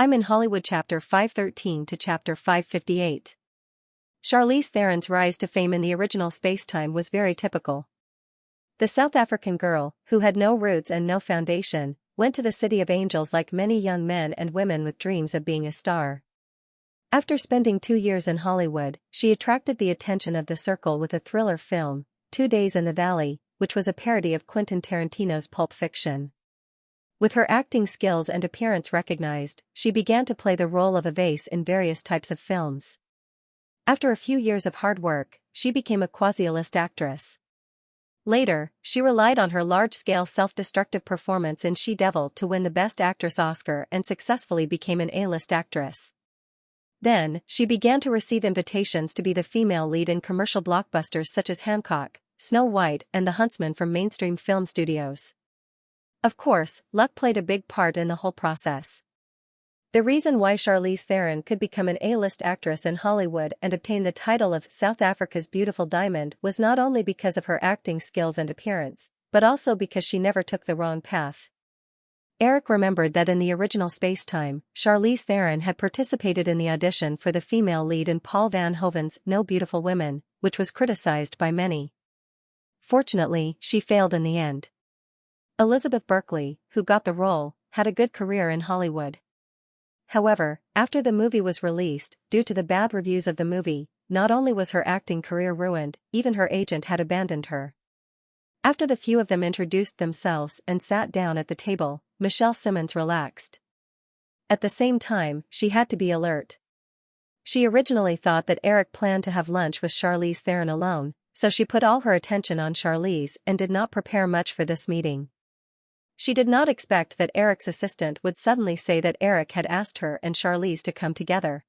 I'm in Hollywood chapter 513 to chapter 558. Charlize Theron's rise to fame in the original Spacetime was very typical. The South African girl, who had no roots and no foundation, went to the City of Angels like many young men and women with dreams of being a star. After spending 2 years in Hollywood, she attracted the attention of the circle with a thriller film, 2 Days in the Valley, which was a parody of Quentin Tarantino's Pulp Fiction. With her acting skills and appearance recognized, she began to play the role of a vase in various types of films. After a few years of hard work, she became a quasi-A-list actress. Later, she relied on her large-scale self-destructive performance in She-Devil to win the Best Actress Oscar and successfully became an A-list actress. Then, she began to receive invitations to be the female lead in commercial blockbusters such as Hancock, Snow White, and The Huntsman from mainstream film studios. Of course, luck played a big part in the whole process. The reason why Charlize Theron could become an A-list actress in Hollywood and obtain the title of South Africa's Beautiful Diamond was not only because of her acting skills and appearance, but also because she never took the wrong path. Eric remembered that in the original Spacetime, Charlize Theron had participated in the audition for the female lead in Paul Van Hoven's No Beautiful Women, which was criticized by many. Fortunately, she failed in the end. Elizabeth Berkley, who got the role, had a good career in Hollywood. However, after the movie was released, due to the bad reviews of the movie, not only was her acting career ruined, even her agent had abandoned her. After the few of them introduced themselves and sat down at the table, Michelle Simmons relaxed. At the same time, she had to be alert. She originally thought that Eric planned to have lunch with Charlize Theron alone, so she put all her attention on Charlize and did not prepare much for this meeting. She did not expect that Eric's assistant would suddenly say that Eric had asked her and Charlize to come together.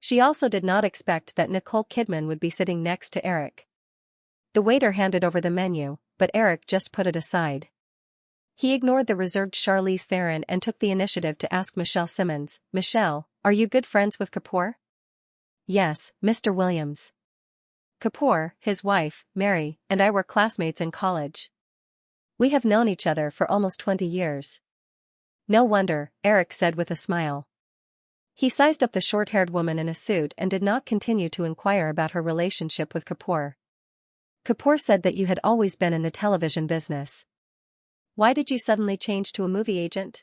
She also did not expect that Nicole Kidman would be sitting next to Eric. The waiter handed over the menu, but Eric just put it aside. He ignored the reserved Charlize Theron and took the initiative to ask Michelle Simmons, "Michelle, are you good friends with Kapoor?" "Yes, Mr. Williams. Kapoor, his wife, Mary, and I were classmates in college. We have known each other for almost 20 years. "No wonder," Eric said with a smile. He sized up the short-haired woman in a suit and did not continue to inquire about her relationship with Kapoor. "Kapoor said that you had always been in the television business. Why did you suddenly change to a movie agent?"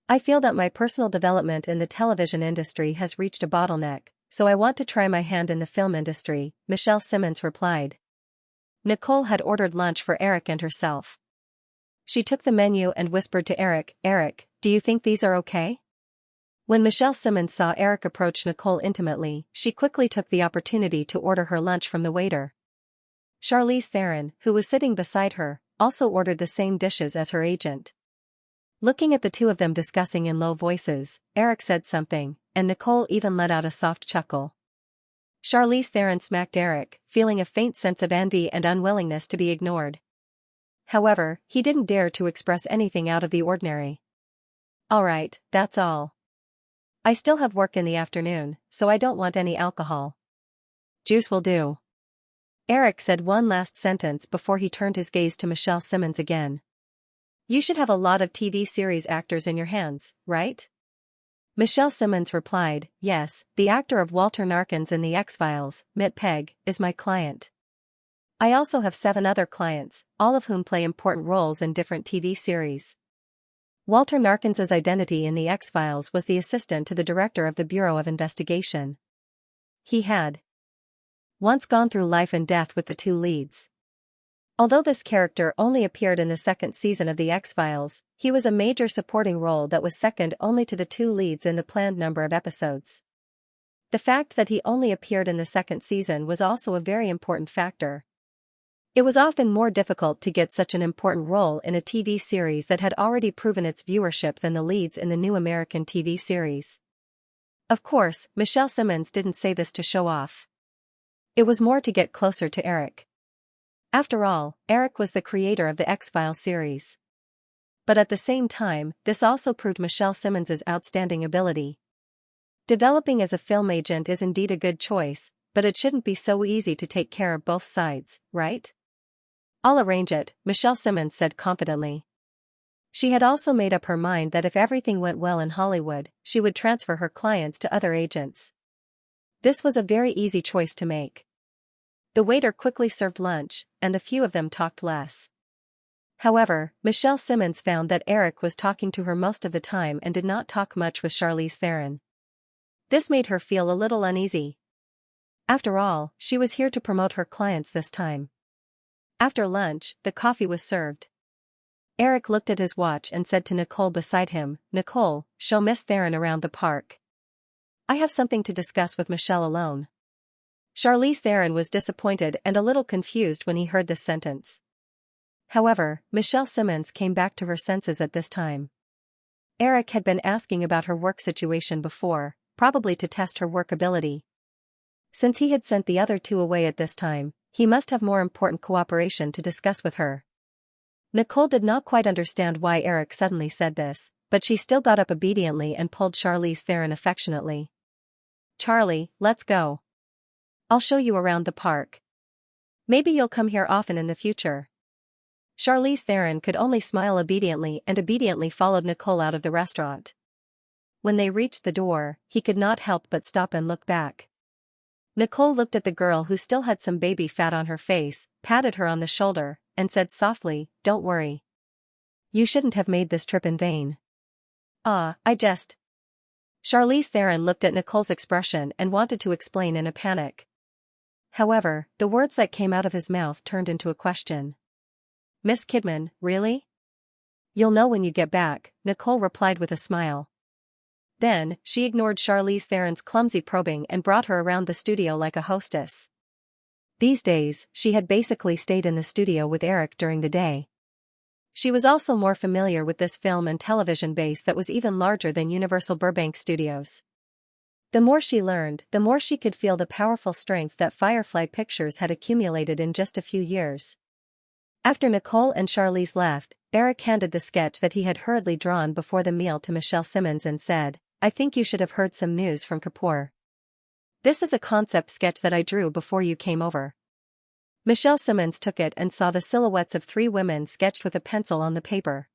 "I feel that my personal development in the television industry has reached a bottleneck, so I want to try my hand in the film industry," Michelle Simmons replied. Nicole had ordered lunch for Eric and herself. She took the menu and whispered to Eric, "Eric, do you think these are okay?" When Michelle Simmons saw Eric approach Nicole intimately, she quickly took the opportunity to order her lunch from the waiter. Charlize Theron, who was sitting beside her, also ordered the same dishes as her agent. Looking at the two of them discussing in low voices, Eric said something, and Nicole even let out a soft chuckle. Charlize Theron smacked Eric, feeling a faint sense of envy and unwillingness to be ignored. However, he didn't dare to express anything out of the ordinary. "All right, that's all. I still have work in the afternoon, so I don't want any alcohol. Juice will do." Eric said one last sentence before he turned his gaze to Michelle Simmons again. "You should have a lot of TV series actors in your hands, right?" Michelle Simmons replied, "Yes, the actor of Walter Narkins in The X-Files, Mitt Pegg, is my client. I also have 7 other clients, all of whom play important roles in different TV series." Walter Narkins's identity in The X-Files was the assistant to the director of the Bureau of Investigation. He had once gone through life and death with the 2 leads. Although this character only appeared in the 2nd season of The X-Files, he was a major supporting role that was second only to the 2 leads in the planned number of episodes. The fact that he only appeared in the 2nd season was also a very important factor. It was often more difficult to get such an important role in a TV series that had already proven its viewership than the leads in the new American TV series. Of course, Michelle Simmons didn't say this to show off. It was more to get closer to Eric. After all, Eric was the creator of the X-Files series. But at the same time, this also proved Michelle Simmons's outstanding ability. Developing as a film agent is indeed a good choice, but it shouldn't be so easy to take care of both sides, right? "I'll arrange it," Michelle Simmons said confidently. She had also made up her mind that if everything went well in Hollywood, she would transfer her clients to other agents. This was a very easy choice to make. The waiter quickly served lunch, and the few of them talked less. However, Michelle Simmons found that Eric was talking to her most of the time and did not talk much with Charlize Theron. This made her feel a little uneasy. After all, she was here to promote her clients this time. After lunch, the coffee was served. Eric looked at his watch and said to Nicole beside him, "Nicole, show Miss Theron around the park. I have something to discuss with Michelle alone." Charlize Theron was disappointed and a little confused when he heard this sentence. However, Michelle Simmons came back to her senses at this time. Eric had been asking about her work situation before, probably to test her work ability. Since he had sent the other two away at this time, he must have more important cooperation to discuss with her. Nicole did not quite understand why Eric suddenly said this, but she still got up obediently and pulled Charlize Theron affectionately. "Charlie, let's go. I'll show you around the park. Maybe you'll come here often in the future." Charlize Theron could only smile obediently and obediently followed Nicole out of the restaurant. When they reached the door, he could not help but stop and look back. Nicole looked at the girl who still had some baby fat on her face, patted her on the shoulder, and said softly, "Don't worry. You shouldn't have made this trip in vain." I just..." Charlize Theron looked at Nicole's expression and wanted to explain in a panic. However, the words that came out of his mouth turned into a question. "Miss Kidman, really?" "You'll know when you get back," Nicole replied with a smile. Then, she ignored Charlize Theron's clumsy probing and brought her around the studio like a hostess. These days, she had basically stayed in the studio with Eric during the day. She was also more familiar with this film and television base that was even larger than Universal Burbank Studios. The more she learned, the more she could feel the powerful strength that Firefly Pictures had accumulated in just a few years. After Nicole and Charlize left, Eric handed the sketch that he had hurriedly drawn before the meal to Michelle Simmons and said, "I think you should have heard some news from Kapoor. This is a concept sketch that I drew before you came over." Michelle Simmons took it and saw the silhouettes of three women sketched with a pencil on the paper.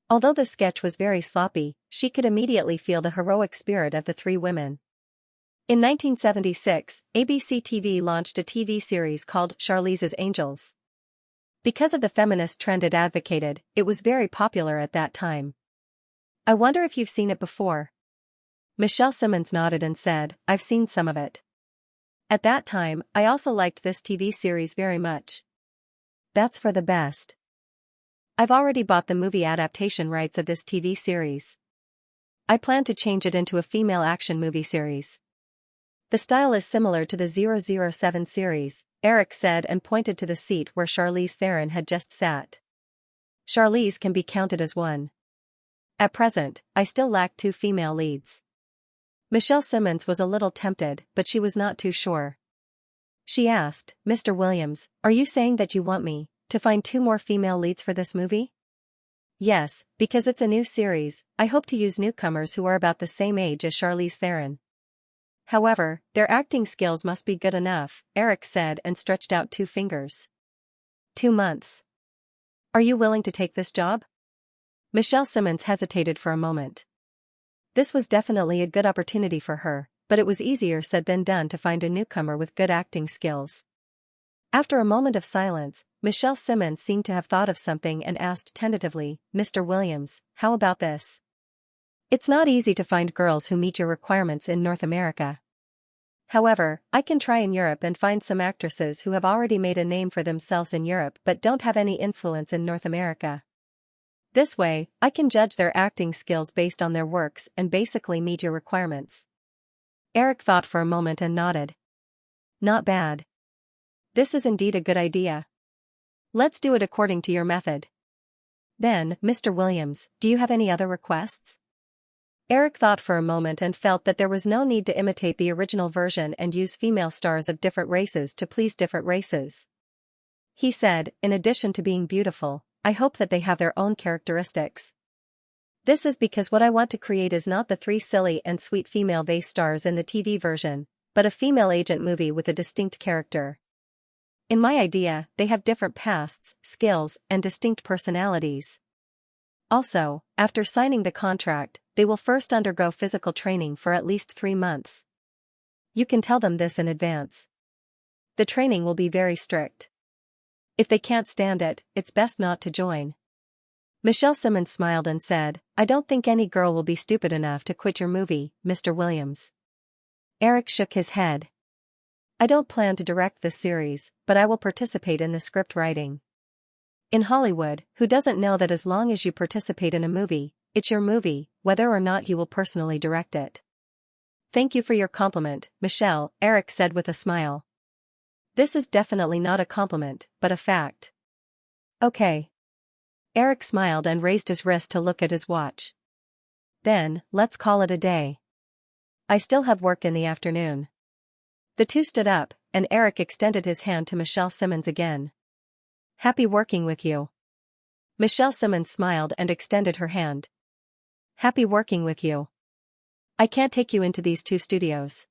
Although the sketch was very sloppy, she could immediately feel the heroic spirit of the three women. In 1976, ABC TV launched a TV series called Charlize's Angels. Because of the feminist trend it advocated, it was very popular at that time. "I wonder if you've seen it before." Michelle Simmons nodded and said, "I've seen some of it. At that time, I also liked this TV series very much." "That's for the best. I've already bought the movie adaptation rights of this TV series. I plan to change it into a female action movie series. The style is similar to the 007 series," Eric said and pointed to the seat where Charlize Theron had just sat. "Charlize can be counted as one. At present, I still lack two female leads." Michelle Simmons was a little tempted, but she was not too sure. She asked, "Mr. Williams, are you saying that you want me to find two more female leads for this movie?" "Yes, because it's a new series, I hope to use newcomers who are about the same age as Charlize Theron. However, their acting skills must be good enough," Eric said and stretched out 2 fingers. 2 months. Are you willing to take this job?" Michelle Simmons hesitated for a moment. This was definitely a good opportunity for her, but it was easier said than done to find a newcomer with good acting skills. After a moment of silence, Michelle Simmons seemed to have thought of something and asked tentatively, "Mr. Williams, how about this? It's not easy to find girls who meet your requirements in North America. However, I can try in Europe and find some actresses who have already made a name for themselves in Europe but don't have any influence in North America. This way, I can judge their acting skills based on their works and basically meet your requirements." Eric thought for a moment and nodded. "Not bad. This is indeed a good idea. Let's do it according to your method. Then, Mr. Williams, do you have any other requests?" Eric thought for a moment and felt that there was no need to imitate the original version and use female stars of different races to please different races. He said, "In addition to being beautiful, I hope that they have their own characteristics. This is because what I want to create is not the 3 silly and sweet female vase stars in the TV version, but a female agent movie with a distinct character. In my idea, they have different pasts, skills, and distinct personalities. Also, after signing the contract, they will first undergo physical training for at least 3 months. You can tell them this in advance. The training will be very strict. If they can't stand it, it's best not to join. Michelle Simmons smiled and said, I don't think any girl will be stupid enough to quit your movie, Mr. Williams. Eric shook his head. I don't plan to direct this series, but I will participate in the script writing. In Hollywood, who doesn't know that as long as you participate in a movie, it's your movie, whether or not you will personally direct it? Thank you for your compliment, Michelle, Eric said with a smile. This is definitely not a compliment, but a fact. Okay. Eric smiled and raised his wrist to look at his watch. Then, let's call it a day. I still have work in the afternoon. The two stood up, and Eric extended his hand to Michelle Simmons again. Happy working with you. Michelle Simmons smiled and extended her hand. Happy working with you. I can't take you into these 2 studios.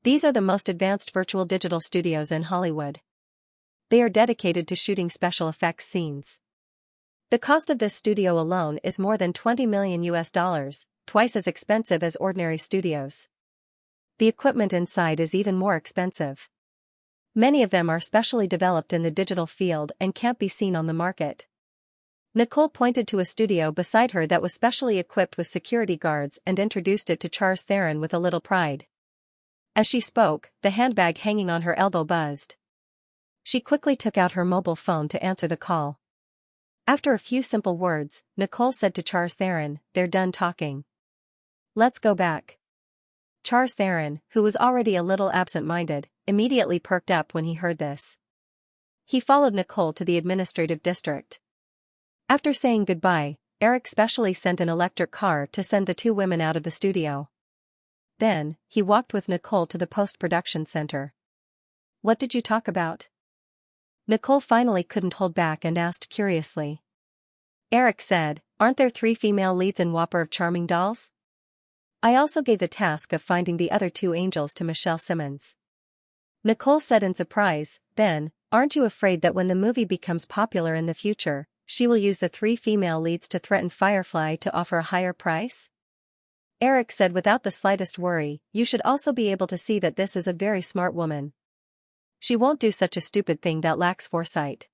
These are the most advanced virtual digital studios in Hollywood. They are dedicated to shooting special effects scenes. The cost of this studio alone is more than $20 million, twice as expensive as ordinary studios. The equipment inside is even more expensive. Many of them are specially developed in the digital field and can't be seen on the market. Nicole pointed to a studio beside her that was specially equipped with security guards and introduced it to Charles Theron with a little pride. As she spoke, the handbag hanging on her elbow buzzed. She quickly took out her mobile phone to answer the call. After a few simple words, Nicole said to Charles Theron, they're done talking. Let's go back. Charles Theron, who was already a little absent-minded, immediately perked up when he heard this. He followed Nicole to the administrative district. After saying goodbye, Eric specially sent an electric car to send the 2 women out of the studio. Then, he walked with Nicole to the post-production center. What did you talk about? Nicole finally couldn't hold back and asked curiously. Eric said, aren't there 3 female leads in Whopper of Charming Dolls? I also gave the task of finding the other 2 angels to Michelle Simmons. Nicole said in surprise, then, aren't you afraid that when the movie becomes popular in the future, she will use the 3 female leads to threaten Firefly to offer a higher price? Eric said without the slightest worry, you should also be able to see that this is a very smart woman. She won't do such a stupid thing that lacks foresight.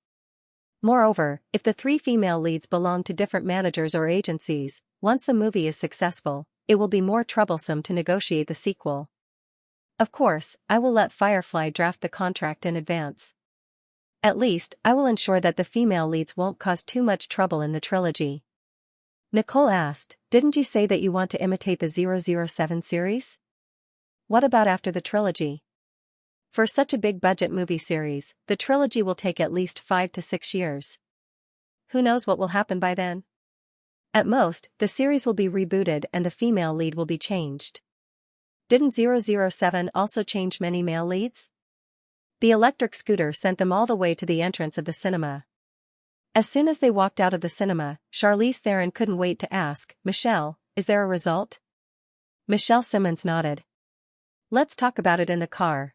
Moreover, if the 3 female leads belong to different managers or agencies, once the movie is successful, it will be more troublesome to negotiate the sequel. Of course, I will let Firefly draft the contract in advance. At least, I will ensure that the female leads won't cause too much trouble in the trilogy. Nicole asked, didn't you say that you want to imitate the 007 series? What about after the trilogy? For such a big budget movie series, the trilogy will take at least 5 to 6 years. Who knows what will happen by then? At most, the series will be rebooted and the female lead will be changed. Didn't 007 also change many male leads? The electric scooter sent them all the way to the entrance of the cinema. As soon as they walked out of the cinema, Charlize Theron couldn't wait to ask, Michelle, is there a result? Michelle Simmons nodded. Let's talk about it in the car.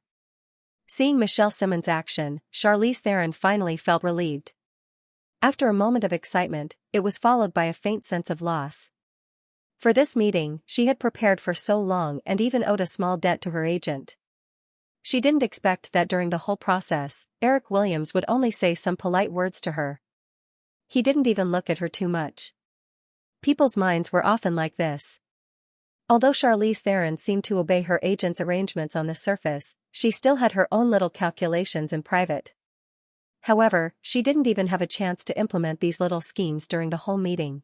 Seeing Michelle Simmons' action, Charlize Theron finally felt relieved. After a moment of excitement, it was followed by a faint sense of loss. For this meeting, she had prepared for so long and even owed a small debt to her agent. She didn't expect that during the whole process, Eric Williams would only say some polite words to her. He didn't even look at her too much. People's minds were often like this. Although Charlize Theron seemed to obey her agent's arrangements on the surface, she still had her own little calculations in private. However, she didn't even have a chance to implement these little schemes during the whole meeting.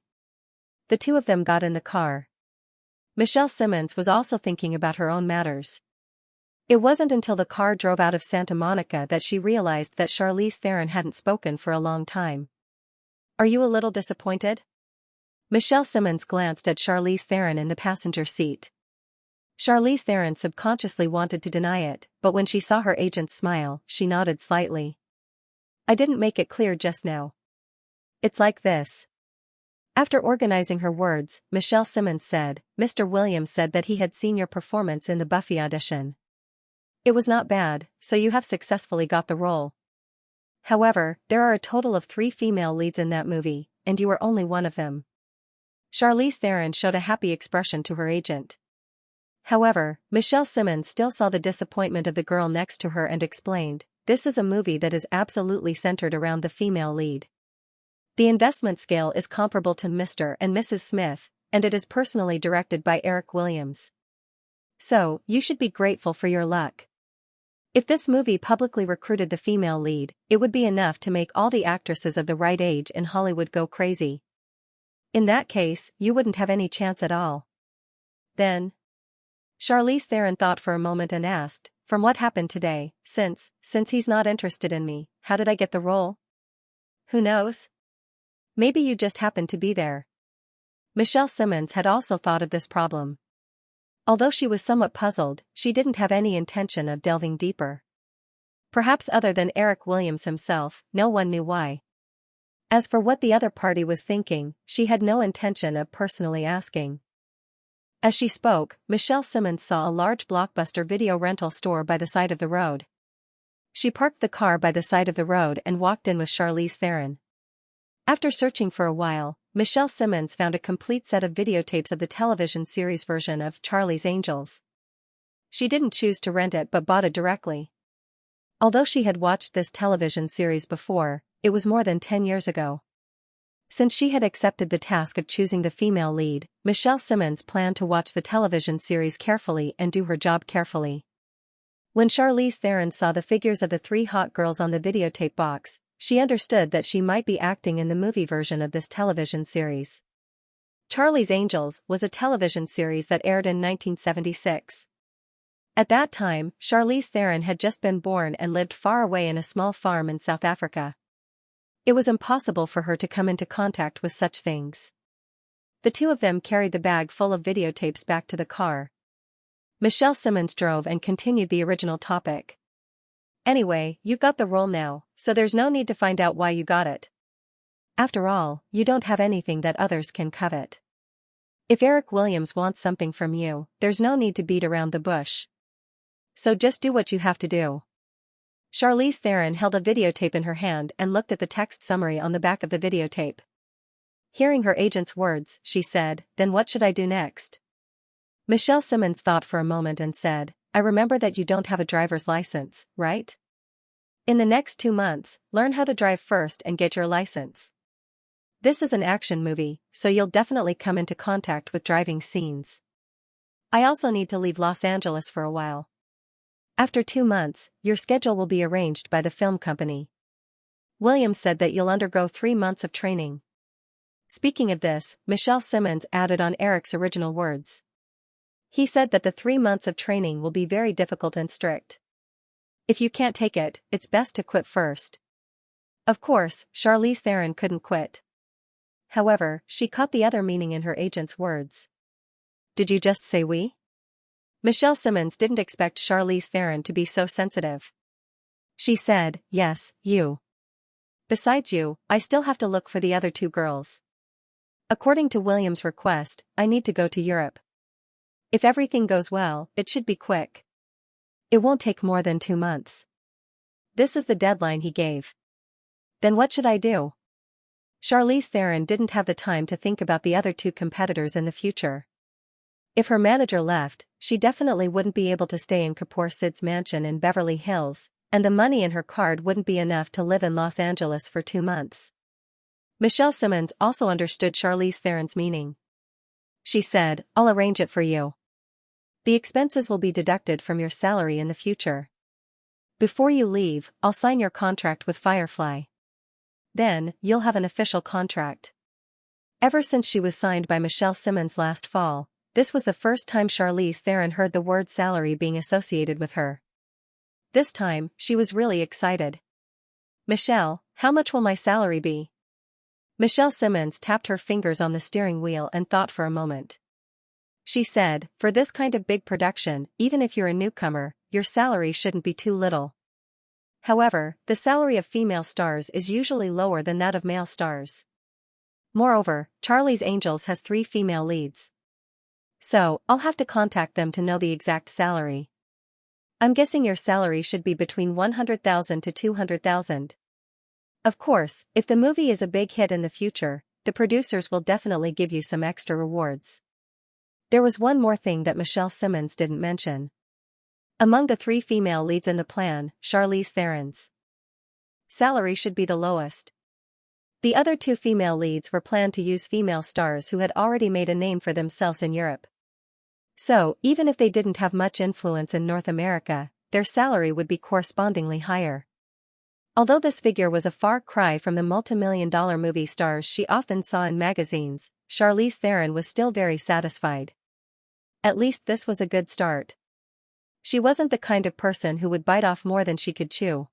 The 2 of them got in the car. Michelle Simmons was also thinking about her own matters. It wasn't until the car drove out of Santa Monica that she realized that Charlize Theron hadn't spoken for a long time. Are you a little disappointed? Michelle Simmons glanced at Charlize Theron in the passenger seat. Charlize Theron subconsciously wanted to deny it, but when she saw her agent's smile, she nodded slightly. I didn't make it clear just now. It's like this. After organizing her words, Michelle Simmons said, Mr. Williams said that he had seen your performance in the Buffy audition. It was not bad, so you have successfully got the role. However, there are a total of 3 female leads in that movie, and you are only one of them. Charlize Theron showed a happy expression to her agent. However, Michelle Simmons still saw the disappointment of the girl next to her and explained, "This is a movie that is absolutely centered around the female lead. The investment scale is comparable to Mr. and Mrs. Smith, and it is personally directed by Eric Williams. So, you should be grateful for your luck. If this movie publicly recruited the female lead, it would be enough to make all the actresses of the right age in Hollywood go crazy. In that case, you wouldn't have any chance at all." Then, Charlize Theron thought for a moment and asked, "From what happened today, since he's not interested in me, how did I get the role?" "Who knows? Maybe you just happened to be there." Michelle Simmons had also thought of this problem. Although she was somewhat puzzled, she didn't have any intention of delving deeper. Perhaps other than Eric Williams himself, no one knew why. As for what the other party was thinking, she had no intention of personally asking. As she spoke, Michelle Simmons saw a large Blockbuster video rental store by the side of the road. She parked the car by the side of the road and walked in with Charlize Theron. After searching for a while, Michelle Simmons found a complete set of videotapes of the television series version of Charlie's Angels. She didn't choose to rent it but bought it directly. Although she had watched this television series before, it was more than 10 years ago. Since she had accepted the task of choosing the female lead, Michelle Simmons planned to watch the television series carefully and do her job carefully. When Charlize Theron saw the figures of the 3 hot girls on the videotape box, she understood that she might be acting in the movie version of this television series. Charlie's Angels was a television series that aired in 1976. At that time, Charlize Theron had just been born and lived far away in a small farm in South Africa. It was impossible for her to come into contact with such things. The two of them carried the bag full of videotapes back to the car. Michelle Simmons drove and continued the original topic. "Anyway, you've got the role now, so there's no need to find out why you got it. After all, you don't have anything that others can covet. If Eric Williams wants something from you, there's no need to beat around the bush. So just do what you have to do." Charlize Theron held a videotape in her hand and looked at the text summary on the back of the videotape. Hearing her agent's words, she said, "Then what should I do next?" Michelle Simmons thought for a moment and said, "I remember that you don't have a driver's license, right? In the next 2 months, learn how to drive first and get your license. This is an action movie, so you'll definitely come into contact with driving scenes. I also need to leave Los Angeles for a while. After 2 months, your schedule will be arranged by the film company. Williams said that you'll undergo 3 months of training." Speaking of this, Michelle Simmons added on Eric's original words. "He said that the 3 months of training will be very difficult and strict. If you can't take it, it's best to quit first." Of course, Charlize Theron couldn't quit. However, she caught the other meaning in her agent's words. "Did you just say we?" Michelle Simmons didn't expect Charlize Theron to be so sensitive. She said, "Yes, you. Besides you, I still have to look for the other 2 girls. According to William's request, I need to go to Europe. If everything goes well, it should be quick. It won't take more than 2 months. This is the deadline he gave." "Then what should I do?" Charlize Theron didn't have the time to think about the other 2 competitors in the future. If her manager left, she definitely wouldn't be able to stay in Kapoor Sid's mansion in Beverly Hills, and the money in her card wouldn't be enough to live in Los Angeles for 2 months. Michelle Simmons also understood Charlize Theron's meaning. She said, "I'll arrange it for you. The expenses will be deducted from your salary in the future. Before you leave, I'll sign your contract with Firefly. Then, you'll have an official contract." Ever since she was signed by Michelle Simmons last fall, this was the first time Charlize Theron heard the word salary being associated with her. This time, she was really excited. "Michelle, how much will my salary be?" Michelle Simmons tapped her fingers on the steering wheel and thought for a moment. She said, "For this kind of big production, even if you're a newcomer, your salary shouldn't be too little. However, the salary of female stars is usually lower than that of male stars. Moreover, Charlie's Angels has 3 female leads. So, I'll have to contact them to know the exact salary. I'm guessing your salary should be between $100,000 to $200,000. Of course, if the movie is a big hit in the future, the producers will definitely give you some extra rewards. There was one more thing that Michelle Simmons didn't mention. Among the 3 female leads in the plan, Charlize Theron's salary should be the lowest. The other 2 female leads were planned to use female stars who had already made a name for themselves in Europe. So, even if they didn't have much influence in North America, their salary would be correspondingly higher. Although this figure was a far cry from the multi-million-dollar movie stars she often saw in magazines, Charlize Theron was still very satisfied. At least this was a good start. She wasn't the kind of person who would bite off more than she could chew.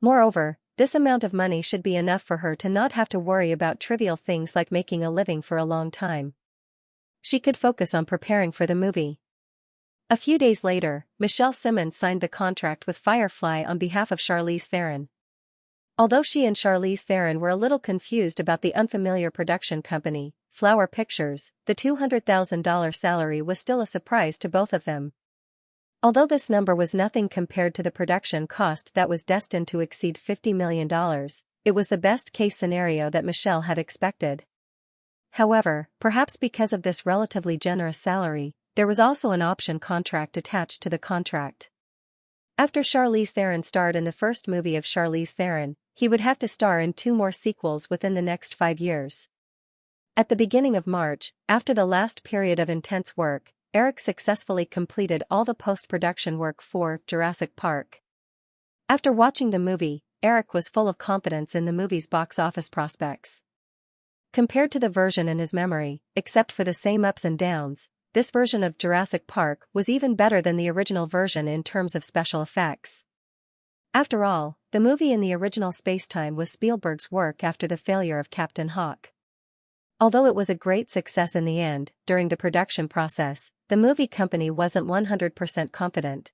Moreover, this amount of money should be enough for her to not have to worry about trivial things like making a living for a long time. She could focus on preparing for the movie. A few days later, Michelle Simmons signed the contract with Firefly on behalf of Charlize Theron. Although she and Charlize Theron were a little confused about the unfamiliar production company, Flower Pictures, the $200,000 salary was still a surprise to both of them. Although this number was nothing compared to the production cost that was destined to exceed $50 million, it was the best-case scenario that Michelle had expected. However, perhaps because of this relatively generous salary, there was also an option contract attached to the contract. After Charlize Theron starred in the first movie of Charlize Theron, he would have to star in 2 more sequels within the next 5 years. At the beginning of March, after the last period of intense work, Eric successfully completed all the post-production work for Jurassic Park. After watching the movie, Eric was full of confidence in the movie's box office prospects. Compared to the version in his memory, except for the same ups and downs, this version of Jurassic Park was even better than the original version in terms of special effects. After all, the movie in the original spacetime was Spielberg's work after the failure of Captain Hawk. Although it was a great success in the end, during the production process, the movie company wasn't 100% confident.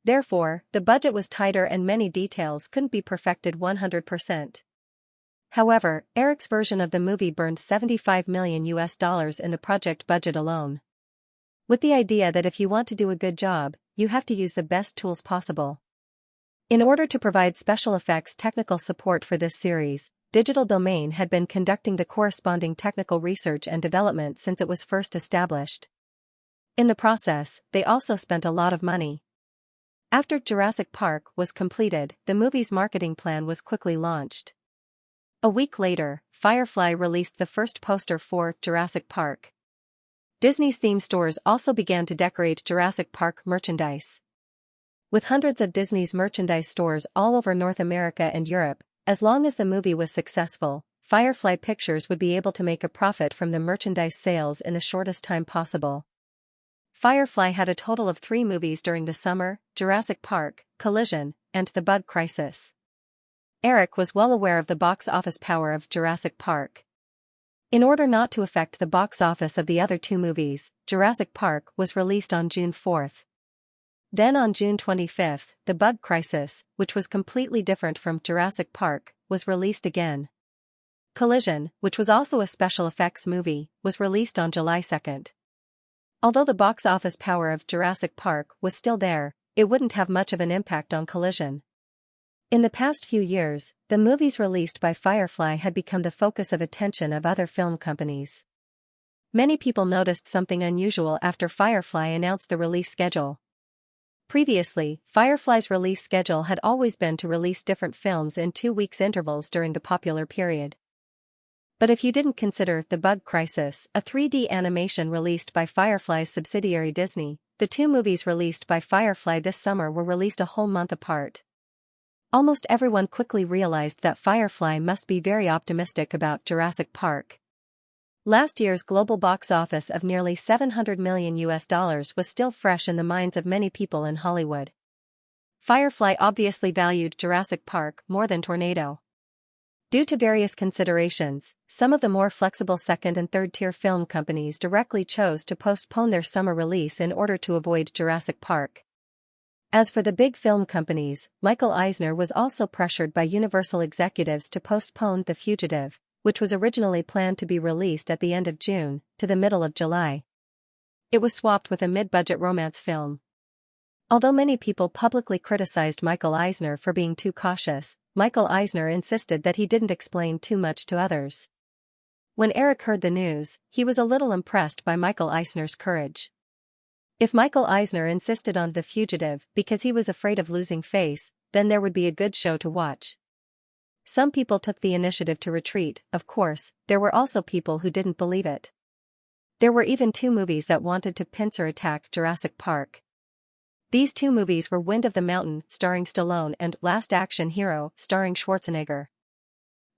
Therefore, the budget was tighter and many details couldn't be perfected 100%. However, Eric's version of the movie burned $75 million in the project budget alone. With the idea that if you want to do a good job, you have to use the best tools possible. In order to provide special effects technical support for this series, Digital Domain had been conducting the corresponding technical research and development since it was first established. In the process, they also spent a lot of money. After Jurassic Park was completed, the movie's marketing plan was quickly launched. A week later, Firefly released the first poster for Jurassic Park. Disney's theme stores also began to decorate Jurassic Park merchandise. With hundreds of Disney's merchandise stores all over North America and Europe, as long as the movie was successful, Firefly Pictures would be able to make a profit from the merchandise sales in the shortest time possible. Firefly had a total of 3 movies during the summer: Jurassic Park, Collision, and The Bug Crisis. Eric was well aware of the box office power of Jurassic Park. In order not to affect the box office of the other 2 movies, Jurassic Park was released on June 4. Then on June 25, The Bug Crisis, which was completely different from Jurassic Park, was released again. Collision, which was also a special effects movie, was released on July 2. Although the box office power of Jurassic Park was still there, it wouldn't have much of an impact on Collision. In the past few years, the movies released by Firefly had become the focus of attention of other film companies. Many people noticed something unusual after Firefly announced the release schedule. Previously, Firefly's release schedule had always been to release different films in 2 weeks intervals during the popular period. But if you didn't consider The Bug Crisis, a 3D animation released by Firefly's subsidiary Disney, the 2 movies released by Firefly this summer were released a whole month apart. Almost everyone quickly realized that Firefly must be very optimistic about Jurassic Park. Last year's global box office of nearly $700 million was still fresh in the minds of many people in Hollywood. Firefly obviously valued Jurassic Park more than Tornado. Due to various considerations, some of the more flexible second- and third-tier film companies directly chose to postpone their summer release in order to avoid Jurassic Park. As for the big film companies, Michael Eisner was also pressured by Universal executives to postpone The Fugitive, which was originally planned to be released at the end of June, to the middle of July. It was swapped with a mid-budget romance film. Although many people publicly criticized Michael Eisner for being too cautious, Michael Eisner insisted that he didn't explain too much to others. When Eric heard the news, he was a little impressed by Michael Eisner's courage. If Michael Eisner insisted on The Fugitive because he was afraid of losing face, then there would be a good show to watch. Some people took the initiative to retreat, of course, there were also people who didn't believe it. There were even 2 movies that wanted to pincer attack Jurassic Park. These 2 movies were Wind of the Mountain, starring Stallone, and Last Action Hero, starring Schwarzenegger.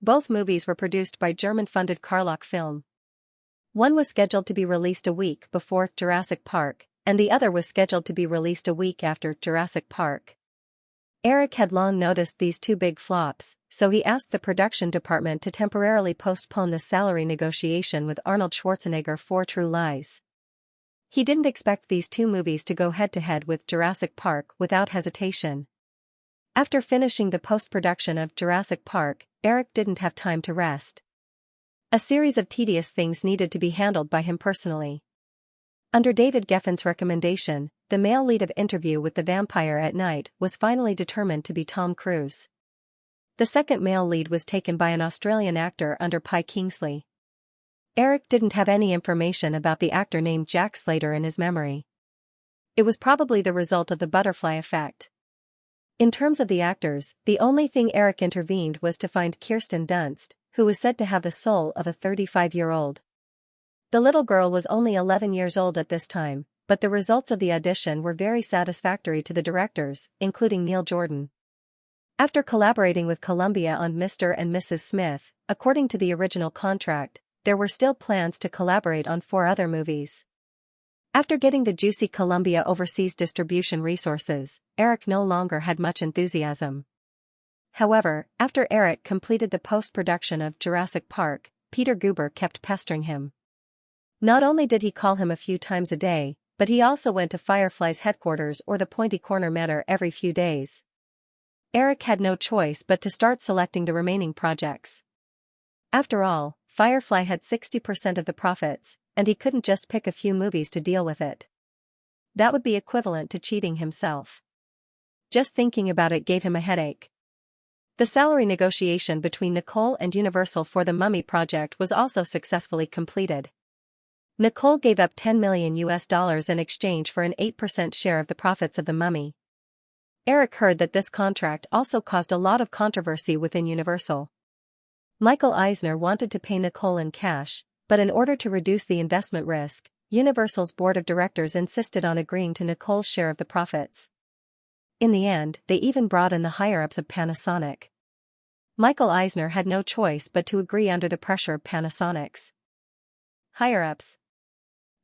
Both movies were produced by German-funded Karlock Film. One was scheduled to be released a week before Jurassic Park, and the other was scheduled to be released a week after Jurassic Park. Eric had long noticed these 2 big flops, so he asked the production department to temporarily postpone the salary negotiation with Arnold Schwarzenegger for True Lies. He didn't expect these 2 movies to go head-to-head with Jurassic Park without hesitation. After finishing the post-production of Jurassic Park, Eric didn't have time to rest. A series of tedious things needed to be handled by him personally. Under David Geffen's recommendation, the male lead of Interview with the Vampire at Night was finally determined to be Tom Cruise. The second male lead was taken by an Australian actor under Pi Kingsley. Eric didn't have any information about the actor named Jack Slater in his memory. It was probably the result of the butterfly effect. In terms of the actors, the only thing Eric intervened was to find Kirsten Dunst, who was said to have the soul of a 35-year-old. The little girl was only 11 years old at this time, but the results of the audition were very satisfactory to the directors, including Neil Jordan. After collaborating with Columbia on Mr. and Mrs. Smith, according to the original contract, there were still plans to collaborate on 4 other movies. After getting the juicy Columbia overseas distribution resources, Eric no longer had much enthusiasm. However, after Eric completed the post-production of Jurassic Park, Peter Guber kept pestering him. Not only did he call him a few times a day, but he also went to Firefly's headquarters or the Pointy Corner Manor every few days. Eric had no choice but to start selecting the remaining projects. After all, Firefly had 60% of the profits, and he couldn't just pick a few movies to deal with it. That would be equivalent to cheating himself. Just thinking about it gave him a headache. The salary negotiation between Nicole and Universal for the Mummy project was also successfully completed. Nicole gave up $10 million in exchange for an 8% share of the profits of the Mummy. Eric heard that this contract also caused a lot of controversy within Universal. Michael Eisner wanted to pay Nicole in cash, but in order to reduce the investment risk, Universal's board of directors insisted on agreeing to Nicole's share of the profits. In the end, they even brought in the higher-ups of Panasonic. Michael Eisner had no choice but to agree under the pressure of Panasonic's higher-ups.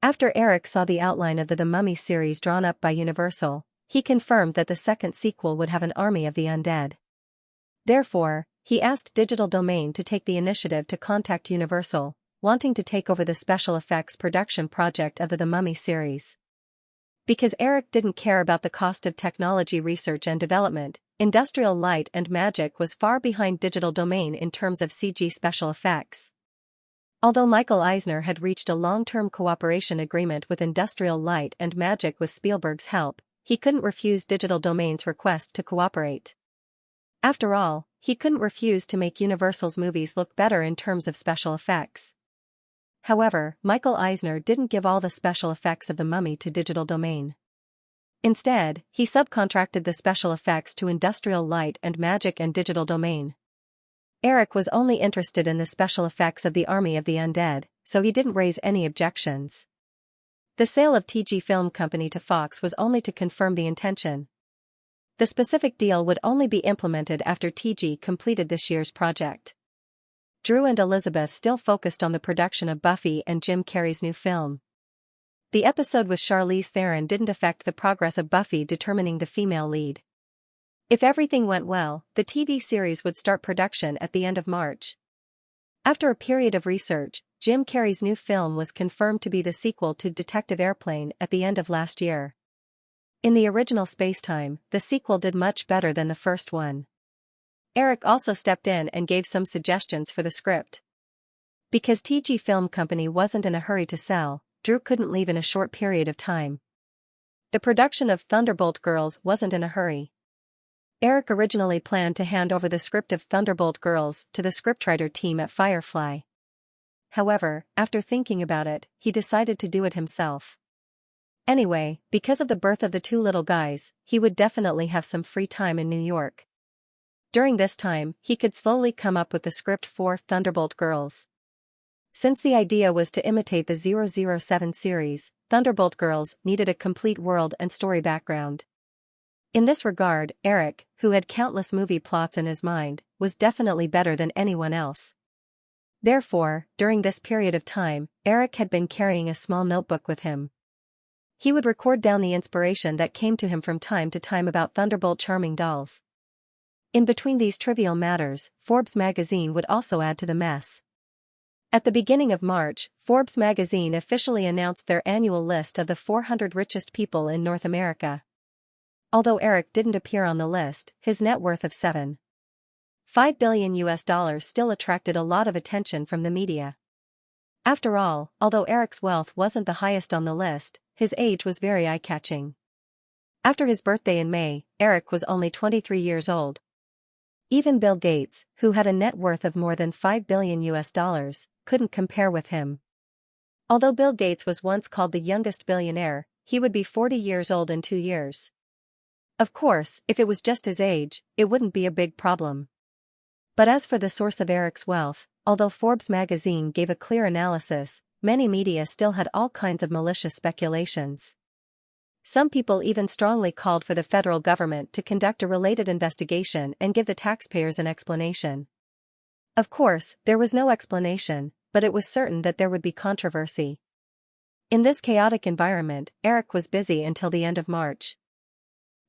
After Eric saw the outline of the Mummy series drawn up by Universal, he confirmed that the second sequel would have an army of the undead. Therefore, he asked Digital Domain to take the initiative to contact Universal, wanting to take over the special effects production project of the Mummy series. Because Eric didn't care about the cost of technology research and development, Industrial Light and Magic was far behind Digital Domain in terms of CG special effects. Although Michael Eisner had reached a long-term cooperation agreement with Industrial Light and Magic with Spielberg's help, he couldn't refuse Digital Domain's request to cooperate. After all, he couldn't refuse to make Universal's movies look better in terms of special effects. However, Michael Eisner didn't give all the special effects of the Mummy to Digital Domain. Instead, he subcontracted the special effects to Industrial Light and Magic and Digital Domain. Eric was only interested in the special effects of the Army of the Undead, so he didn't raise any objections. The sale of TG Film Company to Fox was only to confirm the intention. The specific deal would only be implemented after TG completed this year's project. Drew and Elizabeth still focused on the production of Buffy and Jim Carrey's new film. The episode with Charlize Theron didn't affect the progress of Buffy determining the female lead. If everything went well, the TV series would start production at the end of March. After a period of research, Jim Carrey's new film was confirmed to be the sequel to Detective Airplane at the end of last year. In the original Spacetime, the sequel did much better than the first one. Eric also stepped in and gave some suggestions for the script. Because TG Film Company wasn't in a hurry to sell, Drew couldn't leave in a short period of time. The production of Thunderbolt Girls wasn't in a hurry. Eric originally planned to hand over the script of Thunderbolt Girls to the scriptwriter team at Firefly. however, after thinking about it, he decided to do it himself. Anyway, because of the birth of the two little guys, he would definitely have some free time in New York. During this time, he could slowly come up with the script for Thunderbolt Girls. Since the idea was to imitate the 007 series, Thunderbolt Girls needed a complete world and story background. In this regard, Eric, who had countless movie plots in his mind, was definitely better than anyone else. Therefore, during this period of time, Eric had been carrying a small notebook with him. He would record down the inspiration that came to him from time to time about Thunderbolt charming dolls. In between these trivial matters, Forbes magazine would also add to the mess. At the beginning of March, Forbes magazine officially announced their annual list of the 400 richest people in North America. Although Eric didn't appear on the list, his net worth of $7.5 billion still attracted a lot of attention from the media. After all, although Eric's wealth wasn't the highest on the list, his age was very eye-catching. After his birthday in May, Eric was only 23 years old. Even Bill Gates, who had a net worth of more than $5 billion, couldn't compare with him. Although Bill Gates was once called the youngest billionaire, he would be 40 years old in 2 years. Of course, if it was just his age, it wouldn't be a big problem. But as for the source of Eric's wealth, although Forbes magazine gave a clear analysis, many media still had all kinds of malicious speculations. Some people even strongly called for the federal government to conduct a related investigation and give the taxpayers an explanation. Of course, there was no explanation, but it was certain that there would be controversy. In this chaotic environment, Eric was busy until the end of March.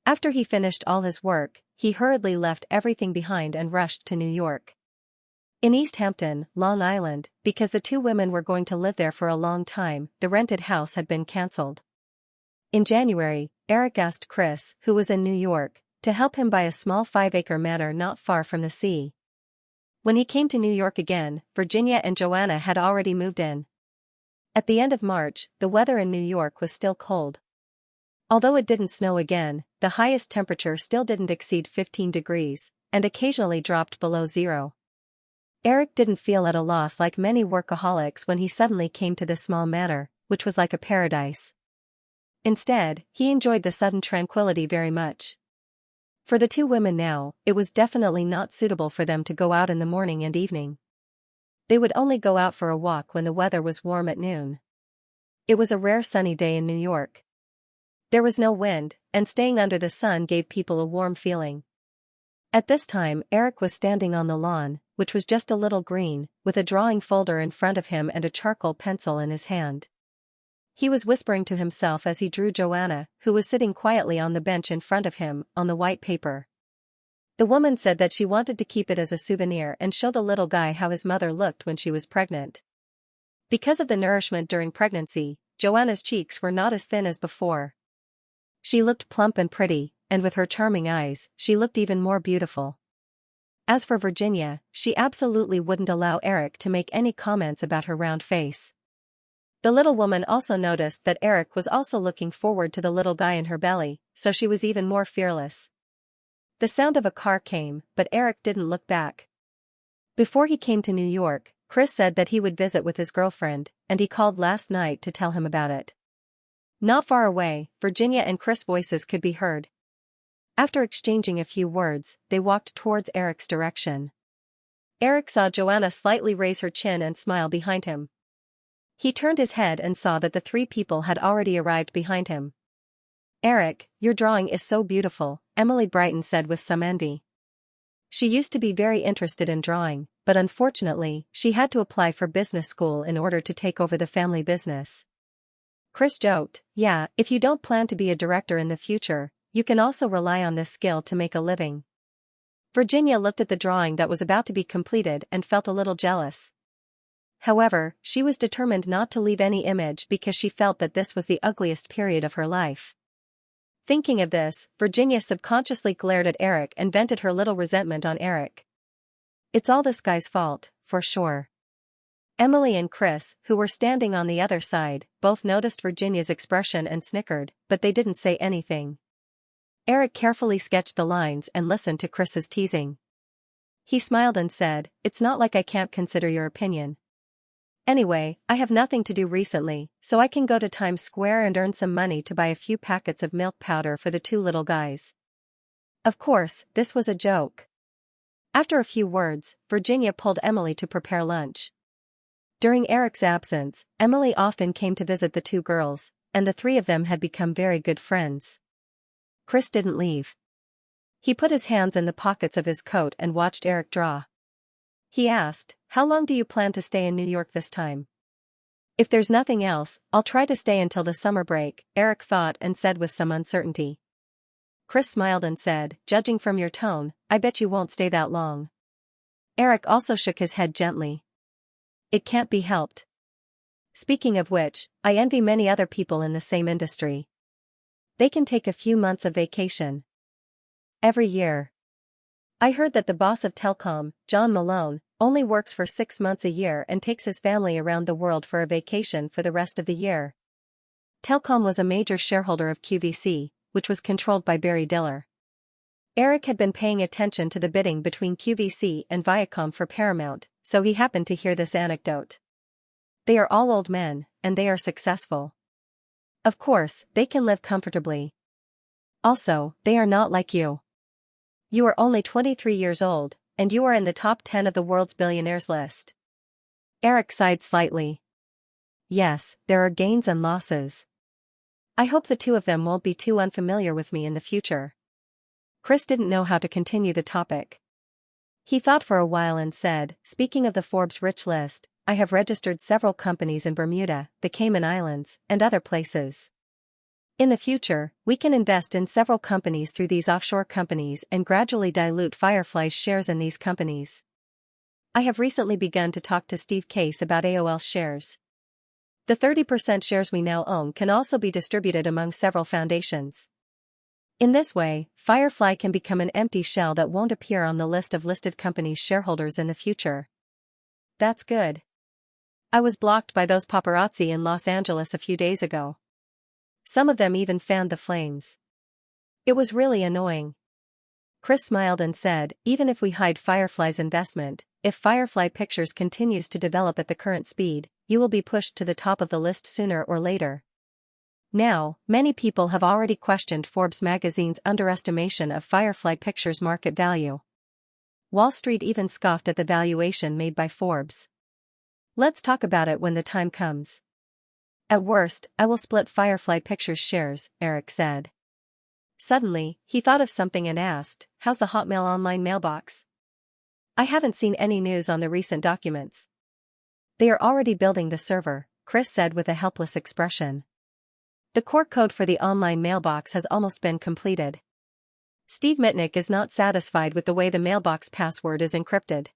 After he finished all his work, he hurriedly left everything behind and rushed to New York. In East Hampton, Long Island, because the two women were going to live there for a long time, the rented house had been cancelled. In January, Eric asked Chris, who was in New York, to help him buy a small 5-acre manor not far from the sea. When he came to New York again, Virginia and Joanna had already moved in. At the end of March, the weather in New York was still cold. Although it didn't snow again, the highest temperature still didn't exceed 15 degrees, and occasionally dropped below zero. Eric didn't feel at a loss like many workaholics when he suddenly came to this small manor, which was like a paradise. Instead, he enjoyed the sudden tranquility very much. For the two women now, it was definitely not suitable for them to go out in the morning and evening. They would only go out for a walk when the weather was warm at noon. It was a rare sunny day in New York. There was no wind, and staying under the sun gave people a warm feeling. At this time, Eric was standing on the lawn, which was just a little green, with a drawing folder in front of him and a charcoal pencil in his hand. He was whispering to himself as he drew Joanna, who was sitting quietly on the bench in front of him, on the white paper. The woman said that she wanted to keep it as a souvenir and show the little guy how his mother looked when she was pregnant. Because of the nourishment during pregnancy, Joanna's cheeks were not as thin as before. She looked plump and pretty, and with her charming eyes, she looked even more beautiful. As for Virginia, she absolutely wouldn't allow Eric to make any comments about her round face. The little woman also noticed that Eric was also looking forward to the little guy in her belly, so she was even more fearless. The sound of a car came, but Eric didn't look back. Before he came to New York, Chris said that he would visit with his girlfriend, and he called last night to tell him about it. Not far away, Virginia and Chris' voices could be heard. After exchanging a few words, they walked towards Eric's direction. Eric saw Joanna slightly raise her chin and smile behind him. He turned his head and saw that the three people had already arrived behind him. "Eric, your drawing is so beautiful," Emily Brighton said with some envy. She used to be very interested in drawing, but unfortunately, she had to apply for business school in order to take over the family business. Chris joked, "Yeah, if you don't plan to be a director in the future, you can also rely on this skill to make a living." Virginia looked at the drawing that was about to be completed and felt a little jealous. However, she was determined not to leave any image because she felt that this was the ugliest period of her life. Thinking of this, Virginia subconsciously glared at Eric and vented her little resentment on Eric. "It's all this guy's fault, for sure." Emily and Chris, who were standing on the other side, both noticed Virginia's expression and snickered, but they didn't say anything. Eric carefully sketched the lines and listened to Chris's teasing. He smiled and said, "It's not like I can't consider your opinion." Anyway, I have nothing to do recently, so I can go to Times Square and earn some money to buy a few packets of milk powder for the two little guys. Of course, this was a joke. After a few words, Virginia pulled Emily to prepare lunch. During Eric's absence, Emily often came to visit the two girls, and the three of them had become very good friends. Chris didn't leave. He put his hands in the pockets of his coat and watched Eric draw. He asked, "How long do you plan to stay in New York this time?" "If there's nothing else, I'll try to stay until the summer break," Eric thought and said with some uncertainty. Chris smiled and said, "Judging from your tone, I bet you won't stay that long." Eric also shook his head gently. "It can't be helped. Speaking of which, I envy many other people in the same industry. They can take a few months of vacation every year. I heard that the boss of Telcom, John Malone, only works for 6 months a year and takes his family around the world for a vacation for the rest of the year." Telcom was a major shareholder of QVC, which was controlled by Barry Diller. Eric had been paying attention to the bidding between QVC and Viacom for Paramount, so he happened to hear this anecdote. They are all old men, and they are successful. Of course, they can live comfortably. Also, they are not like you. You are only 23 years old, and you are in the top 10 of the world's billionaires list. Eric sighed slightly. Yes, there are gains and losses. I hope the two of them won't be too unfamiliar with me in the future. Chris didn't know how to continue the topic. He thought for a while and said, "Speaking of the Forbes rich list, I have registered several companies in Bermuda, the Cayman Islands, and other places. In the future, we can invest in several companies through these offshore companies and gradually dilute Firefly's shares in these companies. I have recently begun to talk to Steve Case about AOL's shares. The 30% shares we now own can also be distributed among several foundations. In this way, Firefly can become an empty shell that won't appear on the list of listed companies' shareholders in the future." "That's good. I was blocked by those paparazzi in Los Angeles a few days ago. Some of them even fanned the flames. It was really annoying." Chris smiled and said, "Even if we hide Firefly's investment, if Firefly Pictures continues to develop at the current speed, you will be pushed to the top of the list sooner or later." Now, many people have already questioned Forbes magazine's underestimation of Firefly Pictures' market value. Wall Street even scoffed at the valuation made by Forbes. "Let's talk about it when the time comes. At worst, I will split Firefly Pictures shares," Eric said. Suddenly, he thought of something and asked, "How's the Hotmail online mailbox? I haven't seen any news on the recent documents." "They are already building the server," Chris said with a helpless expression. "The core code for the online mailbox has almost been completed. Steve Mitnick is not satisfied with the way the mailbox password is encrypted.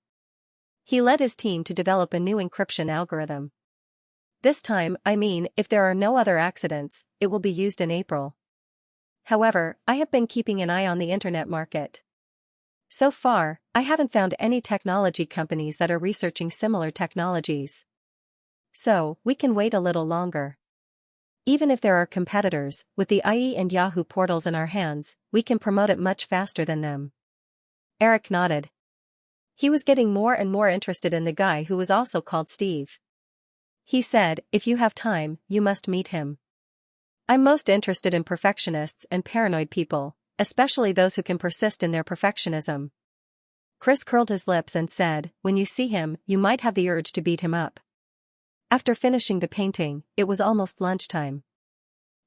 He led his team to develop a new encryption algorithm. This time, if there are no other accidents, it will be used in April. However, I have been keeping an eye on the internet market. So far, I haven't found any technology companies that are researching similar technologies. So, we can wait a little longer. Even if there are competitors, with the IE and Yahoo portals in our hands, we can promote it much faster than them." Eric nodded. He was getting more and more interested in the guy who was also called Steve. He said, "If you have time, you must meet him. I'm most interested in perfectionists and paranoid people, especially those who can persist in their perfectionism." Chris curled his lips and said, "When you see him, you might have the urge to beat him up." After finishing the painting, it was almost lunchtime.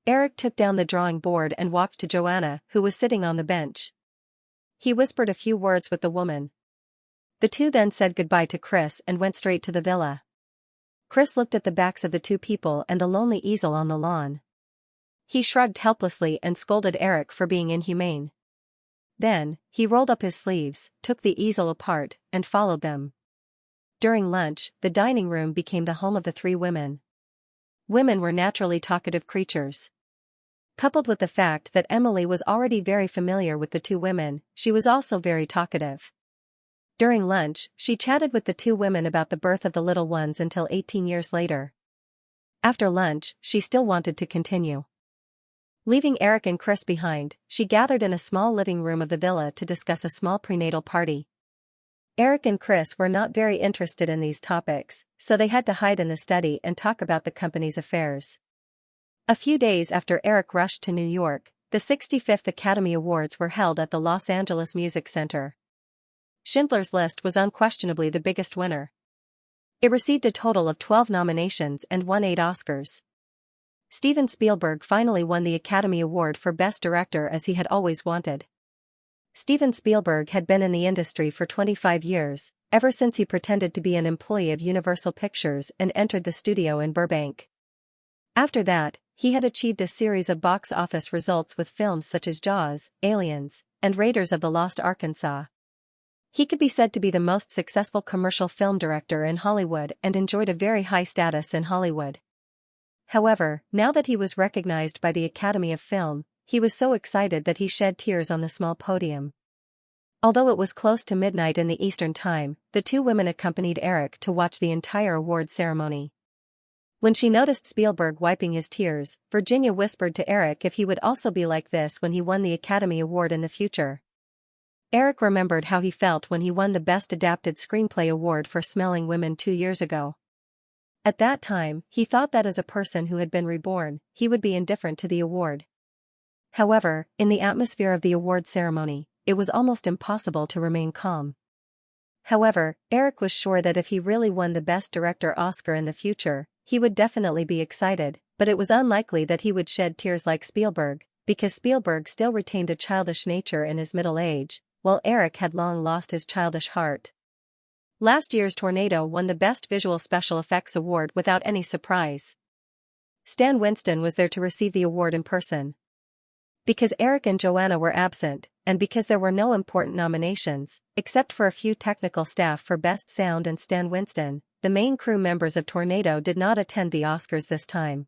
Eric took down the drawing board and walked to Joanna, who was sitting on the bench. He whispered a few words with the woman. The two then said goodbye to Chris and went straight to the villa. Chris looked at the backs of the two people and the lonely easel on the lawn. He shrugged helplessly and scolded Eric for being inhumane. Then, he rolled up his sleeves, took the easel apart, and followed them. During lunch, the dining room became the home of the three women. Women were naturally talkative creatures. Coupled with the fact that Emily was already very familiar with the two women, she was also very talkative. During lunch, she chatted with the two women about the birth of the little ones until 18 years later. After lunch, she still wanted to continue. Leaving Eric and Chris behind, she gathered in a small living room of the villa to discuss a small prenatal party. Eric and Chris were not very interested in these topics, so they had to hide in the study and talk about the company's affairs. A few days after Eric rushed to New York, the 65th Academy Awards were held at the Los Angeles Music Center. Schindler's List was unquestionably the biggest winner. It received a total of 12 nominations and won 8 Oscars. Steven Spielberg finally won the Academy Award for Best Director as he had always wanted. Steven Spielberg had been in the industry for 25 years, ever since he pretended to be an employee of Universal Pictures and entered the studio in Burbank. After that, he had achieved a series of box office results with films such as Jaws, Aliens, and Raiders of the Lost Arkansas. He could be said to be the most successful commercial film director in Hollywood and enjoyed a very high status in Hollywood. However, now that he was recognized by the Academy of Film, he was so excited that he shed tears on the small podium. Although it was close to midnight in the Eastern Time, the two women accompanied Eric to watch the entire award ceremony. When she noticed Spielberg wiping his tears, Virginia whispered to Eric if he would also be like this when he won the Academy Award in the future. Eric remembered how he felt when he won the Best Adapted Screenplay Award for Smelling Women 2 years ago. At that time, he thought that as a person who had been reborn, he would be indifferent to the award. However, in the atmosphere of the award ceremony, it was almost impossible to remain calm. However, Eric was sure that if he really won the Best Director Oscar in the future, he would definitely be excited, but it was unlikely that he would shed tears like Spielberg, because Spielberg still retained a childish nature in his middle age, while Eric had long lost his childish heart. Last year's Tornado won the Best Visual Special Effects Award without any surprise. Stan Winston was there to receive the award in person. Because Eric and Joanna were absent, and because there were no important nominations, except for a few technical staff for Best Sound and Stan Winston, the main crew members of Tornado did not attend the Oscars this time.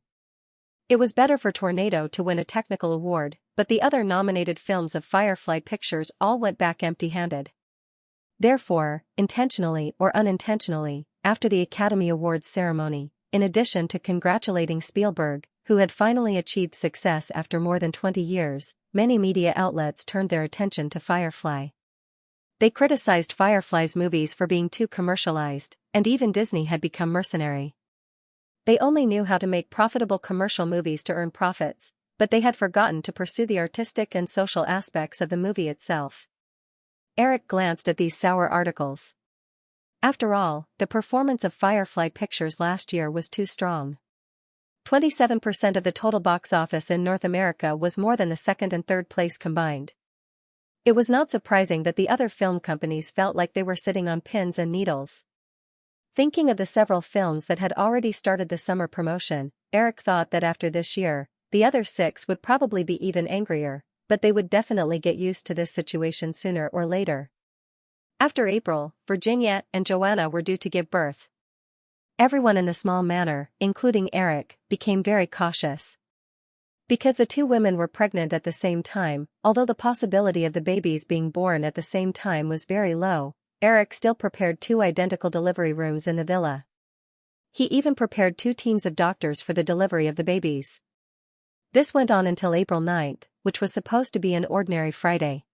It was better for Tornado to win a technical award, but the other nominated films of Firefly Pictures all went back empty-handed. Therefore, intentionally or unintentionally, after the Academy Awards ceremony, in addition to congratulating Spielberg, who had finally achieved success after more than 20 years, many media outlets turned their attention to Firefly. They criticized Firefly's movies for being too commercialized, and even Disney had become mercenary. They only knew how to make profitable commercial movies to earn profits, but they had forgotten to pursue the artistic and social aspects of the movie itself. Eric glanced at these sour articles. After all, the performance of Firefly Pictures last year was too strong. 27% of the total box office in North America was more than the second and third place combined. It was not surprising that the other film companies felt like they were sitting on pins and needles. Thinking of the several films that had already started the summer promotion, Eric thought that after this year, the other 6 would probably be even angrier, but they would definitely get used to this situation sooner or later. After April, Virginia and Joanna were due to give birth. Everyone in the small manor, including Eric, became very cautious. Because the two women were pregnant at the same time, although the possibility of the babies being born at the same time was very low, Eric still prepared 2 identical delivery rooms in the villa. He even prepared 2 teams of doctors for the delivery of the babies. This went on until April 9th, which was supposed to be an ordinary Friday.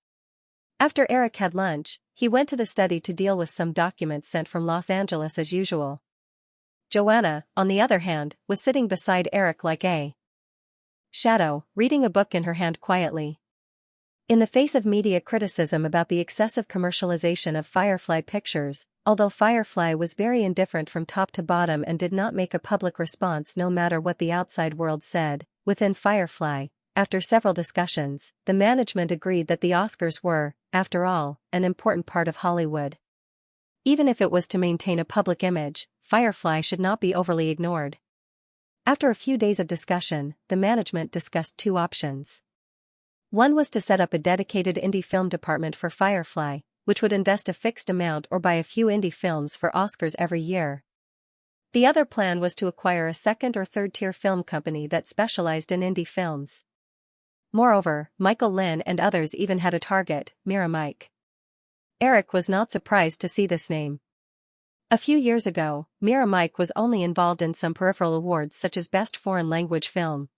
After Eric had lunch, he went to the study to deal with some documents sent from Los Angeles as usual. Joanna, on the other hand, was sitting beside Eric like a shadow, reading a book in her hand quietly. In the face of media criticism about the excessive commercialization of Firefly Pictures, although Firefly was very indifferent from top to bottom and did not make a public response no matter what the outside world said, within Firefly, after several discussions, the management agreed that the Oscars were, after all, an important part of Hollywood. Even if it was to maintain a public image, Firefly should not be overly ignored. After a few days of discussion, the management discussed 2 options. One was to set up a dedicated indie film department for Firefly, which would invest a fixed amount or buy a few indie films for Oscars every year. The other plan was to acquire a second or third-tier film company that specialized in indie films. Moreover, Michael Lynn and others even had a target, Miramax. Eric was not surprised to see this name. A few years ago, Miramax was only involved in some peripheral awards such as Best Foreign Language Film.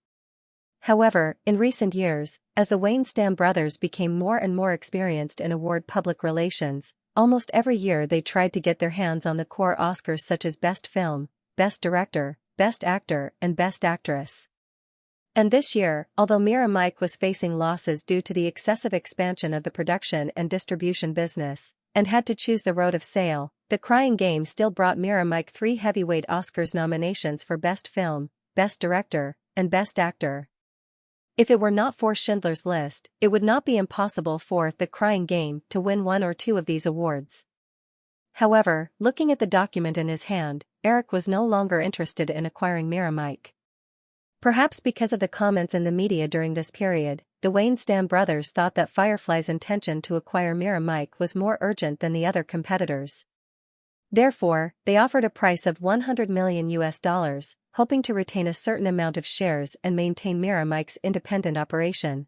However, in recent years, as the Wayne Stam brothers became more and more experienced in award public relations, almost every year they tried to get their hands on the core Oscars such as Best Film, Best Director, Best Actor and Best Actress. And this year, although Mira Mike was facing losses due to the excessive expansion of the production and distribution business, and had to choose the road of sale, The Crying Game still brought Mira Mike 3 heavyweight Oscars nominations for Best Film, Best Director, and Best Actor. If it were not for Schindler's List, it would not be impossible for The Crying Game to win 1 or 2 of these awards. However, looking at the document in his hand, Eric was no longer interested in acquiring Mira Mike. Perhaps because of the comments in the media during this period, the Weinstein brothers thought that Firefly's intention to acquire Mira Mike was more urgent than the other competitors. Therefore, they offered a price of $100 million, hoping to retain a certain amount of shares and maintain Mira Mike's independent operation.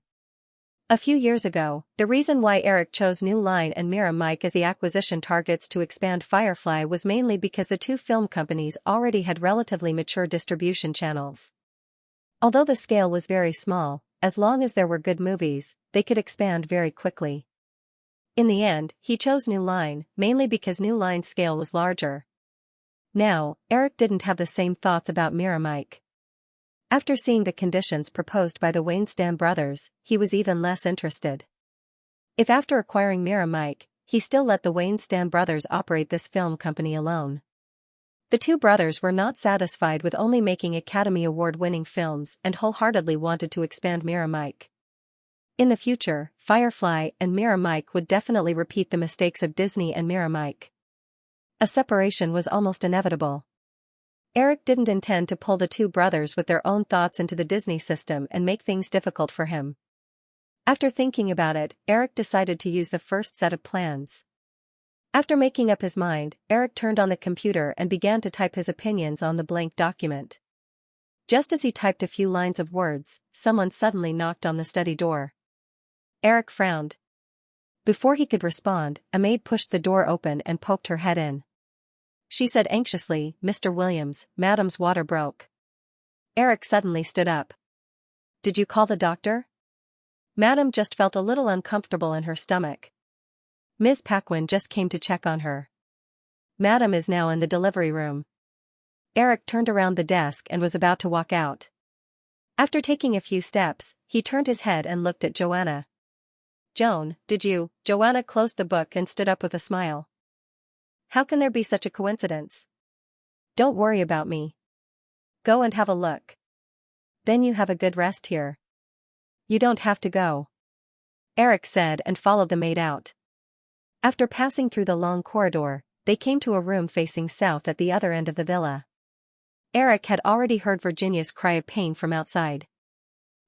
A few years ago, the reason why Eric chose New Line and Mira Mike as the acquisition targets to expand Firefly was mainly because the two film companies already had relatively mature distribution channels. Although the scale was very small, as long as there were good movies, they could expand very quickly. In the end, he chose New Line, mainly because New Line's scale was larger. Now, Eric didn't have the same thoughts about Mira Mike. After seeing the conditions proposed by the Weinstein brothers, he was even less interested. If after acquiring Mira Mike, he still let the Weinstein brothers operate this film company alone. The two brothers were not satisfied with only making Academy Award-winning films and wholeheartedly wanted to expand Mira Mike. In the future, Firefly and Mira Mike would definitely repeat the mistakes of Disney and Mira Mike. A separation was almost inevitable. Eric didn't intend to pull the two brothers with their own thoughts into the Disney system and make things difficult for him. After thinking about it, Eric decided to use the first set of plans. After making up his mind, Eric turned on the computer and began to type his opinions on the blank document. Just as he typed a few lines of words, someone suddenly knocked on the study door. Eric frowned. Before he could respond, a maid pushed the door open and poked her head in. She said anxiously, "Mr. Williams, Madam's water broke." Eric suddenly stood up. "Did you call the doctor?" Madam just felt a little uncomfortable in her stomach. "Ms. Paquin just came to check on her. Madam is now in the delivery room." Eric turned around the desk and was about to walk out. After taking a few steps, he turned his head and looked at Joanna. "Joan, did you?" Joanna closed the book and stood up with a smile. "How can there be such a coincidence?" "Don't worry about me. Go and have a look. Then you have a good rest here." "You don't have to go," Eric said and followed the maid out. After passing through the long corridor, they came to a room facing south at the other end of the villa. Eric had already heard Virginia's cry of pain from outside.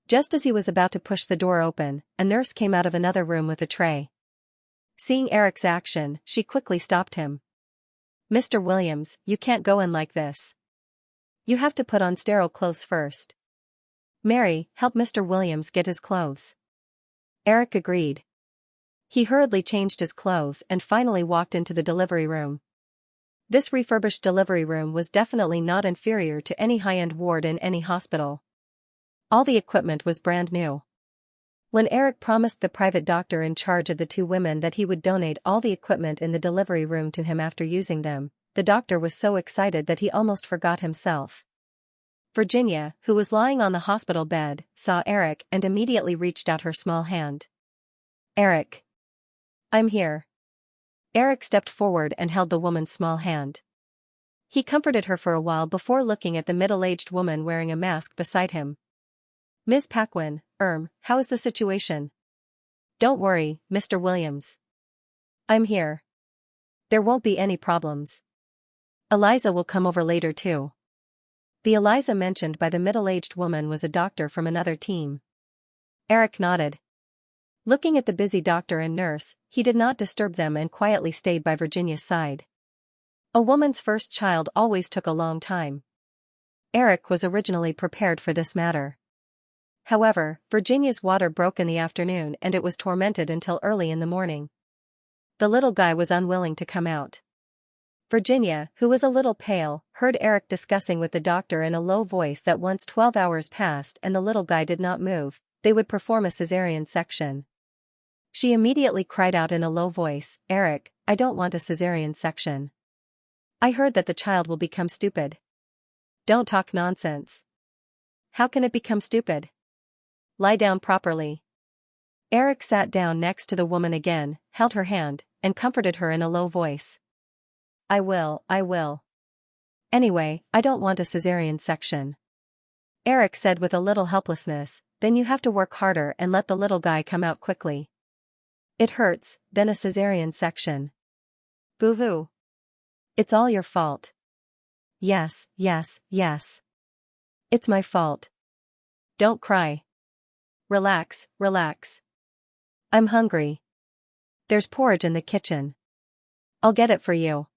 Just as he was about to push the door open, a nurse came out of another room with a tray. Seeing Eric's action, she quickly stopped him. "Mr. Williams, you can't go in like this. You have to put on sterile clothes first. Mary, help Mr. Williams get his clothes." Eric agreed. He hurriedly changed his clothes and finally walked into the delivery room. This refurbished delivery room was definitely not inferior to any high-end ward in any hospital. All the equipment was brand new. When Eric promised the private doctor in charge of the two women that he would donate all the equipment in the delivery room to him after using them, the doctor was so excited that he almost forgot himself. Virginia, who was lying on the hospital bed, saw Eric and immediately reached out her small hand. "Eric. I'm here." Eric stepped forward and held the woman's small hand. He comforted her for a while before looking at the middle-aged woman wearing a mask beside him. "Ms. Paquin, how is the situation?" "Don't worry, Mr. Williams. I'm here. There won't be any problems. Eliza will come over later too." The Eliza mentioned by the middle-aged woman was a doctor from another team. Eric nodded. Looking at the busy doctor and nurse, he did not disturb them and quietly stayed by Virginia's side. A woman's first child always took a long time. Eric was originally prepared for this matter. However, Virginia's water broke in the afternoon and it was tormented until early in the morning. The little guy was unwilling to come out. Virginia, who was a little pale, heard Eric discussing with the doctor in a low voice that once 12 hours passed and the little guy did not move, they would perform a cesarean section. She immediately cried out in a low voice, "Eric, I don't want a cesarean section. I heard that the child will become stupid. Don't talk nonsense. How can it become stupid? Lie down properly. Eric sat down next to the woman again, held her hand, and comforted her in a low voice. I will. Anyway, I don't want a cesarean section. Eric said with a little helplessness, then you have to work harder and let the little guy come out quickly. It hurts, then a cesarean section. Boo-hoo. It's all your fault. Yes. It's my fault. Don't cry. Relax. I'm hungry. There's porridge in the kitchen. I'll get it for you.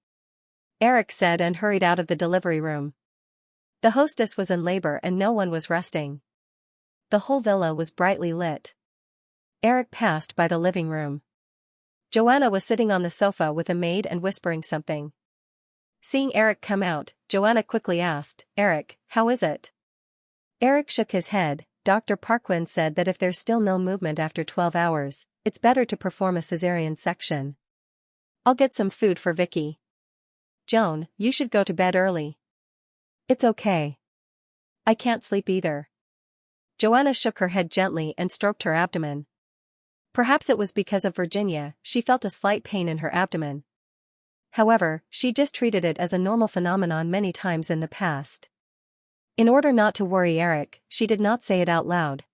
Eric said and hurried out of the delivery room. The hostess was in labor and no one was resting. The whole villa was brightly lit. Eric passed by the living room. Joanna was sitting on the sofa with a maid and whispering something. Seeing Eric come out, Joanna quickly asked, Eric, how is it? Eric shook his head. Dr. Parquin said that if there's still no movement after 12 hours, it's better to perform a cesarean section. I'll get some food for Vicky. Joan, you should go to bed early. It's okay. I can't sleep either. Joanna shook her head gently and stroked her abdomen. Perhaps it was because of Virginia, she felt a slight pain in her abdomen. However, she just treated it as a normal phenomenon many times in the past. In order not to worry Eric, she did not say it out loud.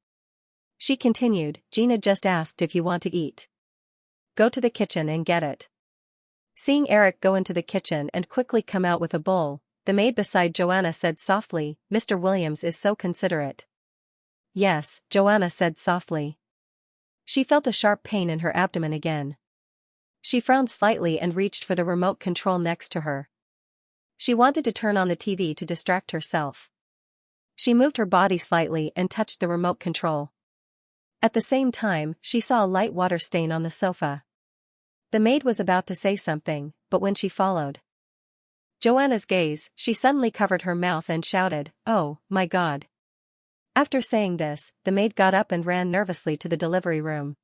She continued, Gina just asked if you want to eat. Go to the kitchen and get it. Seeing Eric go into the kitchen and quickly come out with a bowl, the maid beside Joanna said softly, Mr. Williams is so considerate. Yes, Joanna said softly. She felt a sharp pain in her abdomen again. She frowned slightly and reached for the remote control next to her. She wanted to turn on the TV to distract herself. She moved her body slightly and touched the remote control. At the same time, she saw a light water stain on the sofa. The maid was about to say something, but when she followed Joanna's gaze, she suddenly covered her mouth and shouted, Oh, my God. After saying this, the maid got up and ran nervously to the delivery room.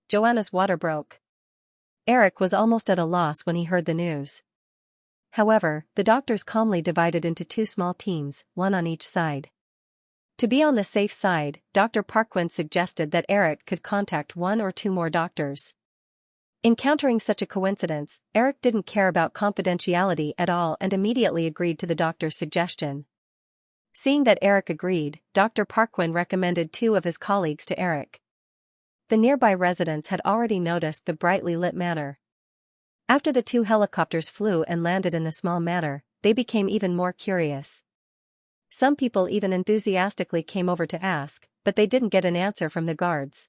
Joanna's water broke. Eric was almost at a loss when he heard the news. However, the doctors calmly divided into two small teams, one on each side. To be on the safe side, Dr. Parquin suggested that Eric could contact one or two more doctors. Encountering such a coincidence, Eric didn't care about confidentiality at all and immediately agreed to the doctor's suggestion. Seeing that Eric agreed, Dr. Parquin recommended two of his colleagues to Eric. The nearby residents had already noticed the brightly lit manor. After the two helicopters flew and landed in the small manor, they became even more curious. Some people even enthusiastically came over to ask, but they didn't get an answer from the guards.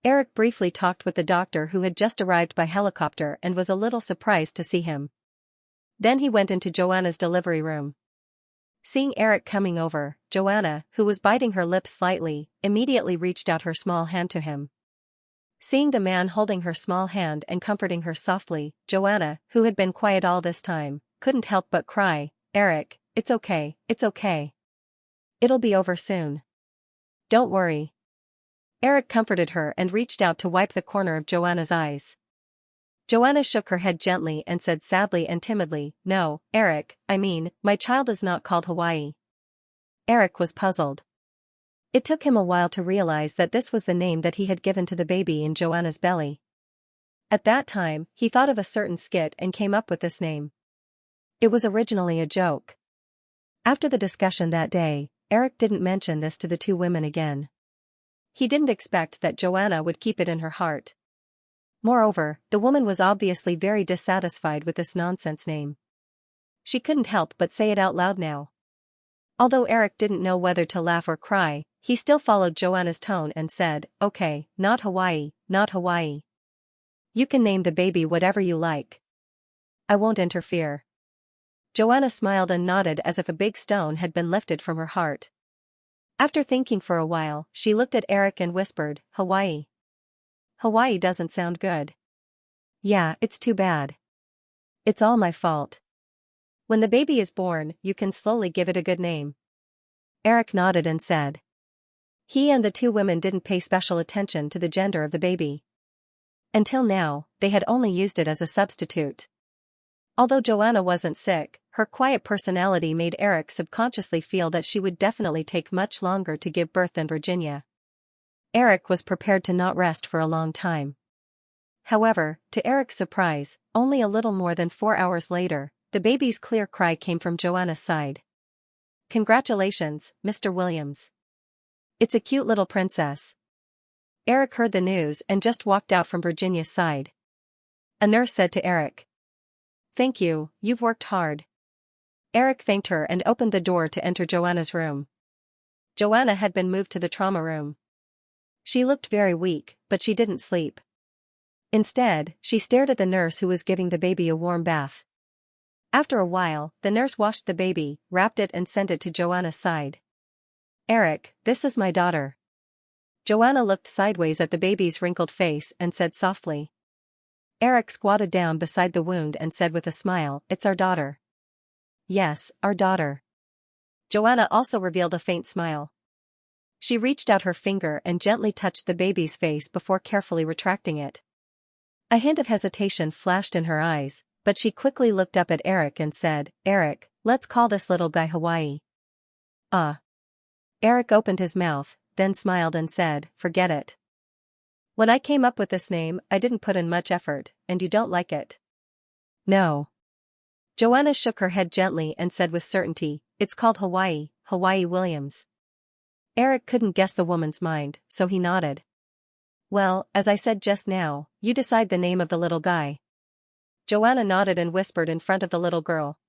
Eric briefly talked with the doctor who had just arrived by helicopter and was a little surprised to see him. Then he went into Joanna's delivery room. Seeing Eric coming over, Joanna, who was biting her lips slightly, immediately reached out her small hand to him. Seeing the man holding her small hand and comforting her softly, Joanna, who had been quiet all this time, couldn't help but cry, Eric, it's okay. It'll be over soon. Don't worry. Eric comforted her and reached out to wipe the corner of Joanna's eyes. Joanna shook her head gently and said sadly and timidly, No, Eric, my child is not called Hawaii. Eric was puzzled. It took him a while to realize that this was the name that he had given to the baby in Joanna's belly. At that time, he thought of a certain skit and came up with this name. It was originally a joke. After the discussion that day, Eric didn't mention this to the two women again. He didn't expect that Joanna would keep it in her heart. Moreover, the woman was obviously very dissatisfied with this nonsense name. She couldn't help but say it out loud now. Although Eric didn't know whether to laugh or cry, he still followed Joanna's tone and said, Okay, not Hawaii. You can name the baby whatever you like. I won't interfere. Joanna smiled and nodded as if a big stone had been lifted from her heart. After thinking for a while, she looked at Eric and whispered, Hawaii. Hawaii doesn't sound good. Yeah, it's too bad. It's all my fault. When the baby is born, you can slowly give it a good name. Eric nodded and said. He and the two women didn't pay special attention to the gender of the baby. Until now, they had only used it as a substitute. Although Joanna wasn't sick, her quiet personality made Eric subconsciously feel that she would definitely take much longer to give birth than Virginia. Eric was prepared to not rest for a long time. However, to Eric's surprise, only a little more than 4 hours later, the baby's clear cry came from Joanna's side. "Congratulations, Mr. Williams. It's a cute little princess." Eric heard the news and just walked out from Virginia's side. A nurse said to Eric, "Thank you, you've worked hard." Eric thanked her and opened the door to enter Joanna's room. Joanna had been moved to the trauma room. She looked very weak, but she didn't sleep. Instead, she stared at the nurse who was giving the baby a warm bath. After a while, the nurse washed the baby, wrapped it and sent it to Joanna's side. "Eric, this is my daughter." Joanna looked sideways at the baby's wrinkled face and said softly. Eric squatted down beside the wound and said with a smile, "It's our daughter." "Yes, our daughter." Joanna also revealed a faint smile. She reached out her finger and gently touched the baby's face before carefully retracting it. A hint of hesitation flashed in her eyes, but she quickly looked up at Eric and said, "Eric, let's call this little guy Hawaii." Eric opened his mouth, then smiled and said, "Forget it. When I came up with this name, I didn't put in much effort, and you don't like it." "No." Joanna shook her head gently and said with certainty, "It's called Hawaii, Hawaii Williams." Eric couldn't guess the woman's mind, so he nodded. "Well, as I said just now, you decide the name of the little guy." Joanna nodded and whispered in front of the little girl.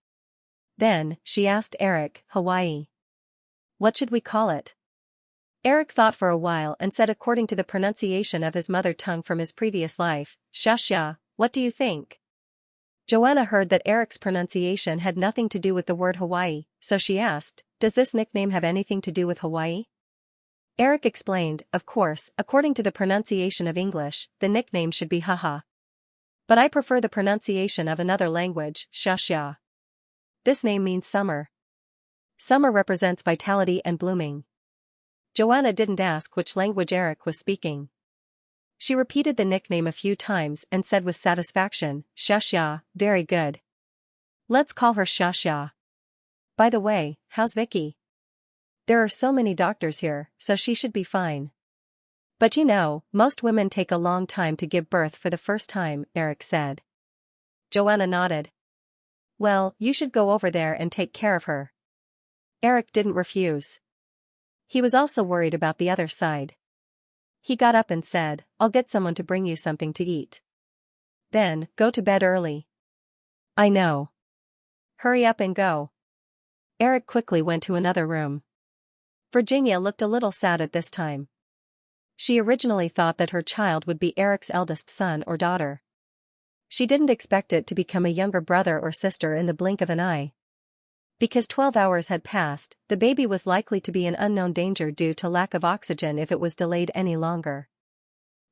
Then, she asked Eric, "Hawaii. What should we call it?" Eric thought for a while and said according to the pronunciation of his mother tongue from his previous life, "Xianxia, what do you think?" Joanna heard that Eric's pronunciation had nothing to do with the word Hawaii, so she asked, "Does this nickname have anything to do with Hawaii?" Eric explained, "Of course, according to the pronunciation of English, the nickname should be Haha. But I prefer the pronunciation of another language, Xianxia. This name means summer. Summer represents vitality and blooming." Joanna didn't ask which language Eric was speaking. She repeated the nickname a few times and said with satisfaction, "Xianxia, very good. Let's call her Xianxia. By the way, how's Vicky? There are so many doctors here, so she should be fine." "But you know, most women take a long time to give birth for the first time," Eric said. Joanna nodded. "Well, you should go over there and take care of her." Eric didn't refuse. He was also worried about the other side. He got up and said, "I'll get someone to bring you something to eat. Then, go to bed early." "I know. Hurry up and go." Eric quickly went to another room. Virginia looked a little sad at this time. She originally thought that her child would be Eric's eldest son or daughter. She didn't expect it to become a younger brother or sister in the blink of an eye. Because 12 hours had passed, the baby was likely to be in unknown danger due to lack of oxygen if it was delayed any longer.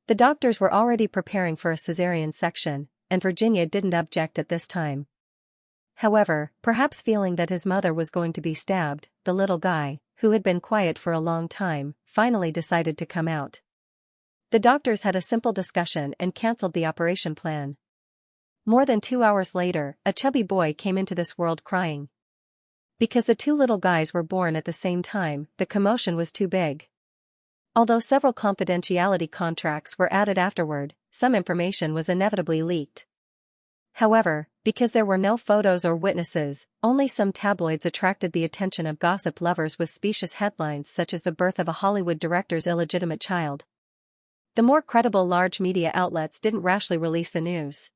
The doctors were already preparing for a cesarean section, and Virginia didn't object at this time. However, perhaps feeling that his mother was going to be stabbed, the little guy, who had been quiet for a long time, finally decided to come out. The doctors had a simple discussion and cancelled the operation plan. More than 2 hours later, a chubby boy came into this world crying. Because the two little guys were born at the same time, the commotion was too big. Although several confidentiality contracts were added afterward, some information was inevitably leaked. However, because there were no photos or witnesses, only some tabloids attracted the attention of gossip lovers with specious headlines such as the birth of a Hollywood director's illegitimate child. The more credible large media outlets didn't rashly release the news.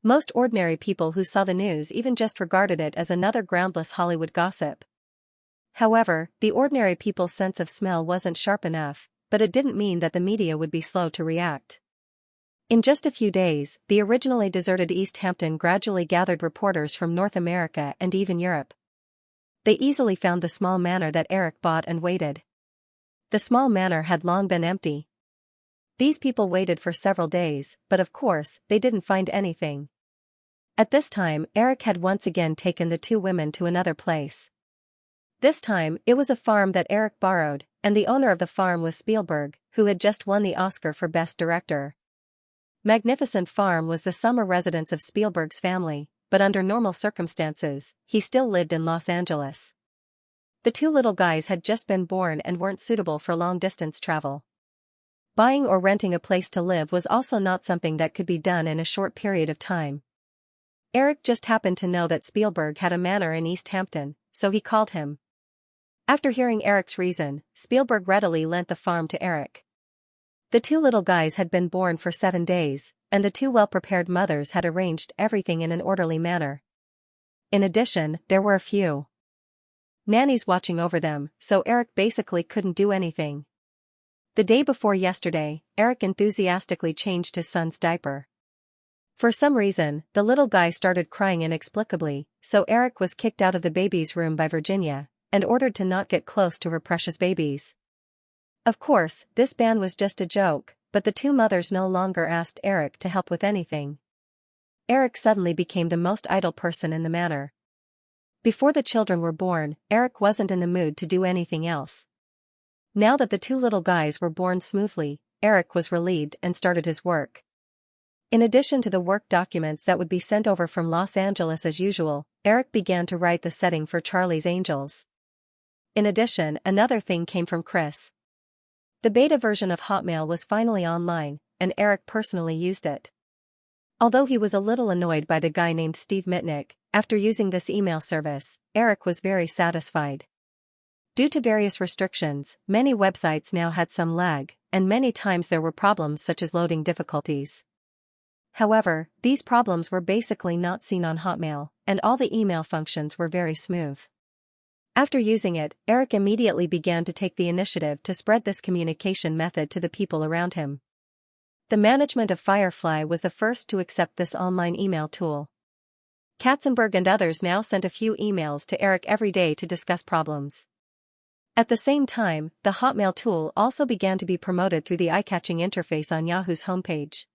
Most ordinary people who saw the news even just regarded it as another groundless Hollywood gossip. However, the ordinary people's sense of smell wasn't sharp enough, but it didn't mean that the media would be slow to react. In just a few days, the originally deserted East Hampton gradually gathered reporters from North America and even Europe. They easily found the small manor that Eric bought and waited. The small manor had long been empty. These people waited for several days, but of course, they didn't find anything. At this time, Eric had once again taken the two women to another place. This time, it was a farm that Eric borrowed, and the owner of the farm was Spielberg, who had just won the Oscar for Best Director. Magnificent Farm was the summer residence of Spielberg's family, but under normal circumstances, he still lived in Los Angeles. The two little guys had just been born and weren't suitable for long-distance travel. Buying or renting a place to live was also not something that could be done in a short period of time. Eric just happened to know that Spielberg had a manor in East Hampton, so he called him. After hearing Eric's reason, Spielberg readily lent the farm to Eric. The two little guys had been born for 7 days, and the two well-prepared mothers had arranged everything in an orderly manner. In addition, there were a few nannies watching over them, so Eric basically couldn't do anything. The day before yesterday, Eric enthusiastically changed his son's diaper. For some reason, the little guy started crying inexplicably, so Eric was kicked out of the baby's room by Virginia, and ordered to not get close to her precious babies. Of course, this ban was just a joke, but the two mothers no longer asked Eric to help with anything. Eric suddenly became the most idle person in the manor. Before the children were born, Eric wasn't in the mood to do anything else. Now that the two little guys were born smoothly, Eric was relieved and started his work. In addition to the work documents that would be sent over from Los Angeles as usual, Eric began to write the setting for Charlie's Angels. In addition, another thing came from Chris. The beta version of Hotmail was finally online, and Eric personally used it. Although he was a little annoyed by the guy named Steve Mitnick, after using this email service, Eric was very satisfied. Due to various restrictions, many websites now had some lag, and many times there were problems such as loading difficulties. However, these problems were basically not seen on Hotmail, and all the email functions were very smooth. After using it, Eric immediately began to take the initiative to spread this communication method to the people around him. The management of Firefly was the first to accept this online email tool. Katzenberg and others now sent a few emails to Eric every day to discuss problems. At the same time, the Hotmail tool also began to be promoted through the eye-catching interface on Yahoo's homepage.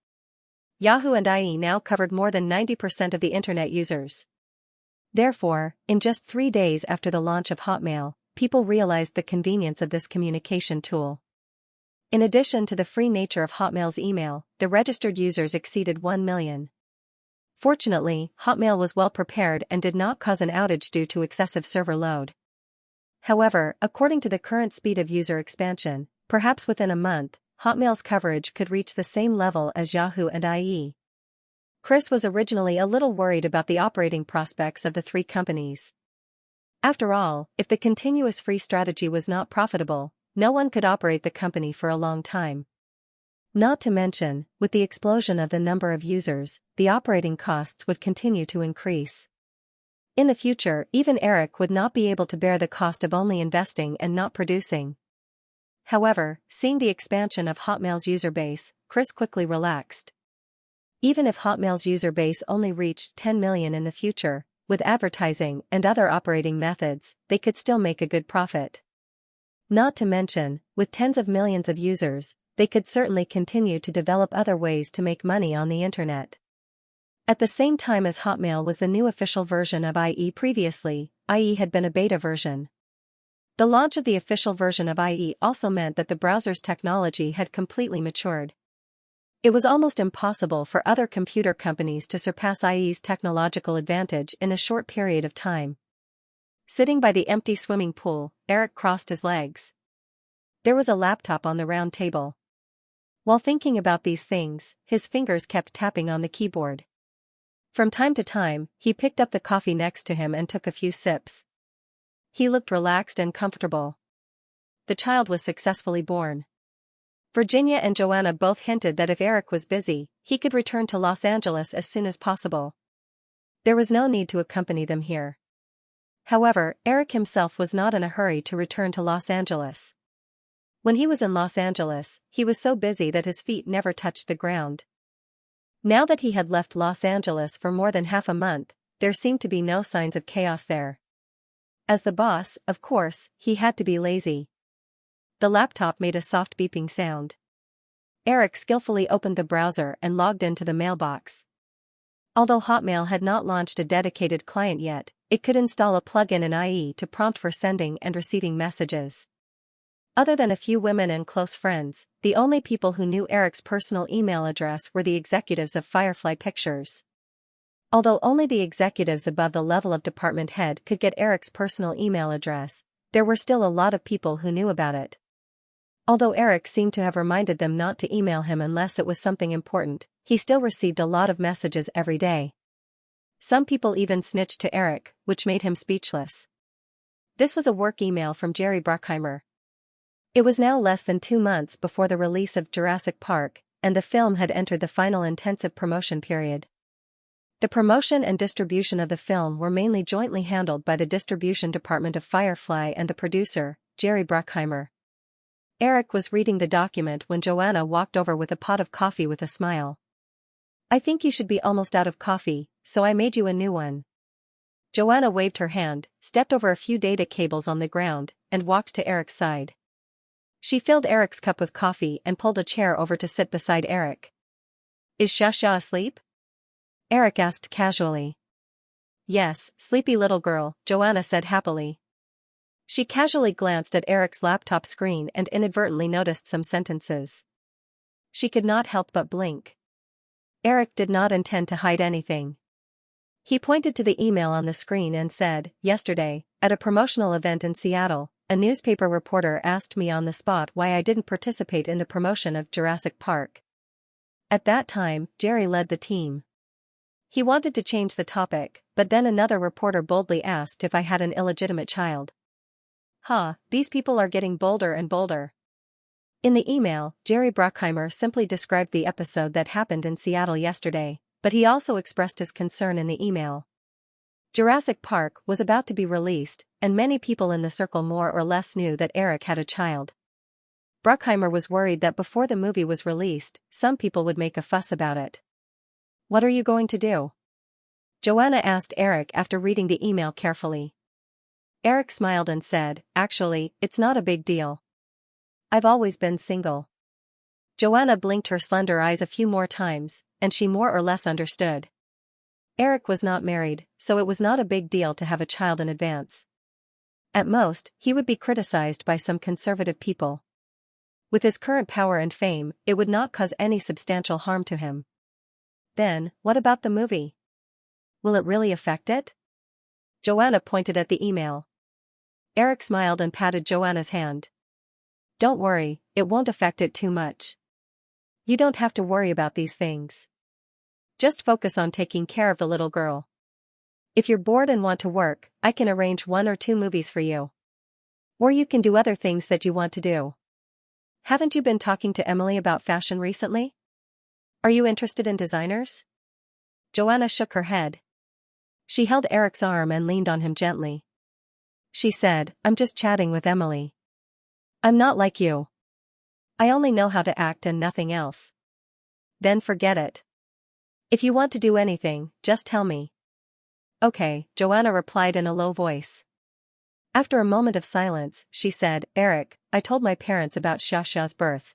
Yahoo and IE now covered more than 90% of the internet users. Therefore, in just 3 days after the launch of Hotmail, people realized the convenience of this communication tool. In addition to the free nature of Hotmail's email, the registered users exceeded 1 million. Fortunately, Hotmail was well prepared and did not cause an outage due to excessive server load. However, according to the current speed of user expansion, perhaps within a month, Hotmail's coverage could reach the same level as Yahoo and IE. Chris was originally a little worried about the operating prospects of the three companies. After all, if the continuous free strategy was not profitable, no one could operate the company for a long time. Not to mention, with the explosion of the number of users, the operating costs would continue to increase. In the future, even Eric would not be able to bear the cost of only investing and not producing. However, seeing the expansion of Hotmail's user base, Chris quickly relaxed. Even if Hotmail's user base only reached 10 million in the future, with advertising and other operating methods, they could still make a good profit. Not to mention, with tens of millions of users, they could certainly continue to develop other ways to make money on the internet. At the same time as Hotmail was the new official version of IE previously, IE had been a beta version. The launch of the official version of IE also meant that the browser's technology had completely matured. It was almost impossible for other computer companies to surpass IE's technological advantage in a short period of time. Sitting by the empty swimming pool, Eric crossed his legs. There was a laptop on the round table. While thinking about these things, his fingers kept tapping on the keyboard. From time to time, he picked up the coffee next to him and took a few sips. He looked relaxed and comfortable. The child was successfully born. Virginia and Joanna both hinted that if Eric was busy, he could return to Los Angeles as soon as possible. There was no need to accompany them here. However, Eric himself was not in a hurry to return to Los Angeles. When he was in Los Angeles, he was so busy that his feet never touched the ground. Now that he had left Los Angeles for more than half a month, there seemed to be no signs of chaos there. As the boss, of course, he had to be lazy. The laptop made a soft beeping sound. Eric skillfully opened the browser and logged into the mailbox. Although Hotmail had not launched a dedicated client yet, it could install a plugin in IE to prompt for sending and receiving messages. Other than a few women and close friends, the only people who knew Eric's personal email address were the executives of Firefly Pictures. Although only the executives above the level of department head could get Eric's personal email address, there were still a lot of people who knew about it. Although Eric seemed to have reminded them not to email him unless it was something important, he still received a lot of messages every day. Some people even snitched to Eric, which made him speechless. This was a work email from Jerry Bruckheimer. It was now less than 2 months before the release of Jurassic Park, and the film had entered the final intensive promotion period. The promotion and distribution of the film were mainly jointly handled by the distribution department of Firefly and the producer, Jerry Bruckheimer. Eric was reading the document when Joanna walked over with a pot of coffee with a smile. "I think you should be almost out of coffee, so I made you a new one." Joanna waved her hand, stepped over a few data cables on the ground, and walked to Eric's side. She filled Eric's cup with coffee and pulled a chair over to sit beside Eric. "Is Xianxia asleep?" Eric asked casually. "Yes, sleepy little girl," Joanna said happily. She casually glanced at Eric's laptop screen and inadvertently noticed some sentences. She could not help but blink. Eric did not intend to hide anything. He pointed to the email on the screen and said, "Yesterday, at a promotional event in Seattle, a newspaper reporter asked me on the spot why I didn't participate in the promotion of Jurassic Park. At that time, Jerry led the team. He wanted to change the topic, but then another reporter boldly asked if I had an illegitimate child." These people are getting bolder and bolder. In the email, Jerry Bruckheimer simply described the episode that happened in Seattle yesterday, but he also expressed his concern in the email. Jurassic Park was about to be released, and many people in the circle more or less knew that Eric had a child. Bruckheimer was worried that before the movie was released, some people would make a fuss about it. "What are you going to do?" Joanna asked Eric after reading the email carefully. Eric smiled and said, "Actually, it's not a big deal. I've always been single." Joanna blinked her slender eyes a few more times, and she more or less understood. Eric was not married, so it was not a big deal to have a child in advance. At most, he would be criticized by some conservative people. With his current power and fame, it would not cause any substantial harm to him. Then, what about the movie? Will it really affect it? Joanna pointed at the email. Eric smiled and patted Joanna's hand. "Don't worry, it won't affect it too much. You don't have to worry about these things. Just focus on taking care of the little girl. If you're bored and want to work, I can arrange 1 or 2 movies for you. Or you can do other things that you want to do. Haven't you been talking to Emily about fashion recently? Are you interested in designers?" Joanna shook her head. She held Eric's arm and leaned on him gently. She said, "I'm just chatting with Emily. I'm not like you. I only know how to act and nothing else." "Then forget it. If you want to do anything, just tell me." "Okay," Joanna replied in a low voice. After a moment of silence, she said, "Eric, I told my parents about Xiaxia's birth."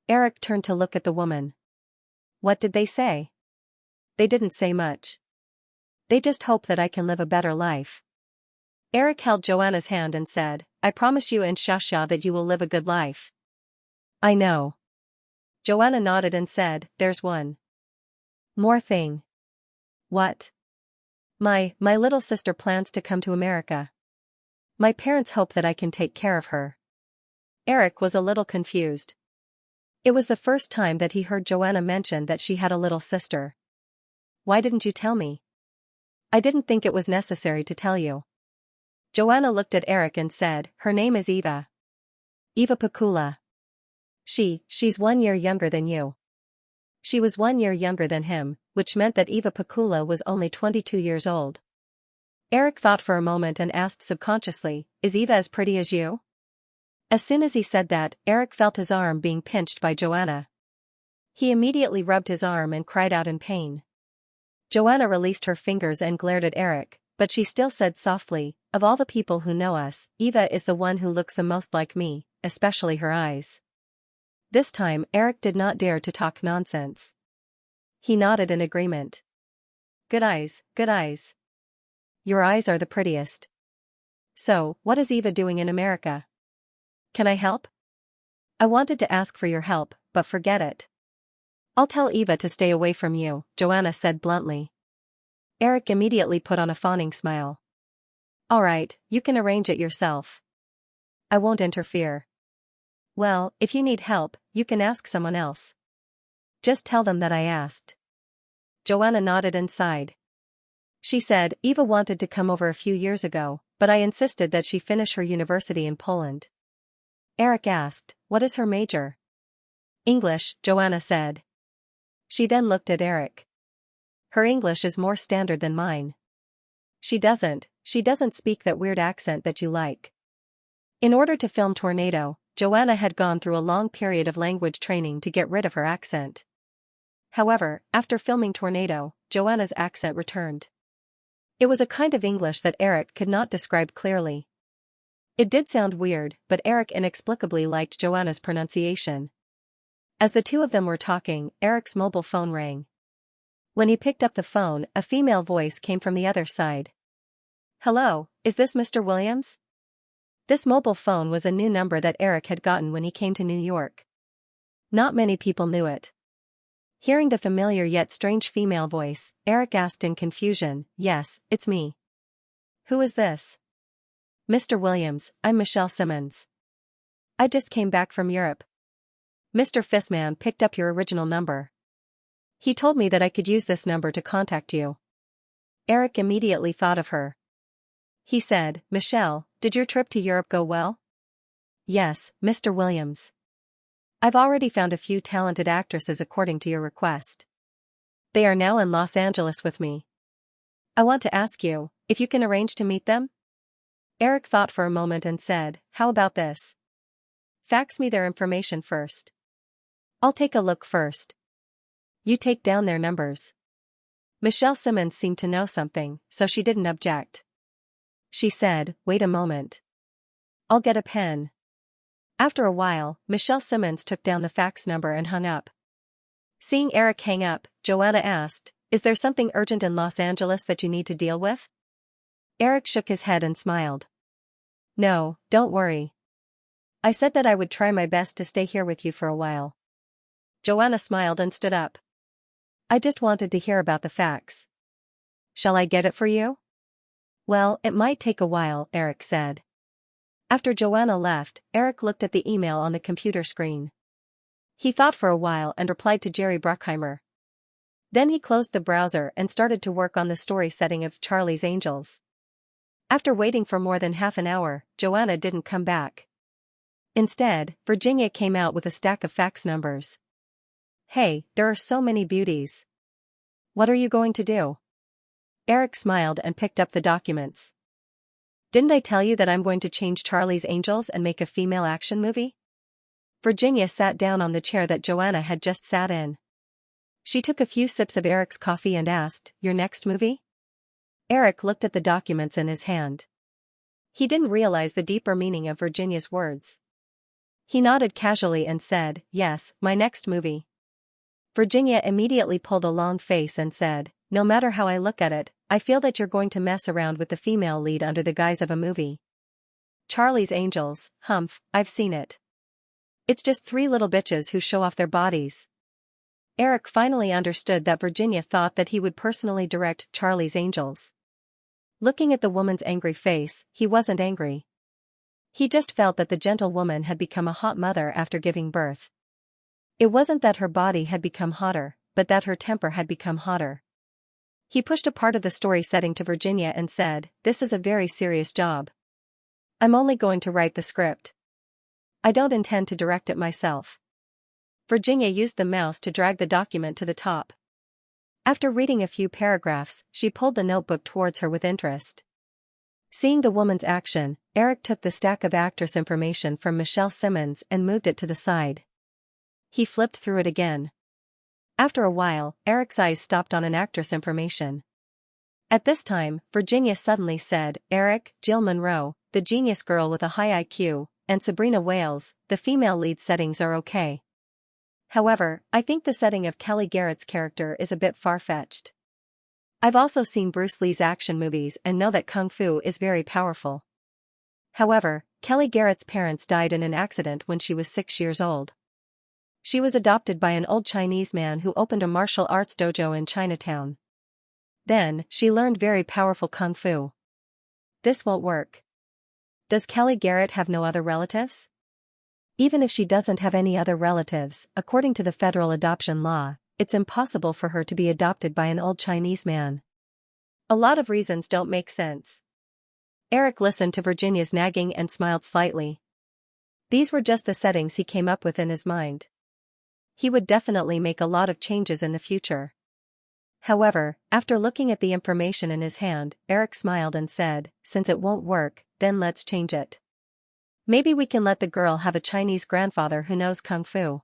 Eric turned to look at the woman. "What did they say?" "They didn't say much. They just hope that I can live a better life." Eric held Joanna's hand and said, "I promise you and Xiaxia that you will live a good life." "I know." Joanna nodded and said, "There's one more thing." "What?" My little sister plans to come to America. My parents hope that I can take care of her." Eric was a little confused. It was the first time that he heard Joanna mention that she had a little sister. "Why didn't you tell me?" "I didn't think it was necessary to tell you." Joanna looked at Eric and said, "Her name is Eva. Eva Pakula. She's 1 year younger than you." She was 1 year younger than him, which meant that Eva Pakula was only 22 years old. Eric thought for a moment and asked subconsciously, "Is Eva as pretty as you?" As soon as he said that, Eric felt his arm being pinched by Joanna. He immediately rubbed his arm and cried out in pain. Joanna released her fingers and glared at Eric, but she still said softly, "Of all the people who know us, Eva is the one who looks the most like me, especially her eyes." This time Eric did not dare to talk nonsense. He nodded in agreement. "Good eyes, good eyes. Your eyes are the prettiest. So, what is Eva doing in America?" can I help? I wanted to ask for your help, but forget it. I'll tell Eva to stay away from you, Joanna said bluntly. Eric immediately put on a fawning smile. Alright, you can arrange it yourself. I won't interfere. Well, if you need help, you can ask someone else. Just tell them that I asked. Joanna nodded and sighed. She said Eva wanted to come over a few years ago, but I insisted that she finish her university in Poland. Eric asked, what is her major? English, Joanna said. She then looked at Eric. Her English is more standard than mine. She doesn't speak that weird accent that you like. In order to film Tornado, Joanna had gone through a long period of language training to get rid of her accent. However, after filming Tornado, Joanna's accent returned. It was a kind of English that Eric could not describe clearly. It did sound weird, but Eric inexplicably liked Joanna's pronunciation. As the two of them were talking, Eric's mobile phone rang. When he picked up the phone, a female voice came from the other side. Hello, is this Mr. Williams? This mobile phone was a new number that Eric had gotten when he came to New York. Not many people knew it. Hearing the familiar yet strange female voice, Eric asked in confusion, Yes, it's me. Who is this? Mr. Williams, I'm Michelle Simmons. I just came back from Europe. Mr. Fissman picked up your original number. He told me that I could use this number to contact you. Eric immediately thought of her. He said, Michelle, did your trip to Europe go well? Yes, Mr. Williams. I've already found a few talented actresses according to your request. They are now in Los Angeles with me. I want to ask you, if you can arrange to meet them? Eric thought for a moment and said, How about this? Fax me their information first. I'll take a look first. You take down their numbers. Michelle Simmons seemed to know something, so she didn't object. She said, Wait a moment. I'll get a pen. After a while, Michelle Simmons took down the fax number and hung up. Seeing Eric hang up, Joanna asked, Is there something urgent in Los Angeles that you need to deal with? Eric shook his head and smiled. No, don't worry. I said that I would try my best to stay here with you for a while. Joanna smiled and stood up. I just wanted to hear about the fax. Shall I get it for you? Well, it might take a while, Eric said. After Joanna left, Eric looked at the email on the computer screen. He thought for a while and replied to Jerry Bruckheimer. Then he closed the browser and started to work on the story setting of Charlie's Angels. After waiting for more than half an hour, Joanna didn't come back. Instead, Virginia came out with a stack of fax numbers. Hey, there are so many beauties. What are you going to do? Eric smiled and picked up the documents. Didn't I tell you that I'm going to change Charlie's Angels and make a female action movie? Virginia sat down on the chair that Joanna had just sat in. She took a few sips of Eric's coffee and asked, Your next movie? Eric looked at the documents in his hand. He didn't realize the deeper meaning of Virginia's words. He nodded casually and said, Yes, my next movie. Virginia immediately pulled a long face and said, No matter how I look at it, I feel that you're going to mess around with the female lead under the guise of a movie. Charlie's Angels, humph, I've seen it. It's just three little bitches who show off their bodies. Eric finally understood that Virginia thought that he would personally direct Charlie's Angels. Looking at the woman's angry face, he wasn't angry. He just felt that the gentle woman had become a hot mother after giving birth. It wasn't that her body had become hotter, but that her temper had become hotter. He pushed a part of the story setting to Virginia and said, This is a very serious job. I'm only going to write the script. I don't intend to direct it myself. Virginia used the mouse to drag the document to the top. After reading a few paragraphs, she pulled the notebook towards her with interest. Seeing the woman's action, Eric took the stack of actress information from Michelle Simmons and moved it to the side. He flipped through it again. After a while, Eric's eyes stopped on an actress information. At this time, Virginia suddenly said, Eric, Jill Monroe, the genius girl with a high IQ, and Sabrina Wales, the female lead settings are okay. However, I think the setting of Kelly Garrett's character is a bit far-fetched. I've also seen Bruce Lee's action movies and know that Kung Fu is very powerful. However, Kelly Garrett's parents died in an accident when she was 6 years old. She was adopted by an old Chinese man who opened a martial arts dojo in Chinatown. Then, she learned very powerful kung fu. This won't work. Does Kelly Garrett have no other relatives? Even if she doesn't have any other relatives, according to the federal adoption law, it's impossible for her to be adopted by an old Chinese man. A lot of reasons don't make sense. Eric listened to Virginia's nagging and smiled slightly. These were just the settings he came up with in his mind. He would definitely make a lot of changes in the future. However, after looking at the information in his hand, Eric smiled and said, "Since it won't work, then let's change it. Maybe we can let the girl have a Chinese grandfather who knows kung fu.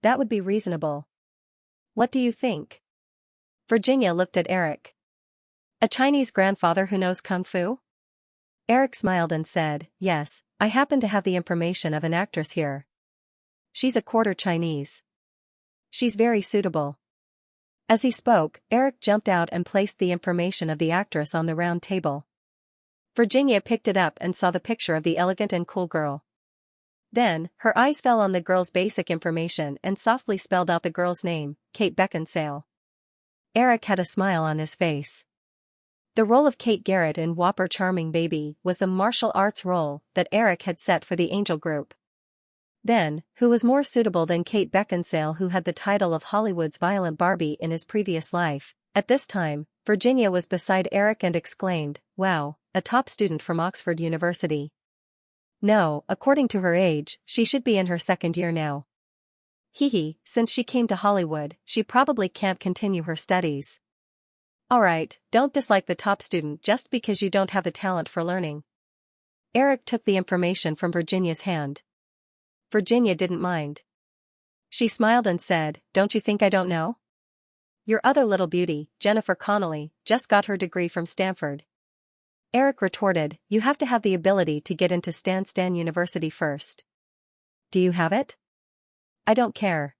That would be reasonable. What do you think?" Virginia looked at Eric. "A Chinese grandfather who knows kung fu?" Eric smiled and said, "Yes, I happen to have the information of an actress here. She's a quarter Chinese. She's very suitable." As he spoke, Eric jumped out and placed the information of the actress on the round table. Virginia picked it up and saw the picture of the elegant and cool girl. Then, her eyes fell on the girl's basic information and softly spelled out the girl's name, Kate Beckinsale. Eric had a smile on his face. The role of Kate Garrett in Whopper Charming Baby was the martial arts role that Eric had set for the Angel Group. Then, who was more suitable than Kate Beckinsale, who had the title of Hollywood's Violent Barbie in his previous life? At this time, Virginia was beside Eric and exclaimed, "Wow, a top student from Oxford University." No, according to her age, she should be in her second year now. Since she came to Hollywood, she probably can't continue her studies. Alright, don't dislike the top student just because you don't have the talent for learning. Eric took the information from Virginia's hand. Virginia didn't mind. She smiled and said, "Don't you think I don't know? Your other little beauty, Jennifer Connelly, just got her degree from Stanford." Eric retorted, "You have to have the ability to get into Stan University first. Do you have it?" "I don't care."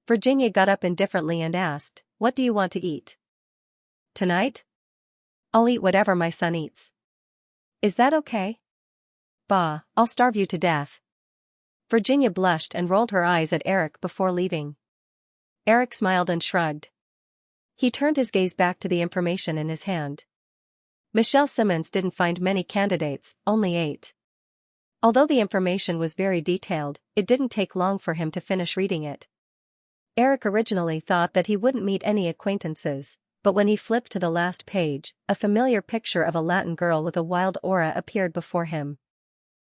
Virginia got up indifferently and asked, "What do you want to eat?" "Tonight? I'll eat whatever my son eats. Is that okay?" "Bah, I'll starve you to death." Virginia blushed and rolled her eyes at Eric before leaving. Eric smiled and shrugged. He turned his gaze back to the information in his hand. Michelle Simmons didn't find many candidates, only 8. Although the information was very detailed, it didn't take long for him to finish reading it. Eric originally thought that he wouldn't meet any acquaintances, but when he flipped to the last page, a familiar picture of a Latin girl with a wild aura appeared before him.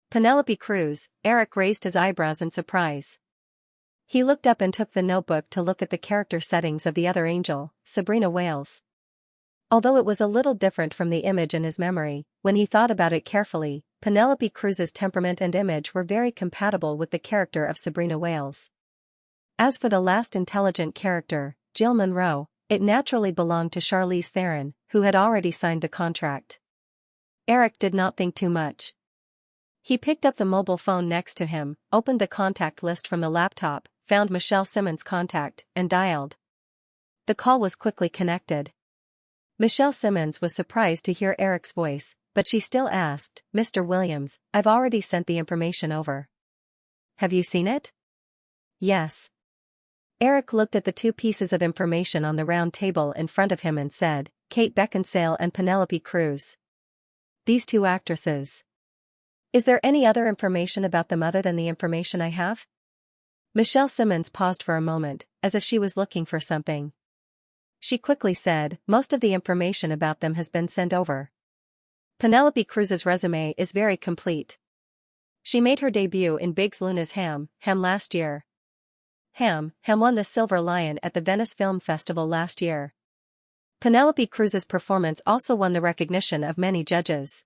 Penelope Cruz. Eric raised his eyebrows in surprise. He looked up and took the notebook to look at the character settings of the other angel, Sabrina Wales. Although it was a little different from the image in his memory, when he thought about it carefully, Penelope Cruz's temperament and image were very compatible with the character of Sabrina Wales. As for the last intelligent character, Jill Monroe, it naturally belonged to Charlize Theron, who had already signed the contract. Eric did not think too much. He picked up the mobile phone next to him, opened the contact list from the laptop, found Michelle Simmons' contact, and dialed. The call was quickly connected. Michelle Simmons was surprised to hear Eric's voice, but she still asked, "Mr. Williams, I've already sent the information over. Have you seen it?" "Yes." Eric looked at the 2 pieces of information on the round table in front of him and said, "Kate Beckinsale and Penelope Cruz. These 2 actresses. Is there any other information about them other than the information I have?" Michelle Simmons paused for a moment, as if she was looking for something. She quickly said, "Most of the information about them has been sent over. Penelope Cruz's resume is very complete. She made her debut in Big Luna's Ham last year. Ham won the Silver Lion at the Venice Film Festival last year. Penelope Cruz's performance also won the recognition of many judges.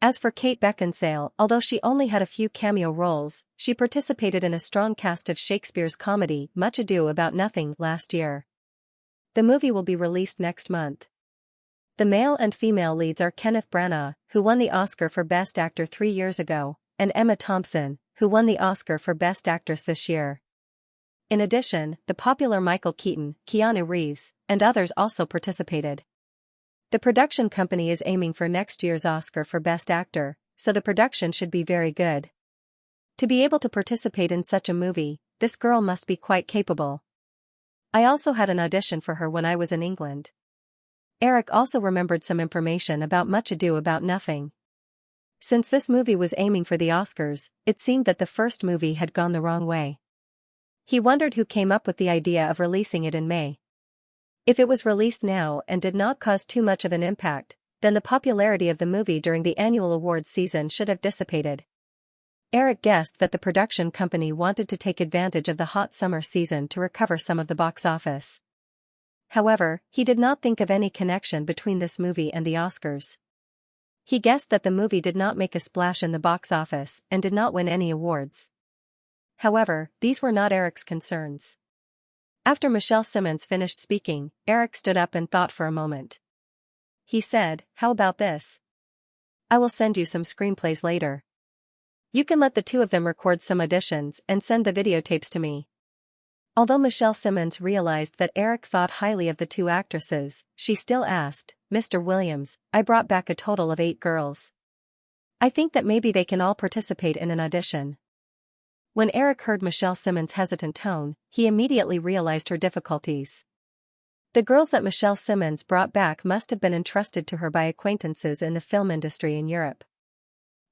As for Kate Beckinsale, although she only had a few cameo roles, she participated in a strong cast of Shakespeare's comedy Much Ado About Nothing last year. The movie will be released next month. The male and female leads are Kenneth Branagh, who won the Oscar for Best Actor 3 years ago, and Emma Thompson, who won the Oscar for Best Actress this year. In addition, the popular Michael Keaton, Keanu Reeves, and others also participated. The production company is aiming for next year's Oscar for Best Actor, so the production should be very good. To be able to participate in such a movie, this girl must be quite capable. I also had an audition for her when I was in England. Eric also remembered some information about Much Ado About Nothing. Since this movie was aiming for the Oscars, it seemed that the first movie had gone the wrong way. He wondered who came up with the idea of releasing it in May. If it was released now and did not cause too much of an impact, then the popularity of the movie during the annual awards season should have dissipated. Eric guessed that the production company wanted to take advantage of the hot summer season to recover some of the box office. However, he did not think of any connection between this movie and the Oscars. He guessed that the movie did not make a splash in the box office and did not win any awards. However, these were not Eric's concerns. After Michelle Simmons finished speaking, Eric stood up and thought for a moment. He said, "How about this? I will send you some screenplays later. You can let the two of them record some auditions and send the videotapes to me." Although Michelle Simmons realized that Eric thought highly of the two actresses, she still asked, "Mr. Williams, I brought back a total of 8 girls. I think that maybe they can all participate in an audition." When Eric heard Michelle Simmons' hesitant tone, he immediately realized her difficulties. The girls that Michelle Simmons brought back must have been entrusted to her by acquaintances in the film industry in Europe.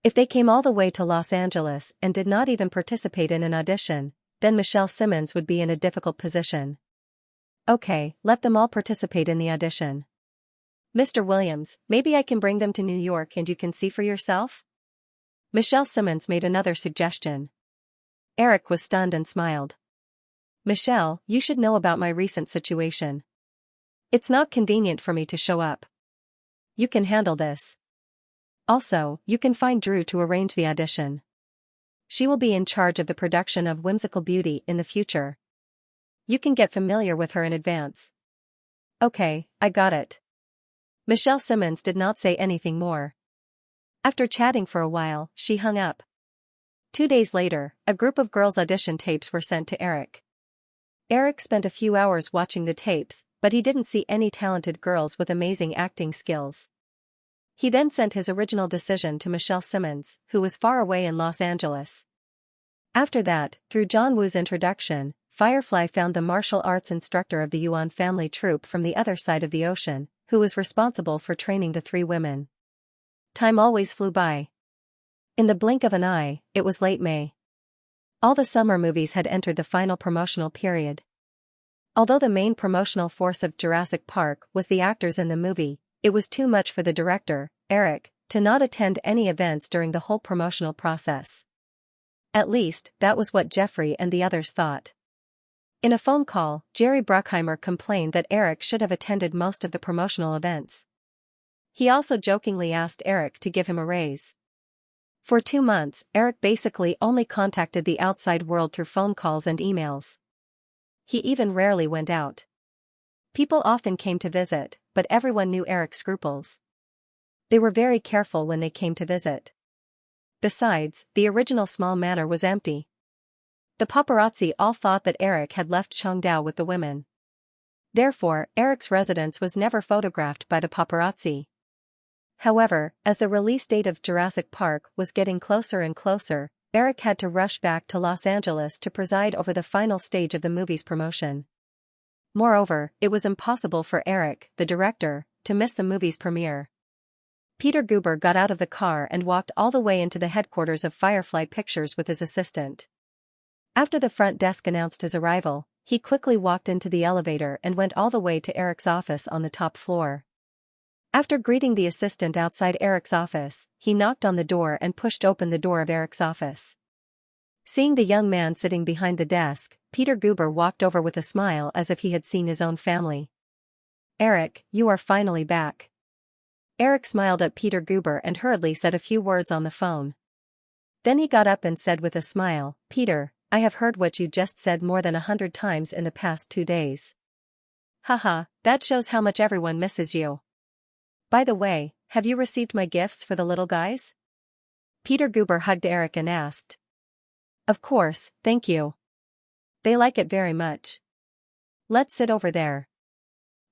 If they came all the way to Los Angeles and did not even participate in an audition, then Michelle Simmons would be in a difficult position. "Okay, let them all participate in the audition. Mr. Williams, maybe I can bring them to New York and you can see for yourself?" Michelle Simmons made another suggestion. Eric was stunned and smiled. "Michelle, you should know about my recent situation. It's not convenient for me to show up. You can handle this. Also, you can find Drew to arrange the audition. She will be in charge of the production of Whimsical Beauty in the future. You can get familiar with her in advance." "Okay, I got it." Michelle Simmons did not say anything more. After chatting for a while, she hung up. 2 days later, a group of girls' audition tapes were sent to Eric. Eric spent a few hours watching the tapes, but he didn't see any talented girls with amazing acting skills. He then sent his original decision to Michelle Simmons, who was far away in Los Angeles. After that, through John Woo's introduction, Firefly found the martial arts instructor of the Yuan family troupe from the other side of the ocean, who was responsible for training the 3 women. Time always flew by. In the blink of an eye, it was late May. All the summer movies had entered the final promotional period. Although the main promotional force of Jurassic Park was the actors in the movie, it was too much for the director, Eric, to not attend any events during the whole promotional process. At least, that was what Jeffrey and the others thought. In a phone call, Jerry Bruckheimer complained that Eric should have attended most of the promotional events. He also jokingly asked Eric to give him a raise. For 2 months, Eric basically only contacted the outside world through phone calls and emails. He even rarely went out. People often came to visit, but everyone knew Eric's scruples. They were very careful when they came to visit. Besides, the original small manor was empty. The paparazzi all thought that Eric had left Chengdu with the women. Therefore, Eric's residence was never photographed by the paparazzi. However, as the release date of Jurassic Park was getting closer and closer, Eric had to rush back to Los Angeles to preside over the final stage of the movie's promotion. Moreover, it was impossible for Eric, the director, to miss the movie's premiere. Peter Guber got out of the car and walked all the way into the headquarters of Firefly Pictures with his assistant. After the front desk announced his arrival, he quickly walked into the elevator and went all the way to Eric's office on the top floor. After greeting the assistant outside Eric's office, he knocked on the door and pushed open the door of Eric's office. Seeing the young man sitting behind the desk, Peter Guber walked over with a smile as if he had seen his own family. "Eric, you are finally back." Eric smiled at Peter Guber and hurriedly said a few words on the phone. Then he got up and said with a smile, "Peter, I have heard what you just said more than 100 times in the past 2 days. Haha, that shows how much everyone misses you. By the way, have you received my gifts for the little guys?" Peter Guber hugged Eric and asked. "Of course, thank you. They like it very much. Let's sit over there."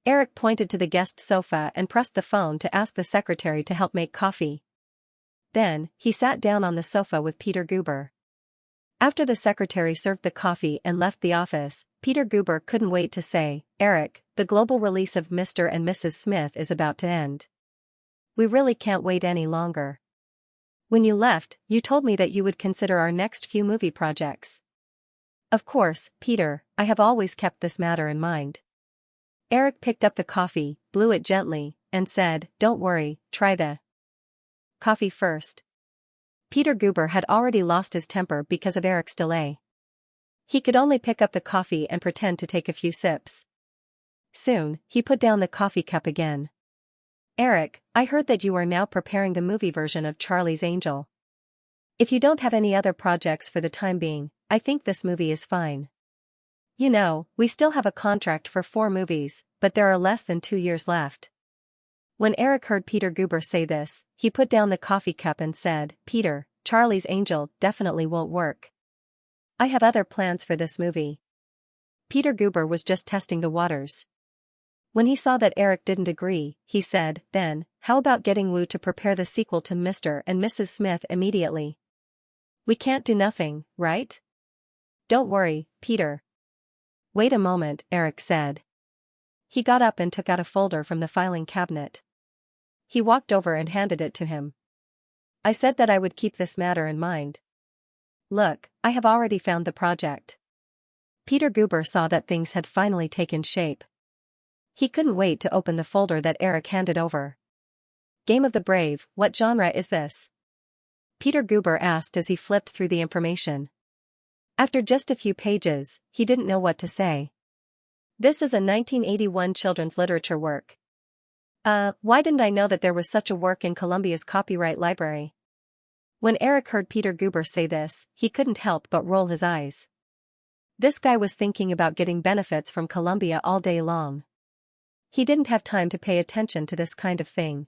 Eric pointed to the guest sofa and pressed the phone to ask the secretary to help make coffee. Then, he sat down on the sofa with Peter Guber. After the secretary served the coffee and left the office, Peter Guber couldn't wait to say, "Eric, the global release of Mr. and Mrs. Smith is about to end. We really can't wait any longer. When you left, you told me that you would consider our next few movie projects." "Of course, Peter, I have always kept this matter in mind." Eric picked up the coffee, blew it gently, and said, "Don't worry, try the coffee first." Peter Guber had already lost his temper because of Eric's delay. He could only pick up the coffee and pretend to take a few sips. Soon, he put down the coffee cup again. "Eric, I heard that you are now preparing the movie version of Charlie's Angel. If you don't have any other projects for the time being, I think this movie is fine. You know, we still have a contract for 4 movies, but there are less than 2 years left." When Eric heard Peter Guber say this, he put down the coffee cup and said, "Peter, Charlie's Angel definitely won't work. I have other plans for this movie." Peter Guber was just testing the waters. When he saw that Eric didn't agree, he said, "Then, how about getting Wu to prepare the sequel to Mr. and Mrs. Smith immediately? We can't do nothing, right?" "Don't worry, Peter." "Wait a moment," Eric said. He got up and took out a folder from the filing cabinet. He walked over and handed it to him. "I said that I would keep this matter in mind. Look, I have already found the project." Peter Guber saw that things had finally taken shape. He couldn't wait to open the folder that Eric handed over. "Game of the Brave, what genre is this?" Peter Guber asked as he flipped through the information. After just a few pages, he didn't know what to say. "This is a 1981 children's literature work." Why didn't I know that there was such a work in Columbia's copyright library?" When Eric heard Peter Guber say this, he couldn't help but roll his eyes. This guy was thinking about getting benefits from Columbia all day long. He didn't have time to pay attention to this kind of thing.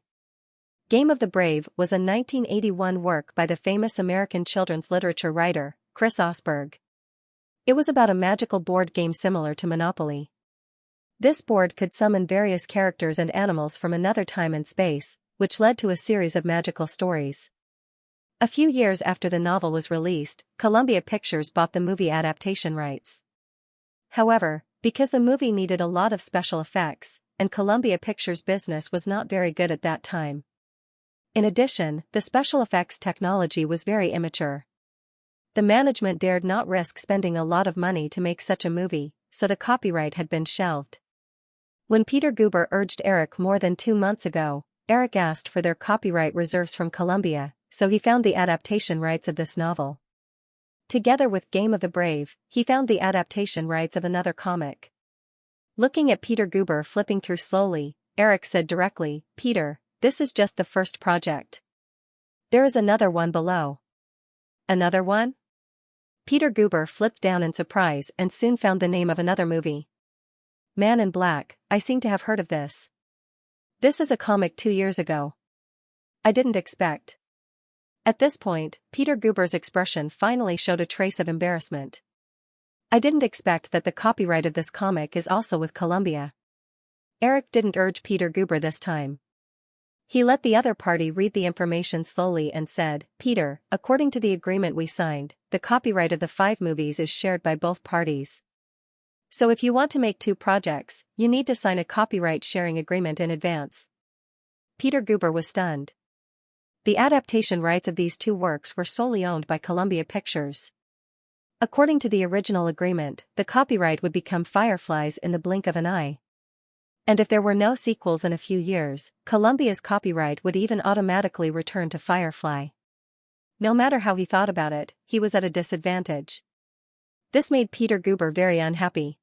Game of the Brave was a 1981 work by the famous American children's literature writer, Chris Osberg. It was about a magical board game similar to Monopoly. This board could summon various characters and animals from another time and space, which led to a series of magical stories. A few years after the novel was released, Columbia Pictures bought the movie adaptation rights. However, because the movie needed a lot of special effects, and Columbia Pictures' business was not very good at that time. In addition, the special effects technology was very immature. The management dared not risk spending a lot of money to make such a movie, so the copyright had been shelved. When Peter Guber urged Eric more than 2 months ago, Eric asked for their copyright reserves from Columbia, so he found the adaptation rights of this novel. Together with Game of the Brave, he found the adaptation rights of another comic. Looking at Peter Guber flipping through slowly, Eric said directly, "Peter, this is just the first project. There is another one below." "Another one?" Peter Guber flipped down in surprise and soon found the name of another movie. "Man in Black, I seem to have heard of this. This is a comic 2 years ago. I didn't expect." At this point, Peter Guber's expression finally showed a trace of embarrassment. "I didn't expect that the copyright of this comic is also with Columbia." Eric didn't urge Peter Guber this time. He let the other party read the information slowly and said, "Peter, according to the agreement we signed, the copyright of the 5 movies is shared by both parties. So if you want to make 2 projects, you need to sign a copyright sharing agreement in advance." Peter Guber was stunned. The adaptation rights of these 2 works were solely owned by Columbia Pictures. According to the original agreement, the copyright would become Firefly's in the blink of an eye. And if there were no sequels in a few years, Columbia's copyright would even automatically return to Firefly. No matter how he thought about it, he was at a disadvantage. This made Peter Guber very unhappy.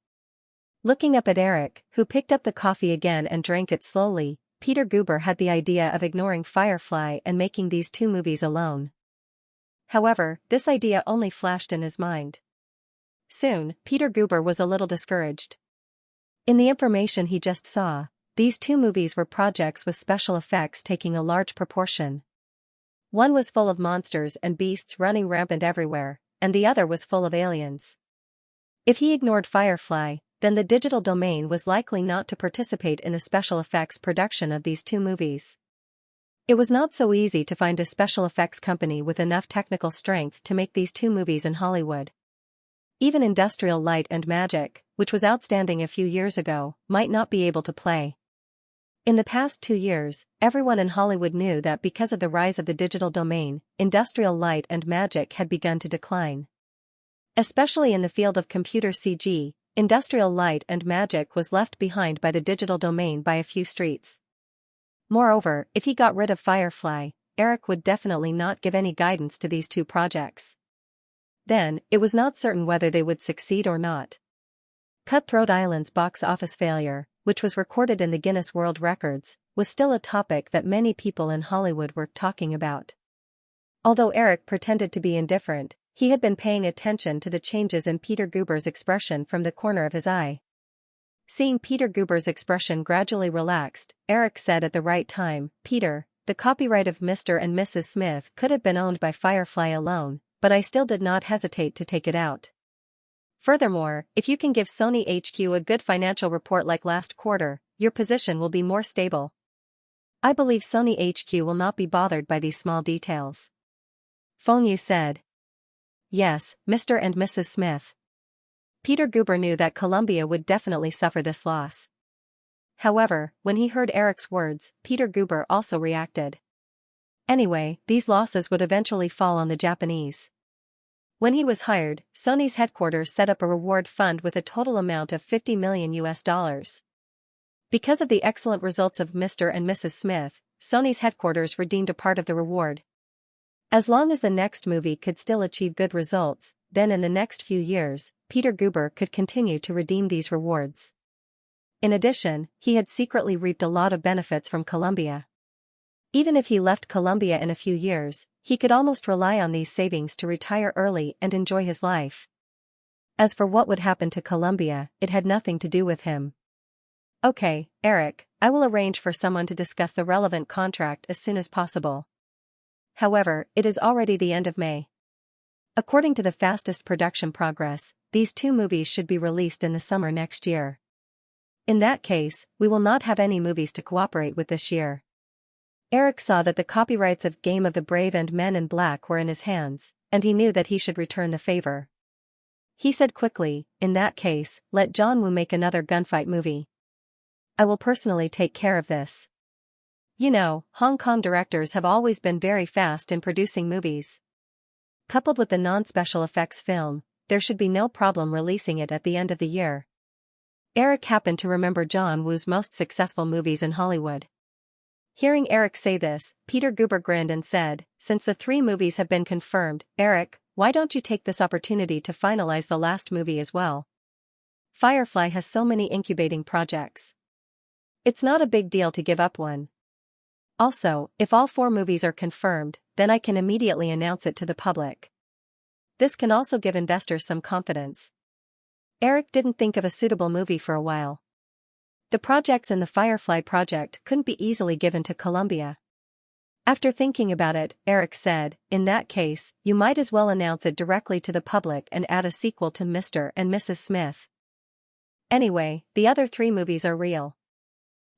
Looking up at Eric, who picked up the coffee again and drank it slowly, Peter Guber had the idea of ignoring Firefly and making these 2 movies alone. However, this idea only flashed in his mind. Soon, Peter Guber was a little discouraged. In the information he just saw, these 2 movies were projects with special effects taking a large proportion. One was full of monsters and beasts running rampant everywhere, and the other was full of aliens. If he ignored Firefly, then the digital domain was likely not to participate in the special effects production of these 2 movies. It was not so easy to find a special effects company with enough technical strength to make these two movies in Hollywood. Even Industrial Light and Magic, which was outstanding a few years ago, might not be able to play. In the past 2 years, everyone in Hollywood knew that because of the rise of the digital domain, Industrial Light and Magic had begun to decline. Especially in the field of computer CG, Industrial Light and Magic was left behind by the digital domain by a few streets. Moreover, if he got rid of Firefly, Eric would definitely not give any guidance to these two projects. Then, it was not certain whether they would succeed or not. Cutthroat Island's box office failure, which was recorded in the Guinness World Records, was still a topic that many people in Hollywood were talking about. Although Eric pretended to be indifferent, he had been paying attention to the changes in Peter Guber's expression from the corner of his eye. Seeing Peter Guber's expression gradually relaxed, Eric said at the right time, "Peter, the copyright of Mr. and Mrs. Smith could have been owned by Firefly alone, but I still did not hesitate to take it out. Furthermore, if you can give Sony HQ a good financial report like last quarter, your position will be more stable. I believe Sony HQ will not be bothered by these small details." Fonyu said. Yes, Mr. and Mrs. Smith. Peter Guber knew that Columbia would definitely suffer this loss. However, when he heard Eric's words, Peter Guber also reacted. Anyway, these losses would eventually fall on the Japanese. When he was hired, Sony's headquarters set up a reward fund with a total amount of $50 million. Because of the excellent results of Mr. and Mrs. Smith, Sony's headquarters redeemed a part of the reward. As long as the next movie could still achieve good results, then in the next few years, Peter Guber could continue to redeem these rewards. In addition, he had secretly reaped a lot of benefits from Columbia. Even if he left Columbia in a few years, he could almost rely on these savings to retire early and enjoy his life. As for what would happen to Columbia, it had nothing to do with him. Okay, Eric, I will arrange for someone to discuss the relevant contract as soon as possible. However, it is already the end of May. According to the fastest production progress, these two movies should be released in the summer next year. In that case, we will not have any movies to cooperate with this year. Eric saw that the copyrights of Game of the Brave and Men in Black were in his hands, and he knew that he should return the favor. He said quickly, "In that case, let John Woo make another gunfight movie. I will personally take care of this." You know, Hong Kong directors have always been very fast in producing movies. Coupled with the non-special effects film, there should be no problem releasing it at the end of the year. Eric happened to remember John Woo's most successful movies in Hollywood. Hearing Eric say this, Peter Guber grinned and said, "Since the 3 movies have been confirmed, Eric, why don't you take this opportunity to finalize the last movie as well? Firefly has so many incubating projects. It's not a big deal to give up one. Also, if all 4 movies are confirmed, then I can immediately announce it to the public. This can also give investors some confidence." Eric didn't think of a suitable movie for a while. The projects in the Firefly project couldn't be easily given to Columbia. After thinking about it, Eric said, "In that case, you might as well announce it directly to the public and add a sequel to Mr. and Mrs. Smith. Anyway, the other 3 movies are real.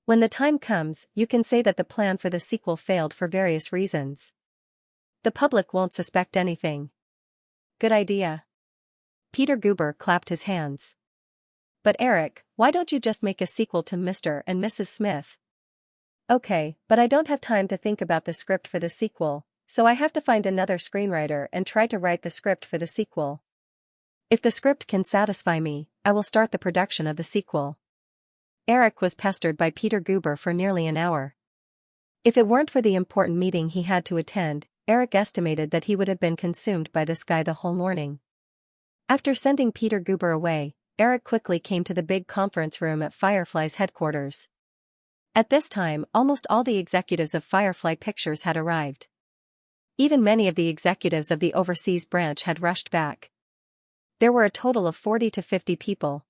When the time comes, you can say that the plan for the sequel failed for various reasons. The public won't suspect anything." Good idea. Peter Guber clapped his hands. But Eric, why don't you just make a sequel to Mr. and Mrs. Smith? Okay, but I don't have time to think about the script for the sequel, so I have to find another screenwriter and try to write the script for the sequel. If the script can satisfy me, I will start the production of the sequel. Eric was pestered by Peter Guber for nearly an hour. If it weren't for the important meeting he had to attend, Eric estimated that he would have been consumed by this guy the whole morning. After sending Peter Guber away, Eric quickly came to the big conference room at Firefly's headquarters. At this time, almost all the executives of Firefly Pictures had arrived. Even many of the executives of the overseas branch had rushed back. There were a total of 40 to 50 people.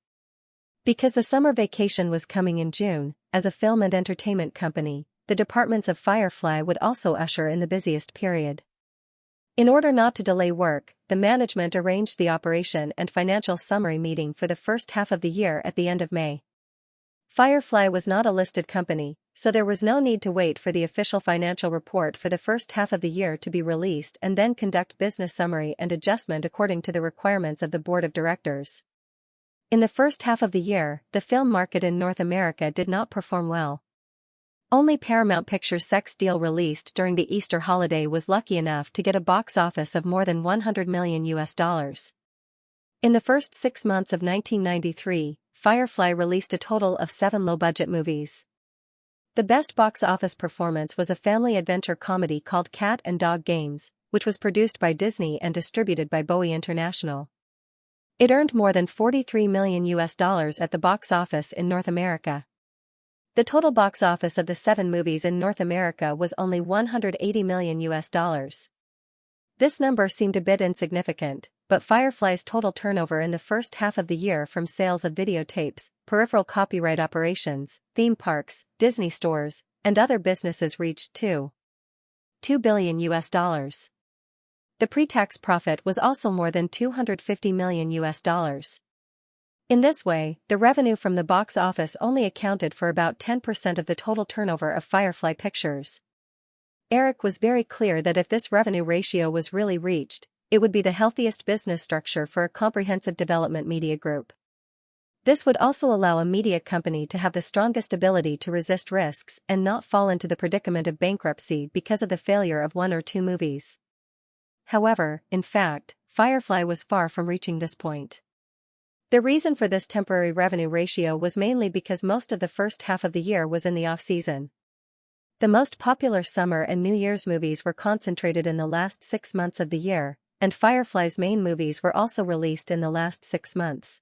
Because the summer vacation was coming in June, as a film and entertainment company, the departments of Firefly would also usher in the busiest period. In order not to delay work, the management arranged the operation and financial summary meeting for the first half of the year at the end of May. Firefly was not a listed company, so there was no need to wait for the official financial report for the first half of the year to be released and then conduct business summary and adjustment according to the requirements of the board of directors. In the first half of the year, the film market in North America did not perform well. Only Paramount Pictures' Sex Deal, released during the Easter holiday, was lucky enough to get a box office of more than $100 million. In the first 6 months of 1993, Firefly released a total of 7 low-budget movies. The best box office performance was a family adventure comedy called Cat and Dog Games, which was produced by Disney and distributed by Bowie International. It earned more than $43 million at the box office in North America. The total box office of the 7 movies in North America was only $180 million. This number seemed a bit insignificant, but Firefly's total turnover in the first half of the year from sales of videotapes, peripheral copyright operations, theme parks, Disney stores, and other businesses reached $2 billion. The pre-tax profit was also more than $250 million. In this way, the revenue from the box office only accounted for about 10% of the total turnover of Firefly Pictures. Eric was very clear that if this revenue ratio was really reached, it would be the healthiest business structure for a comprehensive development media group. This would also allow a media company to have the strongest ability to resist risks and not fall into the predicament of bankruptcy because of the failure of 1 or 2 movies. However, in fact, Firefly was far from reaching this point. The reason for this temporary revenue ratio was mainly because most of the first half of the year was in the off-season. The most popular summer and New Year's movies were concentrated in the last 6 months of the year, and Firefly's main movies were also released in the last 6 months.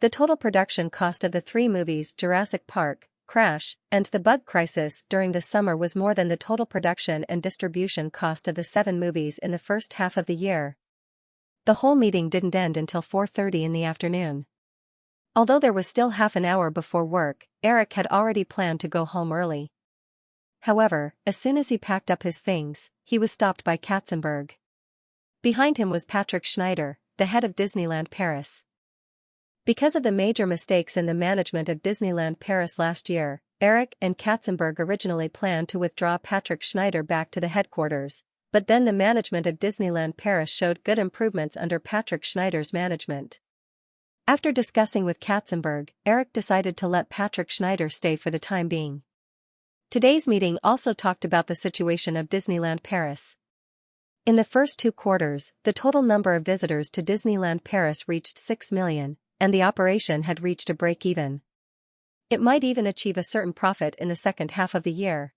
The total production cost of the 3 movies, Jurassic Park, Crash, and The Bug Crisis, during the summer was more than the total production and distribution cost of the 7 movies in the first half of the year. The whole meeting didn't end until 4:30 in the afternoon. Although there was still half an hour before work, Eric had already planned to go home early. However, as soon as he packed up his things, he was stopped by Katzenberg. Behind him was Patrick Schneider, the head of Disneyland Paris. Because of the major mistakes in the management of Disneyland Paris last year, Eric and Katzenberg originally planned to withdraw Patrick Schneider back to the headquarters, but then the management of Disneyland Paris showed good improvements under Patrick Schneider's management. After discussing with Katzenberg, Eric decided to let Patrick Schneider stay for the time being. Today's meeting also talked about the situation of Disneyland Paris. In the first 2 quarters, the total number of visitors to Disneyland Paris reached 6 million, and the operation had reached a break-even. It might even achieve a certain profit in the second half of the year.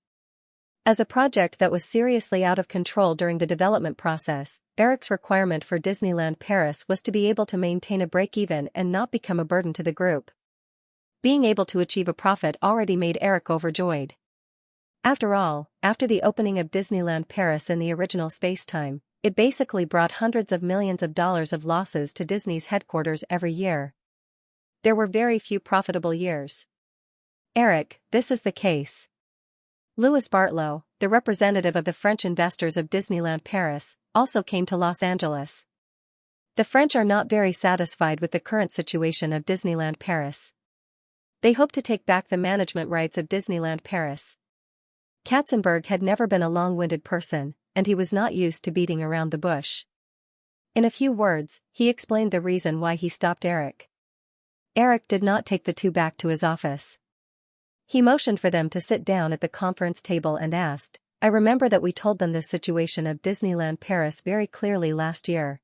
As a project that was seriously out of control during the development process, Eric's requirement for Disneyland Paris was to be able to maintain a break-even and not become a burden to the group. Being able to achieve a profit already made Eric overjoyed. After all, after the opening of Disneyland Paris in the original space-time, it basically brought hundreds of millions of dollars of losses to Disney's headquarters every year. There were very few profitable years. Eric, this is the case. Louis Bartlot, the representative of the French investors of Disneyland Paris, also came to Los Angeles. The French are not very satisfied with the current situation of Disneyland Paris. They hope to take back the management rights of Disneyland Paris. Katzenberg had never been a long-winded person, and he was not used to beating around the bush. In a few words, he explained the reason why he stopped Eric. Eric did not take the 2 back to his office. He motioned for them to sit down at the conference table and asked, "I remember that we told them this situation of Disneyland Paris very clearly last year.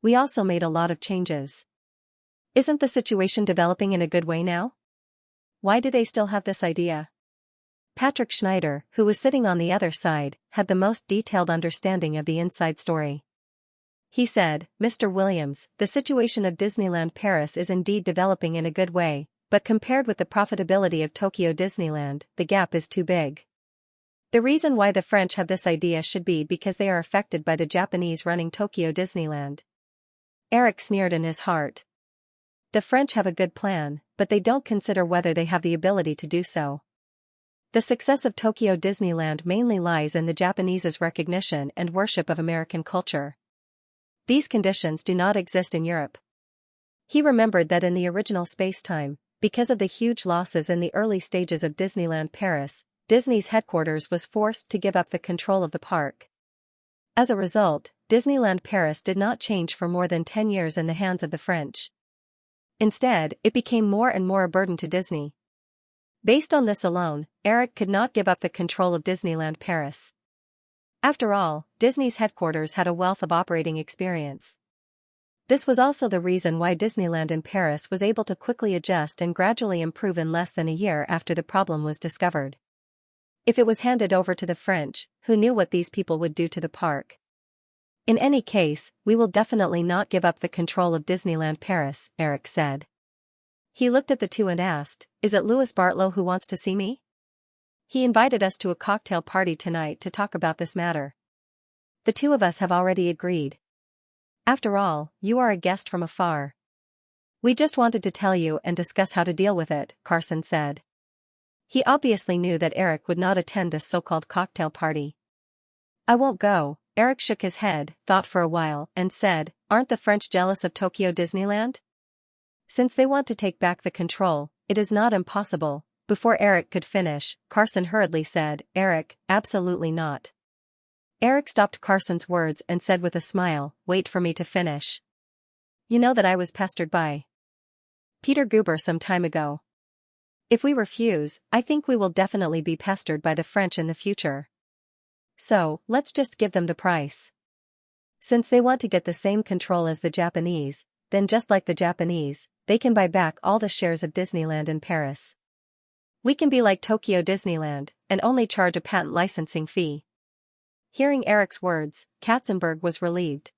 We also made a lot of changes. Isn't the situation developing in a good way now? Why do they still have this idea?" Patrick Schneider, who was sitting on the other side, had the most detailed understanding of the inside story. He said, "Mr. Williams, the situation of Disneyland Paris is indeed developing in a good way, but compared with the profitability of Tokyo Disneyland, the gap is too big. The reason why the French have this idea should be because they are affected by the Japanese running Tokyo Disneyland." Eric sneered in his heart. The French have a good plan, but they don't consider whether they have the ability to do so. The success of Tokyo Disneyland mainly lies in the Japanese's recognition and worship of American culture. These conditions do not exist in Europe. He remembered that in the original space-time, because of the huge losses in the early stages of Disneyland Paris, Disney's headquarters was forced to give up the control of the park. As a result, Disneyland Paris did not change for more than 10 years in the hands of the French. Instead, it became more and more a burden to Disney. Based on this alone, Eric could not give up the control of Disneyland Paris. After all, Disney's headquarters had a wealth of operating experience. This was also the reason why Disneyland in Paris was able to quickly adjust and gradually improve in less than a year after the problem was discovered. If it was handed over to the French, who knew what these people would do to the park? In any case, we will definitely not give up the control of Disneyland Paris, Eric said. He looked at the two and asked, "Is it Louis Bartlow who wants to see me? He invited us to a cocktail party tonight to talk about this matter. The two of us have already agreed. After all, you are a guest from afar. We just wanted to tell you and discuss how to deal with it," Carson said. He obviously knew that Eric would not attend this so-called cocktail party. "I won't go." Eric shook his head, thought for a while, and said, "Aren't the French jealous of Tokyo Disneyland? Since they want to take back the control, it is not impossible." Before Eric could finish, Carson hurriedly said, "Eric, absolutely not." Eric stopped Carson's words and said with a smile, "Wait for me to finish. You know that I was pestered by Peter Guber some time ago. If we refuse, I think we will definitely be pestered by the French in the future. So, let's just give them the price. Since they want to get the same control as the Japanese, then just like the Japanese, they can buy back all the shares of Disneyland in Paris. We can be like Tokyo Disneyland, and only charge a patent licensing fee." Hearing Eric's words, Katzenberg was relieved.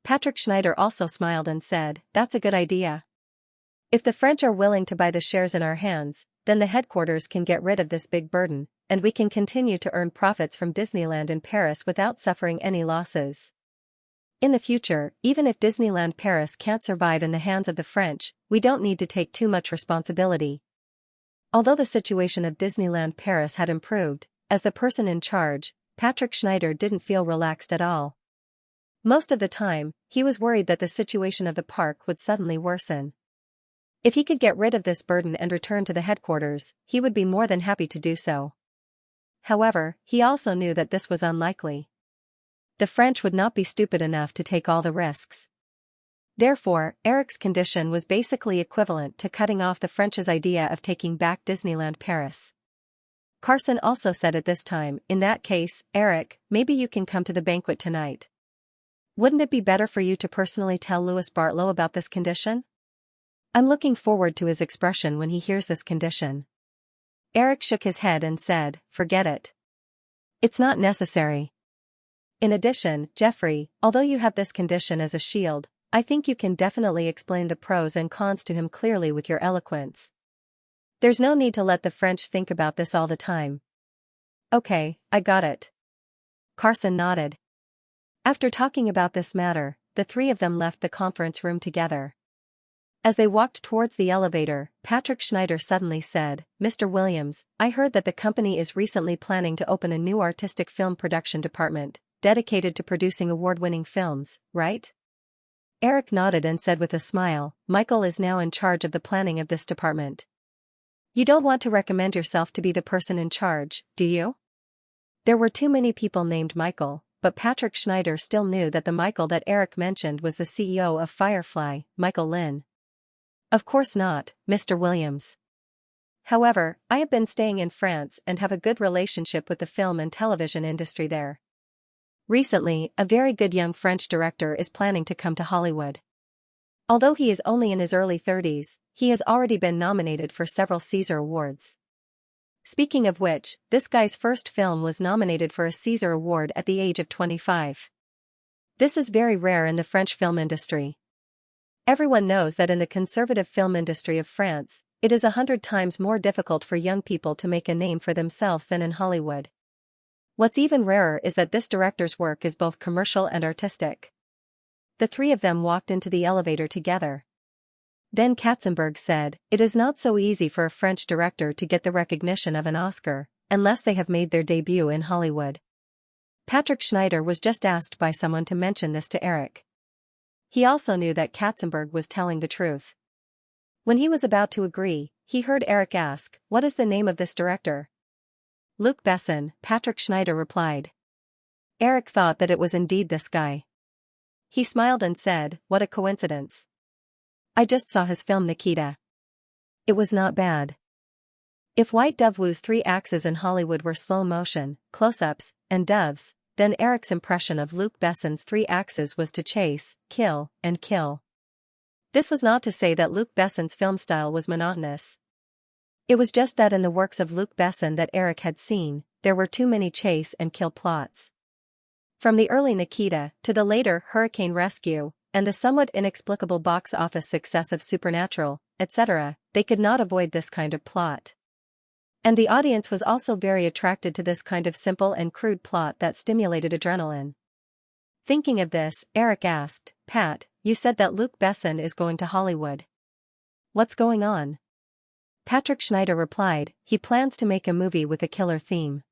Patrick Schneider also smiled and said, "That's a good idea. If the French are willing to buy the shares in our hands, then the headquarters can get rid of this big burden, and we can continue to earn profits from Disneyland in Paris without suffering any losses. In the future, even if Disneyland Paris can't survive in the hands of the French, we don't need to take too much responsibility." Although the situation of Disneyland Paris had improved, as the person in charge, Patrick Schneider didn't feel relaxed at all. Most of the time, he was worried that the situation of the park would suddenly worsen. If he could get rid of this burden and return to the headquarters, he would be more than happy to do so. However, he also knew that this was unlikely. The French would not be stupid enough to take all the risks. Therefore, Eric's condition was basically equivalent to cutting off the French's idea of taking back Disneyland Paris. Carson also said at this time, "In that case, Eric, maybe you can come to the banquet tonight. Wouldn't it be better for you to personally tell Louis Bartlow about this condition? I'm looking forward to his expression when he hears this condition." Eric shook his head and said, "Forget it. It's not necessary. In addition, Jeffrey, although you have this condition as a shield, I think you can definitely explain the pros and cons to him clearly with your eloquence. There's no need to let the French think about this all the time." "Okay, I got it." Carson nodded. After talking about this matter, the three of them left the conference room together. As they walked towards the elevator, Patrick Schneider suddenly said, "Mr. Williams, I heard that the company is recently planning to open a new artistic film production department, dedicated to producing award-winning films, right?" Eric nodded and said with a smile, "Michael is now in charge of the planning of this department. You don't want to recommend yourself to be the person in charge, do you?" There were too many people named Michael, but Patrick Schneider still knew that the Michael that Eric mentioned was the CEO of Firefly, Michael Lin. "Of course not, Mr. Williams. However, I have been staying in France and have a good relationship with the film and television industry there. Recently, a very good young French director is planning to come to Hollywood. Although he is only in his early 30s, he has already been nominated for several César Awards. Speaking of which, this guy's first film was nominated for a César Award at the age of 25. This is very rare in the French film industry. Everyone knows that in the conservative film industry of France, it is 100 times more difficult for young people to make a name for themselves than in Hollywood. What's even rarer is that this director's work is both commercial and artistic." The three of them walked into the elevator together. Then Katzenberg said, "It is not so easy for a French director to get the recognition of an Oscar, unless they have made their debut in Hollywood." Patrick Schneider was just asked by someone to mention this to Eric. He also knew that Katzenberg was telling the truth. When he was about to agree, he heard Eric ask, "What is the name of this director?" "Luc Besson," Patrick Schneider replied. Eric thought that it was indeed this guy. He smiled and said, "What a coincidence. I just saw his film Nikita. It was not bad." If White Dove Wu's three axes in Hollywood were slow motion, close-ups, and doves, then Eric's impression of Luc Besson's three axes was to chase, kill, and kill. This was not to say that Luc Besson's film style was monotonous. It was just that in the works of Luc Besson that Eric had seen, there were too many chase and kill plots. From the early Nikita to the later Hurricane Rescue, and the somewhat inexplicable box office success of Supernatural, etc., they could not avoid this kind of plot. And the audience was also very attracted to this kind of simple and crude plot that stimulated adrenaline. Thinking of this, Eric asked, "Pat, you said that Luc Besson is going to Hollywood. What's going on?" Patrick Schneider replied, "He plans to make a movie with a killer theme.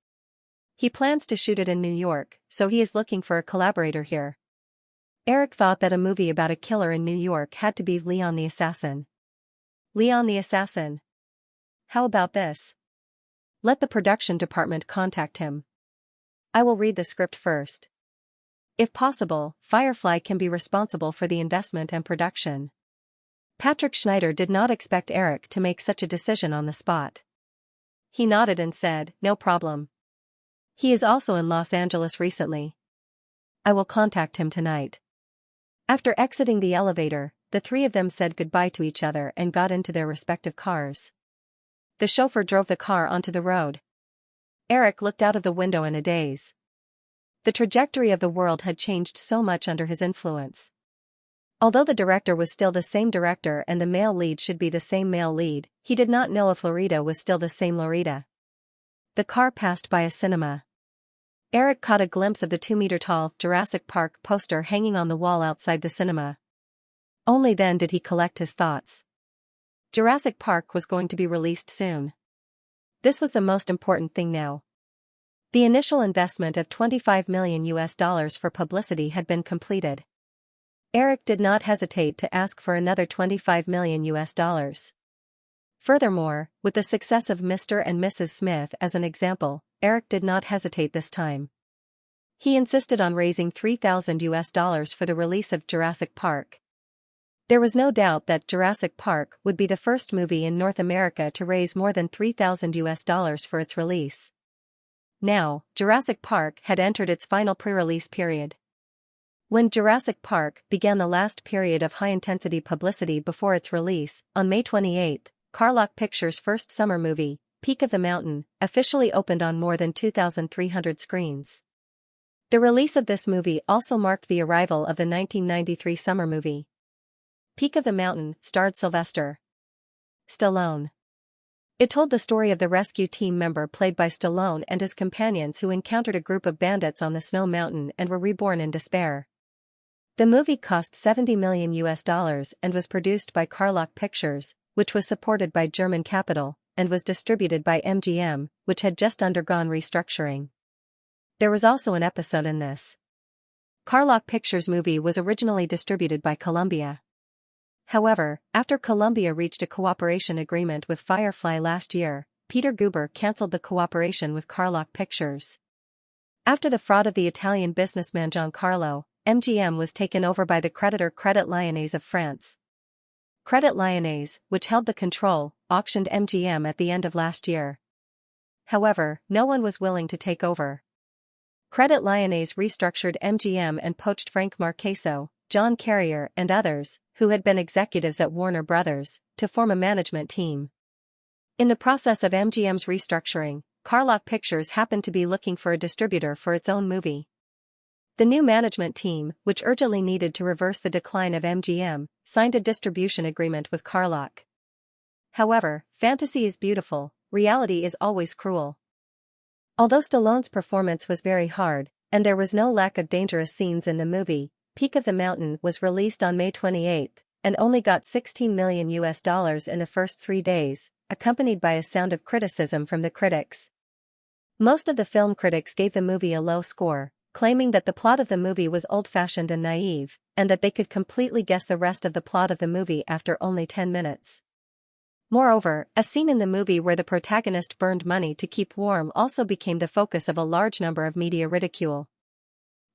He plans to shoot it in New York, so he is looking for a collaborator here." Eric thought that a movie about a killer in New York had to be Leon the Assassin. Leon the Assassin? How about this? Let the production department contact him. I will read the script first. If possible, Firefly can be responsible for the investment and production. Patrick Schneider did not expect Eric to make such a decision on the spot. He nodded and said, "No problem. He is also in Los Angeles recently. I will contact him tonight." After exiting the elevator, the three of them said goodbye to each other and got into their respective cars. The chauffeur drove the car onto the road. Eric looked out of the window in a daze. The trajectory of the world had changed so much under his influence. Although the director was still the same director and the male lead should be the same male lead, he did not know if Lorita was still the same Lorita. The car passed by a cinema. Eric caught a glimpse of the 2-meter-tall Jurassic Park poster hanging on the wall outside the cinema. Only then did he collect his thoughts. Jurassic Park was going to be released soon. This was the most important thing now. The initial investment of $25 million for publicity had been completed. Eric did not hesitate to ask for another $25 million. Furthermore, with the success of Mr. and Mrs. Smith as an example, Eric did not hesitate this time. He insisted on raising $3,000 for the release of Jurassic Park. There was no doubt that Jurassic Park would be the first movie in North America to raise more than $3,000 for its release. Now, Jurassic Park had entered its final pre-release period. When Jurassic Park began the last period of high-intensity publicity before its release, on May 28, Carlock Pictures' first summer movie, Peak of the Mountain, officially opened on more than 2,300 screens. The release of this movie also marked the arrival of the 1993 summer movie. Peak of the Mountain starred Sylvester Stallone. It told the story of the rescue team member played by Stallone and his companions who encountered a group of bandits on the snow mountain and were reborn in despair. The movie cost $70 million and was produced by Carlock Pictures, which was supported by German capital, and was distributed by MGM, which had just undergone restructuring. There was also an episode in this. Carlock Pictures movie was originally distributed by Columbia. However, after Columbia reached a cooperation agreement with Firefly last year, Peter Guber canceled the cooperation with Carlock Pictures. After the fraud of the Italian businessman Giancarlo, MGM was taken over by the creditor Credit Lyonnais of France. Credit Lyonnais, which held the control, auctioned MGM at the end of last year. However, no one was willing to take over. Credit Lyonnais restructured MGM and poached Frank Marcheso, John Carrier and others, who had been executives at Warner Brothers, to form a management team. In the process of MGM's restructuring, Carlock Pictures happened to be looking for a distributor for its own movie. The new management team, which urgently needed to reverse the decline of MGM, signed a distribution agreement with Carlock. However, fantasy is beautiful, reality is always cruel. Although Stallone's performance was very hard, and there was no lack of dangerous scenes in the movie, Peak of the Mountain was released on May 28, and only got $16 million in the first 3 days, accompanied by a sound of criticism from the critics. Most of the film critics gave the movie a low score, claiming that the plot of the movie was old-fashioned and naive, and that they could completely guess the rest of the plot of the movie after only 10 minutes. Moreover, a scene in the movie where the protagonist burned money to keep warm also became the focus of a large number of media ridicule.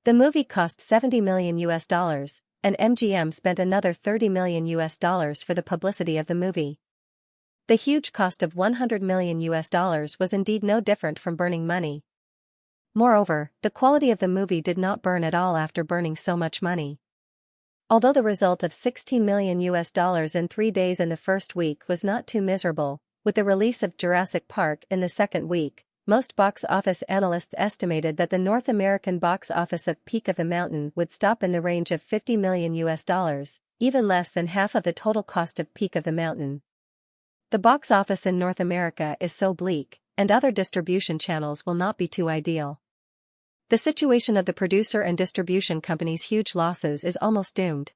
The movie cost $70 million, and MGM spent another $30 million for the publicity of the movie. The huge cost of $100 million was indeed no different from burning money. Moreover, the quality of the movie did not burn at all after burning so much money. Although the result of $16 million in 3 days in the first week was not too miserable, with the release of Jurassic Park in the second week, most box office analysts estimated that the North American box office of Peak of the Mountain would stop in the range of $50 million, even less than half of the total cost of Peak of the Mountain. The box office in North America is so bleak, and other distribution channels will not be too ideal. The situation of the producer and distribution company's huge losses is almost doomed.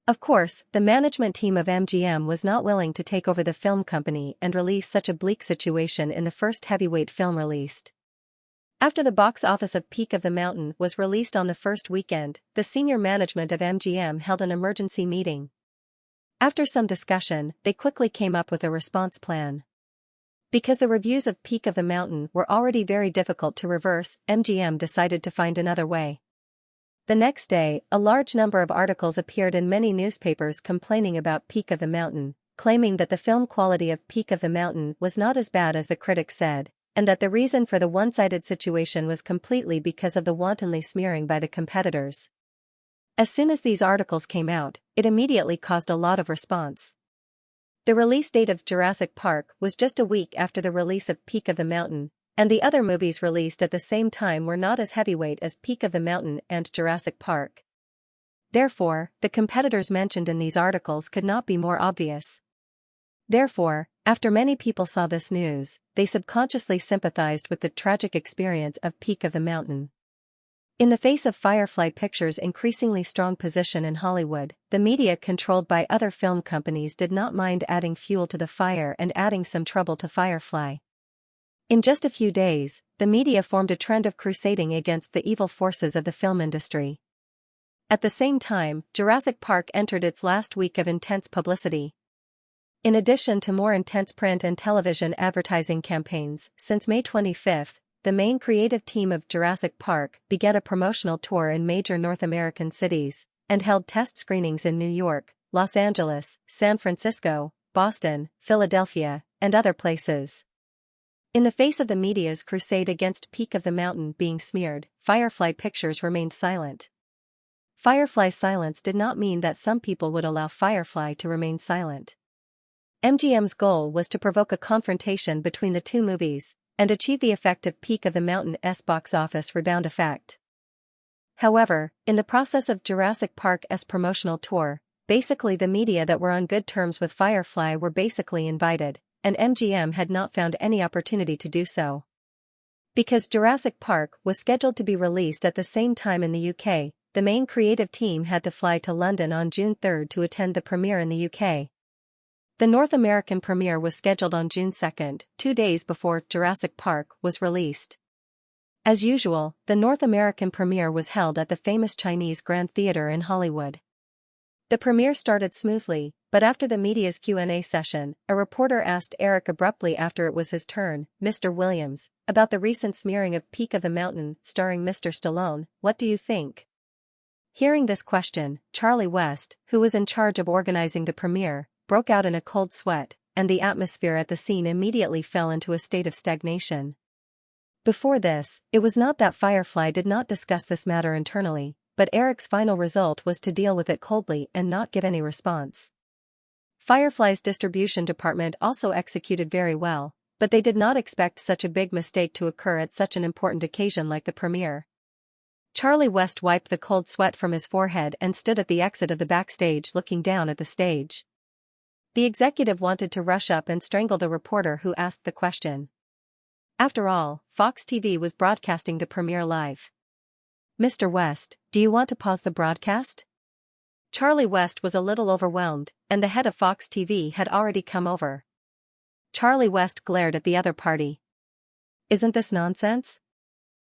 Of course, the management team of MGM was not willing to take over the film company and release such a bleak situation in the first heavyweight film released. After the box office of Peak of the Mountain was released on the first weekend, the senior management of MGM held an emergency meeting. After some discussion, they quickly came up with a response plan. Because the reviews of Peak of the Mountain were already very difficult to reverse, MGM decided to find another way. The next day, a large number of articles appeared in many newspapers complaining about Peak of the Mountain, claiming that the film quality of Peak of the Mountain was not as bad as the critics said, and that the reason for the one-sided situation was completely because of the wantonly smearing by the competitors. As soon as these articles came out, it immediately caused a lot of response. The release date of Jurassic Park was just a week after the release of Peak of the Mountain, and the other movies released at the same time were not as heavyweight as Peak of the Mountain and Jurassic Park. Therefore, the competitors mentioned in these articles could not be more obvious. Therefore, after many people saw this news, they subconsciously sympathized with the tragic experience of Peak of the Mountain. In the face of Firefly Pictures' increasingly strong position in Hollywood, the media controlled by other film companies did not mind adding fuel to the fire and adding some trouble to Firefly. In just a few days, the media formed a trend of crusading against the evil forces of the film industry. At the same time, Jurassic Park entered its last week of intense publicity. In addition to more intense print and television advertising campaigns, since May 25, the main creative team of Jurassic Park began a promotional tour in major North American cities, and held test screenings in New York, Los Angeles, San Francisco, Boston, Philadelphia, and other places. In the face of the media's crusade against Peak of the Mountain being smeared, Firefly Pictures remained silent. Firefly's silence did not mean that some people would allow Firefly to remain silent. MGM's goal was to provoke a confrontation between the two movies, and achieve the effect of Peak of the Mountain's box office rebound effect. However, in the process of Jurassic Park's promotional tour, basically the media that were on good terms with Firefly were basically invited, and MGM had not found any opportunity to do so. Because Jurassic Park was scheduled to be released at the same time in the UK, the main creative team had to fly to London on June 3 to attend the premiere in the UK. The North American premiere was scheduled on June 2, 2 days before Jurassic Park was released. As usual, the North American premiere was held at the famous Chinese Grand Theatre in Hollywood. The premiere started smoothly, but after the media's Q&A session, a reporter asked Eric abruptly after it was his turn, "Mr. Williams, about the recent smearing of Peak of the Mountain starring Mr. Stallone, what do you think?" Hearing this question, Charlie West, who was in charge of organizing the premiere, broke out in a cold sweat, and the atmosphere at the scene immediately fell into a state of stagnation. Before this, it was not that Firefly did not discuss this matter internally, but Eric's final result was to deal with it coldly and not give any response. Firefly's distribution department also executed very well, but they did not expect such a big mistake to occur at such an important occasion like the premiere. Charlie West wiped the cold sweat from his forehead and stood at the exit of the backstage looking down at the stage. The executive wanted to rush up and strangle the reporter who asked the question. After all, Fox TV was broadcasting the premiere live. "Mr. West, do you want to pause the broadcast?" Charlie West was a little overwhelmed, and the head of Fox TV had already come over. Charlie West glared at the other party. "Isn't this nonsense?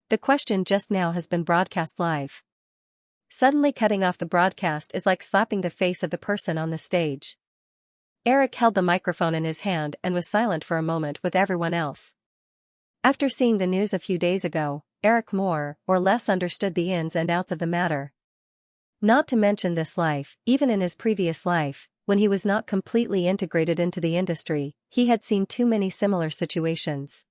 The question just now has been broadcast live. Suddenly cutting off the broadcast is like slapping the face of the person on the stage. Eric held the microphone in his hand and was silent for a moment with everyone else. After seeing the news a few days ago, Eric more or less understood the ins and outs of the matter. Not to mention this life, even in his previous life, when he was not completely integrated into the industry, he had seen too many similar situations.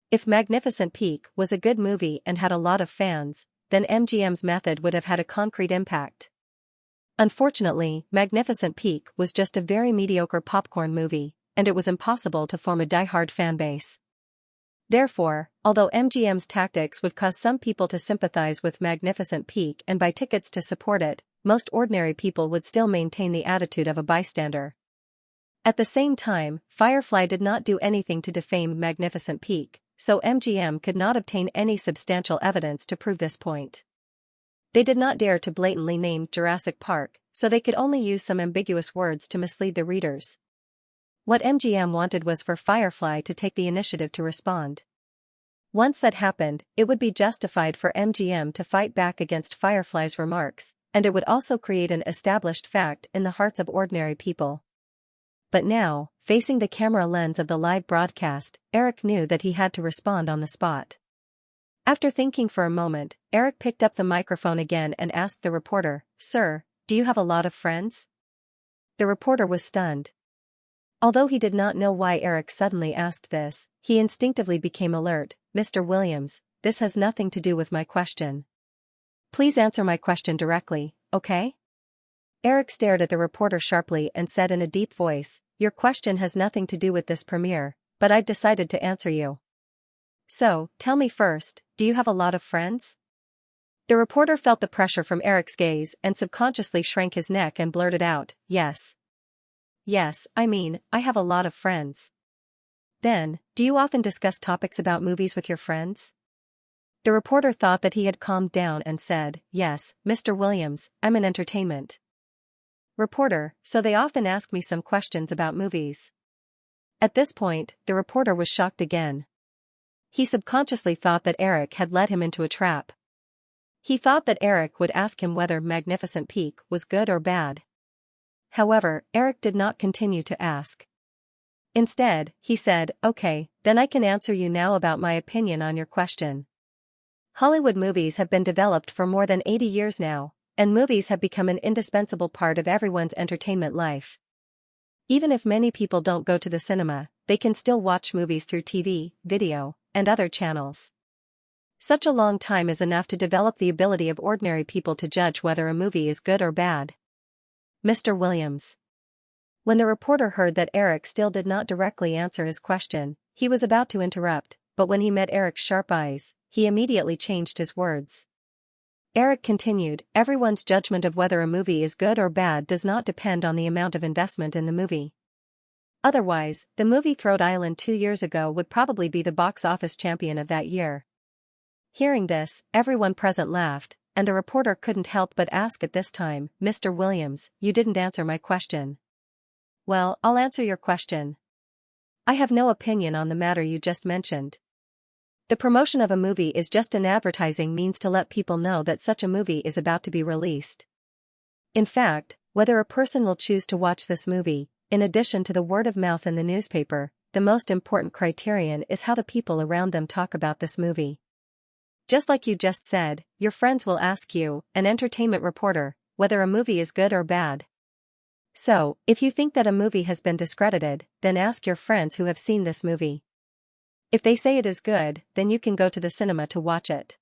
If Magnificent Peak was a good movie and had a lot of fans, then MGM's method would have had a concrete impact. Unfortunately, Magnificent Peak was just a very mediocre popcorn movie, and it was impossible to form a die-hard fanbase. Therefore, although MGM's tactics would cause some people to sympathize with Magnificent Peak and buy tickets to support it, most ordinary people would still maintain the attitude of a bystander. At the same time, Firefly did not do anything to defame Magnificent Peak, so MGM could not obtain any substantial evidence to prove this point. They did not dare to blatantly name Jurassic Park, so they could only use some ambiguous words to mislead the readers. What MGM wanted was for Firefly to take the initiative to respond. Once that happened, it would be justified for MGM to fight back against Firefly's remarks, and it would also create an established fact in the hearts of ordinary people. But now, facing the camera lens of the live broadcast, Eric knew that he had to respond on the spot. After thinking for a moment, Eric picked up the microphone again and asked the reporter, "Sir, do you have a lot of friends?" The reporter was stunned. Although he did not know why Eric suddenly asked this, he instinctively became alert. "Mr. Williams, this has nothing to do with my question. Please answer my question directly, okay?" Eric stared at the reporter sharply and said in a deep voice, "Your question has nothing to do with this premiere, but I've decided to answer you. So, tell me first, do you have a lot of friends?" The reporter felt the pressure from Eric's gaze and subconsciously shrank his neck and blurted out, "Yes. Yes, I have a lot of friends." "Then, do you often discuss topics about movies with your friends?" The reporter thought that he had calmed down and said, "Yes, Mr. Williams, I'm in entertainment." Reporter, "So they often ask me some questions about movies." At this point, the reporter was shocked again. He subconsciously thought that Eric had led him into a trap. He thought that Eric would ask him whether Magnificent Peak was good or bad. However, Eric did not continue to ask. Instead, he said, "Okay, then I can answer you now about my opinion on your question. Hollywood movies have been developed for more than 80 years now, and movies have become an indispensable part of everyone's entertainment life. Even if many people don't go to the cinema, they can still watch movies through TV, video, and other channels. Such a long time is enough to develop the ability of ordinary people to judge whether a movie is good or bad." Mr. Williams. When the reporter heard that Eric still did not directly answer his question, he was about to interrupt, but when he met Eric's sharp eyes, he immediately changed his words. Eric continued, "Everyone's judgment of whether a movie is good or bad does not depend on the amount of investment in the movie. Otherwise, the movie Throat Island 2 years ago would probably be the box office champion of that year." Hearing this, everyone present laughed, and the reporter couldn't help but ask at this time, "Mr. Williams, you didn't answer my question." "Well, I'll answer your question. I have no opinion on the matter you just mentioned. The promotion of a movie is just an advertising means to let people know that such a movie is about to be released. In fact, whether a person will choose to watch this movie, in addition to the word of mouth in the newspaper, the most important criterion is how the people around them talk about this movie. Just like you just said, your friends will ask you, an entertainment reporter, whether a movie is good or bad. So, if you think that a movie has been discredited, then ask your friends who have seen this movie. If they say it is good, then you can go to the cinema to watch it.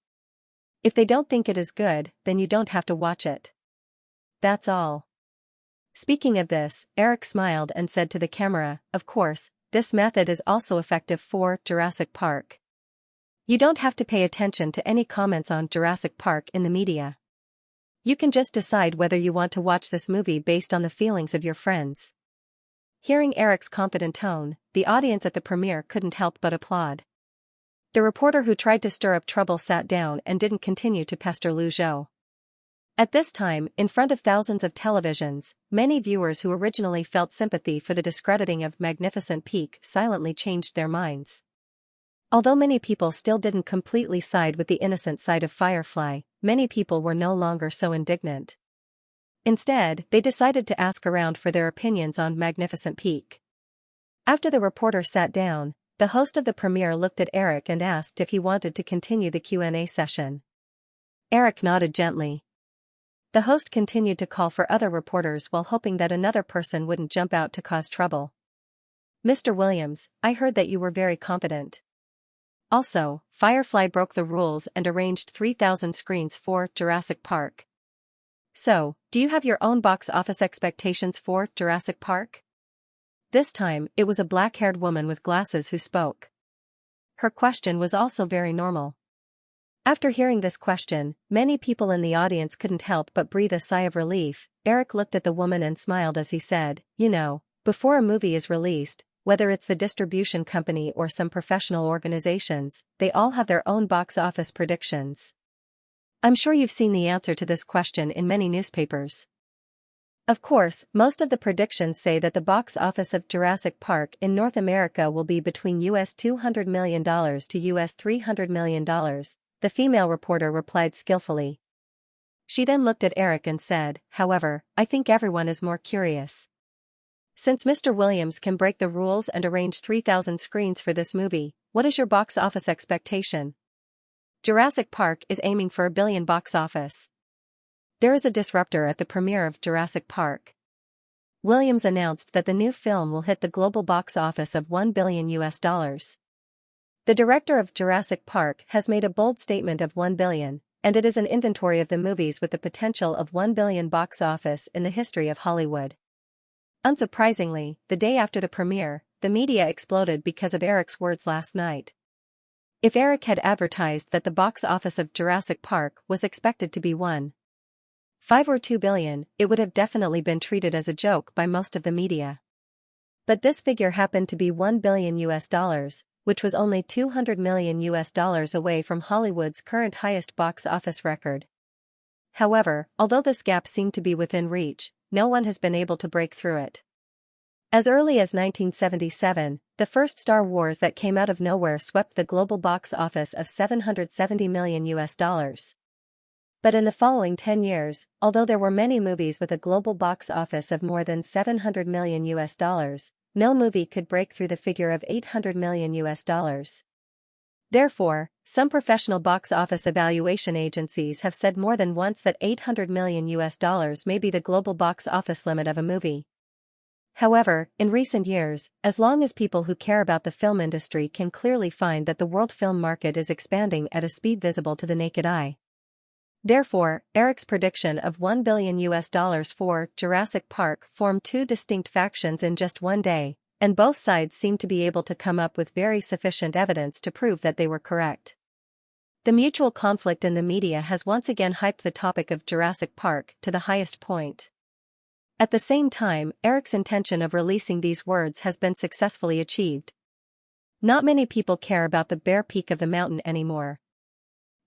If they don't think it is good, then you don't have to watch it. That's all." Speaking of this, Eric smiled and said to the camera, "Of course, this method is also effective for Jurassic Park. You don't have to pay attention to any comments on Jurassic Park in the media. You can just decide whether you want to watch this movie based on the feelings of your friends." Hearing Eric's confident tone, the audience at the premiere couldn't help but applaud. The reporter who tried to stir up trouble sat down and didn't continue to pester Lu Zhou. At this time, in front of thousands of televisions, many viewers who originally felt sympathy for the discrediting of Magnificent Peak silently changed their minds. Although many people still didn't completely side with the innocent side of Firefly, many people were no longer so indignant. Instead, they decided to ask around for their opinions on Magnificent Peak. After the reporter sat down, the host of the premiere looked at Eric and asked if he wanted to continue the Q&A session. Eric nodded gently. The host continued to call for other reporters while hoping that another person wouldn't jump out to cause trouble. "Mr. Williams, I heard that you were very competent. Also, Firefly broke the rules and arranged 3,000 screens for Jurassic Park. So, do you have your own box office expectations for Jurassic Park?" This time, it was a black-haired woman with glasses who spoke. Her question was also very normal. After hearing this question, many people in the audience couldn't help but breathe a sigh of relief. Eric looked at the woman and smiled as he said, "You know, before a movie is released, whether it's the distribution company or some professional organizations, they all have their own box office predictions. I'm sure you've seen the answer to this question in many newspapers. Of course, most of the predictions say that the box office of Jurassic Park in North America will be between US $200 million to US $300 million, the female reporter replied skillfully. She then looked at Eric and said, "However, I think everyone is more curious. Since Mr. Williams can break the rules and arrange 3,000 screens for this movie, what is your box office expectation?" Jurassic Park is aiming for $1 billion box office. There is a disruptor at the premiere of Jurassic Park. Williams announced that the new film will hit the global box office of $1 billion US. The director of Jurassic Park has made a bold statement of $1 billion, and it is an inventory of the movies with the potential of $1 billion box office in the history of Hollywood. Unsurprisingly, the day after the premiere, the media exploded because of Eric's words last night. If Eric had advertised that the box office of Jurassic Park was expected to be $1.5 or $2 billion, it would have definitely been treated as a joke by most of the media. But this figure happened to be $1 billion US, which was only $200 million US away from Hollywood's current highest box office record. However, although this gap seemed to be within reach, no one has been able to break through it. As early as 1977, the first Star Wars that came out of nowhere swept the global box office of $770 million US. But in the following 10 years, although there were many movies with a global box office of more than $700 million US, no movie could break through the figure of $800 million US. Therefore, some professional box office evaluation agencies have said more than once that $800 million US may be the global box office limit of a movie. However, in recent years, as long as people who care about the film industry can clearly find that the world film market is expanding at a speed visible to the naked eye. Therefore, Eric's prediction of $1 billion US for Jurassic Park formed two distinct factions in just one day, and both sides seemed to be able to come up with very sufficient evidence to prove that they were correct. The mutual conflict in the media has once again hyped the topic of Jurassic Park to the highest point. At the same time, Eric's intention of releasing these words has been successfully achieved. Not many people care about the bare peak of the mountain anymore.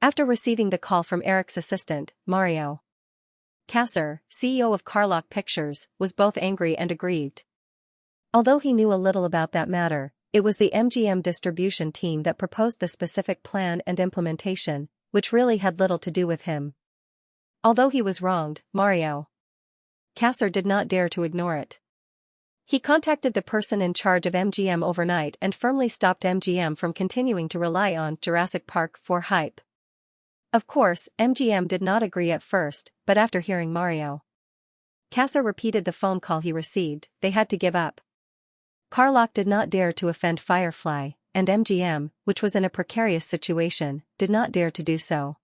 After receiving the call from Eric's assistant, Mario Kasser, CEO of Carlock Pictures, was both angry and aggrieved. Although he knew a little about that matter, it was the MGM distribution team that proposed the specific plan and implementation, which really had little to do with him. Although he was wronged, Mario Kasser did not dare to ignore it. He contacted the person in charge of MGM overnight and firmly stopped MGM from continuing to rely on Jurassic Park for hype. Of course, MGM did not agree at first, but after hearing Mario Kasser repeated the phone call he received, they had to give up. Carlock did not dare to offend Firefly, and MGM, which was in a precarious situation, did not dare to do so.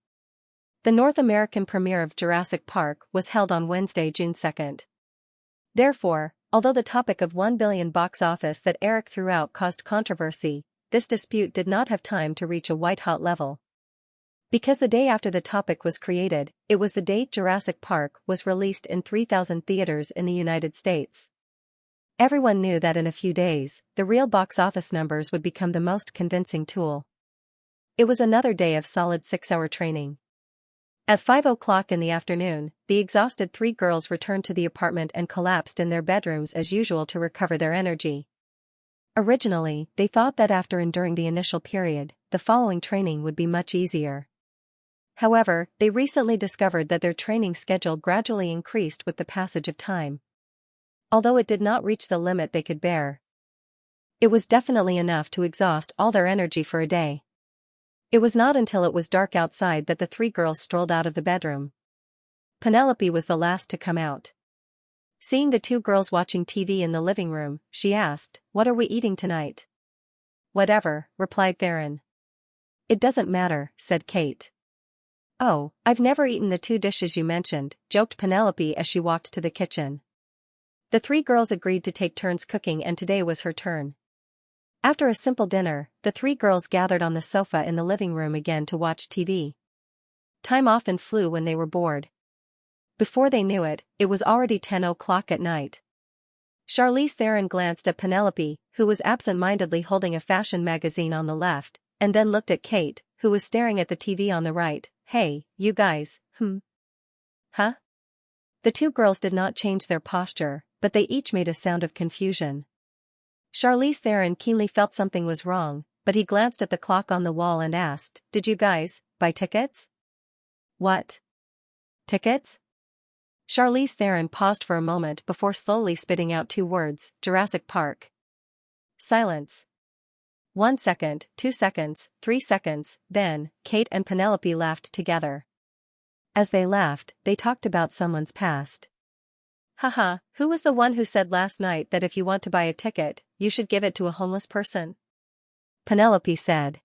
The North American premiere of Jurassic Park was held on Wednesday, June 2nd. Therefore, although the topic of $1 billion box office that Eric threw out caused controversy, this dispute did not have time to reach a white-hot level. Because the day after the topic was created, it was the date Jurassic Park was released in 3,000 theaters in the United States. Everyone knew that in a few days, the real box office numbers would become the most convincing tool. It was another day of solid 6-hour training. At 5 o'clock in the afternoon, the exhausted three girls returned to the apartment and collapsed in their bedrooms as usual to recover their energy. Originally, they thought that after enduring the initial period, the following training would be much easier. However, they recently discovered that their training schedule gradually increased with the passage of time. Although it did not reach the limit they could bear, it was definitely enough to exhaust all their energy for a day. It was not until it was dark outside that the three girls strolled out of the bedroom. Penelope was the last to come out. Seeing the two girls watching TV in the living room, she asked, "What are we eating tonight?" "Whatever," replied Theron. "It doesn't matter," said Kate. "Oh, I've never eaten the two dishes you mentioned," joked Penelope as she walked to the kitchen. The three girls agreed to take turns cooking, and today was her turn. After a simple dinner, the three girls gathered on the sofa in the living room again to watch TV. Time often flew when they were bored. Before they knew it, it was already 10 o'clock at night. Charlize Theron glanced at Penelope, who was absent-mindedly holding a fashion magazine on the left, and then looked at Kate, who was staring at the TV on the right. "Hey, you guys, Huh?" The two girls did not change their posture, but they each made a sound of confusion. Charlize Theron keenly felt something was wrong, but he glanced at the clock on the wall and asked, "Did you guys buy tickets?" "What? Tickets?" Charlize Theron paused for a moment before slowly spitting out two words, "Jurassic Park." Silence. 1 second, 2 seconds, 3 seconds, then, Kate and Penelope laughed together. As they laughed, they talked about someone's past. "Haha, who was the one who said last night that if you want to buy a ticket, you should give it to a homeless person?" Penelope said.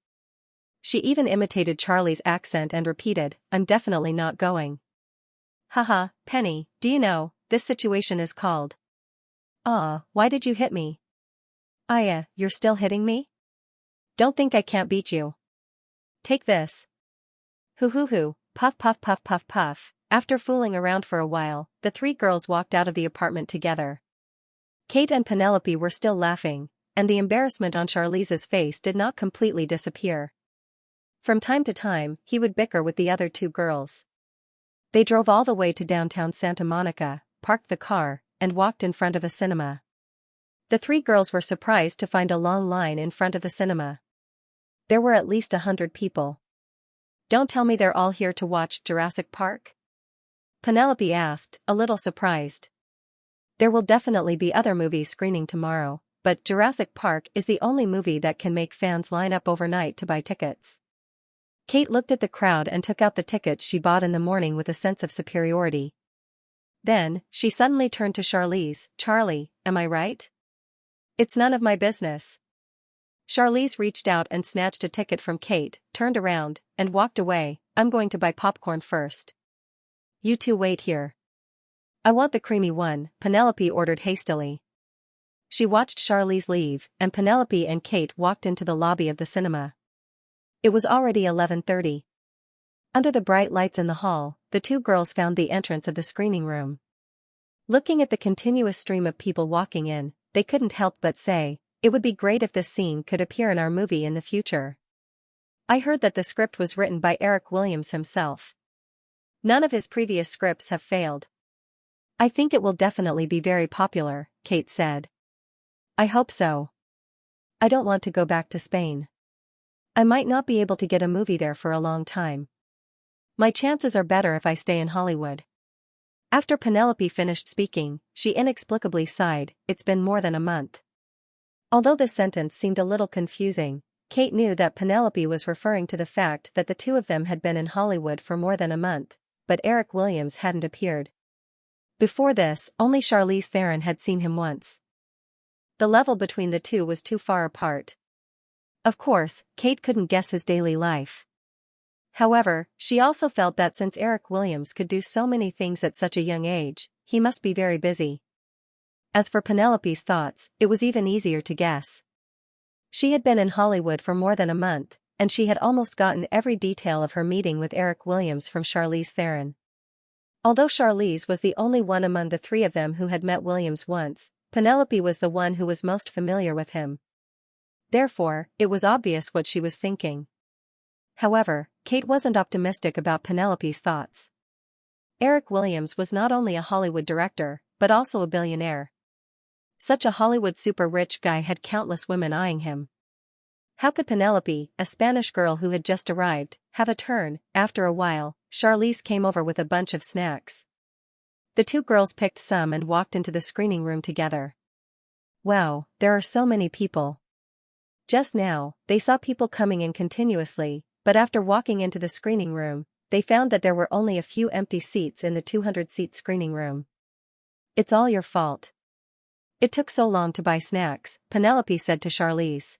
She even imitated Charlie's accent and repeated, "I'm definitely not going." "Haha, Penny, do you know, this situation is called..." Why did you hit me?" You're still hitting me? Don't think I can't beat you. Take this." Hoo, puff puff puff puff puff. After fooling around for a while, the three girls walked out of the apartment together. Kate and Penelope were still laughing, and the embarrassment on Charlize's face did not completely disappear. From time to time, he would bicker with the other two girls. They drove all the way to downtown Santa Monica, parked the car, and walked in front of a cinema. The three girls were surprised to find a long line in front of the cinema. There were at least 100 people. "Don't tell me they're all here to watch Jurassic Park?" Penelope asked, a little surprised. "There will definitely be other movies screening tomorrow, but Jurassic Park is the only movie that can make fans line up overnight to buy tickets." Kate looked at the crowd and took out the tickets she bought in the morning with a sense of superiority. Then, she suddenly turned to Charlize. "Charlie, am I right?" "It's none of my business." Charlize reached out and snatched a ticket from Kate, turned around, and walked away. "I'm going to buy popcorn first. You two wait here." "I want the creamy one," Penelope ordered hastily. She watched Charlize leave, and Penelope and Kate walked into the lobby of the cinema. It was already 11:30. Under the bright lights in the hall, the two girls found the entrance of the screening room. Looking at the continuous stream of people walking in, they couldn't help but say, "It would be great if this scene could appear in our movie in the future." "I heard that the script was written by Eric Williams himself. None of his previous scripts have failed." "I think it will definitely be very popular," Kate said. "I hope so. I don't want to go back to Spain. I might not be able to get a movie there for a long time. My chances are better if I stay in Hollywood." After Penelope finished speaking, she inexplicably sighed. "It's been more than a month." Although this sentence seemed a little confusing, Kate knew that Penelope was referring to the fact that the two of them had been in Hollywood for more than a month, but Eric Williams hadn't appeared. Before this, only Charlize Theron had seen him once. The level between the two was too far apart. Of course, Kate couldn't guess his daily life. However, she also felt that since Eric Williams could do so many things at such a young age, he must be very busy. As for Penelope's thoughts, it was even easier to guess. She had been in Hollywood for more than a month, and she had almost gotten every detail of her meeting with Eric Williams from Charlize Theron. Although Charlize was the only one among the three of them who had met Williams once, Penelope was the one who was most familiar with him. Therefore, it was obvious what she was thinking. However, Kate wasn't optimistic about Penelope's thoughts. Eric Williams was not only a Hollywood director, but also a billionaire. Such a Hollywood super-rich guy had countless women eyeing him. How could Penelope, a Spanish girl who had just arrived, have a turn? After a while, Charlize came over with a bunch of snacks. The two girls picked some and walked into the screening room together. Wow, there are so many people. Just now, they saw people coming in continuously, but after walking into the screening room, they found that there were only a few empty seats in the 200-seat screening room. It's all your fault. It took so long to buy snacks, Penelope said to Charlize.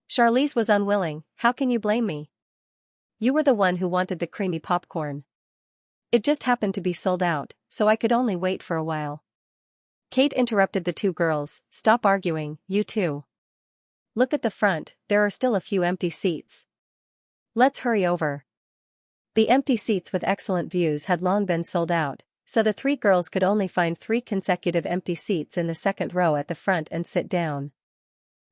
Charlize was unwilling. How can you blame me? You were the one who wanted the creamy popcorn. It just happened to be sold out, so I could only wait for a while. Kate interrupted the two girls. Stop arguing, you two. Look at the front, there are still a few empty seats. Let's hurry over. The empty seats with excellent views had long been sold out, so the three girls could only find 3 consecutive empty seats in the second row at the front and sit down.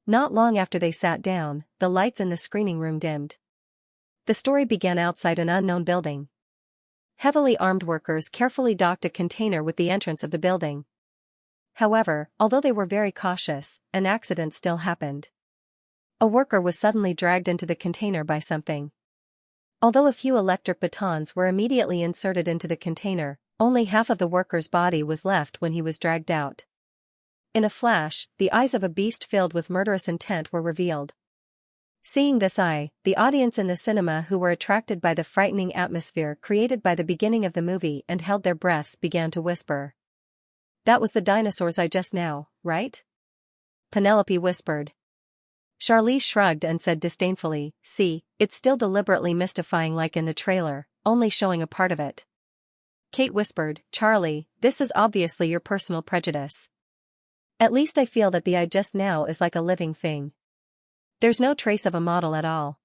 Not long after they sat down, the lights in the screening room dimmed. The story began outside an unknown building. Heavily armed workers carefully docked a container with the entrance of the building. However, although they were very cautious, an accident still happened. A worker was suddenly dragged into the container by something. Although a few electric batons were immediately inserted into the container, only half of the worker's body was left when he was dragged out. In a flash, the eyes of a beast filled with murderous intent were revealed. Seeing this eye, the audience in the cinema who were attracted by the frightening atmosphere created by the beginning of the movie and held their breaths began to whisper. That was the dinosaurs I just now, right? Penelope whispered. Charlize shrugged and said disdainfully, see, it's still deliberately mystifying like in the trailer, only showing a part of it. Kate whispered, Charlie, this is obviously your personal prejudice. At least I feel that the eye just now is like a living thing. There's no trace of a model at all.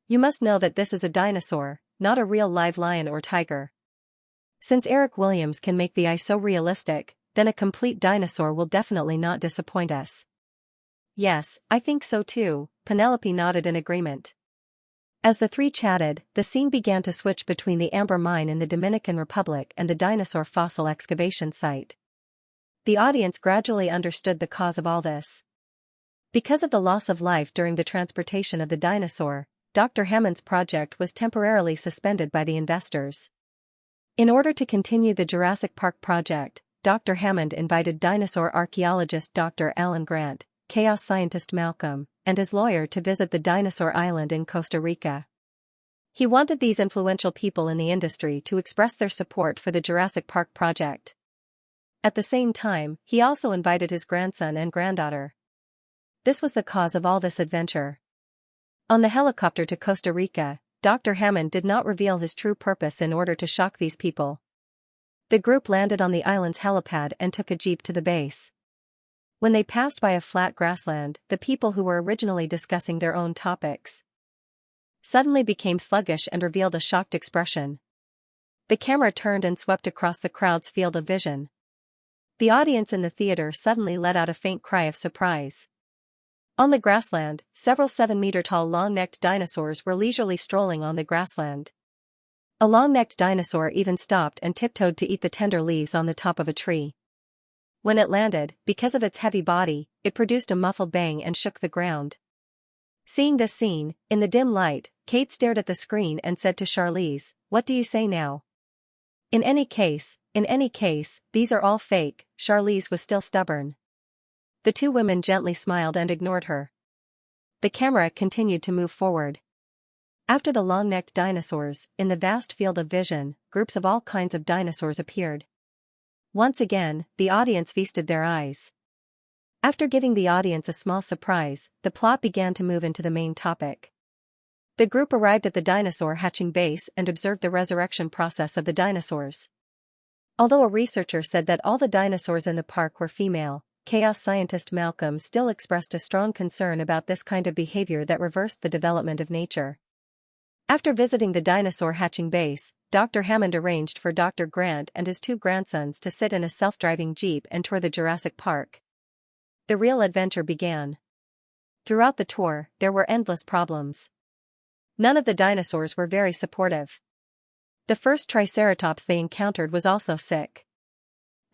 You must know that this is a dinosaur, not a real live lion or tiger. Since Eric Williams can make the eye so realistic, then a complete dinosaur will definitely not disappoint us. Yes, I think so too, Penelope nodded in agreement. As the three chatted, the scene began to switch between the amber mine in the Dominican Republic and the dinosaur fossil excavation site. The audience gradually understood the cause of all this. Because of the loss of life during the transportation of the dinosaur, Dr. Hammond's project was temporarily suspended by the investors. In order to continue the Jurassic Park project, Dr. Hammond invited dinosaur archaeologist Dr. Alan Grant, chaos scientist Malcolm, and his lawyer to visit the dinosaur island in Costa Rica. He wanted these influential people in the industry to express their support for the Jurassic Park project. At the same time, he also invited his grandson and granddaughter. This was the cause of all this adventure. On the helicopter to Costa Rica, Dr. Hammond did not reveal his true purpose in order to shock these people. The group landed on the island's helipad and took a jeep to the base. When they passed by a flat grassland, the people who were originally discussing their own topics suddenly became sluggish and revealed a shocked expression. The camera turned and swept across the crowd's field of vision. The audience in the theater suddenly let out a faint cry of surprise. On the grassland, several 7-meter-tall long-necked dinosaurs were leisurely strolling on the grassland. A long-necked dinosaur even stopped and tiptoed to eat the tender leaves on the top of a tree. When it landed, because of its heavy body, it produced a muffled bang and shook the ground. Seeing this scene, in the dim light, Kate stared at the screen and said to Charlize, "What do you say now?" In any case, these are all fake." Charlize was still stubborn. The two women gently smiled and ignored her. The camera continued to move forward. After the long-necked dinosaurs, in the vast field of vision, groups of all kinds of dinosaurs appeared. Once again, the audience feasted their eyes. After giving the audience a small surprise, the plot began to move into the main topic. The group arrived at the dinosaur hatching base and observed the resurrection process of the dinosaurs. Although a researcher said that all the dinosaurs in the park were female, chaos scientist Malcolm still expressed a strong concern about this kind of behavior that reversed the development of nature. After visiting the dinosaur hatching base, Dr. Hammond arranged for Dr. Grant and his two grandsons to sit in a self-driving jeep and tour the Jurassic Park. The real adventure began. Throughout the tour, there were endless problems. None of the dinosaurs were very supportive. The first Triceratops they encountered was also sick.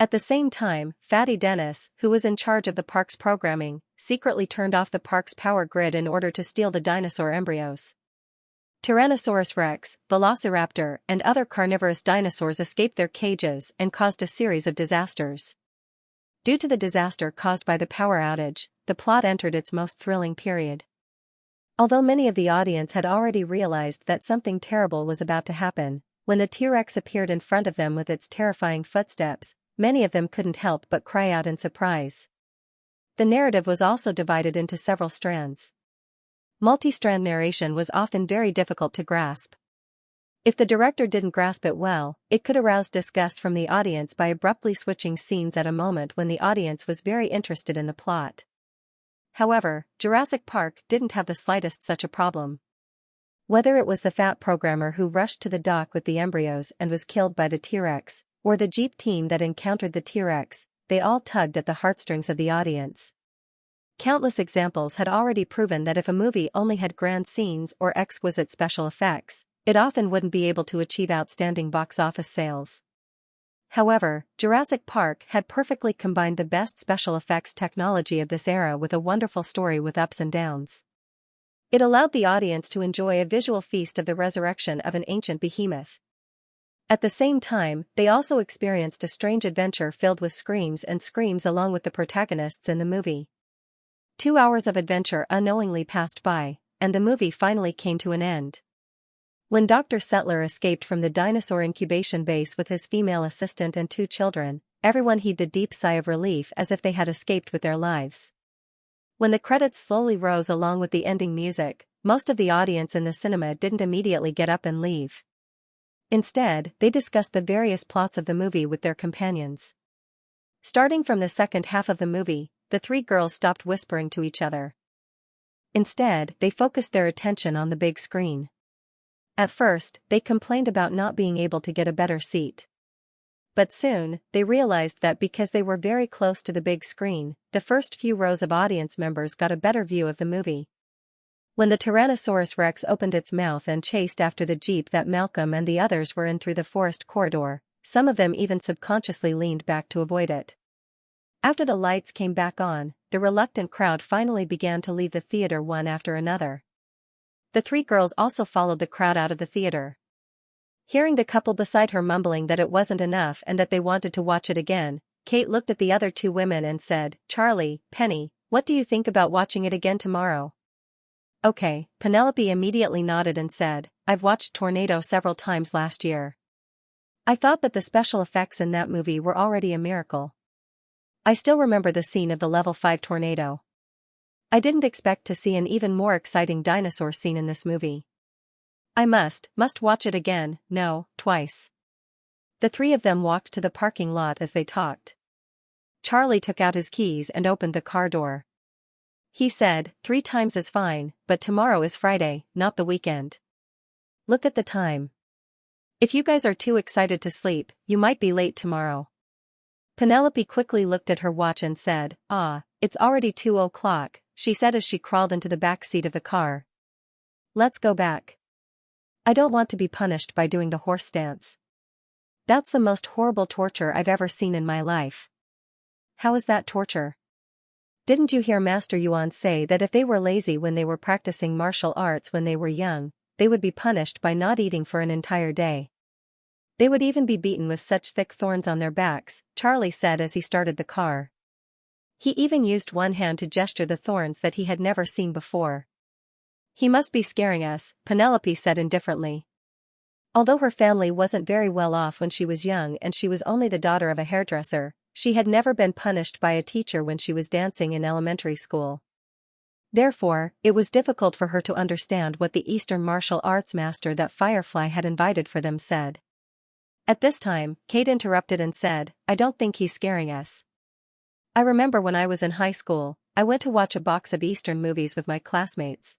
At the same time, Fatty Dennis, who was in charge of the park's programming, secretly turned off the park's power grid in order to steal the dinosaur embryos. Tyrannosaurus rex, Velociraptor, and other carnivorous dinosaurs escaped their cages and caused a series of disasters. Due to the disaster caused by the power outage, the plot entered its most thrilling period. Although many of the audience had already realized that something terrible was about to happen, when the T-Rex appeared in front of them with its terrifying footsteps, many of them couldn't help but cry out in surprise. The narrative was also divided into several strands. Multi-strand narration was often very difficult to grasp. If the director didn't grasp it well, it could arouse disgust from the audience by abruptly switching scenes at a moment when the audience was very interested in the plot. However, Jurassic Park didn't have the slightest such a problem. Whether it was the fat programmer who rushed to the dock with the embryos and was killed by the T-Rex, or the Jeep team that encountered the T-Rex, they all tugged at the heartstrings of the audience. Countless examples had already proven that if a movie only had grand scenes or exquisite special effects, it often wouldn't be able to achieve outstanding box office sales. However, Jurassic Park had perfectly combined the best special effects technology of this era with a wonderful story with ups and downs. It allowed the audience to enjoy a visual feast of the resurrection of an ancient behemoth. At the same time, they also experienced a strange adventure filled with screams and screams along with the protagonists in the movie. 2 hours of adventure unknowingly passed by, and the movie finally came to an end. When Dr. Settler escaped from the dinosaur incubation base with his female assistant and 2 children, everyone heaved a deep sigh of relief as if they had escaped with their lives. When the credits slowly rose along with the ending music, most of the audience in the cinema didn't immediately get up and leave. Instead, they discussed the various plots of the movie with their companions. Starting from the second half of the movie, the 3 girls stopped whispering to each other. Instead, they focused their attention on the big screen. At first, they complained about not being able to get a better seat. But soon, they realized that because they were very close to the big screen, the first few rows of audience members got a better view of the movie. When the Tyrannosaurus Rex opened its mouth and chased after the Jeep that Malcolm and the others were in through the forest corridor, some of them even subconsciously leaned back to avoid it. After the lights came back on, the reluctant crowd finally began to leave the theater one after another. The 3 girls also followed the crowd out of the theater. Hearing the couple beside her mumbling that it wasn't enough and that they wanted to watch it again, Kate looked at the other 2 women and said, "Charlie, Penny, what do you think about watching it again tomorrow?" "Okay," Penelope immediately nodded and said, "I've watched Tornado several times last year. I thought that the special effects in that movie were already a miracle. I still remember the scene of the level 5 tornado. I didn't expect to see an even more exciting dinosaur scene in this movie. I must watch it again, no, twice." The 3 of them walked to the parking lot as they talked. Charlie took out his keys and opened the car door. He said, "3 times is fine, but tomorrow is Friday, not the weekend. Look at the time. If you guys are too excited to sleep, you might be late tomorrow." Penelope quickly looked at her watch and said, "It's already 2 o'clock, she said as she crawled into the back seat of the car. "Let's go back. I don't want to be punished by doing the horse dance. That's the most horrible torture I've ever seen in my life." "How is that torture? Didn't you hear Master Yuan say that if they were lazy when they were practicing martial arts when they were young, they would be punished by not eating for an entire day? They would even be beaten with such thick thorns on their backs," Charlie said as he started the car. He even used one hand to gesture the thorns that he had never seen before. "He must be scaring us," Penelope said indifferently. Although her family wasn't very well off when she was young and she was only the daughter of a hairdresser, she had never been punished by a teacher when she was dancing in elementary school. Therefore, it was difficult for her to understand what the Eastern martial arts master that Firefly had invited for them said. At this time, Kate interrupted and said, "I don't think he's scaring us. I remember when I was in high school, I went to watch a box of Eastern movies with my classmates.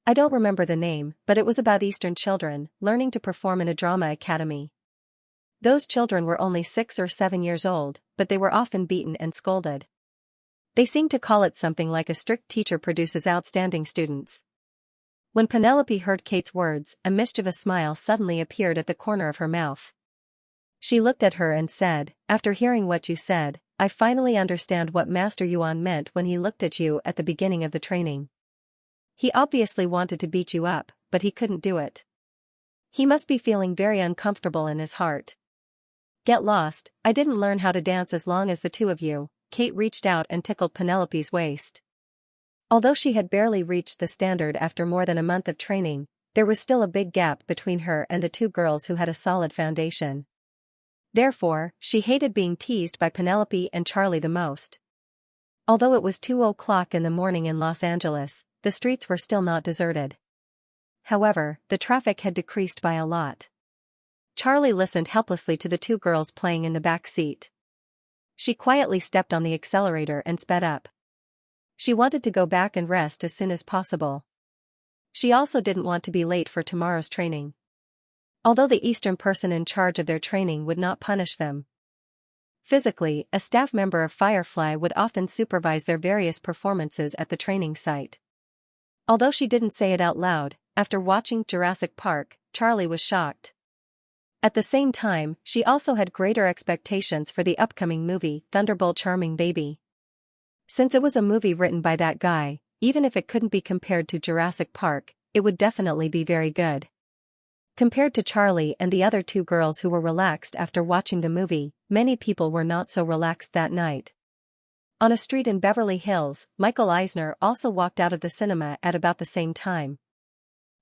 I don't remember the name, but it was about Eastern children learning to perform in a drama academy. Those children were only 6 or 7 years old, but they were often beaten and scolded. They seemed to call it something like a strict teacher produces outstanding students." When Penelope heard Kate's words, a mischievous smile suddenly appeared at the corner of her mouth. She looked at her and said, "After hearing what you said, I finally understand what Master Yuan meant when he looked at you at the beginning of the training. He obviously wanted to beat you up, but he couldn't do it. He must be feeling very uncomfortable in his heart." "Get lost, I didn't learn how to dance as long as the two of you." Kate reached out and tickled Penelope's waist. Although she had barely reached the standard after more than a month of training, there was still a big gap between her and the two girls who had a solid foundation. Therefore, she hated being teased by Penelope and Charlie the most. Although it was 2 o'clock in the morning in Los Angeles, the streets were still not deserted. However, the traffic had decreased by a lot. Charlie listened helplessly to the two girls playing in the back seat. She quietly stepped on the accelerator and sped up. She wanted to go back and rest as soon as possible. She also didn't want to be late for tomorrow's training. Although the Eastern person in charge of their training would not punish them physically, a staff member of Firefly would often supervise their various performances at the training site. Although she didn't say it out loud, after watching Jurassic Park, Charlie was shocked. At the same time, she also had greater expectations for the upcoming movie, Thunderbolt Charming Baby. Since it was a movie written by that guy, even if it couldn't be compared to Jurassic Park, it would definitely be very good. Compared to Charlie and the other two girls who were relaxed after watching the movie, many people were not so relaxed that night. On a street in Beverly Hills, Michael Eisner also walked out of the cinema at about the same time.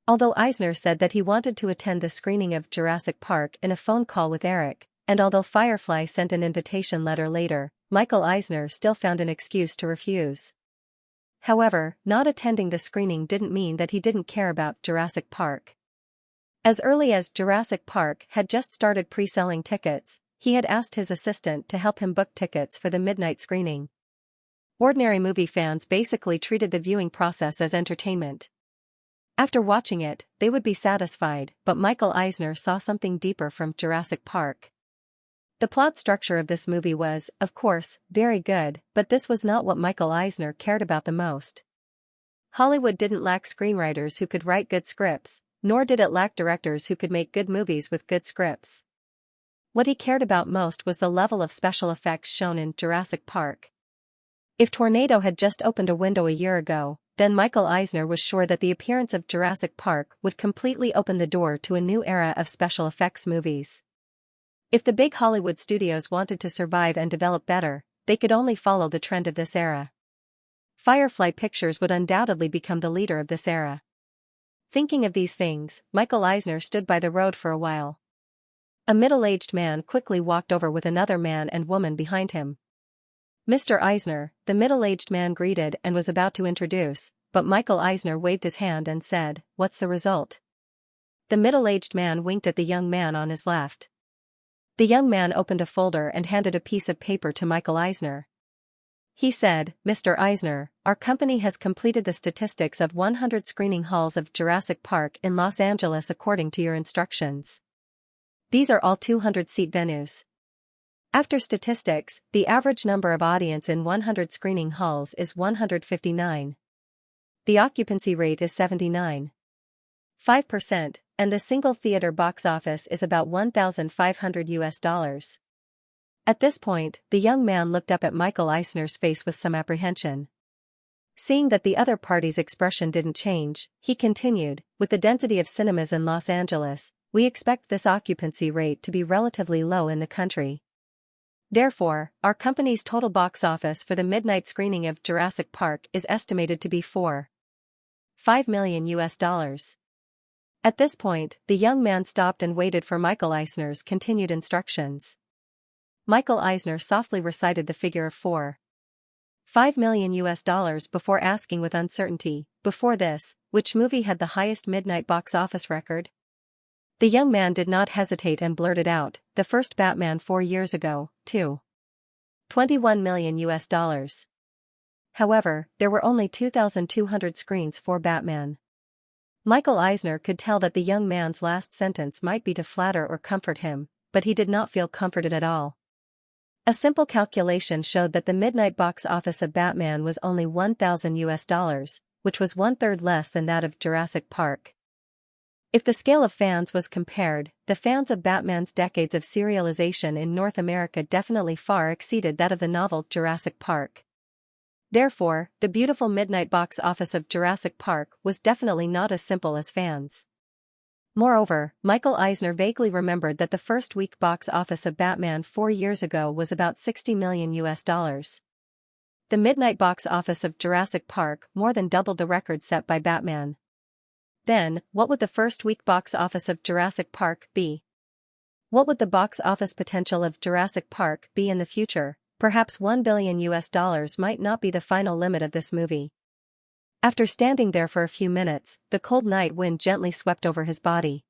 Although Eisner said that he wanted to attend the screening of Jurassic Park in a phone call with Eric, and although Firefly sent an invitation letter later, Michael Eisner still found an excuse to refuse. However, not attending the screening didn't mean that he didn't care about Jurassic Park. As early as Jurassic Park had just started pre-selling tickets, he had asked his assistant to help him book tickets for the midnight screening. Ordinary movie fans basically treated the viewing process as entertainment. After watching it, they would be satisfied, but Michael Eisner saw something deeper from Jurassic Park. The plot structure of this movie was, of course, very good, but this was not what Michael Eisner cared about the most. Hollywood didn't lack screenwriters who could write good scripts, nor did it lack directors who could make good movies with good scripts. What he cared about most was the level of special effects shown in Jurassic Park. If Tornado had just opened a window a year ago, then Michael Eisner was sure that the appearance of Jurassic Park would completely open the door to a new era of special effects movies. If the big Hollywood studios wanted to survive and develop better, they could only follow the trend of this era. Firefly Pictures would undoubtedly become the leader of this era. Thinking of these things, Michael Eisner stood by the road for a while. A middle-aged man quickly walked over with another man and woman behind him. "Mr. Eisner," the middle-aged man greeted and was about to introduce, but Michael Eisner waved his hand and said, "What's the result?" The middle-aged man winked at the young man on his left. The young man opened a folder and handed a piece of paper to Michael Eisner. He said, "Mr. Eisner, our company has completed the statistics of 100 screening halls of Jurassic Park in Los Angeles according to your instructions. These are all 200-seat venues. After statistics, the average number of audience in 100 screening halls is 159. The occupancy rate is 79.5%, and the single theater box office is about $1,500. At this point, the young man looked up at Michael Eisner's face with some apprehension. Seeing that the other party's expression didn't change, he continued, "With the density of cinemas in Los Angeles, we expect this occupancy rate to be relatively low in the country. Therefore, our company's total box office for the midnight screening of Jurassic Park is estimated to be $4.5 million. At this point, the young man stopped and waited for Michael Eisner's continued instructions. Michael Eisner softly recited the figure of $4.5 million before asking with uncertainty, "Before this, which movie had the highest midnight box office record?" The young man did not hesitate and blurted out, "The first Batman 4 years ago, $21 million. However, there were only 2,200 screens for Batman. Michael Eisner could tell that the young man's last sentence might be to flatter or comfort him, but he did not feel comforted at all. A simple calculation showed that the midnight box office of Batman was only $1,000, which was one-third less than that of Jurassic Park. If the scale of fans was compared, the fans of Batman's decades of serialization in North America definitely far exceeded that of the novel Jurassic Park. Therefore, the beautiful midnight box office of Jurassic Park was definitely not as simple as fans. Moreover, Michael Eisner vaguely remembered that the first week box office of Batman 4 years ago was about $60 million. The midnight box office of Jurassic Park more than doubled the record set by Batman. Then, what would the first week box office of Jurassic Park be? What would the box office potential of Jurassic Park be in the future? Perhaps $1 billion might not be the final limit of this movie. After standing there for a few minutes, the cold night wind gently swept over his body.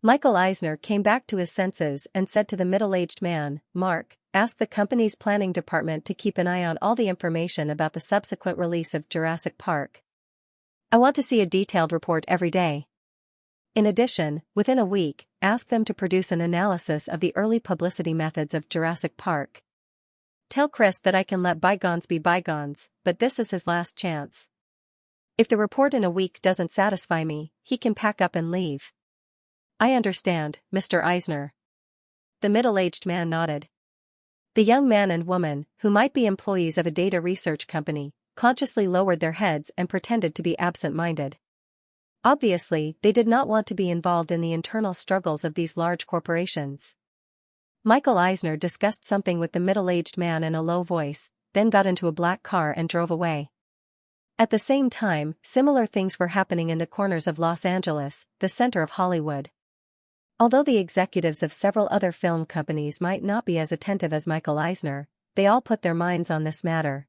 Michael Eisner came back to his senses and said to the middle-aged man, "Mark, ask the company's planning department to keep an eye on all the information about the subsequent release of Jurassic Park. I want to see a detailed report every day. In addition, within a week, ask them to produce an analysis of the early publicity methods of Jurassic Park. Tell Chris that I can let bygones be bygones, but this is his last chance. If the report in a week doesn't satisfy me, he can pack up and leave." "I understand, Mr. Eisner." The middle-aged man nodded. The young man and woman, who might be employees of a data research company, consciously lowered their heads and pretended to be absent-minded. Obviously, they did not want to be involved in the internal struggles of these large corporations. Michael Eisner discussed something with the middle-aged man in a low voice, then got into a black car and drove away. At the same time, similar things were happening in the corners of Los Angeles, the center of Hollywood. Although the executives of several other film companies might not be as attentive as Michael Eisner, they all put their minds on this matter.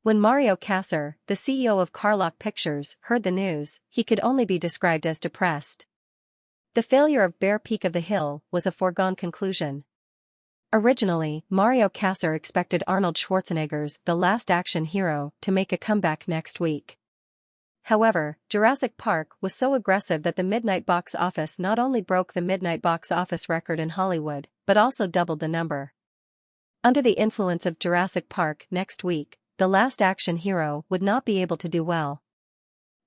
When Mario Kassar, the CEO of Carlock Pictures, heard the news, he could only be described as depressed. The failure of Bear Peak of the Hill was a foregone conclusion. Originally, Mario Kassar expected Arnold Schwarzenegger's The Last Action Hero to make a comeback next week. However, Jurassic Park was so aggressive that the midnight box office not only broke the midnight box office record in Hollywood, but also doubled the number. Under the influence of Jurassic Park next week, The Last Action Hero would not be able to do well.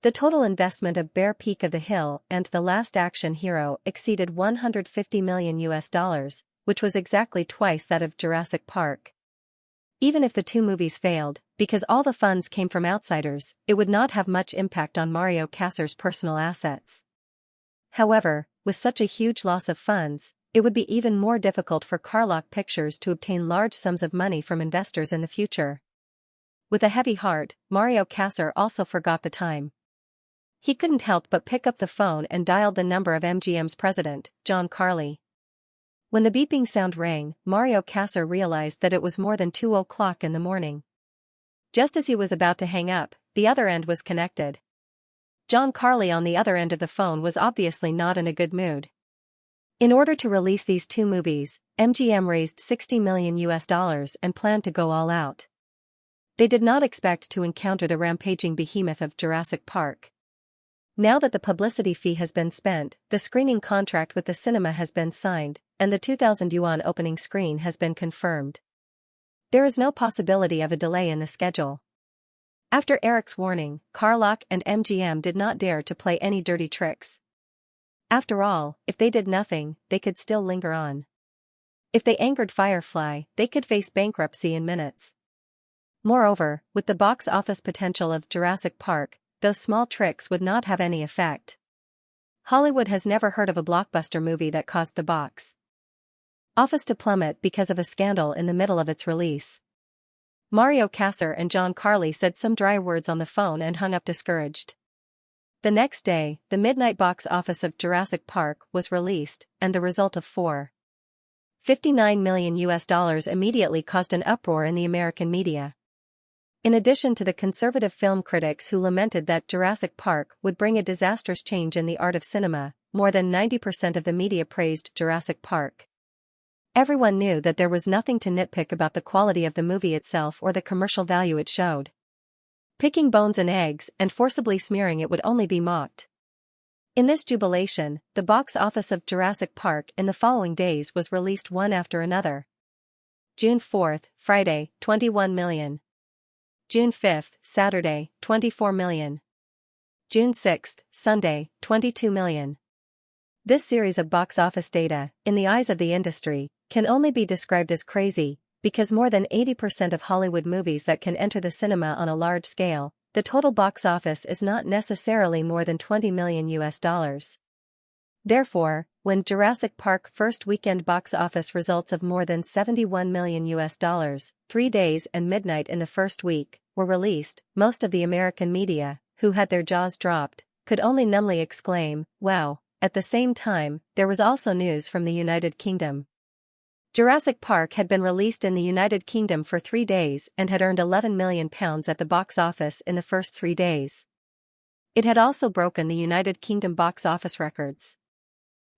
The total investment of Bear Peak of the Hill and The Last Action Hero exceeded $150 million, which was exactly twice that of Jurassic Park. Even if the two movies failed, because all the funds came from outsiders, it would not have much impact on Mario Kassar's personal assets. However, with such a huge loss of funds, it would be even more difficult for Carlock Pictures to obtain large sums of money from investors in the future. With a heavy heart, Mario Kassar also forgot the time. He couldn't help but pick up the phone and dialed the number of MGM's president, John Carley. When the beeping sound rang, Mario Kassar realized that it was more than 2 o'clock in the morning. Just as he was about to hang up, the other end was connected. John Carley on the other end of the phone was obviously not in a good mood. In order to release these two movies, MGM raised $60 million and planned to go all out. They did not expect to encounter the rampaging behemoth of Jurassic Park. Now that the publicity fee has been spent, the screening contract with the cinema has been signed, and the 2,000 yuan opening screen has been confirmed. There is no possibility of a delay in the schedule. After Eric's warning, Carlock and MGM did not dare to play any dirty tricks. After all, if they did nothing, they could still linger on. If they angered Firefly, they could face bankruptcy in minutes. Moreover, with the box office potential of Jurassic Park, those small tricks would not have any effect. Hollywood has never heard of a blockbuster movie that caused the box office to plummet because of a scandal in the middle of its release. Mario Kassar and John Carley said some dry words on the phone and hung up discouraged. The next day, the midnight box office of Jurassic Park was released, and the result of $4.59 million immediately caused an uproar in the American media. In addition to the conservative film critics who lamented that Jurassic Park would bring a disastrous change in the art of cinema, more than 90% of the media praised Jurassic Park. Everyone knew that there was nothing to nitpick about the quality of the movie itself or the commercial value it showed. Picking bones and eggs and forcibly smearing it would only be mocked. In this jubilation, the box office of Jurassic Park in the following days was released one after another. June 4th, Friday, 21 million. June 5th, Saturday, 24 million. June 6, Sunday, 22 million. This series of box office data, in the eyes of the industry, can only be described as crazy, because more than 80% of Hollywood movies that can enter the cinema on a large scale, the total box office is not necessarily more than $20 million US. Therefore, when Jurassic Park first weekend box office results of more than $71 million US, 3 days and midnight in the first week, were released, most of the American media, who had their jaws dropped, could only numbly exclaim, "Wow." At the same time, there was also news from the United Kingdom. Jurassic Park had been released in the United Kingdom for 3 days and had earned £11 million at the box office in the first 3 days. It had also broken the United Kingdom box office records.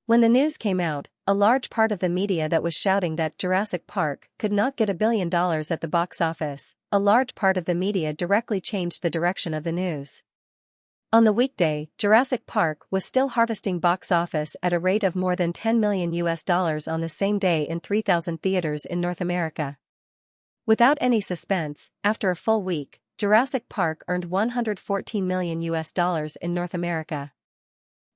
When the news came out, a large part of the media that was shouting that Jurassic Park could not get $1 billion at the box office, a large part of the media directly changed the direction of the news. On the weekday, Jurassic Park was still harvesting box office at a rate of more than $10 million US on the same day in 3,000 theaters in North America. Without any suspense, after a full week, Jurassic Park earned $114 million US in North America.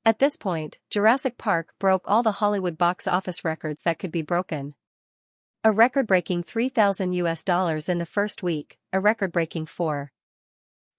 At this point, Jurassic Park broke all the Hollywood box office records that could be broken. A record-breaking $3,000 US in the first week, a record-breaking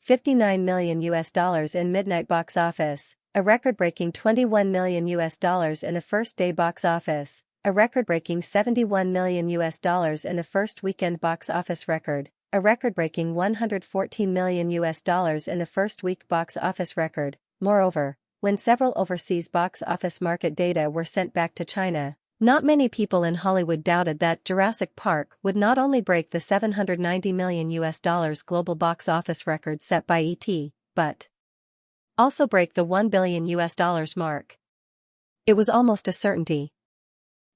$59 million US in midnight box office, a record-breaking $21 million US in the first day box office, a record-breaking $71 million US in the first weekend box office record, a record-breaking $114 million US in the first week box office record. Moreover, when several overseas box office market data were sent back to China, not many people in Hollywood doubted that Jurassic Park would not only break the $790 million US global box office record set by E.T., but also break the $1 billion US mark. It was almost a certainty.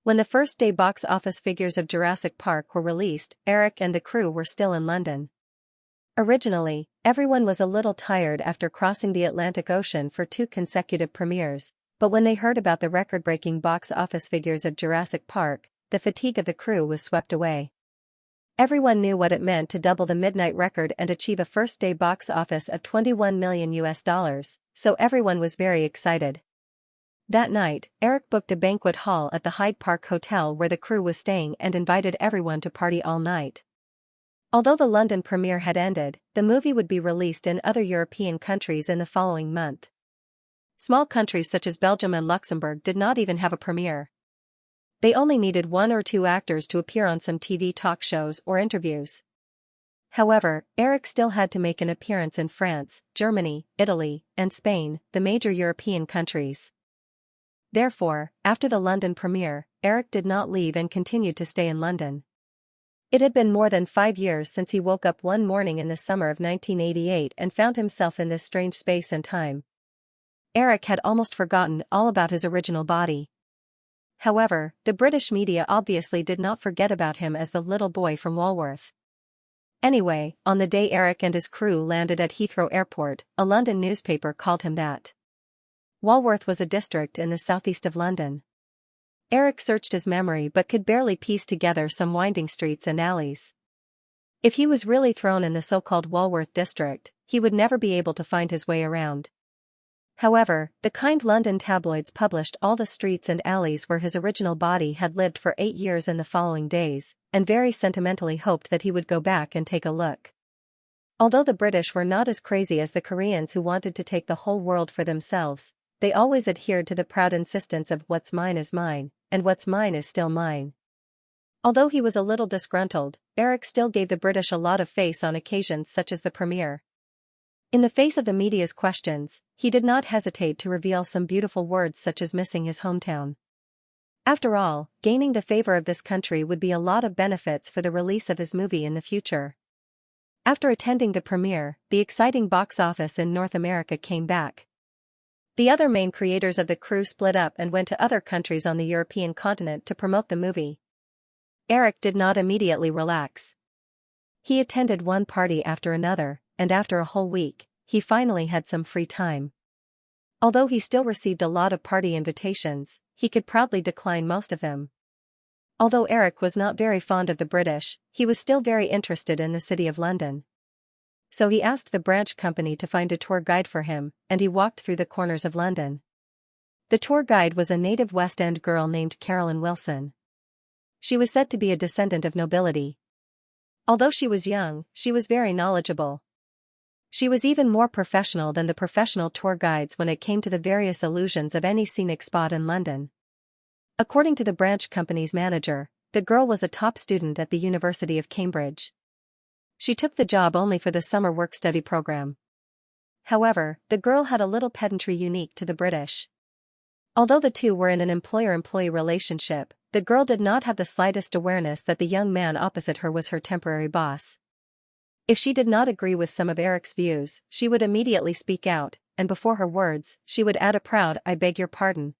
When the first day box office figures of Jurassic Park were released, Eric and the crew were still in London. Originally, everyone was a little tired after crossing the Atlantic Ocean for 2 consecutive premieres. But when they heard about the record-breaking box office figures of Jurassic Park, the fatigue of the crew was swept away. Everyone knew what it meant to double the midnight record and achieve a first-day box office of $21 million US, so everyone was very excited. That night, Eric booked a banquet hall at the Hyde Park Hotel where the crew was staying and invited everyone to party all night. Although the London premiere had ended, the movie would be released in other European countries in the following month. Small countries such as Belgium and Luxembourg did not even have a premiere. They only needed 1 or 2 actors to appear on some TV talk shows or interviews. However, Eric still had to make an appearance in France, Germany, Italy, and Spain, the major European countries. Therefore, after the London premiere, Eric did not leave and continued to stay in London. It had been more than 5 years since he woke up one morning in the summer of 1988 and found himself in this strange space and time. Eric had almost forgotten all about his original body. However, the British media obviously did not forget about him as the little boy from Walworth. Anyway, on the day Eric and his crew landed at Heathrow Airport, a London newspaper called him that. Walworth was a district in the southeast of London. Eric searched his memory but could barely piece together some winding streets and alleys. If he was really thrown in the so-called Walworth district, he would never be able to find his way around. However, the kind London tabloids published all the streets and alleys where his original body had lived for 8 years in the following days, and very sentimentally hoped that he would go back and take a look. Although the British were not as crazy as the Koreans who wanted to take the whole world for themselves, they always adhered to the proud insistence of what's mine is mine, and what's mine is still mine. Although he was a little disgruntled, Eric still gave the British a lot of face on occasions such as the premiere. In the face of the media's questions, he did not hesitate to reveal some beautiful words such as missing his hometown. After all, gaining the favor of this country would be a lot of benefits for the release of his movie in the future. After attending the premiere, the exciting box office in North America came back. The other main creators of the crew split up and went to other countries on the European continent to promote the movie. Eric did not immediately relax. He attended one party after another, and after a whole week, he finally had some free time. Although he still received a lot of party invitations, he could proudly decline most of them. Although Eric was not very fond of the British, he was still very interested in the city of London. So he asked the branch company to find a tour guide for him, and he walked through the corners of London. The tour guide was a native West End girl named Carolyn Wilson. She was said to be a descendant of nobility. Although she was young, she was very knowledgeable. She was even more professional than the professional tour guides when it came to the various illusions of any scenic spot in London. According to the branch company's manager, the girl was a top student at the University of Cambridge. She took the job only for the summer work-study program. However, the girl had a little pedantry unique to the British. Although the two were in an employer-employee relationship, the girl did not have the slightest awareness that the young man opposite her was her temporary boss. If she did not agree with some of Eric's views, she would immediately speak out, and before her words, she would add a proud "I beg your pardon."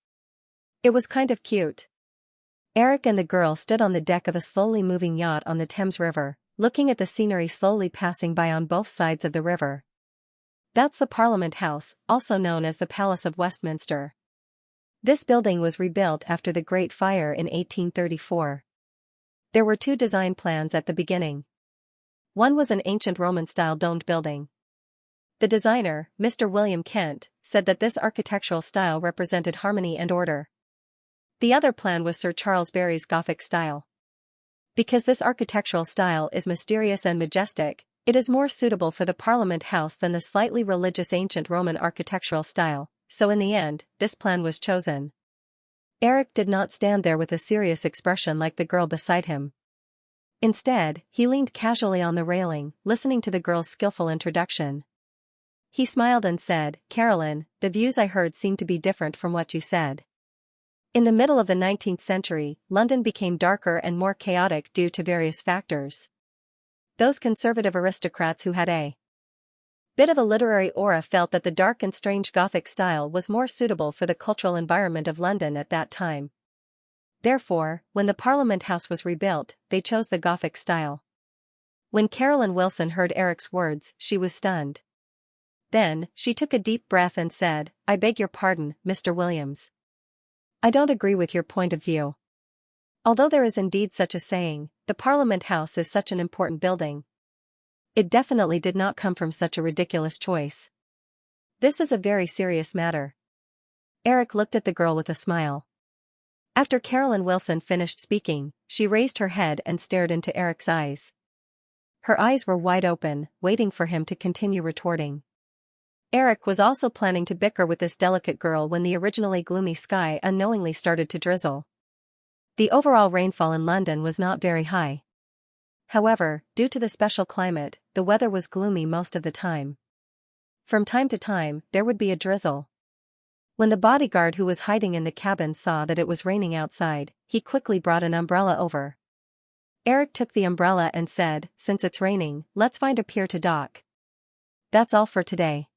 It was kind of cute. Eric and the girl stood on the deck of a slowly moving yacht on the Thames River, looking at the scenery slowly passing by on both sides of the river. That's the Parliament House, also known as the Palace of Westminster. This building was rebuilt after the Great Fire in 1834. There were two design plans at the beginning. One was an ancient Roman-style domed building. The designer, Mr. William Kent, said that this architectural style represented harmony and order. The other plan was Sir Charles Barry's Gothic style. Because this architectural style is mysterious and majestic, it is more suitable for the Parliament House than the slightly religious ancient Roman architectural style, so in the end, this plan was chosen. Eric did not stand there with a serious expression like the girl beside him. Instead, he leaned casually on the railing, listening to the girl's skillful introduction. He smiled and said, "Carolyn, the views I heard seem to be different from what you said." In the middle of the 19th century, London became darker and more chaotic due to various factors. Those conservative aristocrats who had a bit of a literary aura felt that the dark and strange Gothic style was more suitable for the cultural environment of London at that time. Therefore, when the Parliament House was rebuilt, they chose the Gothic style. When Carolyn Wilson heard Eric's words, she was stunned. Then, she took a deep breath and said, "I beg your pardon, Mr. Williams. I don't agree with your point of view. Although there is indeed such a saying, the Parliament House is such an important building. It definitely did not come from such a ridiculous choice. This is a very serious matter." Eric looked at the girl with a smile. After Carolyn Wilson finished speaking, she raised her head and stared into Eric's eyes. Her eyes were wide open, waiting for him to continue retorting. Eric was also planning to bicker with this delicate girl when the originally gloomy sky unknowingly started to drizzle. The overall rainfall in London was not very high. However, due to the special climate, the weather was gloomy most of the time. From time to time, there would be a drizzle. When the bodyguard who was hiding in the cabin saw that it was raining outside, he quickly brought an umbrella over. Eric took the umbrella and said, "Since it's raining, let's find a pier to dock. That's all for today."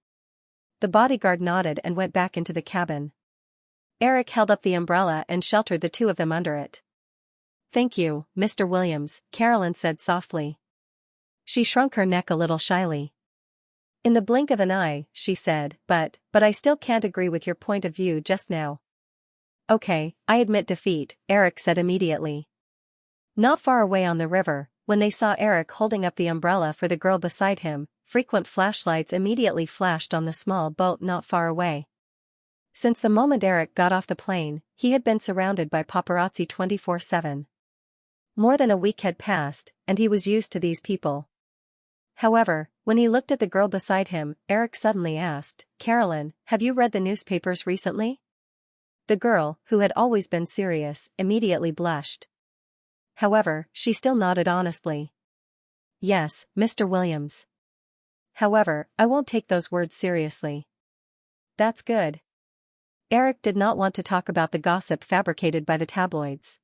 The bodyguard nodded and went back into the cabin. Eric held up the umbrella and sheltered the two of them under it. "Thank you, Mr. Williams," Carolyn said softly. She shrunk her neck a little shyly. "In the blink of an eye," she said, but I still can't agree with your point of view just now." "Okay, I admit defeat," Eric said immediately. Not far away on the river, when they saw Eric holding up the umbrella for the girl beside him, frequent flashlights immediately flashed on the small boat not far away. Since the moment Eric got off the plane, he had been surrounded by paparazzi 24/7. More than a week had passed, and he was used to these people. However, when he looked at the girl beside him, Eric suddenly asked, "Carolyn, have you read the newspapers recently?" The girl, who had always been serious, immediately blushed. However, she still nodded honestly. "Yes, Mr. Williams. However, I won't take those words seriously." "That's good." Eric did not want to talk about the gossip fabricated by the tabloids.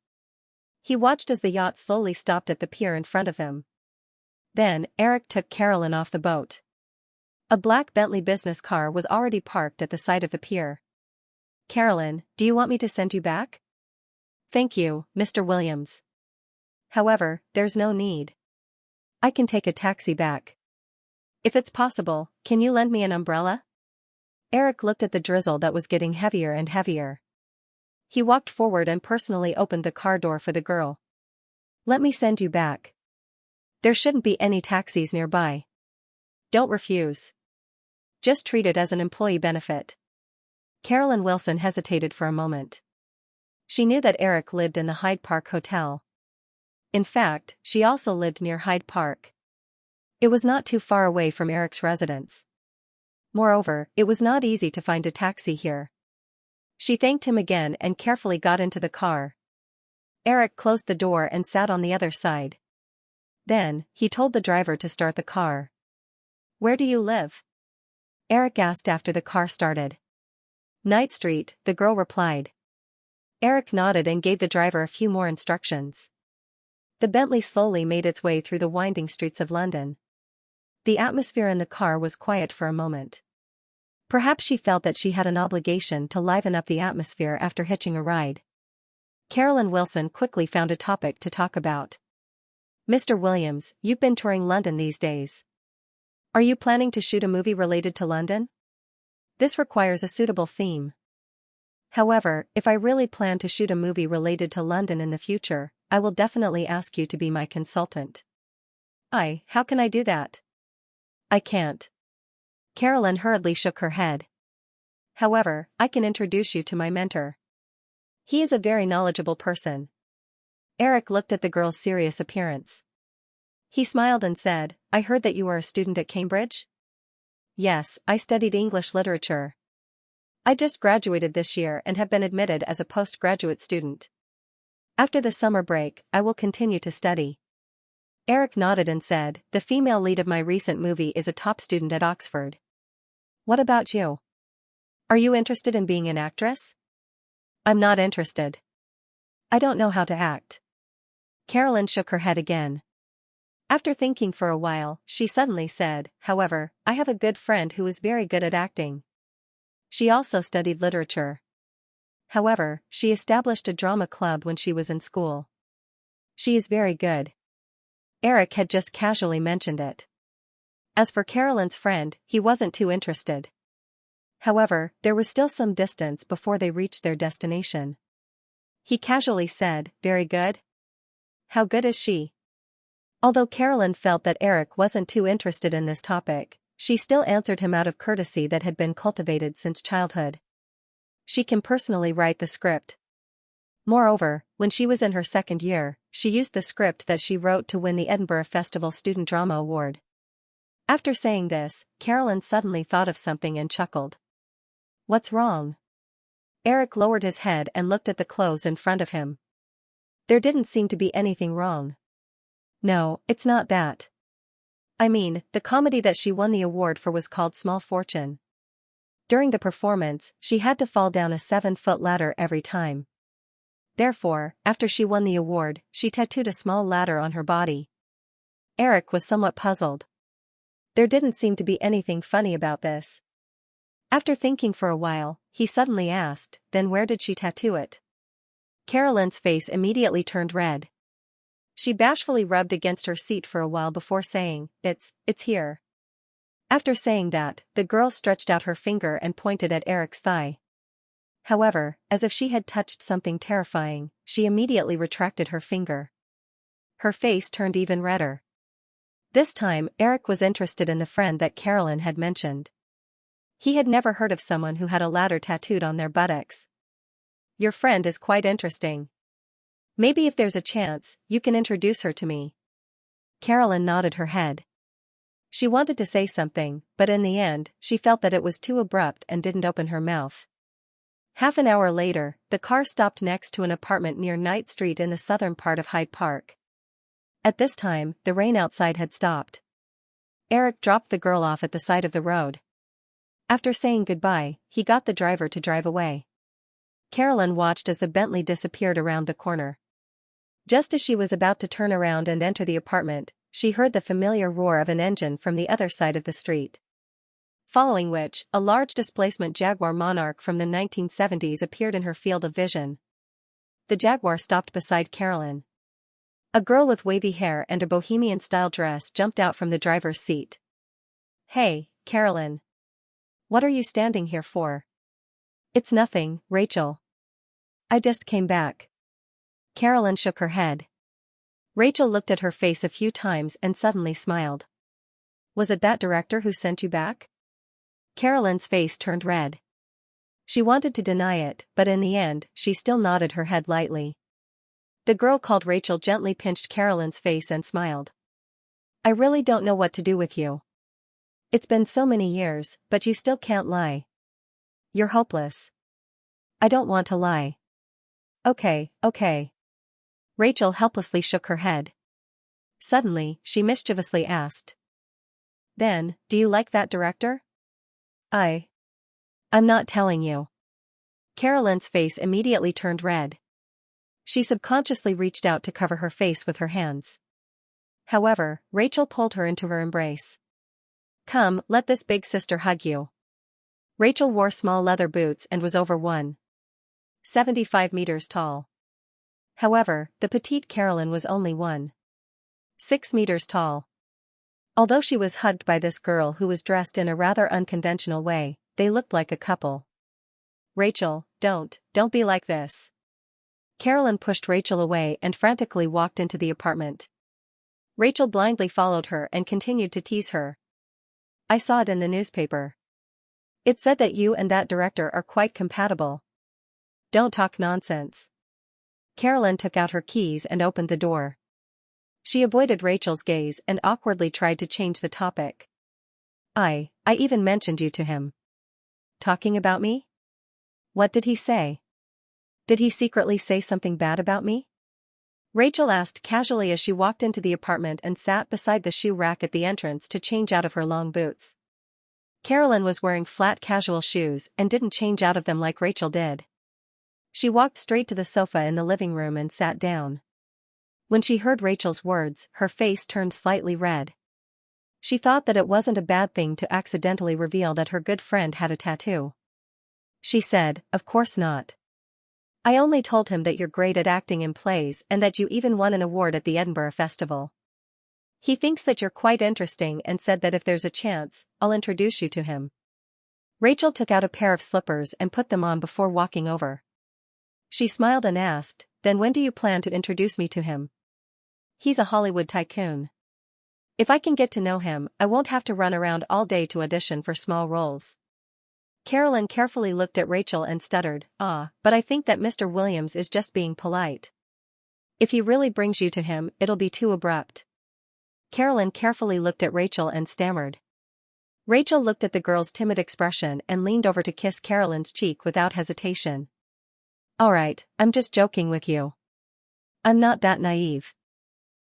He watched as the yacht slowly stopped at the pier in front of him. Then, Eric took Carolyn off the boat. A black Bentley business car was already parked at the side of the pier. "Carolyn, do you want me to send you back?" "Thank you, Mr. Williams. However, there's no need. I can take a taxi back. If it's possible, can you lend me an umbrella?" Eric looked at the drizzle that was getting heavier and heavier. He walked forward and personally opened the car door for the girl. "Let me send you back. There shouldn't be any taxis nearby. Don't refuse. Just treat it as an employee benefit. Carolyn Wilson hesitated for a moment. She knew that Eric lived in the Hyde Park Hotel. In fact, she also lived near Hyde Park. It was not too far away from Eric's residence. Moreover, it was not easy to find a taxi here. She thanked him again and carefully got into the car. Eric closed the door and sat on the other side. Then, he told the driver to start the car. "Where do you live?" Eric asked after the car started. "Knight Street," the girl replied. Eric nodded and gave the driver a few more instructions. The Bentley slowly made its way through the winding streets of London. The atmosphere in the car was quiet for a moment. Perhaps she felt that she had an obligation to liven up the atmosphere after hitching a ride. Carolyn Wilson quickly found a topic to talk about. "Mr. Williams, you've been touring London these days. Are you planning to shoot a movie related to London? This requires a suitable theme. However, if I really plan to shoot a movie related to London in the future, I will definitely ask you to be my consultant." How can I do that?" "I can't." Carolyn hurriedly shook her head. "However, I can introduce you to my mentor. He is a very knowledgeable person." Eric looked at the girl's serious appearance. He smiled and said, "I heard that you are a student at Cambridge?" "Yes, I studied English literature. I just graduated this year and have been admitted as a postgraduate student. After the summer break, I will continue to study." Eric nodded and said, "The female lead of my recent movie is a top student at Oxford. What about you? Are you interested in being an actress?" "I'm not interested. I don't know how to act." Carolyn shook her head again. After thinking for a while, she suddenly said, "However, I have a good friend who is very good at acting. She also studied literature. However, she established a drama club when she was in school. She is very good." Eric had just casually mentioned it. As for Carolyn's friend, he wasn't too interested. However, there was still some distance before they reached their destination. He casually said, "Very good? How good is she?" Although Carolyn felt that Eric wasn't too interested in this topic, she still answered him out of courtesy that had been cultivated since childhood. "She can personally write the script. Moreover, when she was in her second year, she used the script that she wrote to win the Edinburgh Festival Student Drama Award." After saying this, Carolyn suddenly thought of something and chuckled. "What's wrong?" Eric lowered his head and looked at the clothes in front of him. There didn't seem to be anything wrong. "No, it's not that. I mean, the comedy that she won the award for was called Small Fortune. During the performance, she had to fall down a 7-foot ladder every time. Therefore, after she won the award, she tattooed a small ladder on her body." Eric was somewhat puzzled. There didn't seem to be anything funny about this. After thinking for a while, he suddenly asked, "Then where did she tattoo it?" Carolyn's face immediately turned red. She bashfully rubbed against her seat for a while before saying, It's here." After saying that, the girl stretched out her finger and pointed at Eric's thigh. However, as if she had touched something terrifying, she immediately retracted her finger. Her face turned even redder. This time, Eric was interested in the friend that Carolyn had mentioned. He had never heard of someone who had a ladder tattooed on their buttocks. "Your friend is quite interesting. Maybe if there's a chance, you can introduce her to me." Carolyn nodded her head. She wanted to say something, but in the end, she felt that it was too abrupt and didn't open her mouth. Half an hour later, the car stopped next to an apartment near Knight Street in the southern part of Hyde Park. At this time, the rain outside had stopped. Eric dropped the girl off at the side of the road. After saying goodbye, he got the driver to drive away. Carolyn watched as the Bentley disappeared around the corner. Just as she was about to turn around and enter the apartment, she heard the familiar roar of an engine from the other side of the street. Following which, a large displacement Jaguar Monarch from the 1970s appeared in her field of vision. The Jaguar stopped beside Carolyn. A girl with wavy hair and a bohemian-style dress jumped out from the driver's seat. "Hey, Carolyn. What are you standing here for?" "It's nothing, Rachel. I just came back." Carolyn shook her head. Rachel looked at her face a few times and suddenly smiled. Was it that director who sent you back? Carolyn's face turned red. She wanted to deny it, but in the end, she still nodded her head lightly. The girl called Rachel gently pinched Carolyn's face and smiled. I really don't know what to do with you. It's been so many years, but you still can't lie. You're hopeless. I don't want to lie. Okay. Rachel helplessly shook her head. Suddenly, she mischievously asked. Then, do you like that director? I'm not telling you. Carolyn's face immediately turned red. She subconsciously reached out to cover her face with her hands. However, Rachel pulled her into her embrace. Come, let this big sister hug you. Rachel wore small leather boots and was over 1.75 meters tall. However, the petite Carolyn was only 1.6 meters tall. Although she was hugged by this girl who was dressed in a rather unconventional way, they looked like a couple. Rachel, don't be like this. Carolyn pushed Rachel away and frantically walked into the apartment. Rachel blindly followed her and continued to tease her. I saw it in the newspaper. It said that you and that director are quite compatible. Don't talk nonsense. Carolyn took out her keys and opened the door. She avoided Rachel's gaze and awkwardly tried to change the topic. I even mentioned you to him. Talking about me? What did he say? Did he secretly say something bad about me? Rachel asked casually as she walked into the apartment and sat beside the shoe rack at the entrance to change out of her long boots. Carolyn was wearing flat casual shoes and didn't change out of them like Rachel did. She walked straight to the sofa in the living room and sat down. When she heard Rachel's words, her face turned slightly red. She thought that it wasn't a bad thing to accidentally reveal that her good friend had a tattoo. She said, Of course not. I only told him that you're great at acting in plays and that you even won an award at the Edinburgh Festival. He thinks that you're quite interesting and said that if there's a chance, I'll introduce you to him. Rachel took out a pair of slippers and put them on before walking over. She smiled and asked, Then when do you plan to introduce me to him? He's a Hollywood tycoon. If I can get to know him, I won't have to run around all day to audition for small roles. Carolyn carefully looked at Rachel and stuttered, but I think that Mr. Williams is just being polite. If he really brings you to him, it'll be too abrupt. Carolyn carefully looked at Rachel and stammered. Rachel looked at the girl's timid expression and leaned over to kiss Carolyn's cheek without hesitation. All right, I'm just joking with you. I'm not that naive.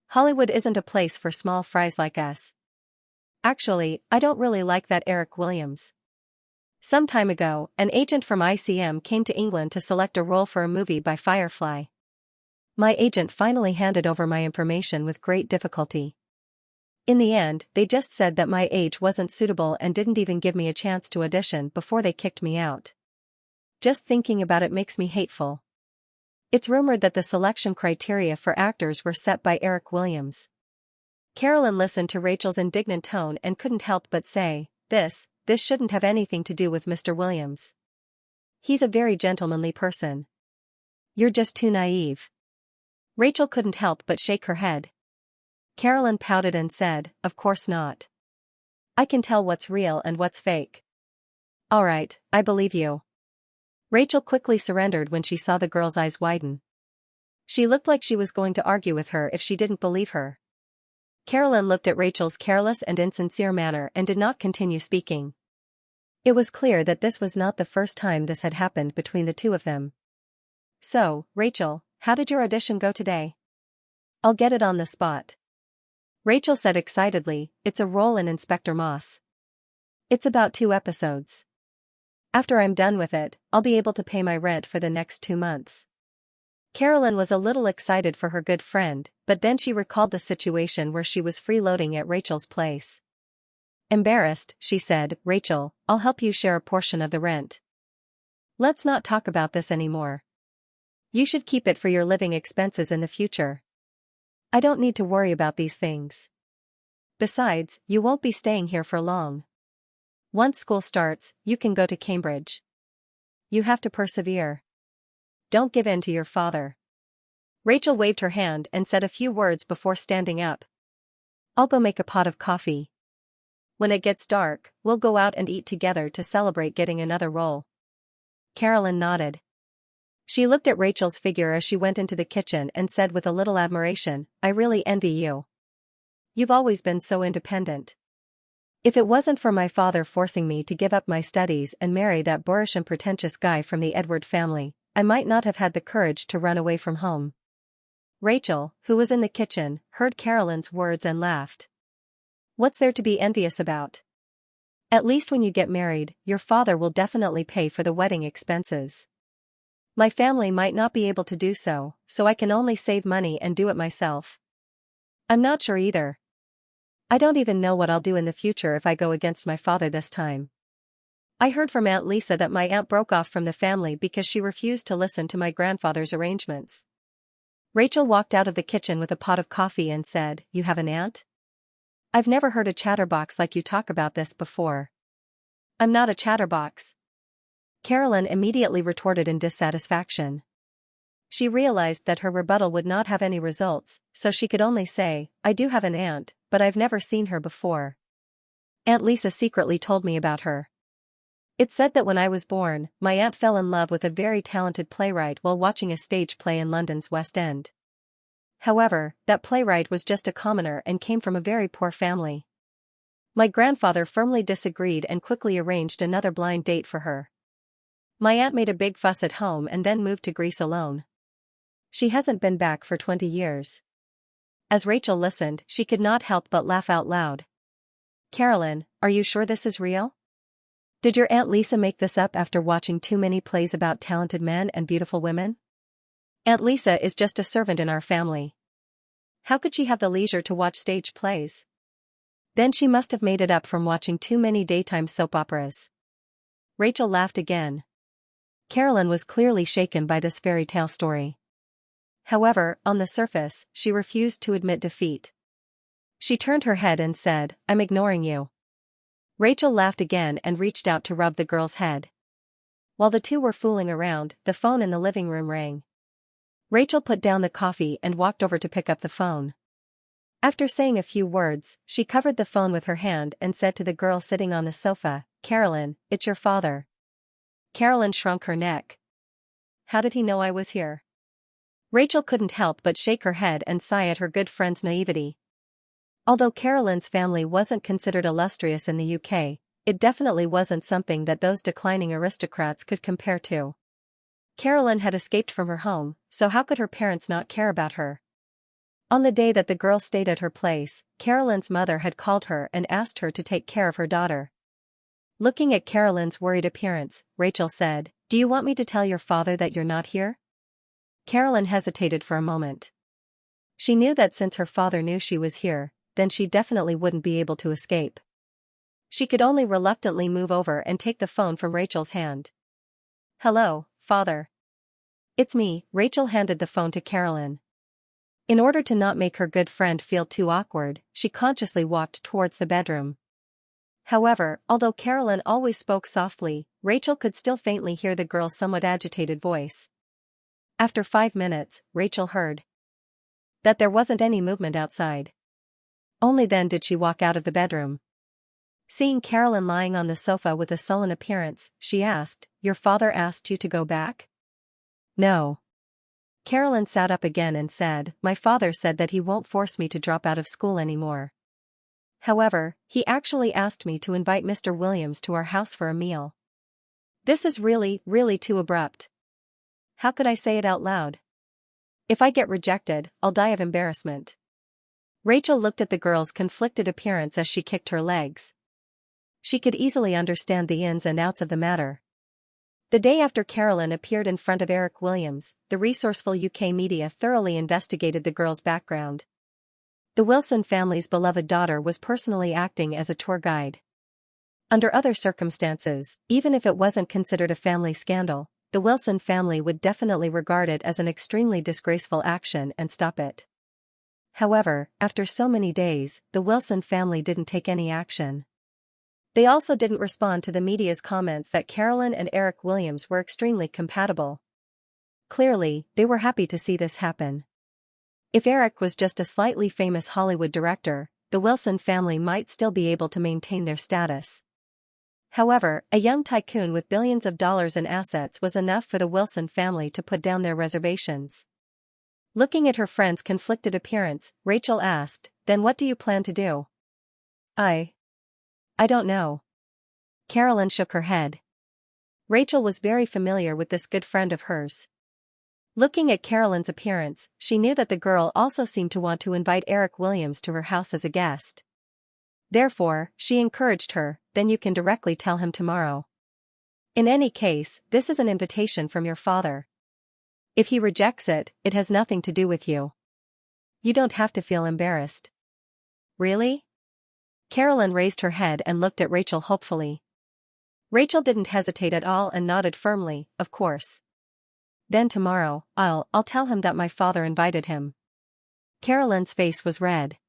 Hollywood isn't a place for small fries like us. Actually, I don't really like that Eric Williams. Some time ago, an agent from ICM came to England to select a role for a movie by Firefly. My agent finally handed over my information with great difficulty. In the end, they just said that my age wasn't suitable and didn't even give me a chance to audition before they kicked me out. Just thinking about it makes me hateful. It's rumored that the selection criteria for actors were set by Eric Williams. Carolyn listened to Rachel's indignant tone and couldn't help but say, This shouldn't have anything to do with Mr. Williams. He's a very gentlemanly person. You're just too naive. Rachel couldn't help but shake her head. Carolyn pouted and said, Of course not. I can tell what's real and what's fake. All right, I believe you. Rachel quickly surrendered when she saw the girl's eyes widen. She looked like she was going to argue with her if she didn't believe her. Carolyn looked at Rachel's careless and insincere manner and did not continue speaking. It was clear that this was not the first time this had happened between the two of them. So, Rachel, how did your audition go today? I'll get it on the spot. Rachel said excitedly, It's a role in Inspector Moss. It's about 2 episodes. After I'm done with it, I'll be able to pay my rent for the next 2 months. Carolyn was a little excited for her good friend, but then she recalled the situation where she was freeloading at Rachel's place. Embarrassed, she said, Rachel, I'll help you share a portion of the rent. Let's not talk about this anymore. You should keep it for your living expenses in the future. I don't need to worry about these things. Besides, you won't be staying here for long. Once school starts, you can go to Cambridge. You have to persevere. Don't give in to your father. Rachel waved her hand and said a few words before standing up. I'll go make a pot of coffee. When it gets dark, we'll go out and eat together to celebrate getting another role. Carolyn nodded. She looked at Rachel's figure as she went into the kitchen and said with a little admiration, I really envy you. You've always been so independent. If it wasn't for my father forcing me to give up my studies and marry that boorish and pretentious guy from the Edward family, I might not have had the courage to run away from home. Rachel, who was in the kitchen, heard Carolyn's words and laughed. What's there to be envious about? At least when you get married, your father will definitely pay for the wedding expenses. My family might not be able to do so, so I can only save money and do it myself. I'm not sure either. I don't even know what I'll do in the future if I go against my father this time. I heard from Aunt Lisa that my aunt broke off from the family because she refused to listen to my grandfather's arrangements. Rachel walked out of the kitchen with a pot of coffee and said, You have an aunt? I've never heard a chatterbox like you talk about this before. I'm not a chatterbox. Carolyn immediately retorted in dissatisfaction. She realized that her rebuttal would not have any results, so she could only say, I do have an aunt, but I've never seen her before. Aunt Lisa secretly told me about her. It said that when I was born, my aunt fell in love with a very talented playwright while watching a stage play in London's West End. However, that playwright was just a commoner and came from a very poor family. My grandfather firmly disagreed and quickly arranged another blind date for her. My aunt made a big fuss at home and then moved to Greece alone. She hasn't been back for 20 years. As Rachel listened, she could not help but laugh out loud. Carolyn, are you sure this is real? Did your Aunt Lisa make this up after watching too many plays about talented men and beautiful women? Aunt Lisa is just a servant in our family. How could she have the leisure to watch stage plays? Then she must have made it up from watching too many daytime soap operas. Rachel laughed again. Carolyn was clearly shaken by this fairy tale story. However, on the surface, she refused to admit defeat. She turned her head and said, I'm ignoring you. Rachel laughed again and reached out to rub the girl's head. While the two were fooling around, the phone in the living room rang. Rachel put down the coffee and walked over to pick up the phone. After saying a few words, she covered the phone with her hand and said to the girl sitting on the sofa, Carolyn, it's your father. Carolyn shrunk her neck. How did he know I was here? Rachel couldn't help but shake her head and sigh at her good friend's naivety. Although Carolyn's family wasn't considered illustrious in the UK, it definitely wasn't something that those declining aristocrats could compare to. Carolyn had escaped from her home, so how could her parents not care about her? On the day that the girl stayed at her place, Carolyn's mother had called her and asked her to take care of her daughter. Looking at Carolyn's worried appearance, Rachel said, Do you want me to tell your father that you're not here? Carolyn hesitated for a moment. She knew that since her father knew she was here, then she definitely wouldn't be able to escape. She could only reluctantly move over and take the phone from Rachel's hand. Hello, father. It's me, Rachel handed the phone to Carolyn. In order to not make her good friend feel too awkward, she consciously walked towards the bedroom. However, although Carolyn always spoke softly, Rachel could still faintly hear the girl's somewhat agitated voice. After 5 minutes, Rachel heard that there wasn't any movement outside. Only then did she walk out of the bedroom. Seeing Carolyn lying on the sofa with a sullen appearance, she asked, Your father asked you to go back? No. Carolyn sat up again and said, My father said that he won't force me to drop out of school anymore. However, he actually asked me to invite Mr. Williams to our house for a meal. This is really, really too abrupt. How could I say it out loud? If I get rejected, I'll die of embarrassment. Rachel looked at the girl's conflicted appearance as she kicked her legs. She could easily understand the ins and outs of the matter. The day after Carolyn appeared in front of Eric Williams, the resourceful UK media thoroughly investigated the girl's background. The Wilson family's beloved daughter was personally acting as a tour guide. Under other circumstances, even if it wasn't considered a family scandal, the Wilson family would definitely regard it as an extremely disgraceful action and stop it. However, after so many days, the Wilson family didn't take any action. They also didn't respond to the media's comments that Carolyn and Eric Williams were extremely compatible. Clearly, they were happy to see this happen. If Eric was just a slightly famous Hollywood director, the the Wilson family might still be able to maintain their status. However, a young tycoon with billions of dollars in assets was enough for the Wilson family to put down their reservations. Looking at her friend's conflicted appearance, Rachel asked, "Then what do you plan to do?" I don't know." Carolyn shook her head. Rachel was very familiar with this good friend of hers. Looking at Carolyn's appearance, she knew that the girl also seemed to want to invite Eric Williams to her house as a guest. Therefore, she encouraged her, "Then you can directly tell him tomorrow. In any case, this is an invitation from your father. If he rejects it, it has nothing to do with you. You don't have to feel embarrassed." "Really?" Carolyn raised her head and looked at Rachel hopefully. Rachel didn't hesitate at all and nodded firmly, "Of course. Then tomorrow, I'll tell him that my father invited him." Carolyn's face was red.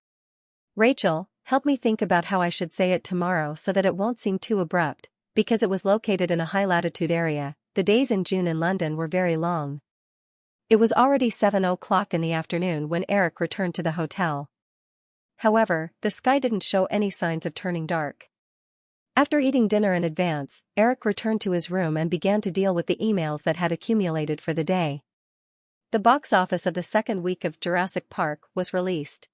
"Rachel, help me think about how I should say it tomorrow so that it won't seem too abrupt," because it was located in a high-latitude area. The days in June in London were very long. It was already 7 o'clock in the afternoon when Eric returned to the hotel. However, the sky didn't show any signs of turning dark. After eating dinner in advance, Eric returned to his room and began to deal with the emails that had accumulated for the day. The box office of the second week of Jurassic Park was released.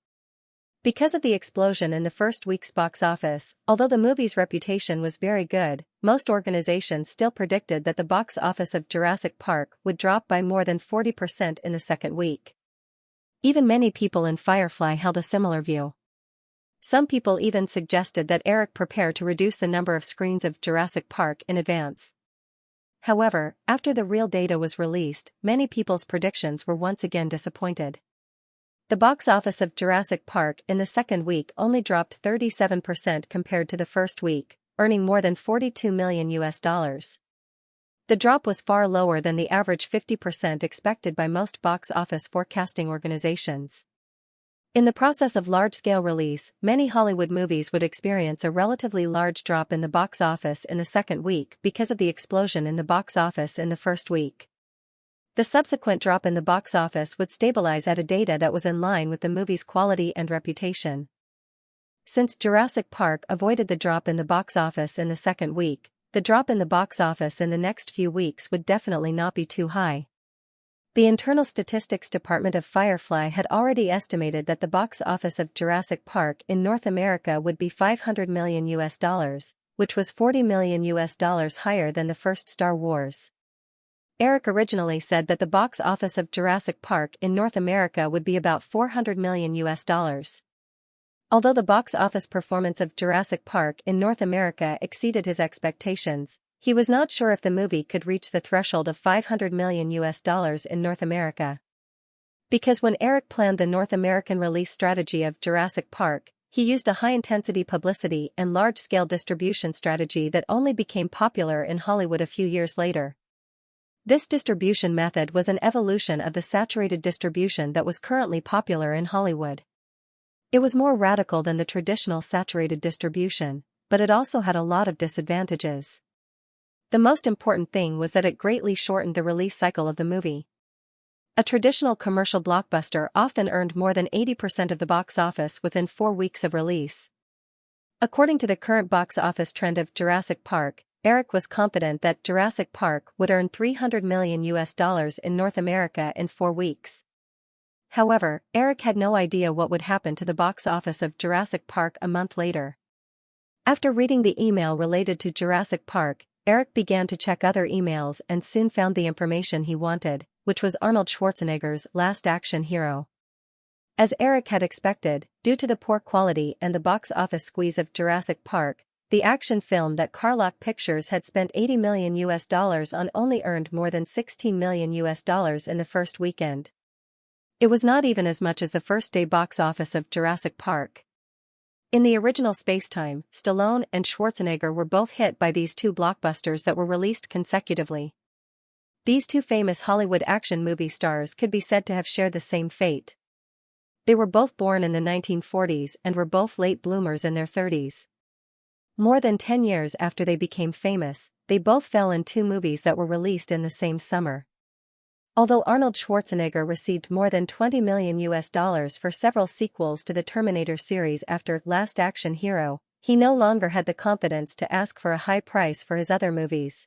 Because of the explosion in the first week's box office, although the movie's reputation was very good, most organizations still predicted that the box office of Jurassic Park would drop by more than 40% in the second week. Even many people in Firefly held a similar view. Some people even suggested that Eric prepare to reduce the number of screens of Jurassic Park in advance. However, after the real data was released, many people's predictions were once again disappointed. The box office of Jurassic Park in the second week only dropped 37% compared to the first week, earning more than $42 million. The drop was far lower than the average 50% expected by most box office forecasting organizations. In the process of large-scale release, many Hollywood movies would experience a relatively large drop in the box office in the second week because of the explosion in the box office in the first week. The subsequent drop in the box office would stabilize at a data that was in line with the movie's quality and reputation. Since Jurassic Park avoided the drop in the box office in the second week, the drop in the box office in the next few weeks would definitely not be too high. The Internal Statistics Department of Firefly had already estimated that the box office of Jurassic Park in North America would be $500 million, which was $40 million higher than the first Star Wars. Eric originally said that the box office of Jurassic Park in North America would be about $400 million. Although the box office performance of Jurassic Park in North America exceeded his expectations, he was not sure if the movie could reach the threshold of $500 million in North America. Because when Eric planned the North American release strategy of Jurassic Park, he used a high-intensity publicity and large-scale distribution strategy that only became popular in Hollywood a few years later. This distribution method was an evolution of the saturated distribution that was currently popular in Hollywood. It was more radical than the traditional saturated distribution, but it also had a lot of disadvantages. The most important thing was that it greatly shortened the release cycle of the movie. A traditional commercial blockbuster often earned more than 80% of the box office within 4 weeks of release. According to the current box office trend of Jurassic Park, Eric was confident that Jurassic Park would earn $300 million in North America in 4 weeks. However, Eric had no idea what would happen to the box office of Jurassic Park a month later. After reading the email related to Jurassic Park, Eric began to check other emails and soon found the information he wanted, which was Arnold Schwarzenegger's Last Action Hero. As Eric had expected, due to the poor quality and the box office squeeze of Jurassic Park, the action film that Carlock Pictures had spent $80 million on only earned more than $16 million in the first weekend. It was not even as much as the first-day box office of Jurassic Park. In the original Spacetime, Stallone and Schwarzenegger were both hit by these two blockbusters that were released consecutively. These two famous Hollywood action movie stars could be said to have shared the same fate. They were both born in the 1940s and were both late bloomers in their 30s. More than 10 years after they became famous, they both fell in 2 movies that were released in the same summer. Although Arnold Schwarzenegger received more than $20 million for several sequels to the Terminator series after Last Action Hero, he no longer had the confidence to ask for a high price for his other movies.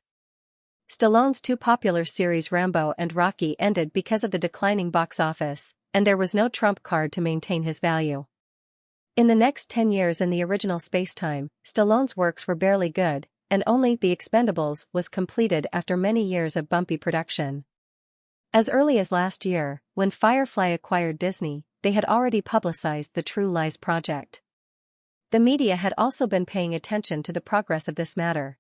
Stallone's two popular series Rambo and Rocky ended because of the declining box office, and there was no trump card to maintain his value. In the next 10 years in the original spacetime, Stallone's works were barely good, and only The Expendables was completed after many years of bumpy production. As early as last year, when Firefly acquired Disney, they had already publicized the True Lies project. The media had also been paying attention to the progress of this matter.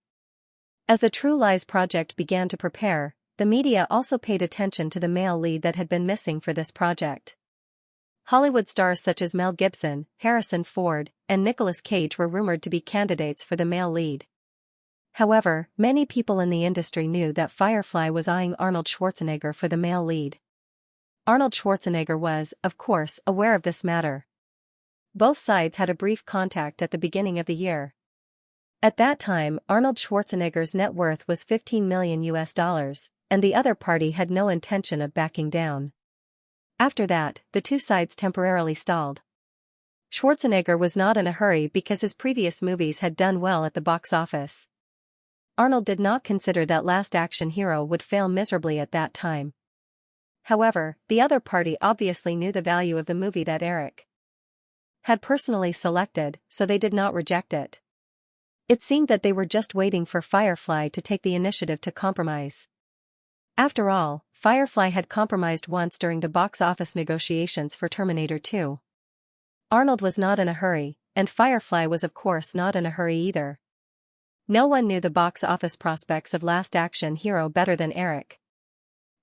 As the True Lies project began to prepare, the media also paid attention to the male lead that had been missing for this project. Hollywood stars such as Mel Gibson, Harrison Ford, and Nicolas Cage were rumored to be candidates for the male lead. However, many people in the industry knew that Firefly was eyeing Arnold Schwarzenegger for the male lead. Arnold Schwarzenegger was, of course, aware of this matter. Both sides had a brief contact at the beginning of the year. At that time, Arnold Schwarzenegger's net worth was $15 million, and the other party had no intention of backing down. After that, the two sides temporarily stalled. Schwarzenegger was not in a hurry because his previous movies had done well at the box office. Arnold did not consider that Last Action Hero would fail miserably at that time. However, the other party obviously knew the value of the movie that Eric had personally selected, so they did not reject it. It seemed that they were just waiting for Firefly to take the initiative to compromise. After all, Firefly had compromised once during the box office negotiations for Terminator 2. Arnold was not in a hurry, and Firefly was of course not in a hurry either. No one knew the box office prospects of Last Action Hero better than Eric.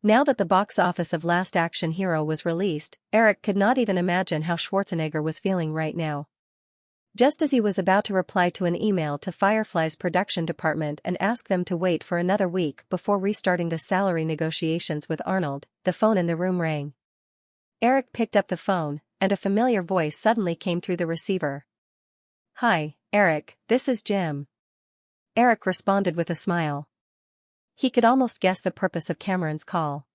Now that the box office of Last Action Hero was released, Eric could not even imagine how Schwarzenegger was feeling right now. Just as he was about to reply to an email to Firefly's production department and ask them to wait for another week before restarting the salary negotiations with Arnold, the phone in the room rang. Eric picked up the phone, and a familiar voice suddenly came through the receiver. "Hi, Eric, this is Jim." Eric responded with a smile. He could almost guess the purpose of Cameron's call.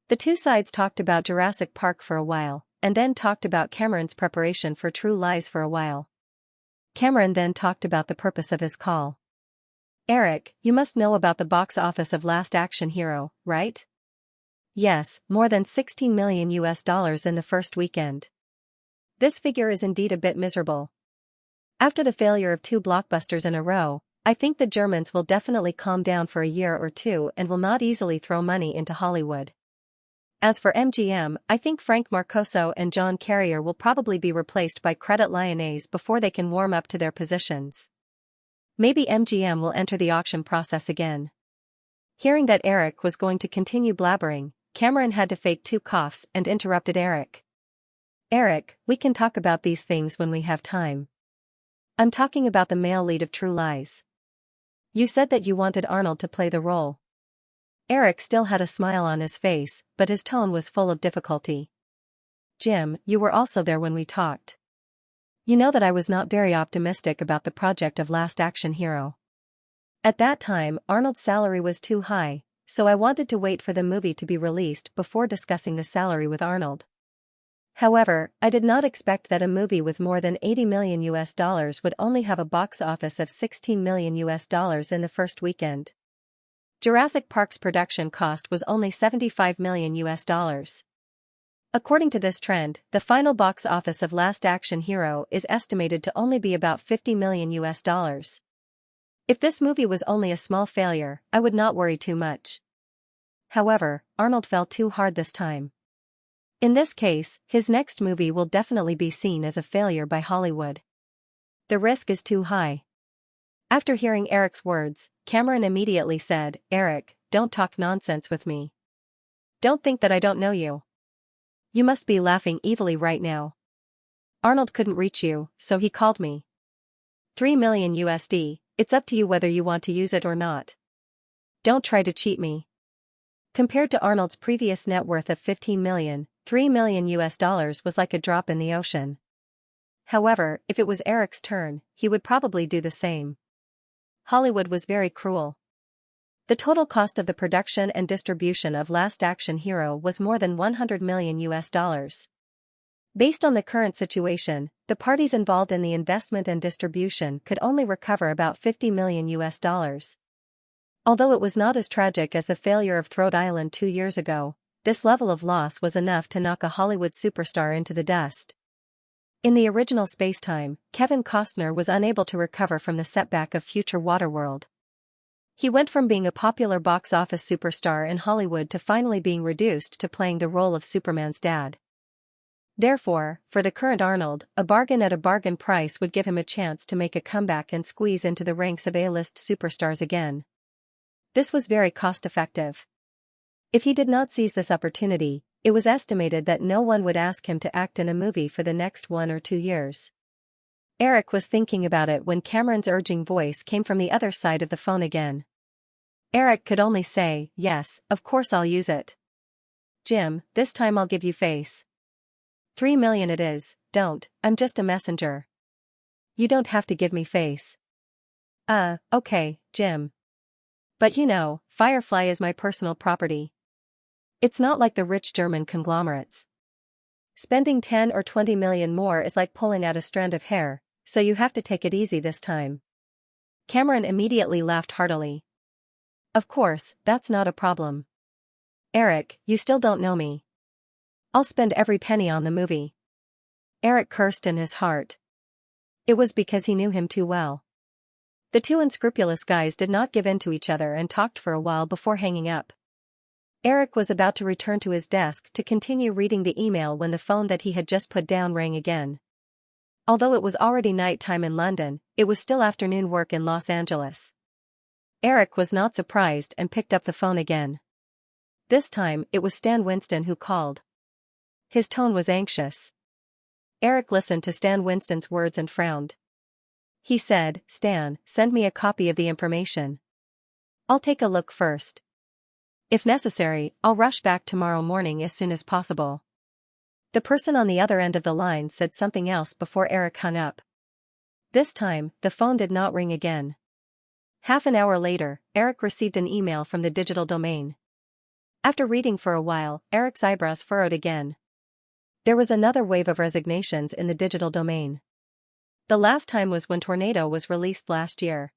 The two sides talked about Jurassic Park for a while, and then talked about Cameron's preparation for True Lies for a while. Cameron then talked about the purpose of his call. "Eric, you must know about the box office of Last Action Hero, right?" "Yes, more than $16 million in the first weekend. This figure is indeed a bit miserable. After the failure of two blockbusters in a row, I think the Germans will definitely calm down for a year or two and will not easily throw money into Hollywood. As for MGM, I think Frank Marcoso and John Carrier will probably be replaced by Credit Lyonnais before they can warm up to their positions. Maybe MGM will enter the auction process again." Hearing that Eric was going to continue blabbering, Cameron had to fake two coughs and interrupted Eric. "Eric, we can talk about these things when we have time. I'm talking about the male lead of True Lies. You said that you wanted Arnold to play the role." Eric still had a smile on his face, but his tone was full of difficulty. "Jim, you were also there when we talked. You know that I was not very optimistic about the project of Last Action Hero. At that time, Arnold's salary was too high, so I wanted to wait for the movie to be released before discussing the salary with Arnold. However, I did not expect that a movie with more than $80 million would only have a box office of $16 million in the first weekend. Jurassic Park's production cost was only $75 million. According to this trend, the final box office of Last Action Hero is estimated to only be about $50 million. If this movie was only a small failure, I would not worry too much. However, Arnold fell too hard this time. In this case, his next movie will definitely be seen as a failure by Hollywood. The risk is too high." After hearing Eric's words, Cameron immediately said, "Eric, don't talk nonsense with me. Don't think that I don't know you. You must be laughing evilly right now. Arnold couldn't reach you, so he called me. $3 million, it's up to you whether you want to use it or not. Don't try to cheat me." Compared to Arnold's previous net worth of $15 million, $3 million was like a drop in the ocean. However, if it was Eric's turn, he would probably do the same. Hollywood was very cruel. The total cost of the production and distribution of Last Action Hero was more than $100 million. Based on the current situation, the parties involved in the investment and distribution could only recover about $50 million. Although it was not as tragic as the failure of Throat Island 2 years ago, this level of loss was enough to knock a Hollywood superstar into the dust. In the original spacetime, Kevin Costner was unable to recover from the setback of future Waterworld. He went from being a popular box office superstar in Hollywood to finally being reduced to playing the role of Superman's dad. Therefore, for the current Arnold, a bargain at a bargain price would give him a chance to make a comeback and squeeze into the ranks of A-list superstars again. This was very cost-effective. If he did not seize this opportunity, it was estimated that no one would ask him to act in a movie for the next 1 or 2 years. Eric was thinking about it when Cameron's urging voice came from the other side of the phone again. Eric could only say, "Yes, of course I'll use it. Jim, this time I'll give you face. $3 million it is, don't, I'm just a messenger. You don't have to give me face." Okay, Jim. But you know, Firefly is my personal property. It's not like the rich German conglomerates. Spending 10 or 20 million more is like pulling out a strand of hair, so you have to take it easy this time. Cameron immediately laughed heartily. Of course, that's not a problem. Eric, you still don't know me. I'll spend every penny on the movie. Eric cursed in his heart. It was because he knew him too well. The two unscrupulous guys did not give in to each other and talked for a while before hanging up. Eric was about to return to his desk to continue reading the email when the phone that he had just put down rang again. Although it was already night time in London, it was still afternoon work in Los Angeles. Eric was not surprised and picked up the phone again. This time, it was Stan Winston who called. His tone was anxious. Eric listened to Stan Winston's words and frowned. He said, "Stan, send me a copy of the information. I'll take a look first. If necessary, I'll rush back tomorrow morning as soon as possible." The person on the other end of the line said something else before Eric hung up. This time, the phone did not ring again. Half an hour later, Eric received an email from the Digital Domain. After reading for a while, Eric's eyebrows furrowed again. There was another wave of resignations in the Digital Domain. The last time was when Tornado was released last year.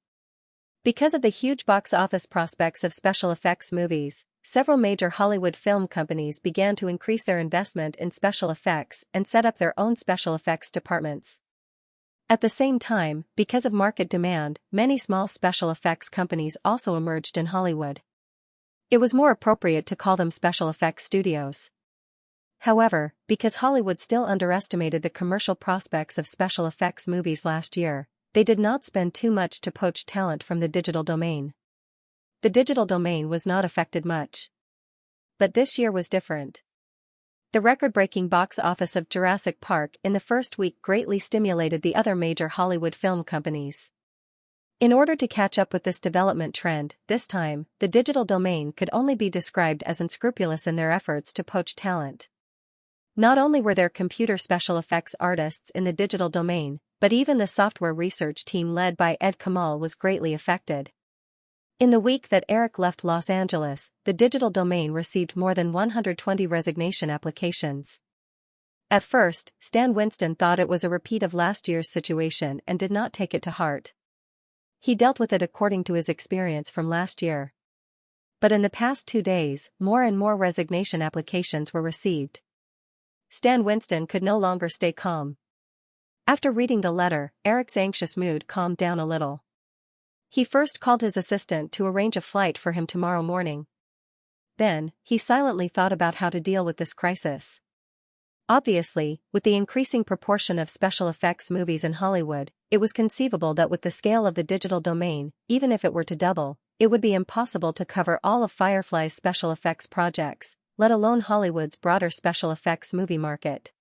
Because of the huge box office prospects of special effects movies, several major Hollywood film companies began to increase their investment in special effects and set up their own special effects departments. At the same time, because of market demand, many small special effects companies also emerged in Hollywood. It was more appropriate to call them special effects studios. However, because Hollywood still underestimated the commercial prospects of special effects movies last year, they did not spend too much to poach talent from the Digital Domain. The Digital Domain was not affected much. But this year was different. The record-breaking box office of Jurassic Park in the first week greatly stimulated the other major Hollywood film companies. In order to catch up with this development trend, this time, the Digital Domain could only be described as unscrupulous in their efforts to poach talent. Not only were there computer special effects artists in the Digital Domain, but even the software research team led by Ed Kamal was greatly affected. In the week that Eric left Los Angeles, the Digital Domain received more than 120 resignation applications. At first, Stan Winston thought it was a repeat of last year's situation and did not take it to heart. He dealt with it according to his experience from last year. But in the past 2 days, more and more resignation applications were received. Stan Winston could no longer stay calm. After reading the letter, Eric's anxious mood calmed down a little. He first called his assistant to arrange a flight for him tomorrow morning. Then, he silently thought about how to deal with this crisis. Obviously, with the increasing proportion of special effects movies in Hollywood, it was conceivable that with the scale of the Digital Domain, even if it were to double, it would be impossible to cover all of Firefly's special effects projects, let alone Hollywood's broader special effects movie market.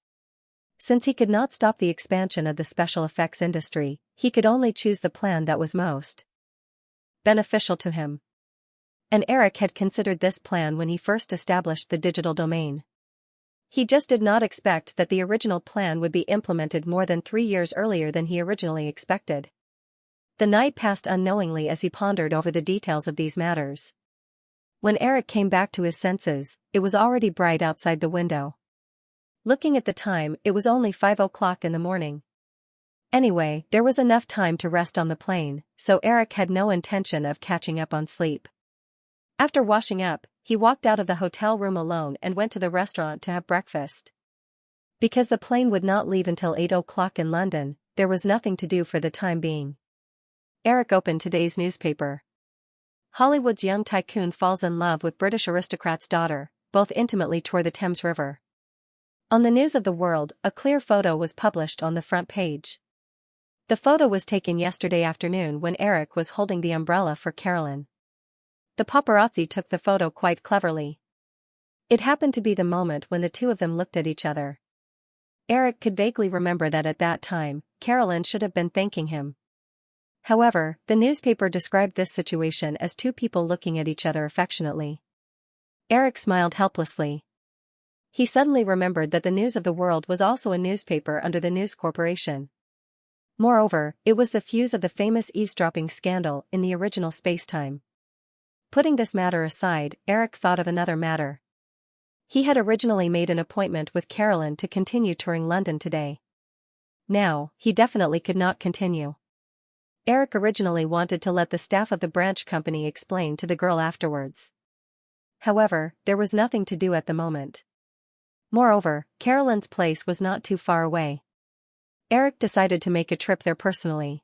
Since he could not stop the expansion of the special effects industry, he could only choose the plan that was most beneficial to him. And Eric had considered this plan when he first established the Digital Domain. He just did not expect that the original plan would be implemented more than 3 years earlier than he originally expected. The night passed unknowingly as he pondered over the details of these matters. When Eric came back to his senses, it was already bright outside the window. Looking at the time, it was only 5 o'clock in the morning. Anyway, there was enough time to rest on the plane, so Eric had no intention of catching up on sleep. After washing up, he walked out of the hotel room alone and went to the restaurant to have breakfast. Because the plane would not leave until 8 o'clock in London, there was nothing to do for the time being. Eric opened today's newspaper. Hollywood's young tycoon falls in love with British aristocrat's daughter, both intimately tour the Thames River. On the News of the World, a clear photo was published on the front page. The photo was taken yesterday afternoon when Eric was holding the umbrella for Carolyn. The paparazzi took the photo quite cleverly. It happened to be the moment when the two of them looked at each other. Eric could vaguely remember that at that time, Carolyn should have been thanking him. However, the newspaper described this situation as two people looking at each other affectionately. Eric smiled helplessly. He suddenly remembered that the News of the World was also a newspaper under the News Corporation. Moreover, it was the fuse of the famous eavesdropping scandal in the original Spacetime. Putting this matter aside, Eric thought of another matter. He had originally made an appointment with Carolyn to continue touring London today. Now, he definitely could not continue. Eric originally wanted to let the staff of the branch company explain to the girl afterwards. However, there was nothing to do at the moment. Moreover, Carolyn's place was not too far away. Eric decided to make a trip there personally.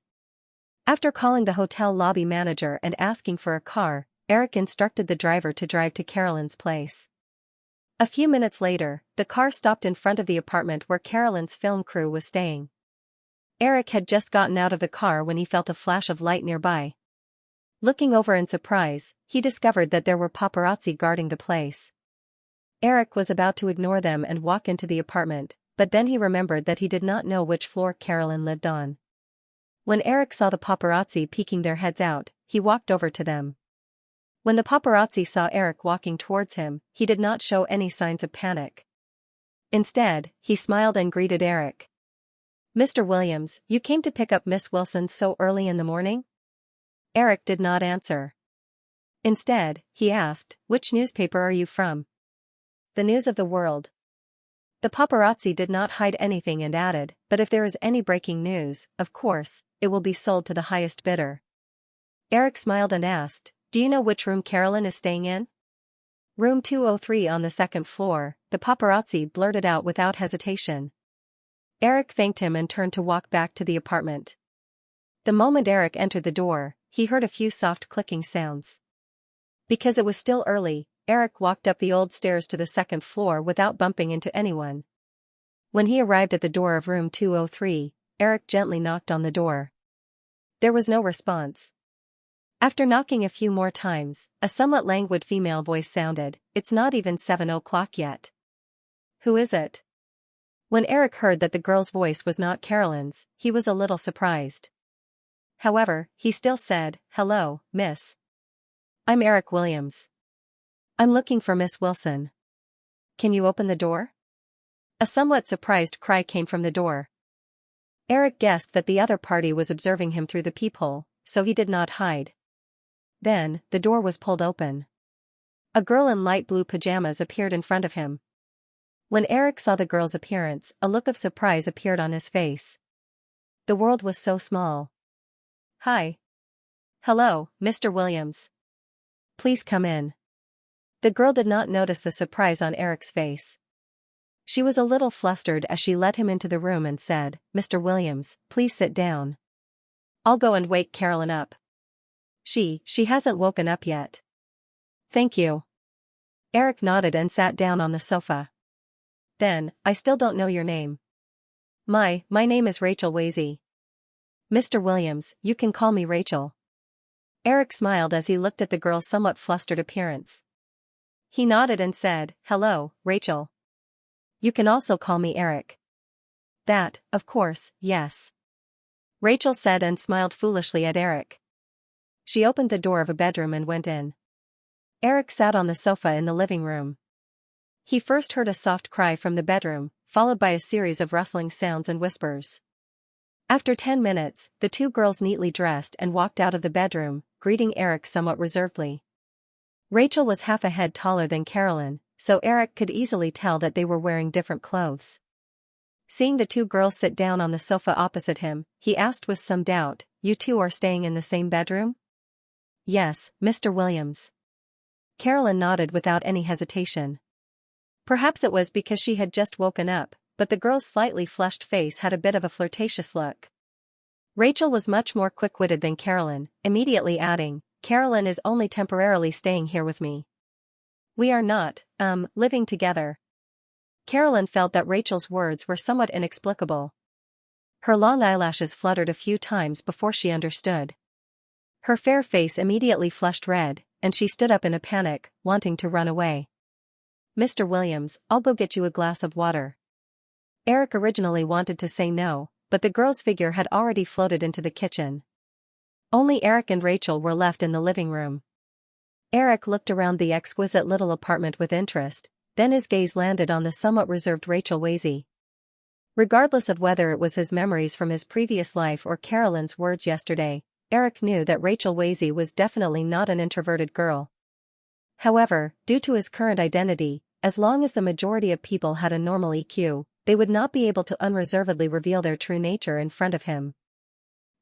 After calling the hotel lobby manager and asking for a car, Eric instructed the driver to drive to Carolyn's place. A few minutes later, the car stopped in front of the apartment where Carolyn's film crew was staying. Eric had just gotten out of the car when he felt a flash of light nearby. Looking over in surprise, he discovered that there were paparazzi guarding the place. Eric was about to ignore them and walk into the apartment, but then he remembered that he did not know which floor Carolyn lived on. When Eric saw the paparazzi peeking their heads out, he walked over to them. When the paparazzi saw Eric walking towards him, he did not show any signs of panic. Instead, he smiled and greeted Eric. "Mr. Williams, you came to pick up Miss Wilson so early in the morning?" Eric did not answer. Instead, he asked, "Which newspaper are you from?" "The News of the World." The paparazzi did not hide anything and added, "But if there is any breaking news, of course, it will be sold to the highest bidder." Eric smiled and asked, "Do you know which room Carolyn is staying in?" "Room 203 on the second floor," the paparazzi blurted out without hesitation. Eric thanked him and turned to walk back to the apartment. The moment Eric entered the door, he heard a few soft clicking sounds. Because it was still early, Eric walked up the old stairs to the second floor without bumping into anyone. When he arrived at the door of room 203, Eric gently knocked on the door. There was no response. After knocking a few more times, a somewhat languid female voice sounded, "It's not even 7 o'clock yet." "Who is it?" When Eric heard that the girl's voice was not Carolyn's, he was a little surprised. However, he still said, "Hello, miss. I'm Eric Williams. I'm looking for Miss Wilson. Can you open the door?" A somewhat surprised cry came from the door. Eric guessed that the other party was observing him through the peephole, so he did not hide. Then, the door was pulled open. A girl in light blue pajamas appeared in front of him. When Eric saw the girl's appearance, a look of surprise appeared on his face. The world was so small. "Hi. Hello, Mr. Williams. Please come in." The girl did not notice the surprise on Eric's face. She was a little flustered as she led him into the room and said, "Mr. Williams, please sit down. I'll go and wake Carolyn up. She hasn't woken up yet." "Thank you." Eric nodded and sat down on the sofa. Then, "I still don't know your name." My name is Rachel Wazy." "Mr. Williams, you can call me Rachel." Eric smiled as he looked at the girl's somewhat flustered appearance. He nodded and said, "Hello, Rachel. You can also call me Eric." "That, of course, yes," Rachel said and smiled foolishly at Eric. She opened the door of a bedroom and went in. Eric sat on the sofa in the living room. He first heard a soft cry from the bedroom, followed by a series of rustling sounds and whispers. After 10 minutes, the two girls neatly dressed and walked out of the bedroom, greeting Eric somewhat reservedly. Rachel was half a head taller than Carolyn, so Eric could easily tell that they were wearing different clothes. Seeing the two girls sit down on the sofa opposite him, he asked with some doubt, "You two are staying in the same bedroom?" "Yes, Mr. Williams." Carolyn nodded without any hesitation. Perhaps it was because she had just woken up, but the girl's slightly flushed face had a bit of a flirtatious look. Rachel was much more quick-witted than Carolyn, immediately adding, "Carolyn is only temporarily staying here with me. We are not, living together." Carolyn felt that Rachel's words were somewhat inexplicable. Her long eyelashes fluttered a few times before she understood. Her fair face immediately flushed red, and she stood up in a panic, wanting to run away. "Mr. Williams, I'll go get you a glass of water." Eric originally wanted to say no, but the girl's figure had already floated into the kitchen. Only Eric and Rachel were left in the living room. Eric looked around the exquisite little apartment with interest, then his gaze landed on the somewhat reserved Rachel Wasey. Regardless of whether it was his memories from his previous life or Carolyn's words yesterday, Eric knew that Rachel Wasey was definitely not an introverted girl. However, due to his current identity, as long as the majority of people had a normal EQ, they would not be able to unreservedly reveal their true nature in front of him.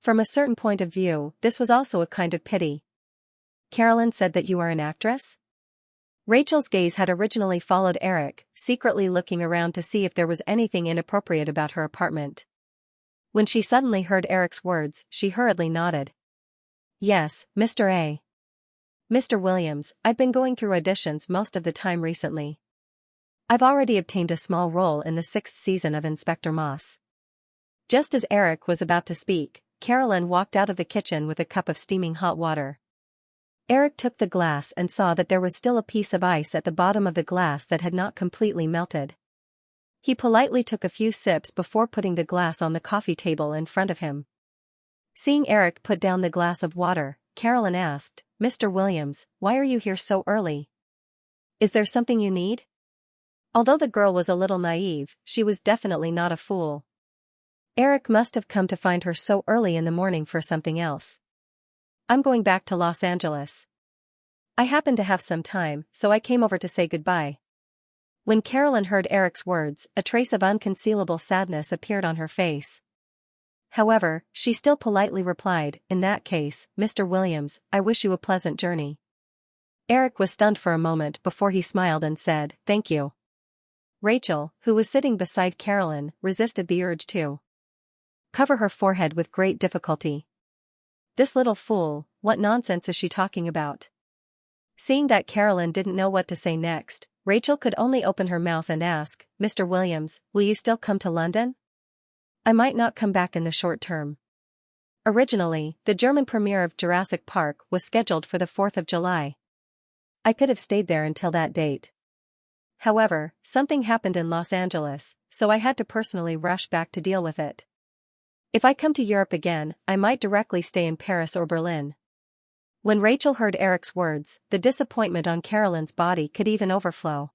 From a certain point of view, this was also a kind of pity. "Carolyn said that you are an actress?" Rachel's gaze had originally followed Eric, secretly looking around to see if there was anything inappropriate about her apartment. When she suddenly heard Eric's words, she hurriedly nodded. "Yes, Mr. A. Mr. Williams, I've been going through auditions most of the time recently. I've already obtained a small role in the 6th season of Inspector Moss." Just as Eric was about to speak, Carolyn walked out of the kitchen with a cup of steaming hot water. Eric took the glass and saw that there was still a piece of ice at the bottom of the glass that had not completely melted. He politely took a few sips before putting the glass on the coffee table in front of him. Seeing Eric put down the glass of water, Carolyn asked, "Mr. Williams, why are you here so early? Is there something you need?" Although the girl was a little naive, she was definitely not a fool. Eric must have come to find her so early in the morning for something else. "I'm going back to Los Angeles. I happen to have some time, so I came over to say goodbye." When Carolyn heard Eric's words, a trace of unconcealable sadness appeared on her face. However, she still politely replied, "In that case, Mr. Williams, I wish you a pleasant journey." Eric was stunned for a moment before he smiled and said, "Thank you." Rachel, who was sitting beside Carolyn, resisted the urge to cover her forehead with great difficulty. This little fool, what nonsense is she talking about? Seeing that Carolyn didn't know what to say next, Rachel could only open her mouth and ask, "Mr. Williams, will you still come to London?" "I might not come back in the short term." Originally, the German premiere of Jurassic Park was scheduled for the 4th of July. I could have stayed there until that date. However, something happened in Los Angeles, so I had to personally rush back to deal with it. If I come to Europe again, I might directly stay in Paris or Berlin. When Rachel heard Eric's words, the disappointment on Carolyn's body could even overflow.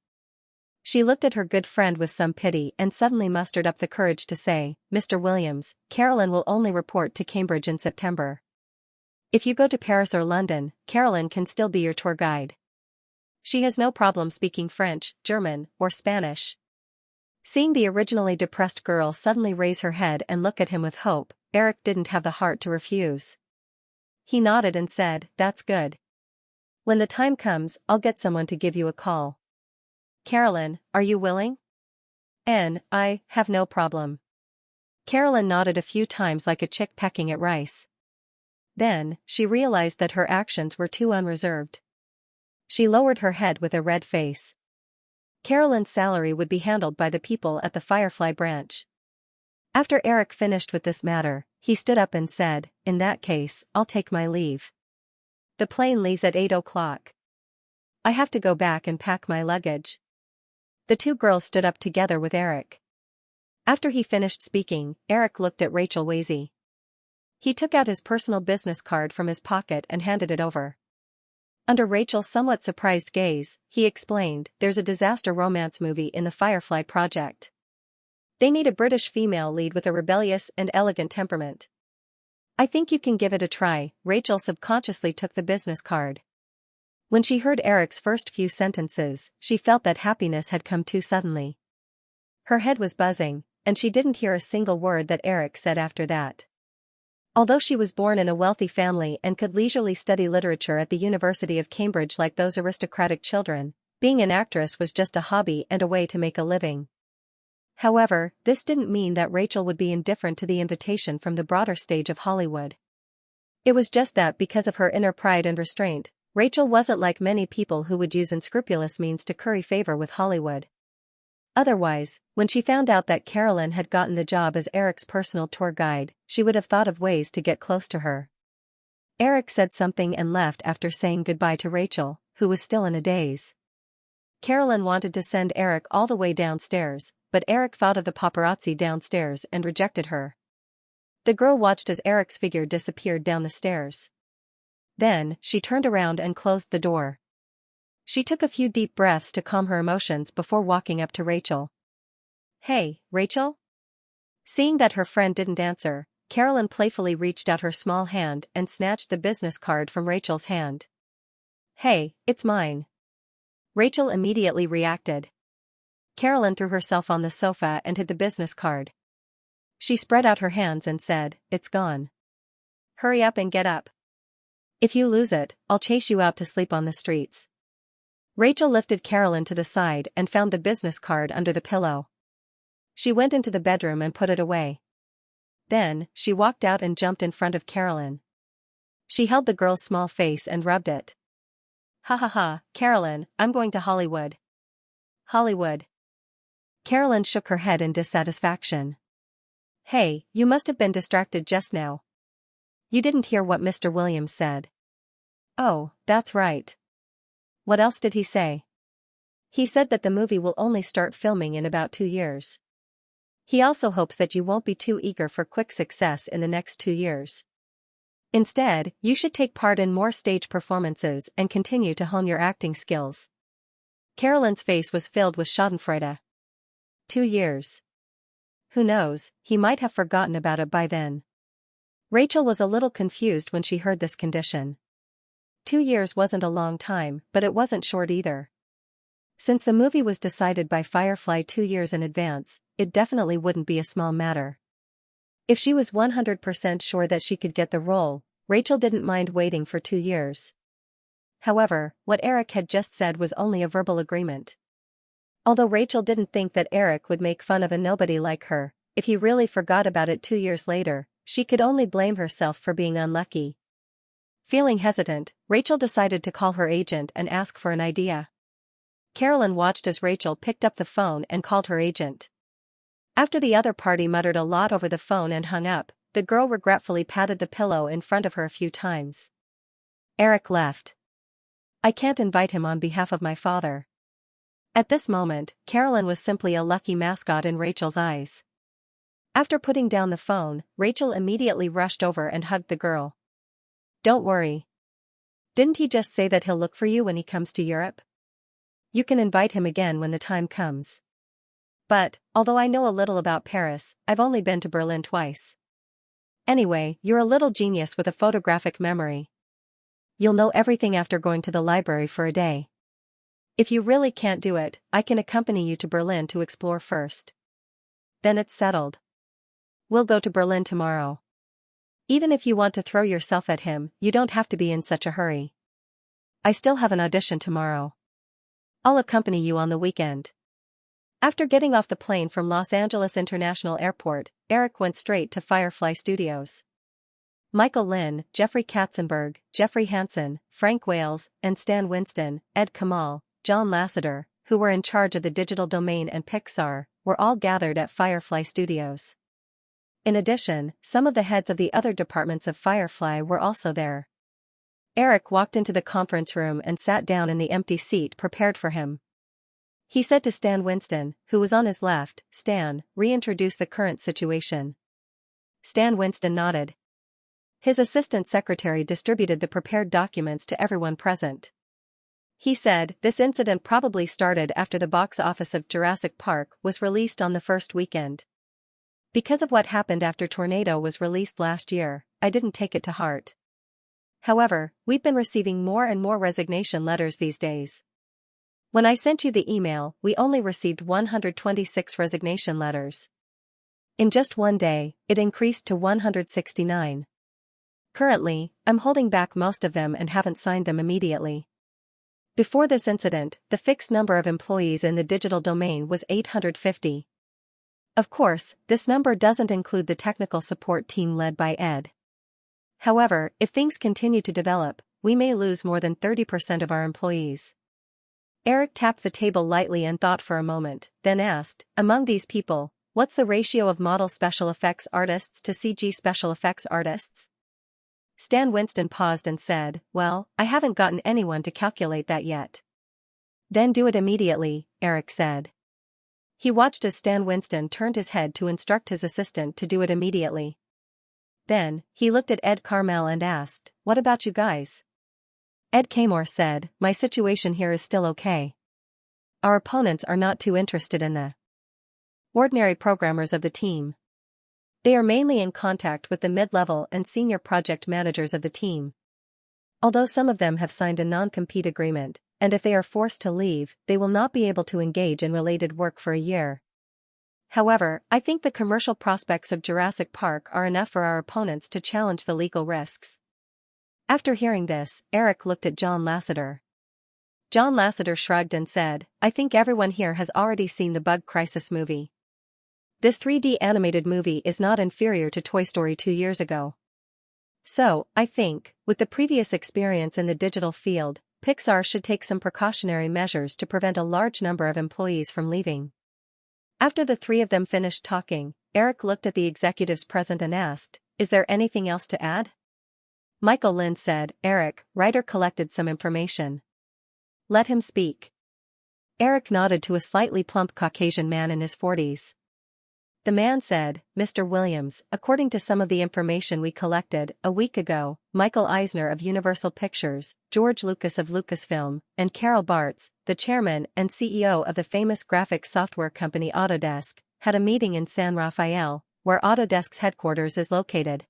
She looked at her good friend with some pity and suddenly mustered up the courage to say, "Mr. Williams, Carolyn will only report to Cambridge in September. If you go to Paris or London, Carolyn can still be your tour guide. She has no problem speaking French, German, or Spanish." Seeing the originally depressed girl suddenly raise her head and look at him with hope, Eric didn't have the heart to refuse. He nodded and said, "That's good. When the time comes, I'll get someone to give you a call." "Carolyn, are you willing?" I have no problem." Carolyn nodded a few times like a chick pecking at rice. Then, she realized that her actions were too unreserved. She lowered her head with a red face. Carolyn's salary would be handled by the people at the Firefly branch. After Eric finished with this matter, he stood up and said, "In that case, I'll take my leave. The plane leaves at 8 o'clock. I have to go back and pack my luggage." The two girls stood up together with Eric. After he finished speaking, Eric looked at Rachel Wasey. He took out his personal business card from his pocket and handed it over. Under Rachel's somewhat surprised gaze, he explained, "There's a disaster romance movie in the Firefly project. They need a British female lead with a rebellious and elegant temperament. I think you can give it a try. Rachel subconsciously took the business card. When she heard Eric's first few sentences, she felt that happiness had come too suddenly. Her head was buzzing, and she didn't hear a single word that Eric said after that. Although she was born in a wealthy family and could leisurely study literature at the University of Cambridge like those aristocratic children, being an actress was just a hobby and a way to make a living. However, this didn't mean that Rachel would be indifferent to the invitation from the broader stage of Hollywood. It was just that because of her inner pride and restraint, Rachel wasn't like many people who would use unscrupulous means to curry favor with Hollywood. Otherwise, when she found out that Carolyn had gotten the job as Eric's personal tour guide, she would have thought of ways to get close to her. Eric said something and left after saying goodbye to Rachel, who was still in a daze. Carolyn wanted to send Eric all the way downstairs, but Eric thought of the paparazzi downstairs and rejected her. The girl watched as Eric's figure disappeared down the stairs. Then, she turned around and closed the door. She took a few deep breaths to calm her emotions before walking up to Rachel. "Hey, Rachel?" Seeing that her friend didn't answer, Carolyn playfully reached out her small hand and snatched the business card from Rachel's hand. "Hey, it's mine." Rachel immediately reacted. Carolyn threw herself on the sofa and hid the business card. She spread out her hands and said, "It's gone. Hurry up and get up. If you lose it, I'll chase you out to sleep on the streets." Rachel lifted Carolyn to the side and found the business card under the pillow. She went into the bedroom and put it away. Then, she walked out and jumped in front of Carolyn. She held the girl's small face and rubbed it. "Ha ha ha, Carolyn, I'm going to Hollywood." "Hollywood?" Carolyn shook her head in dissatisfaction. "Hey, you must have been distracted just now. You didn't hear what Mr. Williams said." "Oh, that's right. What else did he say?" "He said that the movie will only start filming in about 2 years. He also hopes that you won't be too eager for quick success in the next 2 years. Instead, you should take part in more stage performances and continue to hone your acting skills." Carolyn's face was filled with schadenfreude. 2 years. Who knows, he might have forgotten about it by then. Rachel was a little confused when she heard this condition. 2 years wasn't a long time, but it wasn't short either. Since the movie was decided by Firefly 2 years in advance, it definitely wouldn't be a small matter. If she was 100% sure that she could get the role, Rachel didn't mind waiting for 2 years. However, what Eric had just said was only a verbal agreement. Although Rachel didn't think that Eric would make fun of a nobody like her, if he really forgot about it 2 years later, she could only blame herself for being unlucky. Feeling hesitant, Rachel decided to call her agent and ask for an idea. Carolyn watched as Rachel picked up the phone and called her agent. After the other party muttered a lot over the phone and hung up, the girl regretfully patted the pillow in front of her a few times. Eric left. "I can't invite him on behalf of my father." At this moment, Carolyn was simply a lucky mascot in Rachel's eyes. After putting down the phone, Rachel immediately rushed over and hugged the girl. "Don't worry. Didn't he just say that he'll look for you when he comes to Europe? You can invite him again when the time comes. But, although I know a little about Paris, I've only been to Berlin twice. Anyway, you're a little genius with a photographic memory. You'll know everything after going to the library for a day. If you really can't do it, I can accompany you to Berlin to explore first. Then it's settled. We'll go to Berlin tomorrow. Even if you want to throw yourself at him, you don't have to be in such a hurry. I still have an audition tomorrow. I'll accompany you on the weekend." After getting off the plane from Los Angeles International Airport, Eric went straight to Firefly Studios. Michael Lynn, Jeffrey Katzenberg, Jeffrey Hansen, Frank Wales, and Stan Winston, Ed Kamal, John Lasseter, who were in charge of the digital domain and Pixar, were all gathered at Firefly Studios. In addition, some of the heads of the other departments of Firefly were also there. Eric walked into the conference room and sat down in the empty seat prepared for him. He said to Stan Winston, who was on his left, "Stan, reintroduce the current situation." Stan Winston nodded. His assistant secretary distributed the prepared documents to everyone present. He said this incident probably started after the box office of Jurassic Park was released on the first weekend. Because of what happened after Tornado was released last year, I didn't take it to heart. However, we've been receiving more and more resignation letters these days. When I sent you the email, we only received 126 resignation letters. In just one day, it increased to 169. Currently, I'm holding back most of them and haven't signed them immediately. Before this incident, the fixed number of employees in the digital domain was 850. Of course, this number doesn't include the technical support team led by Ed. However, if things continue to develop, we may lose more than 30% of our employees. Eric tapped the table lightly and thought for a moment, then asked, among these people, what's the ratio of model special effects artists to CG special effects artists? Stan Winston paused and said, well, I haven't gotten anyone to calculate that yet. Then do it immediately, Eric said. He watched as Stan Winston turned his head to instruct his assistant to do it immediately. Then, he looked at Ed Carmel and asked, what about you guys? Ed Camore said, my situation here is still okay. Our opponents are not too interested in the ordinary programmers of the team. They are mainly in contact with the mid-level and senior project managers of the team. Although some of them have signed a non-compete agreement, and if they are forced to leave, they will not be able to engage in related work for a year. However, I think the commercial prospects of Jurassic Park are enough for our opponents to challenge the legal risks. After hearing this, Eric looked at John Lasseter. John Lasseter shrugged and said, I think everyone here has already seen the Bug Crisis movie. This 3D animated movie is not inferior to Toy Story 2 years ago. So, I think, with the previous experience in the digital field, Pixar should take some precautionary measures to prevent a large number of employees from leaving. After the three of them finished talking, Eric looked at the executives present and asked, is there anything else to add? Michael Lind said, Eric, Ryder collected some information. Let him speak. Eric nodded to a slightly plump Caucasian man in his 40s. The man said, Mr. Williams, according to some of the information we collected a week ago, Michael Eisner of Universal Pictures, George Lucas of Lucasfilm, and Carol Bartz, the chairman and CEO of the famous graphics software company Autodesk, had a meeting in San Rafael, where Autodesk's headquarters is located.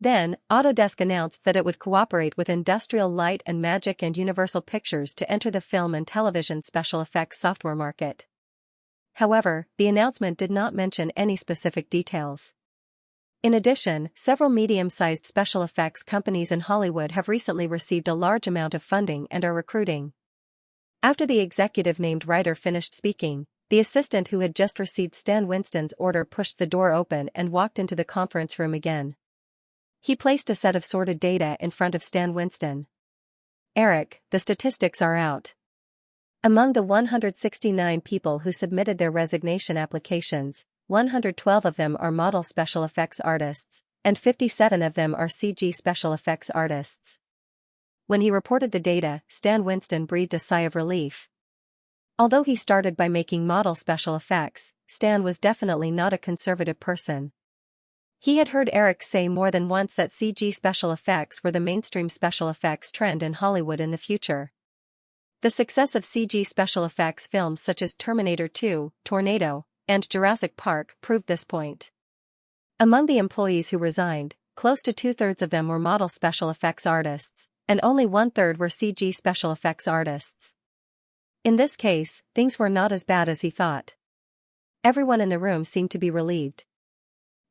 Then, Autodesk announced that it would cooperate with Industrial Light and Magic and Universal Pictures to enter the film and television special effects software market. However, the announcement did not mention any specific details. In addition, several medium-sized special effects companies in Hollywood have recently received a large amount of funding and are recruiting. After the executive named Ryder finished speaking, the assistant who had just received Stan Winston's order pushed the door open and walked into the conference room again. He placed a set of sorted data in front of Stan Winston. Eric, the statistics are out. Among the 169 people who submitted their resignation applications, 112 of them are model special effects artists, and 57 of them are CG special effects artists. When he reported the data, Stan Winston breathed a sigh of relief. Although he started by making model special effects, Stan was definitely not a conservative person. He had heard Eric say more than once that CG special effects were the mainstream special effects trend in Hollywood in the future. The success of CG special effects films such as Terminator 2, Tornado, and Jurassic Park proved this point. Among the employees who resigned, close to 2/3 of them were model special effects artists, and only 1/3 were CG special effects artists. In this case, things were not as bad as he thought. Everyone in the room seemed to be relieved.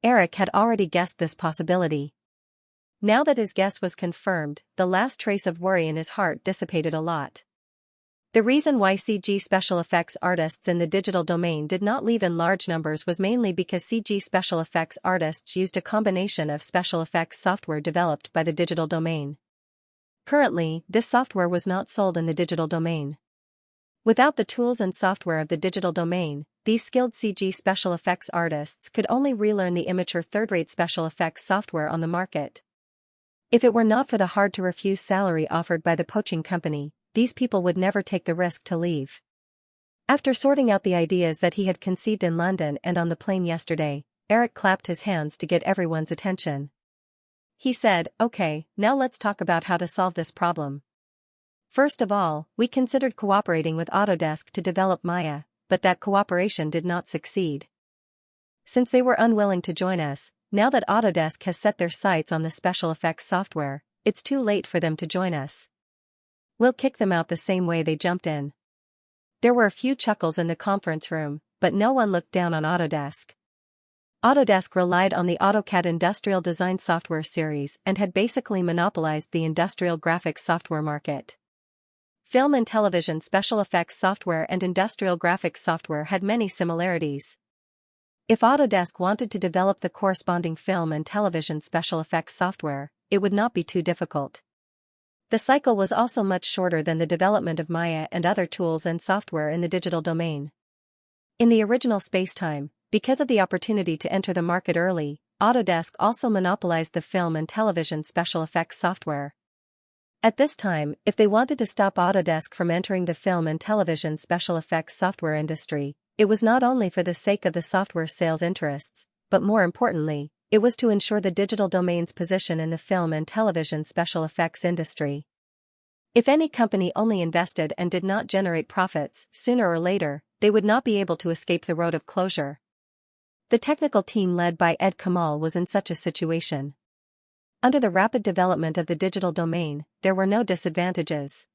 Eric had already guessed this possibility. Now that his guess was confirmed, the last trace of worry in his heart dissipated a lot. The reason why CG special effects artists in the digital domain did not leave in large numbers was mainly because CG special effects artists used a combination of special effects software developed by the digital domain. Currently, this software was not sold in the digital domain. Without the tools and software of the digital domain, these skilled CG special effects artists could only relearn the immature third-rate special effects software on the market. If it were not for the hard-to-refuse salary offered by the poaching company, these people would never take the risk to leave. After sorting out the ideas that he had conceived in London and on the plane yesterday, Eric clapped his hands to get everyone's attention. He said, okay, now let's talk about how to solve this problem. First of all, we considered cooperating with Autodesk to develop Maya, but that cooperation did not succeed. Since they were unwilling to join us, now that Autodesk has set their sights on the special effects software, it's too late for them to join us. We'll kick them out the same way they jumped in. There were a few chuckles in the conference room, but no one looked down on Autodesk. Autodesk relied on the AutoCAD industrial design software series and had basically monopolized the industrial graphics software market. Film and television special effects software and industrial graphics software had many similarities. If Autodesk wanted to develop the corresponding film and television special effects software, it would not be too difficult. The cycle was also much shorter than the development of Maya and other tools and software in the digital domain. In the original spacetime, because of the opportunity to enter the market early, Autodesk also monopolized the film and television special effects software. At this time, if they wanted to stop Autodesk from entering the film and television special effects software industry, it was not only for the sake of the software sales interests, but more importantly, it was to ensure the digital domain's position in the film and television special effects industry. If any company only invested and did not generate profits, sooner or later, they would not be able to escape the road of closure. The technical team led by Ed Kamal was in such a situation. Under the rapid development of the digital domain, there were no disadvantages.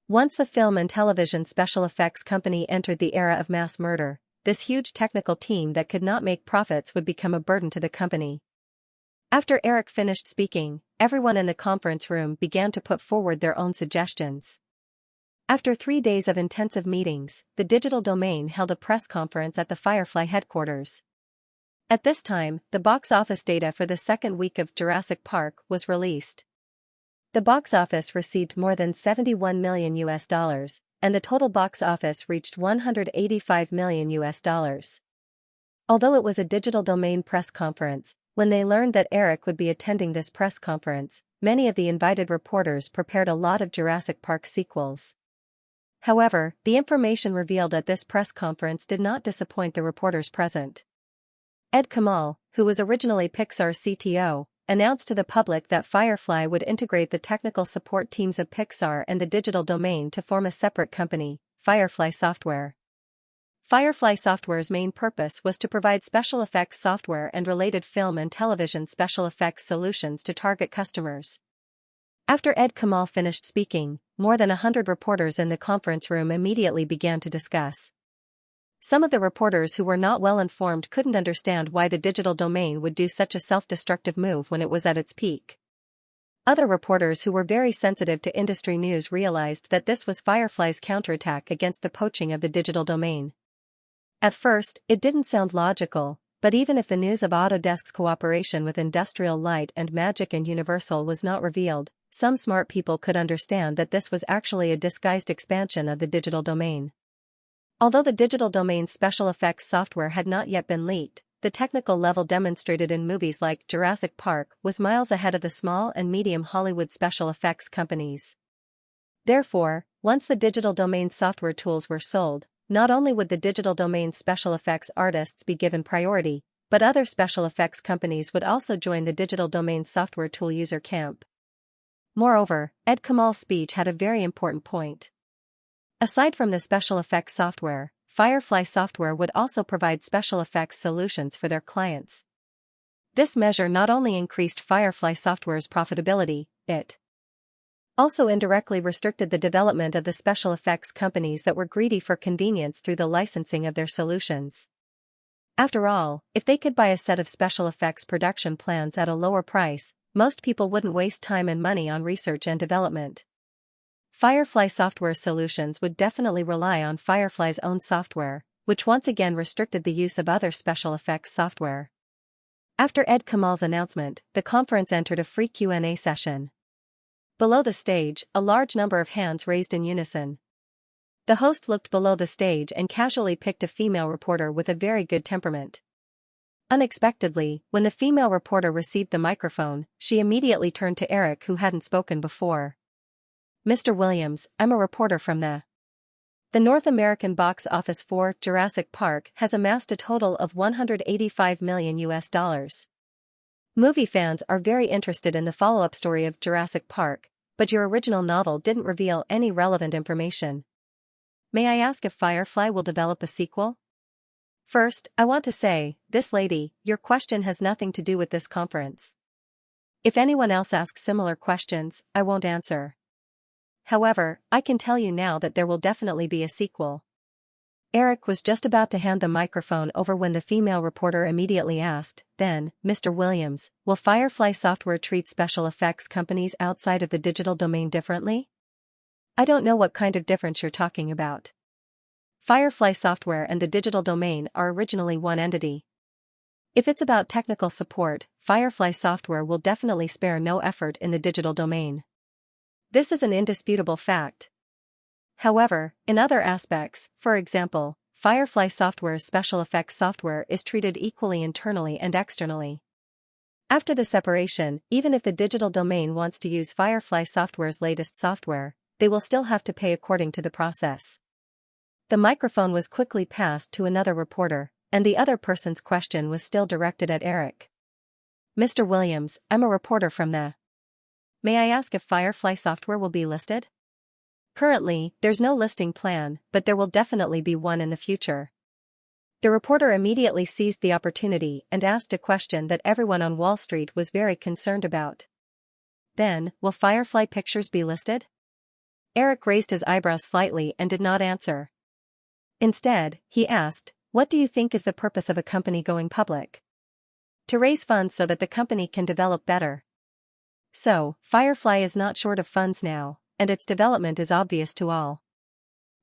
Once the film and television special effects company entered the era of mass murder, this huge technical team that could not make profits would become a burden to the company. After Eric finished speaking, everyone in the conference room began to put forward their own suggestions. After 3 days of intensive meetings, the digital domain held a press conference at the Firefly headquarters. At this time, the box office data for the second week of Jurassic Park was released. The box office received more than $71 million, and the total box office reached $185 million. Although it was a digital domain press conference, when they learned that Eric would be attending this press conference, many of the invited reporters prepared a lot of Jurassic Park sequels. However, the information revealed at this press conference did not disappoint the reporters present. Ed Kamal, who was originally Pixar's CTO, announced to the public that Firefly would integrate the technical support teams of Pixar and the digital domain to form a separate company, Firefly Software. Firefly Software's main purpose was to provide special effects software and related film and television special effects solutions to target customers. After Ed Kamal finished speaking, more than 100 reporters in the conference room immediately began to discuss. Some of the reporters who were not well informed couldn't understand why the digital domain would do such a self-destructive move when it was at its peak. Other reporters who were very sensitive to industry news realized that this was Firefly's counterattack against the poaching of the digital domain. At first, it didn't sound logical, but even if the news of Autodesk's cooperation with Industrial Light and Magic and Universal was not revealed, some smart people could understand that this was actually a disguised expansion of the digital domain. Although the digital domain's special effects software had not yet been leaked, the technical level demonstrated in movies like Jurassic Park was miles ahead of the small and medium Hollywood special effects companies. Therefore, once the digital domain software tools were sold, not only would the digital domain special effects artists be given priority, but other special effects companies would also join the digital domain software tool user camp. Moreover, Ed Kamal's speech had a very important point. Aside from the special effects software, Firefly Software would also provide special effects solutions for their clients. This measure not only increased Firefly Software's profitability, it also indirectly restricted the development of the special effects companies that were greedy for convenience through the licensing of their solutions. After all, if they could buy a set of special effects production plans at a lower price, most people wouldn't waste time and money on research and development. Firefly Software solutions would definitely rely on Firefly's own software, which once again restricted the use of other special effects software. After Ed Kamal's announcement, the conference entered a free Q&A session. Below the stage, a large number of hands raised in unison. The host looked below the stage and casually picked a female reporter with a very good temperament. Unexpectedly, when the female reporter received the microphone, she immediately turned to Eric, who hadn't spoken before. "Mr. Williams, I'm a reporter from the North American box office for Jurassic Park has amassed a total of $185 million. Movie fans are very interested in the follow-up story of Jurassic Park, but your original novel didn't reveal any relevant information. May I ask if Firefly will develop a sequel? First, I want to say, this lady, your question has nothing to do with this conference. If anyone else asks similar questions, I won't answer. However, I can tell you now that there will definitely be a sequel. Eric was just about to hand the microphone over when the female reporter immediately asked, then, Mr. Williams, will Firefly Software treat special effects companies outside of the digital domain differently? I don't know what kind of difference you're talking about. Firefly Software and the digital domain are originally one entity. If it's about technical support, Firefly Software will definitely spare no effort in the digital domain. This is an indisputable fact. However, in other aspects, for example, Firefly Software's special effects software is treated equally internally and externally. After the separation, even if the digital domain wants to use Firefly Software's latest software, they will still have to pay according to the process. The microphone was quickly passed to another reporter, and the other person's question was still directed at Eric. Mr. Williams, I'm a reporter from the... May I ask if Firefly Software will be listed? Currently, there's no listing plan, but there will definitely be one in the future. The reporter immediately seized the opportunity and asked a question that everyone on Wall Street was very concerned about. Then, will Firefly Pictures be listed? Eric raised his eyebrows slightly and did not answer. Instead, he asked, what do you think is the purpose of a company going public? To raise funds so that the company can develop better. So, Firefly is not short of funds now, and its development is obvious to all.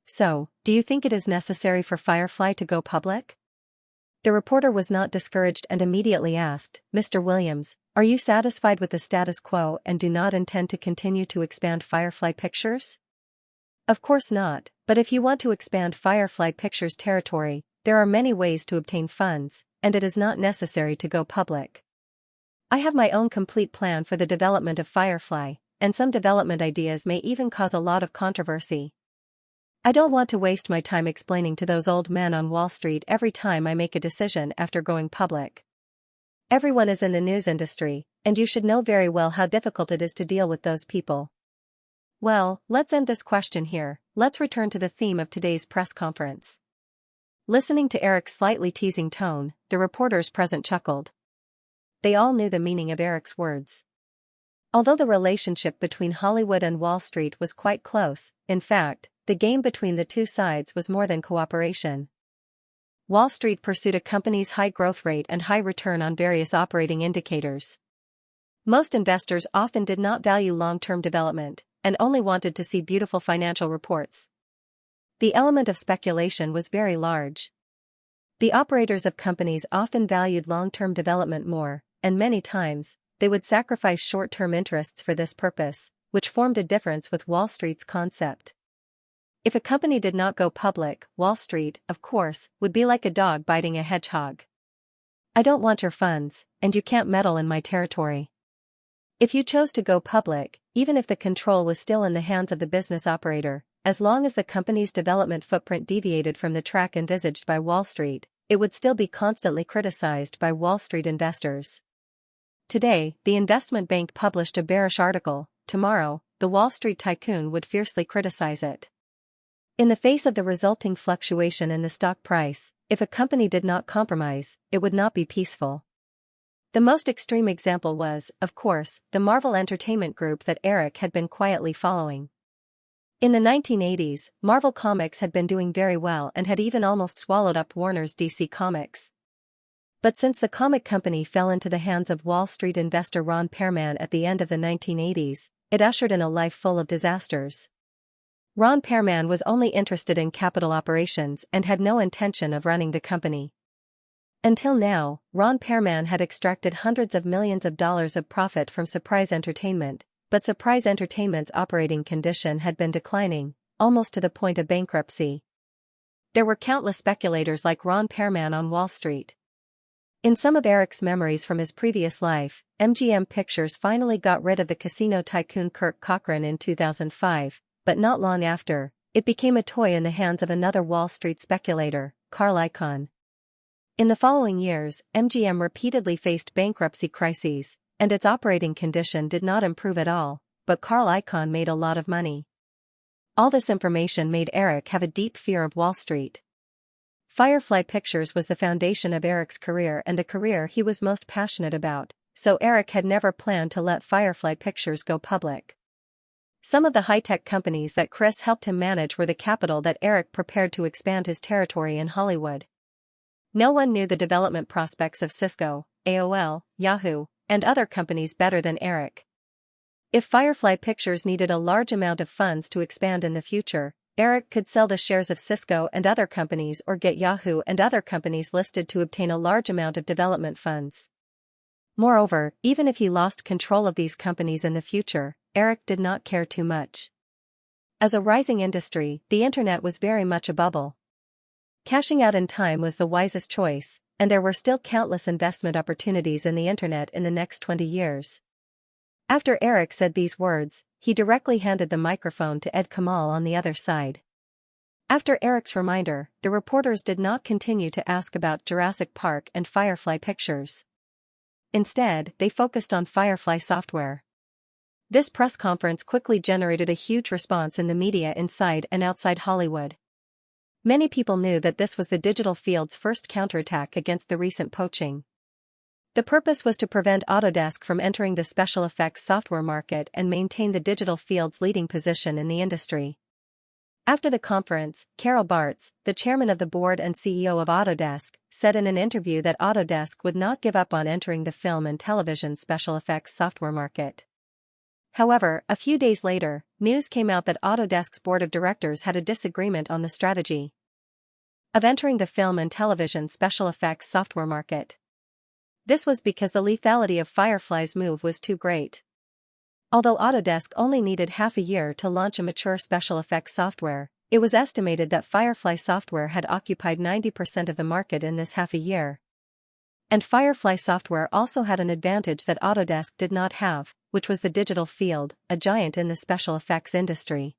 So, do you think it is necessary for Firefly to go public? The reporter was not discouraged and immediately asked, Mr. Williams, are you satisfied with the status quo and do not intend to continue to expand Firefly Pictures? Of course not, but if you want to expand Firefly Pictures territory, there are many ways to obtain funds, and it is not necessary to go public. I have my own complete plan for the development of Firefly, and some development ideas may even cause a lot of controversy. I don't want to waste my time explaining to those old men on Wall Street every time I make a decision after going public. Everyone is in the news industry, and you should know very well how difficult it is to deal with those people. Well, let's end this question here. Let's return to the theme of today's press conference. Listening to Eric's slightly teasing tone, the reporters present chuckled. They all knew the meaning of Eric's words. Although the relationship between Hollywood and Wall Street was quite close, in fact, the game between the two sides was more than cooperation. Wall Street pursued a company's high growth rate and high return on various operating indicators. Most investors often did not value long-term development, and only wanted to see beautiful financial reports. The element of speculation was very large. The operators of companies often valued long-term development more, and many times, they would sacrifice short-term interests for this purpose, which formed a difference with Wall Street's concept. If a company did not go public, Wall Street, of course, would be like a dog biting a hedgehog. I don't want your funds, and you can't meddle in my territory. If you chose to go public, even if the control was still in the hands of the business operator, as long as the company's development footprint deviated from the track envisaged by Wall Street, it would still be constantly criticized by Wall Street investors. Today, the investment bank published a bearish article. Tomorrow, the Wall Street tycoon would fiercely criticize it. In the face of the resulting fluctuation in the stock price, if a company did not compromise, it would not be peaceful. The most extreme example was, of course, the Marvel Entertainment Group that Eric had been quietly following. In the 1980s, Marvel Comics had been doing very well and had even almost swallowed up Warner's DC Comics. But since the comic company fell into the hands of Wall Street investor Ron Perlman at the end of the 1980s, it ushered in a life full of disasters. Ron Perlman was only interested in capital operations and had no intention of running the company. Until now, Ron Perlman had extracted hundreds of millions of dollars of profit from Surprise Entertainment, but Surprise Entertainment's operating condition had been declining, almost to the point of bankruptcy. There were countless speculators like Ron Perlman on Wall Street. In some of Eric's memories from his previous life, MGM Pictures finally got rid of the casino tycoon Kirk Cochran in 2005, but not long after, it became a toy in the hands of another Wall Street speculator, Carl Icahn. In the following years, MGM repeatedly faced bankruptcy crises, and its operating condition did not improve at all, but Carl Icahn made a lot of money. All this information made Eric have a deep fear of Wall Street. Firefly Pictures was the foundation of Eric's career and the career he was most passionate about, so Eric had never planned to let Firefly Pictures go public. Some of the high-tech companies that Chris helped him manage were the capital that Eric prepared to expand his territory in Hollywood. No one knew the development prospects of Cisco, AOL, Yahoo, and other companies better than Eric. If Firefly Pictures needed a large amount of funds to expand in the future, Eric could sell the shares of Cisco and other companies or get Yahoo and other companies listed to obtain a large amount of development funds. Moreover, even if he lost control of these companies in the future, Eric did not care too much. As a rising industry, the internet was very much a bubble. Cashing out in time was the wisest choice, and there were still countless investment opportunities in the internet in the next 20 years. After Eric said these words, he directly handed the microphone to Ed Kamal on the other side. After Eric's reminder, the reporters did not continue to ask about Jurassic Park and Firefly Pictures. Instead, they focused on Firefly software. This press conference quickly generated a huge response in the media inside and outside Hollywood. Many people knew that this was the digital field's first counterattack against the recent poaching. The purpose was to prevent Autodesk from entering the special effects software market and maintain the digital field's leading position in the industry. After the conference, Carol Bartz, the chairman of the board and CEO of Autodesk, said in an interview that Autodesk would not give up on entering the film and television special effects software market. However, a few days later, news came out that Autodesk's board of directors had a disagreement on the strategy of entering the film and television special effects software market. This was because the lethality of Firefly's move was too great. Although Autodesk only needed half a year to launch a mature special effects software, it was estimated that Firefly software had occupied 90% of the market in this half a year. And Firefly software also had an advantage that Autodesk did not have, which was the digital field, a giant in the special effects industry.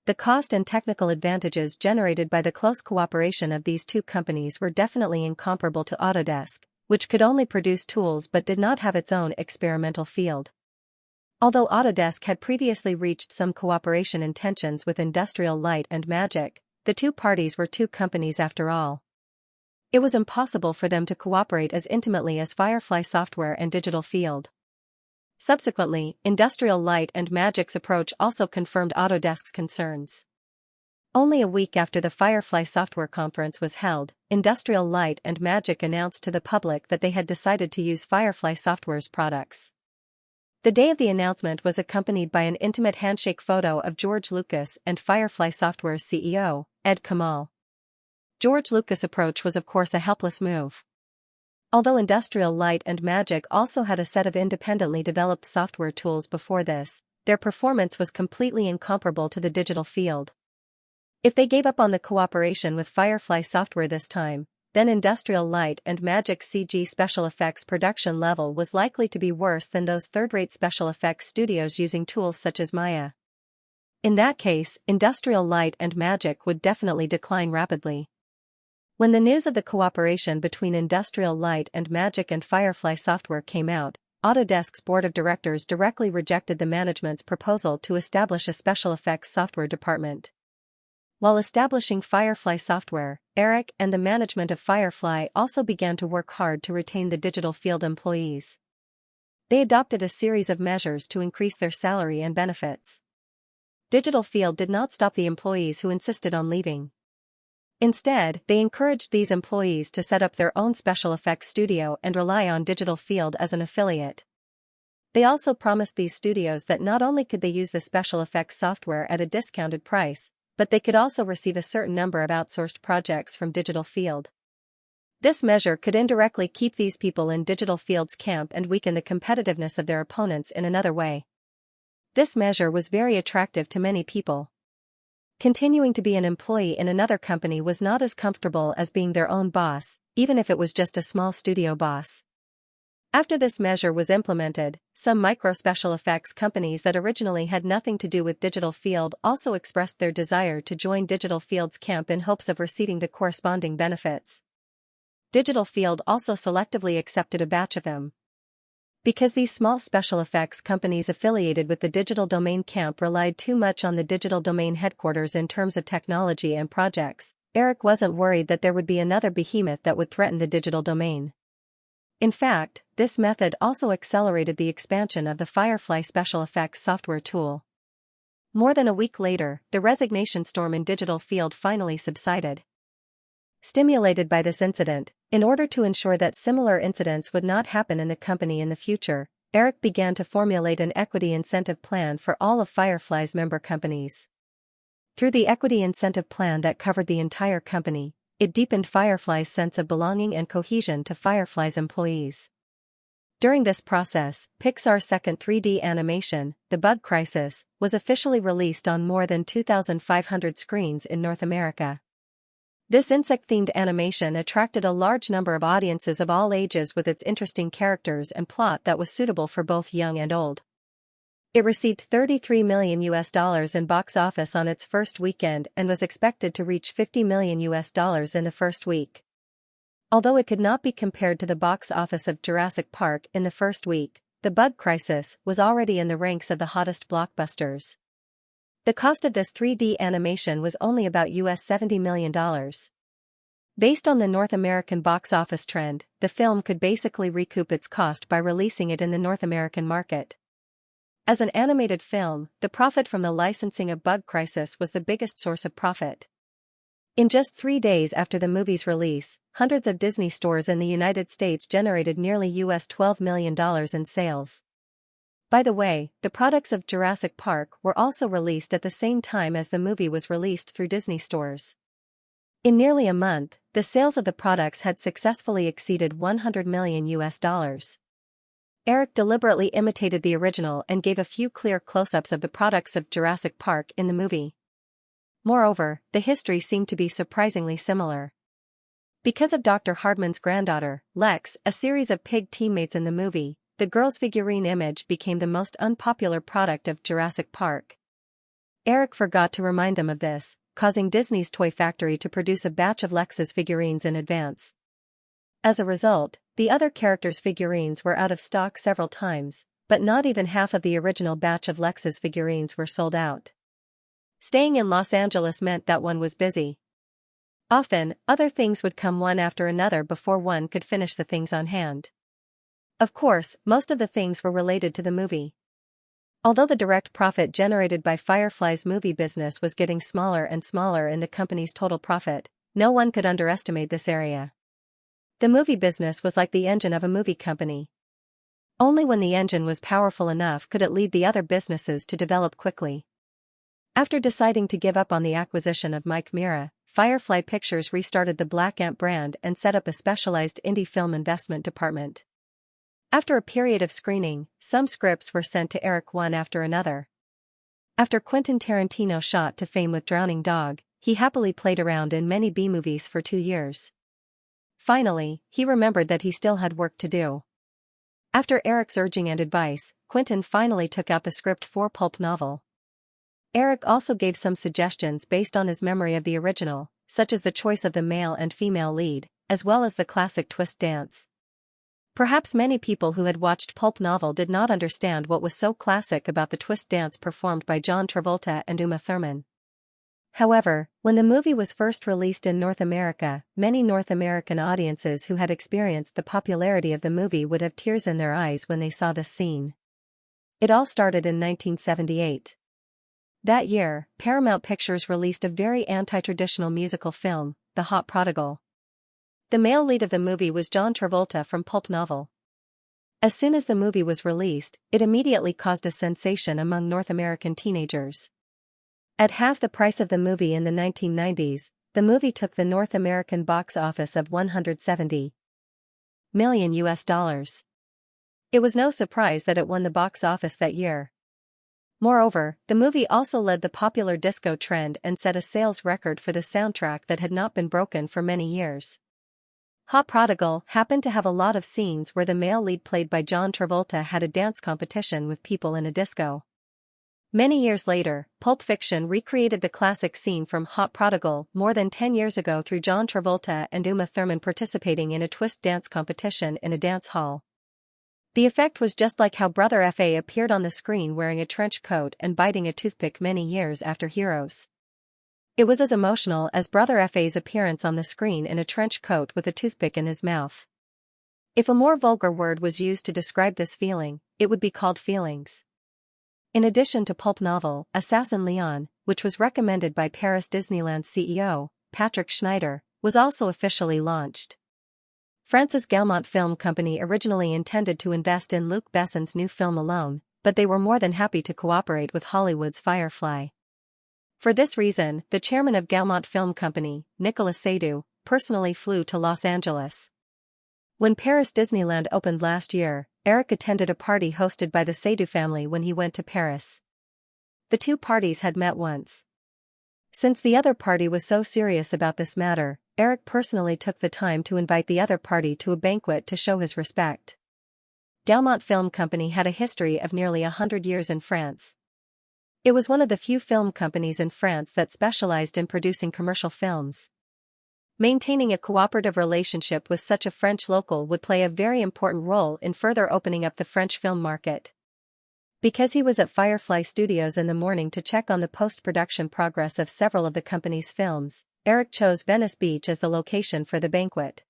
The cost and technical advantages generated by the close cooperation of these two companies were definitely incomparable to Autodesk, which could only produce tools but did not have its own experimental field. Although Autodesk had previously reached some cooperation intentions with Industrial Light and Magic, the two parties were two companies after all. It was impossible for them to cooperate as intimately as Firefly software and digital field. Subsequently, Industrial Light and Magic's approach also confirmed Autodesk's concerns. Only a week after the Firefly software conference was held, Industrial Light and Magic announced to the public that they had decided to use Firefly software's products. The day of the announcement was accompanied by an intimate handshake photo of George Lucas and Firefly Software's CEO, Ed Kamal. George Lucas' approach was of course a helpless move. Although Industrial Light and Magic also had a set of independently developed software tools before this, their performance was completely incomparable to the digital field. If they gave up on the cooperation with Firefly software this time, then Industrial Light and Magic's CG special effects production level was likely to be worse than those third-rate special effects studios using tools such as Maya. In that case, Industrial Light and Magic would definitely decline rapidly. When the news of the cooperation between Industrial Light and Magic and Firefly software came out, Autodesk's board of directors directly rejected the management's proposal to establish a special effects software department. While establishing Firefly software, Eric and the management of Firefly also began to work hard to retain the digital field employees. They adopted a series of measures to increase their salary and benefits. Digital Field did not stop the employees who insisted on leaving. Instead, they encouraged these employees to set up their own special effects studio and rely on Digital Field as an affiliate. They also promised these studios that not only could they use the special effects software at a discounted price, but they could also receive a certain number of outsourced projects from Digital Field. This measure could indirectly keep these people in Digital Field's camp and weaken the competitiveness of their opponents in another way. This measure was very attractive to many people. Continuing to be an employee in another company was not as comfortable as being their own boss, even if it was just a small studio boss. After this measure was implemented, some micro special effects companies that originally had nothing to do with Digital Field also expressed their desire to join Digital Field's camp in hopes of receiving the corresponding benefits. Digital Field also selectively accepted a batch of them. Because these small special effects companies affiliated with the digital domain camp relied too much on the digital domain headquarters in terms of technology and projects, Eric wasn't worried that there would be another behemoth that would threaten the digital domain. In fact, this method also accelerated the expansion of the Firefly special effects software tool. More than a week later, the resignation storm in digital field finally subsided. Stimulated by this incident, in order to ensure that similar incidents would not happen in the company in the future, Eric began to formulate an equity incentive plan for all of Firefly's member companies. Through the equity incentive plan that covered the entire company, it deepened Firefly's sense of belonging and cohesion to Firefly's employees. During this process, Pixar's second 3D animation, The Bug Crisis, was officially released on more than 2,500 screens in North America. This insect-themed animation attracted a large number of audiences of all ages with its interesting characters and plot that was suitable for both young and old. It received $33 million in box office on its first weekend and was expected to reach $50 million in the first week. Although it could not be compared to the box office of Jurassic Park in the first week, The Bug Crisis was already in the ranks of the hottest blockbusters. The cost of this 3D animation was only about $70 million. Based on the North American box office trend, the film could basically recoup its cost by releasing it in the North American market. As an animated film, the profit from the licensing of Bug Crisis was the biggest source of profit. In just 3 days after the movie's release, hundreds of Disney stores in the United States generated nearly $12 million in sales. By the way, the products of Jurassic Park were also released at the same time as the movie was released through Disney stores. In nearly a month, the sales of the products had successfully exceeded $100 million. Eric deliberately imitated the original and gave a few clear close-ups of the products of Jurassic Park in the movie. Moreover, the history seemed to be surprisingly similar. Because of Dr. Hardman's granddaughter, Lex, a series of pig teammates in the movie, the girl's figurine image became the most unpopular product of Jurassic Park. Eric forgot to remind them of this, causing Disney's toy factory to produce a batch of Lex's figurines in advance. As a result, the other characters' figurines were out of stock several times, but not even half of the original batch of Lex's figurines were sold out. Staying in Los Angeles meant that one was busy. Often, other things would come one after another before one could finish the things on hand. Of course, most of the things were related to the movie. Although the direct profit generated by Firefly's movie business was getting smaller and smaller in the company's total profit, no one could underestimate this area. The movie business was like the engine of a movie company. Only when the engine was powerful enough could it lead the other businesses to develop quickly. After deciding to give up on the acquisition of Mike Mira, Firefly Pictures restarted the Black Ant brand and set up a specialized indie film investment department. After a period of screening, some scripts were sent to Eric one after another. After Quentin Tarantino shot to fame with Drowning Dog, he happily played around in many B-movies for 2 years. Finally, he remembered that he still had work to do. After Eric's urging and advice, Quentin finally took out the script for pulp novel. Eric also gave some suggestions based on his memory of the original, such as the choice of the male and female lead, as well as the classic twist dance. Perhaps many people who had watched pulp novel did not understand what was so classic about the twist dance performed by John Travolta and Uma Thurman. However, when the movie was first released in North America, many North American audiences who had experienced the popularity of the movie would have tears in their eyes when they saw this scene. It all started in 1978. That year, Paramount Pictures released a very anti-traditional musical film, The Hot Prodigal. The male lead of the movie was John Travolta from pulp novel. As soon as the movie was released, it immediately caused a sensation among North American teenagers. At half the price of the movie in the 1990s, the movie took the North American box office of $170 million. It was no surprise that it won the box office that year. Moreover, the movie also led the popular disco trend and set a sales record for the soundtrack that had not been broken for many years. Hot Prodigal happened to have a lot of scenes where the male lead played by John Travolta had a dance competition with people in a disco. Many years later, Pulp Fiction recreated the classic scene from Hot Prodigal more than 10 years ago through John Travolta and Uma Thurman participating in a twist dance competition in a dance hall. The effect was just like how Brother Fa appeared on the screen wearing a trench coat and biting a toothpick many years after Heroes. It was as emotional as Brother Fa's appearance on the screen in a trench coat with a toothpick in his mouth. If a more vulgar word was used to describe this feeling, it would be called feelings. In addition to pulp novel, Assassin Leon, which was recommended by Paris Disneyland's CEO, Patrick Schneider, was also officially launched. France's Gaumont Film Company originally intended to invest in Luc Besson's new film alone, but they were more than happy to cooperate with Hollywood's Firefly. For this reason, the chairman of Gaumont Film Company, Nicolas Seydoux, personally flew to Los Angeles. When Paris Disneyland opened last year, Eric attended a party hosted by the Seydoux family when he went to Paris. The two parties had met once. Since the other party was so serious about this matter, Eric personally took the time to invite the other party to a banquet to show his respect. Gaumont Film Company had a history of nearly 100 years in France. It was one of the few film companies in France that specialized in producing commercial films. Maintaining a cooperative relationship with such a French local would play a very important role in further opening up the French film market. Because he was at Firefly Studios in the morning to check on the post-production progress of several of the company's films, Eric chose Venice Beach as the location for the banquet.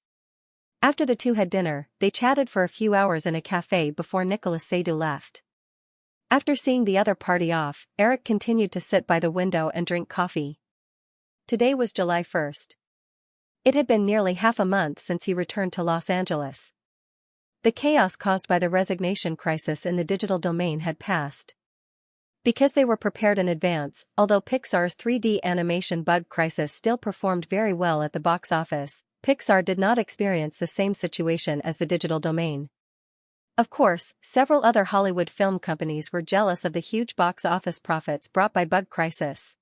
After the two had dinner, they chatted for a few hours in a cafe before Nicolas Seydoux left. After seeing the other party off, Eric continued to sit by the window and drink coffee. Today was July 1st. It had been nearly half a month since he returned to Los Angeles. The chaos caused by the resignation crisis in the digital domain had passed. Because they were prepared in advance, although Pixar's 3D animation bug crisis still performed very well at the box office, Pixar did not experience the same situation as the digital domain. Of course, several other Hollywood film companies were jealous of the huge box office profits brought by bug crisis.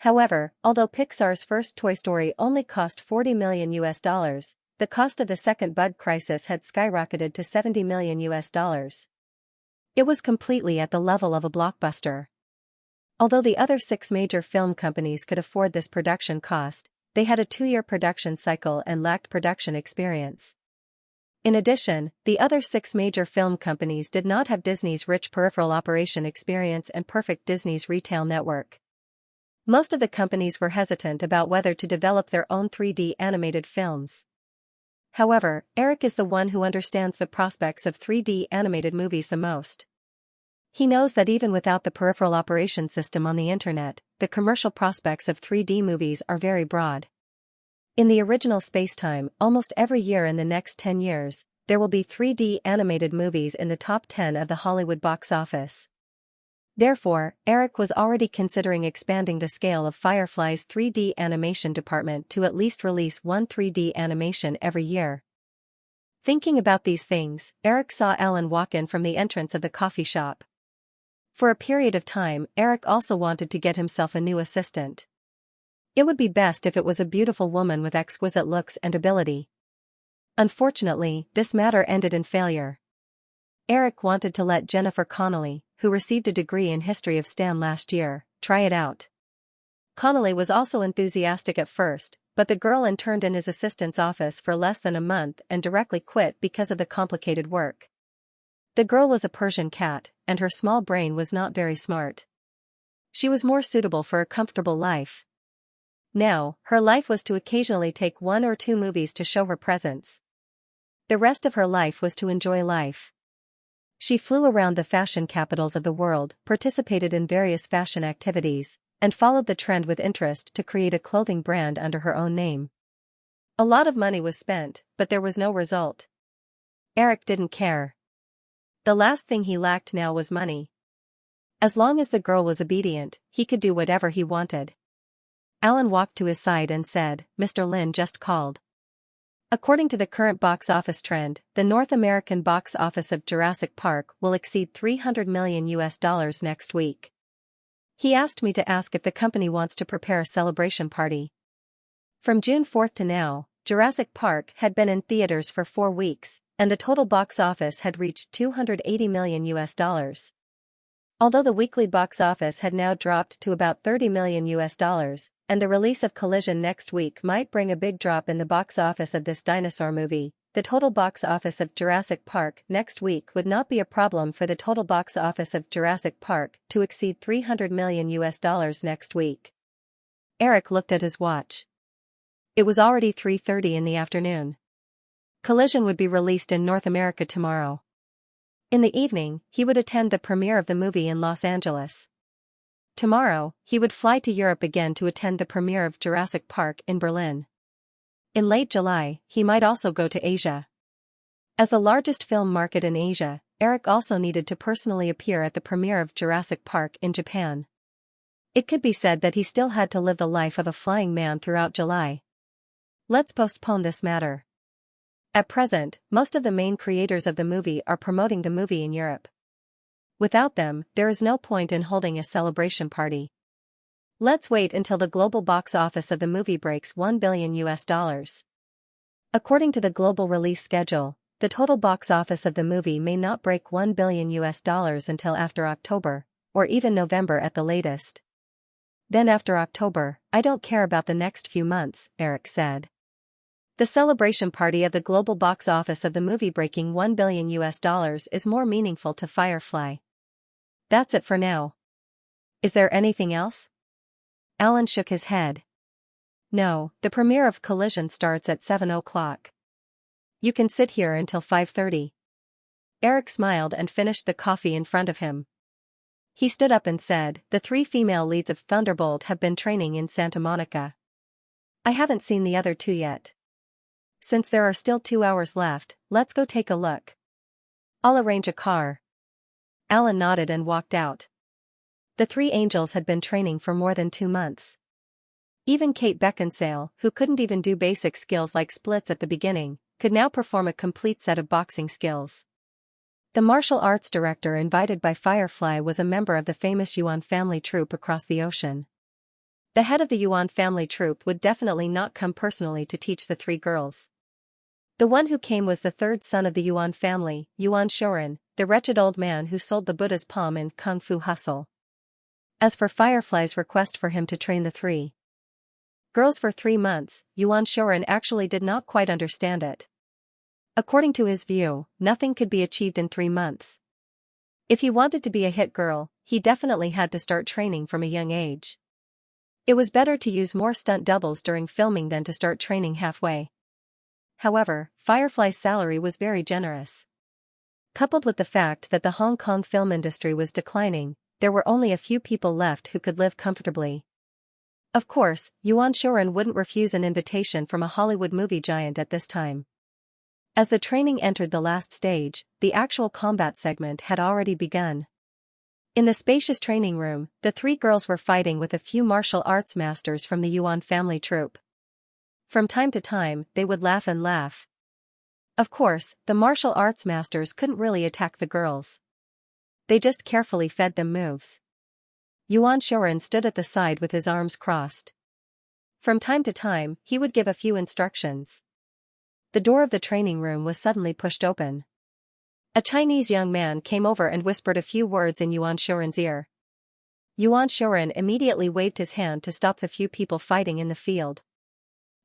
However, although Pixar's first Toy Story only cost $40 million, the cost of the second bug crisis had skyrocketed to $70 million. It was completely at the level of a blockbuster. Although the other 6 major film companies could afford this production cost, they had a 2-year production cycle and lacked production experience. In addition, the other 6 major film companies did not have Disney's rich peripheral operation experience and perfect Disney's retail network. Most of the companies were hesitant about whether to develop their own 3D animated films. However, Eric is the one who understands the prospects of 3D animated movies the most. He knows that even without the peripheral operation system on the internet, the commercial prospects of 3D movies are very broad. In the original spacetime, almost every year in the next 10 years, there will be 3D animated movies in the top 10 of the Hollywood box office. Therefore, Eric was already considering expanding the scale of Firefly's 3D animation department to at least release one 3D animation every year. Thinking about these things, Eric saw Alan walk in from the entrance of the coffee shop. For a period of time, Eric also wanted to get himself a new assistant. It would be best if it was a beautiful woman with exquisite looks and ability. Unfortunately, this matter ended in failure. Eric wanted to let Jennifer Connelly, who received a degree in history of STEM last year, try it out. Connelly was also enthusiastic at first, but the girl interned in his assistant's office for less than a month and directly quit because of the complicated work. The girl was a Persian cat, and her small brain was not very smart. She was more suitable for a comfortable life. Now, her life was to occasionally take 1 or 2 movies to show her presence. The rest of her life was to enjoy life. She flew around the fashion capitals of the world, participated in various fashion activities, and followed the trend with interest to create a clothing brand under her own name. A lot of money was spent, but there was no result. Eric didn't care. The last thing he lacked now was money. As long as the girl was obedient, he could do whatever he wanted. Alan walked to his side and said, "Mr. Lin just called." According to the current box office trend, the North American box office of Jurassic Park will exceed $300 million next week. He asked me to ask if the company wants to prepare a celebration party. From June 4th to now, Jurassic Park had been in theaters for 4 weeks, and the total box office had reached $280 million. Although the weekly box office had now dropped to about $30 million, and the release of Collision next week might bring a big drop in the box office of this dinosaur movie, the total box office of Jurassic Park next week would not be a problem for the total box office of Jurassic Park to exceed $300 million next week. Eric looked at his watch. It was already 3:30 in the afternoon. Collision would be released in North America tomorrow. In the evening, he would attend the premiere of the movie in Los Angeles. Tomorrow, he would fly to Europe again to attend the premiere of Jurassic Park in Berlin. In late July, he might also go to Asia. As the largest film market in Asia, Eric also needed to personally appear at the premiere of Jurassic Park in Japan. It could be said that he still had to live the life of a flying man throughout July. Let's postpone this matter. At present, most of the main creators of the movie are promoting the movie in Europe. Without them, there is no point in holding a celebration party. Let's wait until the global box office of the movie breaks $1 billion. According to the global release schedule, the total box office of the movie may not break $1 billion until after October, or even November at the latest. Then after October, I don't care about the next few months, Eric said. The celebration party of the global box office of the movie breaking $1 billion is more meaningful to Firefly. That's it for now. Is there anything else? Alan shook his head. No, the premiere of Collision starts at 7 o'clock. You can sit here until 5:30. Eric smiled and finished the coffee in front of him. He stood up and said, the 3 female leads of Thunderbolt have been training in Santa Monica. I haven't seen the other 2 yet. Since there are still 2 hours left, let's go take a look. I'll arrange a car. Alan nodded and walked out. The 3 angels had been training for more than 2 months. Even Kate Beckinsale, who couldn't even do basic skills like splits at the beginning, could now perform a complete set of boxing skills. The martial arts director invited by Firefly was a member of the famous Yuan family troupe across the ocean. The head of the Yuan family troupe would definitely not come personally to teach the 3 girls. The one who came was the 3rd son of the Yuan family, Yuan Shorin, the wretched old man who sold the Buddha's palm in Kung Fu Hustle. As for Firefly's request for him to train the 3 girls for 3 months, Yuan Shorin actually did not quite understand it. According to his view, nothing could be achieved in 3 months. If he wanted to be a hit girl, he definitely had to start training from a young age. It was better to use more stunt doubles during filming than to start training halfway. However, Firefly's salary was very generous. Coupled with the fact that the Hong Kong film industry was declining, there were only a few people left who could live comfortably. Of course, Yuan Shorin wouldn't refuse an invitation from a Hollywood movie giant at this time. As the training entered the last stage, the actual combat segment had already begun. In the spacious training room, the 3 girls were fighting with a few martial arts masters from the Yuan family troupe. From time to time, they would laugh and laugh. Of course, the martial arts masters couldn't really attack the girls. They just carefully fed them moves. Yuan Shorin stood at the side with his arms crossed. From time to time, he would give a few instructions. The door of the training room was suddenly pushed open. A Chinese young man came over and whispered a few words in Yuan Shorin's ear. Yuan Shorin immediately waved his hand to stop the few people fighting in the field.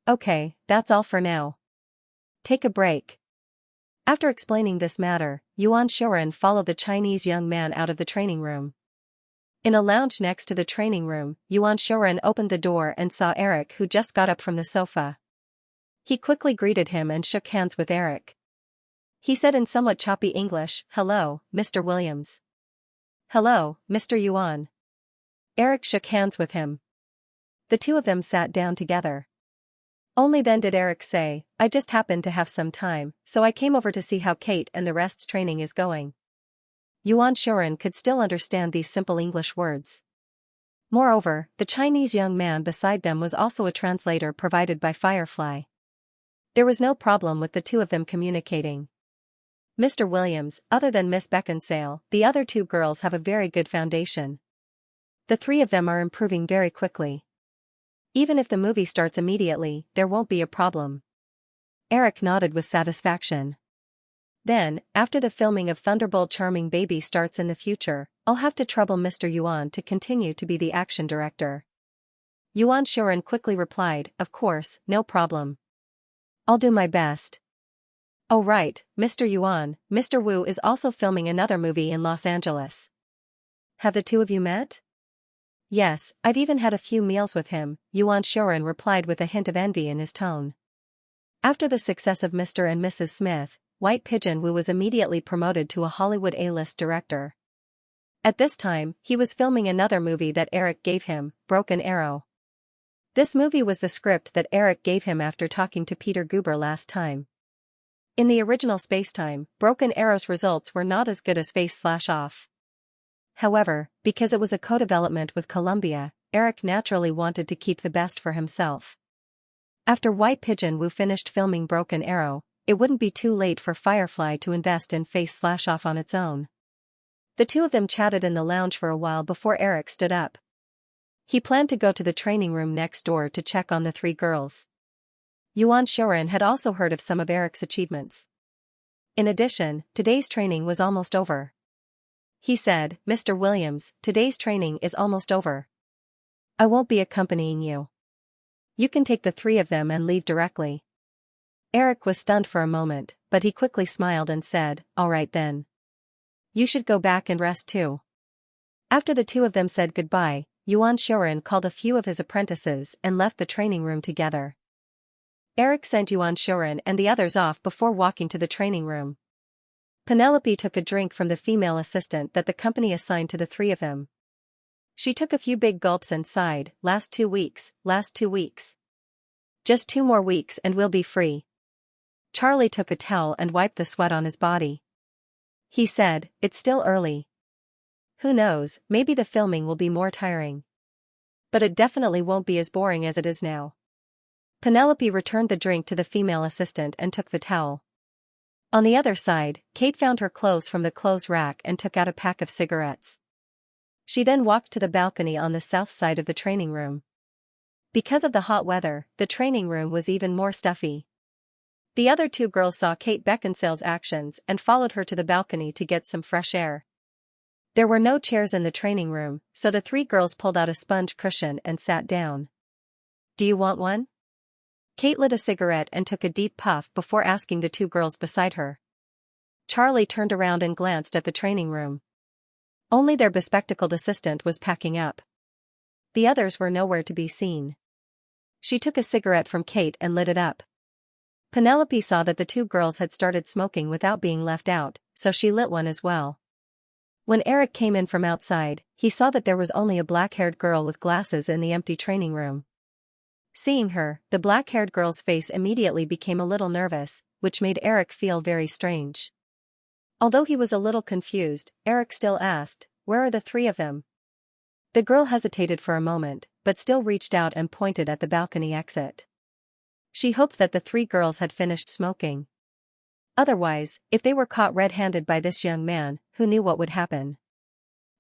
Okay, that's all for now. Take a break. After explaining this matter, Yuan Shorin followed the Chinese young man out of the training room. In a lounge next to the training room, Yuan Shorin opened the door and saw Eric, who just got up from the sofa. He quickly greeted him and shook hands with Eric. He said in somewhat choppy English, "Hello, Mr. Williams." "Hello, Mr. Yuan." Eric shook hands with him. The 2 of them sat down together. Only then did Eric say, "I just happened to have some time, so I came over to see how Kate and the rest's training is going." Yuan Shorin could still understand these simple English words. Moreover, the Chinese young man beside them was also a translator provided by Firefly. There was no problem with the 2 of them communicating. Mr. Williams, other than Miss Beckinsale, the other 2 girls have a very good foundation. The 3 of them are improving very quickly. Even if the movie starts immediately, there won't be a problem. Eric nodded with satisfaction. Then, after the filming of Thunderbolt Charming Baby starts in the future, I'll have to trouble Mr. Yuan to continue to be the action director. Yuan Shorin quickly replied, "Of course, no problem. I'll do my best." Oh right, Mr. Yuan, Mr. Wu is also filming another movie in Los Angeles. Have the two of you met? Yes, I've even had a few meals with him, Yuan Shoren replied with a hint of envy in his tone. After the success of Mr. and Mrs. Smith, White Pigeon Wu was immediately promoted to a Hollywood A-list director. At this time, he was filming another movie that Eric gave him, Broken Arrow. This movie was the script that Eric gave him after talking to Peter Guber last time. In the original spacetime, Broken Arrow's results were not as good as Face/Off. However, because it was a co-development with Columbia, Eric naturally wanted to keep the best for himself. After White Pigeon Wu finished filming Broken Arrow, it wouldn't be too late for Firefly to invest in Face/Off on its own. The two of them chatted in the lounge for a while before Eric stood up. He planned to go to the training room next door to check on the three girls. Yuan Shoren had also heard of some of Eric's achievements. In addition, today's training was almost over. He said, Mr. Williams, today's training is almost over. I won't be accompanying you. You can take the three of them and leave directly. Eric was stunned for a moment, but he quickly smiled and said, all right then. You should go back and rest too. After the two of them said goodbye, Yuan Shoren called a few of his apprentices and left the training room together. Eric sent Yuan Shoren and the others off before walking to the training room. Penelope took a drink from the female assistant that the company assigned to the three of them. She took a few big gulps and sighed, last 2 weeks, last 2 weeks. Just 2 more weeks and we'll be free. Charlie took a towel and wiped the sweat on his body. He said, it's still early. Who knows, maybe the filming will be more tiring. But it definitely won't be as boring as it is now. Penelope returned the drink to the female assistant and took the towel. On the other side, Kate found her clothes from the clothes rack and took out a pack of cigarettes. She then walked to the balcony on the south side of the training room. Because of the hot weather, the training room was even more stuffy. The other two girls saw Kate Beckinsale's actions and followed her to the balcony to get some fresh air. There were no chairs in the training room, so the three girls pulled out a sponge cushion and sat down. Do you want one? Kate lit a cigarette and took a deep puff before asking the two girls beside her. Charlie turned around and glanced at the training room. Only their bespectacled assistant was packing up. The others were nowhere to be seen. She took a cigarette from Kate and lit it up. Penelope saw that the two girls had started smoking without being left out, so she lit one as well. When Eric came in from outside, he saw that there was only a black-haired girl with glasses in the empty training room. Seeing her, the black-haired girl's face immediately became a little nervous, which made Eric feel very strange. Although he was a little confused, Eric still asked, where are the three of them? The girl hesitated for a moment, but still reached out and pointed at the balcony exit. She hoped that the three girls had finished smoking. Otherwise, if they were caught red-handed by this young man, who knew what would happen?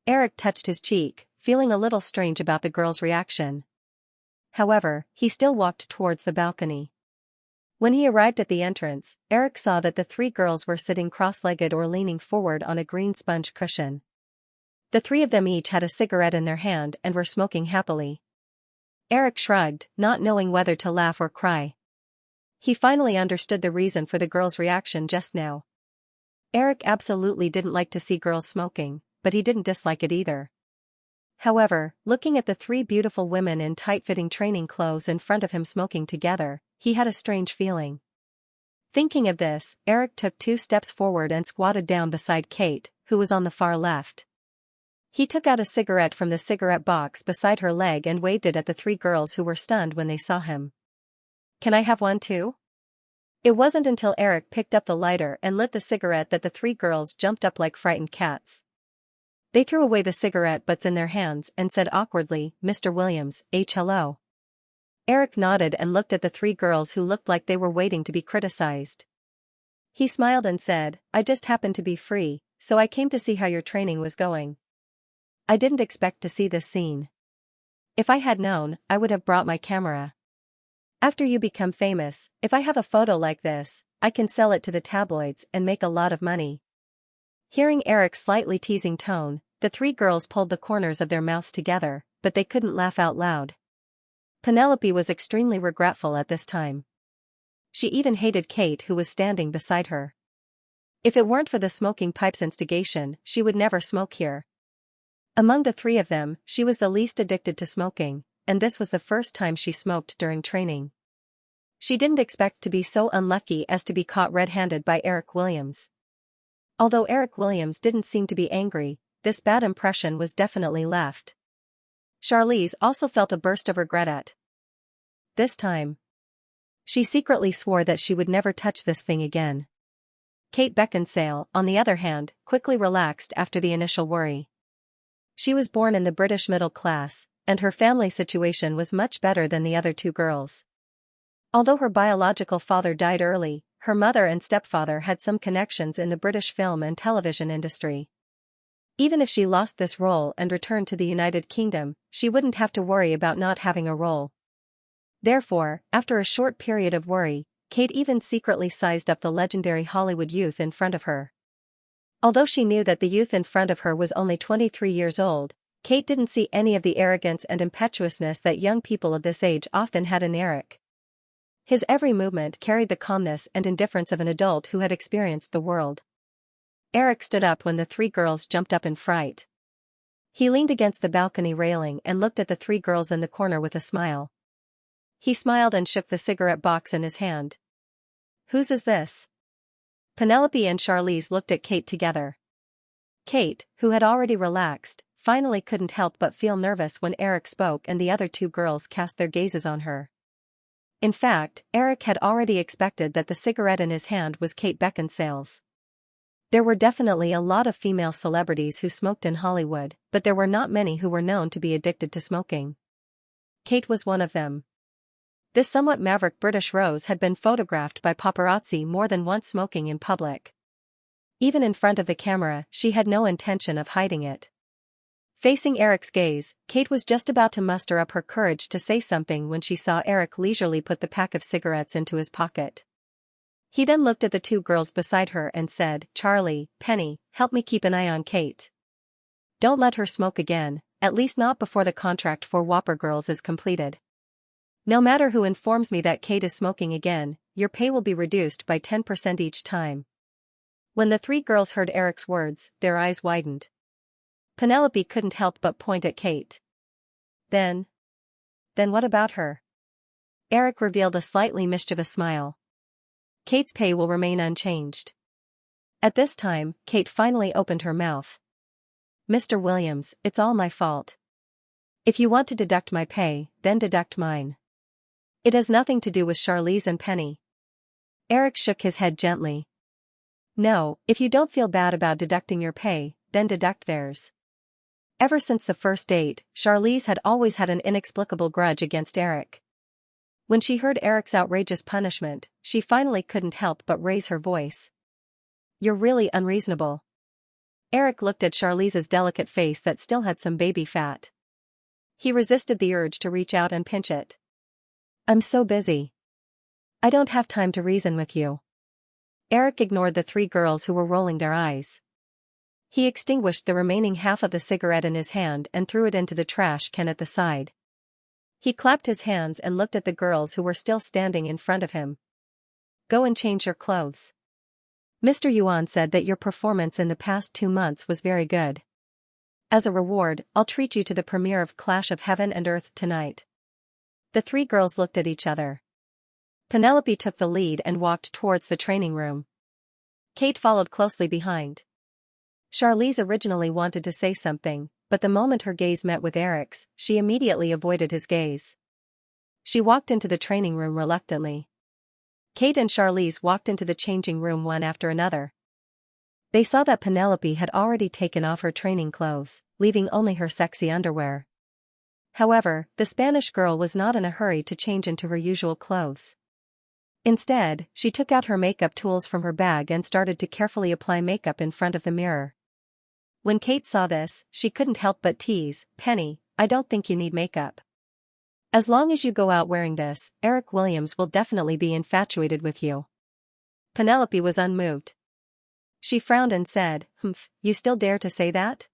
Eric touched his cheek, feeling a little strange about the girl's reaction. However, he still walked towards the balcony. When he arrived at the entrance, Eric saw that the three girls were sitting cross-legged or leaning forward on a green sponge cushion. The three of them each had a cigarette in their hand and were smoking happily. Eric shrugged, not knowing whether to laugh or cry. He finally understood the reason for the girls' reaction just now. Eric absolutely didn't like to see girls smoking, but he didn't dislike it either. However, looking at the three beautiful women in tight-fitting training clothes in front of him smoking together, he had a strange feeling. Thinking of this, Eric took 2 steps forward and squatted down beside Kate, who was on the far left. He took out a cigarette from the cigarette box beside her leg and waved it at the three girls who were stunned when they saw him. Can I have one too? It wasn't until Eric picked up the lighter and lit the cigarette that the three girls jumped up like frightened cats. They threw away the cigarette butts in their hands and said awkwardly, Mr. Williams, hello. Eric nodded and looked at the three girls who looked like they were waiting to be criticized. He smiled and said, I just happened to be free, so I came to see how your training was going. I didn't expect to see this scene. If I had known, I would have brought my camera. After you become famous, if I have a photo like this, I can sell it to the tabloids and make a lot of money. Hearing Eric's slightly teasing tone, the three girls pulled the corners of their mouths together, but they couldn't laugh out loud. Penelope was extremely regretful at this time. She even hated Kate, who was standing beside her. If it weren't for the smoking pipe's instigation, she would never smoke here. Among the three of them, she was the least addicted to smoking, and this was the first time she smoked during training. She didn't expect to be so unlucky as to be caught red-handed by Eric Williams. Although Eric Williams didn't seem to be angry, this bad impression was definitely left. Charlize also felt a burst of regret at this time. She secretly swore that she would never touch this thing again. Kate Beckinsale, on the other hand, quickly relaxed after the initial worry. She was born in the British middle class, and her family situation was much better than the other two girls. Although her biological father died early, her mother and stepfather had some connections in the British film and television industry. Even if she lost this role and returned to the United Kingdom, she wouldn't have to worry about not having a role. Therefore, after a short period of worry, Kate even secretly sized up the legendary Hollywood youth in front of her. Although she knew that the youth in front of her was only 23 years old, Kate didn't see any of the arrogance and impetuousness that young people of this age often had in Eric. His every movement carried the calmness and indifference of an adult who had experienced the world. Eric stood up when the three girls jumped up in fright. He leaned against the balcony railing and looked at the three girls in the corner with a smile. He smiled and shook the cigarette box in his hand. "Whose is this?" Penelope and Charlize looked at Kate together. Kate, who had already relaxed, finally couldn't help but feel nervous when Eric spoke and the other two girls cast their gazes on her. In fact, Eric had already expected that the cigarette in his hand was Kate Beckinsale's. There were definitely a lot of female celebrities who smoked in Hollywood, but there were not many who were known to be addicted to smoking. Kate was one of them. This somewhat maverick British rose had been photographed by paparazzi more than once smoking in public. Even in front of the camera, she had no intention of hiding it. Facing Eric's gaze, Kate was just about to muster up her courage to say something when she saw Eric leisurely put the pack of cigarettes into his pocket. He then looked at the two girls beside her and said, "Charlie, Penny, help me keep an eye on Kate. Don't let her smoke again, at least not before the contract for Whopper Girls is completed. No matter who informs me that Kate is smoking again, your pay will be reduced by 10% each time." When the three girls heard Eric's words, their eyes widened. Penelope couldn't help but point at Kate. Then what about her?" Eric revealed a slightly mischievous smile. "Kate's pay will remain unchanged." At this time, Kate finally opened her mouth. "Mr. Williams, it's all my fault. If you want to deduct my pay, then deduct mine. It has nothing to do with Charlize and Penny." Eric shook his head gently. "No, if you don't feel bad about deducting your pay, then deduct theirs." Ever since the first date, Charlize had always had an inexplicable grudge against Eric. When she heard Eric's outrageous punishment, she finally couldn't help but raise her voice. "You're really unreasonable." Eric looked at Charlize's delicate face that still had some baby fat. He resisted the urge to reach out and pinch it. "I'm so busy. I don't have time to reason with you." Eric ignored the three girls who were rolling their eyes. He extinguished the remaining half of the cigarette in his hand and threw it into the trash can at the side. He clapped his hands and looked at the girls who were still standing in front of him. "Go and change your clothes. Mr. Yuan said that your performance in the past 2 months was very good. As a reward, I'll treat you to the premiere of Clash of Heaven and Earth tonight." The three girls looked at each other. Penelope took the lead and walked towards the training room. Kate followed closely behind. Charlize originally wanted to say something, but the moment her gaze met with Eric's, she immediately avoided his gaze. She walked into the training room reluctantly. Kate and Charlize walked into the changing room one after another. They saw that Penelope had already taken off her training clothes, leaving only her sexy underwear. However, the Spanish girl was not in a hurry to change into her usual clothes. Instead, she took out her makeup tools from her bag and started to carefully apply makeup in front of the mirror. When Kate saw this, she couldn't help but tease, "Penny, I don't think you need makeup. As long as you go out wearing this, Eric Williams will definitely be infatuated with you." Penelope was unmoved. She frowned and said, "Humph, you still dare to say that?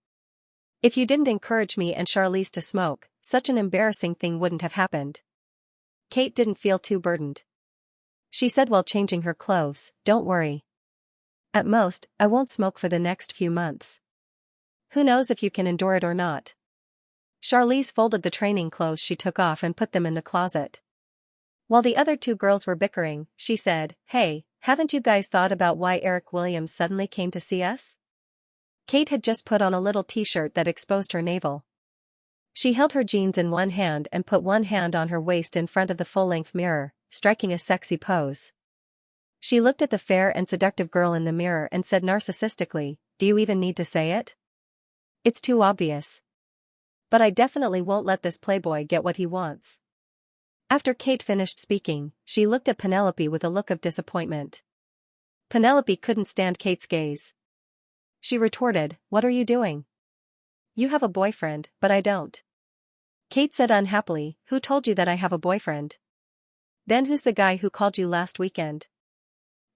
If you didn't encourage me and Charlize to smoke, such an embarrassing thing wouldn't have happened." Kate didn't feel too burdened. She said while changing her clothes, "Don't worry. At most, I won't smoke for the next few months. Who knows if you can endure it or not." Charlize folded the training clothes she took off and put them in the closet. While the other two girls were bickering, she said, "Hey, haven't you guys thought about why Eric Williams suddenly came to see us?" Kate had just put on a little t-shirt that exposed her navel. She held her jeans in one hand and put one hand on her waist in front of the full-length mirror, striking a sexy pose. She looked at the fair and seductive girl in the mirror and said narcissistically, "Do you even need to say it? It's too obvious. But I definitely won't let this playboy get what he wants." After Kate finished speaking, she looked at Penelope with a look of disappointment. Penelope couldn't stand Kate's gaze. She retorted, "What are you doing? You have a boyfriend, but I don't." Kate said unhappily, "Who told you that I have a boyfriend? Then who's the guy who called you last weekend?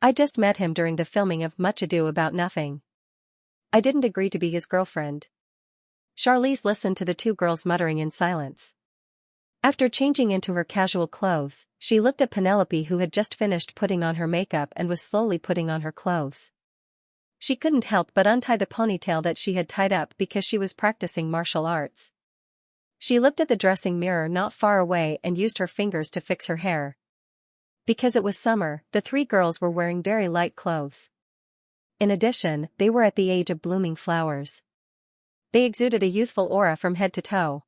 I just met him during the filming of Much Ado About Nothing. I didn't agree to be his girlfriend." Charlize listened to the two girls muttering in silence. After changing into her casual clothes, she looked at Penelope, who had just finished putting on her makeup and was slowly putting on her clothes. She couldn't help but untie the ponytail that she had tied up because she was practicing martial arts. She looked at the dressing mirror not far away and used her fingers to fix her hair. Because it was summer, the three girls were wearing very light clothes. In addition, they were at the age of blooming flowers. They exuded a youthful aura from head to toe.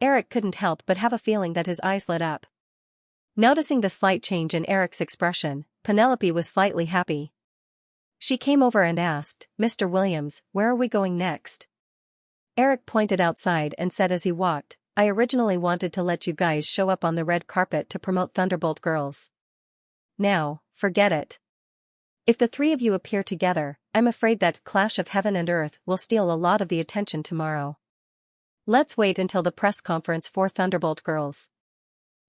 Eric couldn't help but have a feeling that his eyes lit up. Noticing the slight change in Eric's expression, Penelope was slightly happy. She came over and asked, "Mr. Williams, where are we going next?" Eric pointed outside and said as he walked, "I originally wanted to let you guys show up on the red carpet to promote Thunderbolt Girls. Now, forget it. If the three of you appear together, I'm afraid that Clash of Heaven and Earth will steal a lot of the attention tomorrow. Let's wait until the press conference for Thunderbolt Girls."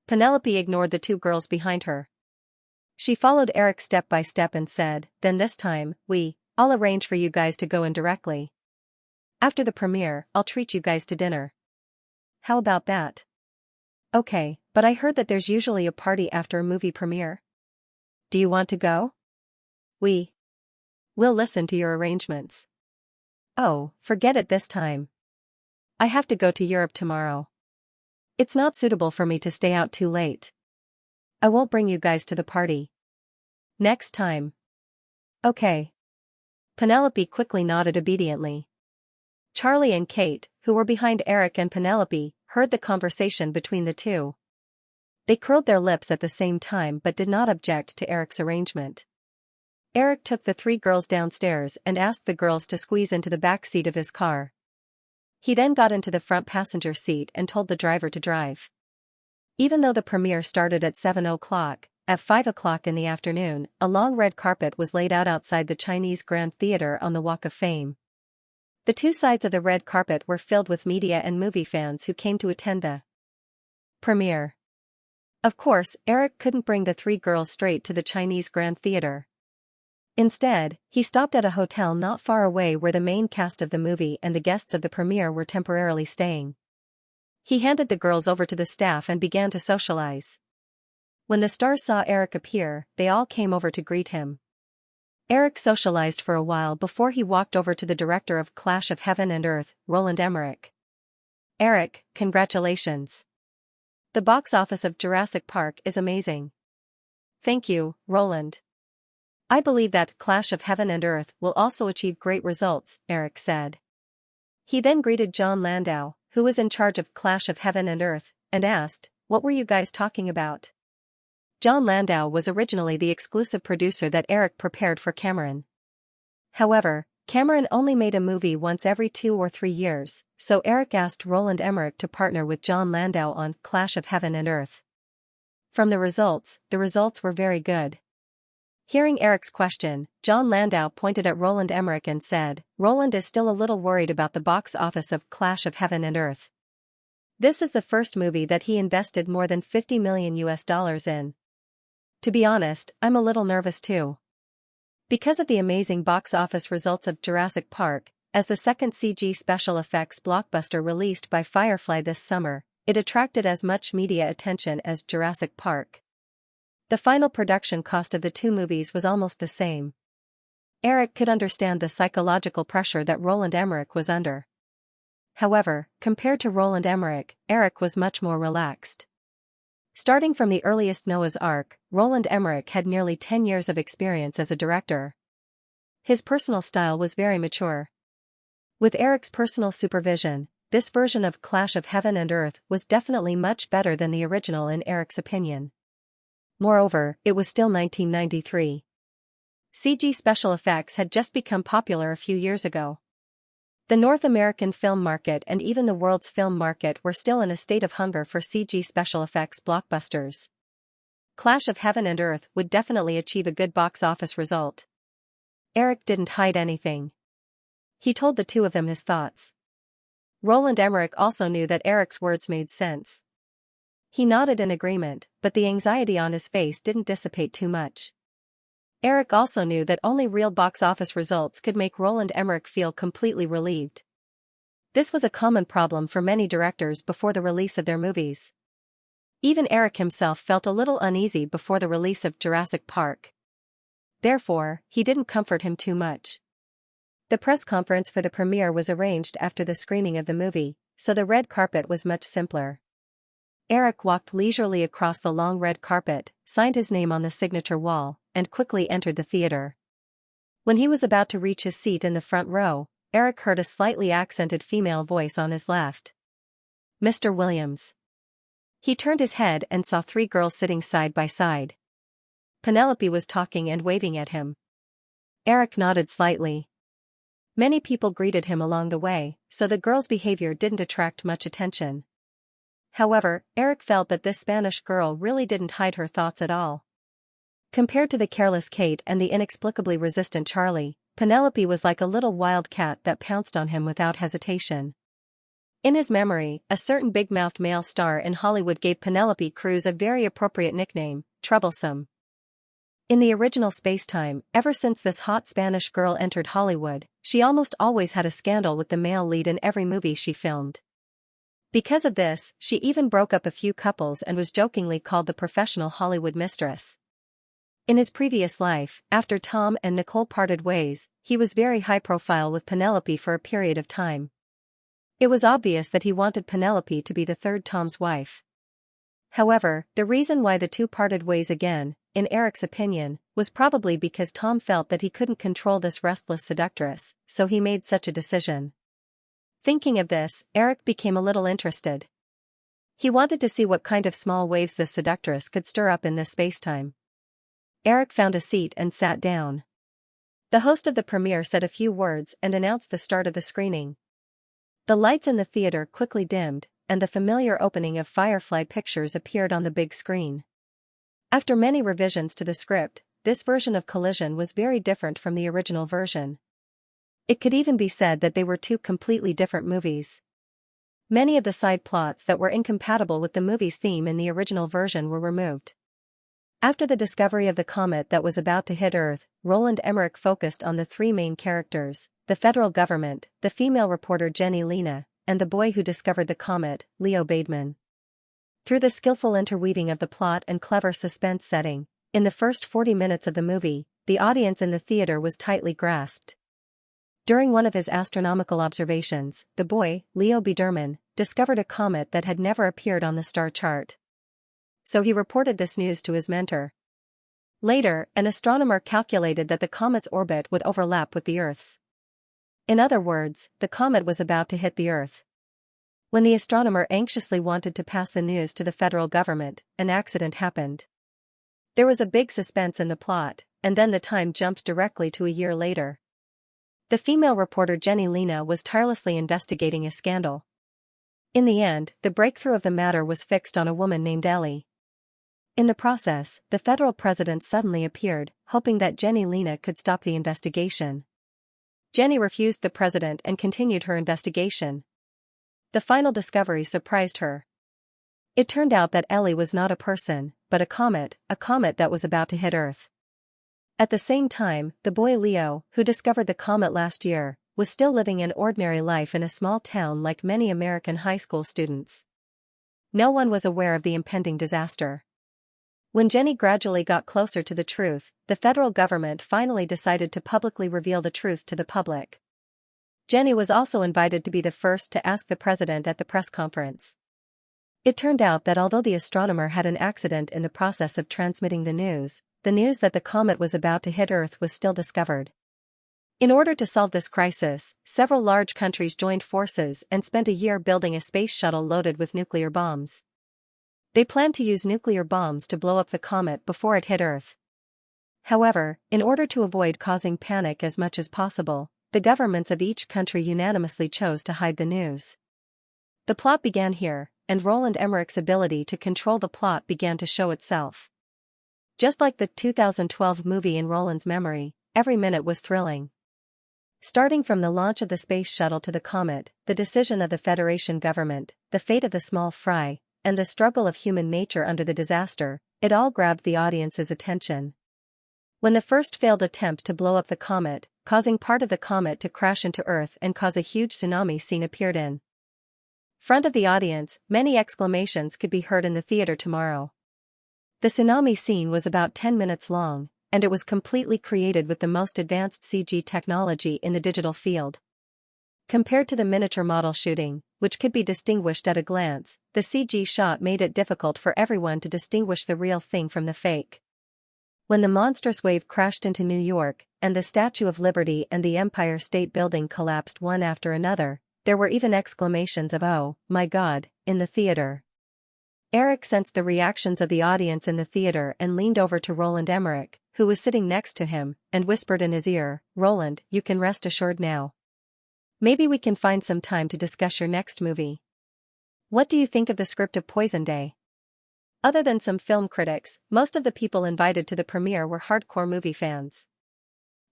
Penelope ignored the two girls behind her. She followed Eric step by step and said, "Then this time, I'll arrange for you guys to go in directly. After the premiere, I'll treat you guys to dinner. How about that?" "Okay, but I heard that there's usually a party after a movie premiere. Do you want to go?" We'll listen to your arrangements." "Oh, forget it this time. I have to go to Europe tomorrow. It's not suitable for me to stay out too late. I won't bring you guys to the party. Next time." "Okay." Penelope quickly nodded obediently. Charlie and Kate, who were behind Eric and Penelope, heard the conversation between the two. They curled their lips at the same time but did not object to Eric's arrangement. Eric took the three girls downstairs and asked the girls to squeeze into the back seat of his car. He then got into the front passenger seat and told the driver to drive. Even though the premiere started at 7 o'clock, at 5 o'clock in the afternoon, a long red carpet was laid out outside the Chinese Grand Theater on the Walk of Fame. The two sides of the red carpet were filled with media and movie fans who came to attend the premiere. Of course, Eric couldn't bring the three girls straight to the Chinese Grand Theater. Instead, he stopped at a hotel not far away where the main cast of the movie and the guests of the premiere were temporarily staying. He handed the girls over to the staff and began to socialize. When the stars saw Eric appear, they all came over to greet him. Eric socialized for a while before he walked over to the director of Clash of Heaven and Earth, Roland Emmerich. "Eric, congratulations. The box office of Jurassic Park is amazing." "Thank you, Roland. I believe that Clash of Heaven and Earth will also achieve great results," Eric said. He then greeted John Landau, who was in charge of Clash of Heaven and Earth, and asked, "What were you guys talking about?" John Landau was originally the exclusive producer that Eric prepared for Cameron. However, Cameron only made a movie once every 2 or 3 years, so Eric asked Roland Emmerich to partner with John Landau on Clash of Heaven and Earth. From the results were very good. Hearing Eric's question, John Landau pointed at Roland Emmerich and said, "Roland is still a little worried about the box office of Clash of Heaven and Earth. This is the first movie that he invested more than $50 million in. To be honest, I'm a little nervous too. Because of the amazing box office results of Jurassic Park, as the second CG special effects blockbuster released by Firefly this summer, it attracted as much media attention as Jurassic Park. The final production cost of the two movies was almost the same. Eric could understand the psychological pressure that Roland Emmerich was under. However, compared to Roland Emmerich, Eric was much more relaxed. Starting from the earliest Noah's Ark, Roland Emmerich had nearly 10 years of experience as a director. His personal style was very mature. With Eric's personal supervision, this version of Clash of Heaven and Earth was definitely much better than the original in Eric's opinion. Moreover, it was still 1993. CG special effects had just become popular a few years ago. The North American film market and even the world's film market were still in a state of hunger for CG special effects blockbusters. Clash of Heaven and Earth would definitely achieve a good box office result. Eric didn't hide anything. He told the two of them his thoughts. Roland Emmerich also knew that Eric's words made sense. He nodded in agreement, but the anxiety on his face didn't dissipate too much. Eric also knew that only real box office results could make Roland Emmerich feel completely relieved. This was a common problem for many directors before the release of their movies. Even Eric himself felt a little uneasy before the release of Jurassic Park. Therefore, he didn't comfort him too much. The press conference for the premiere was arranged after the screening of the movie, so the red carpet was much simpler. Eric walked leisurely across the long red carpet, signed his name on the signature wall, and quickly entered the theater. When he was about to reach his seat in the front row, Eric heard a slightly accented female voice on his left. "Mr. Williams." He turned his head and saw three girls sitting side by side. Penelope was talking and waving at him. Eric nodded slightly. Many people greeted him along the way, so the girl's behavior didn't attract much attention. However, Eric felt that this Spanish girl really didn't hide her thoughts at all. Compared to the careless Kate and the inexplicably resistant Charlie, Penelope was like a little wild cat that pounced on him without hesitation. In his memory, a certain big-mouthed male star in Hollywood gave Penelope Cruz a very appropriate nickname, Troublesome. In the original Spacetime, ever since this hot Spanish girl entered Hollywood, she almost always had a scandal with the male lead in every movie she filmed. Because of this, she even broke up a few couples and was jokingly called the professional Hollywood mistress. In his previous life, after Tom and Nicole parted ways, he was very high profile with Penelope for a period of time. It was obvious that he wanted Penelope to be the third Tom's wife. However, the reason why the two parted ways again, in Eric's opinion, was probably because Tom felt that he couldn't control this restless seductress, so he made such a decision. Thinking of this, Eric became a little interested. He wanted to see what kind of small waves this seductress could stir up in this spacetime. Eric found a seat and sat down. The host of the premiere said a few words and announced the start of the screening. The lights in the theater quickly dimmed, and the familiar opening of Firefly Pictures appeared on the big screen. After many revisions to the script, this version of Collision was very different from the original version. It could even be said that they were two completely different movies. Many of the side plots that were incompatible with the movie's theme in the original version were removed. After the discovery of the comet that was about to hit Earth, Roland Emmerich focused on the three main characters, the federal government, the female reporter Jenny Lena, and the boy who discovered the comet, Leo Bateman. Through the skillful interweaving of the plot and clever suspense setting, in the first 40 minutes of the movie, the audience in the theater was tightly grasped. During one of his astronomical observations, the boy, Leo Bateman, discovered a comet that had never appeared on the star chart. So he reported this news to his mentor. Later, an astronomer calculated that the comet's orbit would overlap with the Earth's. In other words, the comet was about to hit the Earth. When the astronomer anxiously wanted to pass the news to the federal government, an accident happened. There was a big suspense in the plot, and then the time jumped directly to a year later. The female reporter Jenny Lena was tirelessly investigating a scandal. In the end, the breakthrough of the matter was fixed on a woman named Ellie. In the process, the federal president suddenly appeared, hoping that Jenny Lena could stop the investigation. Jenny refused the president and continued her investigation. The final discovery surprised her. It turned out that Ellie was not a person, but a comet that was about to hit Earth. At the same time, the boy Leo, who discovered the comet last year, was still living an ordinary life in a small town like many American high school students. No one was aware of the impending disaster. When Jenny gradually got closer to the truth, the federal government finally decided to publicly reveal the truth to the public. Jenny was also invited to be the first to ask the president at the press conference. It turned out that although the astronomer had an accident in the process of transmitting the news that the comet was about to hit Earth was still discovered. In order to solve this crisis, several large countries joined forces and spent a year building a space shuttle loaded with nuclear bombs. They planned to use nuclear bombs to blow up the comet before it hit Earth. However, in order to avoid causing panic as much as possible, the governments of each country unanimously chose to hide the news. The plot began here, and Roland Emmerich's ability to control the plot began to show itself. Just like the 2012 movie in Roland's memory, every minute was thrilling. Starting from the launch of the space shuttle to the comet, the decision of the Federation government, the fate of the small fry, and the struggle of human nature under the disaster, it all grabbed the audience's attention. When the first failed attempt to blow up the comet, causing part of the comet to crash into Earth and cause a huge tsunami scene appeared in front of the audience, many exclamations could be heard in the theater tomorrow. The tsunami scene was about 10 minutes long, and it was completely created with the most advanced CG technology in the digital field. Compared to the miniature model shooting, which could be distinguished at a glance, the CG shot made it difficult for everyone to distinguish the real thing from the fake. When the monstrous wave crashed into New York, and the Statue of Liberty and the Empire State Building collapsed one after another, there were even exclamations of "Oh, my God," in the theater. Eric sensed the reactions of the audience in the theater and leaned over to Roland Emmerich, who was sitting next to him, and whispered in his ear, "Roland, you can rest assured now. Maybe we can find some time to discuss your next movie. What do you think of the script of Poison Day?" Other than some film critics, most of the people invited to the premiere were hardcore movie fans.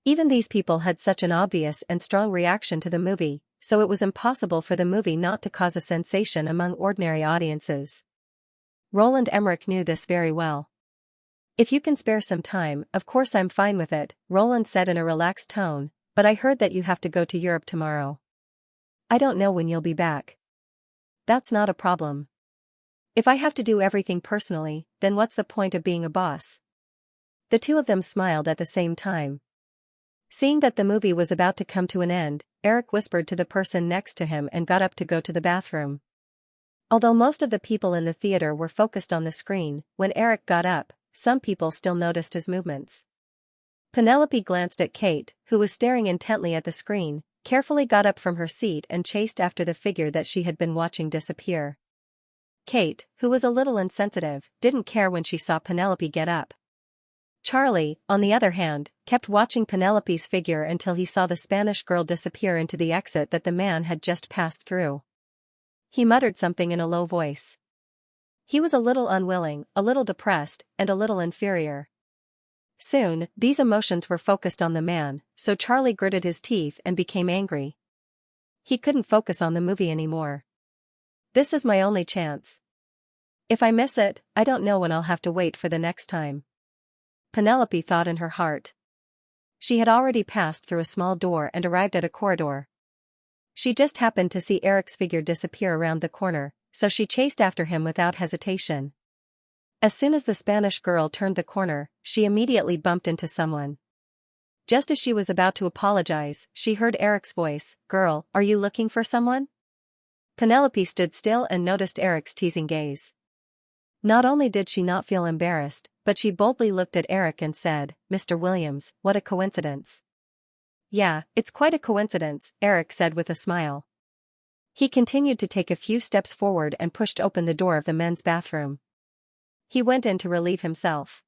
Even these people had such an obvious and strong reaction to the movie, so it was impossible for the movie not to cause a sensation among ordinary audiences. Roland Emmerich knew this very well. "If you can spare some time, of course I'm fine with it," Roland said in a relaxed tone, "but I heard that you have to go to Europe tomorrow. I don't know when you'll be back." "That's not a problem. If I have to do everything personally, then what's the point of being a boss?" The two of them smiled at the same time. Seeing that the movie was about to come to an end, Eric whispered to the person next to him and got up to go to the bathroom. Although most of the people in the theater were focused on the screen, when Eric got up, some people still noticed his movements. Penelope glanced at Kate, who was staring intently at the screen, carefully got up from her seat and chased after the figure that she had been watching disappear. Kate, who was a little insensitive, didn't care when she saw Penelope get up. Charlie, on the other hand, kept watching Penelope's figure until he saw the Spanish girl disappear into the exit that the man had just passed through. He muttered something in a low voice. He was a little unwilling, a little depressed, and a little inferior. Soon, these emotions were focused on the man, so Charlie gritted his teeth and became angry. He couldn't focus on the movie anymore. "This is my only chance. If I miss it, I don't know when I'll have to wait for the next time," Penelope thought in her heart. She had already passed through a small door and arrived at a corridor. She just happened to see Eric's figure disappear around the corner, so she chased after him without hesitation. As soon as the Spanish girl turned the corner, she immediately bumped into someone. Just as she was about to apologize, she heard Eric's voice, "Girl, are you looking for someone?" Penelope stood still and noticed Eric's teasing gaze. Not only did she not feel embarrassed, but she boldly looked at Eric and said, "Mr. Williams, what a coincidence." "Yeah, it's quite a coincidence," Eric said with a smile. He continued to take a few steps forward and pushed open the door of the men's bathroom. He went in to relieve himself.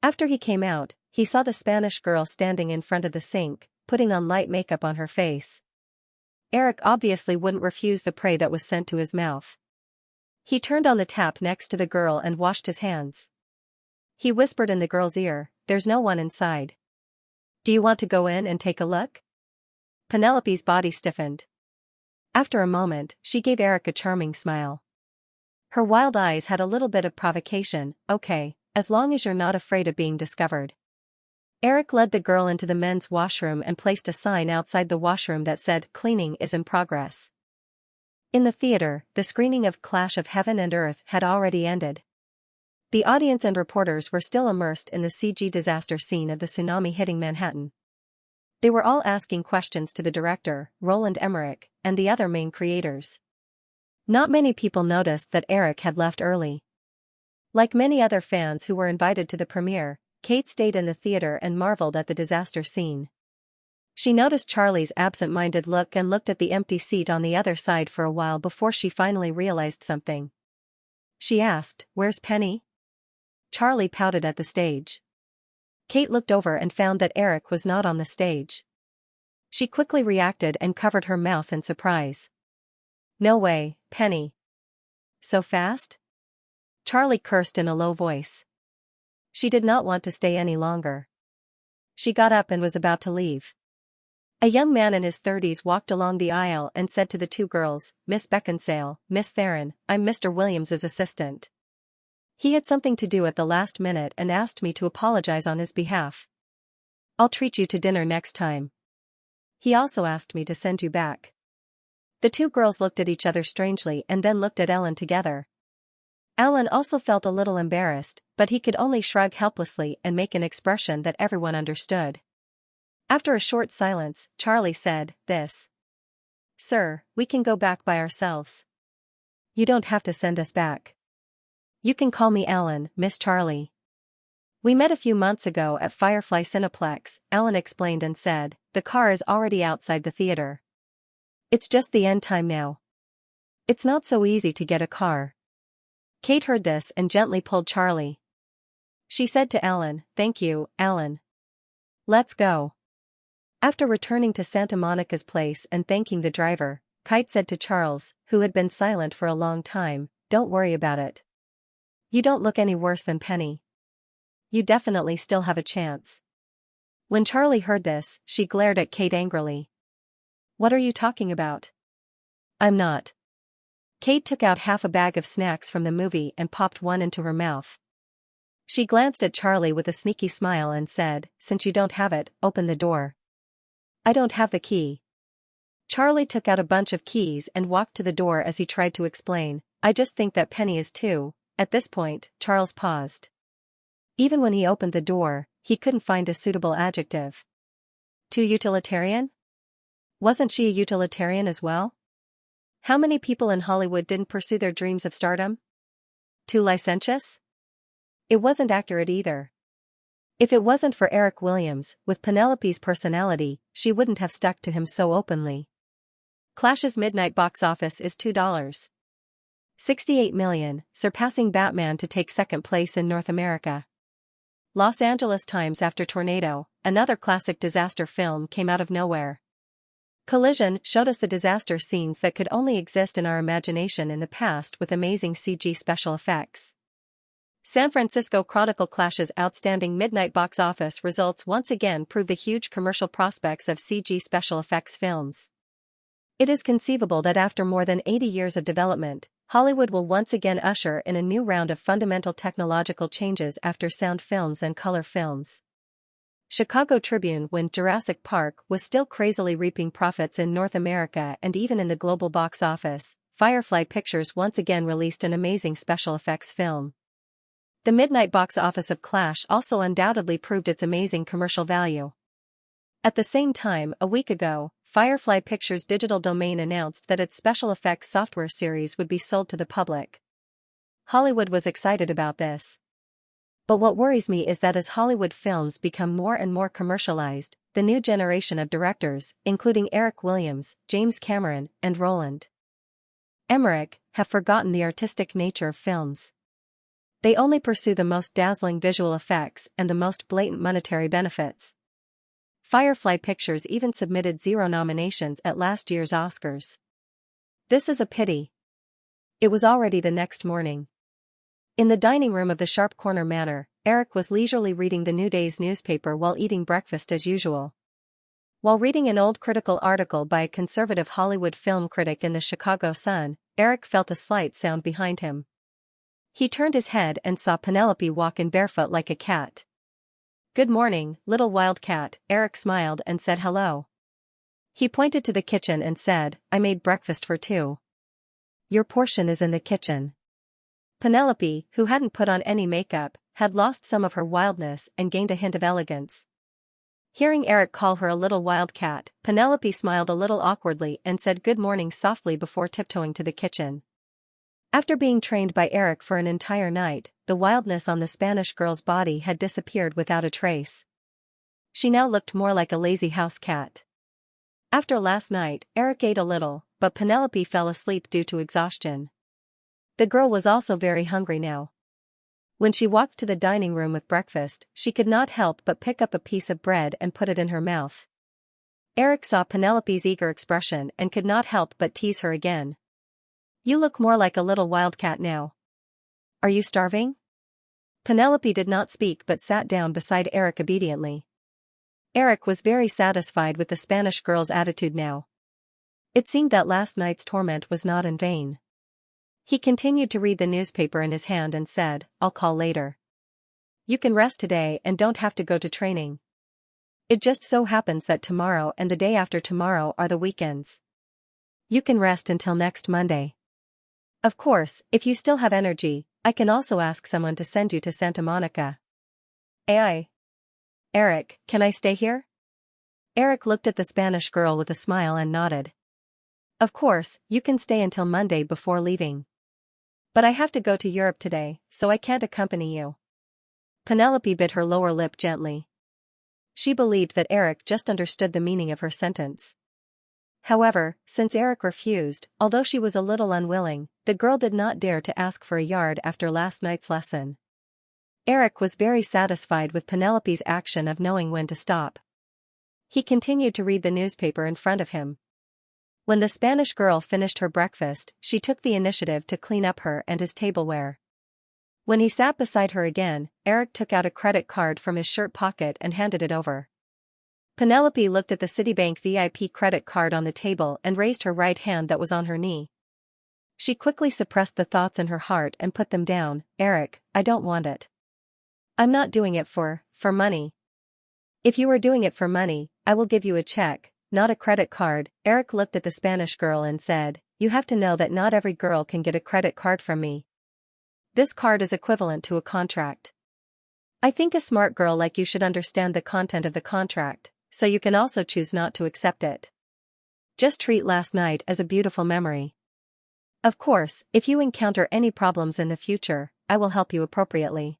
After he came out, he saw the Spanish girl standing in front of the sink, putting on light makeup on her face. Eric obviously wouldn't refuse the prey that was sent to his mouth. He turned on the tap next to the girl and washed his hands. He whispered in the girl's ear, "There's no one inside. Do you want to go in and take a look?" Penelope's body stiffened. After a moment, she gave Eric a charming smile. Her wild eyes had a little bit of provocation. "Okay, as long as you're not afraid of being discovered." Eric led the girl into the men's washroom and placed a sign outside the washroom that said, "Cleaning is in progress." In the theater, the screening of Clash of Heaven and Earth had already ended. The audience and reporters were still immersed in the CG disaster scene of the tsunami hitting Manhattan. They were all asking questions to the director, Roland Emmerich, and the other main creators. Not many people noticed that Eric had left early. Like many other fans who were invited to the premiere, Kate stayed in the theater and marveled at the disaster scene. She noticed Charlie's absent-minded look and looked at the empty seat on the other side for a while before she finally realized something. She asked, "Where's Penny?" Charlie pouted at the stage. Kate looked over and found that Eric was not on the stage. She quickly reacted and covered her mouth in surprise. "No way, Penny. So fast?" Charlie cursed in a low voice. She did not want to stay any longer. She got up and was about to leave. A young man in his 30s walked along the aisle and said to the two girls, "Miss Beckinsale, Miss Theron, I'm Mr. Williams's assistant. He had something to do at the last minute and asked me to apologize on his behalf. I'll treat you to dinner next time. He also asked me to send you back." The two girls looked at each other strangely and then looked at Ellen together. Alan also felt a little embarrassed, but he could only shrug helplessly and make an expression that everyone understood. After a short silence, Charlie said, "Sir, we can go back by ourselves. You don't have to send us back. You can call me Alan, Miss Charlie. We met a few months ago at Firefly Cineplex," Alan explained and said, "The car is already outside the theater. It's just the end time now. It's not so easy to get a car." Kate heard this and gently pulled Charlie. She said to Alan, "Thank you, Alan. Let's go." After returning to Santa Monica's place and thanking the driver, Kate said to Charles, who had been silent for a long time, "Don't worry about it. You don't look any worse than Penny. You definitely still have a chance." When Charlie heard this, she glared at Kate angrily. "What are you talking about?" "I'm not." Kate took out half a bag of snacks from the movie and popped one into her mouth. She glanced at Charlie with a sneaky smile and said, "Since you don't have it, open the door." "I don't have the key." Charlie took out a bunch of keys and walked to the door as he tried to explain, "I just think that Penny is too." At this point, Charles paused. Even when he opened the door, he couldn't find a suitable adjective. Too utilitarian? Wasn't she a utilitarian as well? How many people in Hollywood didn't pursue their dreams of stardom? Too licentious? It wasn't accurate either. If it wasn't for Eric Williams, with Penelope's personality, she wouldn't have stuck to him so openly. Clash's midnight box office is $2.68 million, surpassing Batman to take second place in North America. Los Angeles Times after tornado, another classic disaster film came out of nowhere. Collision showed us the disaster scenes that could only exist in our imagination in the past with amazing CG special effects. San Francisco Chronicle Clash's outstanding midnight box office results once again prove the huge commercial prospects of CG special effects films. It is conceivable that after more than 80 years of development, Hollywood will once again usher in a new round of fundamental technological changes after sound films and color films. Chicago Tribune when Jurassic Park was still crazily reaping profits in North America and even in the global box office, Firefly Pictures once again released an amazing special effects film. The midnight box office of Clash also undoubtedly proved its amazing commercial value. At the same time, a week ago, Firefly Pictures' digital domain announced that its special effects software series would be sold to the public. Hollywood was excited about this. But what worries me is that as Hollywood films become more and more commercialized, the new generation of directors, including Eric Williams, James Cameron, and Roland Emmerich, have forgotten the artistic nature of films. They only pursue the most dazzling visual effects and the most blatant monetary benefits. Firefly Pictures even submitted 0 nominations at last year's Oscars. This is a pity. It was already the next morning. In the dining room of the Sharp Corner Manor, Eric was leisurely reading the New Day's newspaper while eating breakfast as usual. While reading an old critical article by a conservative Hollywood film critic in the Chicago Sun, Eric felt a slight sound behind him. He turned his head and saw Penelope walk in barefoot like a cat. "Good morning, little wildcat," Eric smiled and said hello. He pointed to the kitchen and said, "I made breakfast for two. Your portion is in the kitchen." Penelope, who hadn't put on any makeup, had lost some of her wildness and gained a hint of elegance. Hearing Eric call her a little wildcat, Penelope smiled a little awkwardly and said good morning softly before tiptoeing to the kitchen. After being trained by Eric for an entire night, the wildness on the Spanish girl's body had disappeared without a trace. She now looked more like a lazy house cat. After last night, Eric ate a little, but Penelope fell asleep due to exhaustion. The girl was also very hungry now. When she walked to the dining room with breakfast, she could not help but pick up a piece of bread and put it in her mouth. Eric saw Penelope's eager expression and could not help but tease her again. "You look more like a little wildcat now. Are you starving?" Penelope did not speak but sat down beside Eric obediently. Eric was very satisfied with the Spanish girl's attitude now. It seemed that last night's torment was not in vain. He continued to read the newspaper in his hand and said, "I'll call later. You can rest today and don't have to go to training. It just so happens that tomorrow and the day after tomorrow are the weekends. You can rest until next Monday. Of course, if you still have energy, I can also ask someone to send you to Santa Monica." Eric, can I stay here?" Eric looked at the Spanish girl with a smile and nodded. "Of course, you can stay until Monday before leaving. But I have to go to Europe today, so I can't accompany you." Penelope bit her lower lip gently. She believed that Eric just understood the meaning of her sentence. However, since Eric refused, although she was a little unwilling, the girl did not dare to ask for a yard after last night's lesson. Eric was very satisfied with Penelope's action of knowing when to stop. He continued to read the newspaper in front of him. When the Spanish girl finished her breakfast, she took the initiative to clean up her and his tableware. When he sat beside her again, Eric took out a credit card from his shirt pocket and handed it over. Penelope looked at the Citibank VIP credit card on the table and raised her right hand that was on her knee. She quickly suppressed the thoughts in her heart and put them down. "Eric, I don't want it. I'm not doing it for money. If you were doing it for money, I will give you a check, not a credit card." Eric looked at the Spanish girl and said, "You have to know that not every girl can get a credit card from me. This card is equivalent to a contract. I think a smart girl like you should understand the content of the contract, so you can also choose not to accept it. Just treat last night as a beautiful memory. Of course, if you encounter any problems in the future, I will help you appropriately."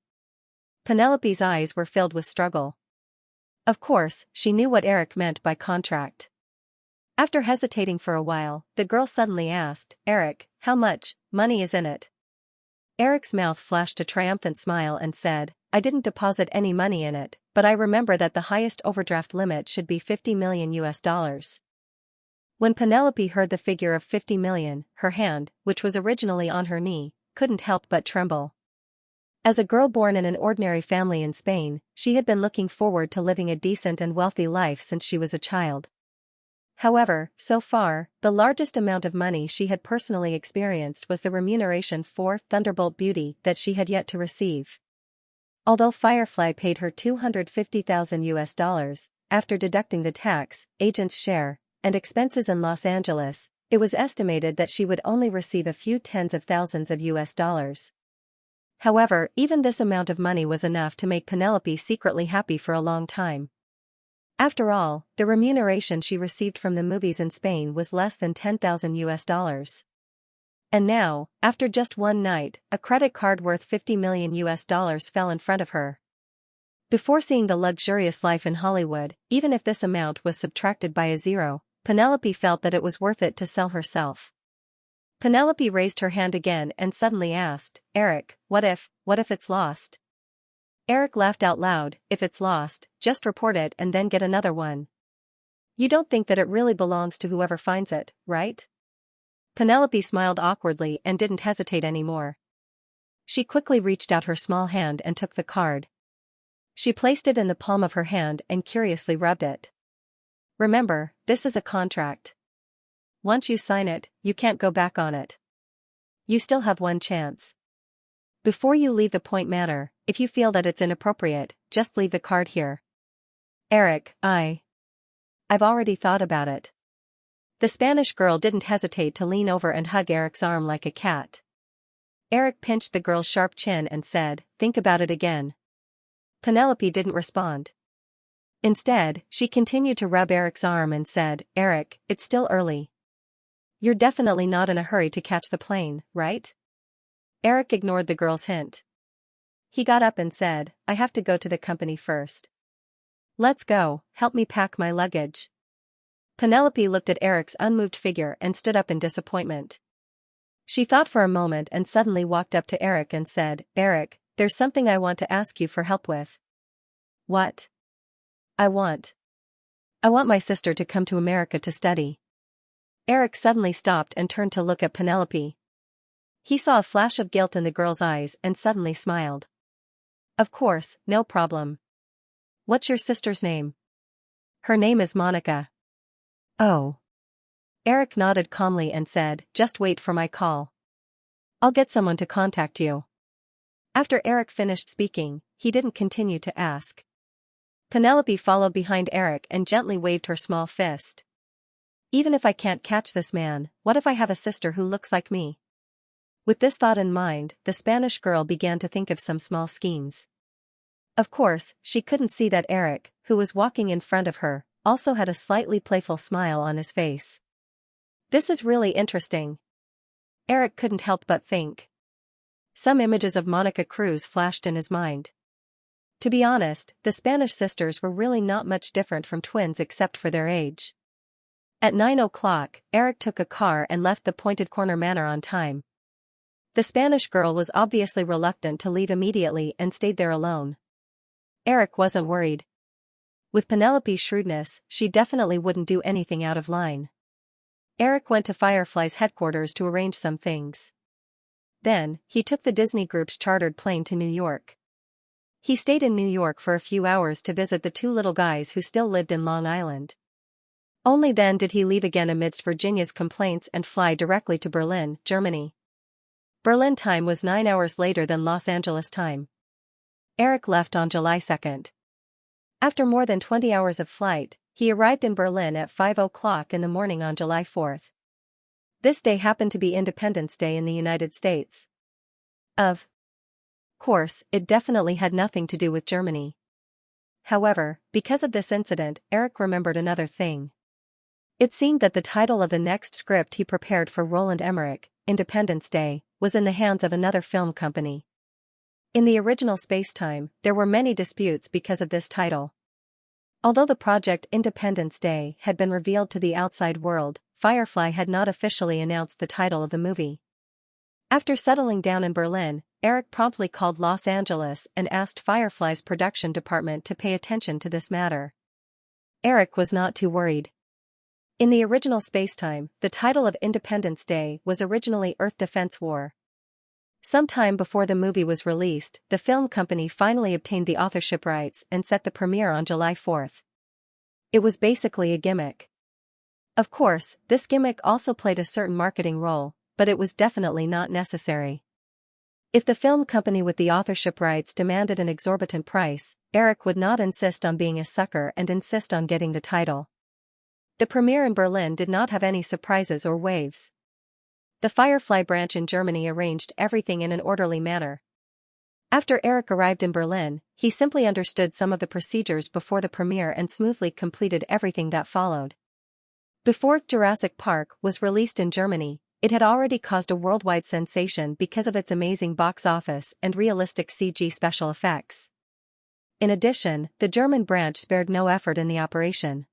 Penelope's eyes were filled with struggle. Of course, she knew what Eric meant by contract. After hesitating for a while, the girl suddenly asked, "Eric, how much money is in it?" Eric's mouth flashed a triumphant smile and said, "I didn't deposit any money in it, but I remember that the highest overdraft limit should be $50 million US. When Penelope heard the figure of 50 million, her hand, which was originally on her knee, couldn't help but tremble. As a girl born in an ordinary family in Spain, she had been looking forward to living a decent and wealthy life since she was a child. However, so far, the largest amount of money she had personally experienced was the remuneration for Thunderbolt Beauty that she had yet to receive. Although Firefly paid her $250,000 US, after deducting the tax, agent's share, and expenses in Los Angeles, it was estimated that she would only receive a few tens of thousands of US. However, even this amount of money was enough to make Penelope secretly happy for a long time. After all, the remuneration she received from the movies in Spain was less than $10,000 US. And now, after just one night, a credit card worth $50 million US fell in front of her. Before seeing the luxurious life in Hollywood, even if this amount was subtracted by a zero, Penelope felt that it was worth it to sell herself. Penelope raised her hand again and suddenly asked, "Eric, what if it's lost?" Eric laughed out loud. "If it's lost, just report it and then get another one. You don't think that it really belongs to whoever finds it, right?" Penelope smiled awkwardly and didn't hesitate anymore. She quickly reached out her small hand and took the card. She placed it in the palm of her hand and curiously rubbed it. "Remember, this is a contract. Once you sign it, you can't go back on it. You still have one chance. Before you leave the point matter, if you feel that it's inappropriate, just leave the card here." "Eric, I've already thought about it." The Spanish girl didn't hesitate to lean over and hug Eric's arm like a cat. Eric pinched the girl's sharp chin and said, "Think about it again." Penelope didn't respond. Instead, she continued to rub Eric's arm and said, "Eric, it's still early. You're definitely not in a hurry to catch the plane, right?" Eric ignored the girl's hint. He got up and said, "I have to go to the company first." "Let's go, help me pack my luggage." Penelope looked at Eric's unmoved figure and stood up in disappointment. She thought for a moment and suddenly walked up to Eric and said, "Eric, there's something I want to ask you for help with." "What?" I want my sister to come to America to study." Eric suddenly stopped and turned to look at Penelope. He saw a flash of guilt in the girl's eyes and suddenly smiled. "Of course, no problem. What's your sister's name?" "Her name is Monica." "Oh." Eric nodded calmly and said, "Just wait for my call. I'll get someone to contact you." After Eric finished speaking, he didn't continue to ask. Penelope followed behind Eric and gently waved her small fist. "Even if I can't catch this man, what if I have a sister who looks like me?" With this thought in mind, the Spanish girl began to think of some small schemes. Of course, she couldn't see that Eric, who was walking in front of her, also had a slightly playful smile on his face. "This is really interesting," Eric couldn't help but think. Some images of Monica Cruz flashed in his mind. To be honest, the Spanish sisters were really not much different from twins except for their age. At 9 o'clock, Eric took a car and left the Pointed Corner Manor on time. The Spanish girl was obviously reluctant to leave immediately and stayed there alone. Eric wasn't worried. With Penelope's shrewdness, she definitely wouldn't do anything out of line. Eric went to Firefly's headquarters to arrange some things. Then, he took the Disney Group's chartered plane to New York. He stayed in New York for a few hours to visit the two little guys who still lived in Long Island. Only then did he leave again amidst Virginia's complaints and fly directly to Berlin, Germany. Berlin time was 9 hours later than Los Angeles time. Eric left on July 2nd. After more than 20 hours of flight, he arrived in Berlin at 5 o'clock in the morning on July 4th. This day happened to be Independence Day in the United States. Of course, it definitely had nothing to do with Germany. However, because of this incident, Eric remembered another thing. It seemed that the title of the next script he prepared for Roland Emmerich, Independence Day, was in the hands of another film company. In the original spacetime, there were many disputes because of this title. Although the project Independence Day had been revealed to the outside world, Firefly had not officially announced the title of the movie. After settling down in Berlin, Eric promptly called Los Angeles and asked Firefly's production department to pay attention to this matter. Eric was not too worried. In the original spacetime, the title of Independence Day was originally Earth Defense War. Sometime before the movie was released, the film company finally obtained the authorship rights and set the premiere on July 4th. It was basically a gimmick. Of course, this gimmick also played a certain marketing role, but it was definitely not necessary. If the film company with the authorship rights demanded an exorbitant price, Eric would not insist on being a sucker and insist on getting the title. The premiere in Berlin did not have any surprises or waves. The Firefly branch in Germany arranged everything in an orderly manner. After Eric arrived in Berlin, he simply understood some of the procedures before the premiere and smoothly completed everything that followed. Before Jurassic Park was released in Germany, it had already caused a worldwide sensation because of its amazing box office and realistic CG special effects. In addition, the German branch spared no effort in the operation.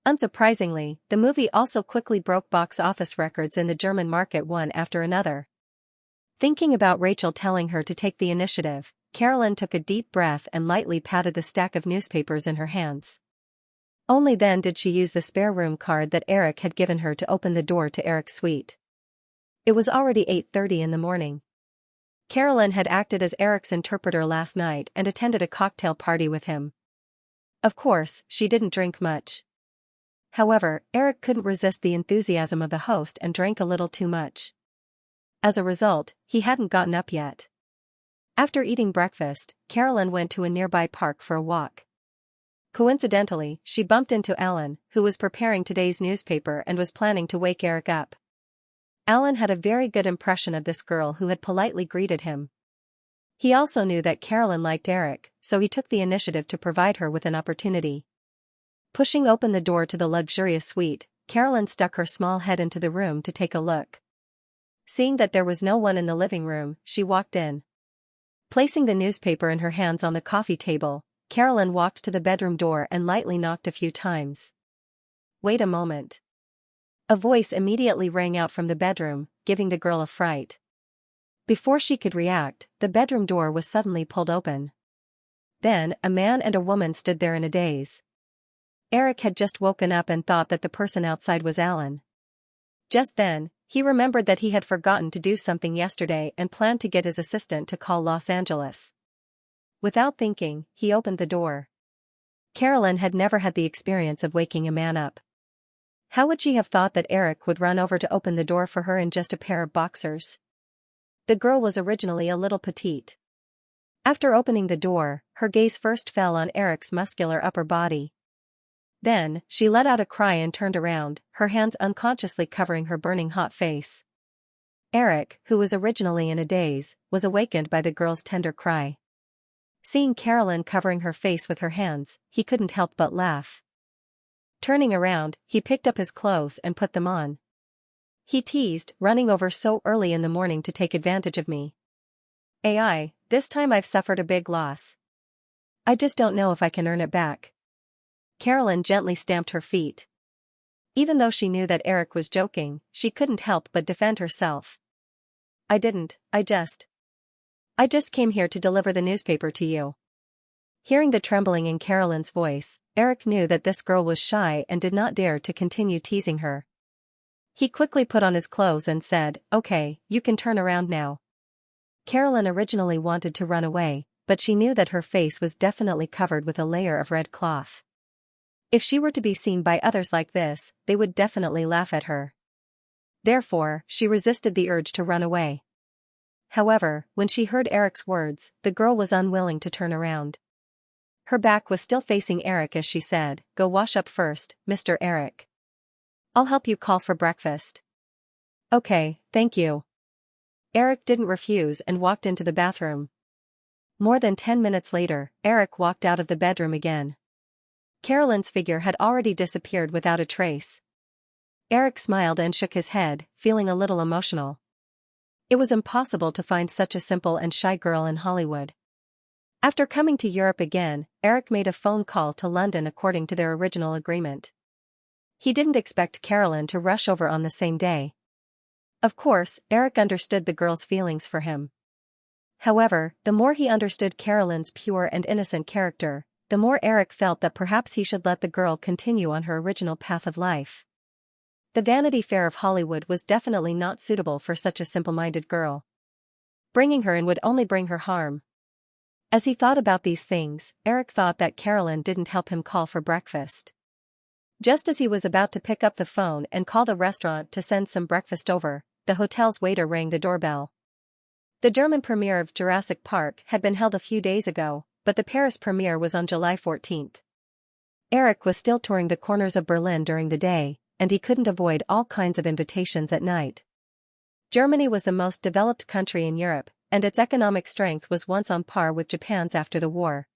Unsurprisingly, the movie also quickly broke box office records in the German market one after another. Thinking about Rachel telling her to take the initiative, Carolyn took a deep breath and lightly patted the stack of newspapers in her hands. Only then did she use the spare room card that Eric had given her to open the door to Eric's suite. It was already 8:30 in the morning. Carolyn had acted as Eric's interpreter last night and attended a cocktail party with him. Of course, she didn't drink much. However, Eric couldn't resist the enthusiasm of the host and drank a little too much. As a result, he hadn't gotten up yet. After eating breakfast, Carolyn went to a nearby park for a walk. Coincidentally, she bumped into Alan, who was preparing today's newspaper and was planning to wake Eric up. Alan had a very good impression of this girl who had politely greeted him. He also knew that Carolyn liked Eric, so he took the initiative to provide her with an opportunity. Pushing open the door to the luxurious suite, Carolyn stuck her small head into the room to take a look. Seeing that there was no one in the living room, she walked in. Placing the newspaper in her hands on the coffee table, Carolyn walked to the bedroom door and lightly knocked a few times. "Wait a moment." A voice immediately rang out from the bedroom, giving the girl a fright. Before she could react, the bedroom door was suddenly pulled open. Then, a man and a woman stood there in a daze. Eric had just woken up and thought that the person outside was Alan. Just then, he remembered that he had forgotten to do something yesterday and planned to get his assistant to call Los Angeles. Without thinking, he opened the door. Carolyn had never had the experience of waking a man up. How would she have thought that Eric would run over to open the door for her in just a pair of boxers? The girl was originally a little petite. After opening the door, her gaze first fell on Eric's muscular upper body. Then, she let out a cry and turned around, her hands unconsciously covering her burning hot face. Eric, who was originally in a daze, was awakened by the girl's tender cry. Seeing Carolyn covering her face with her hands, he couldn't help but laugh. Turning around, he picked up his clothes and put them on. He teased, "Running over so early in the morning to take advantage of me. AI, this time I've suffered a big loss. I just don't know if I can earn it back." Carolyn gently stamped her feet. Even though she knew that Eric was joking, she couldn't help but defend herself. I just came here to deliver the newspaper to you." Hearing the trembling in Carolyn's voice, Eric knew that this girl was shy and did not dare to continue teasing her. He quickly put on his clothes and said, "Okay, you can turn around now." Carolyn originally wanted to run away, but she knew that her face was definitely covered with a layer of red cloth. If she were to be seen by others like this, they would definitely laugh at her. Therefore, she resisted the urge to run away. However, when she heard Eric's words, the girl was unwilling to turn around. Her back was still facing Eric as she said, "Go wash up first, Mr. Eric. I'll help you call for breakfast." "Okay, thank you." Eric didn't refuse and walked into the bathroom. More than 10 minutes later, Eric walked out of the bedroom again. Carolyn's figure had already disappeared without a trace. Eric smiled and shook his head, feeling a little emotional. It was impossible to find such a simple and shy girl in Hollywood. After coming to Europe again, Eric made a phone call to London according to their original agreement. He didn't expect Carolyn to rush over on the same day. Of course, Eric understood the girl's feelings for him. However, the more he understood Carolyn's pure and innocent character, the more Eric felt that perhaps he should let the girl continue on her original path of life. The Vanity Fair of Hollywood was definitely not suitable for such a simple-minded girl. Bringing her in would only bring her harm. As he thought about these things, Eric thought that Carolyn didn't help him call for breakfast. Just as he was about to pick up the phone and call the restaurant to send some breakfast over, the hotel's waiter rang the doorbell. The German premiere of Jurassic Park had been held a few days ago, but the Paris premiere was on July 14th. Eric was still touring the corners of Berlin during the day, and he couldn't avoid all kinds of invitations at night. Germany was the most developed country in Europe, and its economic strength was once on par with Japan's after the war.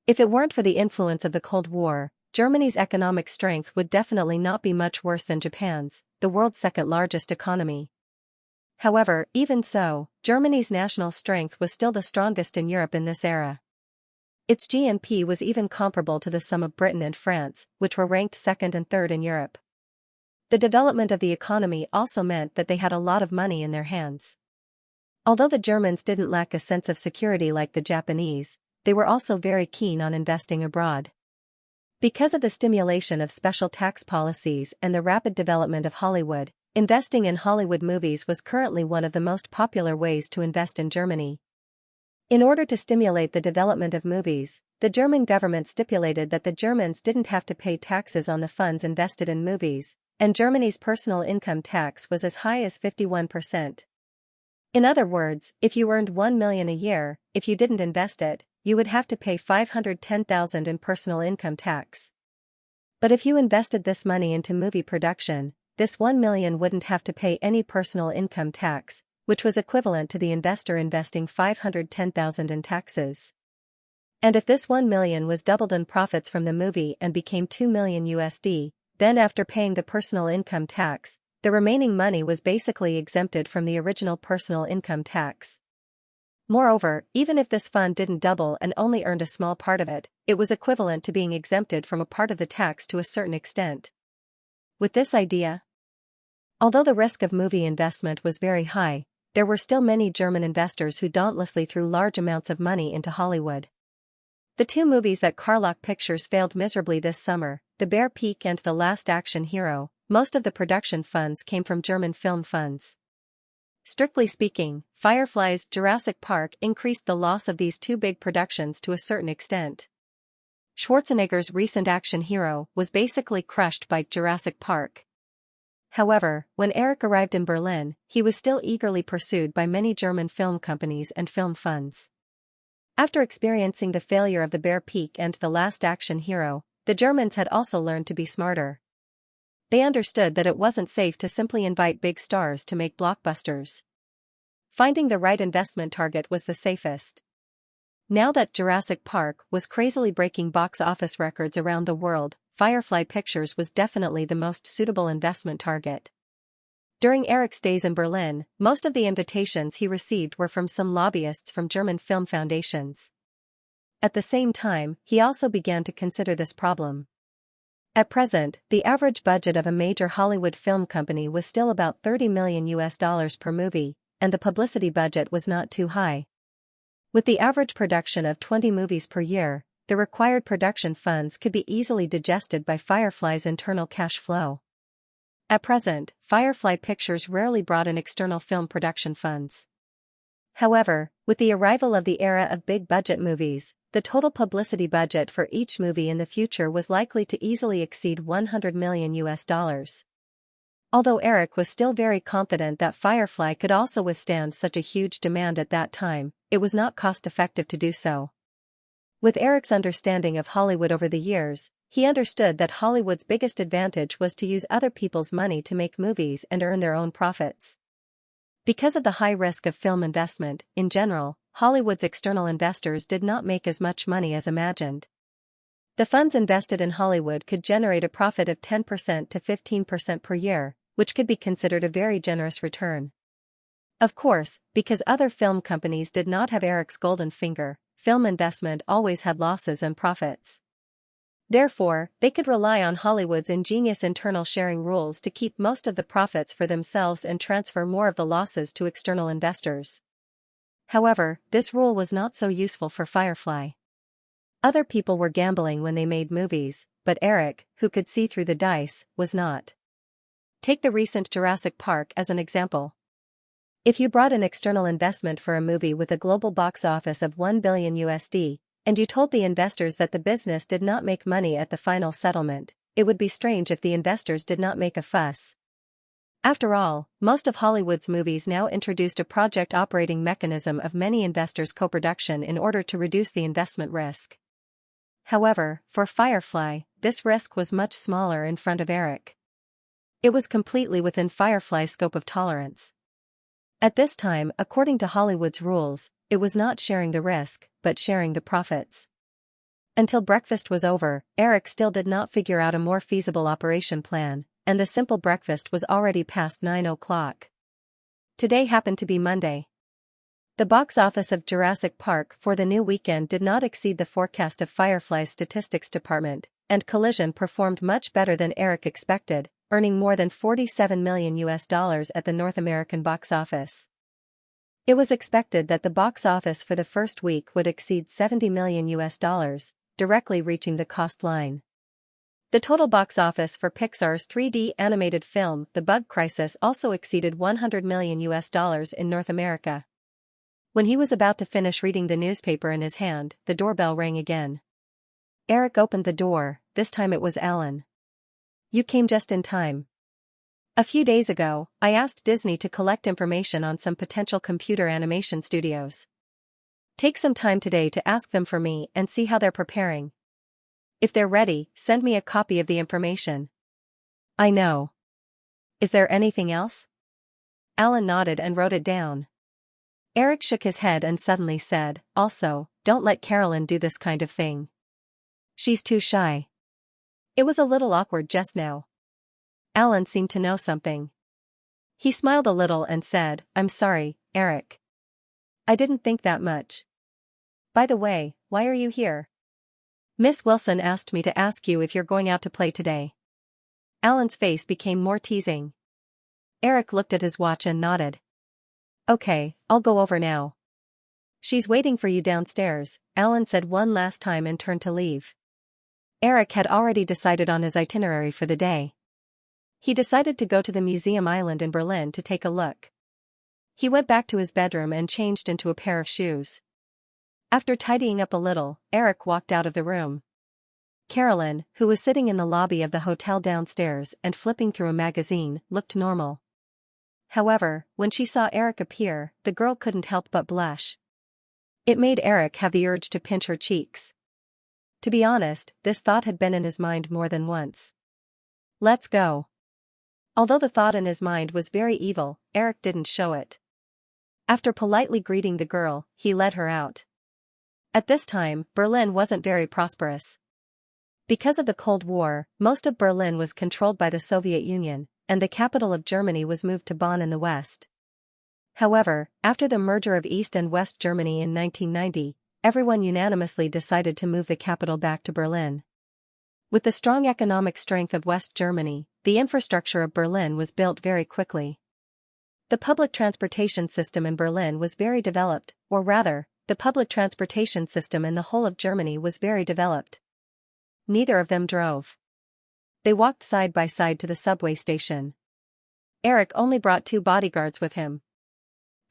If it weren't for the influence of the Cold War, Germany's economic strength would definitely not be much worse than Japan's, the world's second-largest economy. However, even so, Germany's national strength was still the strongest in Europe in this era. Its GNP was even comparable to the sum of Britain and France, which were ranked second and third in Europe. The development of the economy also meant that they had a lot of money in their hands. Although the Germans didn't lack a sense of security like the Japanese, they were also very keen on investing abroad. Because of the stimulation of special tax policies and the rapid development of Hollywood, investing in Hollywood movies was currently one of the most popular ways to invest in Germany. In order to stimulate the development of movies, the German government stipulated that the Germans didn't have to pay taxes on the funds invested in movies, and Germany's personal income tax was as high as 51%. In other words, if you earned $1 million a year, if you didn't invest it, you would have to pay $510,000 in personal income tax. But if you invested this money into movie production, this 1 million wouldn't have to pay any personal income tax, which was equivalent to the investor investing 510,000 in taxes. And if this 1 million was doubled in profits from the movie and became 2 million USD, then after paying the personal income tax, the remaining money was basically exempted from the original personal income tax. Moreover, even if this fund didn't double and only earned a small part of it, it was equivalent to being exempted from a part of the tax to a certain extent. With this idea, although the risk of movie investment was very high, there were still many German investors who dauntlessly threw large amounts of money into Hollywood. The two movies that Carlock Pictures failed miserably this summer, The Bear Peak and The Last Action Hero, most of the production funds came from German film funds. Strictly speaking, Firefly's Jurassic Park increased the loss of these two big productions to a certain extent. Schwarzenegger's recent action hero was basically crushed by Jurassic Park. However, when Eric arrived in Berlin, he was still eagerly pursued by many German film companies and film funds. After experiencing the failure of The Bear Peak and The Last Action Hero, the Germans had also learned to be smarter. They understood that it wasn't safe to simply invite big stars to make blockbusters. Finding the right investment target was the safest. Now that Jurassic Park was crazily breaking box office records around the world, Firefly Pictures was definitely the most suitable investment target. During Eric's days in Berlin, most of the invitations he received were from some lobbyists from German film foundations. At the same time, he also began to consider this problem. At present, the average budget of a major Hollywood film company was still about $30 million per movie, and the publicity budget was not too high. With the average production of 20 movies per year, the required production funds could be easily digested by Firefly's internal cash flow. At present, Firefly Pictures rarely brought in external film production funds. However, with the arrival of the era of big-budget movies, the total publicity budget for each movie in the future was likely to easily exceed $100 million. Although Eric was still very confident that Firefly could also withstand such a huge demand at that time, it was not cost-effective to do so. With Eric's understanding of Hollywood over the years, he understood that Hollywood's biggest advantage was to use other people's money to make movies and earn their own profits. Because of the high risk of film investment, in general, Hollywood's external investors did not make as much money as imagined. The funds invested in Hollywood could generate a profit of 10% to 15% per year, which could be considered a very generous return. Of course, because other film companies did not have Eric's golden finger, film investment always had losses and profits. Therefore, they could rely on Hollywood's ingenious internal sharing rules to keep most of the profits for themselves and transfer more of the losses to external investors. However, this rule was not so useful for Firefly. Other people were gambling when they made movies, but Eric, who could see through the dice, was not. Take the recent Jurassic Park as an example. If you brought an external investment for a movie with a global box office of $1 billion, and you told the investors that the business did not make money at the final settlement, it would be strange if the investors did not make a fuss. After all, most of Hollywood's movies now introduced a project operating mechanism of many investors' co-production in order to reduce the investment risk. However, for Firefly, this risk was much smaller in front of Eric. It was completely within Firefly's scope of tolerance. At this time, according to Hollywood's rules, it was not sharing the risk, but sharing the profits. Until breakfast was over, Eric still did not figure out a more feasible operation plan, and the simple breakfast was already past 9 o'clock. Today happened to be Monday. The box office of Jurassic Park for the new weekend did not exceed the forecast of Firefly's statistics department, and Collision performed much better than Eric expected, earning more than $47 million at the North American box office. It was expected that the box office for the first week would exceed $70 million, directly reaching the cost line. The total box office for Pixar's 3D animated film, The Bug Crisis, also exceeded $100 million in North America. When he was about to finish reading the newspaper in his hand, the doorbell rang again. Eric opened the door. This time it was Alan. "You came just in time. A few days ago, I asked Disney to collect information on some potential computer animation studios. Take some time today to ask them for me and see how they're preparing. If they're ready, send me a copy of the information." "I know. Is there anything else? Alan nodded and wrote it down. Eric shook his head and suddenly said, also, don't let Carolyn do this kind of thing. She's too shy. It was a little awkward just now. Alan seemed to know something. He smiled a little and said, I'm sorry, Eric. I didn't think that much. By the way, why are you here? Miss Wilson asked me to ask you if you're going out to play today. Alan's face became more teasing. Eric looked at his watch and nodded. Okay, I'll go over now. She's waiting for you downstairs, Alan said one last time and turned to leave. Eric had already decided on his itinerary for the day. He decided to go to the Museum Island in Berlin to take a look. He went back to his bedroom and changed into a pair of shoes. After tidying up a little, Eric walked out of the room. Carolyn, who was sitting in the lobby of the hotel downstairs and flipping through a magazine, looked normal. However, when she saw Eric appear, the girl couldn't help but blush. It made Eric have the urge to pinch her cheeks. To be honest, this thought had been in his mind more than once. Let's go. Although the thought in his mind was very evil, Eric didn't show it. After politely greeting the girl, he led her out. At this time, Berlin wasn't very prosperous. Because of the Cold War, most of Berlin was controlled by the Soviet Union, and the capital of Germany was moved to Bonn in the west. However, after the merger of East and West Germany in 1990, everyone unanimously decided to move the capital back to Berlin. With the strong economic strength of West Germany, the infrastructure of Berlin was built very quickly. The public transportation system in Berlin was very developed, or rather, the public transportation system in the whole of Germany was very developed. Neither of them drove. They walked side by side to the subway station. Eric only brought 2 bodyguards with him.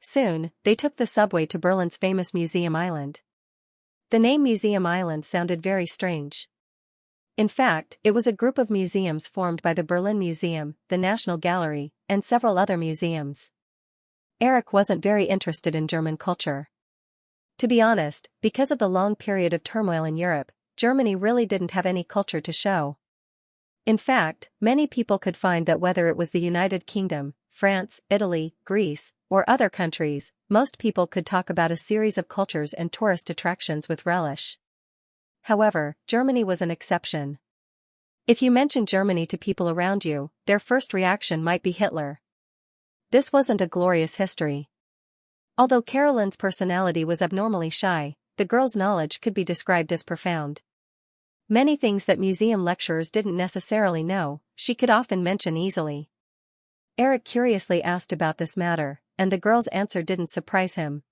Soon, they took the subway to Berlin's famous Museum Island. The name Museum Island sounded very strange. In fact, it was a group of museums formed by the Berlin Museum, the National Gallery, and several other museums. Eric wasn't very interested in German culture. To be honest, because of the long period of turmoil in Europe, Germany really didn't have any culture to show. In fact, many people could find that whether it was the United Kingdom, France, Italy, Greece, or other countries, most people could talk about a series of cultures and tourist attractions with relish. However, Germany was an exception. If you mention Germany to people around you, their first reaction might be Hitler. This wasn't a glorious history. Although Carolyn's personality was abnormally shy, the girl's knowledge could be described as profound. Many things that museum lecturers didn't necessarily know, she could often mention easily. Eric curiously asked about this matter, and the girl's answer didn't surprise him.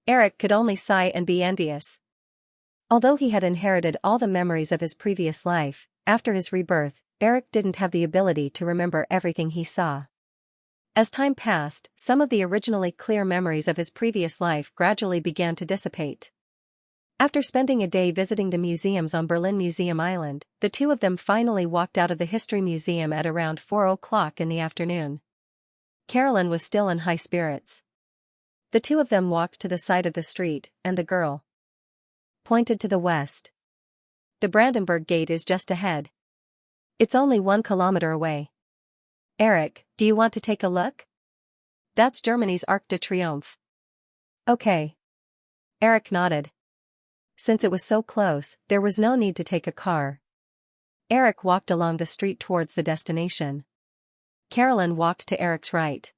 Eric could only sigh and be envious. Although he had inherited all the memories of his previous life, after his rebirth, Eric didn't have the ability to remember everything he saw. As time passed, some of the originally clear memories of his previous life gradually began to dissipate. After spending a day visiting the museums on Berlin Museum Island, the two of them finally walked out of the History Museum at around 4 o'clock in the afternoon. Carolyn was still in high spirits. The two of them walked to the side of the street, and the girl pointed to the west. The Brandenburg Gate is just ahead. It's only 1 kilometer away. Eric, do you want to take a look? That's Germany's Arc de Triomphe. Okay. Eric nodded. Since it was so close, there was no need to take a car. Eric walked along the street towards the destination. Carolyn walked to Eric's right.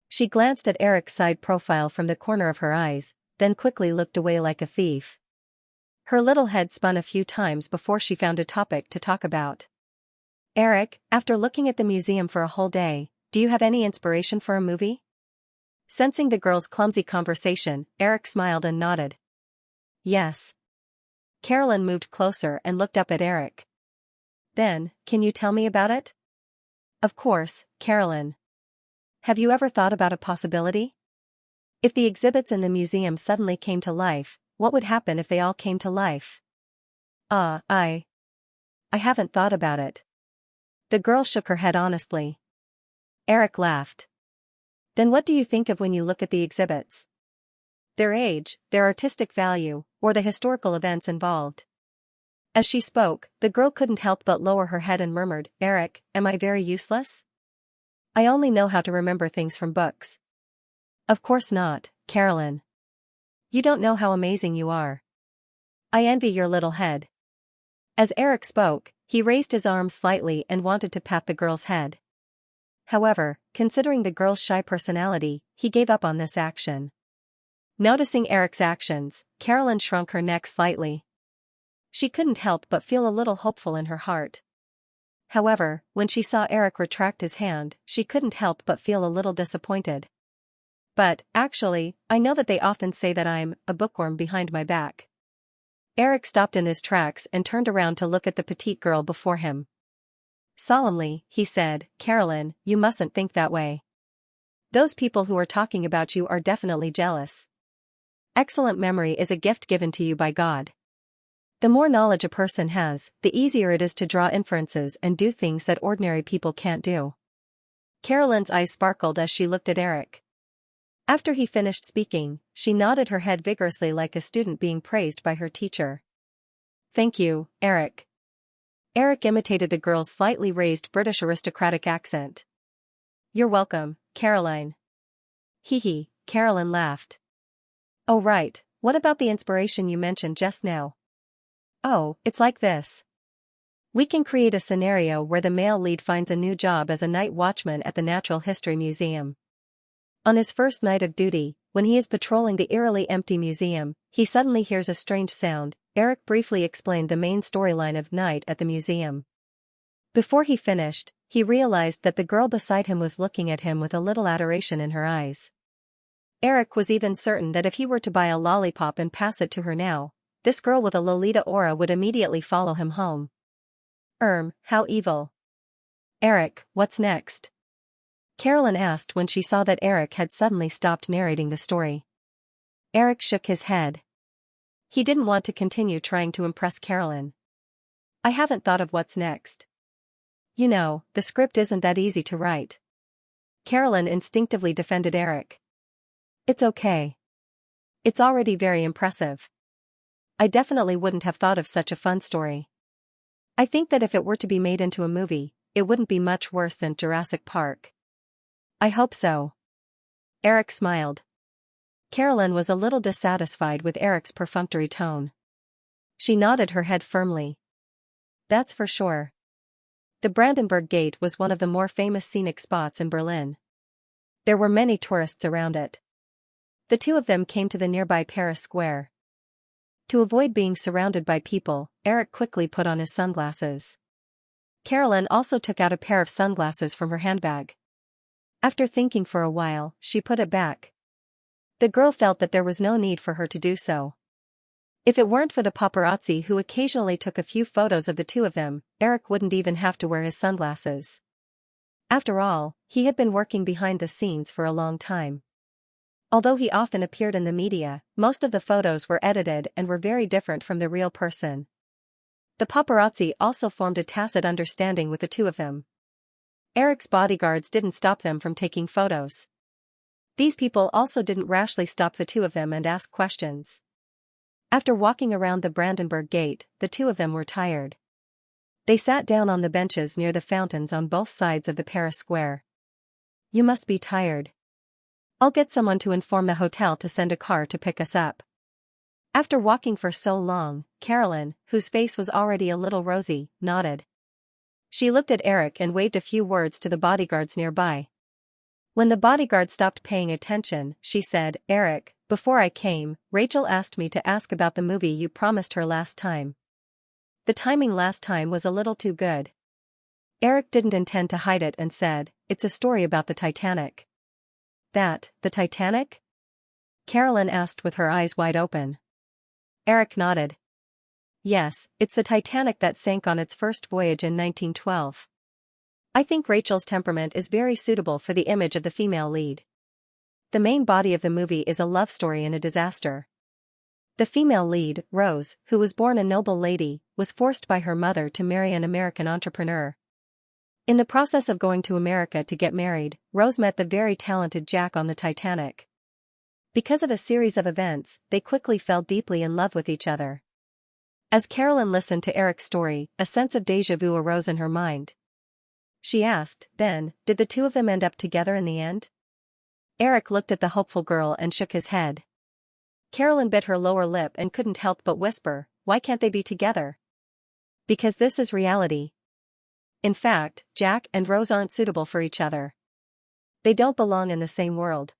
She glanced at Eric's side profile from the corner of her eyes, then quickly looked away like a thief. Her little head spun a few times before she found a topic to talk about. Eric, after looking at the museum for a whole day, do you have any inspiration for a movie? Sensing the girl's clumsy conversation, Eric smiled and nodded. Yes. Carolyn moved closer and looked up at Eric. Then, can you tell me about it? Of course, Carolyn. Have you ever thought about a possibility? If the exhibits in the museum suddenly came to life, what would happen if they all came to life? I haven't thought about it. The girl shook her head honestly. Eric laughed. Then what do you think of when you look at the exhibits? Their age, their artistic value, or the historical events involved? As she spoke, the girl couldn't help but lower her head and murmured, Eric, am I very useless? I only know how to remember things from books. Of course not, Carolyn. You don't know how amazing you are. I envy your little head. As Eric spoke, he raised his arm slightly and wanted to pat the girl's head. However, considering the girl's shy personality, he gave up on this action. Noticing Eric's actions, Carolyn shrunk her neck slightly. She couldn't help but feel a little hopeful in her heart. However, when she saw Eric retract his hand, she couldn't help but feel a little disappointed. But, actually, I know that they often say that I'm a bookworm behind my back. Eric stopped in his tracks and turned around to look at the petite girl before him. Solemnly, he said, Carolyn, you mustn't think that way. Those people who are talking about you are definitely jealous. Excellent memory is a gift given to you by God. The more knowledge a person has, the easier it is to draw inferences and do things that ordinary people can't do. Carolyn's eyes sparkled as she looked at Eric. After he finished speaking, she nodded her head vigorously like a student being praised by her teacher. Thank you, Eric. Eric imitated the girl's slightly raised British aristocratic accent. You're welcome, Caroline. Hee, Carolyn laughed. Oh right, what about the inspiration you mentioned just now? Oh, it's like this. We can create a scenario where the male lead finds a new job as a night watchman at the Natural History Museum. On his first night of duty, when he is patrolling the eerily empty museum, he suddenly hears a strange sound. Eric briefly explained the main storyline of Night at the Museum. Before he finished, he realized that the girl beside him was looking at him with a little adoration in her eyes. Eric was even certain that if he were to buy a lollipop and pass it to her now, this girl with a Lolita aura would immediately follow him home. How evil. Eric, what's next? Carolyn asked when she saw that Eric had suddenly stopped narrating the story. Eric shook his head. He didn't want to continue trying to impress Carolyn. I haven't thought of what's next. You know, the script isn't that easy to write. Carolyn instinctively defended Eric. It's okay. It's already very impressive. I definitely wouldn't have thought of such a fun story. I think that if it were to be made into a movie, it wouldn't be much worse than Jurassic Park. I hope so. Eric smiled. Carolyn was a little dissatisfied with Eric's perfunctory tone. She nodded her head firmly. That's for sure. The Brandenburg Gate was one of the more famous scenic spots in Berlin. There were many tourists around it. The two of them came to the nearby Paris Square. To avoid being surrounded by people, Eric quickly put on his sunglasses. Carolyn also took out a pair of sunglasses from her handbag. After thinking for a while, she put it back. The girl felt that there was no need for her to do so. If it weren't for the paparazzi who occasionally took a few photos of the two of them, Eric wouldn't even have to wear his sunglasses. After all, he had been working behind the scenes for a long time. Although he often appeared in the media, most of the photos were edited and were very different from the real person. The paparazzi also formed a tacit understanding with the two of them. Eric's bodyguards didn't stop them from taking photos. These people also didn't rashly stop the two of them and ask questions. After walking around the Brandenburg Gate, the two of them were tired. They sat down on the benches near the fountains on both sides of the Paris Square. You must be tired. I'll get someone to inform the hotel to send a car to pick us up. After walking for so long, Carolyn, whose face was already a little rosy, nodded. She looked at Eric and waved a few words to the bodyguards nearby. When the bodyguard stopped paying attention, she said, Eric, before I came, Rachel asked me to ask about the movie you promised her last time. The timing last time was a little too good. Eric didn't intend to hide it and said, it's a story about the Titanic. The Titanic? Carolyn asked with her eyes wide open. Eric nodded. Yes, it's the Titanic that sank on its first voyage in 1912. I think Rachel's temperament is very suitable for the image of the female lead. The main body of the movie is a love story in a disaster. The female lead, Rose, who was born a noble lady, was forced by her mother to marry an American entrepreneur. In the process of going to America to get married, Rose met the very talented Jack on the Titanic. Because of a series of events, they quickly fell deeply in love with each other. As Carolyn listened to Eric's story, a sense of déjà vu arose in her mind. she asked. Then, did the two of them end up together in the end? Eric looked at the hopeful girl and shook his head. Carolyn bit her lower lip and couldn't help but whisper, "Why can't they be together?" "Because this is reality. In fact, Jack and Rose aren't suitable for each other. They don't belong in the same world.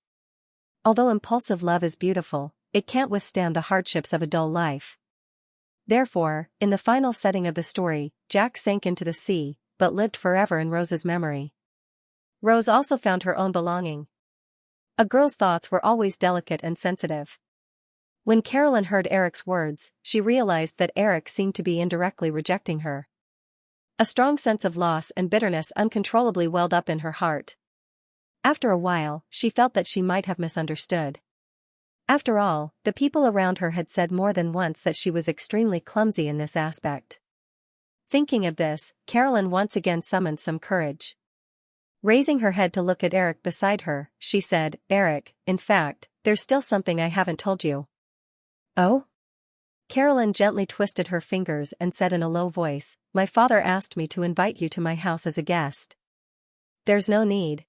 Although impulsive love is beautiful, it can't withstand the hardships of a dull life. Therefore, in the final setting of the story, Jack sank into the sea, but lived forever in Rose's memory. Rose also found her own belonging. A girl's thoughts were always delicate and sensitive. When Carolyn heard Eric's words, she realized that Eric seemed to be indirectly rejecting her. A strong sense of loss and bitterness uncontrollably welled up in her heart. After a while, she felt that she might have misunderstood. After all, the people around her had said more than once that she was extremely clumsy in this aspect. Thinking of this, Carolyn once again summoned some courage. Raising her head to look at Eric beside her, she said, "Eric, in fact, there's still something I haven't told you." "Oh?" Carolyn gently twisted her fingers and said in a low voice, "My father asked me to invite you to my house as a guest." "There's no need."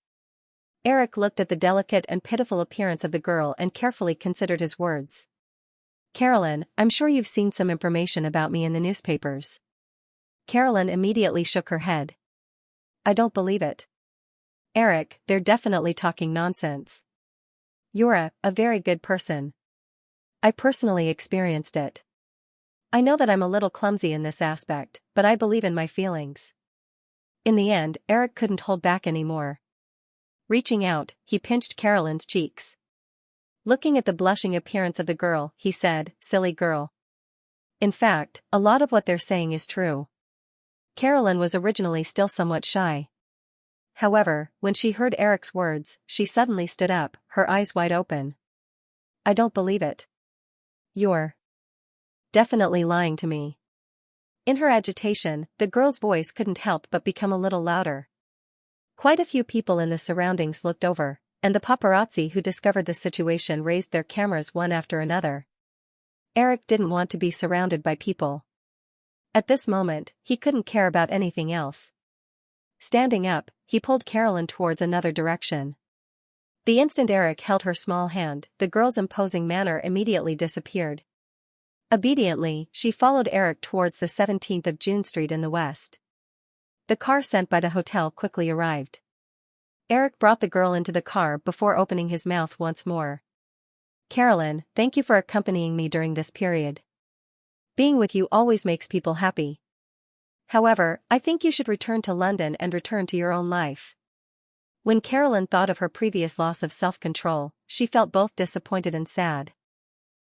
Eric looked at the delicate and pitiful appearance of the girl and carefully considered his words. "Carolyn, I'm sure you've seen some information about me in the newspapers." Carolyn immediately shook her head. "I don't believe it. Eric, they're definitely talking nonsense. You're a very good person. I personally experienced it. I know that I'm a little clumsy in this aspect, but I believe in my feelings." In the end, Eric couldn't hold back anymore. Reaching out, he pinched Carolyn's cheeks. Looking at the blushing appearance of the girl, he said, "Silly girl. In fact, a lot of what they're saying is true." Carolyn was originally still somewhat shy. However, when she heard Eric's words, she suddenly stood up, her eyes wide open. "I don't believe it. You're definitely lying to me." In her agitation, the girl's voice couldn't help but become a little louder. Quite a few people in the surroundings looked over, and the paparazzi who discovered the situation raised their cameras one after another. Eric didn't want to be surrounded by people. At this moment, he couldn't care about anything else. Standing up, he pulled Carolyn towards another direction. The instant Eric held her small hand, the girl's imposing manner immediately disappeared. Obediently, she followed Eric towards the 17th of June Street in the west. The car sent by the hotel quickly arrived. Eric brought the girl into the car before opening his mouth once more. "Carolyn, thank you for accompanying me during this period. Being with you always makes people happy. However, I think you should return to London and return to your own life." When Carolyn thought of her previous loss of self-control, she felt both disappointed and sad.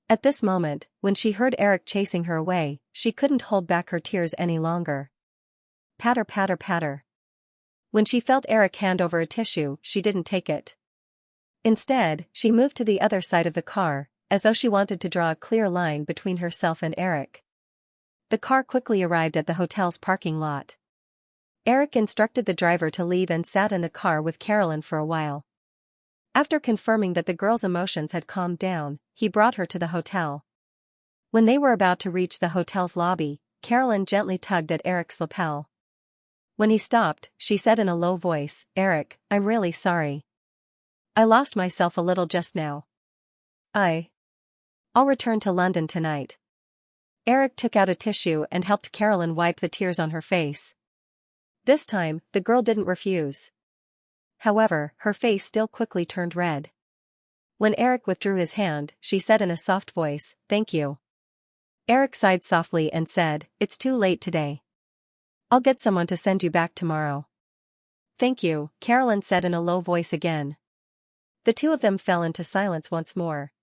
At this moment, when she heard Eric chasing her away, she couldn't hold back her tears any longer. Patter, patter, patter. When she felt Eric hand over a tissue, she didn't take it. Instead, she moved to the other side of the car, as though she wanted to draw a clear line between herself and Eric. The car quickly arrived at the hotel's parking lot. Eric instructed the driver to leave and sat in the car with Carolyn for a while. After confirming that the girl's emotions had calmed down, he brought her to the hotel. When they were about to reach the hotel's lobby, Carolyn gently tugged at Eric's lapel. When he stopped, she said in a low voice, "Eric, I'm really sorry. I lost myself a little just now. I'll return to London tonight." Eric took out a tissue and helped Carolyn wipe the tears on her face. This time, the girl didn't refuse. However, her face still quickly turned red. When Eric withdrew his hand, she said in a soft voice, "Thank you." Eric sighed softly and said, "It's too late today. I'll get someone to send you back tomorrow." "Thank you," Carolyn said in a low voice again. The two of them fell into silence once more.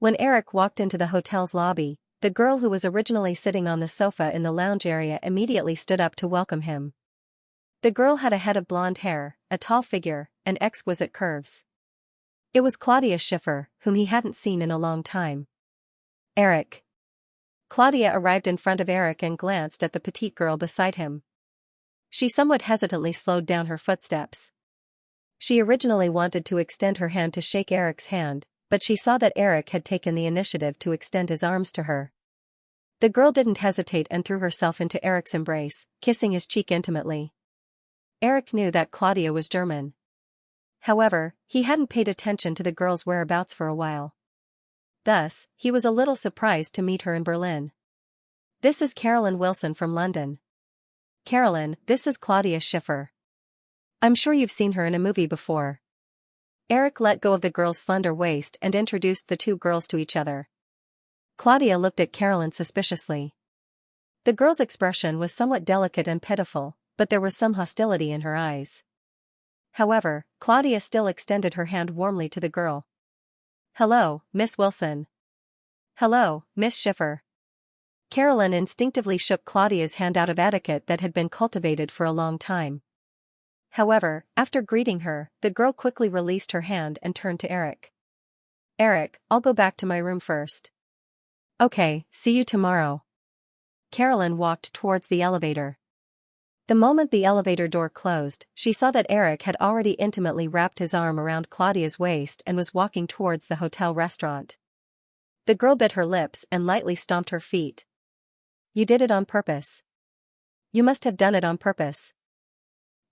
When Eric walked into the hotel's lobby, the girl who was originally sitting on the sofa in the lounge area immediately stood up to welcome him. The girl had a head of blonde hair, a tall figure, and exquisite curves. It was Claudia Schiffer, whom he hadn't seen in a long time. "Eric." Claudia arrived in front of Eric and glanced at the petite girl beside him. She somewhat hesitantly slowed down her footsteps. She originally wanted to extend her hand to shake Eric's hand, but she saw that Eric had taken the initiative to extend his arms to her. The girl didn't hesitate and threw herself into Eric's embrace, kissing his cheek intimately. Eric knew that Claudia was German. However, he hadn't paid attention to the girl's whereabouts for a while. Thus, he was a little surprised to meet her in Berlin. "This is Carolyn Wilson from London." "Carolyn, this is Claudia Schiffer. I'm sure you've seen her in a movie before." Eric let go of the girl's slender waist and introduced the two girls to each other. Claudia looked at Carolyn suspiciously. The girl's expression was somewhat delicate and pitiful, but there was some hostility in her eyes. However, Claudia still extended her hand warmly to the girl. "Hello, Miss Wilson." "Hello, Miss Schiffer." Carolyn instinctively shook Claudia's hand out of etiquette that had been cultivated for a long time. However, after greeting her, the girl quickly released her hand and turned to Eric. "Eric, I'll go back to my room first." "Okay, see you tomorrow." Carolyn walked towards the elevator. The moment the elevator door closed, she saw that Eric had already intimately wrapped his arm around Claudia's waist and was walking towards the hotel restaurant. The girl bit her lips and lightly stomped her feet. "You did it on purpose. You must have done it on purpose.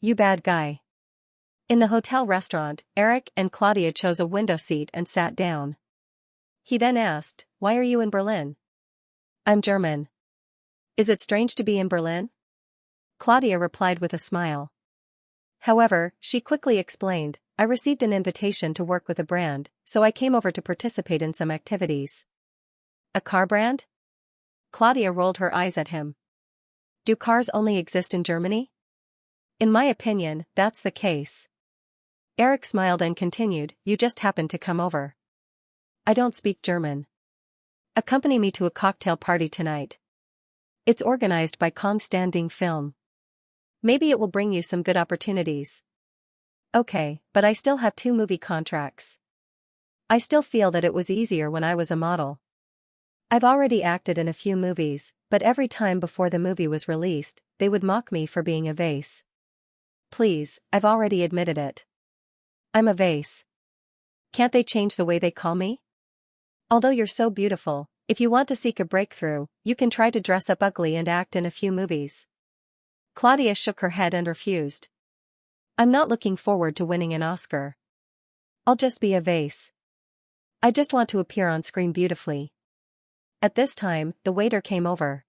You bad guy." In the hotel restaurant, Eric and Claudia chose a window seat and sat down. He then asked, "Why are you in Berlin?" "I'm German." "Is it strange to be in Berlin?" Claudia replied with a smile. However, she quickly explained, "I received an invitation to work with a brand, so I came over to participate in some activities." "A car brand?" Claudia rolled her eyes at him. "Do cars only exist in Germany?" "In my opinion, that's the case." Eric smiled and continued, "You just happened to come over." "I don't speak German." "Accompany me to a cocktail party tonight. It's organized by Konstantin Film. Maybe it will bring you some good opportunities." "Okay, but I still have 2 movie contracts. I still feel that it was easier when I was a model. I've already acted in a few movies, but every time before the movie was released, they would mock me for being a vase. Please, I've already admitted it. I'm a vase. Can't they change the way they call me? Although you're so beautiful, if you want to seek a breakthrough, you can try to dress up ugly and act in a few movies." Claudia shook her head and refused. "I'm not looking forward to winning an Oscar. I'll just be a vase. I just want to appear on screen beautifully." At this time, the waiter came over.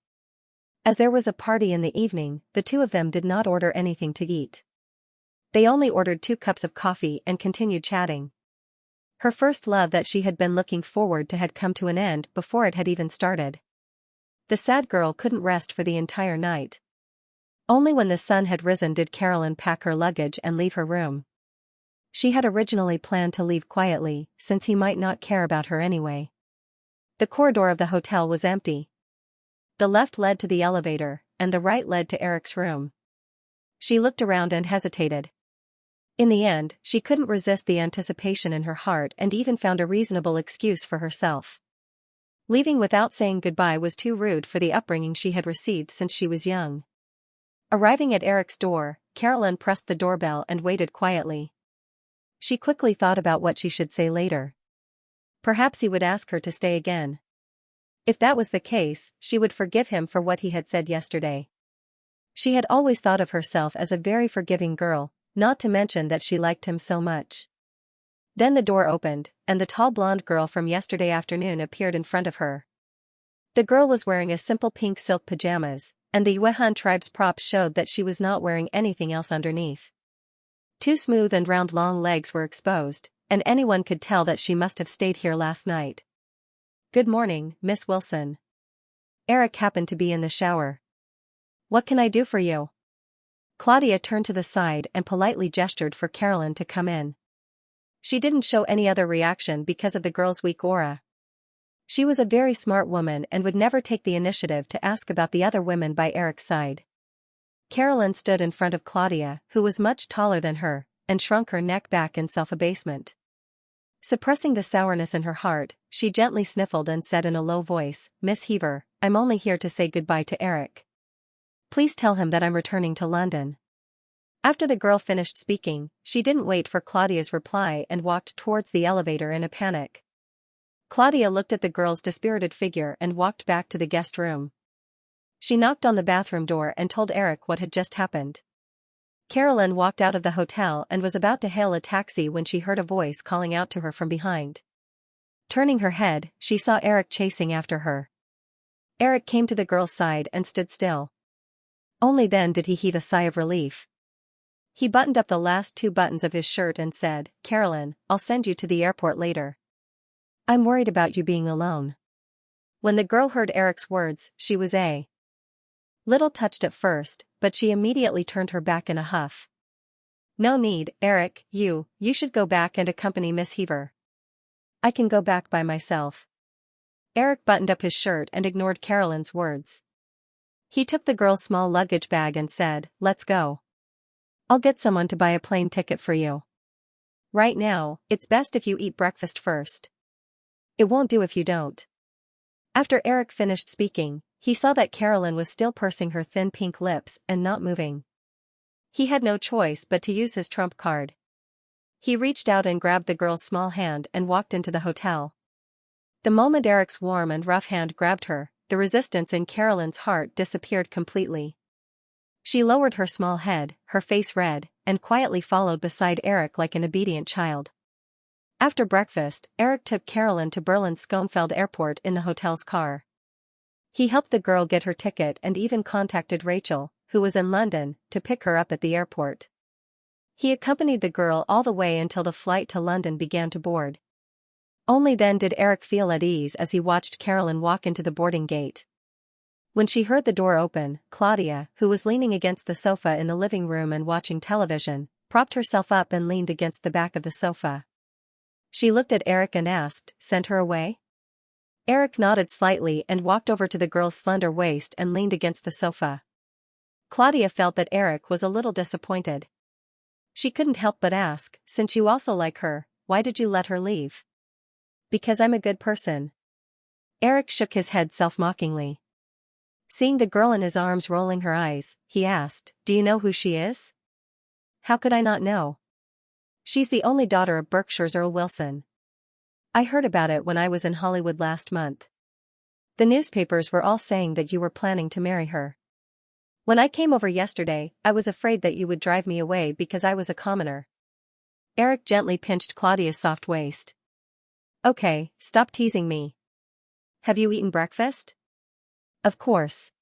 As there was a party in the evening, the two of them did not order anything to eat. They only ordered 2 cups of coffee and continued chatting. Her first love that she had been looking forward to had come to an end before it had even started. The sad girl couldn't rest for the entire night. Only when the sun had risen did Carolyn pack her luggage and leave her room. She had originally planned to leave quietly, since he might not care about her anyway. The corridor of the hotel was empty. The left led to the elevator, and the right led to Eric's room. She looked around and hesitated. In the end, she couldn't resist the anticipation in her heart and even found a reasonable excuse for herself. Leaving without saying goodbye was too rude for the upbringing she had received since she was young. Arriving at Eric's door, Carolyn pressed the doorbell and waited quietly. She quickly thought about what she should say later. Perhaps he would ask her to stay again. If that was the case, she would forgive him for what he had said yesterday. She had always thought of herself as a very forgiving girl, not to mention that she liked him so much. Then the door opened, and the tall blonde girl from yesterday afternoon appeared in front of her. The girl was wearing a simple pink silk pajamas, and the Yuehan tribe's props showed that she was not wearing anything else underneath. 2 smooth and round long legs were exposed, and anyone could tell that she must have stayed here last night. "Good morning, Miss Wilson." Eric happened to be in the shower. "What can I do for you?" Claudia turned to the side and politely gestured for Carolyn to come in. She didn't show any other reaction because of the girl's weak aura. She was a very smart woman and would never take the initiative to ask about the other women by Eric's side. Carolyn stood in front of Claudia, who was much taller than her, and shrunk her neck back in self-abasement. Suppressing the sourness in her heart, she gently sniffled and said in a low voice, "Miss Heaver, I'm only here to say goodbye to Eric. Please tell him that I'm returning to London." After the girl finished speaking, she didn't wait for Claudia's reply and walked towards the elevator in a panic. Claudia looked at the girl's dispirited figure and walked back to the guest room. She knocked on the bathroom door and told Eric what had just happened. Carolyn walked out of the hotel and was about to hail a taxi when she heard a voice calling out to her from behind. Turning her head, she saw Eric chasing after her. Eric came to the girl's side and stood still. Only then did he heave a sigh of relief. He buttoned up the last 2 buttons of his shirt and said, "Carolyn, I'll send you to the airport later. I'm worried about you being alone." When the girl heard Eric's words, she was a little touched at first, but she immediately turned her back in a huff. "No need, Eric, you should go back and accompany Miss Heaver. I can go back by myself." Eric buttoned up his shirt and ignored Carolyn's words. He took the girl's small luggage bag and said, "Let's go. I'll get someone to buy a plane ticket for you. Right now, it's best if you eat breakfast first. It won't do if you don't." After Eric finished speaking, he saw that Carolyn was still pursing her thin pink lips and not moving. He had no choice but to use his trump card. He reached out and grabbed the girl's small hand and walked into the hotel. The moment Eric's warm and rough hand grabbed her, the resistance in Carolyn's heart disappeared completely. She lowered her small head, her face red, and quietly followed beside Eric like an obedient child. After breakfast, Eric took Carolyn to Berlin-Schönfeld Airport in the hotel's car. He helped the girl get her ticket and even contacted Rachel, who was in London, to pick her up at the airport. He accompanied the girl all the way until the flight to London began to board. Only then did Eric feel at ease as he watched Carolyn walk into the boarding gate. When she heard the door open, Claudia, who was leaning against the sofa in the living room and watching television, propped herself up and leaned against the back of the sofa. She looked at Eric and asked, "Sent her away?" Eric nodded slightly and walked over to the girl's slender waist and leaned against the sofa. Claudia felt that Eric was a little disappointed. She couldn't help but ask, "Since you also like her, why did you let her leave?" "Because I'm a good person." Eric shook his head self-mockingly. Seeing the girl in his arms rolling her eyes, he asked, "Do you know who she is?" "How could I not know? She's the only daughter of Berkshire's Earl Wilson. I heard about it when I was in Hollywood last month. The newspapers were all saying that you were planning to marry her. When I came over yesterday, I was afraid that you would drive me away because I was a commoner." Eric gently pinched Claudia's soft waist. "Okay, stop teasing me. Have you eaten breakfast?" "Of course."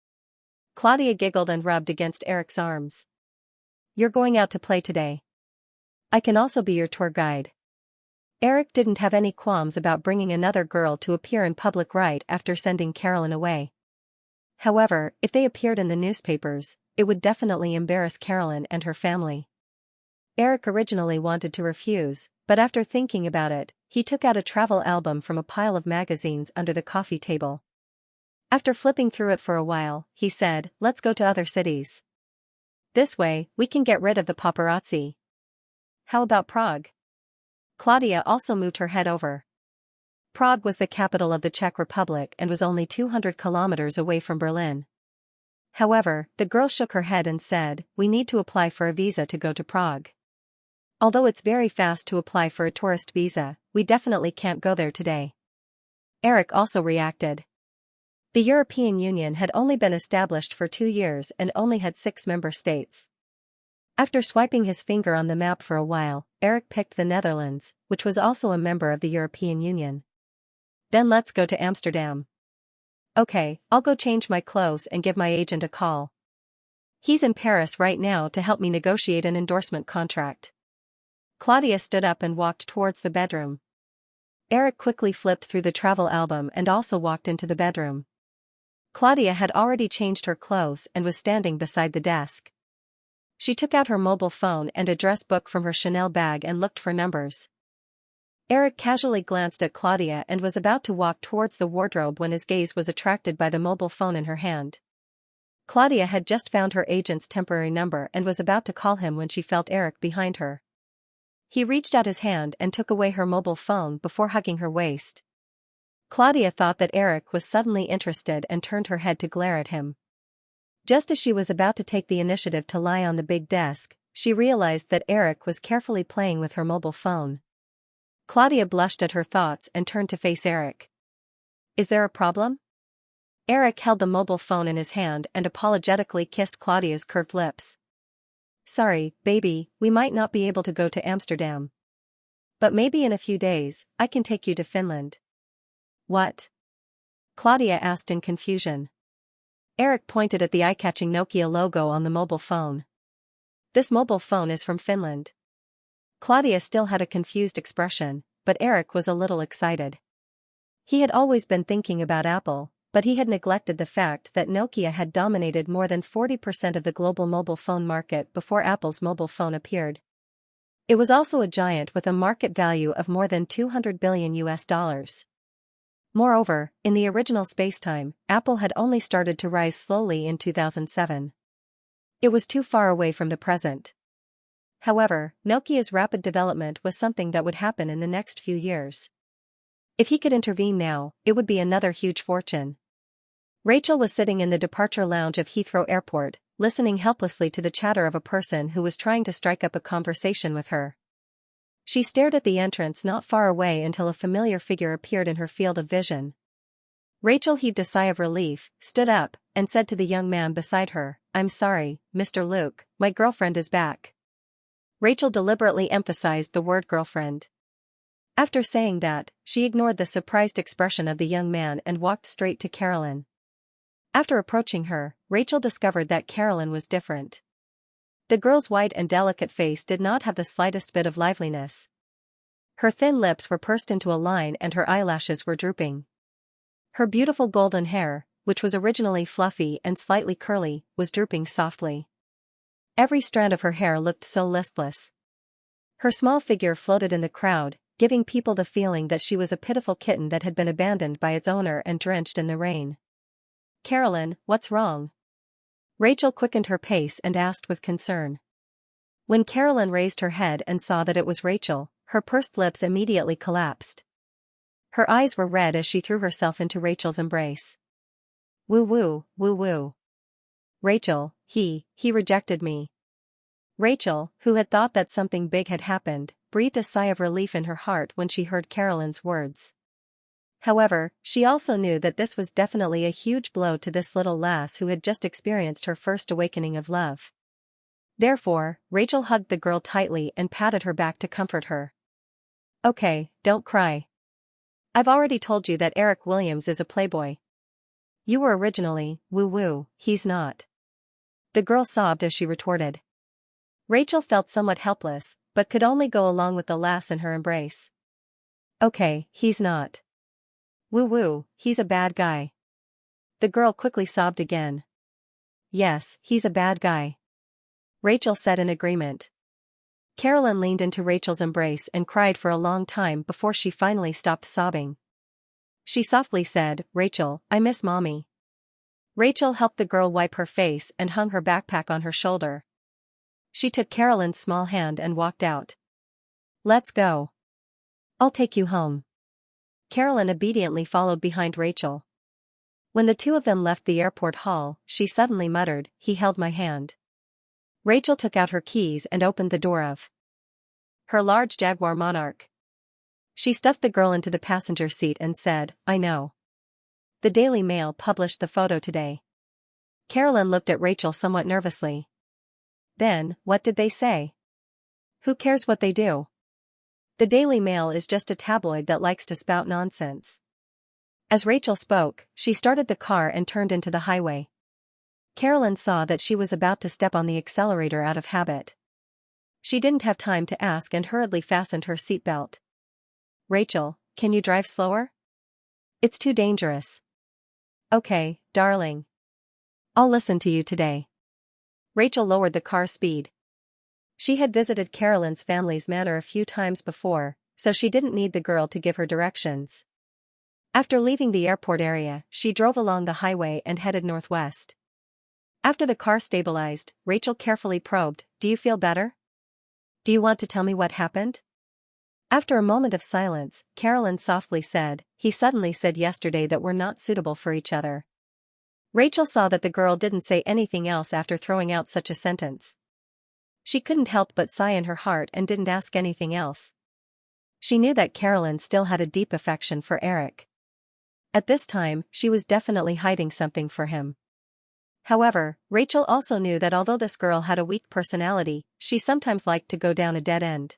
Claudia giggled and rubbed against Eric's arms. "You're going out to play today. I can also be your tour guide." Eric didn't have any qualms about bringing another girl to appear in public right after sending Carolyn away. However, if they appeared in the newspapers, it would definitely embarrass Carolyn and her family. Eric originally wanted to refuse, but after thinking about it, he took out a travel album from a pile of magazines under the coffee table. After flipping through it for a while, he said, "Let's go to other cities. This way, we can get rid of the paparazzi." "How about Prague?" Claudia also moved her head over. Prague was the capital of the Czech Republic and was only 200 kilometers away from Berlin. However, the girl shook her head and said, "We need to apply for a visa to go to Prague. Although it's very fast to apply for a tourist visa, we definitely can't go there today." Eric also reacted. The European Union had only been established for 2 years and only had 6 member states. After swiping his finger on the map for a while, Eric picked the Netherlands, which was also a member of the European Union. "Then let's go to Amsterdam." "Okay, I'll go change my clothes and give my agent a call. He's in Paris right now to help me negotiate an endorsement contract." Claudia stood up and walked towards the bedroom. Eric quickly flipped through the travel album and also walked into the bedroom. Claudia had already changed her clothes and was standing beside the desk. She took out her mobile phone and address book from her Chanel bag and looked for numbers. Eric casually glanced at Claudia and was about to walk towards the wardrobe when his gaze was attracted by the mobile phone in her hand. Claudia had just found her agent's temporary number and was about to call him when she felt Eric behind her. He reached out his hand and took away her mobile phone before hugging her waist. Claudia thought that Eric was suddenly interested and turned her head to glare at him. Just as she was about to take the initiative to lie on the big desk, she realized that Eric was carefully playing with her mobile phone. Claudia blushed at her thoughts and turned to face Eric. "Is there a problem?" Eric held the mobile phone in his hand and apologetically kissed Claudia's curved lips. Sorry, baby, we might not be able to go to Amsterdam. But maybe in a few days, I can take you to Finland. What? Claudia asked in confusion. Eric pointed at the eye-catching Nokia logo on the mobile phone. This mobile phone is from Finland. Claudia still had a confused expression, but Eric was a little excited. He had always been thinking about Apple, but he had neglected the fact that Nokia had dominated more than 40% of the global mobile phone market before Apple's mobile phone appeared. It was also a giant with a market value of more than $200 billion. Moreover, in the original spacetime, Apple had only started to rise slowly in 2007. It was too far away from the present. However, Nokia's rapid development was something that would happen in the next few years. If he could intervene now, it would be another huge fortune. Rachel was sitting in the departure lounge of Heathrow Airport, listening helplessly to the chatter of a person who was trying to strike up a conversation with her. She stared at the entrance not far away until a familiar figure appeared in her field of vision. Rachel heaved a sigh of relief, stood up, and said to the young man beside her, "I'm sorry, Mr. Luke, my girlfriend is back." Rachel deliberately emphasized the word girlfriend. After saying that, she ignored the surprised expression of the young man and walked straight to Carolyn. After approaching her, Rachel discovered that Carolyn was different. The girl's white and delicate face did not have the slightest bit of liveliness. Her thin lips were pursed into a line and her eyelashes were drooping. Her beautiful golden hair, which was originally fluffy and slightly curly, was drooping softly. Every strand of her hair looked so listless. Her small figure floated in the crowd, giving people the feeling that she was a pitiful kitten that had been abandoned by its owner and drenched in the rain. "Carolyn, what's wrong?" Rachel quickened her pace and asked with concern. When Carolyn raised her head and saw that it was Rachel, her pursed lips immediately collapsed. Her eyes were red as she threw herself into Rachel's embrace. Woo-woo, woo-woo. Rachel, he rejected me. Rachel, who had thought that something big had happened, breathed a sigh of relief in her heart when she heard Carolyn's words. However, she also knew that this was definitely a huge blow to this little lass who had just experienced her first awakening of love. Therefore, Rachel hugged the girl tightly and patted her back to comfort her. "Okay, don't cry. I've already told you that Eric Williams is a playboy. You were originally, woo-woo, he's not." The girl sobbed as she retorted. Rachel felt somewhat helpless, but could only go along with the lass in her embrace. "Okay, he's not. Woo-woo, he's a bad guy." The girl quickly sobbed again. "Yes, he's a bad guy," Rachel said in agreement. Carolyn leaned into Rachel's embrace and cried for a long time before she finally stopped sobbing. She softly said, "Rachel, I miss Mommy." Rachel helped the girl wipe her face and hung her backpack on her shoulder. She took Carolyn's small hand and walked out. "Let's go. I'll take you home." Carolyn obediently followed behind Rachel. When the two of them left the airport hall, she suddenly muttered, "He held my hand." Rachel took out her keys and opened the door of her large Jaguar Monarch. She stuffed the girl into the passenger seat and said, "I know. The Daily Mail published the photo today." Carolyn looked at Rachel somewhat nervously. "Then, what did they say?" "Who cares what they do? The Daily Mail is just a tabloid that likes to spout nonsense." As Rachel spoke, she started the car and turned into the highway. Carolyn saw that she was about to step on the accelerator out of habit. She didn't have time to ask and hurriedly fastened her seatbelt. "Rachel, can you drive slower? It's too dangerous." "Okay, darling. I'll listen to you today." Rachel lowered the car's speed. She had visited Carolyn's family's manor a few times before, so she didn't need the girl to give her directions. After leaving the airport area, she drove along the highway and headed northwest. After the car stabilized, Rachel carefully probed, "Do you feel better? Do you want to tell me what happened?" After a moment of silence, Carolyn softly said, "He suddenly said yesterday that we're not suitable for each other." Rachel saw that the girl didn't say anything else after throwing out such a sentence. She couldn't help but sigh in her heart and didn't ask anything else. She knew that Carolyn still had a deep affection for Eric. At this time, she was definitely hiding something for him. However, Rachel also knew that although this girl had a weak personality, she sometimes liked to go down a dead end.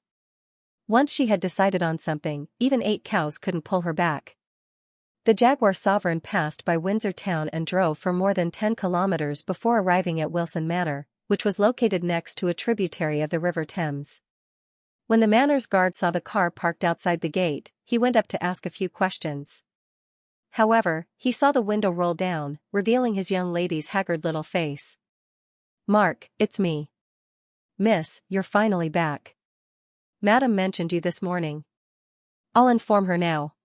Once she had decided on something, even 8 cows couldn't pull her back. The Jaguar Sovereign passed by Windsor town and drove for more than 10 kilometers before arriving at Wilson Manor, which was located next to a tributary of the River Thames. When the manor's guard saw the car parked outside the gate, he went up to ask a few questions. However, he saw the window roll down, revealing his young lady's haggard little face. "Mark, it's me. Miss, you're finally back. Madam mentioned you this morning. I'll inform her now."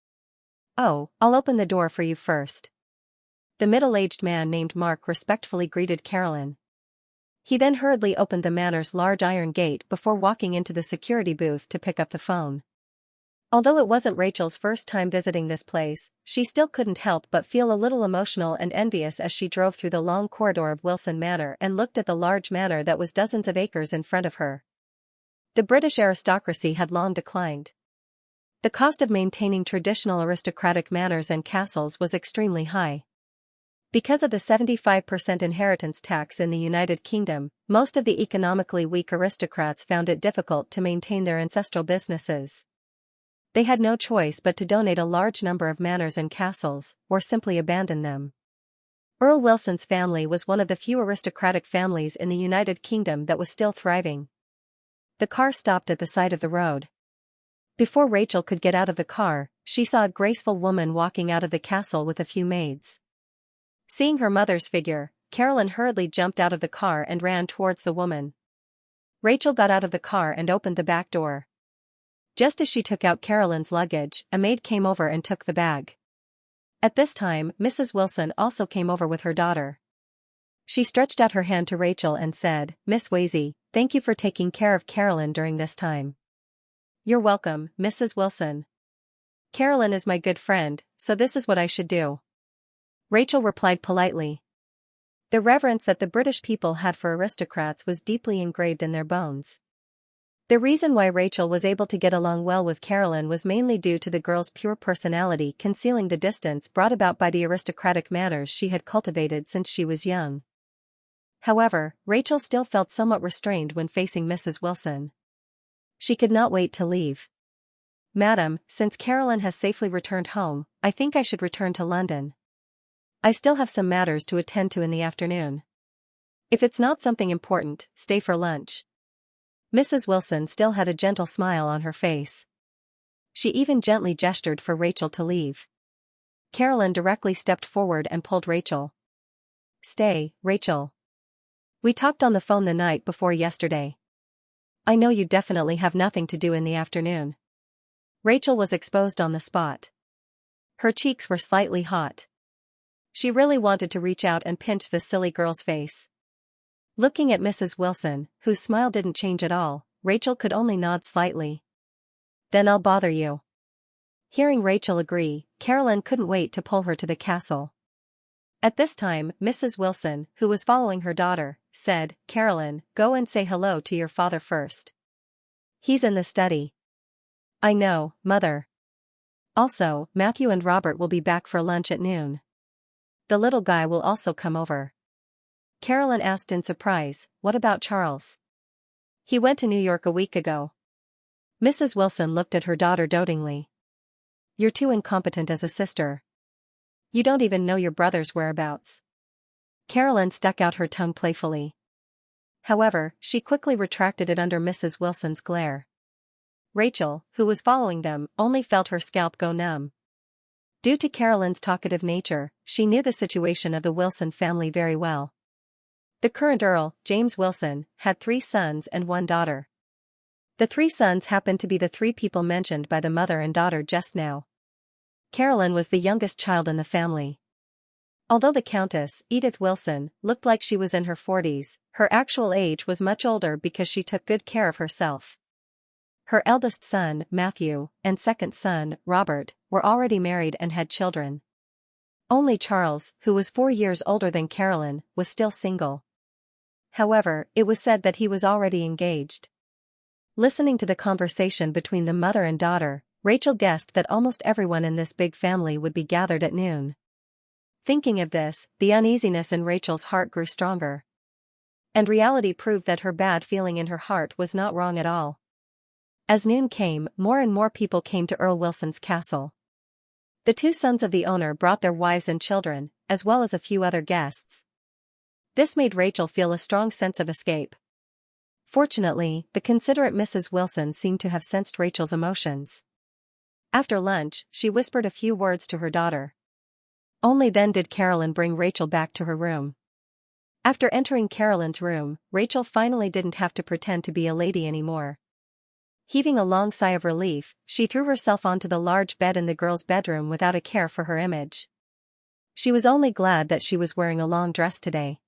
"Oh, I'll open the door for you first." The middle-aged man named Mark respectfully greeted Carolyn. He then hurriedly opened the manor's large iron gate before walking into the security booth to pick up the phone. Although it wasn't Rachel's first time visiting this place, she still couldn't help but feel a little emotional and envious as she drove through the long corridor of Wilson Manor and looked at the large manor that was dozens of acres in front of her. The British aristocracy had long declined. The cost of maintaining traditional aristocratic manors and castles was extremely high. Because of the 75% inheritance tax in the United Kingdom, most of the economically weak aristocrats found it difficult to maintain their ancestral businesses. They had no choice but to donate a large number of manors and castles, or simply abandon them. Earl Wilson's family was one of the few aristocratic families in the United Kingdom that was still thriving. The car stopped at the side of the road. Before Rachel could get out of the car, she saw a graceful woman walking out of the castle with a few maids. Seeing her mother's figure, Carolyn hurriedly jumped out of the car and ran towards the woman. Rachel got out of the car and opened the back door. Just as she took out Carolyn's luggage, a maid came over and took the bag. At this time, Mrs. Wilson also came over with her daughter. She stretched out her hand to Rachel and said, "Miss Wazy, thank you for taking care of Carolyn during this time." "You're welcome, Mrs. Wilson. Carolyn is my good friend, so this is what I should do," Rachel replied politely. The reverence that the British people had for aristocrats was deeply engraved in their bones. The reason why Rachel was able to get along well with Carolyn was mainly due to the girl's pure personality concealing the distance brought about by the aristocratic manners she had cultivated since she was young. However, Rachel still felt somewhat restrained when facing Mrs. Wilson. She could not wait to leave. "Madam, since Carolyn has safely returned home, I think I should return to London. I still have some matters to attend to in the afternoon. If it's not something important, stay for lunch." Mrs. Wilson still had a gentle smile on her face. She even gently gestured for Rachel to leave. Carolyn directly stepped forward and pulled Rachel. "Stay, Rachel. We talked on the phone the night before yesterday. I know you definitely have nothing to do in the afternoon." Rachel was exposed on the spot. Her cheeks were slightly hot. She really wanted to reach out and pinch this silly girl's face. Looking at Mrs. Wilson, whose smile didn't change at all, Rachel could only nod slightly. "Then I'll bother you." Hearing Rachel agree, Carolyn couldn't wait to pull her to the castle. At this time, Mrs. Wilson, who was following her daughter, said, "Carolyn, go and say hello to your father first. He's in the study." "I know, Mother. Also, Matthew and Robert will be back for lunch at noon. The little guy will also come over." Carolyn asked in surprise, "What about Charles?" "He went to New York a week ago." Mrs. Wilson looked at her daughter dotingly. "You're too incompetent as a sister. You don't even know your brother's whereabouts." Carolyn stuck out her tongue playfully. However, she quickly retracted it under Mrs. Wilson's glare. Rachel, who was following them, only felt her scalp go numb. Due to Carolyn's talkative nature, she knew the situation of the Wilson family very well. The current Earl, James Wilson, had 3 sons and 1 daughter. The 3 sons happened to be the 3 people mentioned by the mother and daughter just now. Carolyn was the youngest child in the family. Although the Countess, Edith Wilson, looked like she was in her 40s, her actual age was much older because she took good care of herself. Her eldest son, Matthew, and second son, Robert, were already married and had children. Only Charles, who was 4 years older than Carolyn, was still single. However, it was said that he was already engaged. Listening to the conversation between the mother and daughter, Rachel guessed that almost everyone in this big family would be gathered at noon. Thinking of this, the uneasiness in Rachel's heart grew stronger. And reality proved that her bad feeling in her heart was not wrong at all. As noon came, more and more people came to Earl Wilson's castle. The two sons of the owner brought their wives and children, as well as a few other guests. This made Rachel feel a strong sense of escape. Fortunately, the considerate Mrs. Wilson seemed to have sensed Rachel's emotions. After lunch, she whispered a few words to her daughter. Only then did Carolyn bring Rachel back to her room. After entering Carolyn's room, Rachel finally didn't have to pretend to be a lady anymore. Heaving a long sigh of relief, she threw herself onto the large bed in the girl's bedroom without a care for her image. She was only glad that she was wearing a long dress today.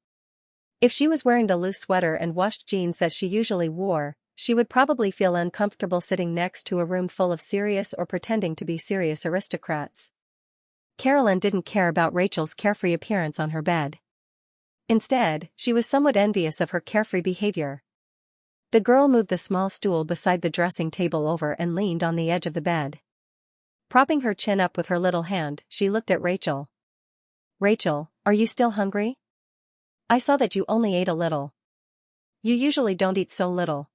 If she was wearing the loose sweater and washed jeans that she usually wore, she would probably feel uncomfortable sitting next to a room full of serious or pretending to be serious aristocrats. Carolyn didn't care about Rachel's carefree appearance on her bed. Instead, she was somewhat envious of her carefree behavior. The girl moved the small stool beside the dressing table over and leaned on the edge of the bed. Propping her chin up with her little hand, she looked at Rachel. "Rachel, are you still hungry? I saw that you only ate a little. You usually don't eat so little."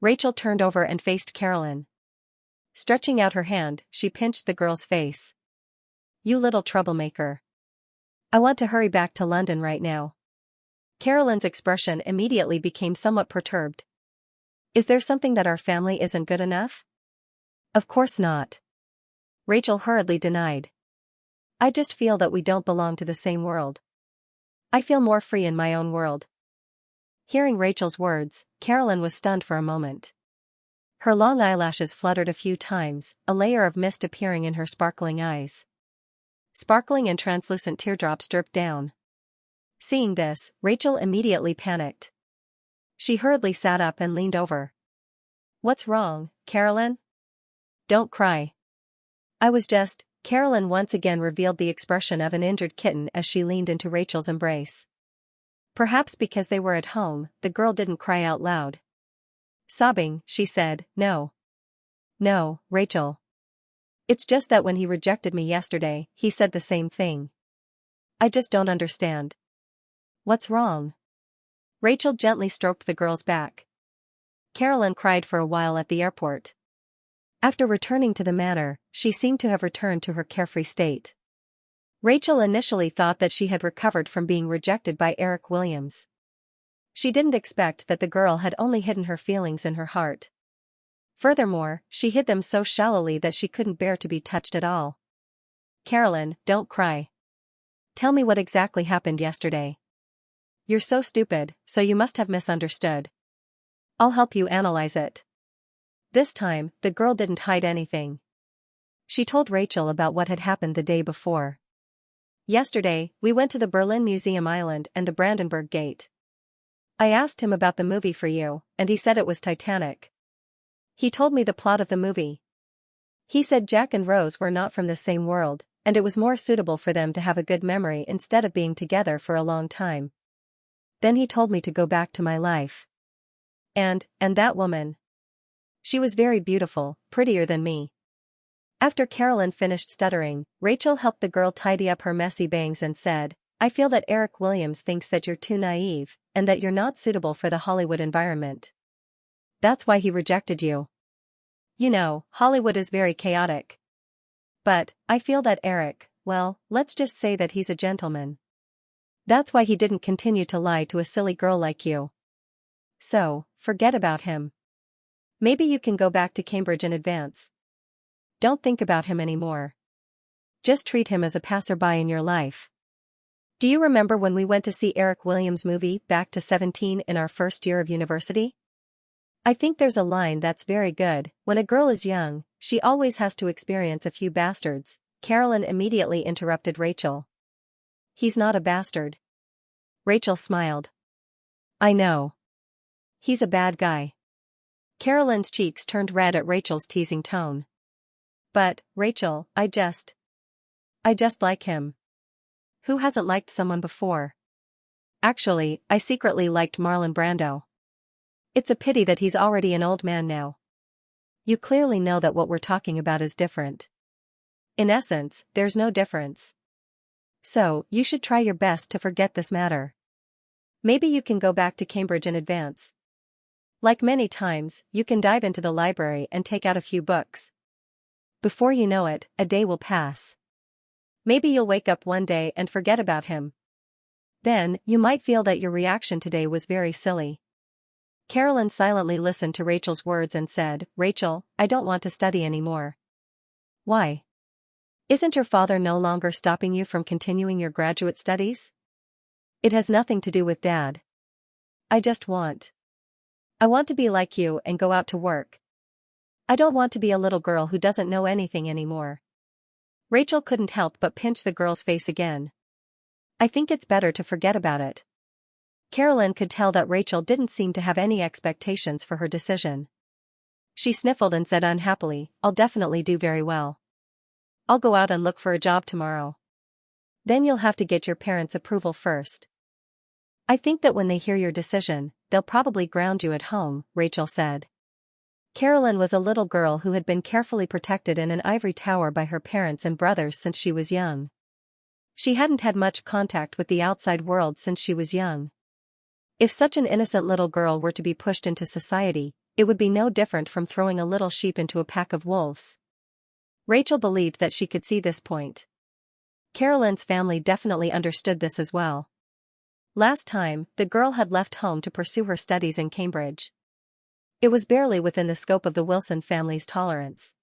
Rachel turned over and faced Carolyn. Stretching out her hand, she pinched the girl's face. "You little troublemaker. I want to hurry back to London right now." Carolyn's expression immediately became somewhat perturbed. "Is there something that our family isn't good enough?" "Of course not," Rachel hurriedly denied. "I just feel that we don't belong to the same world. I feel more free in my own world." Hearing Rachel's words, Carolyn was stunned for a moment. Her long eyelashes fluttered a few times, a layer of mist appearing in her sparkling eyes. Sparkling and translucent teardrops dripped down. Seeing this, Rachel immediately panicked. She hurriedly sat up and leaned over. "What's wrong, Carolyn? Don't cry." Carolyn once again revealed the expression of an injured kitten as she leaned into Rachel's embrace. Perhaps because they were at home, the girl didn't cry out loud. Sobbing, she said, "No. No, Rachel. It's just that when he rejected me yesterday, he said the same thing. I just don't understand." "What's wrong?" Rachel gently stroked the girl's back. Carolyn cried for a while at the airport. After returning to the manor, she seemed to have returned to her carefree state. Rachel initially thought that she had recovered from being rejected by Eric Williams. She didn't expect that the girl had only hidden her feelings in her heart. Furthermore, she hid them so shallowly that she couldn't bear to be touched at all. "Carolyn, don't cry. Tell me what exactly happened yesterday. You're so stupid, so you must have misunderstood. I'll help you analyze it." This time, the girl didn't hide anything. She told Rachel about what had happened the day before. "Yesterday, we went to the Berlin Museum Island and the Brandenburg Gate. I asked him about the movie for you, and he said it was Titanic. He told me the plot of the movie. He said Jack and Rose were not from the same world, and it was more suitable for them to have a good memory instead of being together for a long time. Then he told me to go back to my life. And that woman. She was very beautiful, prettier than me." After Carolyn finished stuttering, Rachel helped the girl tidy up her messy bangs and said, "I feel that Eric Williams thinks that you're too naive, and that you're not suitable for the Hollywood environment. That's why he rejected you. You know, Hollywood is very chaotic. But I feel that Eric, well, let's just say that he's a gentleman. That's why he didn't continue to lie to a silly girl like you. So, forget about him. Maybe you can go back to Cambridge in advance. Don't think about him anymore. Just treat him as a passerby in your life. Do you remember when we went to see Eric Williams' movie Back to 17 in our first year of university? I think there's a line that's very good. When a girl is young, she always has to experience a few bastards." Carolyn immediately interrupted Rachel. "He's not a bastard." Rachel smiled. "I know. He's a bad guy." Carolyn's cheeks turned red at Rachel's teasing tone. "But, Rachel, I just like him. Who hasn't liked someone before? Actually, I secretly liked Marlon Brando. It's a pity that he's already an old man now. You clearly know that what we're talking about is different. In essence, there's no difference. So, you should try your best to forget this matter. Maybe you can go back to Cambridge in advance. Like many times, you can dive into the library and take out a few books. Before you know it, a day will pass. Maybe you'll wake up one day and forget about him. Then, you might feel that your reaction today was very silly. Carolyn silently listened to Rachel's words and said, "Rachel, I don't want to study anymore." "Why? Isn't your father no longer stopping you from continuing your graduate studies?" "It has nothing to do with Dad. I want to be like you and go out to work. I don't want to be a little girl who doesn't know anything anymore." Rachel couldn't help but pinch the girl's face again. "I think it's better to forget about it." Carolyn could tell that Rachel didn't seem to have any expectations for her decision. She sniffled and said unhappily, "I'll definitely do very well. I'll go out and look for a job tomorrow." "Then you'll have to get your parents' approval first." "I think that when they hear your decision, they'll probably ground you at home," Rachel said. Carolyn was a little girl who had been carefully protected in an ivory tower by her parents and brothers since she was young. She hadn't had much contact with the outside world since she was young. If such an innocent little girl were to be pushed into society, it would be no different from throwing a little sheep into a pack of wolves. Rachel believed that she could see this point. Carolyn's family definitely understood this as well. Last time, the girl had left home to pursue her studies in Cambridge. It was barely within the scope of the Wilson family's tolerance.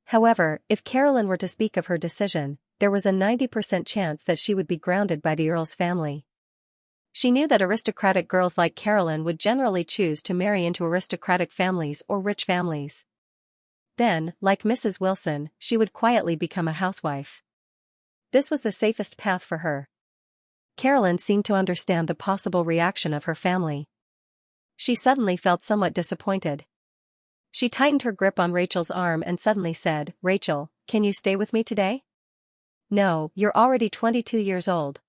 However, if Carolyn were to speak of her decision, there was a 90% chance that she would be grounded by the Earl's family. She knew that aristocratic girls like Carolyn would generally choose to marry into aristocratic families or rich families. Then, like Mrs. Wilson, she would quietly become a housewife. This was the safest path for her. Carolyn seemed to understand the possible reaction of her family. She suddenly felt somewhat disappointed. She tightened her grip on Rachel's arm and suddenly said, "Rachel, can you stay with me today?" "No, you're already 22 years old."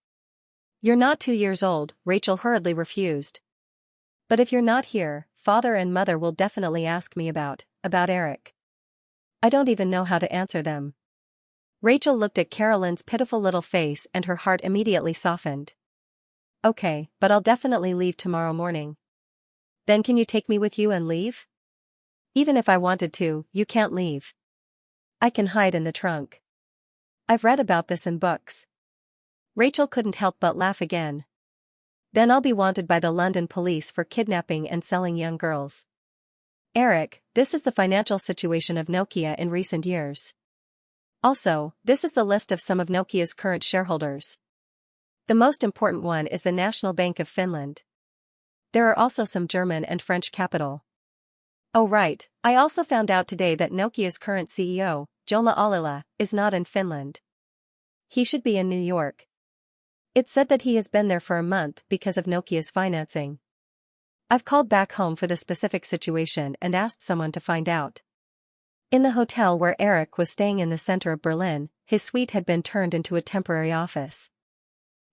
"You're not 2 years old," Rachel hurriedly refused. "But if you're not here, Father and Mother will definitely ask me about Eric. I don't even know how to answer them." Rachel looked at Carolyn's pitiful little face and her heart immediately softened. "Okay, but I'll definitely leave tomorrow morning." "Then can you take me with you and leave?" "Even if I wanted to, you can't leave. I can hide in the trunk. I've read about this in books." Rachel couldn't help but laugh again. "Then I'll be wanted by the London police for kidnapping and selling young girls." "Eric, this is the financial situation of Nokia in recent years. Also, this is the list of some of Nokia's current shareholders. The most important one is the National Bank of Finland. There are also some German and French capital. Oh right, I also found out today that Nokia's current CEO, Jorma Ollila, is not in Finland. He should be in New York. It's said that he has been there for a month because of Nokia's financing. I've called back home for the specific situation and asked someone to find out." In the hotel where Eric was staying in the center of Berlin, his suite had been turned into a temporary office.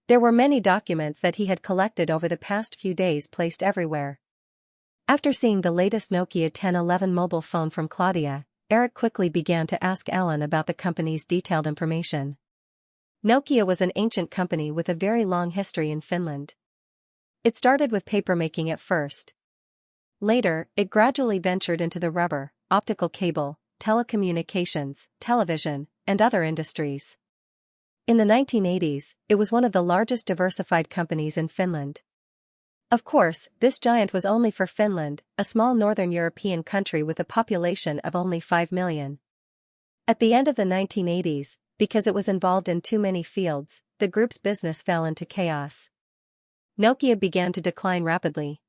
There were many documents that he had collected over the past few days placed everywhere. After seeing the latest Nokia 1011 mobile phone from Claudia, Eric quickly began to ask Alan about the company's detailed information. Nokia was an ancient company with a very long history in Finland. It started with papermaking at first. Later, it gradually ventured into the rubber, optical cable, telecommunications, television, and other industries. In the 1980s, it was one of the largest diversified companies in Finland. Of course, this giant was only for Finland, a small northern European country with a population of only 5 million. At the end of the 1980s, because it was involved in too many fields, the group's business fell into chaos. Nokia began to decline rapidly.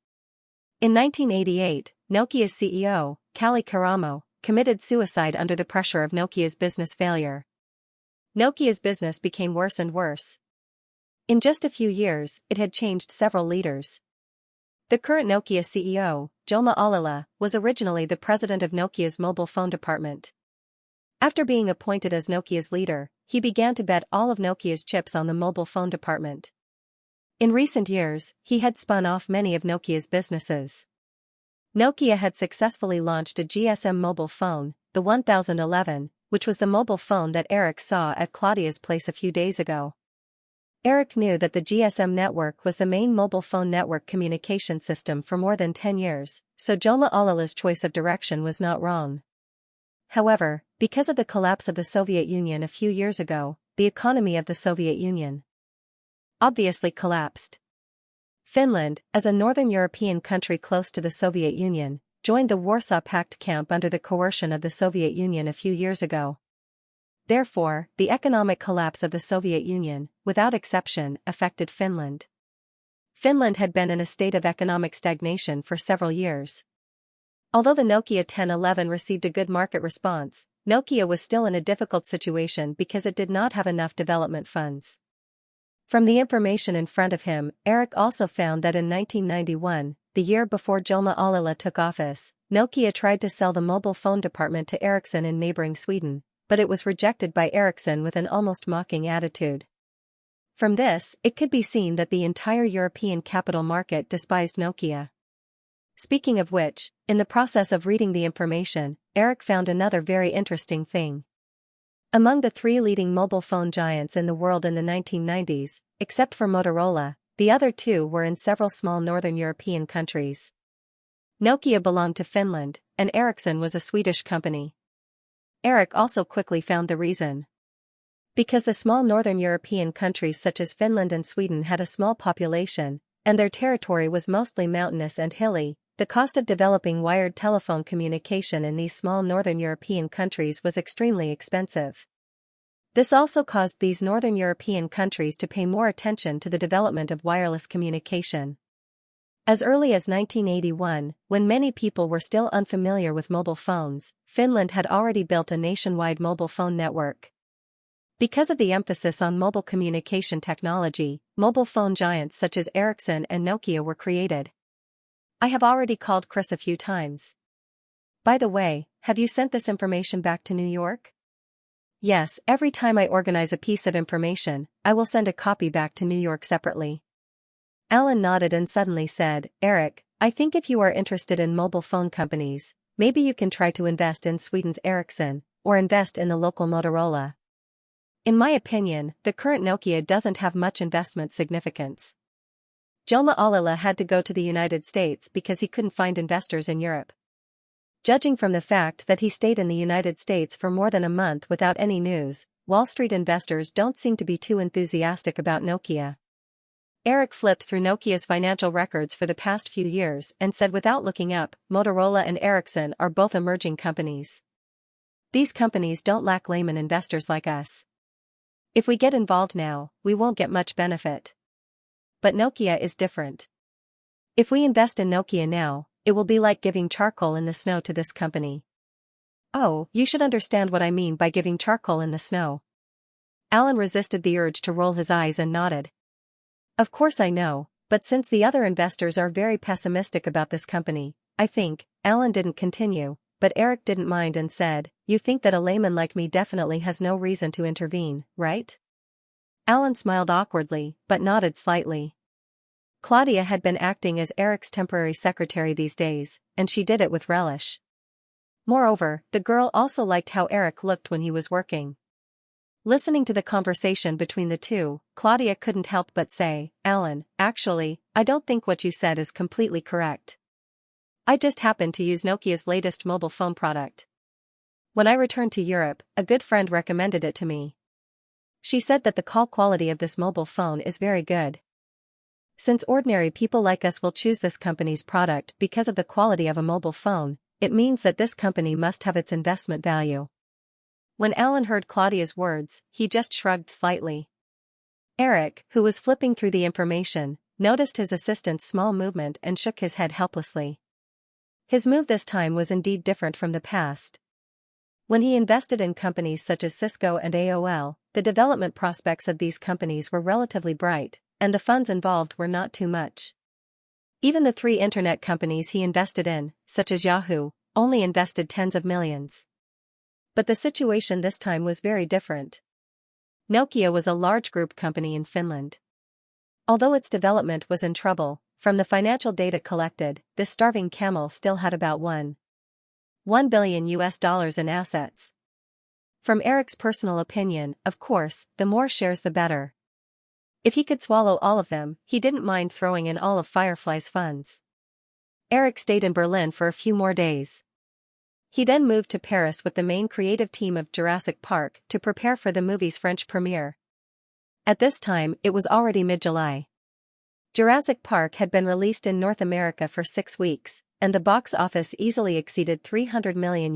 In 1988, Nokia's CEO, Kalle Karamo, committed suicide under the pressure of Nokia's business failure. Nokia's business became worse and worse. In just a few years, it had changed several leaders. The current Nokia CEO, Jorma Ollila, was originally the president of Nokia's mobile phone department. After being appointed as Nokia's leader, he began to bet all of Nokia's chips on the mobile phone department. In recent years, he had spun off many of Nokia's businesses. Nokia had successfully launched a GSM mobile phone, the 1011, which was the mobile phone that Eric saw at Claudia's place a few days ago. Eric knew that the GSM network was the main mobile phone network communication system for more than 10 years, so Jola Olala's choice of direction was not wrong. However, because of the collapse of the Soviet Union a few years ago, the economy of the Soviet Union obviously collapsed. Finland, as a northern European country close to the Soviet Union, joined the Warsaw Pact camp under the coercion of the Soviet Union a few years ago. Therefore, the economic collapse of the Soviet Union, without exception, affected Finland. Finland had been in a state of economic stagnation for several years. Although the Nokia 1011 received a good market response, Nokia was still in a difficult situation because it did not have enough development funds. From the information in front of him, Eric also found that in 1991, the year before Jola Olala took office, Nokia tried to sell the mobile phone department to Ericsson in neighboring Sweden, but it was rejected by Ericsson with an almost mocking attitude. From this, it could be seen that the entire European capital market despised Nokia. Speaking of which, in the process of reading the information, Eric found another very interesting thing. Among the three leading mobile phone giants in the world in the 1990s, except for Motorola, the other two were in several small northern European countries. Nokia belonged to Finland, and Ericsson was a Swedish company. Eric also quickly found the reason. Because the small northern European countries such as Finland and Sweden had a small population, and their territory was mostly mountainous and hilly, the cost of developing wired telephone communication in these small northern European countries was extremely expensive. This also caused these northern European countries to pay more attention to the development of wireless communication. As early as 1981, when many people were still unfamiliar with mobile phones, Finland had already built a nationwide mobile phone network. Because of the emphasis on mobile communication technology, mobile phone giants such as Ericsson and Nokia were created. I have already called Chris a few times. By the way, have you sent this information back to New York? Yes, every time I organize a piece of information, I will send a copy back to New York separately. Alan nodded and suddenly said, Eric, I think if you are interested in mobile phone companies, maybe you can try to invest in Sweden's Ericsson, or invest in the local Motorola. In my opinion, the current Nokia doesn't have much investment significance. Jola Olala had to go to the United States because he couldn't find investors in Europe. Judging from the fact that he stayed in the United States for more than a month without any news, Wall Street investors don't seem to be too enthusiastic about Nokia. Eric flipped through Nokia's financial records for the past few years and said without looking up, Motorola and Ericsson are both emerging companies. These companies don't lack layman investors like us. If we get involved now, we won't get much benefit. But Nokia is different. If we invest in Nokia now, it will be like giving charcoal in the snow to this company. Oh, you should understand what I mean by giving charcoal in the snow. Alan resisted the urge to roll his eyes and nodded. Of course I know, but since the other investors are very pessimistic about this company, I think. Alan didn't continue, but Eric didn't mind and said, you think that a layman like me definitely has no reason to intervene, right? Alan smiled awkwardly, but nodded slightly. Claudia had been acting as Eric's temporary secretary these days, and she did it with relish. Moreover, the girl also liked how Eric looked when he was working. Listening to the conversation between the two, Claudia couldn't help but say, Alan, actually, I don't think what you said is completely correct. I just happened to use Nokia's latest mobile phone product. When I returned to Europe, a good friend recommended it to me. She said that the call quality of this mobile phone is very good. Since ordinary people like us will choose this company's product because of the quality of a mobile phone, it means that this company must have its investment value. When Alan heard Claudia's words, he just shrugged slightly. Eric, who was flipping through the information, noticed his assistant's small movement and shook his head helplessly. His move this time was indeed different from the past. When he invested in companies such as Cisco and AOL, the development prospects of these companies were relatively bright, and the funds involved were not too much. Even the 3 internet companies he invested in, such as Yahoo, only invested tens of millions. But the situation this time was very different. Nokia was a large group company in Finland. Although its development was in trouble, from the financial data collected, this starving camel still had about $1 billion in assets. From Eric's personal opinion, of course, the more shares the better. If he could swallow all of them, he didn't mind throwing in all of Firefly's funds. Eric stayed in Berlin for a few more days. He then moved to Paris with the main creative team of Jurassic Park to prepare for the movie's French premiere. At this time, it was already mid-July. Jurassic Park had been released in North America for 6 weeks, and the box office easily exceeded $300 million.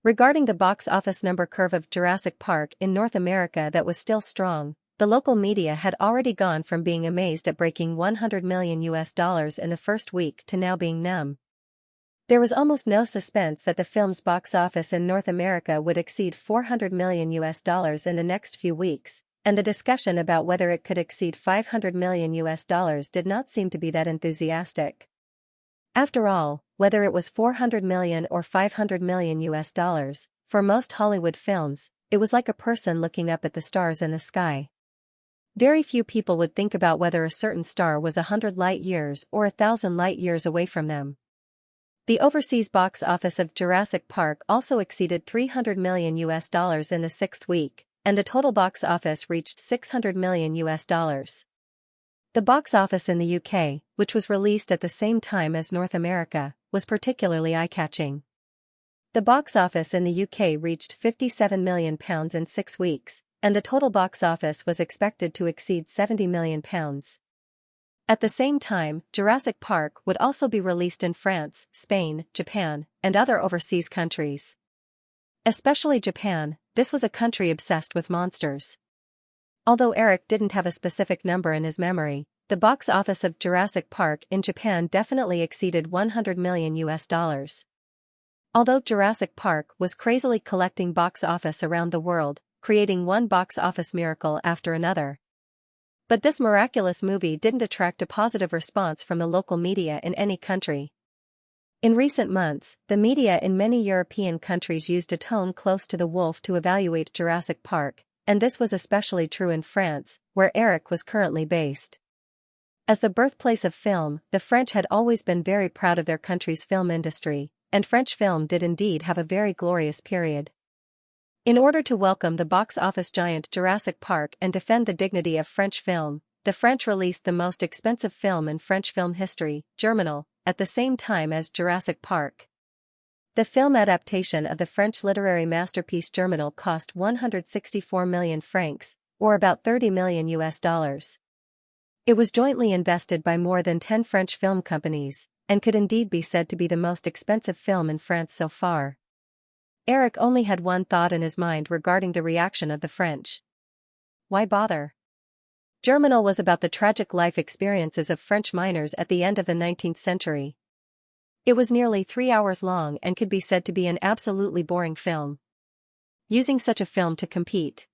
Regarding the box office number curve of Jurassic Park in North America that was still strong, the local media had already gone from being amazed at breaking $100 million in the first week to now being numb. There was almost no suspense that the film's box office in North America would exceed $400 million in the next few weeks, and the discussion about whether it could exceed $500 million did not seem to be that enthusiastic. After all, whether it was $400 million or $500 million, for most Hollywood films, it was like a person looking up at the stars in the sky. Very few people would think about whether a certain star was 100 light-years or 1,000 light-years away from them. The overseas box office of Jurassic Park also exceeded $300 million in the 6th week, and the total box office reached $600 million. The box office in the UK, which was released at the same time as North America, was particularly eye-catching. The box office in the UK reached £57 million in 6 weeks, and the total box office was expected to exceed £70 million. At the same time, Jurassic Park would also be released in France, Spain, Japan, and other overseas countries. Especially Japan, this was a country obsessed with monsters. Although Eric didn't have a specific number in his memory, the box office of Jurassic Park in Japan definitely exceeded $100 million. Although Jurassic Park was crazily collecting box office around the world, creating one box office miracle after another. But this miraculous movie didn't attract a positive response from the local media in any country. In recent months, the media in many European countries used a tone close to the wolf to evaluate Jurassic Park, and this was especially true in France, where Eric was currently based. As the birthplace of film, the French had always been very proud of their country's film industry, and French film did indeed have a very glorious period. In order to welcome the box office giant Jurassic Park and defend the dignity of French film, the French released the most expensive film in French film history, Germinal, at the same time as Jurassic Park. The film adaptation of the French literary masterpiece Germinal cost 164 million francs, or about $30 million. It was jointly invested by more than 10 French film companies, and could indeed be said to be the most expensive film in France so far. Eric only had one thought in his mind regarding the reaction of the French. Why bother? Germinal was about the tragic life experiences of French miners at the end of the 19th century. It was nearly 3 hours long and could be said to be an absolutely boring film. Using such a film to compete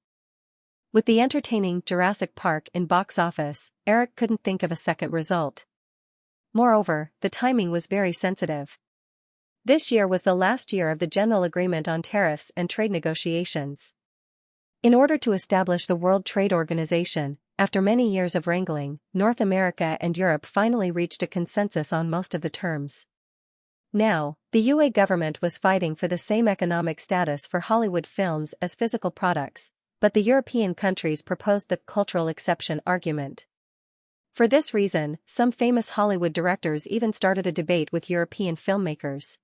with the entertaining Jurassic Park in box office, Eric couldn't think of a second result. Moreover, the timing was very sensitive. This year was the last year of the General Agreement on Tariffs and Trade Negotiations. In order to establish the World Trade Organization, after many years of wrangling, North America and Europe finally reached a consensus on most of the terms. Now, the UA government was fighting for the same economic status for Hollywood films as physical products, but the European countries proposed the cultural exception argument. For this reason, some famous Hollywood directors even started a debate with European filmmakers.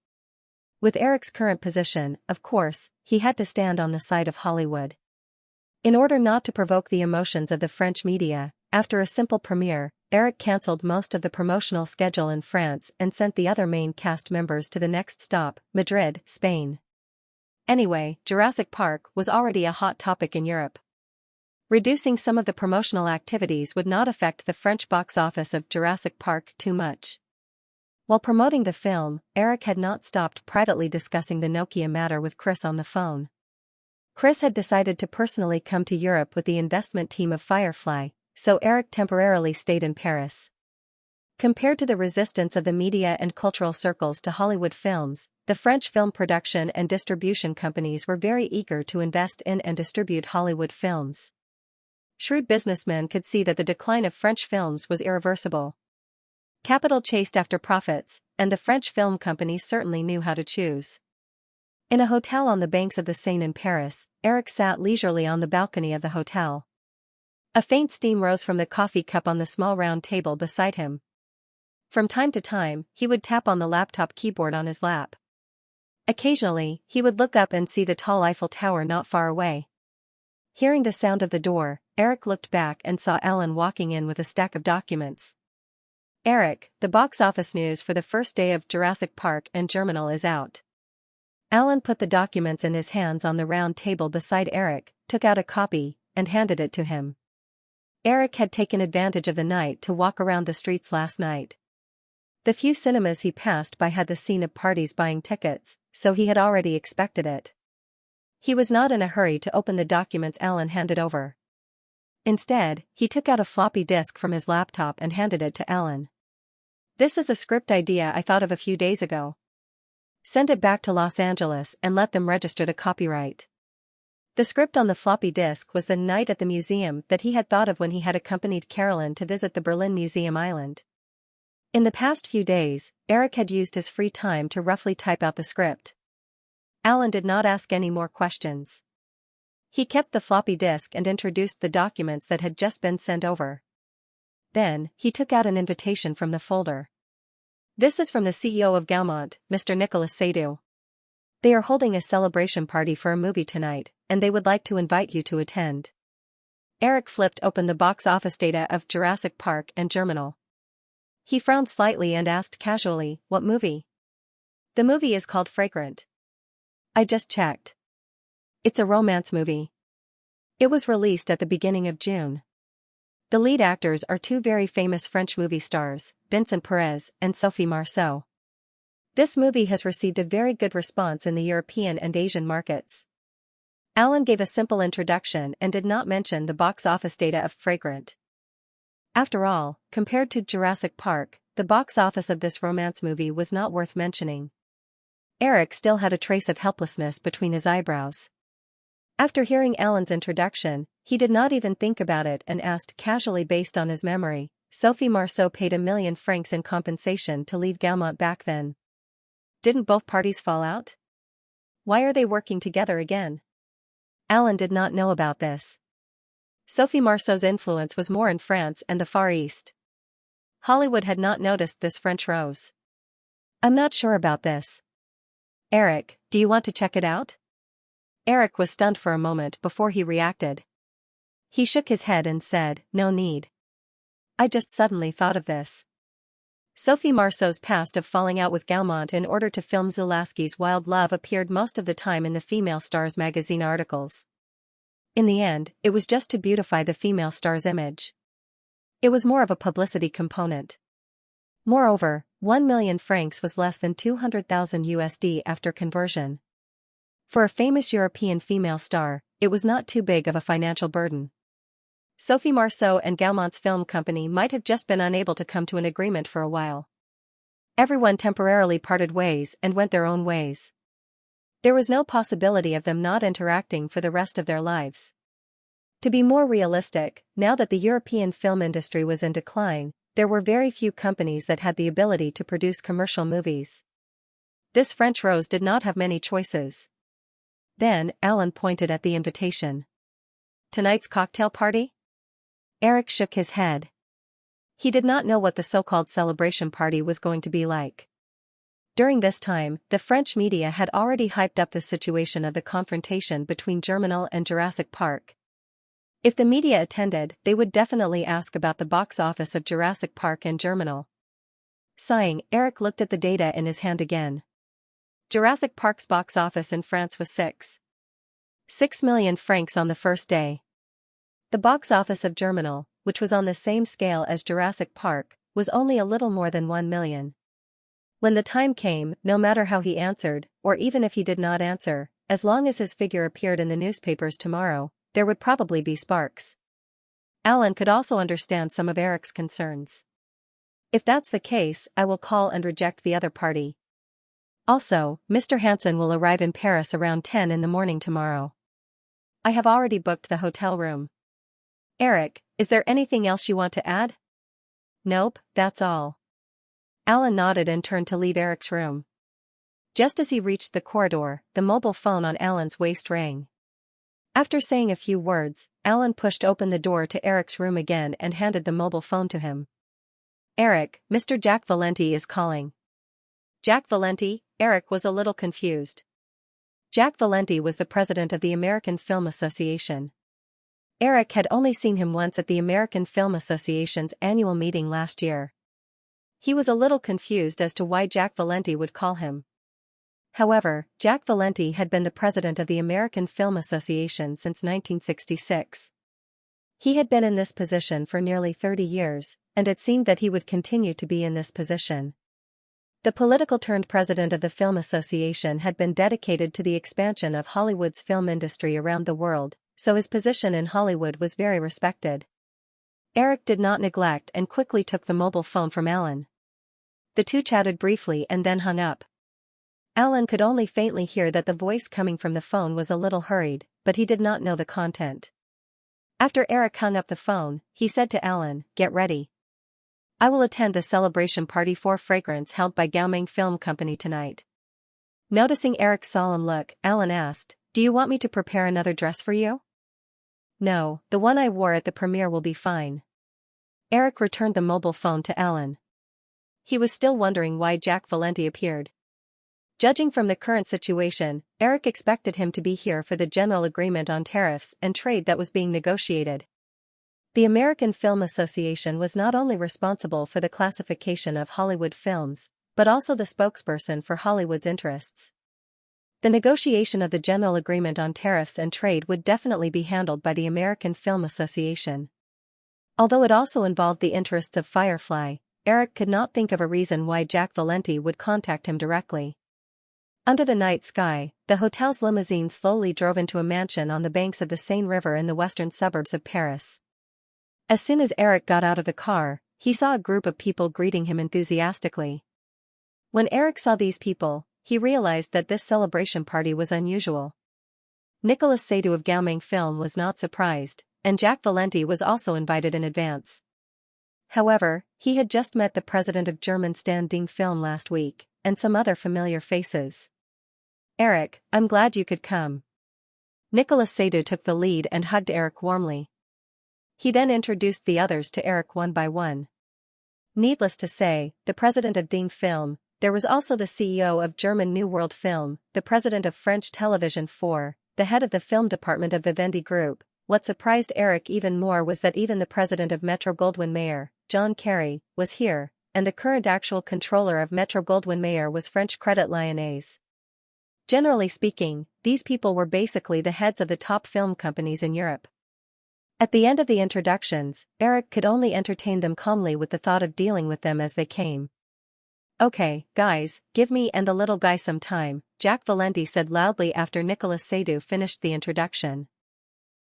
With Eric's current position, of course, he had to stand on the side of Hollywood. In order not to provoke the emotions of the French media, after a simple premiere, Eric cancelled most of the promotional schedule in France and sent the other main cast members to the next stop, Madrid, Spain. Anyway, Jurassic Park was already a hot topic in Europe. Reducing some of the promotional activities would not affect the French box office of Jurassic Park too much. While promoting the film, Eric had not stopped privately discussing the Nokia matter with Chris on the phone. Chris had decided to personally come to Europe with the investment team of Firefly, so Eric temporarily stayed in Paris. Compared to the resistance of the media and cultural circles to Hollywood films, the French film production and distribution companies were very eager to invest in and distribute Hollywood films. Shrewd businessmen could see that the decline of French films was irreversible. Capital chased after profits, and the French film companies certainly knew how to choose. In a hotel on the banks of the Seine in Paris, Eric sat leisurely on the balcony of the hotel. A faint steam rose from the coffee cup on the small round table beside him. From time to time, he would tap on the laptop keyboard on his lap. Occasionally, he would look up and see the tall Eiffel Tower not far away. Hearing the sound of the door, Eric looked back and saw Alan walking in with a stack of documents. "Eric, the box office news for the first day of Jurassic Park and Germinal is out." Alan put the documents in his hands on the round table beside Eric, took out a copy, and handed it to him. Eric had taken advantage of the night to walk around the streets last night. The few cinemas he passed by had the scene of parties buying tickets, so he had already expected it. He was not in a hurry to open the documents Alan handed over. Instead, he took out a floppy disk from his laptop and handed it to Alan. "This is a script idea I thought of a few days ago. Send it back to Los Angeles and let them register the copyright." The script on the floppy disk was the night at the museum that he had thought of when he had accompanied Carolyn to visit the Berlin Museum Island. In the past few days, Eric had used his free time to roughly type out the script. Alan did not ask any more questions. He kept the floppy disk and introduced the documents that had just been sent over. Then, he took out an invitation from the folder. "This is from the CEO of Gaumont, Mr. Nicholas Seydoux. They are holding a celebration party for a movie tonight, and they would like to invite you to attend." Eric flipped open the box office data of Jurassic Park and Germinal. He frowned slightly and asked casually, "What movie?" "The movie is called Fragrant. I just checked. It's a romance movie. It was released at the beginning of June. The lead actors are two very famous French movie stars, Vincent Perez and Sophie Marceau. This movie has received a very good response in the European and Asian markets." Alan gave a simple introduction and did not mention the box office data of Fragrant. After all, compared to Jurassic Park, the box office of this romance movie was not worth mentioning. Eric still had a trace of helplessness between his eyebrows. After hearing Alan's introduction, he did not even think about it and asked casually based on his memory, "Sophie Marceau paid 1,000,000 francs in compensation to leave Gaumont back then. Didn't both parties fall out? Why are they working together again?" Alan did not know about this. Sophie Marceau's influence was more in France and the Far East. Hollywood had not noticed this French rose. "I'm not sure about this. Eric, do you want to check it out?" Eric was stunned for a moment before he reacted. He shook his head and said, "No need. I just suddenly thought of this." Sophie Marceau's past of falling out with Gaumont in order to film Zulaski's Wild Love appeared most of the time in the Female Stars magazine articles. In the end, it was just to beautify the female star's image. It was more of a publicity component. Moreover, 1,000,000 francs was less than 200,000 USD after conversion. For a famous European female star, it was not too big of a financial burden. Sophie Marceau and Gaumont's film company might have just been unable to come to an agreement for a while. Everyone temporarily parted ways and went their own ways. There was no possibility of them not interacting for the rest of their lives. To be more realistic, now that the European film industry was in decline, there were very few companies that had the ability to produce commercial movies. This French rose did not have many choices. Then, Alan pointed at the invitation. "Tonight's cocktail party?" Eric shook his head. He did not know what the so-called celebration party was going to be like. During this time, the French media had already hyped up the situation of the confrontation between Germinal and Jurassic Park. If the media attended, they would definitely ask about the box office of Jurassic Park and Germinal. Sighing, Eric looked at the data in his hand again. Jurassic Park's box office in France was 6,000,000 francs on the first day. The box office of Germinal, which was on the same scale as Jurassic Park, was only a little more than 1,000,000. When the time came, no matter how he answered, or even if he did not answer, as long as his figure appeared in the newspapers tomorrow, there would probably be sparks. Alan could also understand some of Eric's concerns. "If that's the case, I will call and reject the other party. Also, Mr. Hansen will arrive in Paris around 10 in the morning tomorrow. I have already booked the hotel room. Eric, is there anything else you want to add?" "Nope, that's all." Alan nodded and turned to leave Eric's room. Just as he reached the corridor, the mobile phone on Alan's waist rang. After saying a few words, Alan pushed open the door to Eric's room again and handed the mobile phone to him. "Eric, Mr. Jack Valenti is calling." Jack Valenti? Eric was a little confused. Jack Valenti was the president of the American Film Association. Eric had only seen him once at the American Film Association's annual meeting last year. He was a little confused as to why Jack Valenti would call him. However, Jack Valenti had been the president of the American Film Association since 1966. He had been in this position for nearly 30 years, and it seemed that he would continue to be in this position. The political-turned-president of the Film Association had been dedicated to the expansion of Hollywood's film industry around the world, so his position in Hollywood was very respected. Eric did not neglect and quickly took the mobile phone from Alan. The two chatted briefly and then hung up. Alan could only faintly hear that the voice coming from the phone was a little hurried, but he did not know the content. After Eric hung up the phone, he said to Alan, "Get ready. I will attend the celebration party for fragrance held by Gaoming Film Company tonight." Noticing Eric's solemn look, Alan asked, "Do you want me to prepare another dress for you?" "No, the one I wore at the premiere will be fine." Eric returned the mobile phone to Alan. He was still wondering why Jack Valenti appeared. Judging from the current situation, Eric expected him to be here for the general agreement on tariffs and trade that was being negotiated. The American Film Association was not only responsible for the classification of Hollywood films, but also the spokesperson for Hollywood's interests. The negotiation of the general agreement on tariffs and trade would definitely be handled by the American Film Association. Although it also involved the interests of Firefly, Eric could not think of a reason why Jack Valenti would contact him directly. Under the night sky, the hotel's limousine slowly drove into a mansion on the banks of the Seine River in the western suburbs of Paris. As soon as Eric got out of the car, he saw a group of people greeting him enthusiastically. When Eric saw these people, he realized that this celebration party was unusual. Nicolas Seydoux of Gaoming Film was not surprised, and Jack Valenti was also invited in advance. However, he had just met the president of German Standing Film last week, and some other familiar faces. "Eric, I'm glad you could come." Nicolas Seydoux took the lead and hugged Eric warmly. He then introduced the others to Eric one by one. Needless to say, the president of Ding Film, there was also the CEO of German New World Film, the president of French Television 4, the head of the film department of Vivendi Group. What surprised Eric even more was that even the president of Metro-Goldwyn-Mayer, John Kerry, was here, and the current actual controller of Metro-Goldwyn-Mayer was French Credit Lyonnais. Generally speaking, these people were basically the heads of the top film companies in Europe. At the end of the introductions, Eric could only entertain them calmly with the thought of dealing with them as they came. "Okay, guys, give me and the little guy some time," Jack Valenti said loudly after Nicolas Seydoux finished the introduction.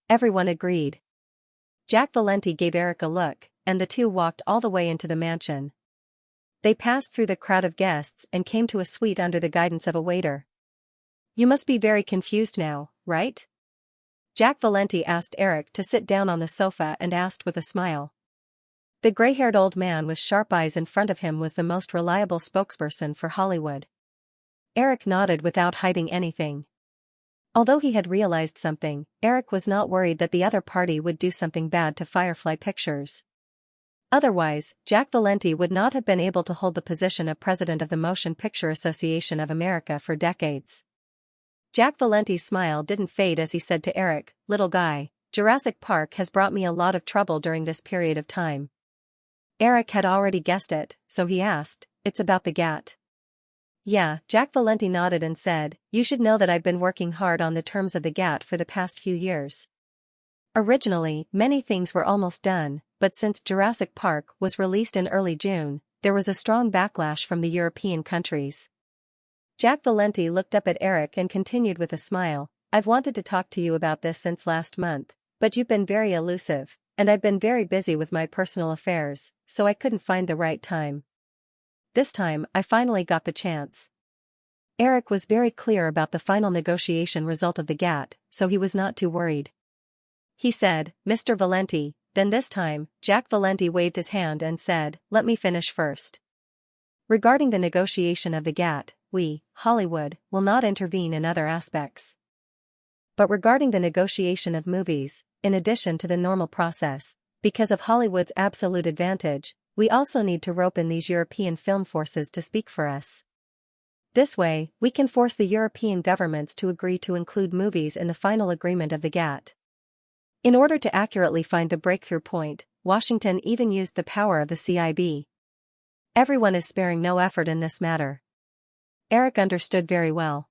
Everyone agreed. Jack Valenti gave Eric a look, and the two walked all the way into the mansion. They passed through the crowd of guests and came to a suite under the guidance of a waiter. "You must be very confused now, right?" Jack Valenti asked Eric to sit down on the sofa and asked with a smile. The gray-haired old man with sharp eyes in front of him was the most reliable spokesperson for Hollywood. Eric nodded without hiding anything. Although he had realized something, Eric was not worried that the other party would do something bad to Firefly Pictures. Otherwise, Jack Valenti would not have been able to hold the position of president of the Motion Picture Association of America for decades. Jack Valenti's smile didn't fade as he said to Eric, "Little guy, Jurassic Park has brought me a lot of trouble during this period of time." Eric had already guessed it, so he asked, "It's about the GATT." "Yeah," Jack Valenti nodded and said, "You should know that I've been working hard on the terms of the GATT for the past few years. Originally, many things were almost done, but since Jurassic Park was released in early June, there was a strong backlash from the European countries." Jack Valenti looked up at Eric and continued with a smile, "I've wanted to talk to you about this since last month, but you've been very elusive, and I've been very busy with my personal affairs, so I couldn't find the right time. This time, I finally got the chance." Eric was very clear about the final negotiation result of the GATT, so he was not too worried. He said, "Mr. Valenti," then this time, Jack Valenti waved his hand and said, "Let me finish first. Regarding the negotiation of the GATT, we, Hollywood, will not intervene in other aspects. But regarding the negotiation of movies, in addition to the normal process, because of Hollywood's absolute advantage, we also need to rope in these European film forces to speak for us. This way, we can force the European governments to agree to include movies in the final agreement of the GATT. In order to accurately find the breakthrough point, Washington even used the power of the CIB. Everyone is sparing no effort in this matter. Eric understood very well.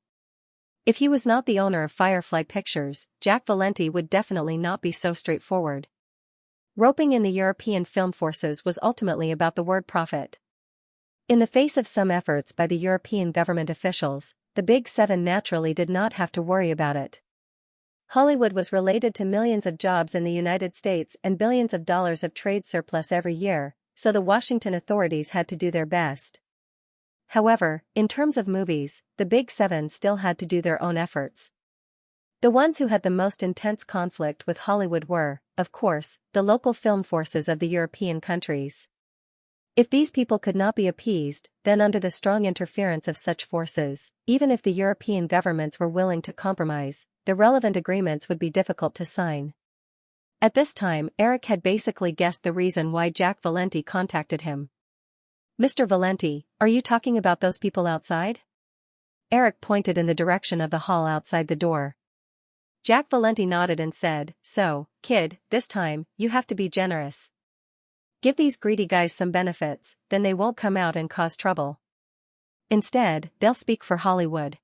If he was not the owner of Firefly Pictures, Jack Valenti would definitely not be so straightforward. Roping in the European film forces was ultimately about the word profit. In the face of some efforts by the European government officials, the Big Seven naturally did not have to worry about it. Hollywood was related to millions of jobs in the United States and billions of dollars of trade surplus every year, so the Washington authorities had to do their best. However, in terms of movies, the Big Seven still had to do their own efforts. The ones who had the most intense conflict with Hollywood were, of course, the local film forces of the European countries. If these people could not be appeased, then under the strong interference of such forces, even if the European governments were willing to compromise, the relevant agreements would be difficult to sign. At this time, Eric had basically guessed the reason why Jack Valenti contacted him. "Mr. Valenti, are you talking about those people outside?" Eric pointed in the direction of the hall outside the door. Jack Valenti nodded and said, "So, kid, this time, you have to be generous. Give these greedy guys some benefits, then they won't come out and cause trouble. Instead, they'll speak for Hollywood."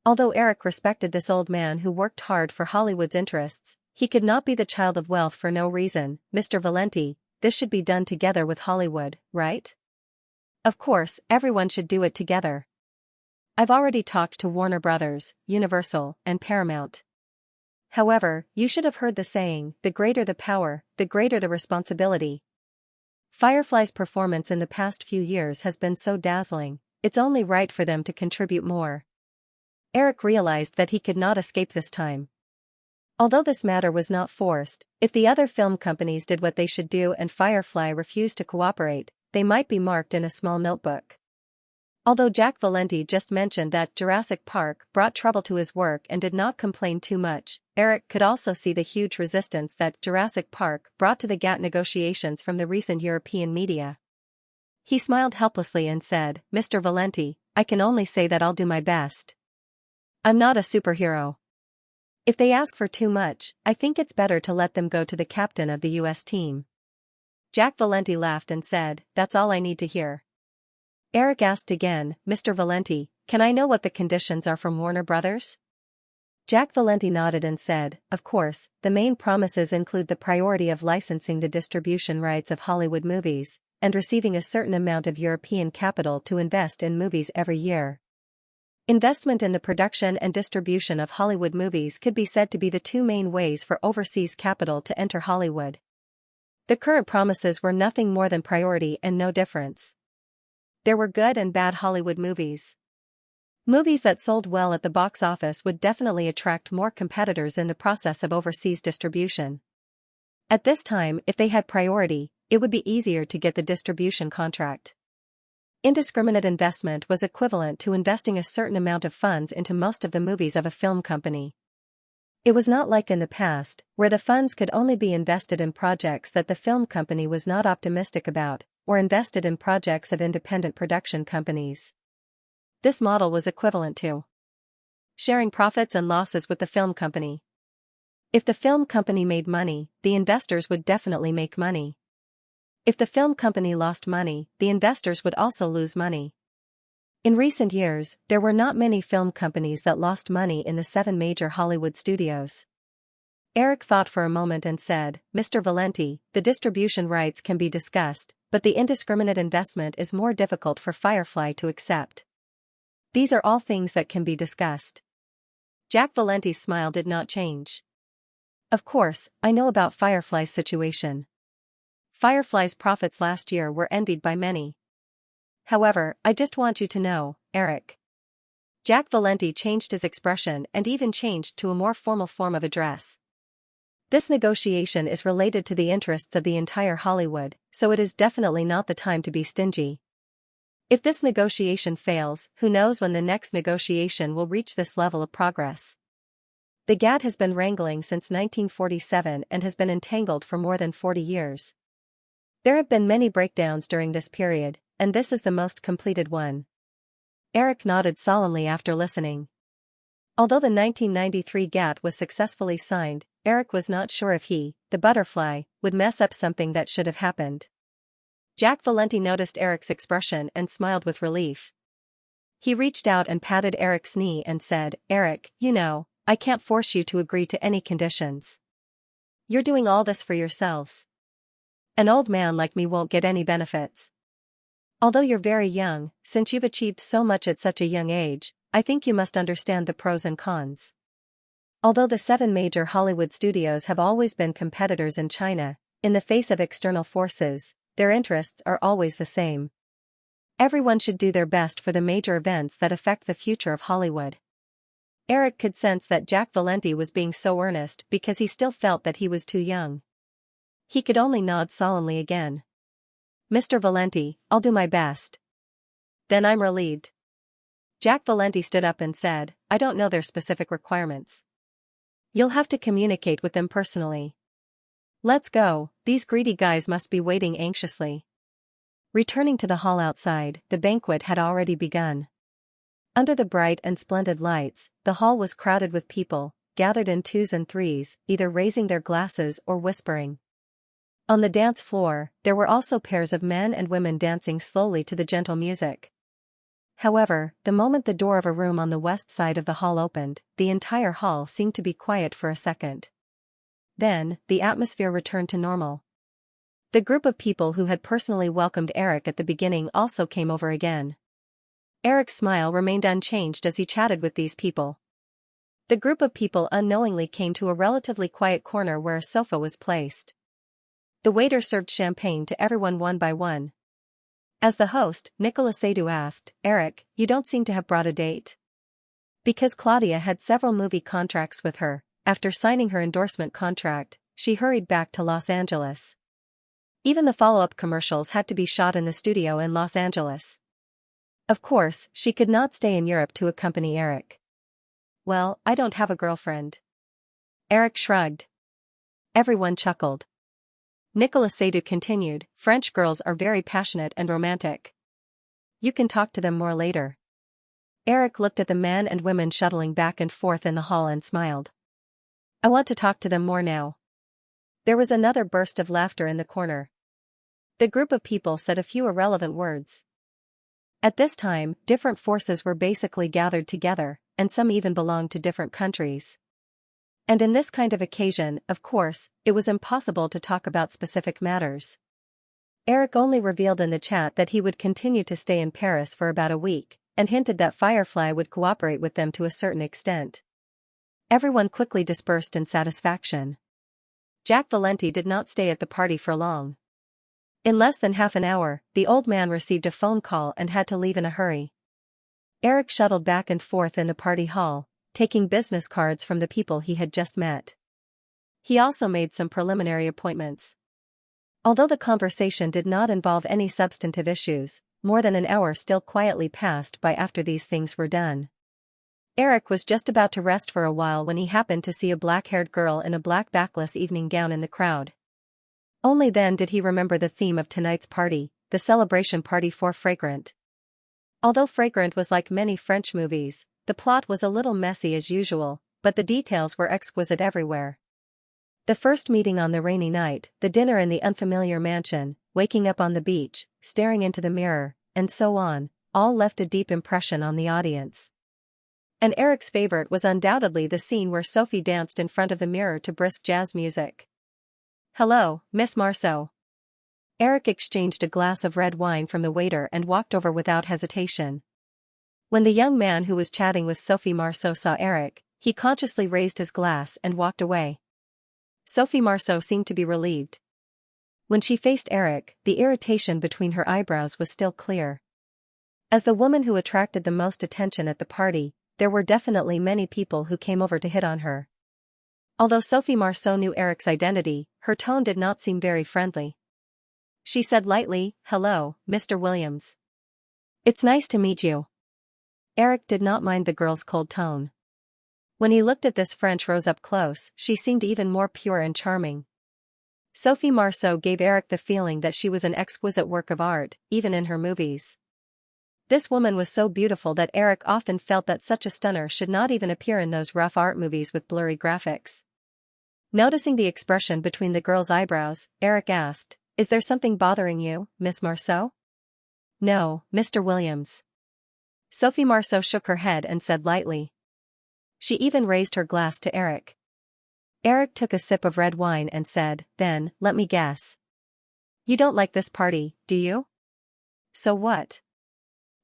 Although Eric respected this old man who worked hard for Hollywood's interests, he could not be the child of wealth for no reason. "Mr. Valenti, this should be done together with Hollywood, right? Of course, everyone should do it together. I've already talked to Warner Brothers, Universal, and Paramount. However, you should have heard the saying, the greater the power, the greater the responsibility. Firefly's performance in the past few years has been so dazzling, it's only right for them to contribute more." Eric realized that he could not escape this time. Although this matter was not forced, if the other film companies did what they should do and Firefly refused to cooperate, they might be marked in a small notebook. Although Jack Valenti just mentioned that Jurassic Park brought trouble to his work and did not complain too much, Eric could also see the huge resistance that Jurassic Park brought to the GATT negotiations from the recent European media. He smiled helplessly and said, "Mr. Valenti, I can only say that I'll do my best. I'm not a superhero. If they ask for too much, I think it's better to let them go to the captain of the US team." Jack Valenti laughed and said, "That's all I need to hear." Eric asked again, "Mr. Valenti, can I know what the conditions are from Warner Brothers?" Jack Valenti nodded and said, "Of course, the main promises include the priority of licensing the distribution rights of Hollywood movies, and receiving a certain amount of European capital to invest in movies every year." Investment in the production and distribution of Hollywood movies could be said to be the two main ways for overseas capital to enter Hollywood. The current promises were nothing more than priority and no difference. There were good and bad Hollywood movies. Movies that sold well at the box office would definitely attract more competitors in the process of overseas distribution. At this time, if they had priority, it would be easier to get the distribution contract. Indiscriminate investment was equivalent to investing a certain amount of funds into most of the movies of a film company. It was not like in the past, where the funds could only be invested in projects that the film company was not optimistic about, or invested in projects of independent production companies. This model was equivalent to sharing profits and losses with the film company. If the film company made money, the investors would definitely make money. If the film company lost money, the investors would also lose money. In recent years, there were not many film companies that lost money in the 7 major Hollywood studios. Eric thought for a moment and said, "Mr. Valenti, the distribution rights can be discussed, but the indiscriminate investment is more difficult for Firefly to accept." "These are all things that can be discussed." Jack Valenti's smile did not change. "Of course, I know about Firefly's situation. Firefly's profits last year were envied by many. However, I just want you to know, Eric." Jack Valenti changed his expression and even changed to a more formal form of address. "This negotiation is related to the interests of the entire Hollywood, so it is definitely not the time to be stingy. If this negotiation fails, who knows when the next negotiation will reach this level of progress. The gat has been wrangling since 1947 and has been entangled for more than 40 years. There have been many breakdowns during this period, and this is the most completed one. Eric nodded solemnly after listening. Although the 1993 GATT was successfully signed, Eric was not sure if he, the butterfly, would mess up something that should have happened. Jack Valenti noticed Eric's expression and smiled with relief. He reached out and patted Eric's knee and said, "Eric, you know, I can't force you to agree to any conditions. You're doing all this for yourselves. An old man like me won't get any benefits. Although you're very young, since you've achieved so much at such a young age, I think you must understand the pros and cons. Although the 7 major Hollywood studios have always been competitors in China, in the face of external forces, their interests are always the same. Everyone should do their best for the major events that affect the future of Hollywood." Eric could sense that Jack Valenti was being so earnest because he still felt that he was too young. He could only nod solemnly again. "Mr. Valenti, I'll do my best." "Then I'm relieved." Jack Valenti stood up and said, "I don't know their specific requirements. You'll have to communicate with them personally. Let's go, these greedy guys must be waiting anxiously." Returning to the hall outside, the banquet had already begun. Under the bright and splendid lights, the hall was crowded with people, gathered in 2s and 3s, either raising their glasses or whispering. On the dance floor, there were also pairs of men and women dancing slowly to the gentle music. However, the moment the door of a room on the west side of the hall opened, the entire hall seemed to be quiet for a second. Then, the atmosphere returned to normal. The group of people who had personally welcomed Eric at the beginning also came over again. Eric's smile remained unchanged as he chatted with these people. The group of people unknowingly came to a relatively quiet corner where a sofa was placed. The waiter served champagne to everyone one by one. As the host, Nicolas Seydoux asked, "Eric, you don't seem to have brought a date?" Because Claudia had several movie contracts with her, after signing her endorsement contract, she hurried back to Los Angeles. Even the follow-up commercials had to be shot in the studio in Los Angeles. Of course, she could not stay in Europe to accompany Eric. "Well, I don't have a girlfriend." Eric shrugged. Everyone chuckled. Nicolas Seydoux continued, "French girls are very passionate and romantic. You can talk to them more later." Eric looked at the men and women shuttling back and forth in the hall and smiled. "I want to talk to them more now." There was another burst of laughter in the corner. The group of people said a few irrelevant words. At this time, different forces were basically gathered together, and some even belonged to different countries. And in this kind of occasion, of course, it was impossible to talk about specific matters. Eric only revealed in the chat that he would continue to stay in Paris for about a week, and hinted that Firefly would cooperate with them to a certain extent. Everyone quickly dispersed in satisfaction. Jack Valenti did not stay at the party for long. In less than half an hour, the old man received a phone call and had to leave in a hurry. Eric shuttled back and forth in the party hall, taking business cards from the people he had just met. He also made some preliminary appointments. Although the conversation did not involve any substantive issues, more than an hour still quietly passed by after these things were done. Eric was just about to rest for a while when he happened to see a black-haired girl in a black backless evening gown in the crowd. Only then did he remember the theme of tonight's party, the celebration party for Fragrant. Although Fragrant was like many French movies, the plot was a little messy as usual, but the details were exquisite everywhere. The first meeting on the rainy night, the dinner in the unfamiliar mansion, waking up on the beach, staring into the mirror, and so on, all left a deep impression on the audience. And Eric's favorite was undoubtedly the scene where Sophie danced in front of the mirror to brisk jazz music. "Hello, Miss Marceau." Eric exchanged a glass of red wine from the waiter and walked over without hesitation. When the young man who was chatting with Sophie Marceau saw Eric, he consciously raised his glass and walked away. Sophie Marceau seemed to be relieved. When she faced Eric, the irritation between her eyebrows was still clear. As the woman who attracted the most attention at the party, there were definitely many people who came over to hit on her. Although Sophie Marceau knew Eric's identity, her tone did not seem very friendly. She said lightly, "Hello, Mr. Williams. It's nice to meet you." Eric did not mind the girl's cold tone. When he looked at this French rose up close, she seemed even more pure and charming. Sophie Marceau gave Eric the feeling that she was an exquisite work of art, even in her movies. This woman was so beautiful that Eric often felt that such a stunner should not even appear in those rough art movies with blurry graphics. Noticing the expression between the girl's eyebrows, Eric asked, "Is there something bothering you, Miss Marceau?" "No, Mr. Williams." Sophie Marceau shook her head and said lightly. She even raised her glass to Eric. Eric took a sip of red wine and said, "Then, let me guess. You don't like this party, do you?" "So what?"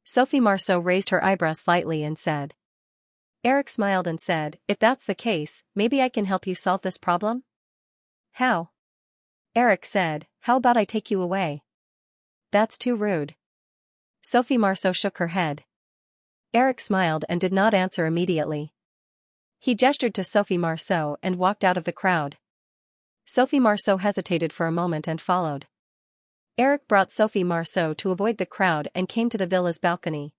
Sophie Marceau raised her eyebrows slightly and said. Eric smiled and said, "If that's the case, maybe I can help you solve this problem?" "How?" Eric said, "How about I take you away?" "That's too rude." Sophie Marceau shook her head. Eric smiled and did not answer immediately. He gestured to Sophie Marceau and walked out of the crowd. Sophie Marceau hesitated for a moment and followed. Eric brought Sophie Marceau to avoid the crowd and came to the villa's balcony.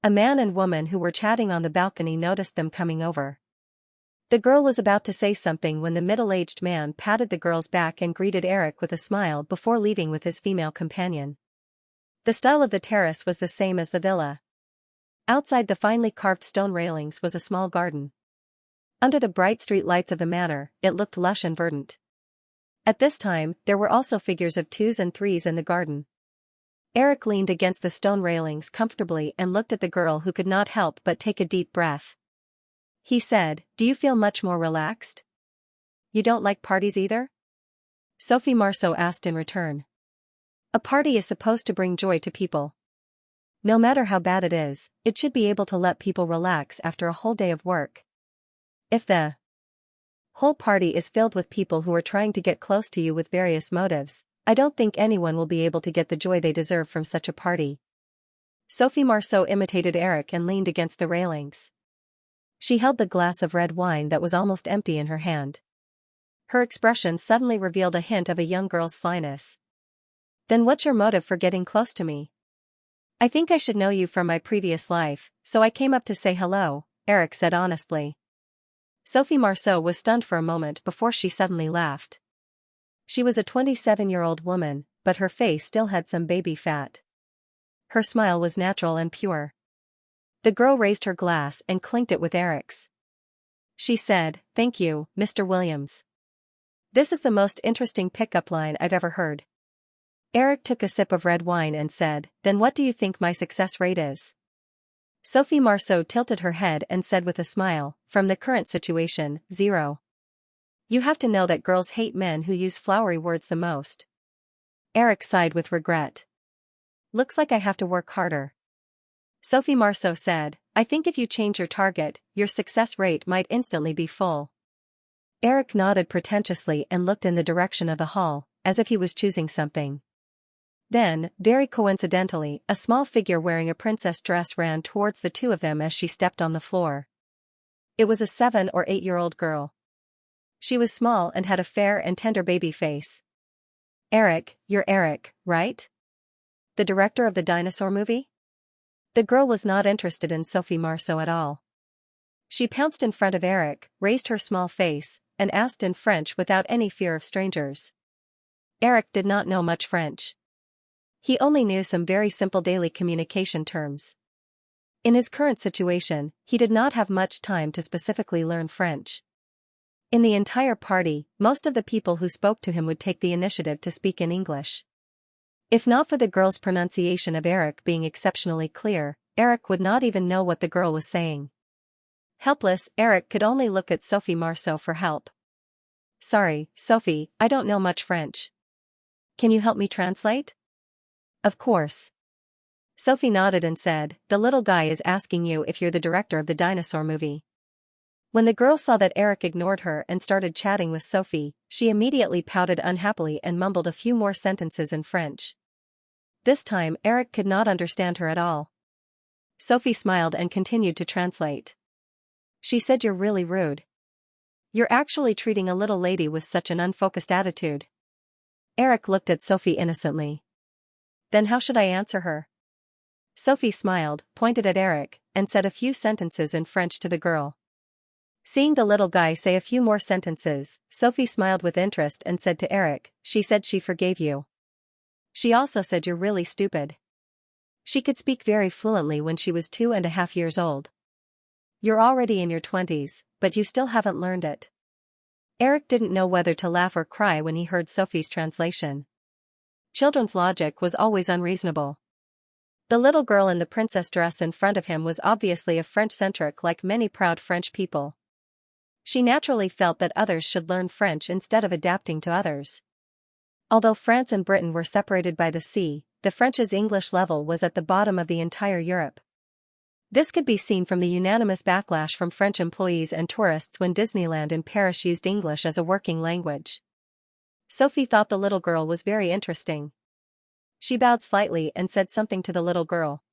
A man and woman who were chatting on the balcony noticed them coming over. The girl was about to say something when the middle-aged man patted the girl's back and greeted Eric with a smile before leaving with his female companion. The style of the terrace was the same as the villa. Outside the finely carved stone railings was a small garden. Under the bright street lights of the manor, it looked lush and verdant. At this time, there were also figures of 2s and 3s in the garden. Eric leaned against the stone railings comfortably and looked at the girl who could not help but take a deep breath. He said, "Do you feel much more relaxed? You don't like parties either?" Sophie Marceau asked in return. A party is supposed to bring joy to people. No matter how bad it is, it should be able to let people relax after a whole day of work. If the whole party is filled with people who are trying to get close to you with various motives, I don't think anyone will be able to get the joy they deserve from such a party. Sophie Marceau imitated Eric and leaned against the railings. She held the glass of red wine that was almost empty in her hand. Her expression suddenly revealed a hint of a young girl's slyness. "Then what's your motive for getting close to me?" "I think I should know you from my previous life, so I came up to say hello," Eric said honestly. Sophie Marceau was stunned for a moment before she suddenly laughed. She was a 27-year-old woman, but her face still had some baby fat. Her smile was natural and pure. The girl raised her glass and clinked it with Eric's. She said, "Thank you, Mr. Williams. This is the most interesting pickup line I've ever heard." Eric took a sip of red wine and said, "Then what do you think my success rate is?" Sophie Marceau tilted her head and said with a smile, "From the current situation, 0. You have to know that girls hate men who use flowery words the most." Eric sighed with regret. "Looks like I have to work harder." Sophie Marceau said, "I think if you change your target, your success rate might instantly be full." Eric nodded pretentiously and looked in the direction of the hall, as if he was choosing something. Then, very coincidentally, a small figure wearing a princess dress ran towards the two of them as she stepped on the floor. It was a 7 or 8-year-old girl. She was small and had a fair and tender baby face. "Eric, you're Eric, right? The director of the dinosaur movie?" The girl was not interested in Sophie Marceau at all. She pounced in front of Eric, raised her small face, and asked in French without any fear of strangers. Eric did not know much French. He only knew some very simple daily communication terms. In his current situation, he did not have much time to specifically learn French. In the entire party, most of the people who spoke to him would take the initiative to speak in English. If not for the girl's pronunciation of Eric being exceptionally clear, Eric would not even know what the girl was saying. Helpless, Eric could only look at Sophie Marceau for help. "Sorry, Sophie, I don't know much French. Can you help me translate?" "Of course." Sophie nodded and said, "The little guy is asking you if you're the director of the dinosaur movie." When the girl saw that Eric ignored her and started chatting with Sophie, she immediately pouted unhappily and mumbled a few more sentences in French. This time Eric could not understand her at all. Sophie smiled and continued to translate. She said, "You're really rude. You're actually treating a little lady with such an unfocused attitude." Eric looked at Sophie innocently. "Then how should I answer her?" Sophie smiled, pointed at Eric, and said a few sentences in French to the girl. Seeing the little guy say a few more sentences, Sophie smiled with interest and said to Eric, "She said she forgave you. She also said you're really stupid." She could speak very fluently when she was 2.5 years old. "You're already in your 20s, but you still haven't learned it." Eric didn't know whether to laugh or cry when he heard Sophie's translation. Children's logic was always unreasonable. The little girl in the princess dress in front of him was obviously a French-centric like many proud French people. She naturally felt that others should learn French instead of adapting to others. Although France and Britain were separated by the sea, the French's English level was at the bottom of the entire Europe. This could be seen from the unanimous backlash from French employees and tourists when Disneyland in Paris used English as a working language. Sophie thought the little girl was very interesting. She bowed slightly and said something to the little girl.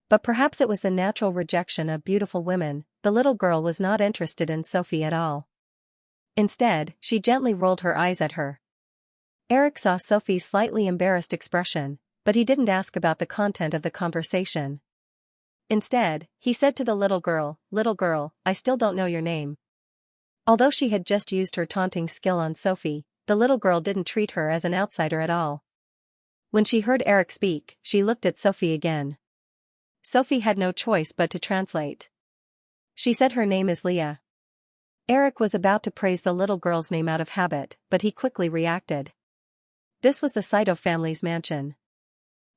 But perhaps it was the natural rejection of beautiful women, the little girl was not interested in Sophie at all. Instead, she gently rolled her eyes at her. Eric saw Sophie's slightly embarrassed expression, but he didn't ask about the content of the conversation. Instead, he said to the little girl, "I still don't know your name." Although she had just used her taunting skill on Sophie, the little girl didn't treat her as an outsider at all. When she heard Eric speak, she looked at Sophie again. Sophie had no choice but to translate. She said her name is Leah. Eric was about to praise the little girl's name out of habit, but he quickly reacted. This was the Saito family's mansion.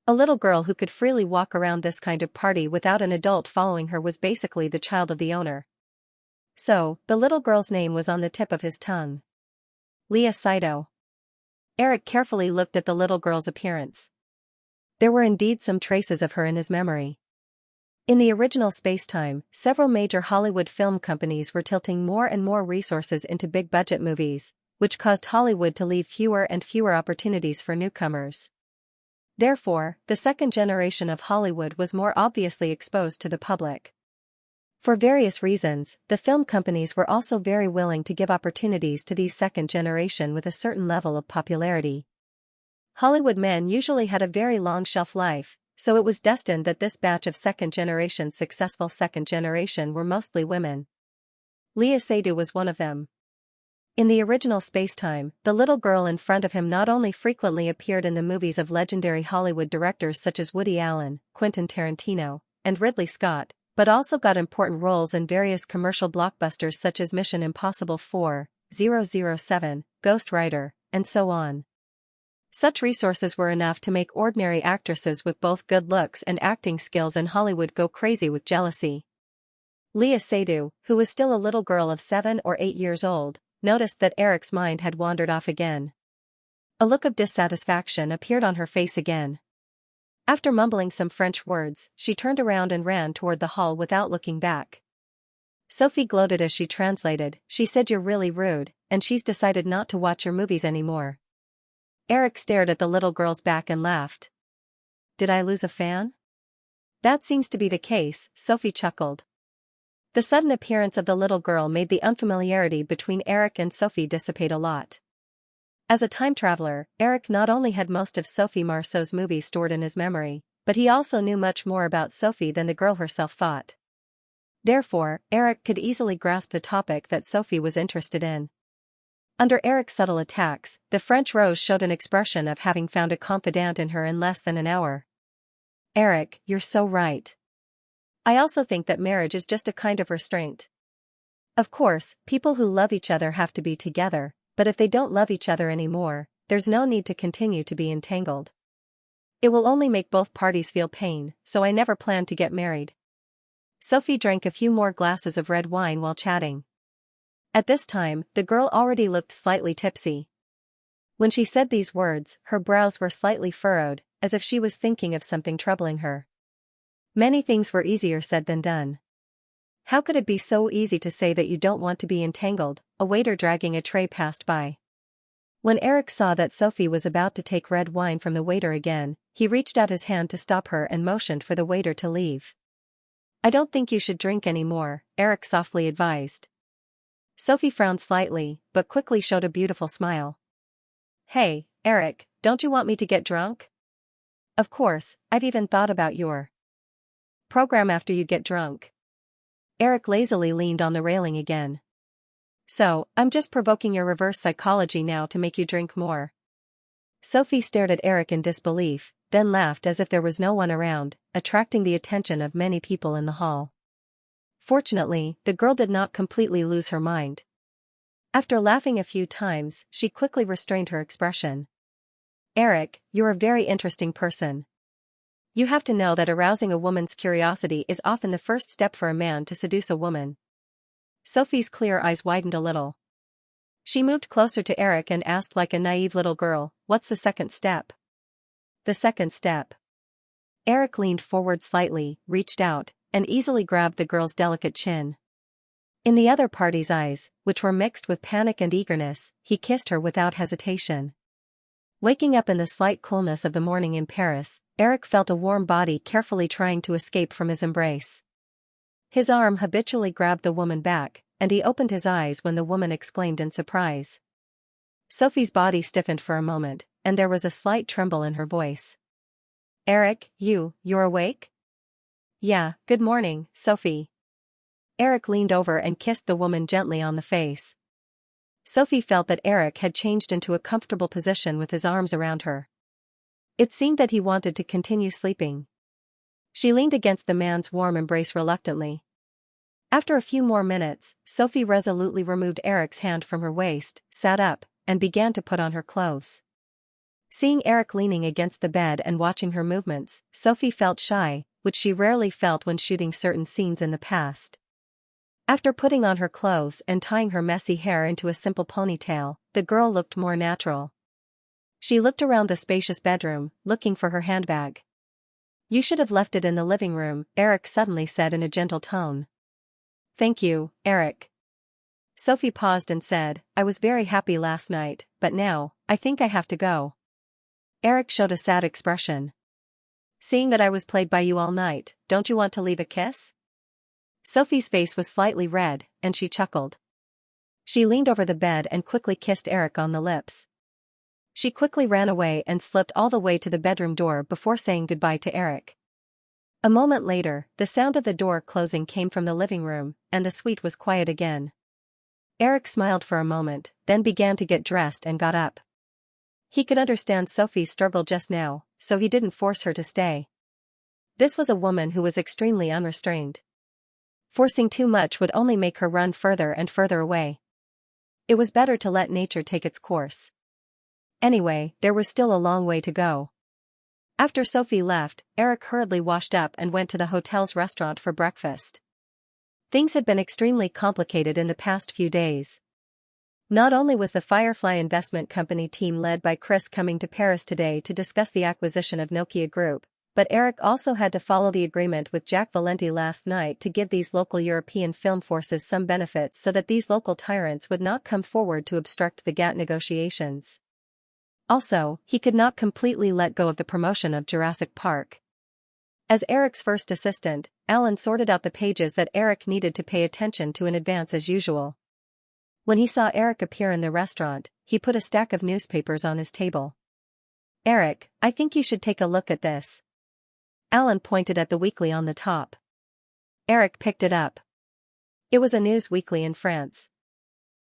A little girl who could freely walk around this kind of party without an adult following her was basically the child of the owner. So, the little girl's name was on the tip of his tongue. Leah Saito. Eric carefully looked at the little girl's appearance. There were indeed some traces of her in his memory. In the original space-time, several major Hollywood film companies were tilting more and more resources into big-budget movies, which caused Hollywood to leave fewer and fewer opportunities for newcomers. Therefore, the second generation of Hollywood was more obviously exposed to the public. For various reasons, the film companies were also very willing to give opportunities to these second generation with a certain level of popularity. Hollywood men usually had a very long shelf life, so it was destined that this batch of successful second generation were mostly women. Leah Seydoux was one of them. In the original space-time, the little girl in front of him not only frequently appeared in the movies of legendary Hollywood directors such as Woody Allen, Quentin Tarantino, and Ridley Scott, but also got important roles in various commercial blockbusters such as Mission Impossible 4, 007, Ghost Rider, and so on. Such resources were enough to make ordinary actresses with both good looks and acting skills in Hollywood go crazy with jealousy. Leah Seydoux, who was still a little girl of 7 or 8 years old, noticed that Eric's mind had wandered off again. A look of dissatisfaction appeared on her face again. After mumbling some French words, she turned around and ran toward the hall without looking back. Sophie gloated as she translated, "She said you're really rude, and she's decided not to watch your movies anymore." Eric stared at the little girl's back and laughed. "Did I lose a fan?" "That seems to be the case," Sophie chuckled. The sudden appearance of the little girl made the unfamiliarity between Eric and Sophie dissipate a lot. As a time traveler, Eric not only had most of Sophie Marceau's movies stored in his memory, but he also knew much more about Sophie than the girl herself thought. Therefore, Eric could easily grasp the topic that Sophie was interested in. Under Eric's subtle attacks, the French Rose showed an expression of having found a confidant in her in less than an hour. "Eric, you're so right. I also think that marriage is just a kind of restraint. Of course, people who love each other have to be together, but if they don't love each other anymore, there's no need to continue to be entangled. It will only make both parties feel pain, so I never planned to get married." Sophie drank a few more glasses of red wine while chatting. At this time, the girl already looked slightly tipsy. When she said these words, her brows were slightly furrowed, as if she was thinking of something troubling her. Many things were easier said than done. How could it be so easy to say that you don't want to be entangled? A waiter dragging a tray passed by. When Eric saw that Sophie was about to take red wine from the waiter again, he reached out his hand to stop her and motioned for the waiter to leave. "I don't think you should drink any more," Eric softly advised. Sophie frowned slightly, but quickly showed a beautiful smile. "Hey, Eric, don't you want me to get drunk?" "Of course, I've even thought about your program after you get drunk." Eric lazily leaned on the railing again. So, I'm just provoking your reverse psychology now to make you drink more. Sophie stared at Eric in disbelief, then laughed as if there was no one around, attracting the attention of many people in the hall. Fortunately, the girl did not completely lose her mind. After laughing a few times, she quickly restrained her expression. Eric, you're a very interesting person. You have to know that arousing a woman's curiosity is often the first step for a man to seduce a woman. Sophie's clear eyes widened a little. She moved closer to Eric and asked like a naive little girl, "What's the second step?" The second step. Eric leaned forward slightly, reached out, and easily grabbed the girl's delicate chin. In the other party's eyes, which were mixed with panic and eagerness, he kissed her without hesitation. Waking up in the slight coolness of the morning in Paris, Eric felt a warm body carefully trying to escape from his embrace. His arm habitually grabbed the woman back, and he opened his eyes when the woman exclaimed in surprise. Sophie's body stiffened for a moment, and there was a slight tremble in her voice. Eric, you're awake? Yeah, good morning, Sophie. Eric leaned over and kissed the woman gently on the face. Sophie felt that Eric had changed into a comfortable position with his arms around her. It seemed that he wanted to continue sleeping. She leaned against the man's warm embrace reluctantly. After a few more minutes, Sophie resolutely removed Eric's hand from her waist, sat up, and began to put on her clothes. Seeing Eric leaning against the bed and watching her movements, Sophie felt shy, which she rarely felt when shooting certain scenes in the past. After putting on her clothes and tying her messy hair into a simple ponytail, the girl looked more natural. She looked around the spacious bedroom, looking for her handbag. You should have left it in the living room, Eric suddenly said in a gentle tone. Thank you, Eric. Sophie paused and said, I was very happy last night, but now, I think I have to go. Eric showed a sad expression. Seeing that I was played by you all night, don't you want to leave a kiss? Sophie's face was slightly red, and she chuckled. She leaned over the bed and quickly kissed Eric on the lips. She quickly ran away and slipped all the way to the bedroom door before saying goodbye to Eric. A moment later, the sound of the door closing came from the living room, and the suite was quiet again. Eric smiled for a moment, then began to get dressed and got up. He could understand Sophie's struggle just now, so he didn't force her to stay. This was a woman who was extremely unrestrained. Forcing too much would only make her run further and further away. It was better to let nature take its course. Anyway, there was still a long way to go. After Sophie left, Eric hurriedly washed up and went to the hotel's restaurant for breakfast. Things had been extremely complicated in the past few days. Not only was the Firefly Investment Company team led by Chris coming to Paris today to discuss the acquisition of Nokia Group, but Eric also had to follow the agreement with Jack Valenti last night to give these local European film forces some benefits so that these local tyrants would not come forward to obstruct the GATT negotiations. Also, he could not completely let go of the promotion of Jurassic Park. As Eric's first assistant, Alan sorted out the pages that Eric needed to pay attention to in advance as usual. When he saw Eric appear in the restaurant, he put a stack of newspapers on his table. Eric, I think you should take a look at this. Alan pointed at the weekly on the top. Eric picked it up. It was a news weekly in France.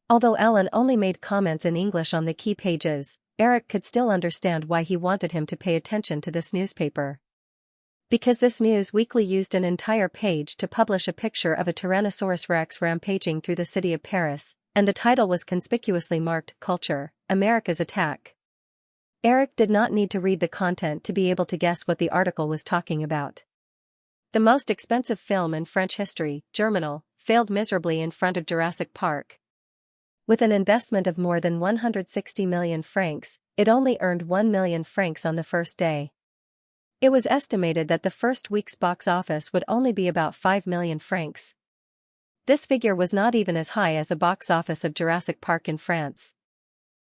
Although Alan only made comments in English on the key pages, Eric could still understand why he wanted him to pay attention to this newspaper. Because this news weekly used an entire page to publish a picture of a Tyrannosaurus Rex rampaging through the city of Paris, and the title was conspicuously marked, Culture, America's Attack. Eric did not need to read the content to be able to guess what the article was talking about. The most expensive film in French history, Germinal, failed miserably in front of Jurassic Park. With an investment of more than 160 million francs, it only earned 1 million francs on the first day. It was estimated that the first week's box office would only be about 5 million francs. This figure was not even as high as the box office of Jurassic Park in France.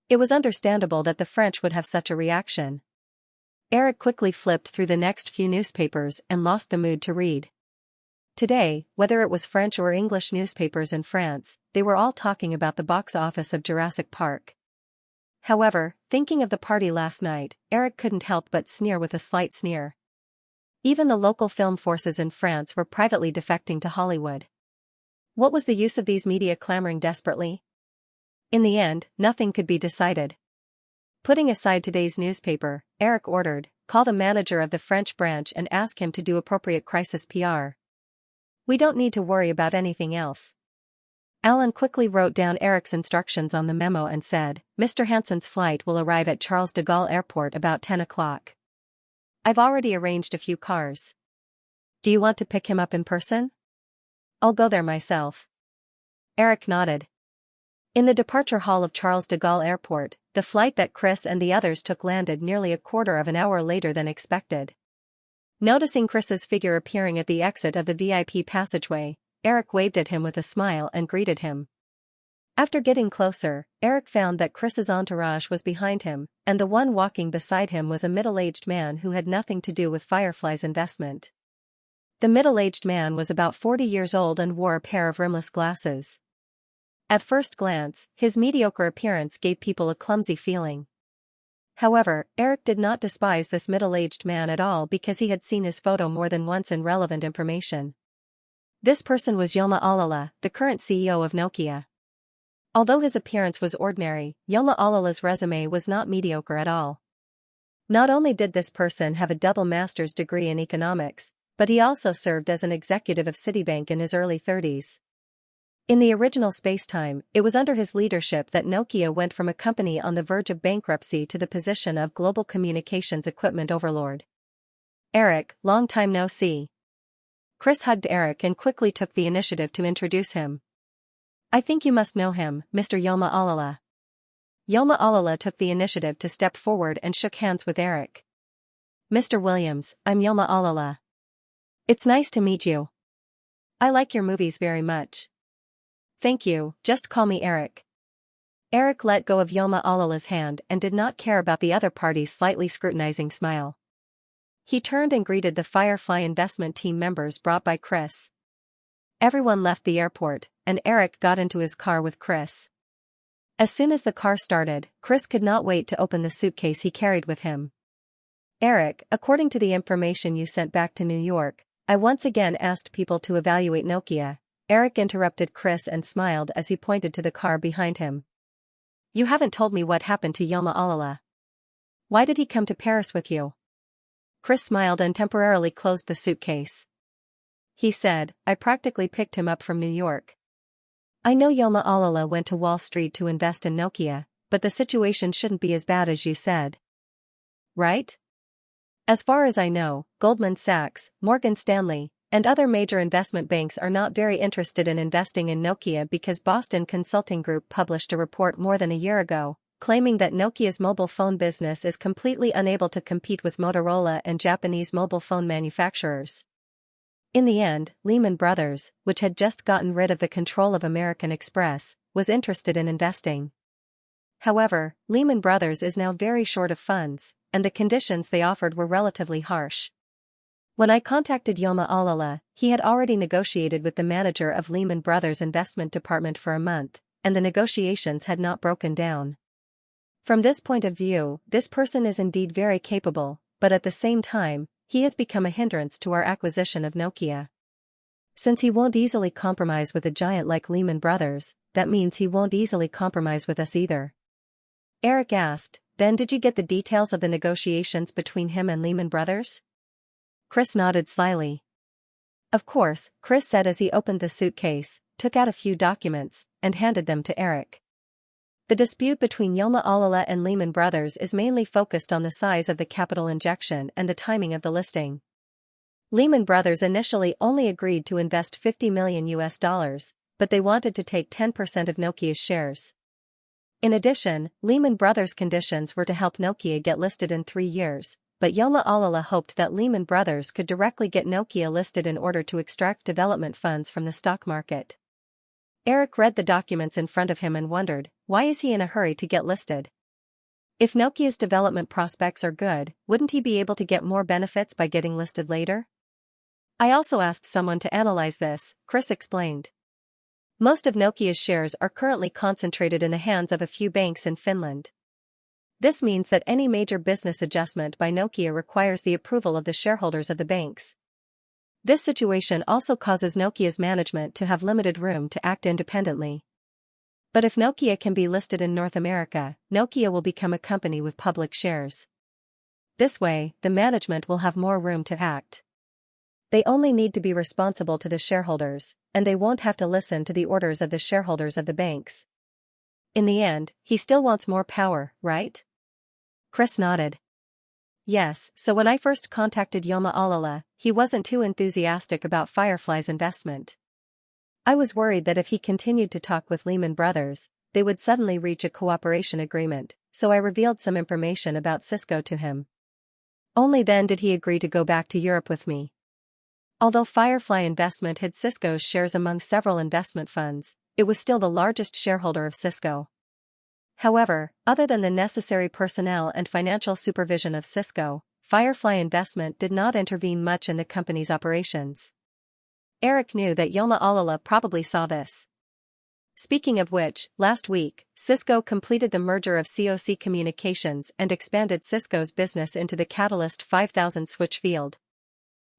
It was understandable that the French would have such a reaction. Eric quickly flipped through the next few newspapers and lost the mood to read. Today, whether it was French or English newspapers in France, they were all talking about the box office of Jurassic Park. However, thinking of the party last night, Eric couldn't help but sneer with a slight sneer. Even the local film forces in France were privately defecting to Hollywood. What was the use of these media clamoring desperately? In the end, nothing could be decided. Putting aside today's newspaper, Eric ordered, "Call the manager of the French branch and ask him to do appropriate crisis PR. We don't need to worry about anything else." Alan quickly wrote down Eric's instructions on the memo and said, "Mr. Hansen's flight will arrive at Charles de Gaulle Airport about 10 o'clock. I've already arranged a few cars. Do you want to pick him up in person?" "I'll go there myself." Eric nodded. In the departure hall of Charles de Gaulle Airport, the flight that Chris and the others took landed nearly a quarter of an hour later than expected. Noticing Chris's figure appearing at the exit of the VIP passageway, Eric waved at him with a smile and greeted him. After getting closer, Eric found that Chris's entourage was behind him, and the one walking beside him was a middle-aged man who had nothing to do with Firefly's investment. The middle-aged man was about 40 years old and wore a pair of rimless glasses. At first glance, his mediocre appearance gave people a clumsy feeling. However, Eric did not despise this middle-aged man at all because he had seen his photo more than once in relevant information. This person was Yoma Alala, the current CEO of Nokia. Although his appearance was ordinary, Yoma Alala's resume was not mediocre at all. Not only did this person have a double master's degree in economics, but he also served as an executive of Citibank in his early 30s. In the original spacetime, it was under his leadership that Nokia went from a company on the verge of bankruptcy to the position of global communications equipment overlord. "Eric, long time no see." Chris hugged Eric and quickly took the initiative to introduce him. "I think you must know him, Mr. Yoma Alala." Yoma Alala took the initiative to step forward and shook hands with Eric. "Mr. Williams, I'm Yoma Alala. It's nice to meet you. I like your movies very much." "Thank you, just call me Eric." Eric let go of Yoma Alala's hand and did not care about the other party's slightly scrutinizing smile. He turned and greeted the Firefly investment team members brought by Chris. Everyone left the airport, and Eric got into his car with Chris. As soon as the car started, Chris could not wait to open the suitcase he carried with him. "Eric, according to the information you sent back to New York, I once again asked people to evaluate Nokia." Eric interrupted Chris and smiled as he pointed to the car behind him. "You haven't told me what happened to Yoma Alala. Why did he come to Paris with you?" Chris smiled and temporarily closed the suitcase. He said, "I practically picked him up from New York. I know Yoma Alala went to Wall Street to invest in Nokia, but the situation shouldn't be as bad as you said. Right? As far as I know, Goldman Sachs, Morgan Stanley, and other major investment banks are not very interested in investing in Nokia because Boston Consulting Group published a report more than a year ago, claiming that Nokia's mobile phone business is completely unable to compete with Motorola and Japanese mobile phone manufacturers. In the end, Lehman Brothers, which had just gotten rid of the control of American Express, was interested in investing. However, Lehman Brothers is now very short of funds, and the conditions they offered were relatively harsh. When I contacted Yoma Alala, he had already negotiated with the manager of Lehman Brothers' investment department for a month, and the negotiations had not broken down. From this point of view, this person is indeed very capable, but at the same time, he has become a hindrance to our acquisition of Nokia. Since he won't easily compromise with a giant like Lehman Brothers, that means he won't easily compromise with us either." Eric asked, "Then did you get the details of the negotiations between him and Lehman Brothers?" Chris nodded slyly. "Of course," Chris said as he opened the suitcase, took out a few documents, and handed them to Eric. The dispute between Yoma Alala and Lehman Brothers is mainly focused on the size of the capital injection and the timing of the listing. Lehman Brothers initially only agreed to invest $50 million, but they wanted to take 10% of Nokia's shares. In addition, Lehman Brothers' conditions were to help Nokia get listed in 3 years, but Yoma Alala hoped that Lehman Brothers could directly get Nokia listed in order to extract development funds from the stock market. Eric read the documents in front of him and wondered, why is he in a hurry to get listed? If Nokia's development prospects are good, wouldn't he be able to get more benefits by getting listed later? "I also asked someone to analyze this," Chris explained. "Most of Nokia's shares are currently concentrated in the hands of a few banks in Finland. This means that any major business adjustment by Nokia requires the approval of the shareholders of the banks. This situation also causes Nokia's management to have limited room to act independently. But if Nokia can be listed in North America, Nokia will become a company with public shares. This way, the management will have more room to act. They only need to be responsible to the shareholders, and they won't have to listen to the orders of the shareholders of the banks. In the end, he still wants more power, right? Chris nodded. Yes, so when I first contacted Yoma Alala, he wasn't too enthusiastic about Firefly's investment. I was worried that if he continued to talk with Lehman Brothers, they would suddenly reach a cooperation agreement, so I revealed some information about Cisco to him. Only then did he agree to go back to Europe with me. Although Firefly Investment hid Cisco's shares among several investment funds, it was still the largest shareholder of Cisco. However, other than the necessary personnel and financial supervision of Cisco, Firefly Investment did not intervene much in the company's operations. Eric knew that Yoma Alala probably saw this. Speaking of which, last week, Cisco completed the merger of COC Communications and expanded Cisco's business into the Catalyst 5000 switch field.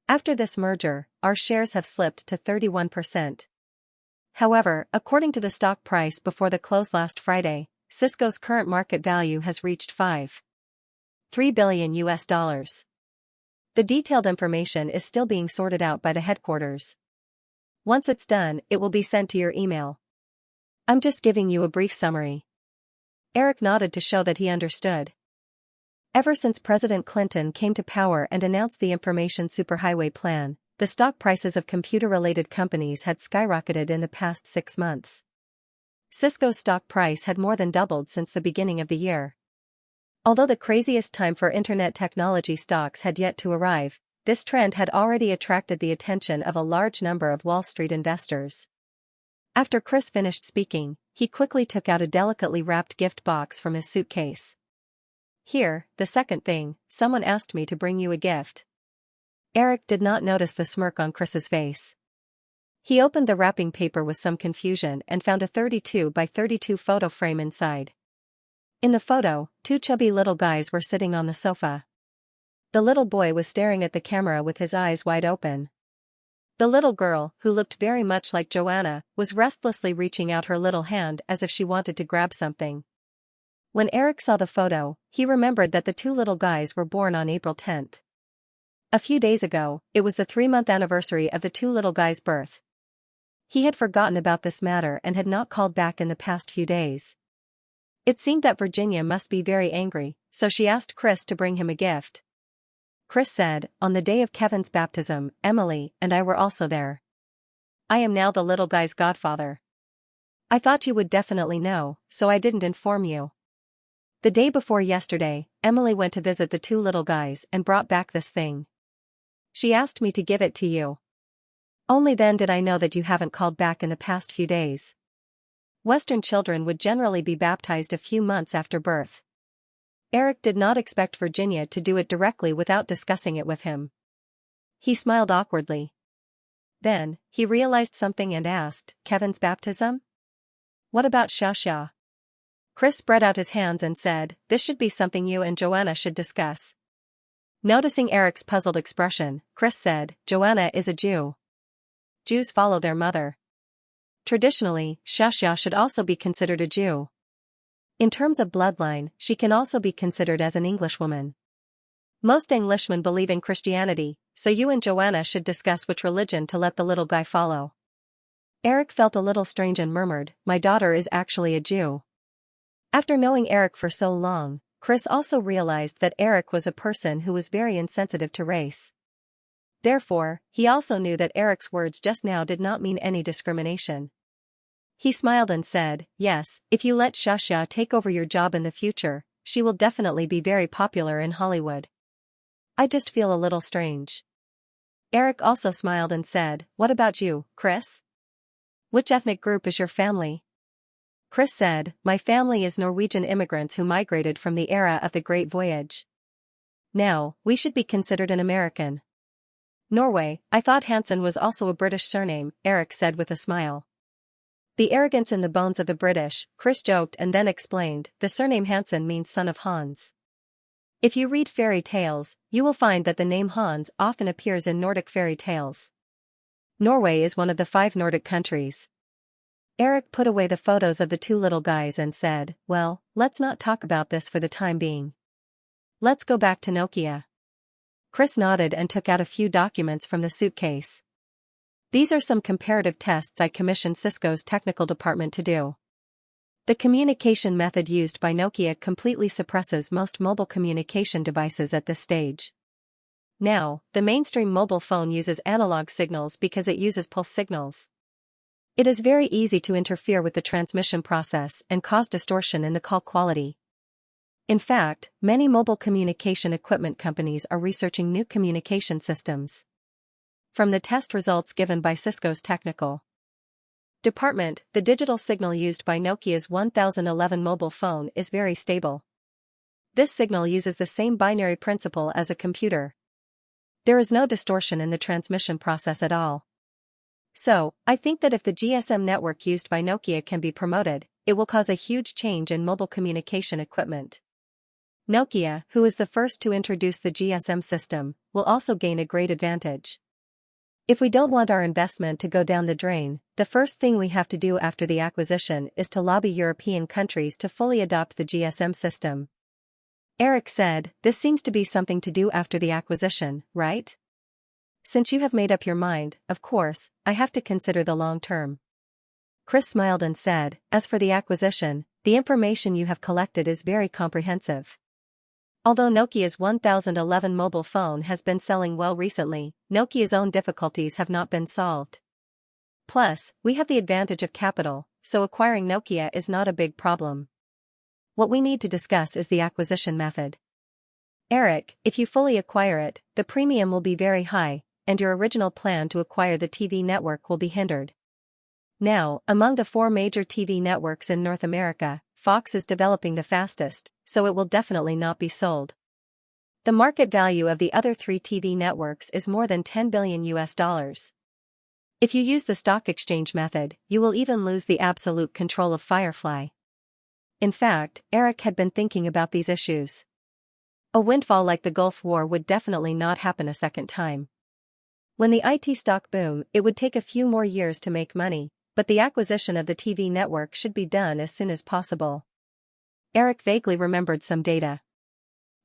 After this merger, our shares have slipped to 31%. However, according to the stock price before the close last Friday, Cisco's current market value has reached $5.3 billion. The detailed information is still being sorted out by the headquarters. Once it's done, it will be sent to your email. I'm just giving you a brief summary. Eric nodded to show that he understood. Ever since President Clinton came to power and announced the Information Superhighway Plan, the stock prices of computer-related companies had skyrocketed in the past 6 months. Cisco's stock price had more than doubled since the beginning of the year. Although the craziest time for internet technology stocks had yet to arrive, this trend had already attracted the attention of a large number of Wall Street investors. After Chris finished speaking, he quickly took out a delicately wrapped gift box from his suitcase. Here, the second thing, someone asked me to bring you a gift. Eric did not notice the smirk on Chris's face. He opened the wrapping paper with some confusion and found a 32 by 32 photo frame inside. In the photo, 2 chubby little guys were sitting on the sofa. The little boy was staring at the camera with his eyes wide open. The little girl, who looked very much like Joanna, was restlessly reaching out her little hand as if she wanted to grab something. When Eric saw the photo, he remembered that the 2 little guys were born on April 10th. A few days ago, it was the 3-month anniversary of the 2 little guys' birth. He had forgotten about this matter and had not called back in the past few days. It seemed that Virginia must be very angry, so she asked Chris to bring him a gift. Chris said, on the day of Kevin's baptism, Emily and I were also there. I am now the little guy's godfather. I thought you would definitely know, so I didn't inform you. The day before yesterday, Emily went to visit the 2 little guys and brought back this thing. She asked me to give it to you. Only then did I know that you haven't called back in the past few days. Western children would generally be baptized a few months after birth. Eric did not expect Virginia to do it directly without discussing it with him. He smiled awkwardly. Then, he realized something and asked, Kevin's baptism? What about Xianxia? Chris spread out his hands and said, this should be something you and Joanna should discuss. Noticing Eric's puzzled expression, Chris said, Joanna is a Jew. Jews follow their mother. Traditionally, Xianxia should also be considered a Jew. In terms of bloodline, she can also be considered as an Englishwoman. Most Englishmen believe in Christianity, so you and Joanna should discuss which religion to let the little guy follow. Eric felt a little strange and murmured, my daughter is actually a Jew. After knowing Eric for so long, Chris also realized that Eric was a person who was very insensitive to race. Therefore, he also knew that Eric's words just now did not mean any discrimination. He smiled and said, yes, if you let Xianxia take over your job in the future, she will definitely be very popular in Hollywood. I just feel a little strange. Eric also smiled and said, what about you, Chris? Which ethnic group is your family? Chris said, my family is Norwegian immigrants who migrated from the era of the Great Voyage. Now, we should be considered an American. Norway, I thought Hansen was also a British surname, Eric said with a smile. The arrogance in the bones of the British, Chris joked and then explained, the surname Hansen means son of Hans. If you read fairy tales, you will find that the name Hans often appears in Nordic fairy tales. Norway is one of the 5 Nordic countries. Eric put away the photos of the 2 little guys and said, well, let's not talk about this for the time being. Let's go back to Nokia. Chris nodded and took out a few documents from the suitcase. These are some comparative tests I commissioned Cisco's technical department to do. The communication method used by Nokia completely suppresses most mobile communication devices at this stage. Now, the mainstream mobile phone uses analog signals because it uses pulse signals. It is very easy to interfere with the transmission process and cause distortion in the call quality. In fact, many mobile communication equipment companies are researching new communication systems. From the test results given by Cisco's technical department, the digital signal used by Nokia's 1011 mobile phone is very stable. This signal uses the same binary principle as a computer. There is no distortion in the transmission process at all. So, I think that if the GSM network used by Nokia can be promoted, it will cause a huge change in mobile communication equipment. Nokia, who is the first to introduce the GSM system, will also gain a great advantage. If we don't want our investment to go down the drain, the first thing we have to do after the acquisition is to lobby European countries to fully adopt the GSM system. Eric said, this seems to be something to do after the acquisition, right? Since you have made up your mind, of course, I have to consider the long term. Chris smiled and said, as for the acquisition, the information you have collected is very comprehensive. Although Nokia's 1011 mobile phone has been selling well recently, Nokia's own difficulties have not been solved. Plus, we have the advantage of capital, so acquiring Nokia is not a big problem. What we need to discuss is the acquisition method. Eric, if you fully acquire it, the premium will be very high, and your original plan to acquire the TV network will be hindered. Now, among the 4 major TV networks in North America, Fox is developing the fastest, so it will definitely not be sold. The market value of the other 3 TV networks is more than $10 billion. If you use the stock exchange method, you will even lose the absolute control of Firefly. In fact, Eric had been thinking about these issues. A windfall like the Gulf War would definitely not happen a second time. When the IT stock boom, it would take a few more years to make money, but the acquisition of the TV network should be done as soon as possible. Eric vaguely remembered some data.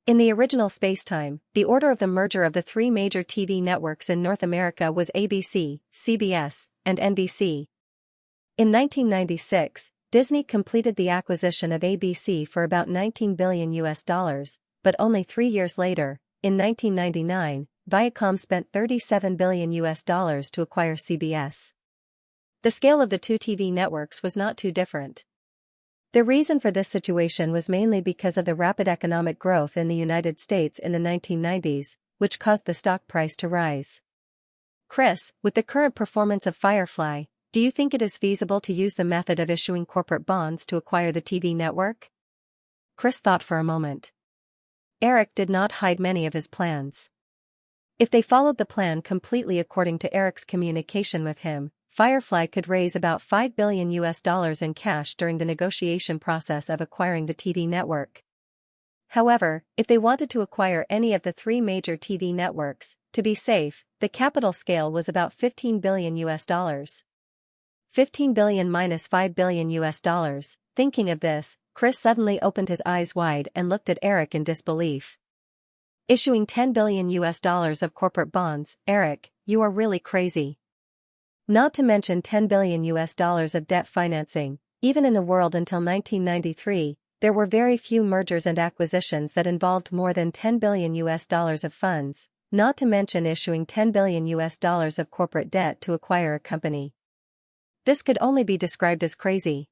In the original spacetime, the order of the merger of the 3 major TV networks in North America was ABC, CBS, and NBC. In 1996, Disney completed the acquisition of ABC for about $19 billion, but only 3 years later, in 1999, Viacom spent $37 billion to acquire CBS. The scale of the 2 TV networks was not too different. The reason for this situation was mainly because of the rapid economic growth in the United States in the 1990s, which caused the stock price to rise. Chris, with the current performance of Firefly, do you think it is feasible to use the method of issuing corporate bonds to acquire the TV network? Chris thought for a moment. Eric did not hide many of his plans. If they followed the plan completely according to Eric's communication with him, Firefly could raise about $5 billion in cash during the negotiation process of acquiring the TV network. However, if they wanted to acquire any of the 3 major TV networks, to be safe, the capital scale was about $15 billion. 15 billion minus $5 billion. Thinking of this, Chris suddenly opened his eyes wide and looked at Eric in disbelief. Issuing $10 billion of corporate bonds, Eric, you are really crazy. Not to mention $10 billion of debt financing. Even in the world until 1993, there were very few mergers and acquisitions that involved more than $10 billion of funds, not to mention issuing $10 billion of corporate debt to acquire a company. This could only be described as crazy.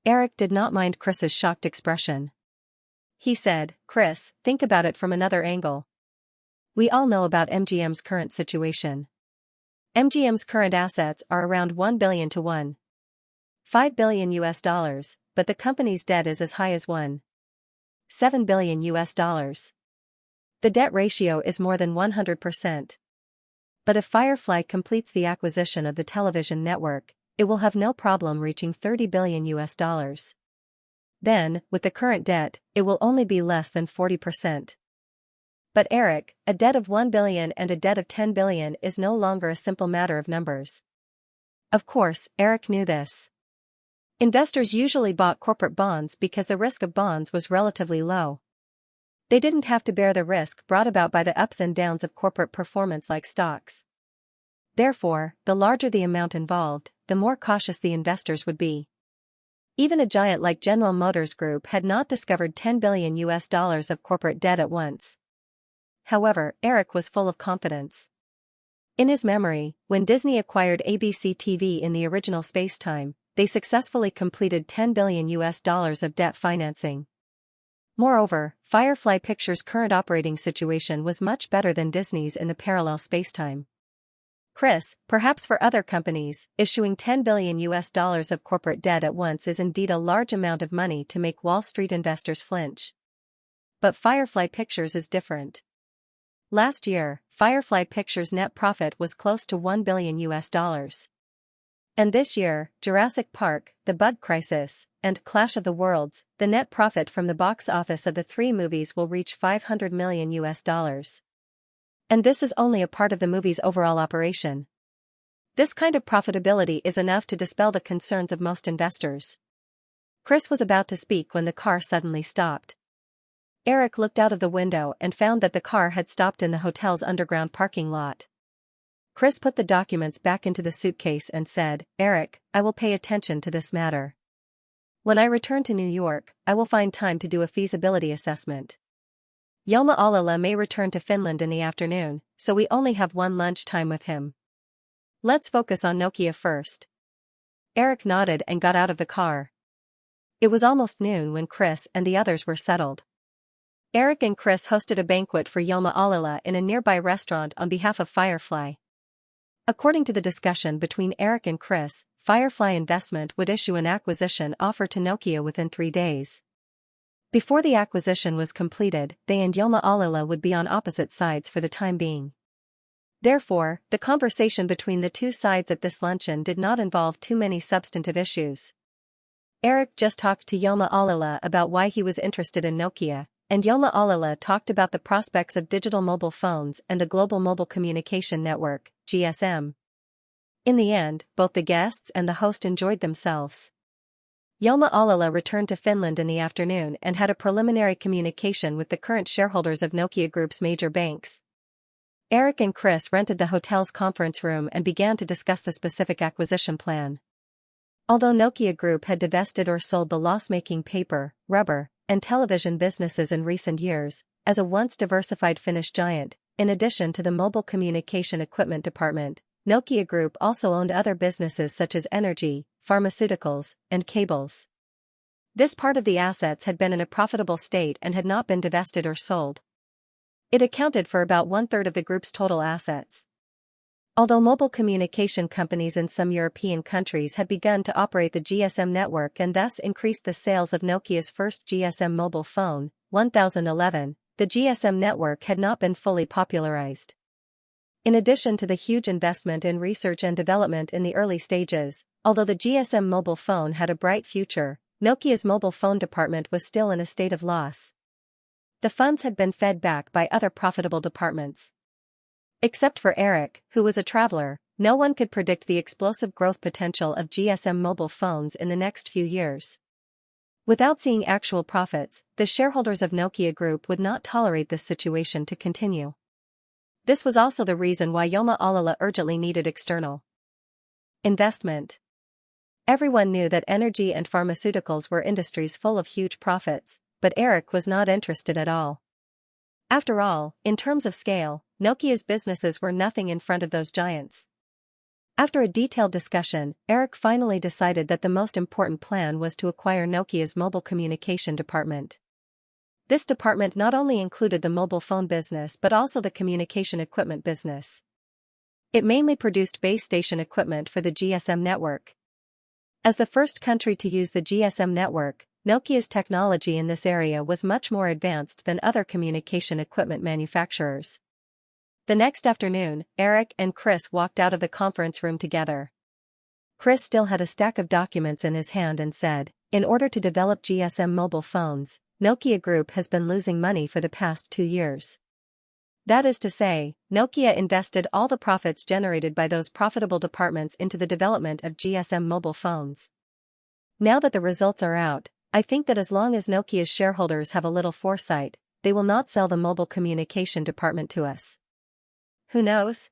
Eric did not mind Chris's shocked expression. He said, Chris, think about it from another angle. We all know about MGM's current situation. MGM's current assets are around $1 billion to $1.5 billion, but the company's debt is as high as $1.7 billion. The debt ratio is more than 100%. But if Firefly completes the acquisition of the television network, it will have no problem reaching $30 billion. Then, with the current debt, it will only be less than 40%. But Eric, a debt of 1 billion and a debt of 10 billion is no longer a simple matter of numbers. Of course, Eric knew this. Investors usually bought corporate bonds because the risk of bonds was relatively low. They didn't have to bear the risk brought about by the ups and downs of corporate performance like stocks. Therefore, the larger the amount involved, the more cautious the investors would be. Even a giant like General Motors Group had not discovered $10 billion of corporate debt at once. However, Eric was full of confidence. In his memory, when Disney acquired ABC TV in the original space-time, they successfully completed $10 billion of debt financing. Moreover, Firefly Pictures' current operating situation was much better than Disney's in the parallel space-time. Chris, perhaps for other companies, issuing $10 billion of corporate debt at once is indeed a large amount of money to make Wall Street investors flinch. But Firefly Pictures is different. Last year, Firefly Pictures' net profit was close to $1 billion. And this year, Jurassic Park, The Bug Crisis, and Clash of the Worlds, the net profit from the box office of the three movies will reach $500 million. And this is only a part of the movie's overall operation. This kind of profitability is enough to dispel the concerns of most investors. Chris was about to speak when the car suddenly stopped. Eric looked out of the window and found that the car had stopped in the hotel's underground parking lot. Chris put the documents back into the suitcase and said, "Eric, I will pay attention to this matter. When I return to New York, I will find time to do a feasibility assessment. Yoma Alala may return to Finland in the afternoon, so we only have one lunch time with him. Let's focus on Nokia first." Eric nodded and got out of the car. It was almost noon when Chris and the others were settled. Eric and Chris hosted a banquet for Yoma Alala in a nearby restaurant on behalf of Firefly. According to the discussion between Eric and Chris, Firefly Investment would issue an acquisition offer to Nokia within 3 days. Before the acquisition was completed, they and Yoma Alala would be on opposite sides for the time being. Therefore, the conversation between the two sides at this luncheon did not involve too many substantive issues. Eric just talked to Yoma Alala about why he was interested in Nokia, and Yoma Alala talked about the prospects of digital mobile phones and the Global Mobile Communication Network, GSM. In the end, both the guests and the host enjoyed themselves. Yoma Alala returned to Finland in the afternoon and had a preliminary communication with the current shareholders of Nokia Group's major banks. Eric and Chris rented the hotel's conference room and began to discuss the specific acquisition plan. Although Nokia Group had divested or sold the loss-making paper, rubber, and television businesses in recent years, as a once diversified Finnish giant, in addition to the mobile communication equipment department, Nokia Group also owned other businesses such as energy, pharmaceuticals, and cables. This part of the assets had been in a profitable state and had not been divested or sold. It accounted for about 1/3 of the group's total assets. Although mobile communication companies in some European countries had begun to operate the GSM network and thus increased the sales of Nokia's first GSM mobile phone, 1011, the GSM network had not been fully popularized. In addition to the huge investment in research and development in the early stages, although the GSM mobile phone had a bright future, Nokia's mobile phone department was still in a state of loss. The funds had been fed back by other profitable departments. Except for Eric, who was a traveler, no one could predict the explosive growth potential of GSM mobile phones in the next few years. Without seeing actual profits, the shareholders of Nokia Group would not tolerate this situation to continue. This was also the reason why Yoma Alala urgently needed external investment. Everyone knew that energy and pharmaceuticals were industries full of huge profits, but Eric was not interested at all. After all, in terms of scale, Nokia's businesses were nothing in front of those giants. After a detailed discussion, Eric finally decided that the most important plan was to acquire Nokia's mobile communication department. This department not only included the mobile phone business but also the communication equipment business. It mainly produced base station equipment for the GSM network. As the first country to use the GSM network, Nokia's technology in this area was much more advanced than other communication equipment manufacturers. The next afternoon, Eric and Chris walked out of the conference room together. Chris still had a stack of documents in his hand and said, "In order to develop GSM mobile phones, Nokia Group has been losing money for the past 2 years. That is to say, Nokia invested all the profits generated by those profitable departments into the development of GSM mobile phones. Now that the results are out, I think that as long as Nokia's shareholders have a little foresight, they will not sell the mobile communication department to us. Who knows?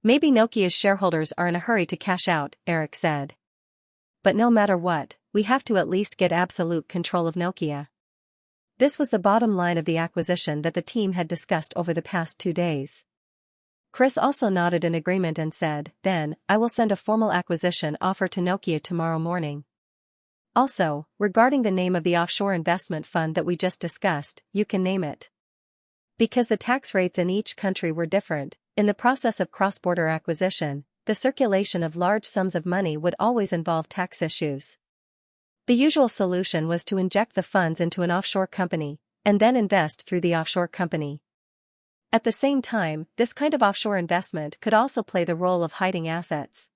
Maybe Nokia's shareholders are in a hurry to cash out, Eric said. But no matter what, we have to at least get absolute control of Nokia. This was the bottom line of the acquisition that the team had discussed over the past 2 days. Chris also nodded in agreement and said, "Then, I will send a formal acquisition offer to Nokia tomorrow morning. Also, regarding the name of the offshore investment fund that we just discussed, you can name it." Because the tax rates in each country were different, in the process of cross-border acquisition, the circulation of large sums of money would always involve tax issues. The usual solution was to inject the funds into an offshore company, and then invest through the offshore company. At the same time, this kind of offshore investment could also play the role of hiding assets.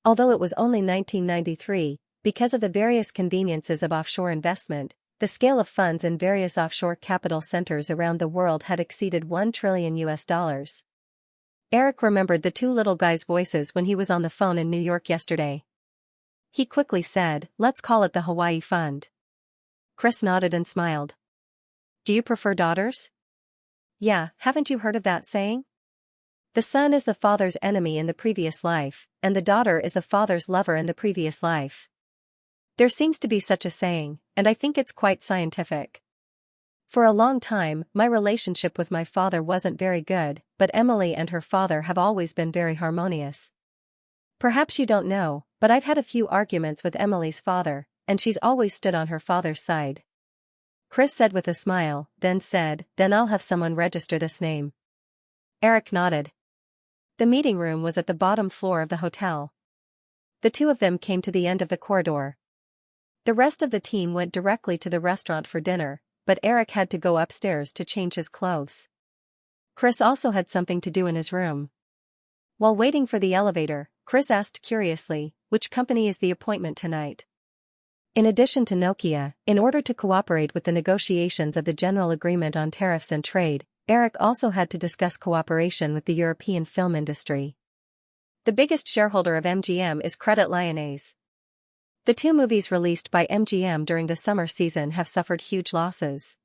Although it was only 1993, because of the various conveniences of offshore investment, the scale of funds in various offshore capital centers around the world had exceeded $1 trillion. Eric remembered the 2 little guys' voices when he was on the phone in New York yesterday. He quickly said, "Let's call it the Hawaii Fund." Chris nodded and smiled. "Do you prefer daughters?" "Yeah, haven't you heard of that saying? The son is the father's enemy in the previous life, and the daughter is the father's lover in the previous life. There seems to be such a saying, and I think it's quite scientific. For a long time, my relationship with my father wasn't very good, but Emily and her father have always been very harmonious. Perhaps you don't know, but I've had a few arguments with Emily's father, and she's always stood on her father's side." Chris said with a smile, then said, "Then I'll have someone register this name." Eric nodded. The meeting room was at the bottom floor of the hotel. The 2 of them came to the end of the corridor. The rest of the team went directly to the restaurant for dinner, but Eric had to go upstairs to change his clothes. Chris also had something to do in his room. While waiting for the elevator, Chris asked curiously, "Which company is the appointment tonight?" In addition to Nokia, in order to cooperate with the negotiations of the General Agreement on Tariffs and Trade, Eric also had to discuss cooperation with the European film industry. The biggest shareholder of MGM is Credit Lyonnais. The 2 movies released by MGM during the summer season have suffered huge losses.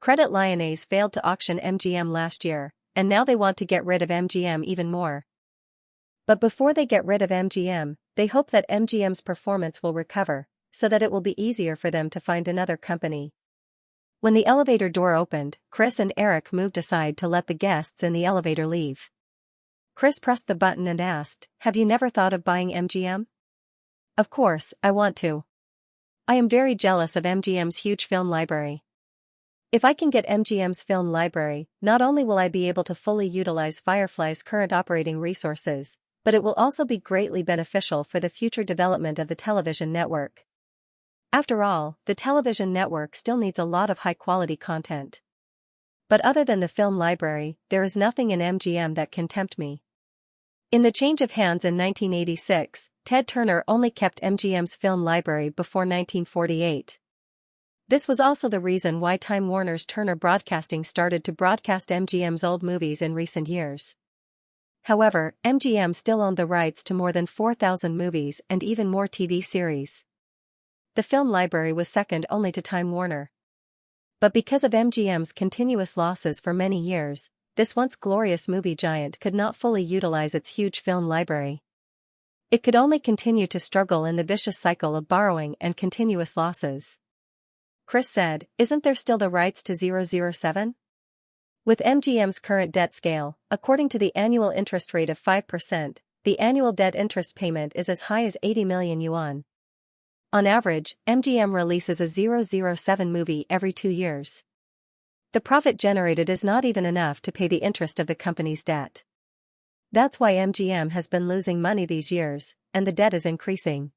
Credit Lyonnais failed to auction MGM last year, and now they want to get rid of MGM even more. But before they get rid of MGM, they hope that MGM's performance will recover, so that it will be easier for them to find another company. When the elevator door opened, Chris and Eric moved aside to let the guests in the elevator leave. Chris pressed the button and asked, "Have you never thought of buying MGM?" "Of course, I want to. I am very jealous of MGM's huge film library. If I can get MGM's film library, not only will I be able to fully utilize Firefly's current operating resources, but it will also be greatly beneficial for the future development of the television network. After all, the television network still needs a lot of high-quality content. But other than the film library, there is nothing in MGM that can tempt me." In the change of hands in 1986, Ted Turner only kept MGM's film library before 1948. This was also the reason why Time Warner's Turner Broadcasting started to broadcast MGM's old movies in recent years. However, MGM still owned the rights to more than 4,000 movies and even more TV series. The film library was second only to Time Warner. But because of MGM's continuous losses for many years, this once glorious movie giant could not fully utilize its huge film library. It could only continue to struggle in the vicious cycle of borrowing and continuous losses. Chris said, "Isn't there still the rights to 007? With MGM's current debt scale, according to the annual interest rate of 5%, the annual debt interest payment is as high as 80 million yuan. On average, MGM releases a 007 movie every 2 years. The profit generated is not even enough to pay the interest of the company's debt. That's why MGM has been losing money these years, and the debt is increasing."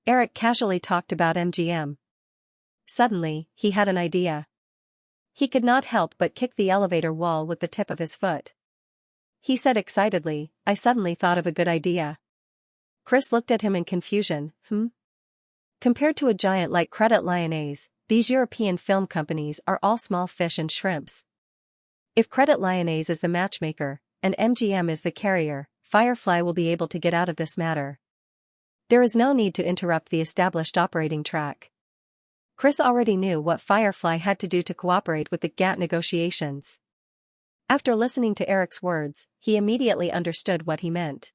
Eric casually talked about MGM. Suddenly, he had an idea. He could not help but kick the elevator wall with the tip of his foot. He said excitedly, "I suddenly thought of a good idea." Chris looked at him in confusion. Compared to a giant like Credit Lyonnais, these European film companies are all small fish and shrimps. If Credit Lyonnais is the matchmaker, and MGM is the carrier, Firefly will be able to get out of this matter. There is no need to interrupt the established operating track. Chris already knew what Firefly had to do to cooperate with the GATT negotiations. After listening to Eric's words, he immediately understood what he meant.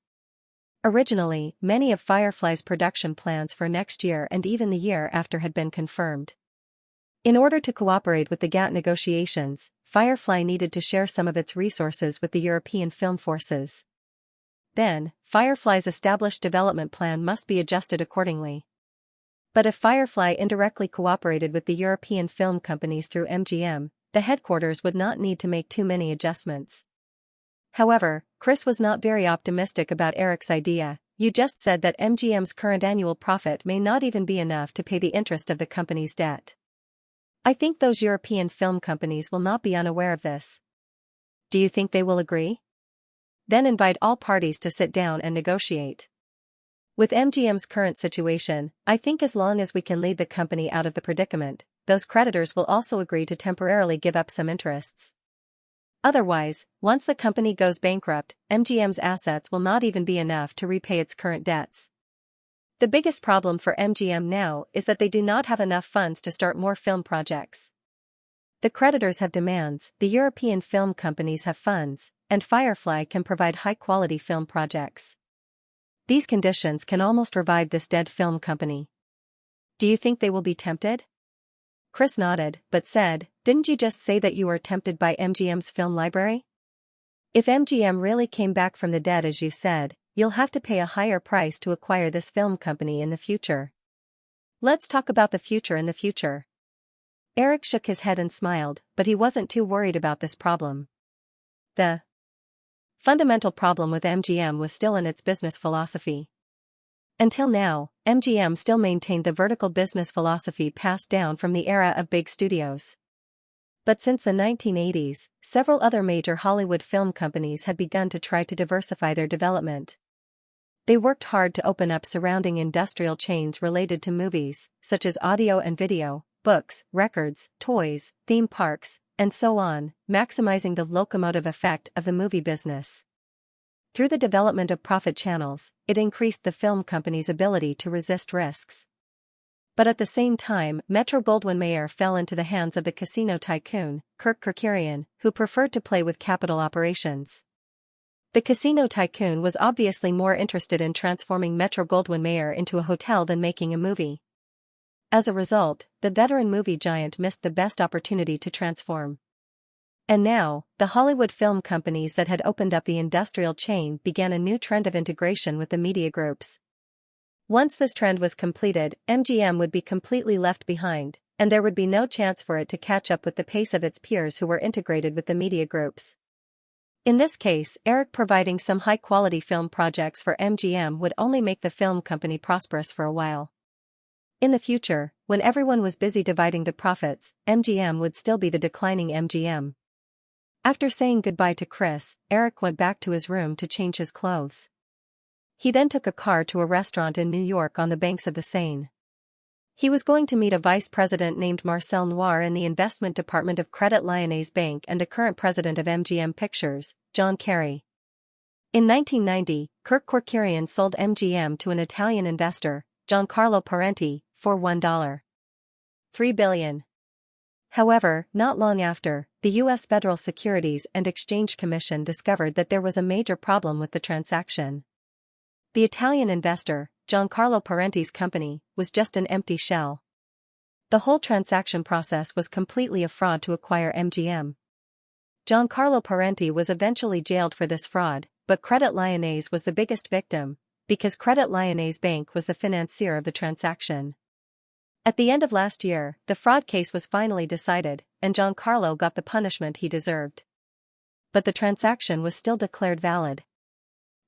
Originally, many of Firefly's production plans for next year and even the year after had been confirmed. In order to cooperate with the GATT negotiations, Firefly needed to share some of its resources with the European film forces. Then, Firefly's established development plan must be adjusted accordingly. But if Firefly indirectly cooperated with the European film companies through MGM, the headquarters would not need to make too many adjustments. However, Chris was not very optimistic about Eric's idea. You just said that MGM's current annual profit may not even be enough to pay the interest of the company's debt. I think those European film companies will not be unaware of this. Do you think they will agree? Then invite all parties to sit down and negotiate. With MGM's current situation, I think as long as we can lead the company out of the predicament, those creditors will also agree to temporarily give up some interests. Otherwise, once the company goes bankrupt, MGM's assets will not even be enough to repay its current debts. The biggest problem for MGM now is that they do not have enough funds to start more film projects. The creditors have demands, the European film companies have funds, and Firefly can provide high-quality film projects. These conditions can almost revive this dead film company. Do you think they will be tempted? Chris nodded, but said, "Didn't you just say that you were tempted by MGM's film library? If MGM really came back from the dead as you said, you'll have to pay a higher price to acquire this film company in the future." Let's talk about the future in the future. Eric shook his head and smiled, but he wasn't too worried about this problem. The fundamental problem with MGM was still in its business philosophy. Until now, MGM still maintained the vertical business philosophy passed down from the era of big studios. But since the 1980s, several other major Hollywood film companies had begun to try to diversify their development. They worked hard to open up surrounding industrial chains related to movies, such as audio and video, books, records, toys, theme parks, and so on, maximizing the locomotive effect of the movie business. Through the development of profit channels, it increased the film company's ability to resist risks. But at the same time, Metro-Goldwyn-Mayer fell into the hands of the casino tycoon, Kirk Kerkorian, who preferred to play with capital operations. The casino tycoon was obviously more interested in transforming Metro-Goldwyn-Mayer into a hotel than making a movie. As a result, the veteran movie giant missed the best opportunity to transform. And now, the Hollywood film companies that had opened up the industrial chain began a new trend of integration with the media groups. Once this trend was completed, MGM would be completely left behind, and there would be no chance for it to catch up with the pace of its peers who were integrated with the media groups. In this case, Eric providing some high-quality film projects for MGM would only make the film company prosperous for a while. In the future, when everyone was busy dividing the profits, MGM would still be the declining MGM. After saying goodbye to Chris, Eric went back to his room to change his clothes. He then took a car to a restaurant in New York on the banks of the Seine. He was going to meet a vice president named Marcel Noir in the investment department of Credit Lyonnais Bank and the current president of MGM Pictures, John Kerry. In 1990, Kirk Kerkorian sold MGM to an Italian investor, Giancarlo Parenti, for $1.3 billion. However, not long after, the U.S. Federal Securities and Exchange Commission discovered that there was a major problem with the transaction. The Italian investor, Giancarlo Parenti's company, was just an empty shell. The whole transaction process was completely a fraud to acquire MGM. Giancarlo Parenti was eventually jailed for this fraud, but Credit Lyonnais was the biggest victim, because Credit Lyonnais Bank was the financier of the transaction. At the end of last year, the fraud case was finally decided, and Giancarlo got the punishment he deserved. But the transaction was still declared valid.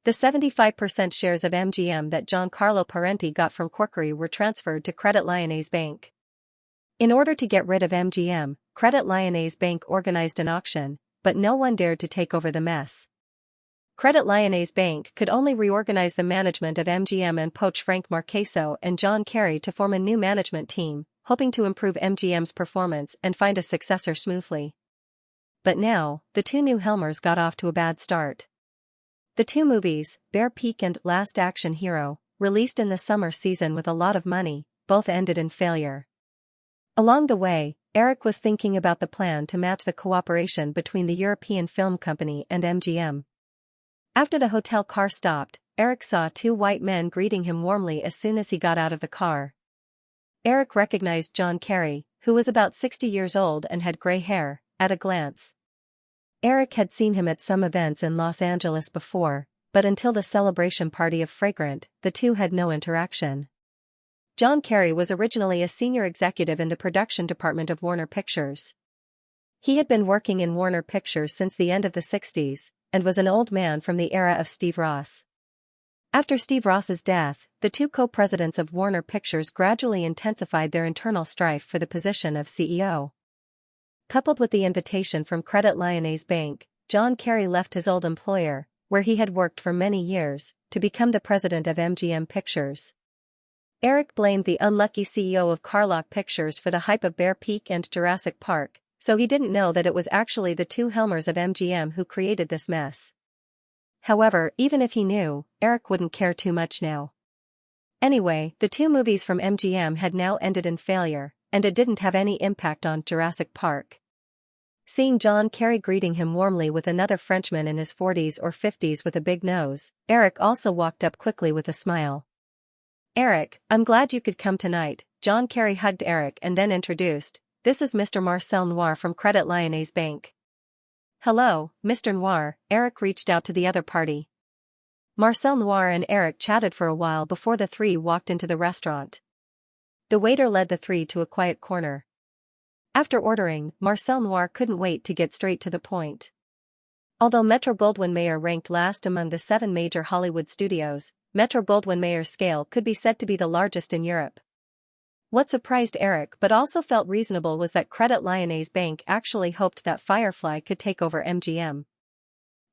The 75% shares of MGM that Giancarlo Parenti got from Corkery were transferred to Credit Lyonnais Bank. In order to get rid of MGM, Credit Lyonnais Bank organized an auction, but no one dared to take over the mess. Credit Lyonnais Bank could only reorganize the management of MGM and poach Frank Marcheso and John Kerry to form a new management team, hoping to improve MGM's performance and find a successor smoothly. but now, the two new Helmers got off to a bad start. The two movies, Bear Peak and Last Action Hero, released in the summer season with a lot of money, both ended in failure. Along the way, Eric was thinking about the plan to match the cooperation between the European Film Company and MGM. After the hotel car stopped, Eric saw two white men greeting him warmly as soon as he got out of the car. Eric recognized John Kerry, who was about 60 years old and had gray hair, at a glance. Eric had seen him at some events in Los Angeles before, but until the celebration party of Fragrant, the two had no interaction. John Kerry was originally a senior executive in the production department of Warner Pictures. He had been working in Warner Pictures since the end of the 60s, and was an old man from the era of Steve Ross. After Steve Ross's death, the two co-presidents of Warner Pictures gradually intensified their internal strife for the position of CEO. Coupled with the invitation from Credit Lyonnais Bank, John Kerry left his old employer, where he had worked for many years, to become the president of MGM Pictures. Eric blamed the unlucky CEO of Carlock Pictures for the hype of Bear Peak and Jurassic Park, so he didn't know that it was actually the two Helmers of MGM who created this mess. However, even if he knew, Eric wouldn't care too much now. Anyway, the two movies from MGM had now ended in failure, and it didn't have any impact on Jurassic Park. Seeing John Kerry greeting him warmly with another Frenchman in his 40s or 50s with a big nose, Eric also walked up quickly with a smile. "Eric, I'm glad you could come tonight." John Kerry hugged Eric and then introduced, "This is Mr. Marcel Noir from Credit Lyonnais Bank." "Hello, Mr. Noir." Eric reached out to the other party. Marcel Noir and Eric chatted for a while before the three walked into the restaurant. The waiter led the three to a quiet corner. After ordering, Marcel Noir couldn't wait to get straight to the point. Although Metro-Goldwyn-Mayer ranked last among the 7 major Hollywood studios, Metro-Goldwyn-Mayer's scale could be said to be the largest in Europe. What surprised Eric but also felt reasonable was that Credit Lyonnais Bank actually hoped that Firefly could take over MGM.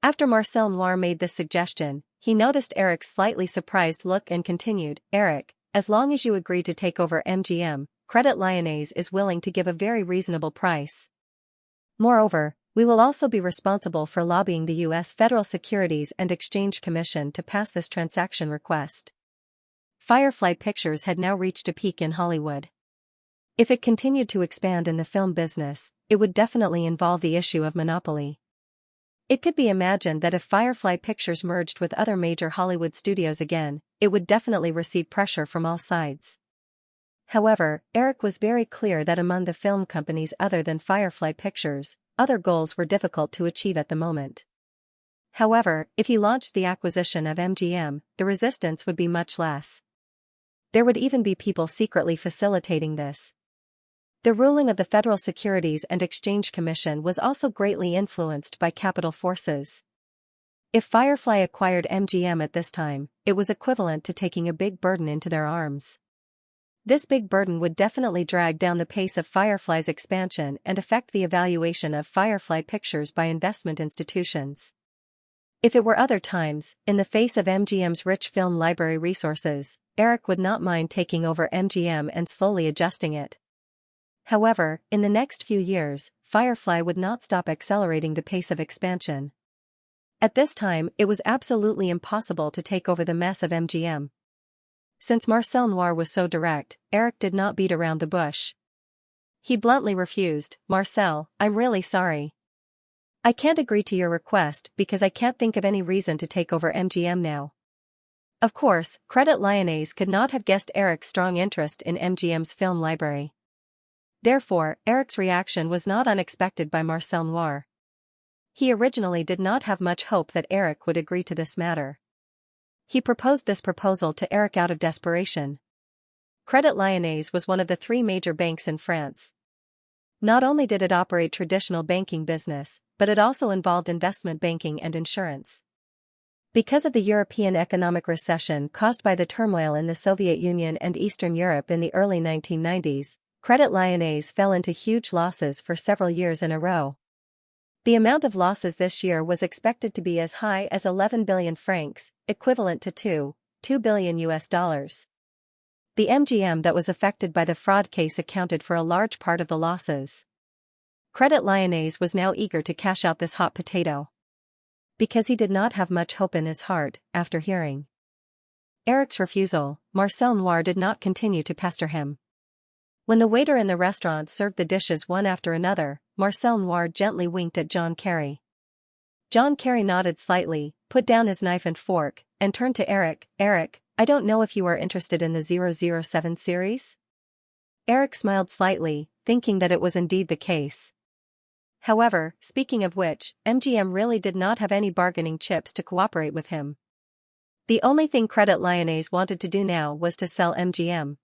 After Marcel Noir made this suggestion, he noticed Eric's slightly surprised look and continued, "Eric, as long as you agree to take over MGM, Credit Lyonnais is willing to give a very reasonable price. Moreover, we will also be responsible for lobbying the U.S. Federal Securities and Exchange Commission to pass this transaction request." Firefly Pictures had now reached a peak in Hollywood. If it continued to expand in the film business, it would definitely involve the issue of monopoly. It could be imagined that if Firefly Pictures merged with other major Hollywood studios again, it would definitely receive pressure from all sides. However, Eric was very clear that among the film companies other than Firefly Pictures, other goals were difficult to achieve at the moment. However, if he launched the acquisition of MGM, the resistance would be much less. There would even be people secretly facilitating this. The ruling of the Federal Securities and Exchange Commission was also greatly influenced by capital forces. If Firefly acquired MGM at this time, it was equivalent to taking a big burden into their arms. This big burden would definitely drag down the pace of Firefly's expansion and affect the evaluation of Firefly Pictures by investment institutions. If it were other times, in the face of MGM's rich film library resources, Eric would not mind taking over MGM and slowly adjusting it. However, in the next few years, Firefly would not stop accelerating the pace of expansion. At this time, it was absolutely impossible to take over the mess of MGM. Since Marcel Noir was so direct, Eric did not beat around the bush. He bluntly refused, "Marcel, I'm really sorry. I can't agree to your request because I can't think of any reason to take over MGM now." Of course, Credit Lyonnais could not have guessed Eric's strong interest in MGM's film library. Therefore, Eric's reaction was not unexpected by Marcel Noir. He originally did not have much hope that Eric would agree to this matter. He proposed this proposal to Eric out of desperation. Credit Lyonnais was one of the 3 major banks in France. Not only did it operate traditional banking business, but it also involved investment banking and insurance. Because of the European economic recession caused by the turmoil in the Soviet Union and Eastern Europe in the early 1990s, Credit Lyonnais fell into huge losses for several years in a row. The amount of losses this year was expected to be as high as 11 billion francs, equivalent to $2 billion US. The MGM that was affected by the fraud case accounted for a large part of the losses. Credit Lyonnaise was now eager to cash out this hot potato. Because he did not have much hope in his heart, after hearing Eric's refusal, Marcel Noir did not continue to pester him. When the waiter in the restaurant served the dishes one after another, Marcel Noir gently winked at John Kerry. John Kerry nodded slightly, put down his knife and fork, and turned to Eric. Eric, I don't know if you are interested in the 007 series? Eric smiled slightly, thinking that it was indeed the case. However, speaking of which, MGM really did not have any bargaining chips to cooperate with him. The only thing Credit Lyonnaise wanted to do now was to sell MGM.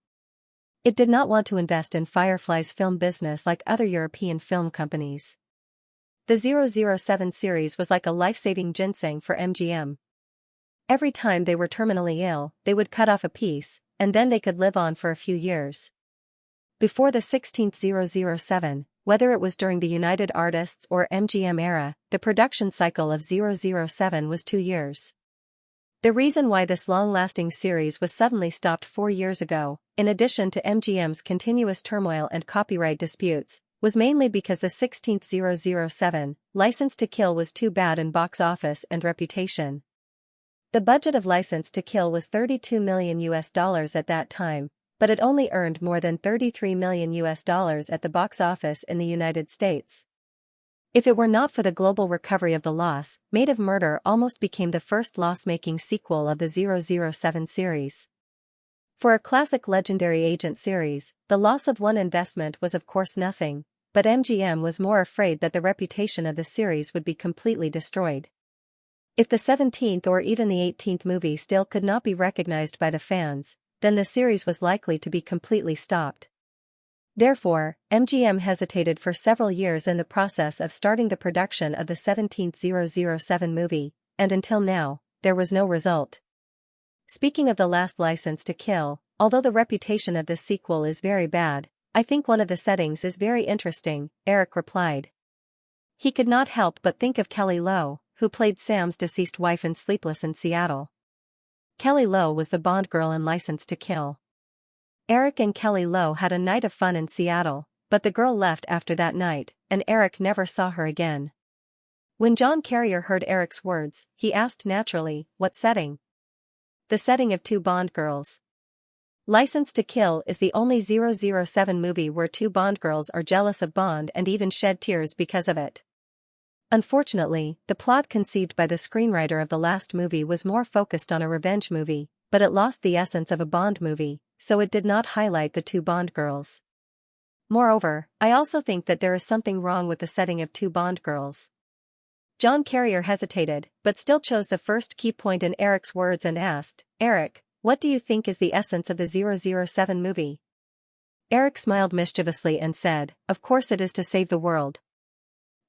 It did not want to invest in Firefly's film business like other European film companies. The 007 series was like a life-saving ginseng for MGM. Every time they were terminally ill, they would cut off a piece, and then they could live on for a few years. Before the 16th 007, whether it was during the United Artists or MGM era, the production cycle of 007 was 2 years. The reason why this long-lasting series was suddenly stopped 4 years ago, in addition to MGM's continuous turmoil and copyright disputes, was mainly because the 16th 007, License to Kill, was too bad in box office and reputation. The budget of License to Kill was $32 million at that time, but it only earned more than $33 million at the box office in the United States. If it were not for the global recovery of the loss, Maid of Murder almost became the first loss-making sequel of the 007 series. For a classic legendary agent series, the loss of one investment was of course nothing, but MGM was more afraid that the reputation of the series would be completely destroyed. If the 17th or even the 18th movie still could not be recognized by the fans, then the series was likely to be completely stopped. Therefore, MGM hesitated for several years in the process of starting the production of the 17th 007 movie, and until now, there was no result. Speaking of the last License to Kill, although the reputation of this sequel is very bad, I think one of the settings is very interesting, Eric replied. He could not help but think of Kelly Lowe, who played Sam's deceased wife in Sleepless in Seattle. Kelly Lowe was the Bond girl in License to Kill. Eric and Kelly Lowe had a night of fun in Seattle, but the girl left after that night, and Eric never saw her again. When John Carrier heard Eric's words, he asked naturally, what setting? The setting of 2 Bond girls. License to Kill is the only 007 movie where 2 Bond girls are jealous of Bond and even shed tears because of it. Unfortunately, the plot conceived by the screenwriter of the last movie was more focused on a revenge movie, but it lost the essence of a Bond movie, so it did not highlight the 2 Bond girls. Moreover, I also think that there is something wrong with the setting of 2 Bond girls. John Carrier hesitated, but still chose the first key point in Eric's words and asked, Eric, what do you think is the essence of the 007 movie? Eric smiled mischievously and said, of course it is to save the world.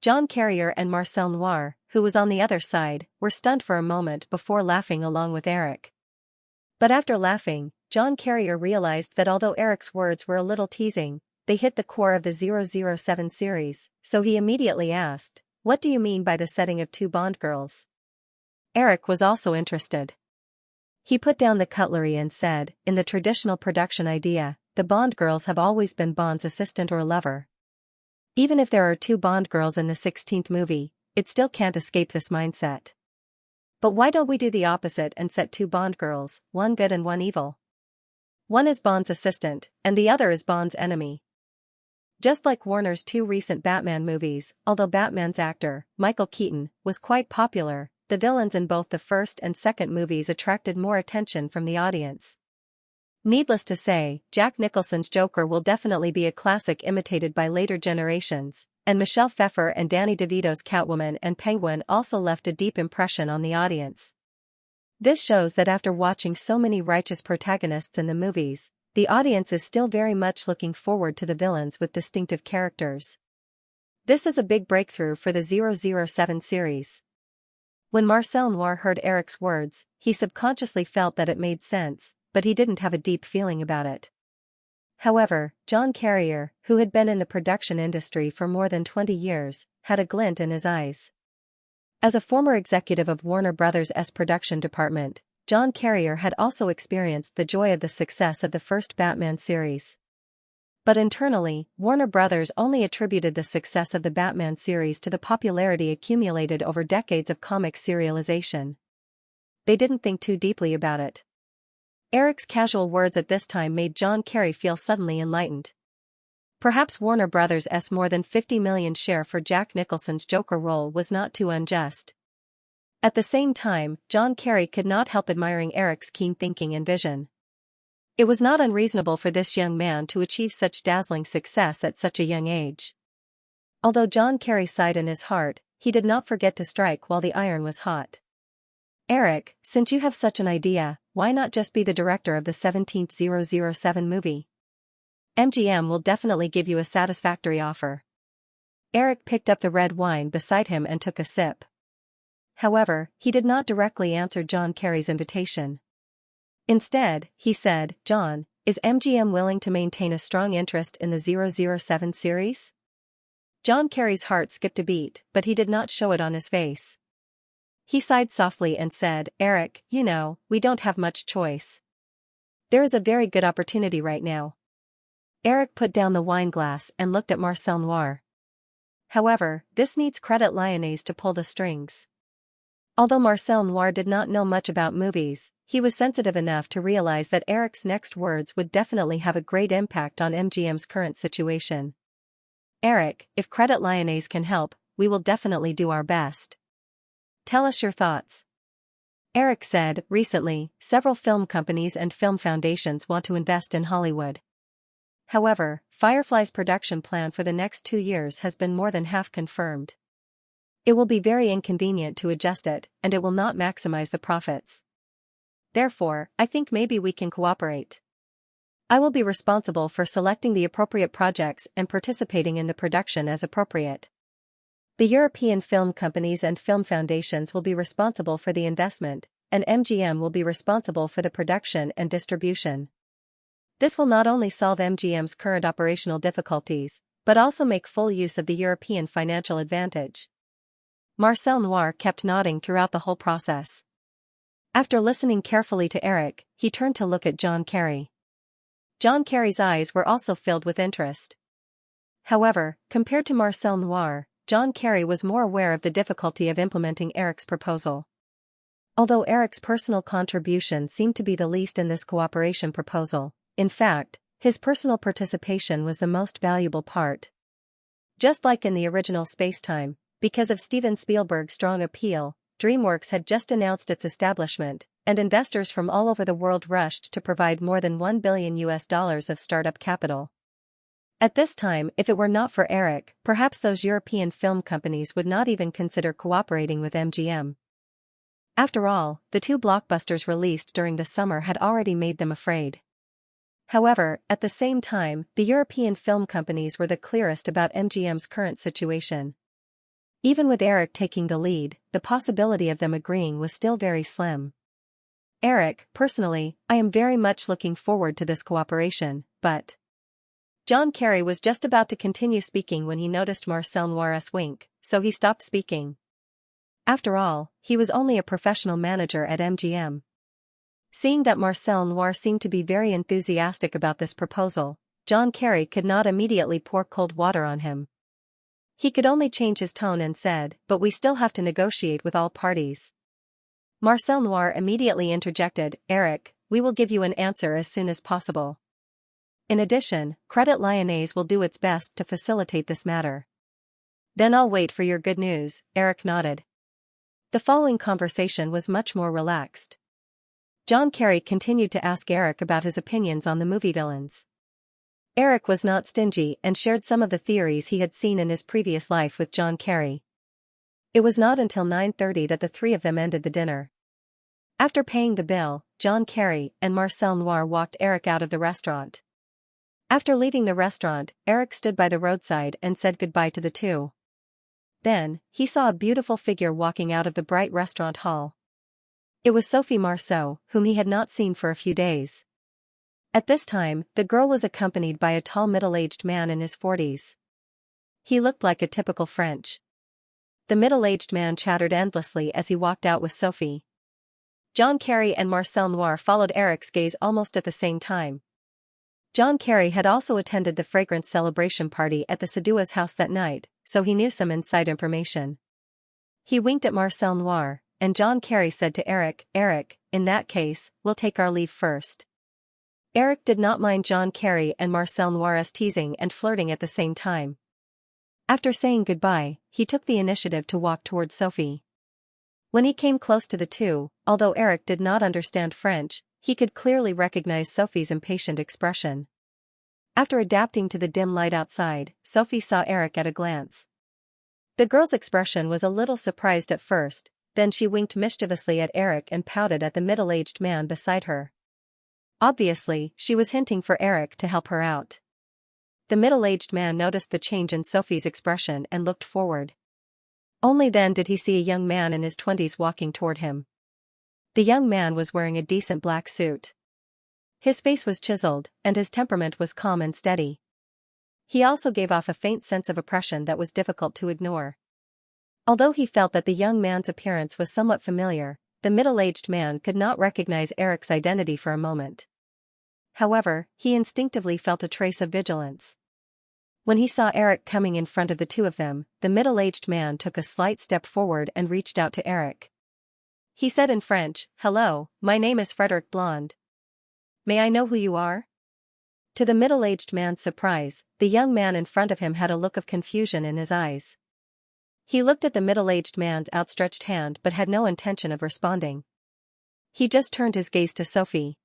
John Carrier and Marcel Noir, who was on the other side, were stunned for a moment before laughing along with Eric. But after laughing, John Carrier realized that although Eric's words were a little teasing, they hit the core of the 007 series, so he immediately asked, what do you mean by the setting of 2 Bond girls? Eric was also interested. He put down the cutlery and said, in the traditional production idea, the Bond girls have always been Bond's assistant or lover. Even if there are 2 Bond girls in the 16th movie, it still can't escape this mindset. But why don't we do the opposite and set 2 Bond girls, one good and one evil? One is Bond's assistant, and the other is Bond's enemy. Just like Warner's 2 recent Batman movies, although Batman's actor, Michael Keaton, was quite popular, the villains in both the first and second movies attracted more attention from the audience. Needless to say, Jack Nicholson's Joker will definitely be a classic imitated by later generations, and Michelle Pfeiffer and Danny DeVito's Catwoman and Penguin also left a deep impression on the audience. This shows that after watching so many righteous protagonists in the movies, the audience is still very much looking forward to the villains with distinctive characters. This is a big breakthrough for the 007 series. When Marcel Noir heard Eric's words, he subconsciously felt that it made sense, but he didn't have a deep feeling about it. However, John Carrier, who had been in the production industry for more than 20 years, had a glint in his eyes. As a former executive of Warner Brothers' production department, John Carrier had also experienced the joy of the success of the first Batman series. But internally, Warner Brothers only attributed the success of the Batman series to the popularity accumulated over decades of comic serialization. They didn't think too deeply about it. Eric's casual words at this time made John Kerry feel suddenly enlightened. Perhaps Warner Brothers' more than $50 million share for Jack Nicholson's Joker role was not too unjust. At the same time, John Kerry could not help admiring Eric's keen thinking and vision. It was not unreasonable for this young man to achieve such dazzling success at such a young age. Although John Kerry sighed in his heart, he did not forget to strike while the iron was hot. Eric, since you have such an idea, why not just be the director of the 17th 007 movie? MGM will definitely give you a satisfactory offer. Eric picked up the red wine beside him and took a sip. However, he did not directly answer John Kerry's invitation. Instead, he said, "John, is MGM willing to maintain a strong interest in the 007 series?" John Kerry's heart skipped a beat, but he did not show it on his face. He sighed softly and said, "Eric, you know, we don't have much choice. There is a very good opportunity right now." Eric put down the wine glass and looked at Marcel Noir. "However, this needs Credit Lyonnais to pull the strings." Although Marcel Noir did not know much about movies, he was sensitive enough to realize that Eric's next words would definitely have a great impact on MGM's current situation. "Eric, if Credit Lyonnais can help, we will definitely do our best. Tell us your thoughts." Eric said, "Recently, several film companies and film foundations want to invest in Hollywood. However, Firefly's production plan for the next 2 years has been more than half confirmed. It will be very inconvenient to adjust it, and it will not maximize the profits. Therefore, I think maybe we can cooperate. I will be responsible for selecting the appropriate projects and participating in the production as appropriate. The European film companies and film foundations will be responsible for the investment, and MGM will be responsible for the production and distribution. This will not only solve MGM's current operational difficulties, but also make full use of the European financial advantage." Marcel Noir kept nodding throughout the whole process. After listening carefully to Eric, he turned to look at John Kerry. John Kerry's eyes were also filled with interest. However, compared to Marcel Noir, John Kerry was more aware of the difficulty of implementing Eric's proposal. Although Eric's personal contribution seemed to be the least in this cooperation proposal, in fact, his personal participation was the most valuable part. Just like in the original Spacetime, because of Steven Spielberg's strong appeal, DreamWorks had just announced its establishment, and investors from all over the world rushed to provide more than $1 billion of startup capital. At this time, if it were not for Eric, perhaps those European film companies would not even consider cooperating with MGM. After all, the 2 blockbusters released during the summer had already made them afraid. However, at the same time, the European film companies were the clearest about MGM's current situation. Even with Eric taking the lead, the possibility of them agreeing was still very slim. "Eric, personally, I am very much looking forward to this cooperation, but..." John Kerry was just about to continue speaking when he noticed Marcel Noir's wink, so he stopped speaking. After all, he was only a professional manager at MGM. Seeing that Marcel Noir seemed to be very enthusiastic about this proposal, John Kerry could not immediately pour cold water on him. He could only change his tone and said, "But we still have to negotiate with all parties." Marcel Noir immediately interjected, "Eric, we will give you an answer as soon as possible. In addition, Credit Lyonnais will do its best to facilitate this matter." "Then I'll wait for your good news," Eric nodded. The following conversation was much more relaxed. John Kerry continued to ask Eric about his opinions on the movie villains. Eric was not stingy and shared some of the theories he had seen in his previous life with John Kerry. It was not until 9:30 that the 3 of them ended the dinner. After paying the bill, John Kerry and Marcel Noir walked Eric out of the restaurant. After leaving the restaurant, Eric stood by the roadside and said goodbye to the 2. Then, he saw a beautiful figure walking out of the bright restaurant hall. It was Sophie Marceau, whom he had not seen for a few days. At this time, the girl was accompanied by a tall middle-aged man in his 40s. He looked like a typical French. The middle-aged man chattered endlessly as he walked out with Sophie. John Kerry and Marcel Noir followed Eric's gaze almost at the same time. John Kerry had also attended the fragrance celebration party at the Sadua's house that night, so he knew some inside information. He winked at Marcel Noir, and John Kerry said to Eric, "Eric, in that case, we'll take our leave first." Eric did not mind John Kerry and Marcel Noir's teasing and flirting at the same time. After saying goodbye, he took the initiative to walk toward Sophie. When he came close to the two, although Eric did not understand French, he could clearly recognize Sophie's impatient expression. After adapting to the dim light outside, Sophie saw Eric at a glance. The girl's expression was a little surprised at first, then she winked mischievously at Eric and pouted at the middle-aged man beside her. Obviously, she was hinting for Eric to help her out. The middle-aged man noticed the change in Sophie's expression and looked forward. Only then did he see a young man in his 20s walking toward him. The young man was wearing a decent black suit. His face was chiseled, and his temperament was calm and steady. He also gave off a faint sense of oppression that was difficult to ignore. Although he felt that the young man's appearance was somewhat familiar, the middle-aged man could not recognize Eric's identity for a moment. However, he instinctively felt a trace of vigilance. When he saw Eric coming in front of the two of them, the middle-aged man took a slight step forward and reached out to Eric. He said in French, "Hello, my name is Frederick Blonde. May I know who you are?" To the middle-aged man's surprise, the young man in front of him had a look of confusion in his eyes. He looked at the middle-aged man's outstretched hand but had no intention of responding. He just turned his gaze to Sophie.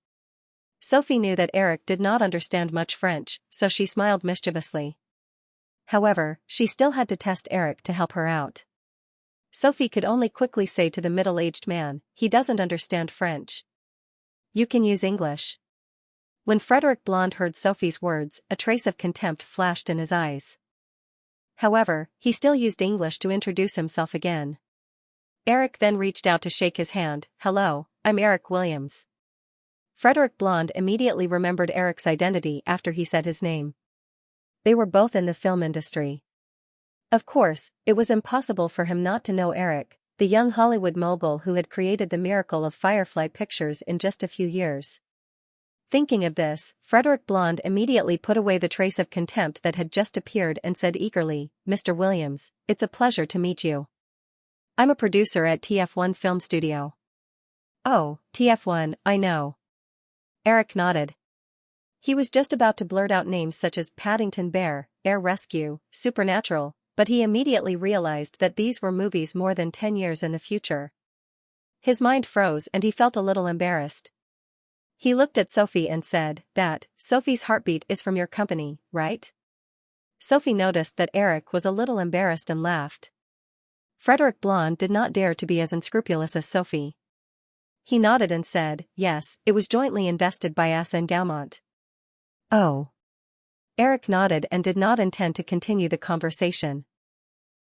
Sophie knew that Eric did not understand much French, so she smiled mischievously. However, she still had to test Eric to help her out. Sophie could only quickly say to the middle-aged man, "He doesn't understand French. You can use English." When Frederick Blonde heard Sophie's words, a trace of contempt flashed in his eyes. However, he still used English to introduce himself again. Eric then reached out to shake his hand. "Hello, I'm Eric Williams." Frederick Blonde immediately remembered Eric's identity after he said his name. They were both in the film industry. Of course, it was impossible for him not to know Eric, the young Hollywood mogul who had created the miracle of Firefly Pictures in just a few years. Thinking of this, Frederick Blonde immediately put away the trace of contempt that had just appeared and said eagerly, "Mr. Williams, it's a pleasure to meet you. I'm a producer at TF1 Film Studio." "Oh, TF1, I know." Eric nodded. He was just about to blurt out names such as Paddington Bear, Air Rescue, Supernatural, but he immediately realized that these were movies more than 10 years in the future. His mind froze and he felt a little embarrassed. He looked at Sophie and said, "That, Sophie's heartbeat is from your company, right?" Sophie noticed that Eric was a little embarrassed and laughed. Frederick Blonde did not dare to be as unscrupulous as Sophie. He nodded and said, "Yes, it was jointly invested by us and Gaumont." "Oh." Eric nodded and did not intend to continue the conversation.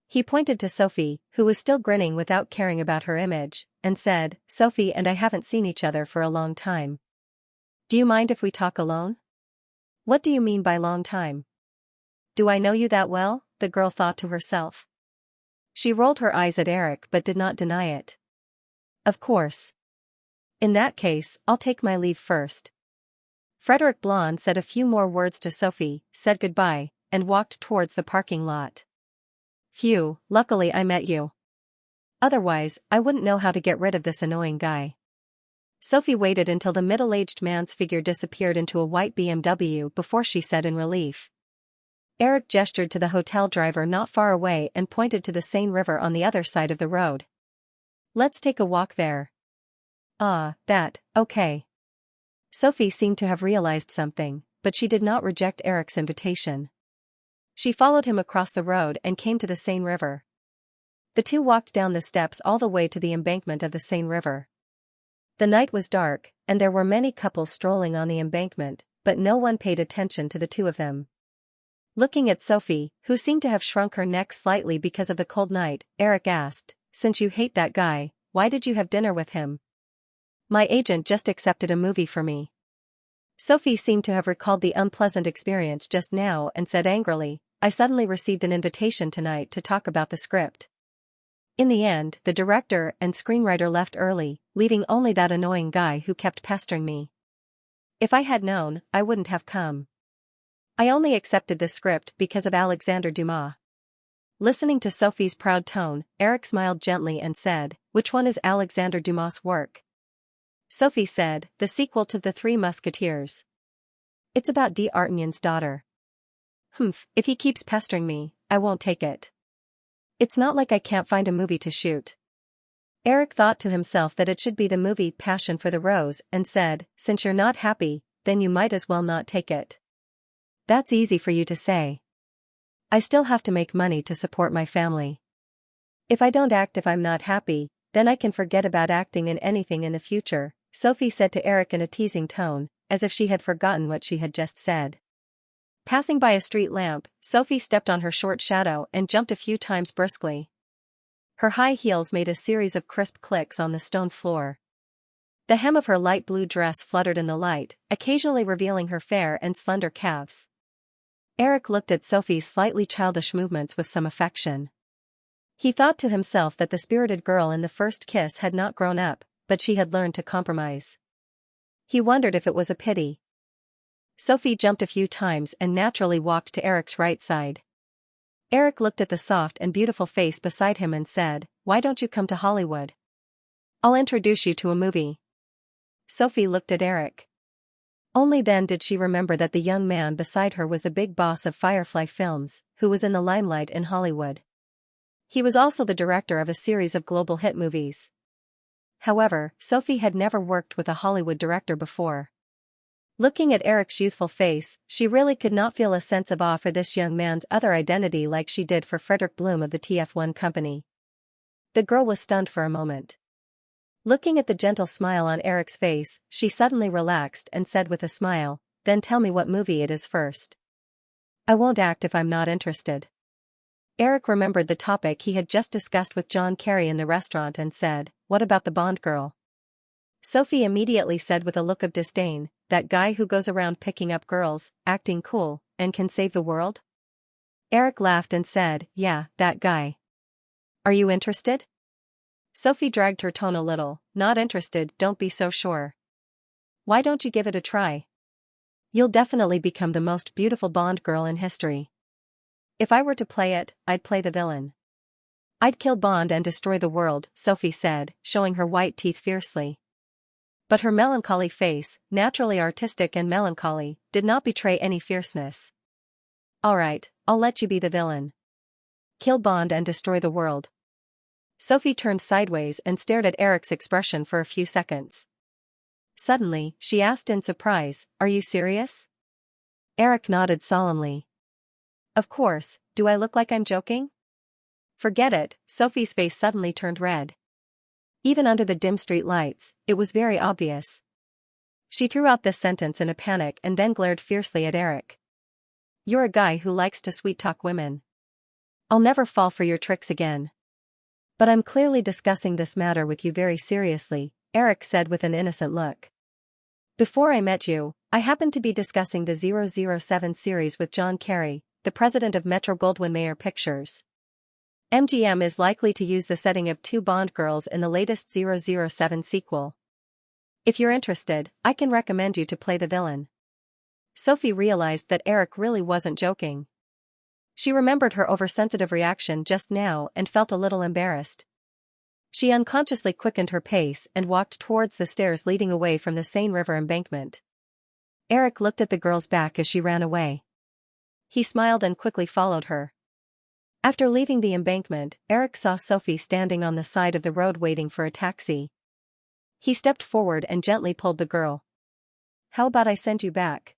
He pointed to Sophie, who was still grinning without caring about her image, and said, "Sophie and I haven't seen each other for a long time. Do you mind if we talk alone?" "What do you mean by long time? Do I know you that well?" the girl thought to herself. She rolled her eyes at Eric but did not deny it. "Of course. In that case, I'll take my leave first." Frederick Blonde said a few more words to Sophie, said goodbye, and walked towards the parking lot. "Phew, luckily I met you. Otherwise, I wouldn't know how to get rid of this annoying guy." Sophie waited until the middle-aged man's figure disappeared into a white BMW before she said in relief. Eric gestured to the hotel driver not far away and pointed to the Seine River on the other side of the road. "Let's take a walk there." "Ah, okay." Sophie seemed to have realized something, but she did not reject Eric's invitation. She followed him across the road and came to the Seine River. The two walked down the steps all the way to the embankment of the Seine River. The night was dark, and there were many couples strolling on the embankment, but no one paid attention to the two of them. Looking at Sophie, who seemed to have shrunk her neck slightly because of the cold night, Eric asked, "Since you hate that guy, why did you have dinner with him?" "My agent just accepted a movie for me." Sophie seemed to have recalled the unpleasant experience just now and said angrily, "I suddenly received an invitation tonight to talk about the script. In the end, the director and screenwriter left early, leaving only that annoying guy who kept pestering me. If I had known, I wouldn't have come." I only accepted the script because of Alexander Dumas. Listening to Sophie's proud tone, Eric smiled gently and said, "Which one is Alexander Dumas' work?" Sophie said, "The sequel to The Three Musketeers. It's about D'Artagnan's daughter." "Humph, if he keeps pestering me, I won't take it. It's not like I can't find a movie to shoot." Eric thought to himself that it should be the movie Passion for the Rose and said, "Since you're not happy, then you might as well not take it." "That's easy for you to say. I still have to make money to support my family. If I don't act if I'm not happy, then I can forget about acting in anything in the future," Sophie said to Eric in a teasing tone, as if she had forgotten what she had just said. Passing by a street lamp, Sophie stepped on her short shadow and jumped a few times briskly. Her high heels made a series of crisp clicks on the stone floor. The hem of her light blue dress fluttered in the light, occasionally revealing her fair and slender calves. Eric looked at Sophie's slightly childish movements with some affection. He thought to himself that the spirited girl in the first kiss had not grown up, but she had learned to compromise. He wondered if it was a pity. Sophie jumped a few times and naturally walked to Eric's right side. Eric looked at the soft and beautiful face beside him and said, "Why don't you come to Hollywood? I'll introduce you to a movie." Sophie looked at Eric. Only then did she remember that the young man beside her was the big boss of Firefly Films, who was in the limelight in Hollywood. He was also the director of a series of global hit movies. However, Sophie had never worked with a Hollywood director before. Looking at Eric's youthful face, she really could not feel a sense of awe for this young man's other identity like she did for Frederick Bloom of the TF1 company. The girl was stunned for a moment. Looking at the gentle smile on Eric's face, she suddenly relaxed and said with a smile, "Then tell me what movie it is first. I won't act if I'm not interested." Eric remembered the topic he had just discussed with John Kerry in the restaurant and said, "What about the Bond girl?" Sophie immediately said with a look of disdain, "That guy who goes around picking up girls, acting cool, and can save the world?" Eric laughed and said, "Yeah, that guy. Are you interested?" Sophie dragged her tone a little, "Not interested, don't be so sure. Why don't you give it a try? You'll definitely become the most beautiful Bond girl in history." "If I were to play it, I'd play the villain. I'd kill Bond and destroy the world," Sophie said, showing her white teeth fiercely. But her melancholy face, naturally artistic and melancholy, did not betray any fierceness. "All right, I'll let you be the villain. Kill Bond and destroy the world." Sophie turned sideways and stared at Eric's expression for a few seconds. Suddenly, she asked in surprise, "Are you serious?" Eric nodded solemnly. "Of course, do I look like I'm joking?" "Forget it," Sophie's face suddenly turned red. Even under the dim street lights, it was very obvious. She threw out this sentence in a panic and then glared fiercely at Eric. "You're a guy who likes to sweet-talk women. I'll never fall for your tricks again." "But I'm clearly discussing this matter with you very seriously," Eric said with an innocent look. "Before I met you, I happened to be discussing the 007 series with John Kerry, the president of Metro-Goldwyn-Mayer Pictures. MGM is likely to use the setting of two Bond girls in the latest 007 sequel. If you're interested, I can recommend you to play the villain." Sophie realized that Eric really wasn't joking. She remembered her oversensitive reaction just now and felt a little embarrassed. She unconsciously quickened her pace and walked towards the stairs leading away from the Seine River embankment. Eric looked at the girl's back as she ran away. He smiled and quickly followed her. After leaving the embankment, Eric saw Sophie standing on the side of the road waiting for a taxi. He stepped forward and gently pulled the girl. "How about I send you back?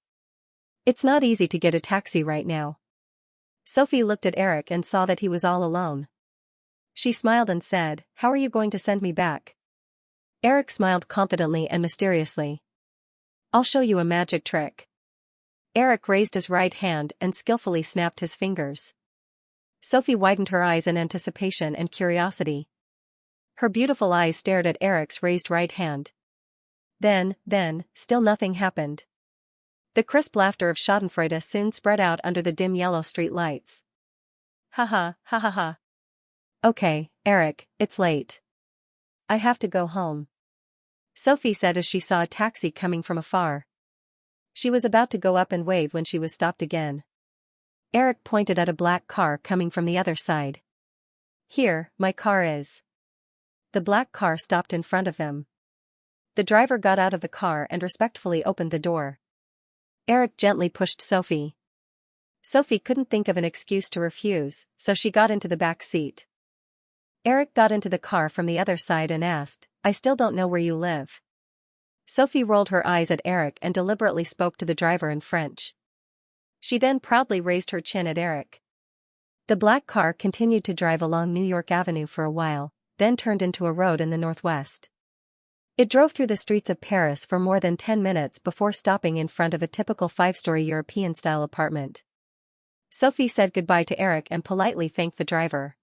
It's not easy to get a taxi right now." Sophie looked at Eric and saw that he was all alone. She smiled and said, "How are you going to send me back?" Eric smiled confidently and mysteriously. "I'll show you a magic trick." Eric raised his right hand and skillfully snapped his fingers. Sophie widened her eyes in anticipation and curiosity. Her beautiful eyes stared at Eric's raised right hand. Then, still nothing happened. The crisp laughter of Schadenfreude soon spread out under the dim yellow street lights. "Ha ha, ha ha ha. Okay, Eric, it's late. I have to go home," Sophie said as she saw a taxi coming from afar. She was about to go up and wave when she was stopped again. Eric pointed at a black car coming from the other side. "Here, my car is." The black car stopped in front of them. The driver got out of the car and respectfully opened the door. Eric gently pushed Sophie. Sophie couldn't think of an excuse to refuse, so she got into the back seat. Eric got into the car from the other side and asked, "I still don't know where you live." Sophie rolled her eyes at Eric and deliberately spoke to the driver in French. She then proudly raised her chin at Eric. The black car continued to drive along New York Avenue for a while, then turned into a road in the northwest. It drove through the streets of Paris for more than 10 minutes before stopping in front of a typical 5-story European-style apartment. Sophie said goodbye to Eric and politely thanked the driver.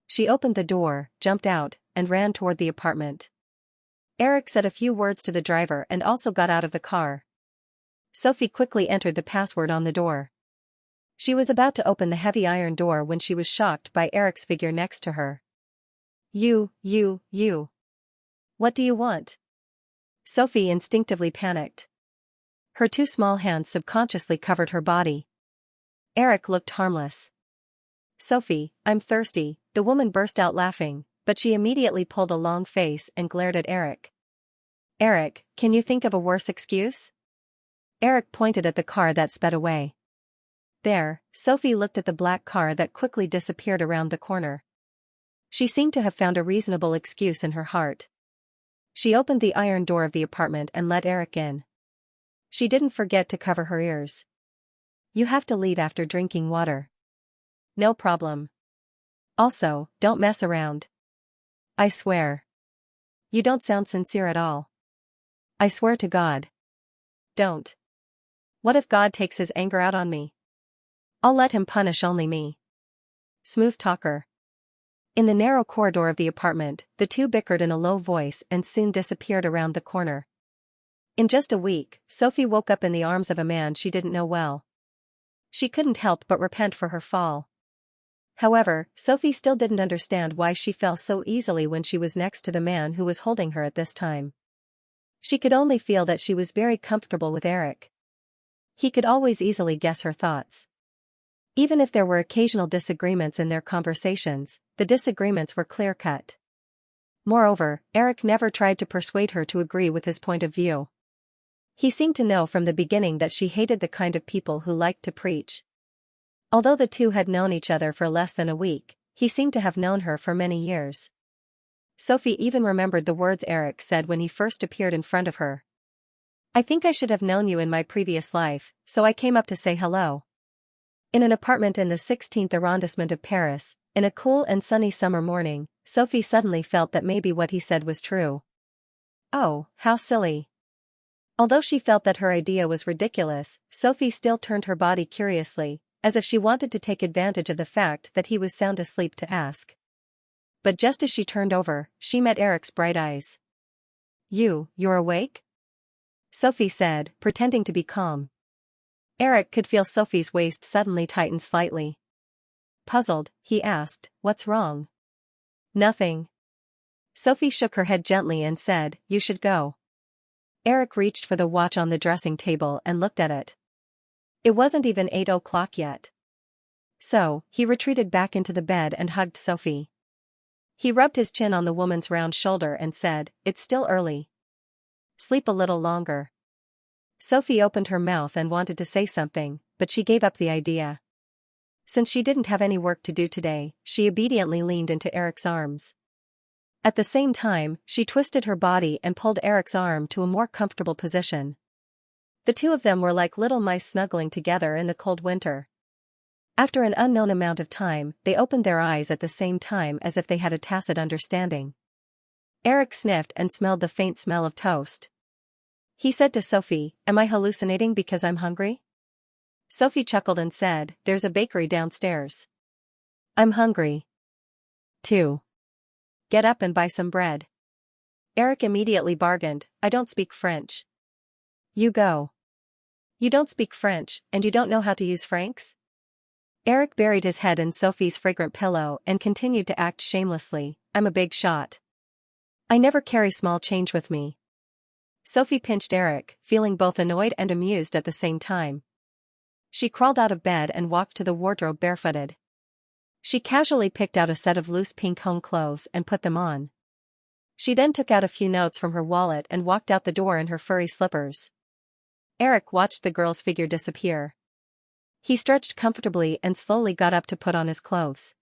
She opened the door, jumped out, and ran toward the apartment. Eric said a few words to the driver and also got out of the car. Sophie quickly entered the password on the door. She was about to open the heavy iron door when she was shocked by Eric's figure next to her. You. What do you want?" Sophie instinctively panicked. Her two small hands subconsciously covered her body. Eric looked harmless. "Sophie, I'm thirsty," the woman burst out laughing, but she immediately pulled a long face and glared at Eric. "Eric, can you think of a worse excuse?" Eric pointed at the car that sped away. There, Sophie looked at the black car that quickly disappeared around the corner. She seemed to have found a reasonable excuse in her heart. She opened the iron door of the apartment and let Eric in. She didn't forget to cover her ears. "You have to leave after drinking water." "No problem. Also, don't mess around." "I swear." "You don't sound sincere at all." "I swear to God." "Don't. What if God takes his anger out on me? I'll let him punish only me." Smooth talker. In the narrow corridor of the apartment, the two bickered in a low voice and soon disappeared around the corner. In just a week, Sophie woke up in the arms of a man she didn't know well. She couldn't help but repent for her fall. However, Sophie still didn't understand why she fell so easily when she was next to the man who was holding her at this time. She could only feel that she was very comfortable with Eric. He could always easily guess her thoughts. Even if there were occasional disagreements in their conversations, the disagreements were clear-cut. Moreover, Eric never tried to persuade her to agree with his point of view. He seemed to know from the beginning that she hated the kind of people who liked to preach. Although the two had known each other for less than a week, he seemed to have known her for many years. Sophie even remembered the words Eric said when he first appeared in front of her. "I think I should have known you in my previous life, so I came up to say hello." In an apartment in the 16th arrondissement of Paris, in a cool and sunny summer morning, Sophie suddenly felt that maybe what he said was true. Oh, how silly. Although she felt that her idea was ridiculous, Sophie still turned her body curiously, as if she wanted to take advantage of the fact that he was sound asleep to ask. But just as she turned over, she met Eric's bright eyes. You're awake?" Sophie said, pretending to be calm. Eric could feel Sophie's waist suddenly tighten slightly. Puzzled, he asked, "What's wrong?" "Nothing." Sophie shook her head gently and said, "You should go." Eric reached for the watch on the dressing table and looked at it. It wasn't even 8 o'clock yet. So, he retreated back into the bed and hugged Sophie. He rubbed his chin on the woman's round shoulder and said, "It's still early. Sleep a little longer." Sophie opened her mouth and wanted to say something, but she gave up the idea. Since she didn't have any work to do today, she obediently leaned into Eric's arms. At the same time, she twisted her body and pulled Eric's arm to a more comfortable position. The two of them were like little mice snuggling together in the cold winter. After an unknown amount of time, they opened their eyes at the same time as if they had a tacit understanding. Eric sniffed and smelled the faint smell of toast. He said to Sophie, "Am I hallucinating because I'm hungry?" Sophie chuckled and said, "There's a bakery downstairs." "I'm hungry. Too. Get up and buy some bread." Eric immediately bargained, "I don't speak French." "You go." "You don't speak French, and you don't know how to use francs?" Eric buried his head in Sophie's fragrant pillow and continued to act shamelessly, "I'm a big shot. I never carry small change with me." Sophie pinched Eric, feeling both annoyed and amused at the same time. She crawled out of bed and walked to the wardrobe barefooted. She casually picked out a set of loose pink home clothes and put them on. She then took out a few notes from her wallet and walked out the door in her furry slippers. Eric watched the girl's figure disappear. He stretched comfortably and slowly got up to put on his clothes.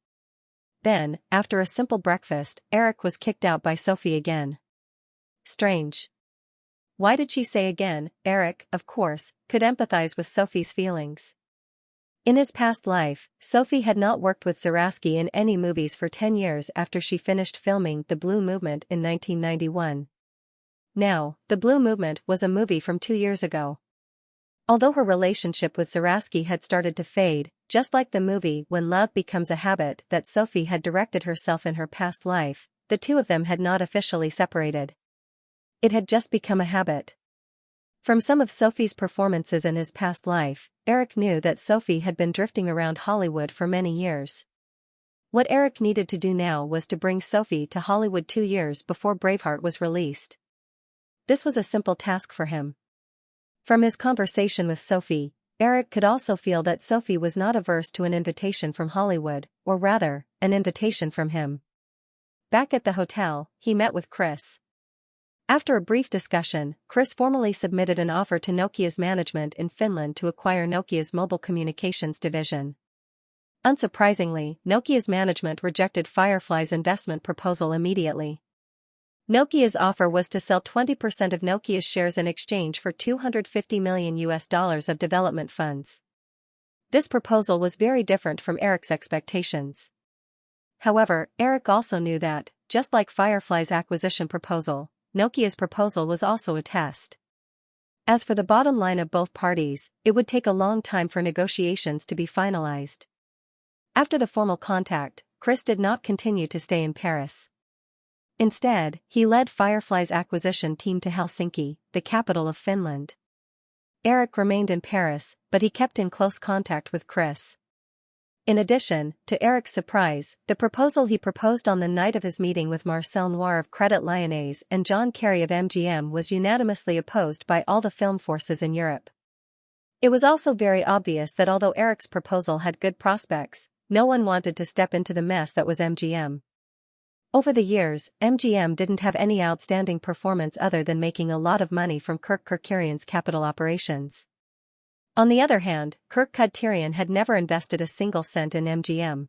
Then, after a simple breakfast, Eric was kicked out by Sophie again. Strange. Why did she say again? Eric, of course, could empathize with Sophie's feelings. In his past life, Sophie had not worked with Xianxia in any movies for 10 years after she finished filming The Blue Movement in 1991. Now, The Blue Movement was a movie from 2 years ago. Although her relationship with Xianxia had started to fade, just like the movie When Love Becomes a Habit that Sophie had directed herself in her past life, the two of them had not officially separated. It had just become a habit. From some of Sophie's performances in his past life, Eric knew that Sophie had been drifting around Hollywood for many years. What Eric needed to do now was to bring Sophie to Hollywood 2 years before Braveheart was released. This was a simple task for him. From his conversation with Sophie, Eric could also feel that Sophie was not averse to an invitation from Hollywood, or rather, an invitation from him. Back at the hotel, he met with Chris. After a brief discussion, Chris formally submitted an offer to Nokia's management in Finland to acquire Nokia's mobile communications division. Unsurprisingly, Nokia's management rejected Firefly's investment proposal immediately. Nokia's offer was to sell 20% of Nokia's shares in exchange for $250 million of development funds. This proposal was very different from Eric's expectations. However, Eric also knew that, just like Firefly's acquisition proposal, Nokia's proposal was also a test. As for the bottom line of both parties, it would take a long time for negotiations to be finalized. After the formal contact, Chris did not continue to stay in Paris. Instead, he led Firefly's acquisition team to Helsinki, the capital of Finland. Eric remained in Paris, but he kept in close contact with Chris. In addition, to Eric's surprise, the proposal he proposed on the night of his meeting with Marcel Noir of Credit Lyonnais and John Kerry of MGM was unanimously opposed by all the film forces in Europe. It was also very obvious that although Eric's proposal had good prospects, no one wanted to step into the mess that was MGM. Over the years, MGM didn't have any outstanding performance other than making a lot of money from Kirk Kerkorian's capital operations. On the other hand, Kirk Kerkorian had never invested a single cent in MGM.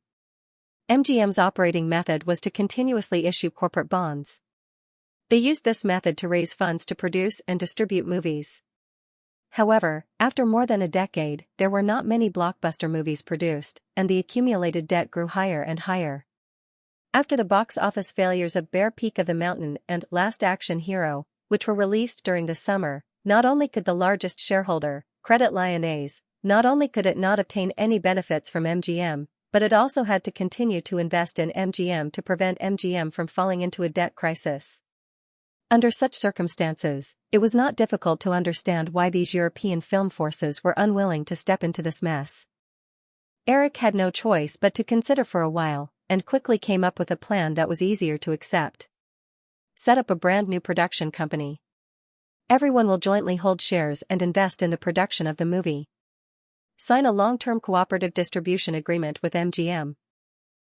MGM's operating method was to continuously issue corporate bonds. They used this method to raise funds to produce and distribute movies. However, after more than a decade, there were not many blockbuster movies produced, and the accumulated debt grew higher and higher. After the box office failures of Bear Peak of the Mountain and Last Action Hero, which were released during the summer, not only could the largest shareholder, Credit Lyonnais, not only could it not obtain any benefits from MGM, but it also had to continue to invest in MGM to prevent MGM from falling into a debt crisis. Under such circumstances, it was not difficult to understand why these European film forces were unwilling to step into this mess. Eric had no choice but to consider for a while, and quickly came up with a plan that was easier to accept. Set up a brand new production company. Everyone will jointly hold shares and invest in the production of the movie. Sign a long-term cooperative distribution agreement with MGM.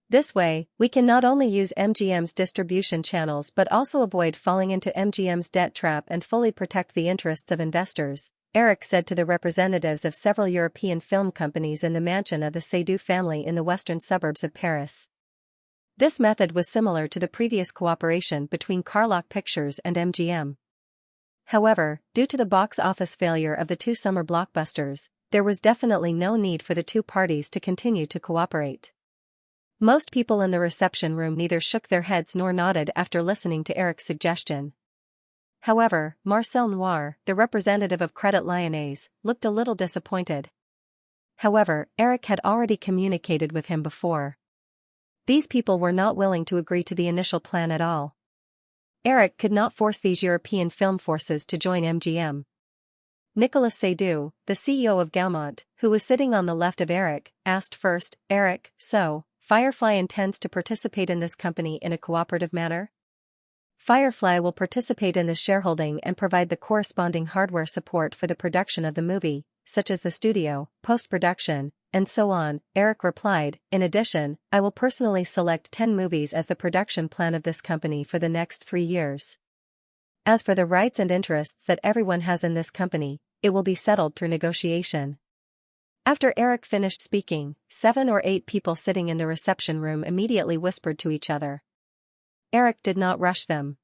This way, we can not only use MGM's distribution channels but also avoid falling into MGM's debt trap and fully protect the interests of investors, Eric said to the representatives of several European film companies in the mansion of the Seydoux family in the western suburbs of Paris. This method was similar to the previous cooperation between Carlock Pictures and MGM. However, due to the box office failure of the two summer blockbusters, there was definitely no need for the two parties to continue to cooperate. Most people in the reception room neither shook their heads nor nodded after listening to Eric's suggestion. However, Marcel Noir, the representative of Credit Lyonnais, looked a little disappointed. However, Eric had already communicated with him before. These people were not willing to agree to the initial plan at all. Eric could not force these European film forces to join MGM. Nicolas Seydoux, the CEO of Gaumont, who was sitting on the left of Eric, asked first, "Eric, so, Firefly intends to participate in this company in a cooperative manner?" Firefly will participate in the shareholding and provide the corresponding hardware support for the production of the movie, such as the studio, post-production, and so on. Eric replied, in addition, I will personally select 10 movies as the production plan of this company for the next 3 years. As for the rights and interests that everyone has in this company, it will be settled through negotiation. After Eric finished speaking, 7 or 8 people sitting in the reception room immediately whispered to each other. Eric did not rush them.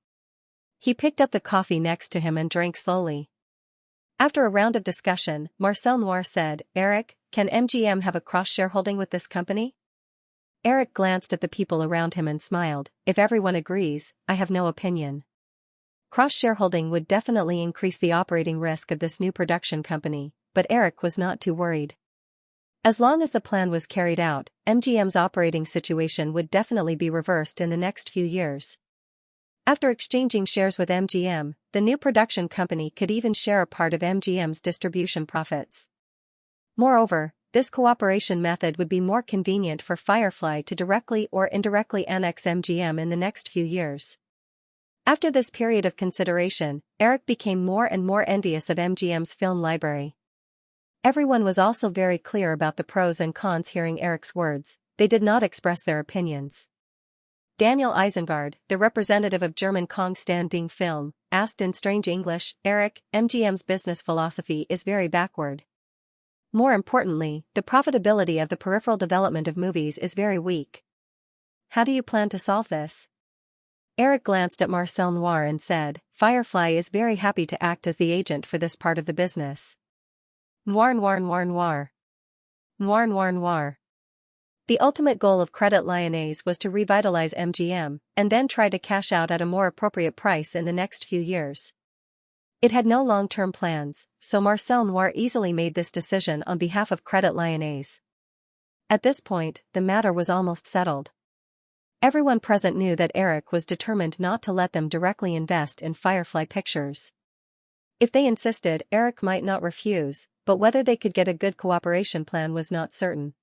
He picked up the coffee next to him and drank slowly. After a round of discussion, Marcel Noir said, Eric, can MGM have a cross-shareholding with this company? Eric glanced at the people around him and smiled, if everyone agrees, I have no opinion. Cross-shareholding would definitely increase the operating risk of this new production company, but Eric was not too worried. As long as the plan was carried out, MGM's operating situation would definitely be reversed in the next few years. After exchanging shares with MGM, the new production company could even share a part of MGM's distribution profits. Moreover, this cooperation method would be more convenient for Firefly to directly or indirectly annex MGM in the next few years. After this period of consideration, Eric became more and more envious of MGM's film library. Everyone was also very clear about the pros and cons. Hearing Eric's words, they did not express their opinions. Daniel Isengard, the representative of German Kong-standing film, asked in strange English, Eric, MGM's business philosophy is very backward. More importantly, the profitability of the peripheral development of movies is very weak. How do you plan to solve this? Eric glanced at Marcel Noir and said, Firefly is very happy to act as the agent for this part of the business. Noir noir noir noir. Noir noir noir. The ultimate goal of Credit Lyonnais was to revitalize MGM, and then try to cash out at a more appropriate price in the next few years. It had no long-term plans, so Marcel Noir easily made this decision on behalf of Credit Lyonnais. At this point, the matter was almost settled. Everyone present knew that Eric was determined not to let them directly invest in Firefly Pictures. If they insisted, Eric might not refuse, but whether they could get a good cooperation plan was not certain.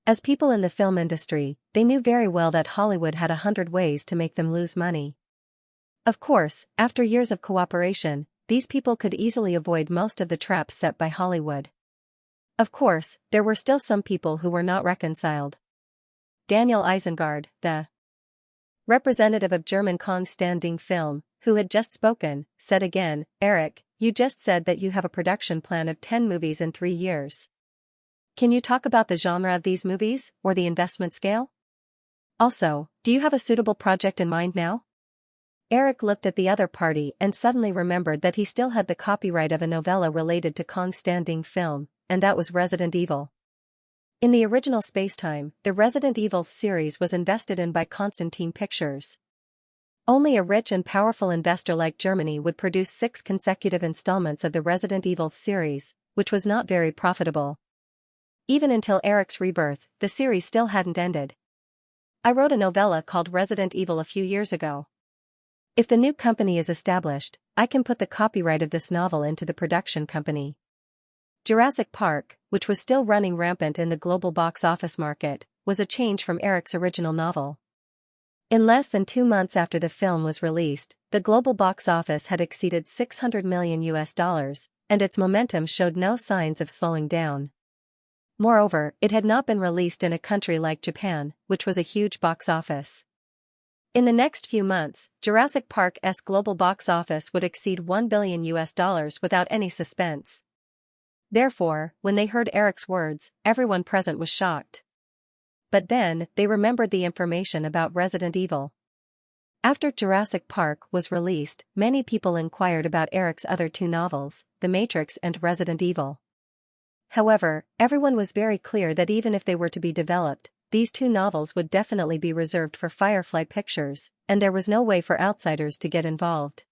As people in the film industry, they knew very well that Hollywood had 100 ways to make them lose money. Of course, after years of cooperation, these people could easily avoid most of the traps set by Hollywood. Of course, there were still some people who were not reconciled. Daniel Isengard, the representative of German Kong-standing film, who had just spoken, said again, Eric, you just said that you have a production plan of 10 movies in 3 years. Can you talk about the genre of these movies, or the investment scale? Also, do you have a suitable project in mind now? Eric looked at the other party and suddenly remembered that he still had the copyright of a novella related to Kong-standing film, and that was Resident Evil. In the original spacetime, the Resident Evil series was invested in by Constantine Pictures. Only a rich and powerful investor like Germany would produce 6 consecutive installments of the Resident Evil series, which was not very profitable. Even until Eric's rebirth, the series still hadn't ended. I wrote a novella called Resident Evil a few years ago. If the new company is established, I can put the copyright of this novel into the production company. Jurassic Park, which was still running rampant in the global box office market, was a change from Eric's original novel. In less than 2 months after the film was released, the global box office had exceeded $600 million, and its momentum showed no signs of slowing down. Moreover, it had not been released in a country like Japan, which was a huge box office. In the next few months, Jurassic Park's global box office would exceed $1 billion without any suspense. Therefore, when they heard Eric's words, everyone present was shocked. But then, they remembered the information about Resident Evil. After Jurassic Park was released, many people inquired about Eric's other 2 novels, The Matrix and Resident Evil. However, everyone was very clear that even if they were to be developed, these 2 novels would definitely be reserved for Firefly Pictures, and there was no way for outsiders to get involved.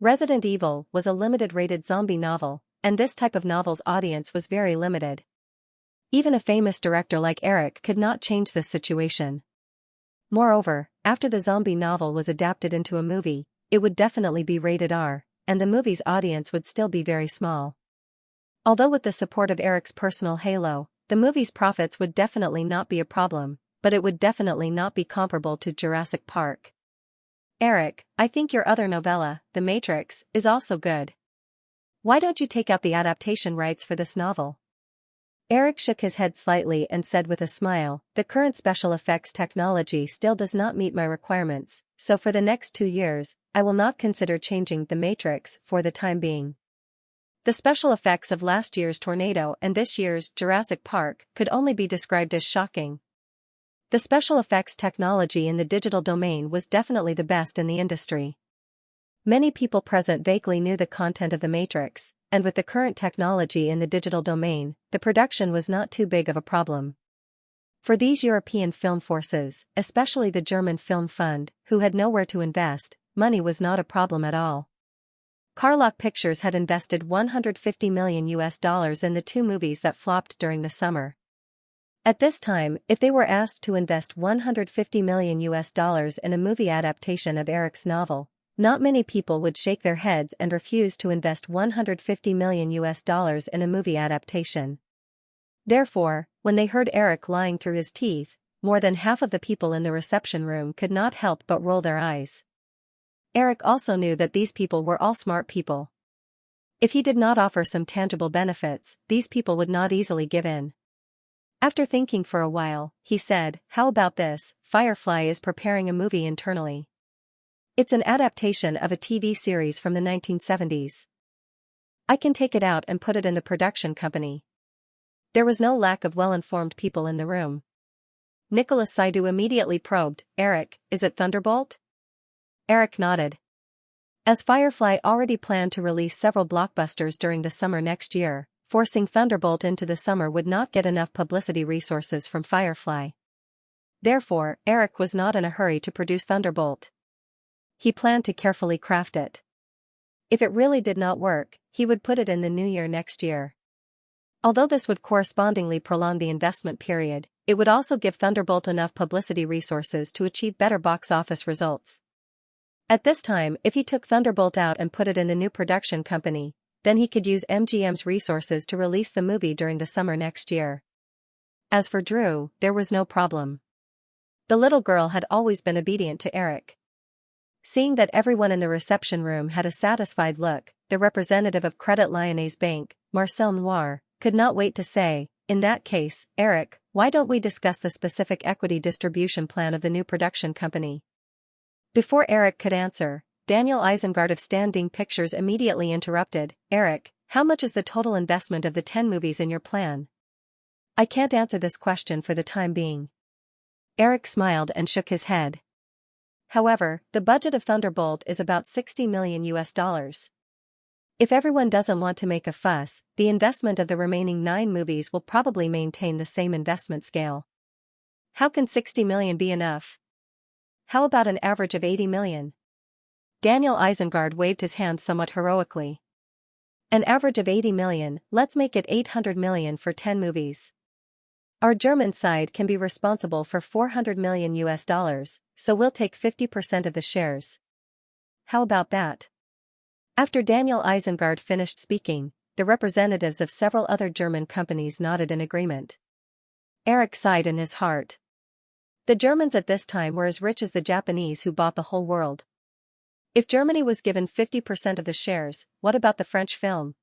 Resident Evil was a limited-rated zombie novel, and this type of novel's audience was very limited. Even a famous director like Eric could not change this situation. Moreover, after the zombie novel was adapted into a movie, it would definitely be rated R, and the movie's audience would still be very small. Although with the support of Eric's personal halo, the movie's profits would definitely not be a problem, but it would definitely not be comparable to Jurassic Park. Eric, I think your other novella, The Matrix, is also good. Why don't you take out the adaptation rights for this novel? Eric shook his head slightly and said with a smile, the current special effects technology still does not meet my requirements, so for the next 2 years, I will not consider changing The Matrix for the time being. The special effects of last year's tornado and this year's Jurassic Park could only be described as shocking. The special effects technology in the digital domain was definitely the best in the industry. Many people present vaguely knew the content of The Matrix, and with the current technology in the digital domain, the production was not too big of a problem. For these European film forces, especially the German Film Fund, who had nowhere to invest, money was not a problem at all. Carlock Pictures had invested $150 million in the 2 movies that flopped during the summer. At this time, if they were asked to invest $150 million in a movie adaptation of Eric's novel, not many people would shake their heads and refuse to invest $150 million in a movie adaptation. Therefore, when they heard Eric lying through his teeth, more than half of the people in the reception room could not help but roll their eyes. Eric also knew that these people were all smart people. If he did not offer some tangible benefits, these people would not easily give in. After thinking for a while, he said, how about this? Firefly is preparing a movie internally. It's an adaptation of a TV series from the 1970s. I can take it out and put it in the production company. There was no lack of well-informed people in the room. Nicholas Saidu immediately probed, Eric, is it Thunderbolt? Eric nodded. As Firefly already planned to release several blockbusters during the summer next year, forcing Thunderbolt into the summer would not get enough publicity resources from Firefly. Therefore, Eric was not in a hurry to produce Thunderbolt. He planned to carefully craft it. If it really did not work, he would put it in the new year next year. Although this would correspondingly prolong the investment period, it would also give Thunderbolt enough publicity resources to achieve better box office results. At this time, if he took Thunderbolt out and put it in the new production company, then he could use MGM's resources to release the movie during the summer next year. As for Drew, there was no problem. The little girl had always been obedient to Eric. Seeing that everyone in the reception room had a satisfied look, the representative of Credit Lyonnais Bank, Marcel Noir, could not wait to say, in that case, Eric, why don't we discuss the specific equity distribution plan of the new production company? Before Eric could answer, Daniel Isengard of Standing Pictures immediately interrupted, Eric, how much is the total investment of the 10 movies in your plan? I can't answer this question for the time being. Eric smiled and shook his head. However, the budget of Thunderbolt is about $60 million. If everyone doesn't want to make a fuss, the investment of the remaining 9 movies will probably maintain the same investment scale. How can $60 million be enough? How about an average of $80 million? Daniel Isengard waved his hand somewhat heroically. An average of $80 million, let's make it $800 million for 10 movies. Our German side can be responsible for $400 million, so we'll take 50% of the shares. How about that? After Daniel Isengard finished speaking, the representatives of several other German companies nodded in agreement. Eric sighed in his heart. The Germans at this time were as rich as the Japanese who bought the whole world. If Germany was given 50% of the shares, what about the French film?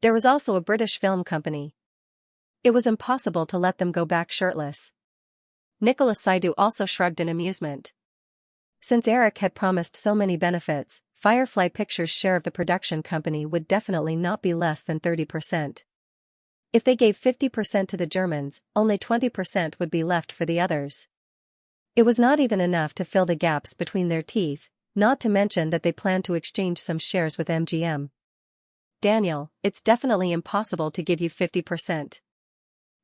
There was also a British film company. It was impossible to let them go back shirtless. Nicholas Saidu also shrugged in amusement. Since Eric had promised so many benefits, Firefly Pictures' share of the production company would definitely not be less than 30%. If they gave 50% to the Germans, only 20% would be left for the others. It was not even enough to fill the gaps between their teeth, not to mention that they planned to exchange some shares with MGM. Daniel, it's definitely impossible to give you 50%.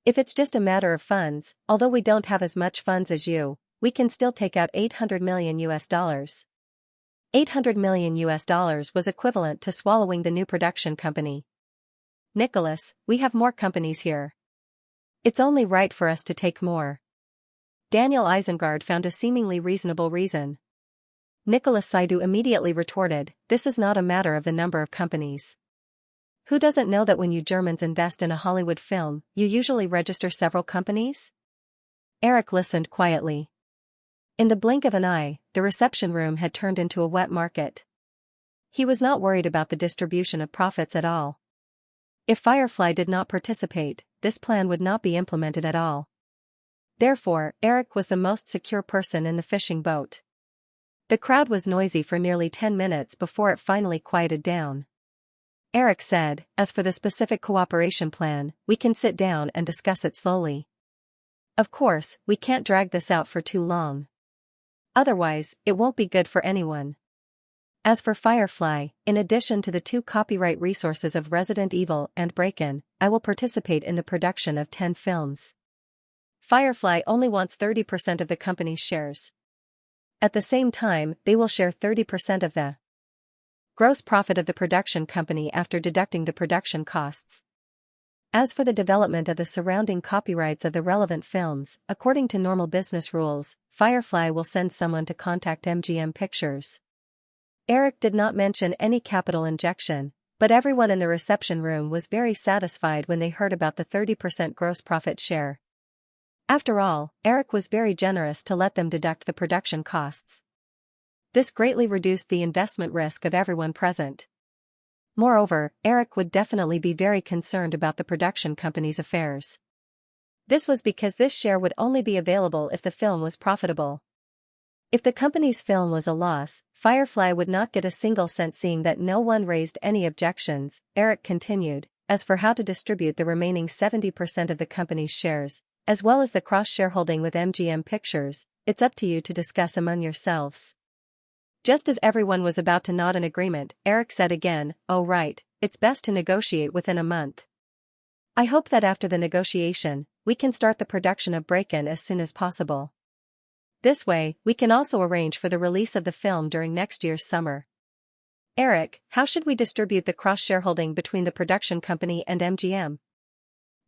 If it's just a matter of funds, although we don't have as much funds as you, we can still take out $800 million. $800 million was equivalent to swallowing the new production company. Nicholas, we have more companies here. It's only right for us to take more. Daniel Isengard found a seemingly reasonable reason. Nicholas Saidu immediately retorted, this is not a matter of the number of companies. Who doesn't know that when you Germans invest in a Hollywood film, you usually register several companies? Eric listened quietly. In the blink of an eye, the reception room had turned into a wet market. He was not worried about the distribution of profits at all. If Firefly did not participate, this plan would not be implemented at all. Therefore, Eric was the most secure person in the fishing boat. The crowd was noisy for nearly 10 minutes before it finally quieted down. Eric said, "As for the specific cooperation plan, we can sit down and discuss it slowly. Of course, we can't drag this out for too long. Otherwise, it won't be good for anyone. As for Firefly, in addition to the 2 copyright resources of Resident Evil and Break-In, I will participate in the production of 10 films. Firefly only wants 30% of the company's shares. At the same time, they will share 30% of the gross profit of the production company after deducting the production costs. As for the development of the surrounding copyrights of the relevant films, according to normal business rules, Firefly will send someone to contact MGM Pictures." Eric did not mention any capital injection, but everyone in the reception room was very satisfied when they heard about the 30% gross profit share. After all, Eric was very generous to let them deduct the production costs. This greatly reduced the investment risk of everyone present. Moreover, Eric would definitely be very concerned about the production company's affairs. This was because this share would only be available if the film was profitable. If the company's film was a loss, Firefly would not get a single cent. Seeing that no one raised any objections, Eric continued, "As for how to distribute the remaining 70% of the company's shares, as well as the cross-shareholding with MGM Pictures, it's up to you to discuss among yourselves." Just as everyone was about to nod in agreement, Eric said again, "Oh right, it's best to negotiate within a month. I hope that after the negotiation, we can start the production of Break-In as soon as possible. This way, we can also arrange for the release of the film during next year's summer." "Eric, how should we distribute the cross-shareholding between the production company and MGM?"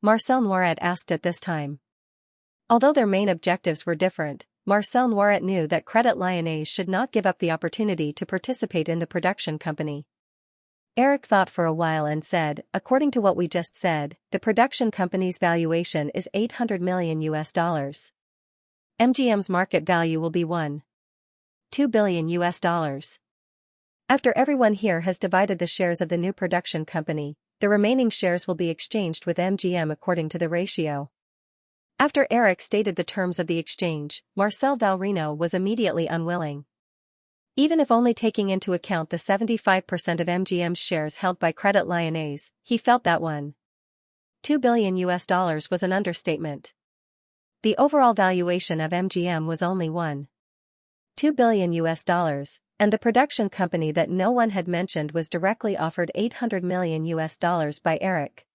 Marcel Noiret asked at this time. Although their main objectives were different, Marcel Noiret knew that Credit Lyonnais should not give up the opportunity to participate in the production company. Eric thought for a while and said, "According to what we just said, the production company's valuation is $800 million US. MGM's market value will be $1.2 billion US. After everyone here has divided the shares of the new production company, the remaining shares will be exchanged with MGM according to the ratio." After Eric stated the terms of the exchange, Marcel Valrino was immediately unwilling. Even if only taking into account the 75% of MGM's shares held by Credit Lyonnais, he felt that $1.2 billion US was an understatement. The overall valuation of MGM was only $1.2 billion US, and the production company that no one had mentioned was directly offered $800 million US by Eric.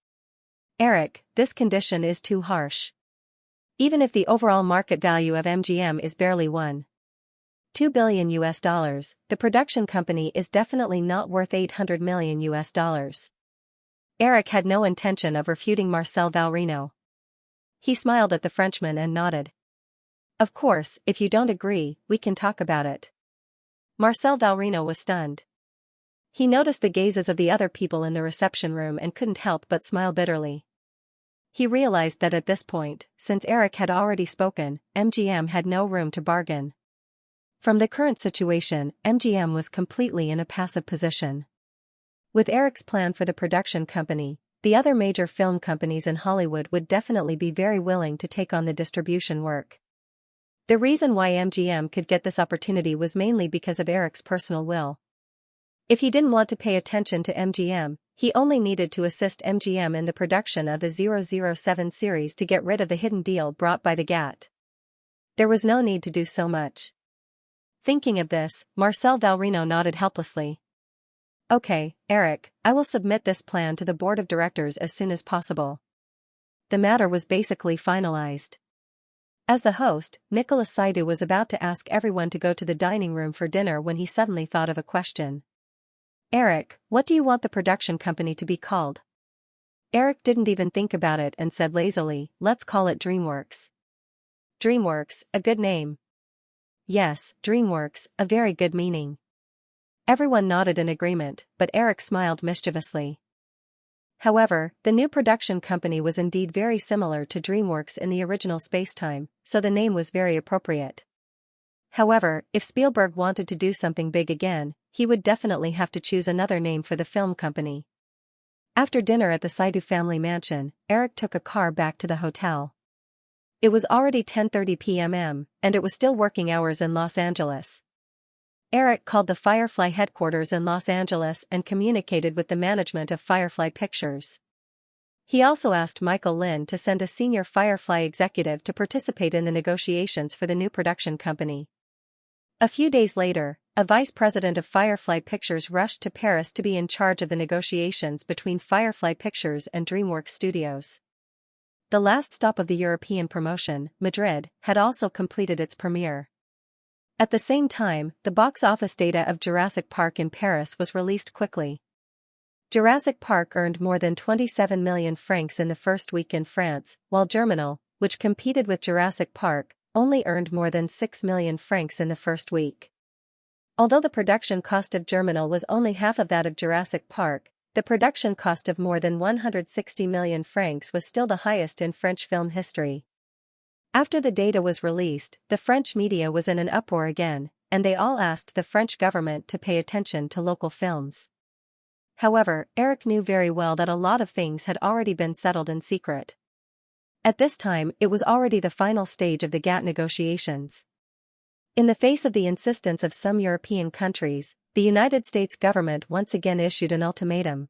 "Eric, this condition is too harsh. Even if the overall market value of MGM is barely $1.2 billion US, the production company is definitely not worth $800 million US. Eric had no intention of refuting Marcel Valrino. He smiled at the Frenchman and nodded. "Of course, if you don't agree, we can talk about it." Marcel Valrino was stunned. He noticed the gazes of the other people in the reception room and couldn't help but smile bitterly. He realized that at this point, since Eric had already spoken, MGM had no room to bargain. From the current situation, MGM was completely in a passive position. With Eric's plan for the production company, the other major film companies in Hollywood would definitely be very willing to take on the distribution work. The reason why MGM could get this opportunity was mainly because of Eric's personal will. If he didn't want to pay attention to MGM, he only needed to assist MGM in the production of the 007 series to get rid of the hidden deal brought by the GATT. There was no need to do so much. Thinking of this, Marcel Valrino nodded helplessly. "Okay, Eric, I will submit this plan to the board of directors as soon as possible." The matter was basically finalized. As the host, Nicolas Saidu was about to ask everyone to go to the dining room for dinner when he suddenly thought of a question. "Eric, what do you want the production company to be called?" Eric didn't even think about it and said lazily, "Let's call it DreamWorks." "DreamWorks, a good name." "Yes, DreamWorks, a very good meaning." Everyone nodded in agreement, but Eric smiled mischievously. However, the new production company was indeed very similar to DreamWorks in the original spacetime, so the name was very appropriate. However, if Spielberg wanted to do something big again, he would definitely have to choose another name for the film company. After dinner at the Saidu family mansion, Eric took a car back to the hotel. It was already 10:30 p.m. and it was still working hours in Los Angeles. Eric called the Firefly headquarters in Los Angeles and communicated with the management of Firefly Pictures. He also asked Michael Lynn to send a senior Firefly executive to participate in the negotiations for the new production company. A few days later, a vice president of Firefly Pictures rushed to Paris to be in charge of the negotiations between Firefly Pictures and DreamWorks Studios. The last stop of the European promotion, Madrid, had also completed its premiere. At the same time, the box office data of Jurassic Park in Paris was released quickly. Jurassic Park earned more than 27 million francs in the first week in France, while Germinal, which competed with Jurassic Park, only earned more than 6 million francs in the first week. Although the production cost of Germinal was only half of that of Jurassic Park, the production cost of more than 160 million francs was still the highest in French film history. After the data was released, the French media was in an uproar again, and they all asked the French government to pay attention to local films. However, Eric knew very well that a lot of things had already been settled in secret. At this time, it was already the final stage of the GATT negotiations. In the face of the insistence of some European countries, the United States government once again issued an ultimatum.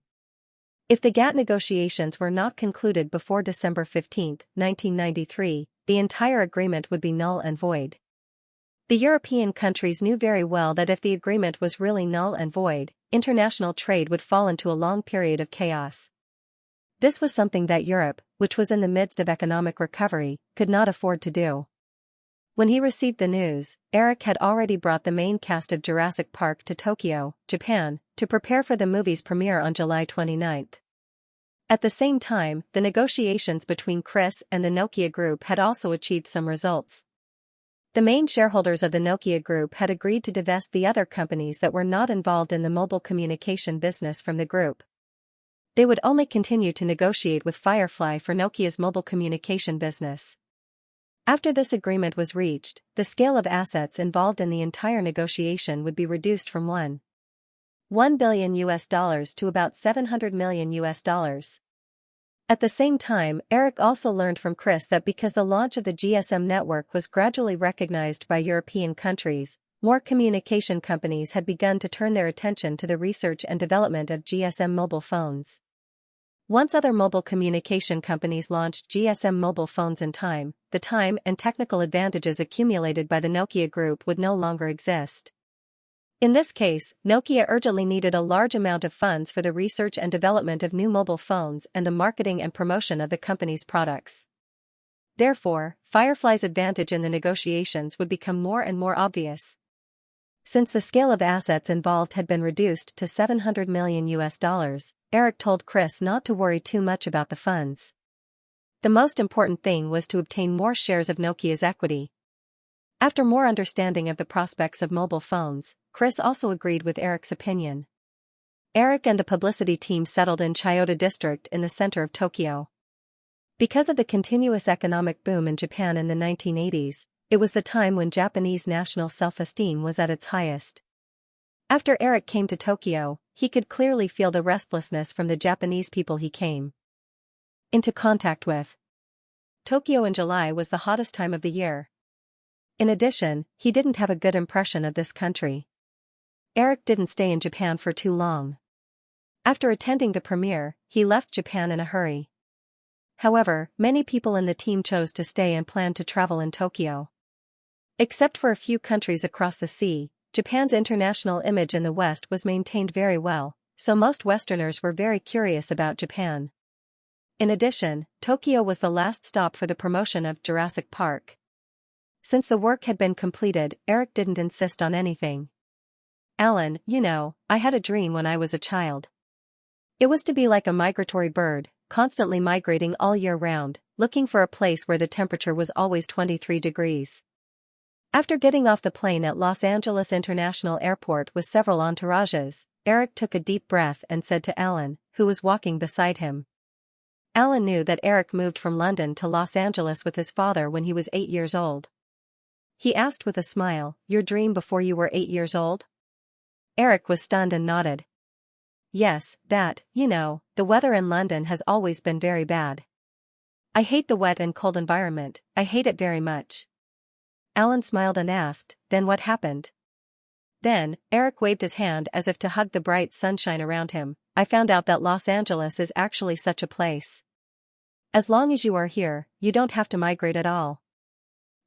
If the GATT negotiations were not concluded before December 15, 1993, the entire agreement would be null and void. The European countries knew very well that if the agreement was really null and void, international trade would fall into a long period of chaos. This was something that Europe, which was in the midst of economic recovery, could not afford to do. When he received the news, Eric had already brought the main cast of Jurassic Park to Tokyo, Japan, to prepare for the movie's premiere on July 29. At the same time, the negotiations between Chris and the Nokia Group had also achieved some results. The main shareholders of the Nokia Group had agreed to divest the other companies that were not involved in the mobile communication business from the group. They would only continue to negotiate with Firefly for Nokia's mobile communication business. After this agreement was reached, the scale of assets involved in the entire negotiation would be reduced from $1 billion to about $700 million. At the same time, Eric also learned from Chris that because the launch of the GSM network was gradually recognized by European countries, more communication companies had begun to turn their attention to the research and development of GSM mobile phones. Once other mobile communication companies launched GSM mobile phones in time, the time and technical advantages accumulated by the Nokia Group would no longer exist. In this case, Nokia urgently needed a large amount of funds for the research and development of new mobile phones and the marketing and promotion of the company's products. Therefore, Firefly's advantage in the negotiations would become more and more obvious. Since the scale of assets involved had been reduced to $700 million, Eric told Chris not to worry too much about the funds. The most important thing was to obtain more shares of Nokia's equity. After more understanding of the prospects of mobile phones, Chris also agreed with Eric's opinion. Eric and the publicity team settled in Chiyoda district in the center of Tokyo. Because of the continuous economic boom in Japan in the 1980s, it was the time when Japanese national self-esteem was at its highest. After Eric came to Tokyo, he could clearly feel the restlessness from the Japanese people he came into contact with. Tokyo in July was the hottest time of the year. In addition, he didn't have a good impression of this country. Eric didn't stay in Japan for too long. After attending the premiere, he left Japan in a hurry. However, many people in the team chose to stay and planned to travel in Tokyo. Except for a few countries across the sea, Japan's international image in the West was maintained very well, so most Westerners were very curious about Japan. In addition, Tokyo was the last stop for the promotion of Jurassic Park. Since the work had been completed, Eric didn't insist on anything. "Alan, I had a dream when I was a child. It was to be like a migratory bird, constantly migrating all year round, looking for a place where the temperature was always 23 degrees. After getting off the plane at Los Angeles International Airport with several entourages, Eric took a deep breath and said to Alan, who was walking beside him. Alan knew that Eric moved from London to Los Angeles with his father when he was 8 years old. he asked with a smile, your dream before you were 8 years old? Eric was stunned and nodded. Yes, that, the weather in London has always been very bad. I hate the wet and cold environment, I hate it very much. Alan smiled and asked, then what happened? Then, Eric waved his hand as if to hug the bright sunshine around him. I found out that Los Angeles is actually such a place. As long as you are here, you don't have to migrate at all.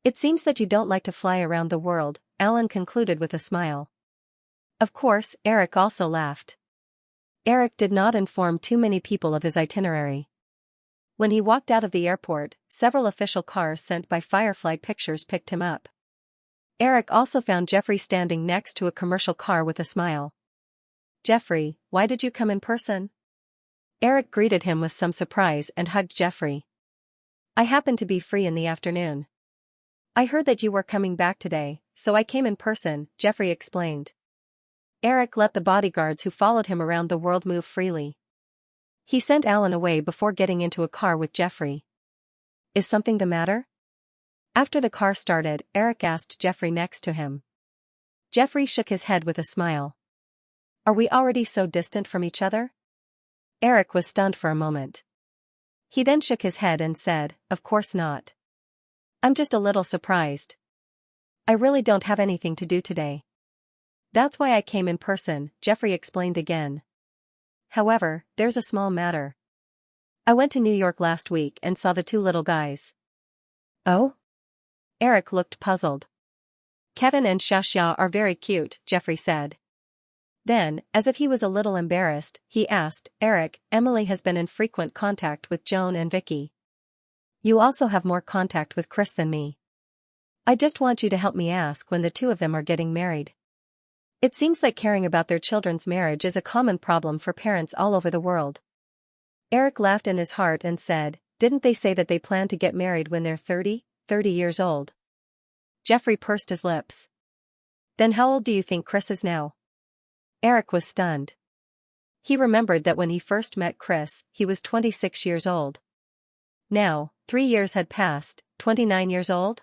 It seems that you don't like to fly around the world, Alan concluded with a smile. Of course, Eric also laughed. Eric did not inform too many people of his itinerary. When he walked out of the airport, several official cars sent by Firefly Pictures picked him up. Eric also found Jeffrey standing next to a commercial car with a smile. Jeffrey, why did you come in person? Eric greeted him with some surprise and hugged Jeffrey. I happened to be free in the afternoon. I heard that you were coming back today, so I came in person, Jeffrey explained. Eric let the bodyguards who followed him around the world move freely. He sent Alan away before getting into a car with Jeffrey. Is something the matter? After the car started, Eric asked Jeffrey next to him. Jeffrey shook his head with a smile. Are we already so distant from each other? Eric was stunned for a moment. He then shook his head and said, of course not. I'm just a little surprised. I really don't have anything to do today. That's why I came in person, Jeffrey explained again. However, there's a small matter. I went to New York last week and saw the two little guys. Oh? Eric looked puzzled. Kevin and Xianxia are very cute, Jeffrey said. Then, as if he was a little embarrassed, he asked, Eric, Emily has been in frequent contact with Joan and Vicky. You also have more contact with Chris than me. I just want you to help me ask when the two of them are getting married. It seems that caring about their children's marriage is a common problem for parents all over the world. Eric laughed in his heart and said, didn't they say that they plan to get married when they're 30 years old? Jeffrey pursed his lips. Then how old do you think Chris is now? Eric was stunned. He remembered that when he first met Chris, he was 26 years old. Now, 3 years had passed, 29 years old?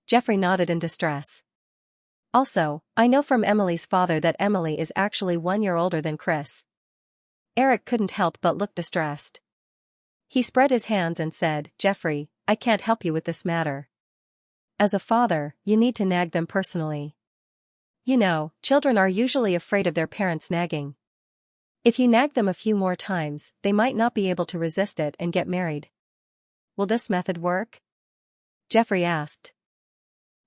Jeffrey nodded in distress. Also, I know from Emily's father that Emily is actually 1 year older than Chris. Eric couldn't help but look distressed. He spread his hands and said, Jeffrey, I can't help you with this matter. As a father, you need to nag them personally. Children are usually afraid of their parents nagging. If you nag them a few more times, they might not be able to resist it and get married. Will this method work? Jeffrey asked.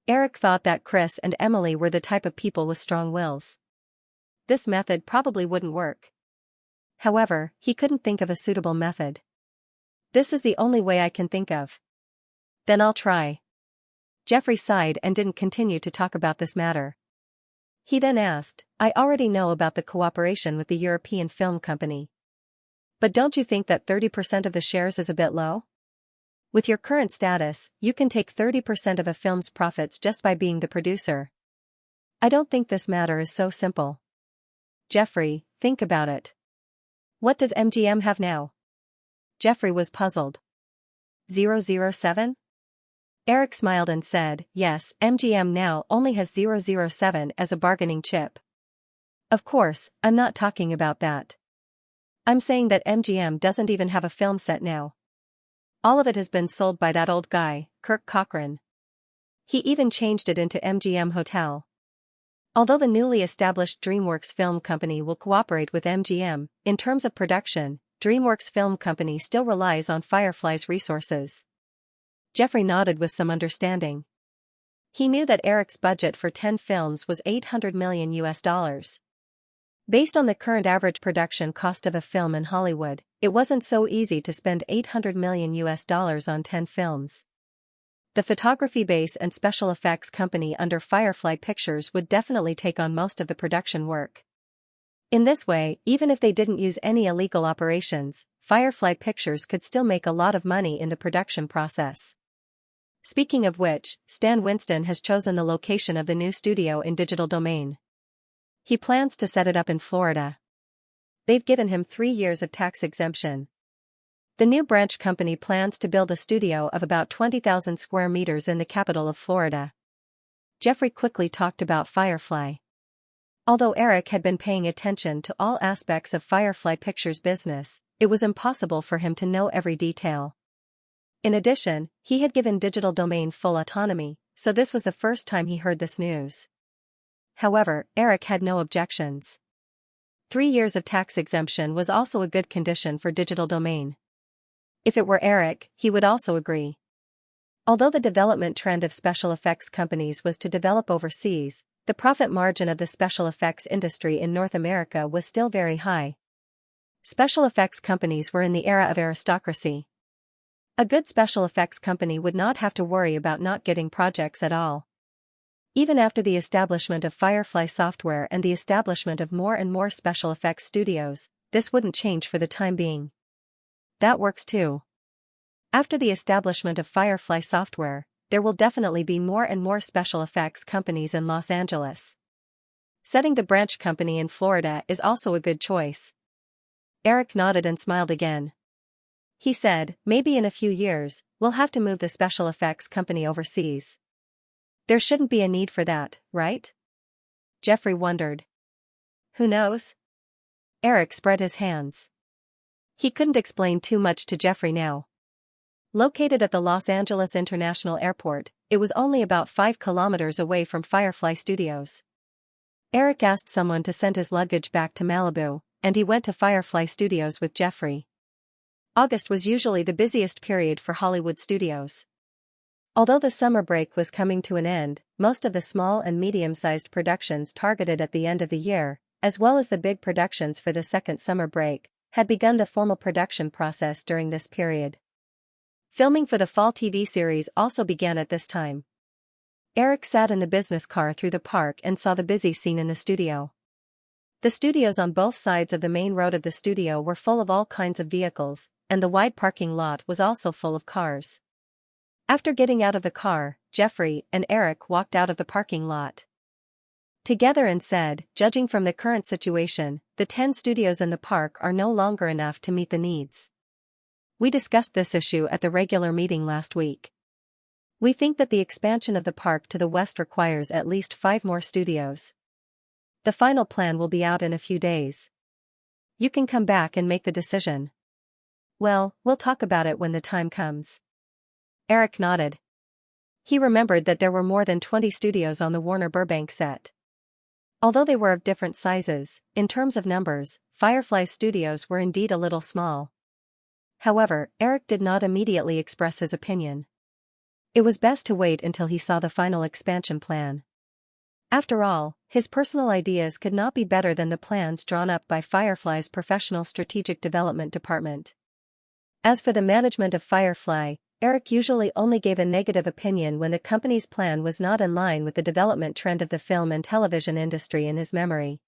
Eric thought that Chris and Emily were the type of people with strong wills. This method probably wouldn't work. However, he couldn't think of a suitable method. This is the only way I can think of. Then I'll try. Jeffrey sighed and didn't continue to talk about this matter. He then asked, I already know about the cooperation with the European film company. But don't you think that 30% of the shares is a bit low? With your current status, you can take 30% of a film's profits just by being the producer. I don't think this matter is so simple. Jeffrey, think about it. What does MGM have now? Jeffrey was puzzled. 007? Eric smiled and said, yes, MGM now only has 007 as a bargaining chip. Of course, I'm not talking about that. I'm saying that MGM doesn't even have a film set now. All of it has been sold by that old guy, Kirk Cochran. He even changed it into MGM Hotel. Although the newly established DreamWorks Film Company will cooperate with MGM, in terms of production, DreamWorks Film Company still relies on Firefly's resources. Jeffrey nodded with some understanding. He knew that Eric's budget for 10 films was $800 million. Based on the current average production cost of a film in Hollywood, it wasn't so easy to spend $800 million on 10 films. The photography base and special effects company under Firefly Pictures would definitely take on most of the production work. In this way, even if they didn't use any illegal operations, Firefly Pictures could still make a lot of money in the production process. Speaking of which, Stan Winston has chosen the location of the new studio in Digital Domain. He plans to set it up in Florida. They've given him 3 years of tax exemption. The new branch company plans to build a studio of about 20,000 square meters in the capital of Florida. Jeffrey quickly talked about Firefly. Although Eric had been paying attention to all aspects of Firefly Pictures' business, it was impossible for him to know every detail. In addition, he had given Digital Domain full autonomy, so this was the first time he heard this news. However, Eric had no objections. 3 years of tax exemption was also a good condition for Digital Domain. If it were Eric, he would also agree. Although the development trend of special effects companies was to develop overseas, the profit margin of the special effects industry in North America was still very high. Special effects companies were in the era of aristocracy. A good special effects company would not have to worry about not getting projects at all. Even after the establishment of Firefly Software and the establishment of more and more special effects studios, this wouldn't change for the time being. That works too. After the establishment of Firefly Software, there will definitely be more and more special effects companies in Los Angeles. Setting the branch company in Florida is also a good choice. Eric nodded and smiled again. He said, maybe in a few years, we'll have to move the special effects company overseas. There shouldn't be a need for that, right? Jeffrey wondered. Who knows? Eric spread his hands. He couldn't explain too much to Jeffrey now. Located at the Los Angeles International Airport, it was only about 5 kilometers away from Firefly Studios. Eric asked someone to send his luggage back to Malibu, and he went to Firefly Studios with Jeffrey. August was usually the busiest period for Hollywood studios. Although the summer break was coming to an end, most of the small and medium-sized productions targeted at the end of the year, as well as the big productions for the second summer break, had begun the formal production process during this period. Filming for the fall TV series also began at this time. Eric sat in the business car through the park and saw the busy scene in the studio. The studios on both sides of the main road of the studio were full of all kinds of vehicles, and the wide parking lot was also full of cars. After getting out of the car, Jeffrey and Eric walked out of the parking lot together and said, judging from the current situation, the 10 studios in the park are no longer enough to meet the needs. We discussed this issue at the regular meeting last week. We think that the expansion of the park to the west requires at least 5 more studios. The final plan will be out in a few days. You can come back and make the decision. Well, we'll talk about it when the time comes. Eric nodded. He remembered that there were more than 20 studios on the Warner Burbank set. Although they were of different sizes, in terms of numbers, Firefly Studios were indeed a little small. However, Eric did not immediately express his opinion. It was best to wait until he saw the final expansion plan. After all, his personal ideas could not be better than the plans drawn up by Firefly's professional strategic development department. As for the management of Firefly, Eric usually only gave a negative opinion when the company's plan was not in line with the development trend of the film and television industry in his memory.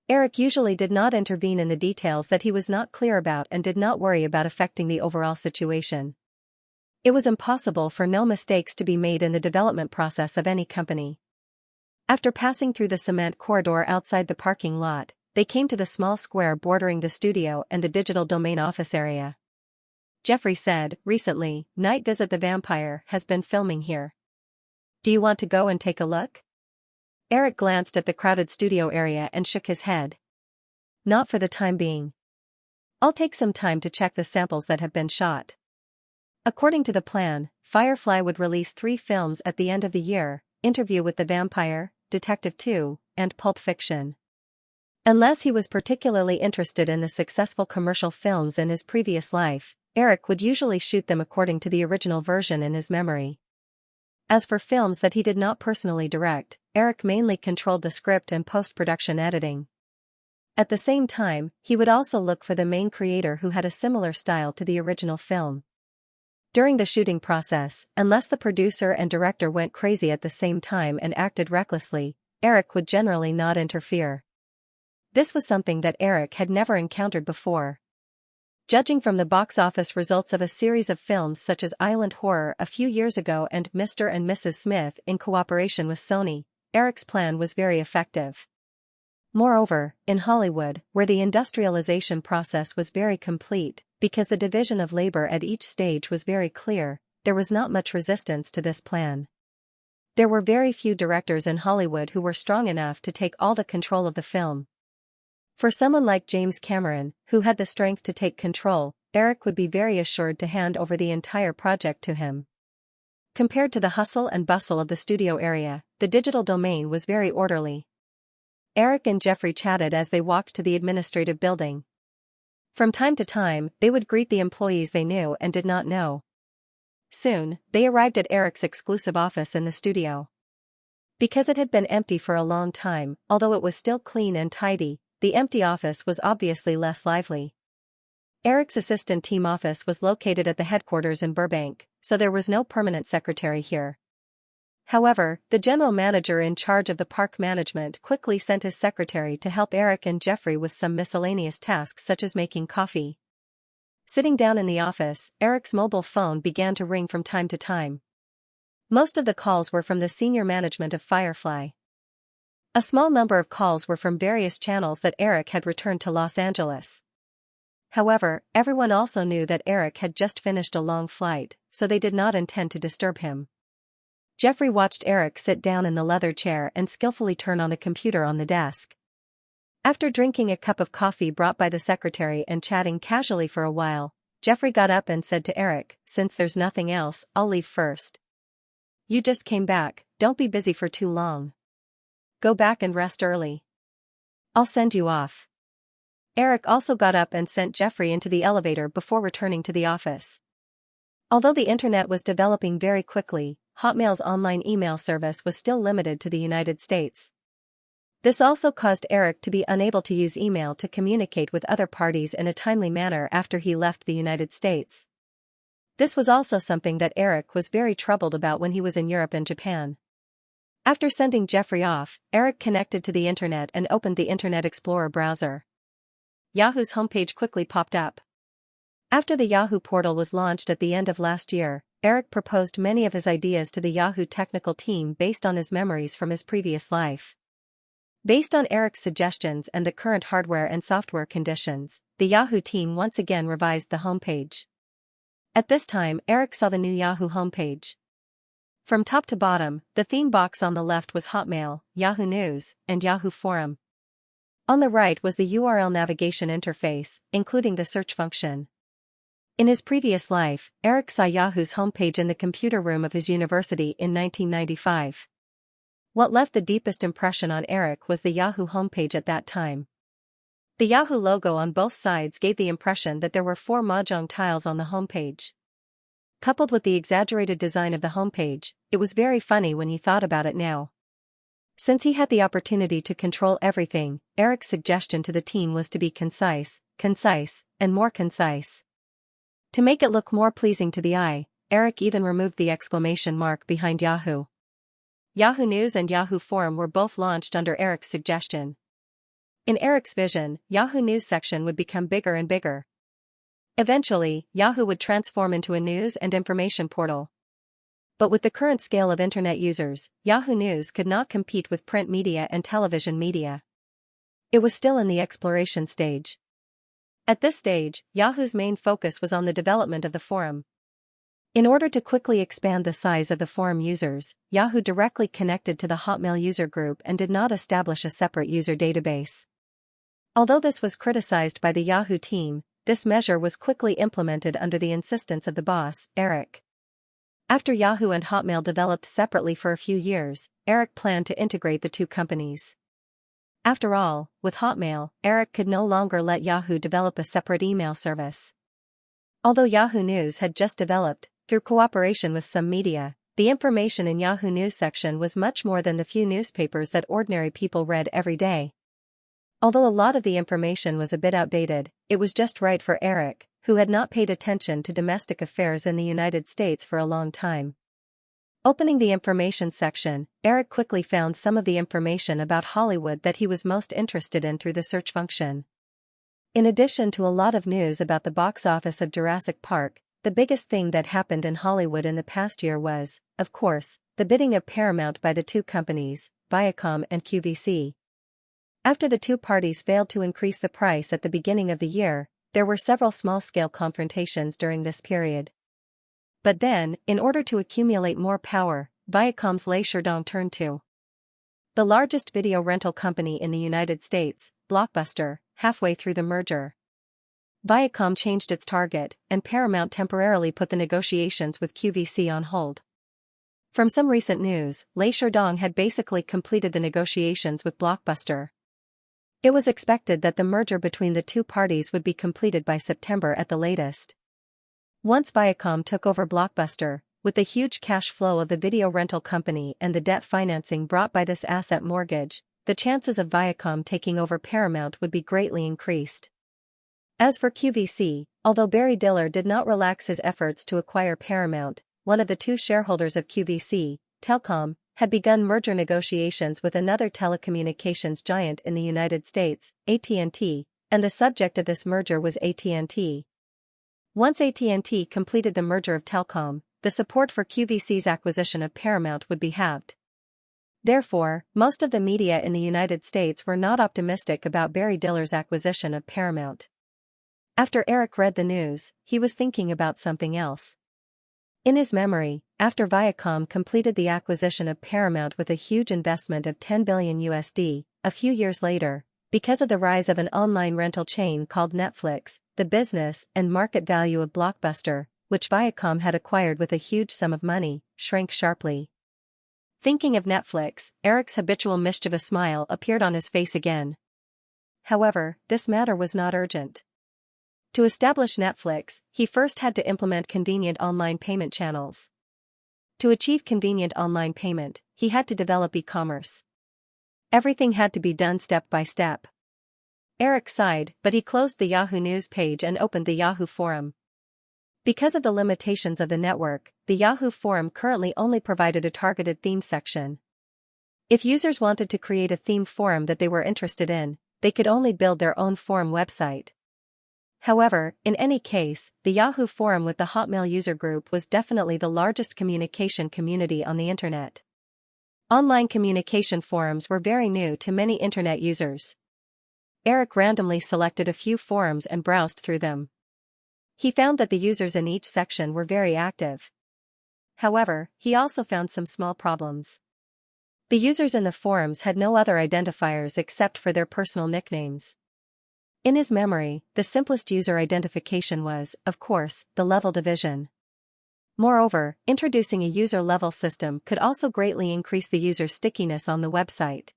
Eric usually did not intervene in the details that he was not clear about and did not worry about affecting the overall situation. It was impossible for no mistakes to be made in the development process of any company. After passing through the cement corridor outside the parking lot, they came to the small square bordering the studio and the Digital Domain office area. Jeffrey said, recently, Night Visit the Vampire has been filming here. Do you want to go and take a look? Eric glanced at the crowded studio area and shook his head. Not for the time being. I'll take some time to check the samples that have been shot. According to the plan, Firefly would release 3 films at the end of the year: Interview with the Vampire, Detective 2, and Pulp Fiction. Unless he was particularly interested in the successful commercial films in his previous life, Eric would usually shoot them according to the original version in his memory. As for films that he did not personally direct, Eric mainly controlled the script and post-production editing. At the same time, he would also look for the main creator who had a similar style to the original film. During the shooting process, unless the producer and director went crazy at the same time and acted recklessly, Eric would generally not interfere. This was something that Eric had never encountered before. Judging from the box office results of a series of films such as Island Horror a few years ago and Mr. and Mrs. Smith in cooperation with Sony, Eric's plan was very effective. Moreover, in Hollywood, where the industrialization process was very complete, because the division of labor at each stage was very clear, there was not much resistance to this plan. There were very few directors in Hollywood who were strong enough to take all the control of the film. For someone like James Cameron, who had the strength to take control, Eric would be very assured to hand over the entire project to him. Compared to the hustle and bustle of the studio area, the digital domain was very orderly. Eric and Jeffrey chatted as they walked to the administrative building. From time to time, they would greet the employees they knew and did not know. Soon, they arrived at Eric's exclusive office in the studio. Because it had been empty for a long time, although it was still clean and tidy, the empty office was obviously less lively. Eric's assistant team office was located at the headquarters in Burbank, so there was no permanent secretary here. However, the general manager in charge of the park management quickly sent his secretary to help Eric and Jeffrey with some miscellaneous tasks such as making coffee. Sitting down in the office, Eric's mobile phone began to ring from time to time. Most of the calls were from the senior management of Firefly. A small number of calls were from various channels that Eric had returned to Los Angeles. However, everyone also knew that Eric had just finished a long flight, so they did not intend to disturb him. Jeffrey watched Eric sit down in the leather chair and skillfully turn on the computer on the desk. After drinking a cup of coffee brought by the secretary and chatting casually for a while, Jeffrey got up and said to Eric, "Since there's nothing else, I'll leave first. You just came back, don't be busy for too long. Go back and rest early. I'll send you off." Eric also got up and sent Jeffrey into the elevator before returning to the office. Although the internet was developing very quickly, Hotmail's online email service was still limited to the United States. This also caused Eric to be unable to use email to communicate with other parties in a timely manner after he left the United States. This was also something that Eric was very troubled about when he was in Europe and Japan. After sending Jeffrey off, Eric connected to the internet and opened the Internet Explorer browser. Yahoo's homepage quickly popped up. After the Yahoo portal was launched at the end of last year, Eric proposed many of his ideas to the Yahoo technical team based on his memories from his previous life. Based on Eric's suggestions and the current hardware and software conditions, the Yahoo team once again revised the homepage. At this time, Eric saw the new Yahoo homepage. From top to bottom, the theme box on the left was Hotmail, Yahoo News, and Yahoo Forum. On the right was the URL navigation interface, including the search function. In his previous life, Eric saw Yahoo's homepage in the computer room of his university in 1995. What left the deepest impression on Eric was the Yahoo homepage at that time. The Yahoo logo on both sides gave the impression that there were 4 mahjong tiles on the homepage. Coupled with the exaggerated design of the homepage, it was very funny when he thought about it now. Since he had the opportunity to control everything, Eric's suggestion to the team was to be concise, and more concise. To make it look more pleasing to the eye, Eric even removed the exclamation mark behind Yahoo. Yahoo News and Yahoo Forum were both launched under Eric's suggestion. In Eric's vision, Yahoo News section would become bigger and bigger. Eventually, Yahoo would transform into a news and information portal. But with the current scale of internet users, Yahoo News could not compete with print media and television media. It was still in the exploration stage. At this stage, Yahoo's main focus was on the development of the forum. In order to quickly expand the size of the forum users, Yahoo directly connected to the Hotmail user group and did not establish a separate user database. Although this was criticized by the Yahoo team, this measure was quickly implemented under the insistence of the boss, Eric. After Yahoo and Hotmail developed separately for a few years, Eric planned to integrate the two companies. After all, with Hotmail, Eric could no longer let Yahoo develop a separate email service. Although Yahoo News had just developed, through cooperation with some media, the information in Yahoo News section was much more than the few newspapers that ordinary people read every day. Although a lot of the information was a bit outdated, it was just right for Eric, who had not paid attention to domestic affairs in the United States for a long time. Opening the information section, Eric quickly found some of the information about Hollywood that he was most interested in through the search function. In addition to a lot of news about the box office of Jurassic Park, the biggest thing that happened in Hollywood in the past year was, of course, the bidding of Paramount by the two companies, Viacom and QVC. After the two parties failed to increase the price at the beginning of the year, there were several small-scale confrontations during this period. But then, in order to accumulate more power, Viacom's Xianxia turned to the largest video rental company in the United States, Blockbuster, halfway through the merger. Viacom changed its target, and Paramount temporarily put the negotiations with QVC on hold. From some recent news, Xianxia had basically completed the negotiations with Blockbuster. It was expected that the merger between the two parties would be completed by September at the latest. Once Viacom took over Blockbuster, with the huge cash flow of the video rental company and the debt financing brought by this asset mortgage, the chances of Viacom taking over Paramount would be greatly increased. As for QVC, although Barry Diller did not relax his efforts to acquire Paramount, one of the two shareholders of QVC, Telcom, had begun merger negotiations with another telecommunications giant in the United States, AT&T, and the subject of this merger was AT&T. Once AT&T completed the merger of Telcom, the support for QVC's acquisition of Paramount would be halved. Therefore, most of the media in the United States were not optimistic about Barry Diller's acquisition of Paramount. After Eric read the news, he was thinking about something else. In his memory, after Viacom completed the acquisition of Paramount with a huge investment of $10 billion USD, a few years later, because of the rise of an online rental chain called Netflix, the business and market value of Blockbuster, which Viacom had acquired with a huge sum of money, shrank sharply. Thinking of Netflix, Eric's habitual mischievous smile appeared on his face again. However, this matter was not urgent. To establish Netflix, he first had to implement convenient online payment channels. To achieve convenient online payment, he had to develop e-commerce. Everything had to be done step by step. Eric sighed, but he closed the Yahoo News page and opened the Yahoo Forum. Because of the limitations of the network, the Yahoo Forum currently only provided a targeted theme section. If users wanted to create a themed forum that they were interested in, they could only build their own forum website. However, in any case, the Yahoo Forum with the Hotmail user group was definitely the largest communication community on the internet. Online communication forums were very new to many internet users. Eric randomly selected a few forums and browsed through them. He found that the users in each section were very active. However, he also found some small problems. The users in the forums had no other identifiers except for their personal nicknames. In his memory, the simplest user identification was, of course, the level division. Moreover, introducing a user-level system could also greatly increase the user's stickiness on the website.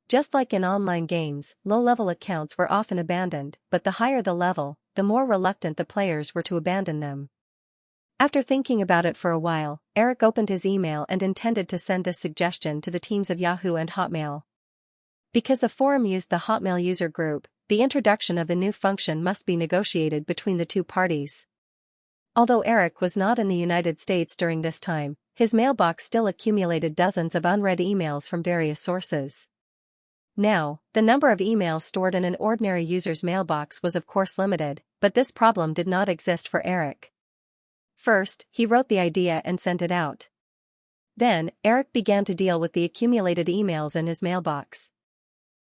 Just like in online games, low-level accounts were often abandoned, but the higher the level, the more reluctant the players were to abandon them. After thinking about it for a while, Eric opened his email and intended to send this suggestion to the teams of Yahoo and Hotmail. Because the forum used the Hotmail user group, the introduction of the new function must be negotiated between the two parties. Although Eric was not in the United States during this time, his mailbox still accumulated dozens of unread emails from various sources. Now, the number of emails stored in an ordinary user's mailbox was of course limited, but this problem did not exist for Eric. First, he wrote the idea and sent it out. Then, Eric began to deal with the accumulated emails in his mailbox.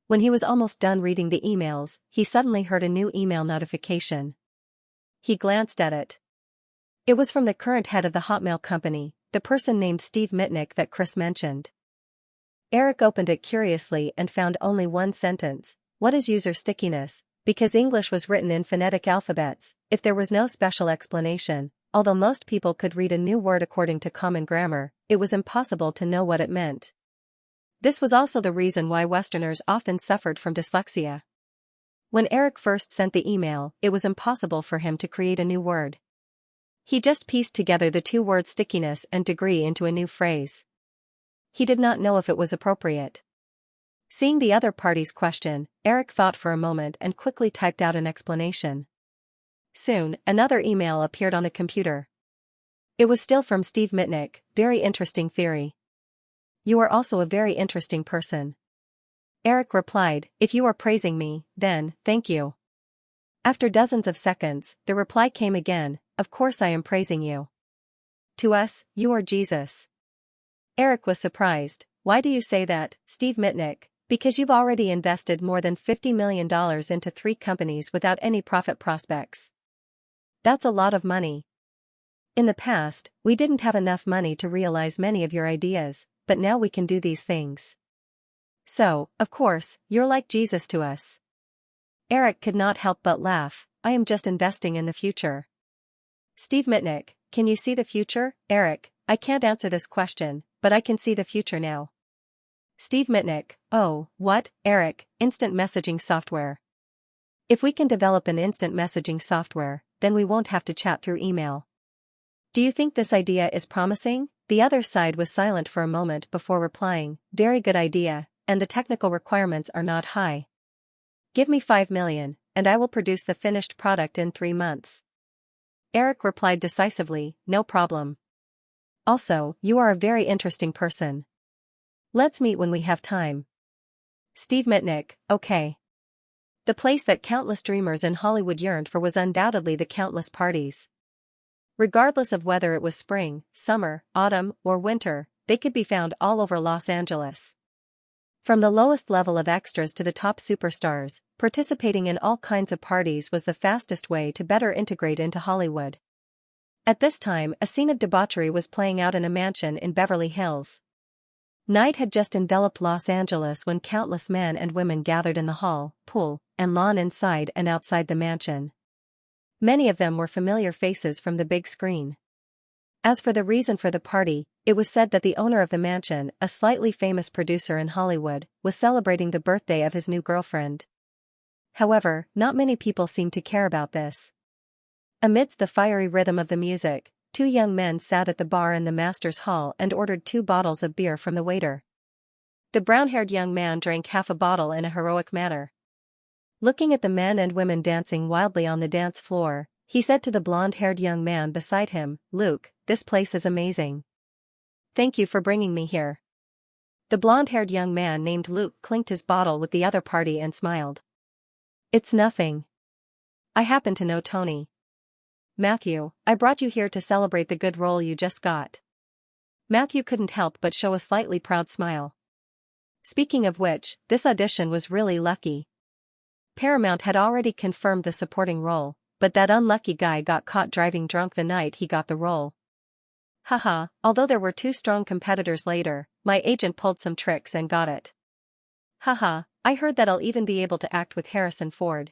When he was almost done reading the emails, he suddenly heard a new email notification. He glanced at it. It was from the current head of the Hotmail company, the person named Steve Mitnick that Chris mentioned. Eric opened it curiously and found only one sentence: "What is user stickiness?" Because English was written in phonetic alphabets, if there was no special explanation, although most people could read a new word according to common grammar, it was impossible to know what it meant. This was also the reason why Westerners often suffered from dyslexia. When Eric first sent the email, it was impossible for him to create a new word. He just pieced together the two words stickiness and degree into a new phrase. He did not know if it was appropriate. Seeing the other party's question, Eric thought for a moment and quickly typed out an explanation. Soon, another email appeared on the computer. It was still from Steve Mitnick. "Very interesting theory. You are also a very interesting person." Eric replied, "If you are praising me, then, thank you." After dozens of seconds, the reply came again, "Of course I am praising you. To us, you are Jesus." Eric was surprised. "Why do you say that, Steve Mitnick?" "Because you've already invested more than $50 million into 3 companies without any profit prospects. That's a lot of money." In the past, we didn't have enough money to realize many of your ideas, but now we can do these things. So, of course, you're like Jesus to us. Eric could not help but laugh. I am just investing in the future. Steve Mitnick, can you see the future? Eric, I can't answer this question, but I can see the future now. Steve Mitnick, oh, what? Eric, instant messaging software. If we can develop an instant messaging software, then we won't have to chat through email. Do you think this idea is promising? The other side was silent for a moment before replying, very good idea, and the technical requirements are not high. Give me 5 million, and I will produce the finished product in 3 months. Eric replied decisively, no problem. Also, you are a very interesting person. Let's meet when we have time. Steve Mitnick, okay. The place that countless dreamers in Hollywood yearned for was undoubtedly the countless parties. Regardless of whether it was spring, summer, autumn, or winter, they could be found all over Los Angeles. From the lowest level of extras to the top superstars, participating in all kinds of parties was the fastest way to better integrate into Hollywood. At this time, a scene of debauchery was playing out in a mansion in Beverly Hills. Night had just enveloped Los Angeles when countless men and women gathered in the hall, pool, and lawn inside and outside the mansion. Many of them were familiar faces from the big screen. As for the reason for the party, it was said that the owner of the mansion, a slightly famous producer in Hollywood, was celebrating the birthday of his new girlfriend. However, not many people seemed to care about this. Amidst the fiery rhythm of the music, 2 young men sat at the bar in the master's hall and ordered 2 bottles of beer from the waiter. The brown-haired young man drank half a bottle in a heroic manner. Looking at the men and women dancing wildly on the dance floor, he said to the blonde-haired young man beside him, Luke, this place is amazing. Thank you for bringing me here. The blonde-haired young man named Luke clinked his bottle with the other party and smiled. It's nothing. I happen to know Tony. Matthew, I brought you here to celebrate the good role you just got. Matthew couldn't help but show a slightly proud smile. Speaking of which, this audition was really lucky. Paramount had already confirmed the supporting role, but that unlucky guy got caught driving drunk the night he got the role. Haha, although there were 2 strong competitors later, my agent pulled some tricks and got it. Haha, I heard that I'll even be able to act with Harrison Ford.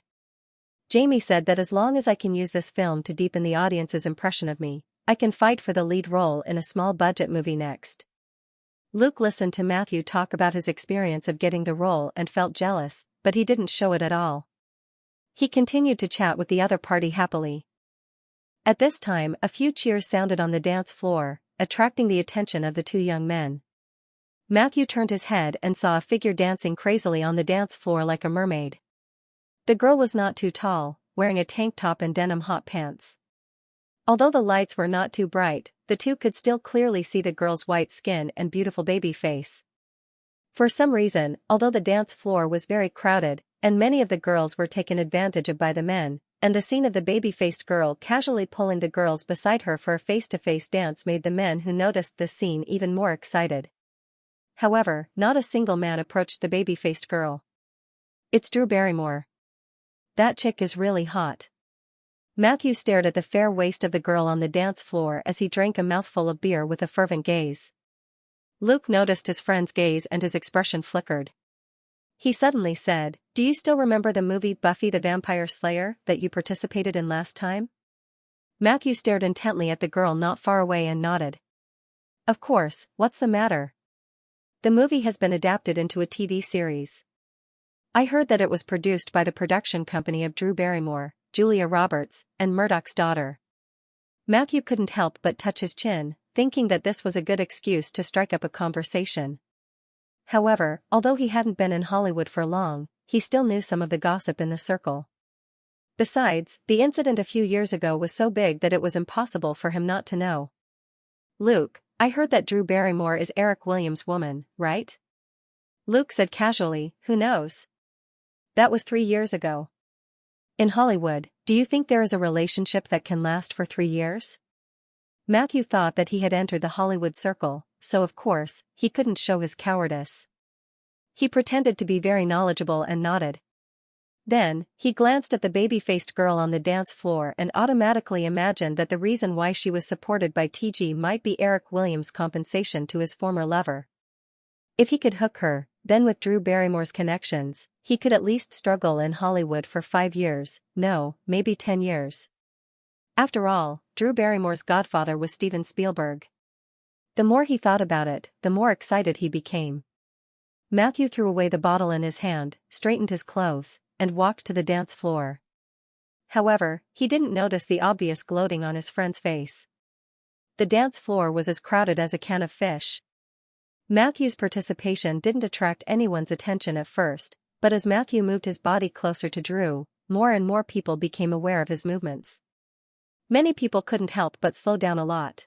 Jamie said that as long as I can use this film to deepen the audience's impression of me, I can fight for the lead role in a small-budget movie next. Luke listened to Matthew talk about his experience of getting the role and felt jealous, but he didn't show it at all. He continued to chat with the other party happily. At this time, a few cheers sounded on the dance floor, attracting the attention of the 2 young men. Matthew turned his head and saw a figure dancing crazily on the dance floor like a mermaid. The girl was not too tall, wearing a tank top and denim hot pants. Although the lights were not too bright, the 2 could still clearly see the girl's white skin and beautiful baby face. For some reason, although the dance floor was very crowded, and many of the girls were taken advantage of by the men, and the scene of the baby-faced girl casually pulling the girls beside her for a face-to-face dance made the men who noticed this scene even more excited. However, not a single man approached the baby-faced girl. It's Drew Barrymore. That chick is really hot. Matthew stared at the fair waist of the girl on the dance floor as he drank a mouthful of beer with a fervent gaze. Luke noticed his friend's gaze and his expression flickered. He suddenly said, Do you still remember the movie Buffy the Vampire Slayer that you participated in last time? Matthew stared intently at the girl not far away and nodded. Of course, what's the matter? The movie has been adapted into a TV series. I heard that it was produced by the production company of Drew Barrymore, Julia Roberts, and Murdoch's daughter. Matthew couldn't help but touch his chin, thinking that this was a good excuse to strike up a conversation. However, although he hadn't been in Hollywood for long, he still knew some of the gossip in the circle. Besides, the incident a few years ago was so big that it was impossible for him not to know. Luke, I heard that Drew Barrymore is Eric Williams' woman, right? Luke said casually, who knows? That was 3 years ago. In Hollywood, do you think there is a relationship that can last for 3 years? Matthew thought that he had entered the Hollywood circle, so of course, he couldn't show his cowardice. He pretended to be very knowledgeable and nodded. Then, he glanced at the baby-faced girl on the dance floor and automatically imagined that the reason why she was supported by TG might be Eric Williams' compensation to his former lover. If he could hook her, then with Drew Barrymore's connections, he could at least struggle in Hollywood for 5 years, no, maybe 10 years. After all, Drew Barrymore's godfather was Steven Spielberg. The more he thought about it, the more excited he became. Matthew threw away the bottle in his hand, straightened his clothes, and walked to the dance floor. However, he didn't notice the obvious gloating on his friend's face. The dance floor was as crowded as a can of fish. Matthew's participation didn't attract anyone's attention at first, but as Matthew moved his body closer to Drew, more and more people became aware of his movements. Many people couldn't help but slow down a lot.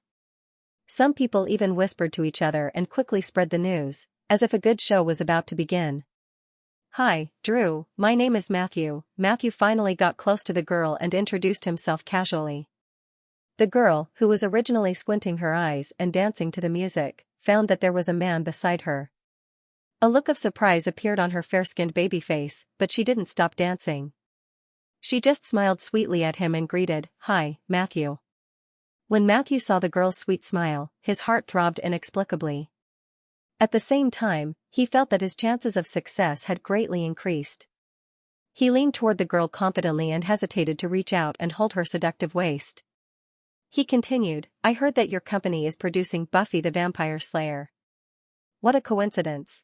Some people even whispered to each other and quickly spread the news, as if a good show was about to begin. "Hi, Drew, my name is Matthew." Matthew finally got close to the girl and introduced himself casually. The girl, who was originally squinting her eyes and dancing to the music, found that there was a man beside her. A look of surprise appeared on her fair-skinned baby face, but she didn't stop dancing. She just smiled sweetly at him and greeted, "Hi, Matthew." When Matthew saw the girl's sweet smile, his heart throbbed inexplicably. At the same time, he felt that his chances of success had greatly increased. He leaned toward the girl confidently and hesitated to reach out and hold her seductive waist. He continued, "I heard that your company is producing Buffy the Vampire Slayer. What a coincidence.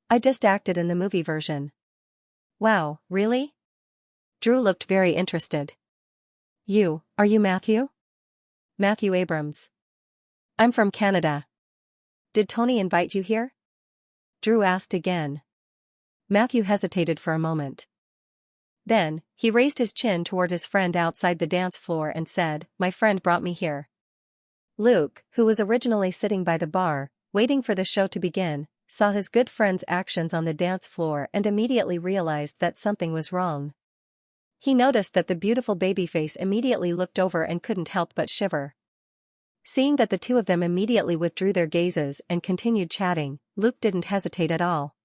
I just acted in the movie version." "Wow, really?" Drew looked very interested. Are you Matthew?" "Matthew Abrams. I'm from Canada." "Did Tony invite you here?" Drew asked again. Matthew hesitated for a moment. Then, he raised his chin toward his friend outside the dance floor and said, "My friend brought me here." Luke, who was originally sitting by the bar, waiting for the show to begin, saw his good friend's actions on the dance floor and immediately realized that something was wrong. He noticed that the beautiful babyface immediately looked over and couldn't help but shiver. Seeing that the two of them immediately withdrew their gazes and continued chatting, Luke didn't hesitate at all.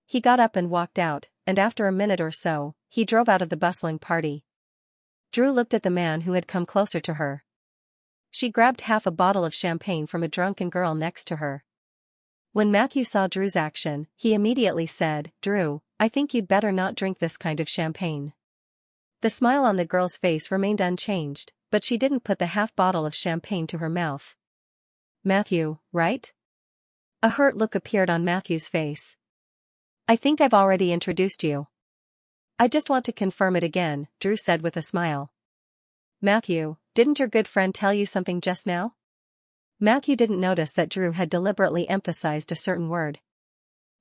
He got up and walked out, and after a minute or so, he drove out of the bustling party. Drew looked at the man who had come closer to her. She grabbed half a bottle of champagne from a drunken girl next to her. When Matthew saw Drew's action, he immediately said, "Drew, I think you'd better not drink this kind of champagne." The smile on the girl's face remained unchanged, but she didn't put the half bottle of champagne to her mouth. "Matthew, right?" A hurt look appeared on Matthew's face. "I think I've already introduced you." "I just want to confirm it again," Drew said with a smile. "Matthew, didn't your good friend tell you something just now?" Matthew didn't notice that Drew had deliberately emphasized a certain word.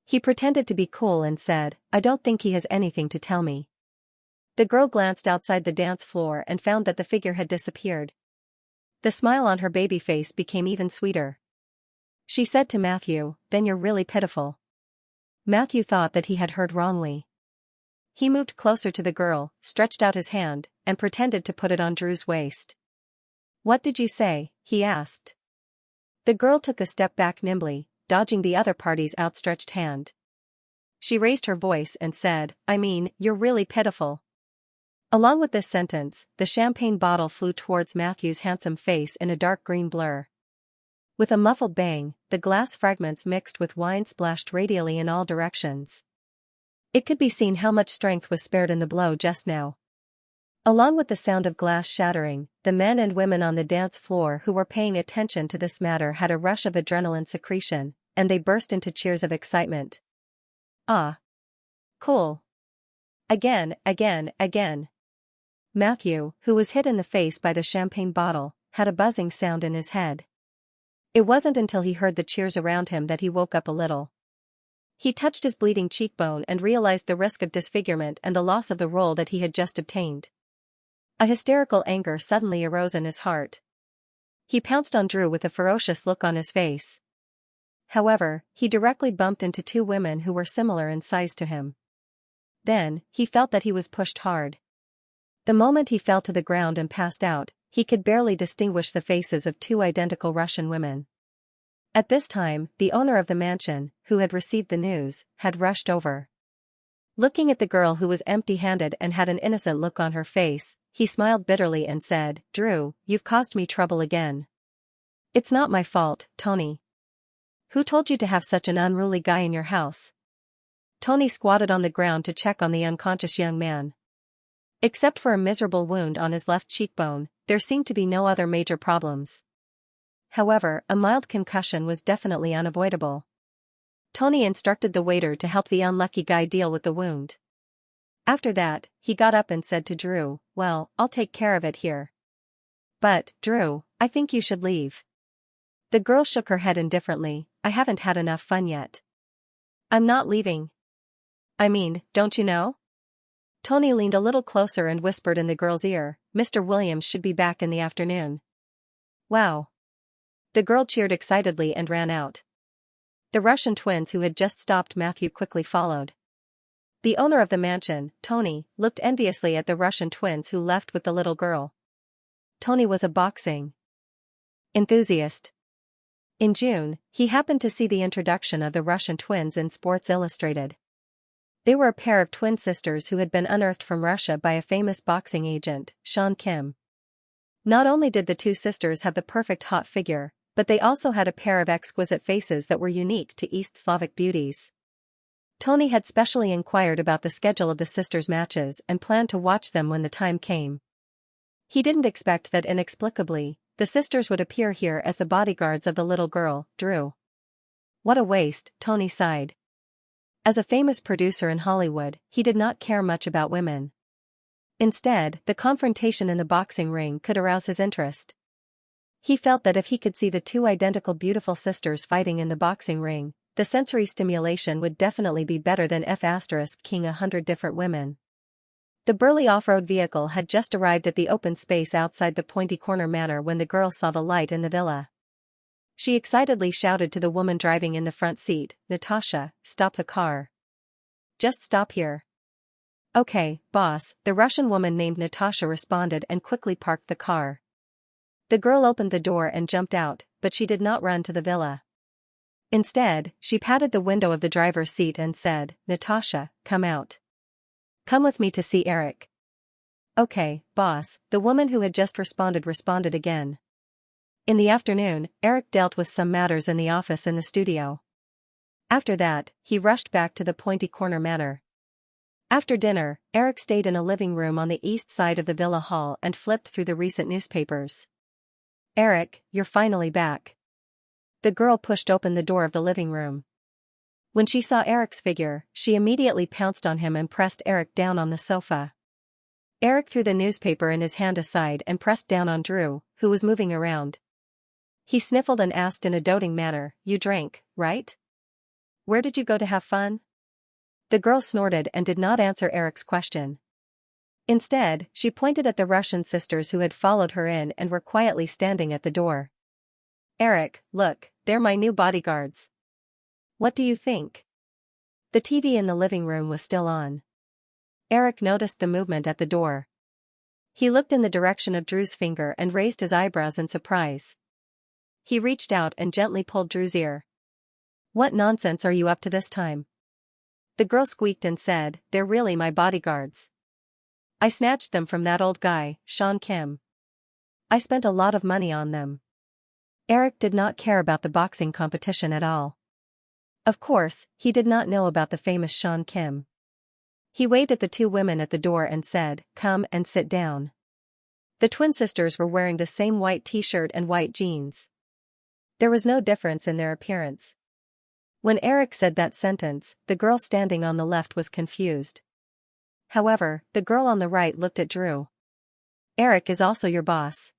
He pretended to be cool and said, "I don't think he has anything to tell me." The girl glanced outside the dance floor and found that the figure had disappeared. The smile on her baby face became even sweeter. She said to Matthew, "Then you're really pitiful." Matthew thought that he had heard wrongly. He moved closer to the girl, stretched out his hand, and pretended to put it on Drew's waist. "What did you say?" he asked. The girl took a step back nimbly, dodging the other party's outstretched hand. She raised her voice and said, "I mean, you're really pitiful." Along with this sentence, the champagne bottle flew towards Matthew's handsome face in a dark green blur. With a muffled bang, the glass fragments mixed with wine splashed radially in all directions. It could be seen how much strength was spared in the blow just now. Along with the sound of glass shattering, the men and women on the dance floor who were paying attention to this matter had a rush of adrenaline secretion, and they burst into cheers of excitement. "Ah! Cool! Again, again, again!" Matthew, who was hit in the face by the champagne bottle, had a buzzing sound in his head. It wasn't until he heard the cheers around him that he woke up a little. He touched his bleeding cheekbone and realized the risk of disfigurement and the loss of the role that he had just obtained. A hysterical anger suddenly arose in his heart. He pounced on Drew with a ferocious look on his face. However, he directly bumped into two women who were similar in size to him. Then, he felt that he was pushed hard. The moment he fell to the ground and passed out, he could barely distinguish the faces of two identical Russian women. At this time, the owner of the mansion, who had received the news, had rushed over. Looking at the girl who was empty-handed and had an innocent look on her face, he smiled bitterly and said, "Drew, you've caused me trouble again." "It's not my fault, Tony. Who told you to have such an unruly guy in your house?" Tony squatted on the ground to check on the unconscious young man. Except for a miserable wound on his left cheekbone, there seemed to be no other major problems. However, a mild concussion was definitely unavoidable. Tony instructed the waiter to help the unlucky guy deal with the wound. After that, he got up and said to Drew, "Well, I'll take care of it here. But, Drew, I think you should leave." The girl shook her head indifferently. "I haven't had enough fun yet. I'm not leaving. I mean, don't you know?" Tony leaned a little closer and whispered in the girl's ear, "Mr. Williams should be back in the afternoon." "Wow." The girl cheered excitedly and ran out. The Russian twins who had just stopped Matthew quickly followed. The owner of the mansion, Tony, looked enviously at the Russian twins who left with the little girl. Tony was a boxing enthusiast. In June, he happened to see the introduction of the Russian twins in Sports Illustrated. They were a pair of twin sisters who had been unearthed from Russia by a famous boxing agent, Xianxia. Not only did the two sisters have the perfect hot figure, but they also had a pair of exquisite faces that were unique to East Slavic beauties. Tony had specially inquired about the schedule of the sisters' matches and planned to watch them when the time came. He didn't expect that inexplicably, the sisters would appear here as the bodyguards of the little girl, Drew. What a waste, Tony sighed. As a famous producer in Hollywood, he did not care much about women. Instead, the confrontation in the boxing ring could arouse his interest. He felt that if he could see the two identical beautiful sisters fighting in the boxing ring, the sensory stimulation would definitely be better than king 100 different women. The burly off-road vehicle had just arrived at the open space outside the Pointy Corner Manor when the girl saw the light in the villa. She excitedly shouted to the woman driving in the front seat, "Natasha, stop the car. Just stop here." "Okay, boss," the Russian woman named Natasha responded and quickly parked the car. The girl opened the door and jumped out, but she did not run to the villa. Instead, she patted the window of the driver's seat and said, "Natasha, come out. Come with me to see Eric." "Okay, boss," the woman who had just responded again. In the afternoon, Eric dealt with some matters in the office in the studio. After that, he rushed back to the Pointy Corner Manor. After dinner, Eric stayed in a living room on the east side of the villa hall and flipped through the recent newspapers. "Eric, you're finally back." The girl pushed open the door of the living room. When she saw Eric's figure, she immediately pounced on him and pressed Eric down on the sofa. Eric threw the newspaper in his hand aside and pressed down on Drew, who was moving around. He sniffled and asked in a doting manner, "You drank, right? Where did you go to have fun?" The girl snorted and did not answer Eric's question. Instead, she pointed at the Russian sisters who had followed her in and were quietly standing at the door. "Eric, look, they're my new bodyguards. What do you think?" The TV in the living room was still on. Eric noticed the movement at the door. He looked in the direction of Drew's finger and raised his eyebrows in surprise. He reached out and gently pulled Drew's ear. "What nonsense are you up to this time?" The girl squeaked and said, "They're really my bodyguards. I snatched them from that old guy, Xianxia. I spent a lot of money on them." Eric did not care about the boxing competition at all. Of course, he did not know about the famous Xianxia. He waved at the two women at the door and said, "Come and sit down." The twin sisters were wearing the same white t-shirt and white jeans. There was no difference in their appearance. When Eric said that sentence, the girl standing on the left was confused. However, the girl on the right looked at Drew. "Eric is also your boss."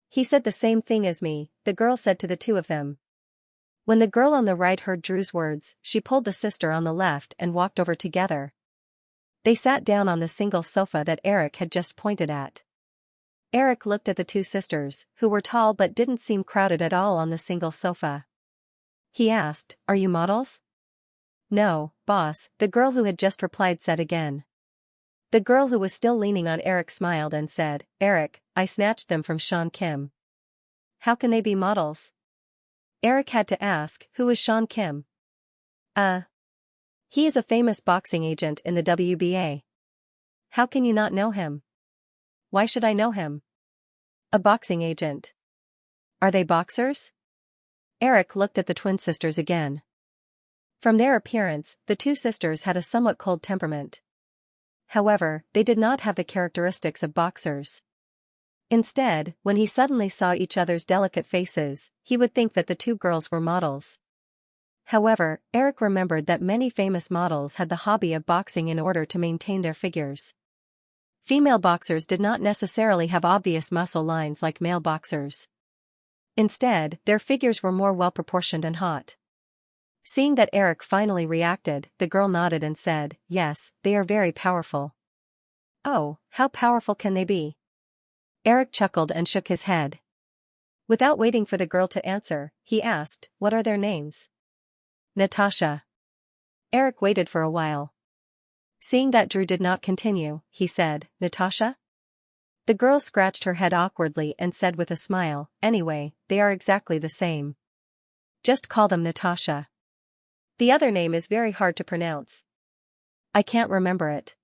"He said the same thing as me," the girl said to the two of them. When the girl on the right heard Drew's words, she pulled the sister on the left and walked over together. They sat down on the single sofa that Eric had just pointed at. Eric looked at the two sisters, who were tall but didn't seem crowded at all on the single sofa. He asked, "Are you models?" "No, boss," the girl who had just replied said again. The girl who was still leaning on Eric smiled and said, "Eric, I snatched them from Xianxia. How can they be models?" Eric had to ask, "Who is Xianxia?" He is a famous boxing agent in the WBA. How can you not know him? Why should I know him? A boxing agent. Are they boxers? Eric looked at the twin sisters again. From their appearance, the two sisters had a somewhat cold temperament. However, they did not have the characteristics of boxers. Instead, when he suddenly saw each other's delicate faces, he would think that the two girls were models. However, Eric remembered that many famous models had the hobby of boxing in order to maintain their figures. Female boxers did not necessarily have obvious muscle lines like male boxers. Instead, their figures were more well-proportioned and hot. Seeing that Eric finally reacted, the girl nodded and said, "Yes, they are very powerful." "Oh, how powerful can they be?" Eric chuckled and shook his head. Without waiting for the girl to answer, he asked, "What are their names?" "Natasha." Eric waited for a while. Seeing that Drew did not continue, he said, "Natasha?" The girl scratched her head awkwardly and said with a smile, "Anyway, they are exactly the same. Just call them Natasha. The other name is very hard to pronounce. I can't remember it."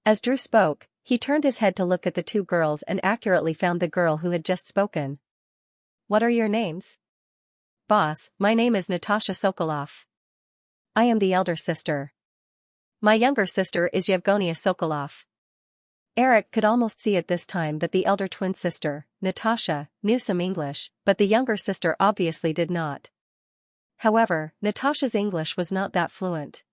As Drew spoke, he turned his head to look at the two girls and accurately found the girl who had just spoken. "What are your names?" "Boss, my name is Natasha Sokolov. I am the elder sister. My younger sister is Yevgenia Sokolov." Eric could almost see at this time that the elder twin sister, Natasha, knew some English, but the younger sister obviously did not. However, Natasha's English was not that fluent.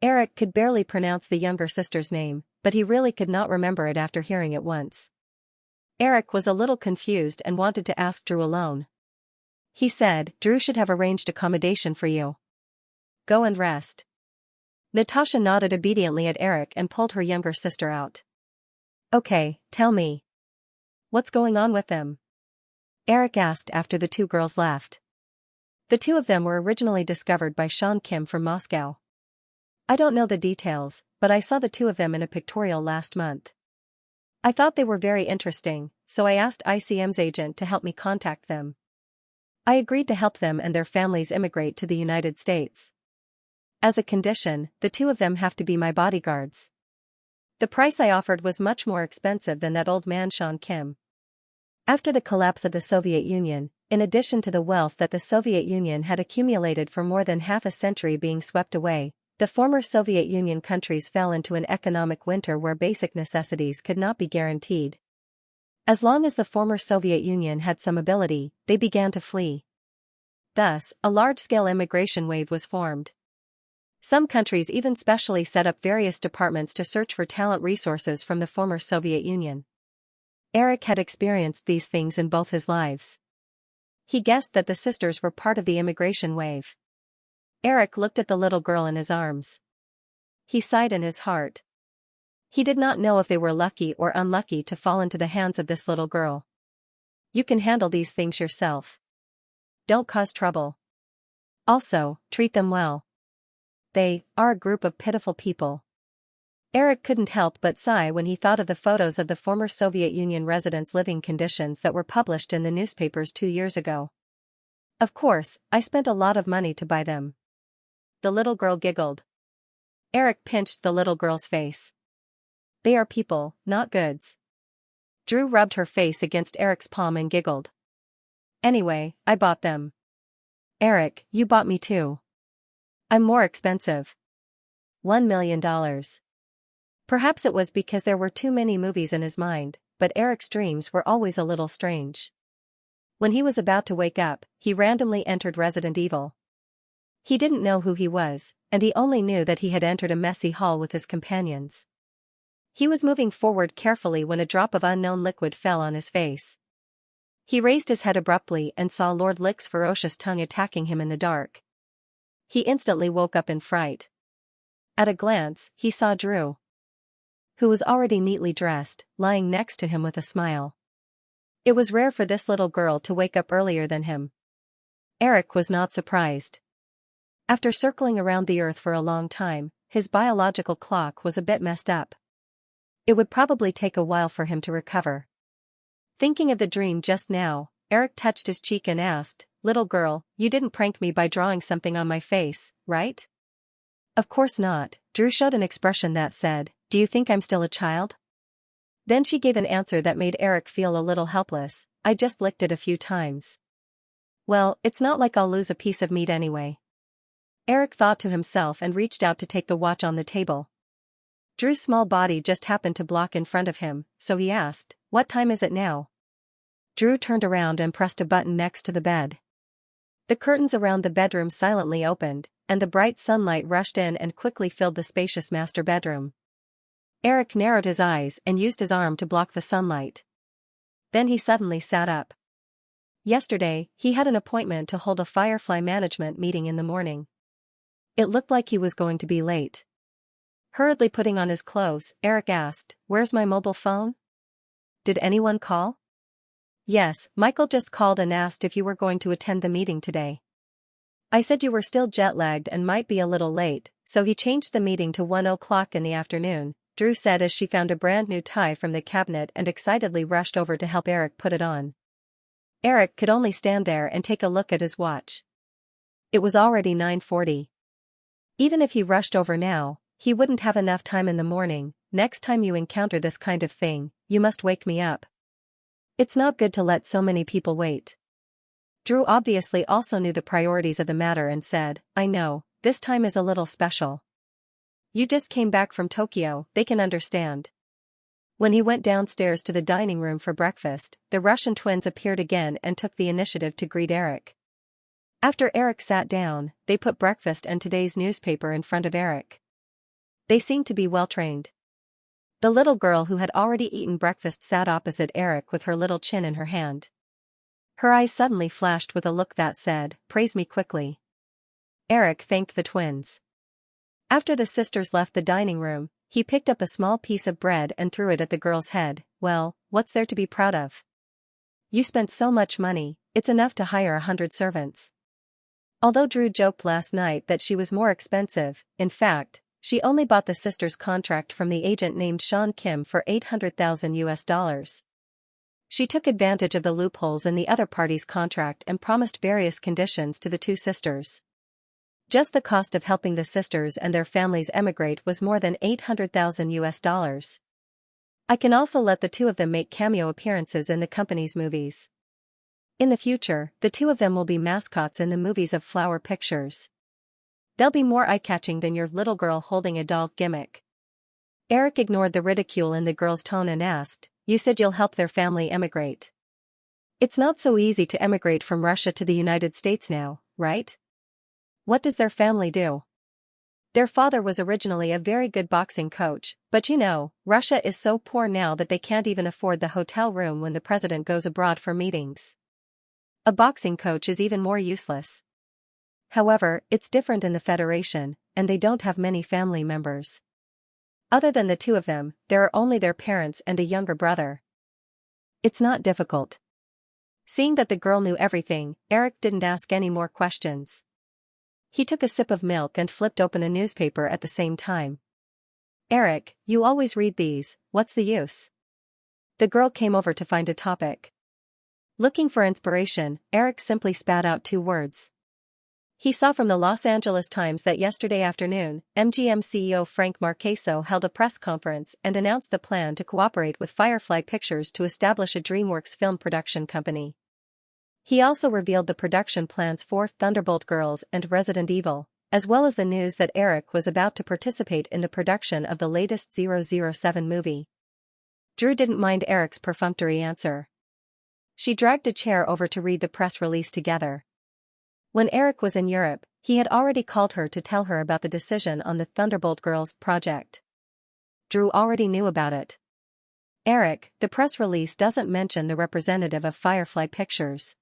Eric could barely pronounce the younger sister's name, but he really could not remember it after hearing it once. Eric was a little confused and wanted to ask Drew alone. He said, "Drew should have arranged accommodation for you. Go and rest." Natasha nodded obediently at Eric and pulled her younger sister out. "Okay, tell me. What's going on with them?" Eric asked after the two girls left. The two of them were originally discovered by Sean Kim from Moscow. I don't know the details, but I saw the two of them in a pictorial last month. I thought they were very interesting, so I asked ICM's agent to help me contact them. I agreed to help them and their families immigrate to the United States. As a condition, the two of them have to be my bodyguards. The price I offered was much more expensive than that old man Sean Kim. After the collapse of the Soviet Union, in addition to the wealth that the Soviet Union had accumulated for more than half a century being swept away, the former Soviet Union countries fell into an economic winter where basic necessities could not be guaranteed. As long as the former Soviet Union had some ability, they began to flee. Thus, a large-scale immigration wave was formed. Some countries even specially set up various departments to search for talent resources from the former Soviet Union. Eric had experienced these things in both his lives. He guessed that the sisters were part of the immigration wave. Eric looked at the little girl in his arms. He sighed in his heart. He did not know if they were lucky or unlucky to fall into the hands of this little girl. You can handle these things yourself. Don't cause trouble. Also, treat them well. They are a group of pitiful people. Eric couldn't help but sigh when he thought of the photos of the former Soviet Union residents' living conditions that were published in the newspapers 2 years ago. Of course, I spent a lot of money to buy them. The little girl giggled. Eric pinched the little girl's face. They are people, not goods. Drew rubbed her face against Eric's palm and giggled. Anyway, I bought them. Eric, you bought me too. I'm more expensive. $1 million. Perhaps it was because there were too many movies in his mind, but Eric's dreams were always a little strange. When he was about to wake up, he randomly entered Resident Evil. He didn't know who he was, and he only knew that he had entered a messy hall with his companions. He was moving forward carefully when a drop of unknown liquid fell on his face. He raised his head abruptly and saw Lord Lick's ferocious tongue attacking him in the dark. He instantly woke up in fright. At a glance, he saw Drew, who was already neatly dressed, lying next to him with a smile. It was rare for this little girl to wake up earlier than him. Eric was not surprised. After circling around the Earth for a long time, his biological clock was a bit messed up. It would probably take a while for him to recover. Thinking of the dream just now, Eric touched his cheek and asked, "Little girl, you didn't prank me by drawing something on my face, right?" Of course not, Drew showed an expression that said, "Do you think I'm still a child?" Then she gave an answer that made Eric feel a little helpless, "I just licked it a few times." Well, it's not like I'll lose a piece of meat anyway. Eric thought to himself and reached out to take the watch on the table. Drew's small body just happened to block in front of him, so he asked, "What time is it now?" Drew turned around and pressed a button next to the bed. The curtains around the bedroom silently opened, and the bright sunlight rushed in and quickly filled the spacious master bedroom. Eric narrowed his eyes and used his arm to block the sunlight. Then he suddenly sat up. Yesterday, he had an appointment to hold a Firefly management meeting in the morning. It looked like he was going to be late. Hurriedly putting on his clothes, Eric asked, "Where's my mobile phone? Did anyone call?" "Yes, Michael just called and asked if you were going to attend the meeting today. I said you were still jet-lagged and might be a little late, so he changed the meeting to 1 o'clock in the afternoon," Drew said as she found a brand new tie from the cabinet and excitedly rushed over to help Eric put it on. Eric could only stand there and take a look at his watch. It was already 9:40. Even if he rushed over now, he wouldn't have enough time in the morning. "Next time you encounter this kind of thing, you must wake me up. It's not good to let so many people wait." Drew obviously also knew the priorities of the matter and said, "I know, this time is a little special. You just came back from Tokyo, they can understand." When he went downstairs to the dining room for breakfast, the Russian twins appeared again and took the initiative to greet Eric. After Eric sat down, they put breakfast and today's newspaper in front of Eric. They seemed to be well-trained. The little girl who had already eaten breakfast sat opposite Eric with her little chin in her hand. Her eyes suddenly flashed with a look that said, "Praise me quickly." Eric thanked the twins. After the sisters left the dining room, he picked up a small piece of bread and threw it at the girl's head. "Well, what's there to be proud of? You spent so much money, it's enough to hire 100 servants." Although Drew joked last night that she was more expensive, in fact, she only bought the sisters' contract from the agent named Sean Kim for $800,000. She took advantage of the loopholes in the other party's contract and promised various conditions to the two sisters. Just the cost of helping the sisters and their families emigrate was more than $800,000. "I can also let the two of them make cameo appearances in the company's movies. In the future, the two of them will be mascots in the movies of Flower Pictures. They'll be more eye-catching than your little girl holding a doll gimmick." Eric ignored the ridicule in the girl's tone and asked, "You said you'll help their family emigrate. It's not so easy to emigrate from Russia to the United States now, right? What does their family do?" "Their father was originally a very good boxing coach, but you know, Russia is so poor now that they can't even afford the hotel room when the president goes abroad for meetings. A boxing coach is even more useless. However, it's different in the Federation, and they don't have many family members. Other than the two of them, there are only their parents and a younger brother. It's not difficult." Seeing that the girl knew everything, Eric didn't ask any more questions. He took a sip of milk and flipped open a newspaper at the same time. "Eric, you always read these, what's the use?" The girl came over to find a topic. Looking for inspiration, Eric simply spat out 2 words. He saw from the Los Angeles Times that yesterday afternoon, MGM CEO Frank Marchese held a press conference and announced the plan to cooperate with Firefly Pictures to establish a DreamWorks film production company. He also revealed the production plans for Thunderbolt Girls and Resident Evil, as well as the news that Eric was about to participate in the production of the latest 007 movie. Drew didn't mind Eric's perfunctory answer. She dragged a chair over to read the press release together. When Eric was in Europe, he had already called her to tell her about the decision on the Thunderbolt Girls project. Drew already knew about it. "Eric, the press release doesn't mention the representative of Firefly Pictures.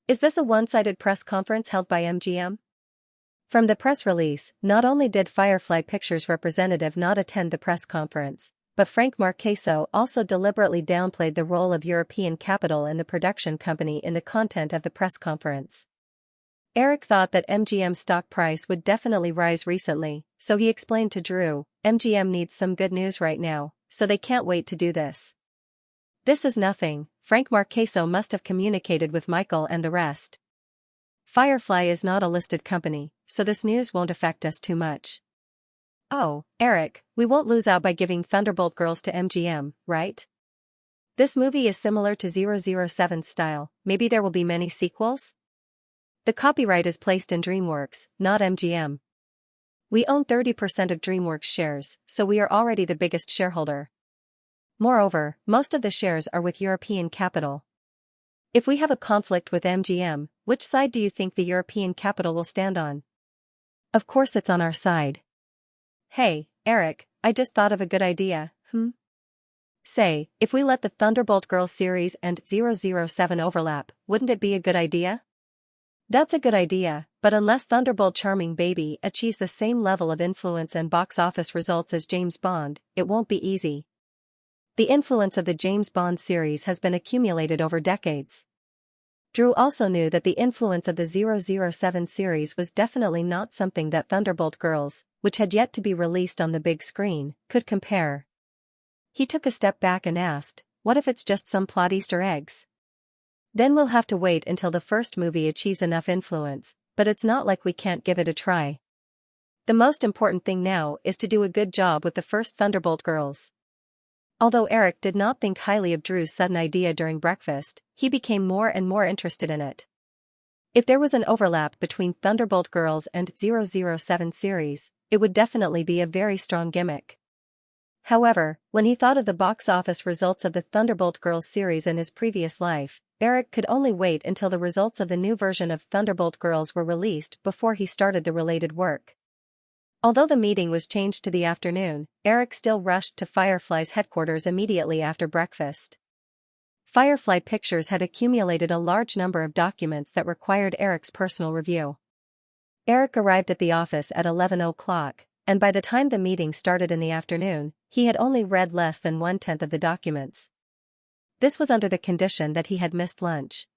Is this a one-sided press conference held by MGM?" From the press release, not only did Firefly Pictures representative not attend the press conference, but Frank Marchese also deliberately downplayed the role of European capital in the production company in the content of the press conference. Eric thought that MGM's stock price would definitely rise recently, so he explained to Drew, "MGM needs some good news right now, so they can't wait to do this." "This is nothing," Frank Marchese must have communicated with Michael and the rest. "Firefly is not a listed company, so this news won't affect us too much. Oh, Eric, we won't lose out by giving Thunderbolt Girls to MGM, right? This movie is similar to 007's style, maybe there will be many sequels? The copyright is placed in DreamWorks, not MGM. We own 30% of DreamWorks shares, so we are already the biggest shareholder. Moreover, most of the shares are with European capital. If we have a conflict with MGM, which side do you think the European capital will stand on? Of course it's on our side. Hey, Eric, I just thought of a good idea, Say, if we let the Thunderbolt Girls series and 007 overlap, wouldn't it be a good idea? That's a good idea, but unless Thunderbolt Charming Baby achieves the same level of influence and box office results as James Bond, it won't be easy. The influence of the James Bond series has been accumulated over decades. Drew also knew that the influence of the 007 series was definitely not something that Thunderbolt Girls, which had yet to be released on the big screen, could compare. He took a step back and asked, what if it's just some plot Easter eggs? Then we'll have to wait until the first movie achieves enough influence, but it's not like we can't give it a try. The most important thing now is to do a good job with the first Thunderbolt Girls. Although Eric did not think highly of Drew's sudden idea during breakfast, he became more and more interested in it. If there was an overlap between Thunderbolt Girls and 007 series, it would definitely be a very strong gimmick. However, when he thought of the box office results of the Thunderbolt Girls series in his previous life, Eric could only wait until the results of the new version of Thunderbolt Girls were released before he started the related work. Although the meeting was changed to the afternoon, Eric still rushed to Firefly's headquarters immediately after breakfast. Firefly Pictures had accumulated a large number of documents that required Eric's personal review. Eric arrived at the office at 11 o'clock, and by the time the meeting started in the afternoon, he had only read less than 1/10 of the documents. This was under the condition that he had missed lunch.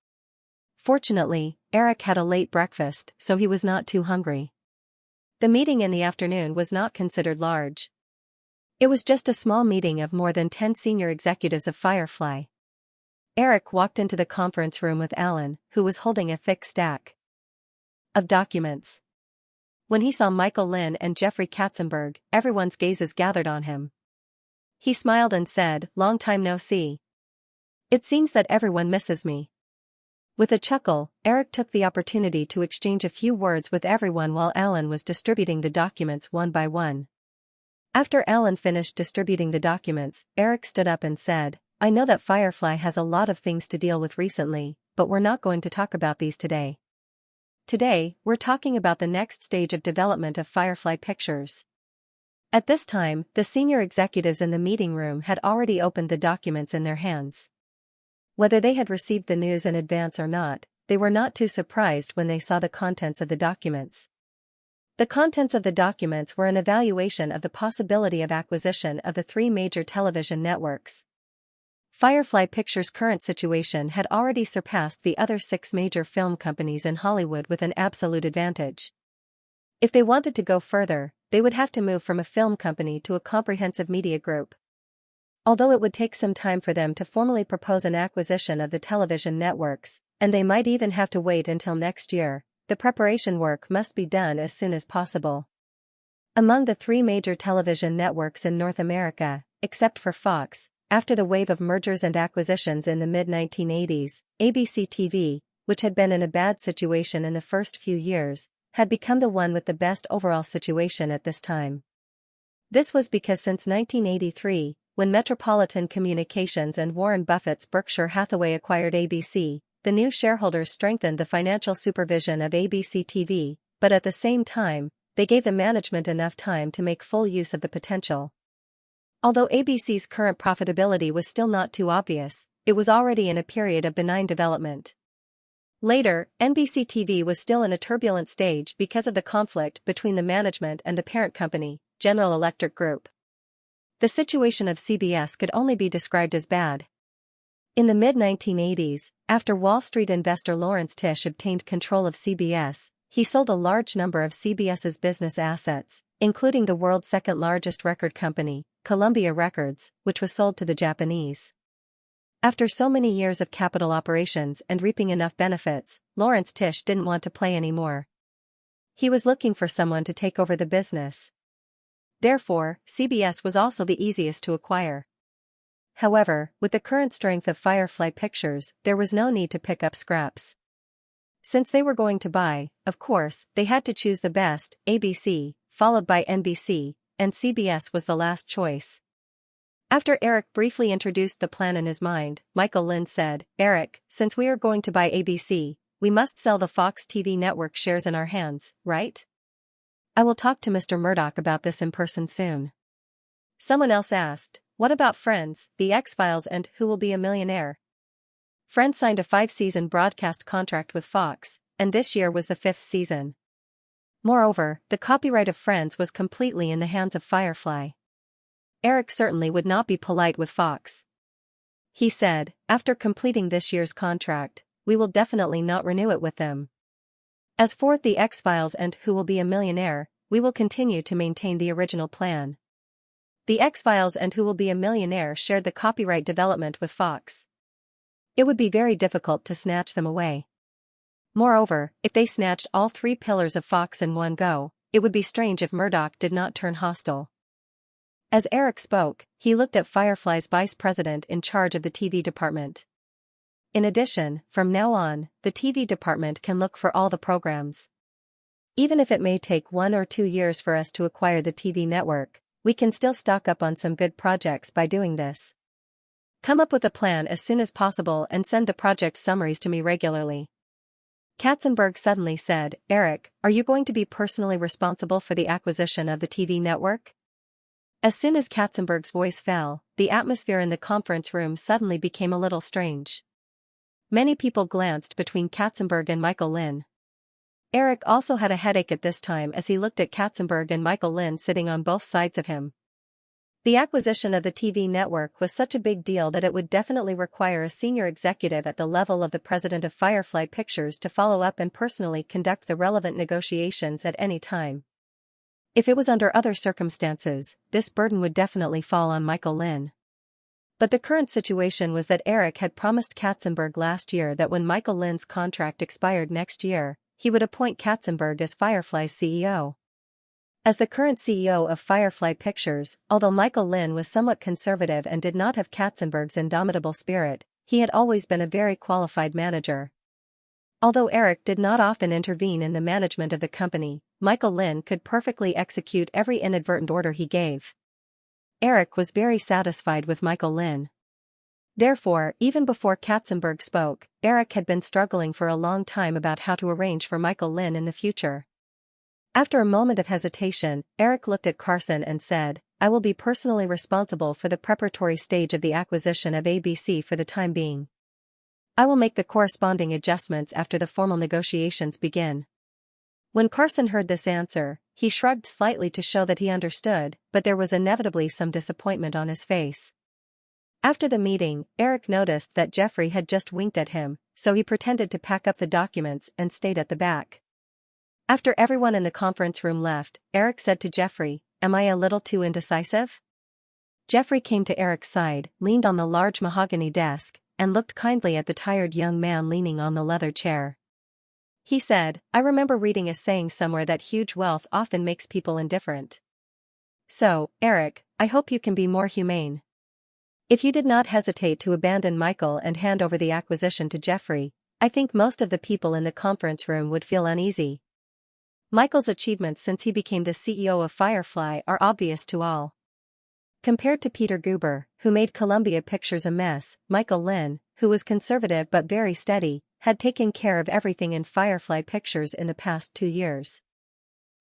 Fortunately, Eric had a late breakfast, so he was not too hungry. The meeting in the afternoon was not considered large. It was just a small meeting of more than 10 senior executives of Firefly. Eric walked into the conference room with Alan, who was holding a thick stack of documents. When he saw Michael Lynn and Jeffrey Katzenberg, everyone's gazes gathered on him. He smiled and said, "Long time no see. It seems that everyone misses me." With a chuckle, Eric took the opportunity to exchange a few words with everyone while Alan was distributing the documents one by one. After Alan finished distributing the documents, Eric stood up and said, "I know that Firefly has a lot of things to deal with recently, but we're not going to talk about these today. Today, we're talking about the next stage of development of Firefly Pictures." At this time, the senior executives in the meeting room had already opened the documents in their hands. Whether they had received the news in advance or not, they were not too surprised when they saw the contents of the documents. The contents of the documents were an evaluation of the possibility of acquisition of the 3 major television networks. Firefly Pictures' current situation had already surpassed the other 6 major film companies in Hollywood with an absolute advantage. If they wanted to go further, they would have to move from a film company to a comprehensive media group. Although it would take some time for them to formally propose an acquisition of the television networks, and they might even have to wait until next year, the preparation work must be done as soon as possible. Among the 3 major television networks in North America, except for Fox, after the wave of mergers and acquisitions in the mid-1980s, ABC TV, which had been in a bad situation in the first few years, had become the one with the best overall situation at this time. This was because since 1983, when Metropolitan Communications and Warren Buffett's Berkshire Hathaway acquired ABC, the new shareholders strengthened the financial supervision of ABC TV, but at the same time, they gave the management enough time to make full use of the potential. Although ABC's current profitability was still not too obvious, it was already in a period of benign development. Later, NBC TV was still in a turbulent stage because of the conflict between the management and the parent company, General Electric Group. The situation of CBS could only be described as bad. In the mid-1980s, after Wall Street investor Lawrence Tisch obtained control of CBS, he sold a large number of CBS's business assets, including the world's second-largest record company, Columbia Records, which was sold to the Japanese. After so many years of capital operations and reaping enough benefits, Lawrence Tisch didn't want to play anymore. He was looking for someone to take over the business. Therefore, CBS was also the easiest to acquire. However, with the current strength of Firefly Pictures, there was no need to pick up scraps. Since they were going to buy, of course, they had to choose the best, ABC, followed by NBC, and CBS was the last choice. After Eric briefly introduced the plan in his mind, Michael Lynn said, "Eric, since we are going to buy ABC, we must sell the Fox TV network shares in our hands, right? I will talk to Mr. Murdoch about this in person soon." Someone else asked, "What about Friends, The X-Files and Who Will Be a Millionaire?" Friends signed a 5-season broadcast contract with Fox, and this year was the 5th season. Moreover, the copyright of Friends was completely in the hands of Firefly. Eric certainly would not be polite with Fox. He said, "After completing this year's contract, we will definitely not renew it with them. As for The X-Files and Who Will Be a Millionaire, we will continue to maintain the original plan." The X-Files and Who Will Be a Millionaire shared the copyright development with Fox. It would be very difficult to snatch them away. Moreover, if they snatched all 3 pillars of Fox in one go, it would be strange if Murdoch did not turn hostile. As Eric spoke, he looked at Firefly's vice president in charge of the TV department. In addition, from now on, the TV department can look for all the programs. Even if it may take 1 or 2 years for us to acquire the TV network, we can still stock up on some good projects by doing this. Come up with a plan as soon as possible and send the project summaries to me regularly. Katzenberg suddenly said, "Eric, are you going to be personally responsible for the acquisition of the TV network?" As soon as Katzenberg's voice fell, the atmosphere in the conference room suddenly became a little strange. Many people glanced between Katzenberg and Michael Lynn. Eric also had a headache at this time as he looked at Katzenberg and Michael Lynn sitting on both sides of him. The acquisition of the TV network was such a big deal that it would definitely require a senior executive at the level of the president of Firefly Pictures to follow up and personally conduct the relevant negotiations at any time. If it was under other circumstances, this burden would definitely fall on Michael Lynn. But the current situation was that Eric had promised Katzenberg last year that when Michael Lynn's contract expired next year, he would appoint Katzenberg as Firefly's CEO. As the current CEO of Firefly Pictures, although Michael Lynn was somewhat conservative and did not have Katzenberg's indomitable spirit, he had always been a very qualified manager. Although Eric did not often intervene in the management of the company, Michael Lynn could perfectly execute every inadvertent order he gave. Eric was very satisfied with Michael Lynn. Therefore, even before Katzenberg spoke, Eric had been struggling for a long time about how to arrange for Michael Lynn in the future. After a moment of hesitation, Eric looked at Carson and said, "I will be personally responsible for the preparatory stage of the acquisition of ABC for the time being. I will make the corresponding adjustments after the formal negotiations begin." When Carson heard this answer, he shrugged slightly to show that he understood, but there was inevitably some disappointment on his face. After the meeting, Eric noticed that Jeffrey had just winked at him, so he pretended to pack up the documents and stayed at the back. After everyone in the conference room left, Eric said to Jeffrey, "Am I a little too indecisive?" Jeffrey came to Eric's side, leaned on the large mahogany desk, and looked kindly at the tired young man leaning on the leather chair. He said, "I remember reading a saying somewhere that huge wealth often makes people indifferent. So, Eric, I hope you can be more humane. If you did not hesitate to abandon Michael and hand over the acquisition to Jeffrey, I think most of the people in the conference room would feel uneasy. Michael's achievements since he became the CEO of Firefly are obvious to all. Compared to Peter Guber, who made Columbia Pictures a mess, Michael Lynn, who was conservative but very steady, had taken care of everything in Firefly Pictures in the past 2 years.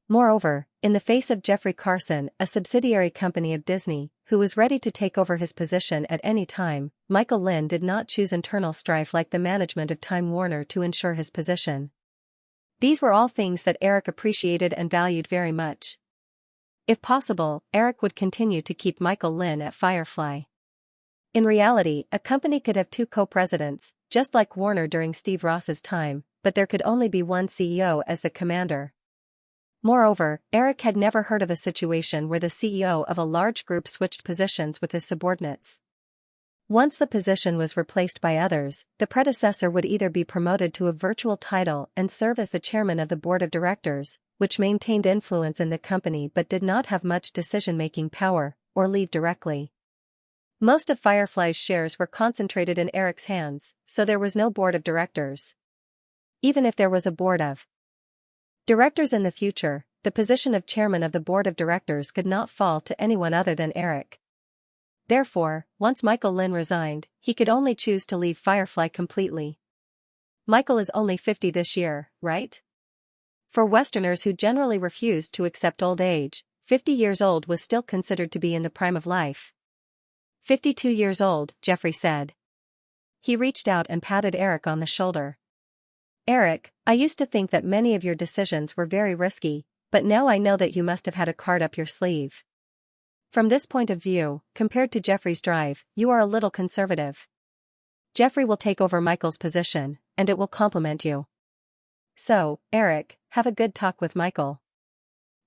Moreover, in the face of Jeffrey Carson, a subsidiary company of Disney, who was ready to take over his position at any time, Michael Lynn did not choose internal strife like the management of Time Warner to ensure his position. These were all things that Eric appreciated and valued very much. If possible, Eric would continue to keep Michael Lynn at Firefly. In reality, a company could have 2 co-presidents, just like Warner during Steve Ross's time, but there could only be one CEO as the commander. Moreover, Eric had never heard of a situation where the CEO of a large group switched positions with his subordinates. Once the position was replaced by others, the predecessor would either be promoted to a virtual title and serve as the chairman of the board of directors, which maintained influence in the company but did not have much decision-making power, or leave directly. Most of Firefly's shares were concentrated in Eric's hands, so there was no board of directors. Even if there was a board of directors in the future, the position of chairman of the board of directors could not fall to anyone other than Eric. Therefore, once Michael Lin resigned, he could only choose to leave Firefly completely. Michael is only 50 this year, right? For Westerners who generally refused to accept old age, 50 years old was still considered to be in the prime of life. 52 years old, Jeffrey said. He reached out and patted Eric on the shoulder. Eric, I used to think that many of your decisions were very risky, but now I know that you must have had a card up your sleeve. From this point of view, compared to Jeffrey's drive, you are a little conservative. Jeffrey will take over Michael's position, and it will complement you. So, Eric, have a good talk with Michael.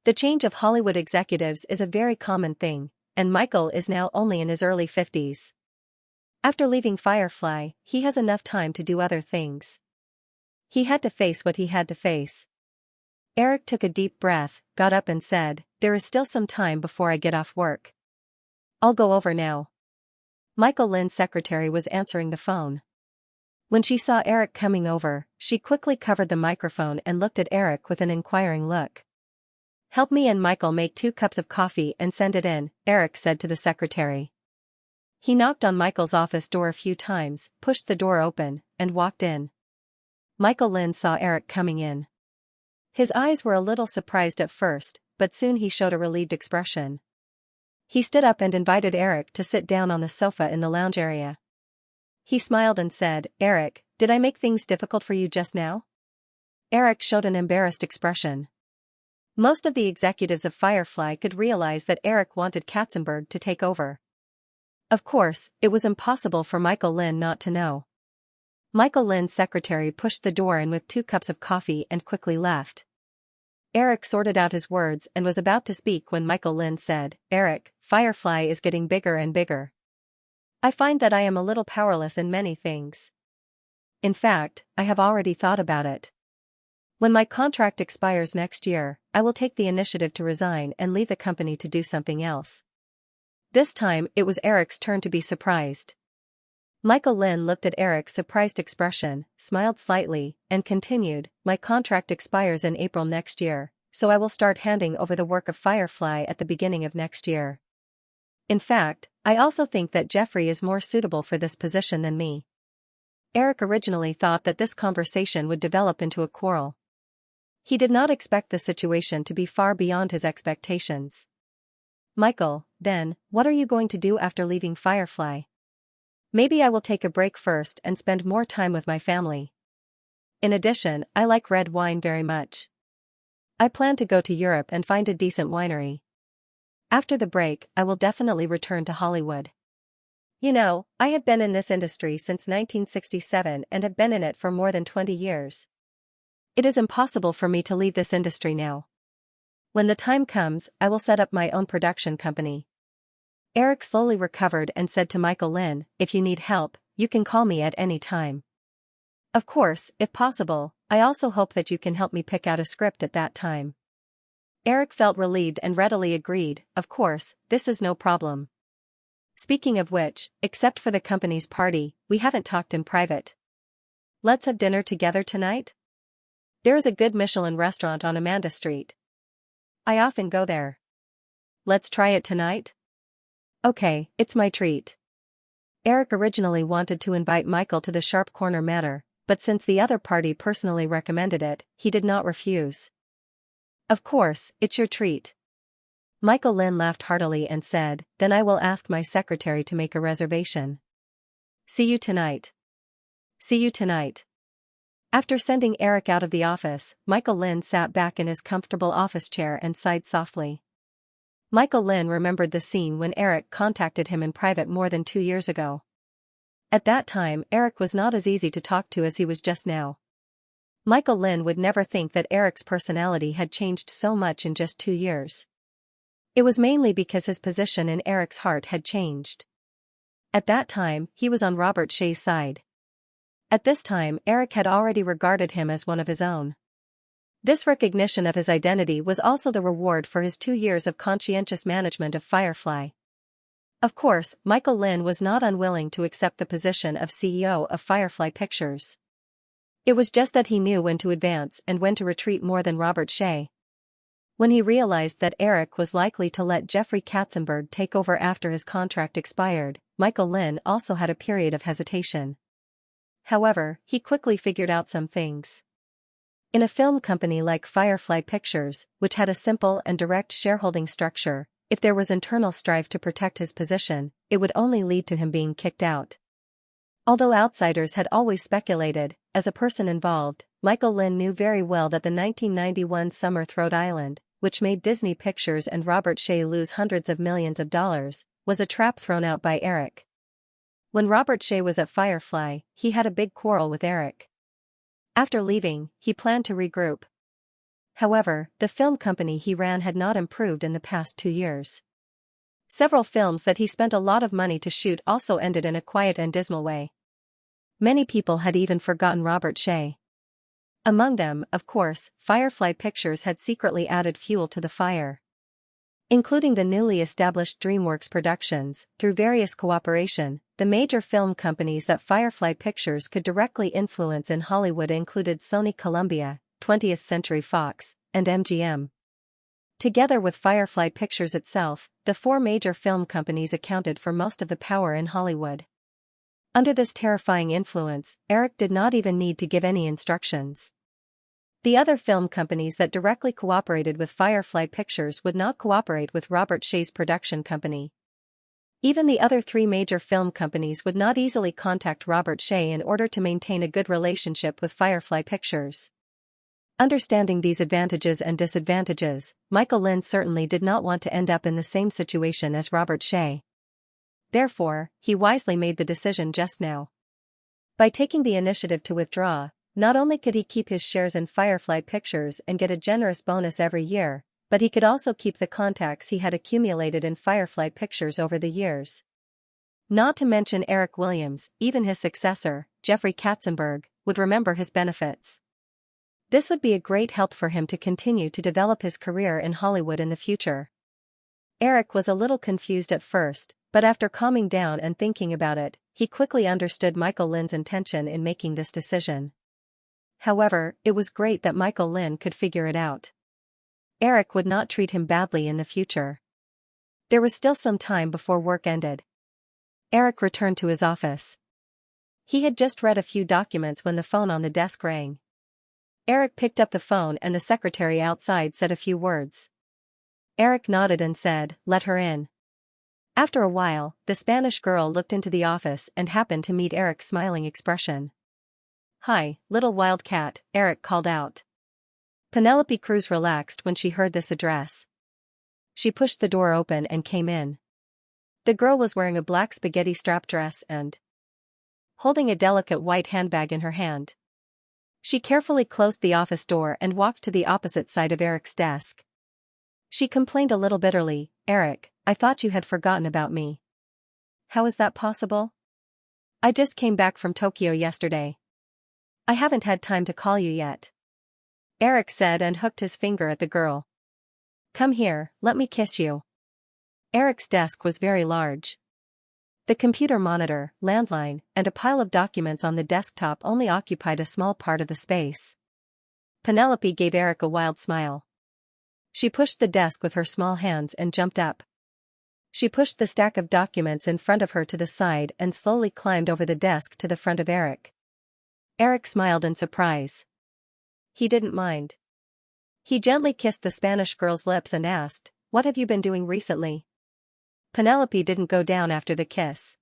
The change of Hollywood executives is a very common thing, and Michael is now only in his early 50s. After leaving Firefly, he has enough time to do other things. He had to face what he had to face. Eric took a deep breath, got up and said, "There is still some time before I get off work. I'll go over now." Michael Lin's secretary was answering the phone. When she saw Eric coming over, she quickly covered the microphone and looked at Eric with an inquiring look. "Help me and Michael make 2 cups of coffee and send it in," Eric said to the secretary. He knocked on Michael's office door a few times, pushed the door open, and walked in. Michael Lin saw Eric coming in. His eyes were a little surprised at first, but soon he showed a relieved expression. He stood up and invited Eric to sit down on the sofa in the lounge area. He smiled and said, "Eric, did I make things difficult for you just now?" Eric showed an embarrassed expression. Most of the executives of Firefly could realize that Eric wanted Katzenberg to take over. Of course, it was impossible for Michael Lin not to know. Michael Lin's secretary pushed the door in with 2 cups of coffee and quickly left. Eric sorted out his words and was about to speak when Michael Lin said, "Eric, Firefly is getting bigger and bigger. I find that I am a little powerless in many things. In fact, I have already thought about it. When my contract expires next year, I will take the initiative to resign and leave the company to do something else." This time, it was Eric's turn to be surprised. Michael Lin looked at Eric's surprised expression, smiled slightly, and continued, "My contract expires in April next year, so I will start handing over the work of Firefly at the beginning of next year. In fact, I also think that Jeffrey is more suitable for this position than me." Eric originally thought that this conversation would develop into a quarrel. He did not expect the situation to be far beyond his expectations. "Michael, then, what are you going to do after leaving Firefly?" "Maybe I will take a break first and spend more time with my family. In addition, I like red wine very much. I plan to go to Europe and find a decent winery. After the break, I will definitely return to Hollywood. You know, I have been in this industry since 1967 and have been in it for more than 20 years. It is impossible for me to leave this industry now. When the time comes, I will set up my own production company." Eric slowly recovered and said to Michael Lin, "If you need help, you can call me at any time. Of course, if possible, I also hope that you can help me pick out a script at that time." Eric felt relieved and readily agreed, "Of course, this is no problem. Speaking of which, except for the company's party, we haven't talked in private. Let's have dinner together tonight? There is a good Michelin restaurant on Amanda Street. I often go there. Let's try it tonight?" "Okay, it's my treat." Eric originally wanted to invite Michael to the Sharp Corner Manor, but since the other party personally recommended it, he did not refuse. "Of course, it's your treat." Michael Lin laughed heartily and said, "Then I will ask my secretary to make a reservation. See you tonight." "See you tonight." After sending Eric out of the office, Michael Lin sat back in his comfortable office chair and sighed softly. Michael Lin remembered the scene when Eric contacted him in private more than 2 years ago. At that time, Eric was not as easy to talk to as he was just now. Michael Lin would never think that Eric's personality had changed so much in just 2 years. It was mainly because his position in Eric's heart had changed. At that time, he was on Robert Shea's side. At this time, Eric had already regarded him as one of his own. This recognition of his identity was also the reward for his 2 years of conscientious management of Firefly. Of course, Michael Lin was not unwilling to accept the position of CEO of Firefly Pictures. It was just that he knew when to advance and when to retreat more than Robert Shea. When he realized that Eric was likely to let Jeffrey Katzenberg take over after his contract expired, Michael Lin also had a period of hesitation. However, he quickly figured out some things. In a film company like Firefly Pictures, which had a simple and direct shareholding structure, if there was internal strife to protect his position, it would only lead to him being kicked out. Although outsiders had always speculated, as a person involved, Michael Lin knew very well that the 1991 Summer Rhode Island, which made Disney Pictures and Robert Shea lose hundreds of millions of dollars, was a trap thrown out by Eric. When Robert Shea was at Firefly, he had a big quarrel with Eric. After leaving, he planned to regroup. However, the film company he ran had not improved in the past 2 years. Several films that he spent a lot of money to shoot also ended in a quiet and dismal way. Many people had even forgotten Robert Shea. Among them, of course, Firefly Pictures had secretly added fuel to the fire. Including the newly established DreamWorks Productions, through various cooperation, the major film companies that Firefly Pictures could directly influence in Hollywood included Sony Columbia, 20th Century Fox, and MGM. Together with Firefly Pictures itself, the 4 major film companies accounted for most of the power in Hollywood. Under this terrifying influence, Eric did not even need to give any instructions. The other film companies that directly cooperated with Firefly Pictures would not cooperate with Robert Shea's production company. Even the other 3 major film companies would not easily contact Robert Shea in order to maintain a good relationship with Firefly Pictures. Understanding these advantages and disadvantages, Michael Lin certainly did not want to end up in the same situation as Robert Shea. Therefore, he wisely made the decision just now. By taking the initiative to withdraw, not only could he keep his shares in Firefly Pictures and get a generous bonus every year, but he could also keep the contacts he had accumulated in Firefly Pictures over the years. Not to mention Eric Williams, even his successor, Jeffrey Katzenberg, would remember his benefits. This would be a great help for him to continue to develop his career in Hollywood in the future. Eric was a little confused at first, but after calming down and thinking about it, he quickly understood Michael Lin's intention in making this decision. However, it was great that Michael Lin could figure it out. Eric would not treat him badly in the future. There was still some time before work ended. Eric returned to his office. He had just read a few documents when the phone on the desk rang. Eric picked up the phone and the secretary outside said a few words. Eric nodded and said, "Let her in." After a while, the Spanish girl looked into the office and happened to meet Eric's smiling expression. "Hi, little wildcat," Eric called out. Penelope Cruz relaxed when she heard this address. She pushed the door open and came in. The girl was wearing a black spaghetti strap dress and holding a delicate white handbag in her hand. She carefully closed the office door and walked to the opposite side of Eric's desk. She complained a little bitterly, "Eric, I thought you had forgotten about me." "How is that possible? I just came back from Tokyo yesterday. I haven't had time to call you yet," Eric said and hooked his finger at the girl. "Come here, let me kiss you." Eric's desk was very large. The computer monitor, landline, and a pile of documents on the desktop only occupied a small part of the space. Penelope gave Eric a wild smile. She pushed the desk with her small hands and jumped up. She pushed the stack of documents in front of her to the side and slowly climbed over the desk to the front of Eric. Eric smiled in surprise. He didn't mind. He gently kissed the Spanish girl's lips and asked, "What have you been doing recently?" Penelope didn't go down after the kiss.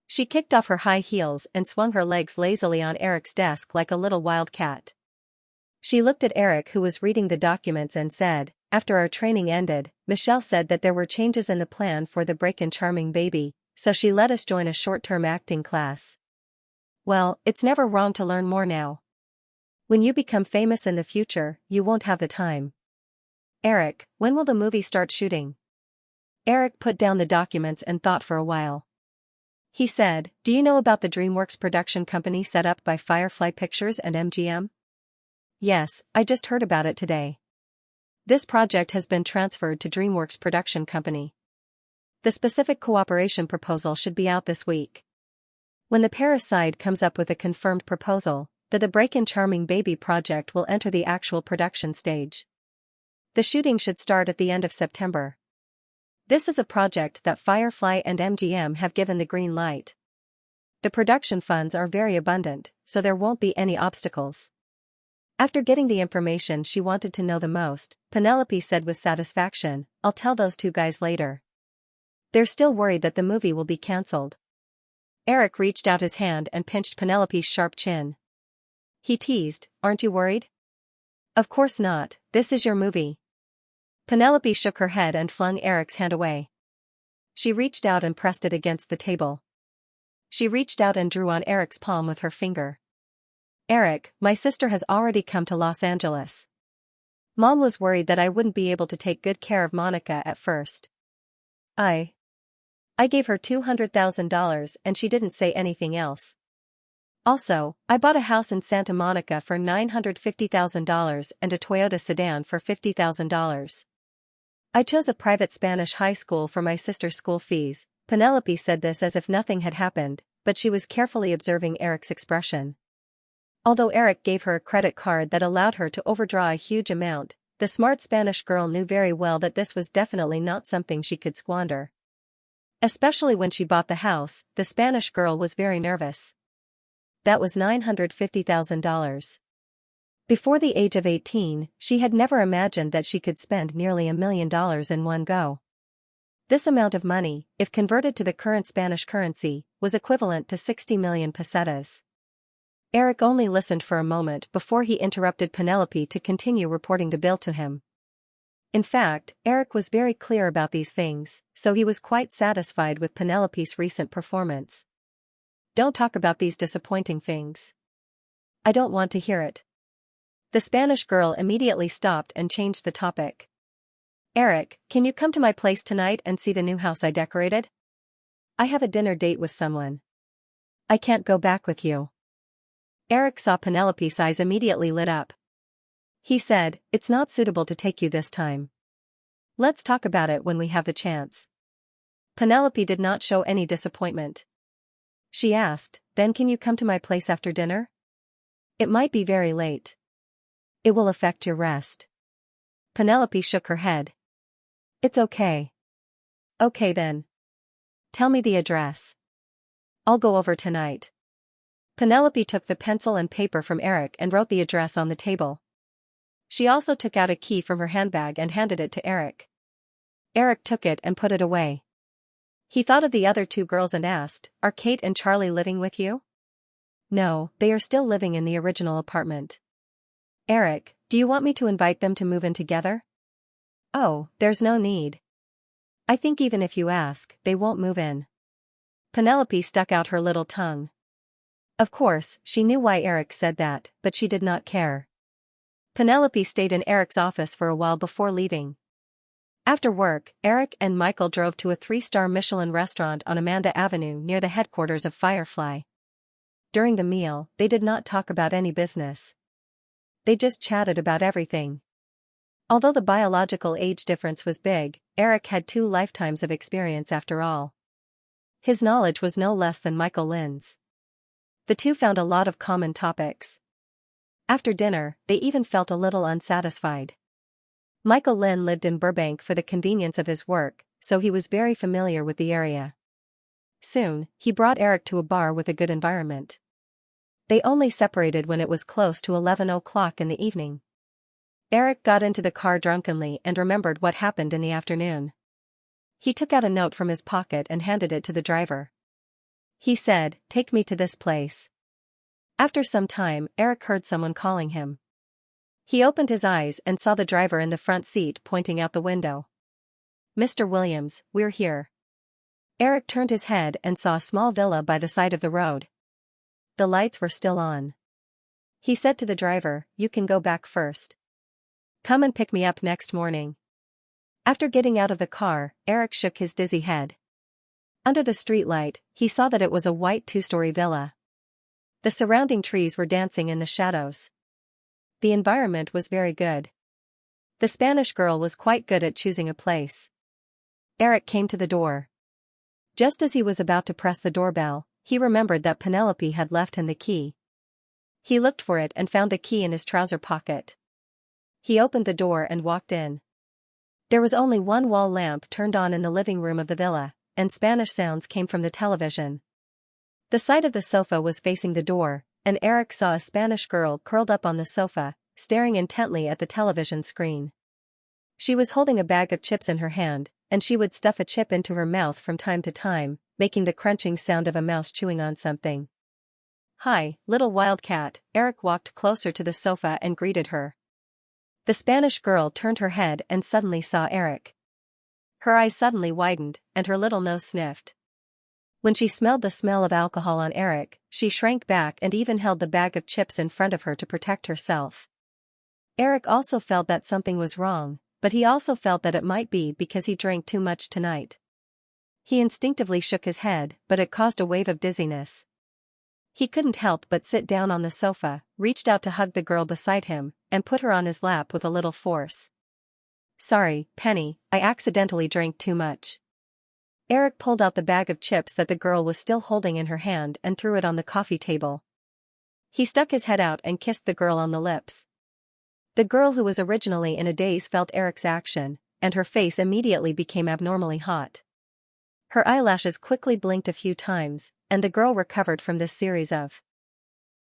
She kicked off her high heels and swung her legs lazily on Eric's desk like a little wildcat. She looked at Eric, who was reading the documents, and said, "After our training ended, Michelle said that there were changes in the plan for the Break and Charming Baby, so she let us join a short-term acting class. Well, it's never wrong to learn more now. When you become famous in the future, you won't have the time." "Eric, when will the movie start shooting?" Eric put down the documents and thought for a while. He said, "Do you know about the DreamWorks production company set up by Firefly Pictures and MGM?" Yes, I just heard about it today. This project has been transferred to DreamWorks Production Company. The specific cooperation proposal should be out this week. When the Paris side comes up with a confirmed proposal, the Break-In Charming Baby project will enter the actual production stage. The shooting should start at the end of September. This is a project that Firefly and MGM have given the green light. The production funds are very abundant, so there won't be any obstacles. After getting the information she wanted to know the most, Penelope said with satisfaction, "I'll tell those two guys later." They're still worried that the movie will be cancelled. Eric reached out his hand and pinched Penelope's sharp chin. He teased, "Aren't you worried?" "Of course not, this is your movie." Penelope shook her head and flung Eric's hand away. She reached out and pressed it against the table. She reached out and drew on Eric's palm with her finger. "Eric, my sister has already come to Los Angeles. Mom was worried that I wouldn't be able to take good care of Monica at first. I gave her $200,000 and she didn't say anything else. Also, I bought a house in Santa Monica for $950,000 and a Toyota sedan for $50,000. I chose a private Spanish high school for my sister's school fees." Penelope said this as if nothing had happened, but she was carefully observing Eric's expression. Although Eric gave her a credit card that allowed her to overdraw a huge amount, the smart Spanish girl knew very well that this was definitely not something she could squander. Especially when she bought the house, the Spanish girl was very nervous. That was $950,000. Before the age of 18, she had never imagined that she could spend nearly $1 million in one go. This amount of money, if converted to the current Spanish currency, was equivalent to 60 million pesetas. Eric only listened for a moment before he interrupted Penelope to continue reporting the bill to him. In fact, Eric was very clear about these things, so he was quite satisfied with Penelope's recent performance. "Don't talk about these disappointing things. I don't want to hear it." The Spanish girl immediately stopped and changed the topic. "Eric, can you come to my place tonight and see the new house I decorated? I have a dinner date with someone. I can't go back with you." Eric saw Penelope's eyes immediately lit up. He said, "It's not suitable to take you this time. Let's talk about it when we have the chance." Penelope did not show any disappointment. She asked, "Then can you come to my place after dinner? It might be very late. It will affect your rest." Penelope shook her head. "It's okay." "Okay then. Tell me the address. I'll go over tonight." Penelope took the pencil and paper from Eric and wrote the address on the table. She also took out a key from her handbag and handed it to Eric. Eric took it and put it away. He thought of the other two girls and asked, "Are Kate and Charlie living with you?" "No, they are still living in the original apartment." "Eric, do you want me to invite them to move in together?" "Oh, there's no need. I think even if you ask, they won't move in." Penelope stuck out her little tongue. Of course, she knew why Eric said that, but she did not care. Penelope stayed in Eric's office for a while before leaving. After work, Eric and Michael drove to a 3-star Michelin restaurant on Amanda Avenue near the headquarters of Firefly. During the meal, they did not talk about any business. They just chatted about everything. Although the biological age difference was big, Eric had 2 lifetimes of experience after all. His knowledge was no less than Michael Lynn's. The two found a lot of common topics. After dinner, they even felt a little unsatisfied. Michael Lynn lived in Burbank for the convenience of his work, so he was very familiar with the area. Soon, he brought Eric to a bar with a good environment. They only separated when it was close to 11 o'clock in the evening. Eric got into the car drunkenly and remembered what happened in the afternoon. He took out a note from his pocket and handed it to the driver. He said, "Take me to this place." After some time, Eric heard someone calling him. He opened his eyes and saw the driver in the front seat pointing out the window. "Mr. Williams, we're here." Eric turned his head and saw a small villa by the side of the road. The lights were still on. He said to the driver, "You can go back first. Come and pick me up next morning." After getting out of the car, Eric shook his dizzy head. Under the streetlight, he saw that it was a white 2-story villa. The surrounding trees were dancing in the shadows. the environment was very good. The Spanish girl was quite good at choosing a place. Eric came to the door. Just as he was about to press the doorbell, he remembered that Penelope had left him the key. He looked for it and found the key in his trouser pocket. He opened the door and walked in. There was only one wall lamp turned on in the living room of the villa, and Spanish sounds came from the television. The side of the sofa was facing the door, and Eric saw a Spanish girl curled up on the sofa, staring intently at the television screen. She was holding a bag of chips in her hand, and she would stuff a chip into her mouth from time to time, making the crunching sound of a mouse chewing on something. "Hi, little wildcat," Eric walked closer to the sofa and greeted her. The Spanish girl turned her head and suddenly saw Eric. Her eyes suddenly widened, and her little nose sniffed. When she smelled the smell of alcohol on Eric, she shrank back and even held the bag of chips in front of her to protect herself. Eric also felt that something was wrong, but he also felt that it might be because he drank too much tonight. He instinctively shook his head, but it caused a wave of dizziness. He couldn't help but sit down on the sofa, reached out to hug the girl beside him, and put her on his lap with a little force. "Sorry, Penny, I accidentally drank too much." Eric pulled out the bag of chips that the girl was still holding in her hand and threw it on the coffee table. He stuck his head out and kissed the girl on the lips. The girl, who was originally in a daze, felt Eric's action, and her face immediately became abnormally hot. Her eyelashes quickly blinked a few times, and the girl recovered from this series of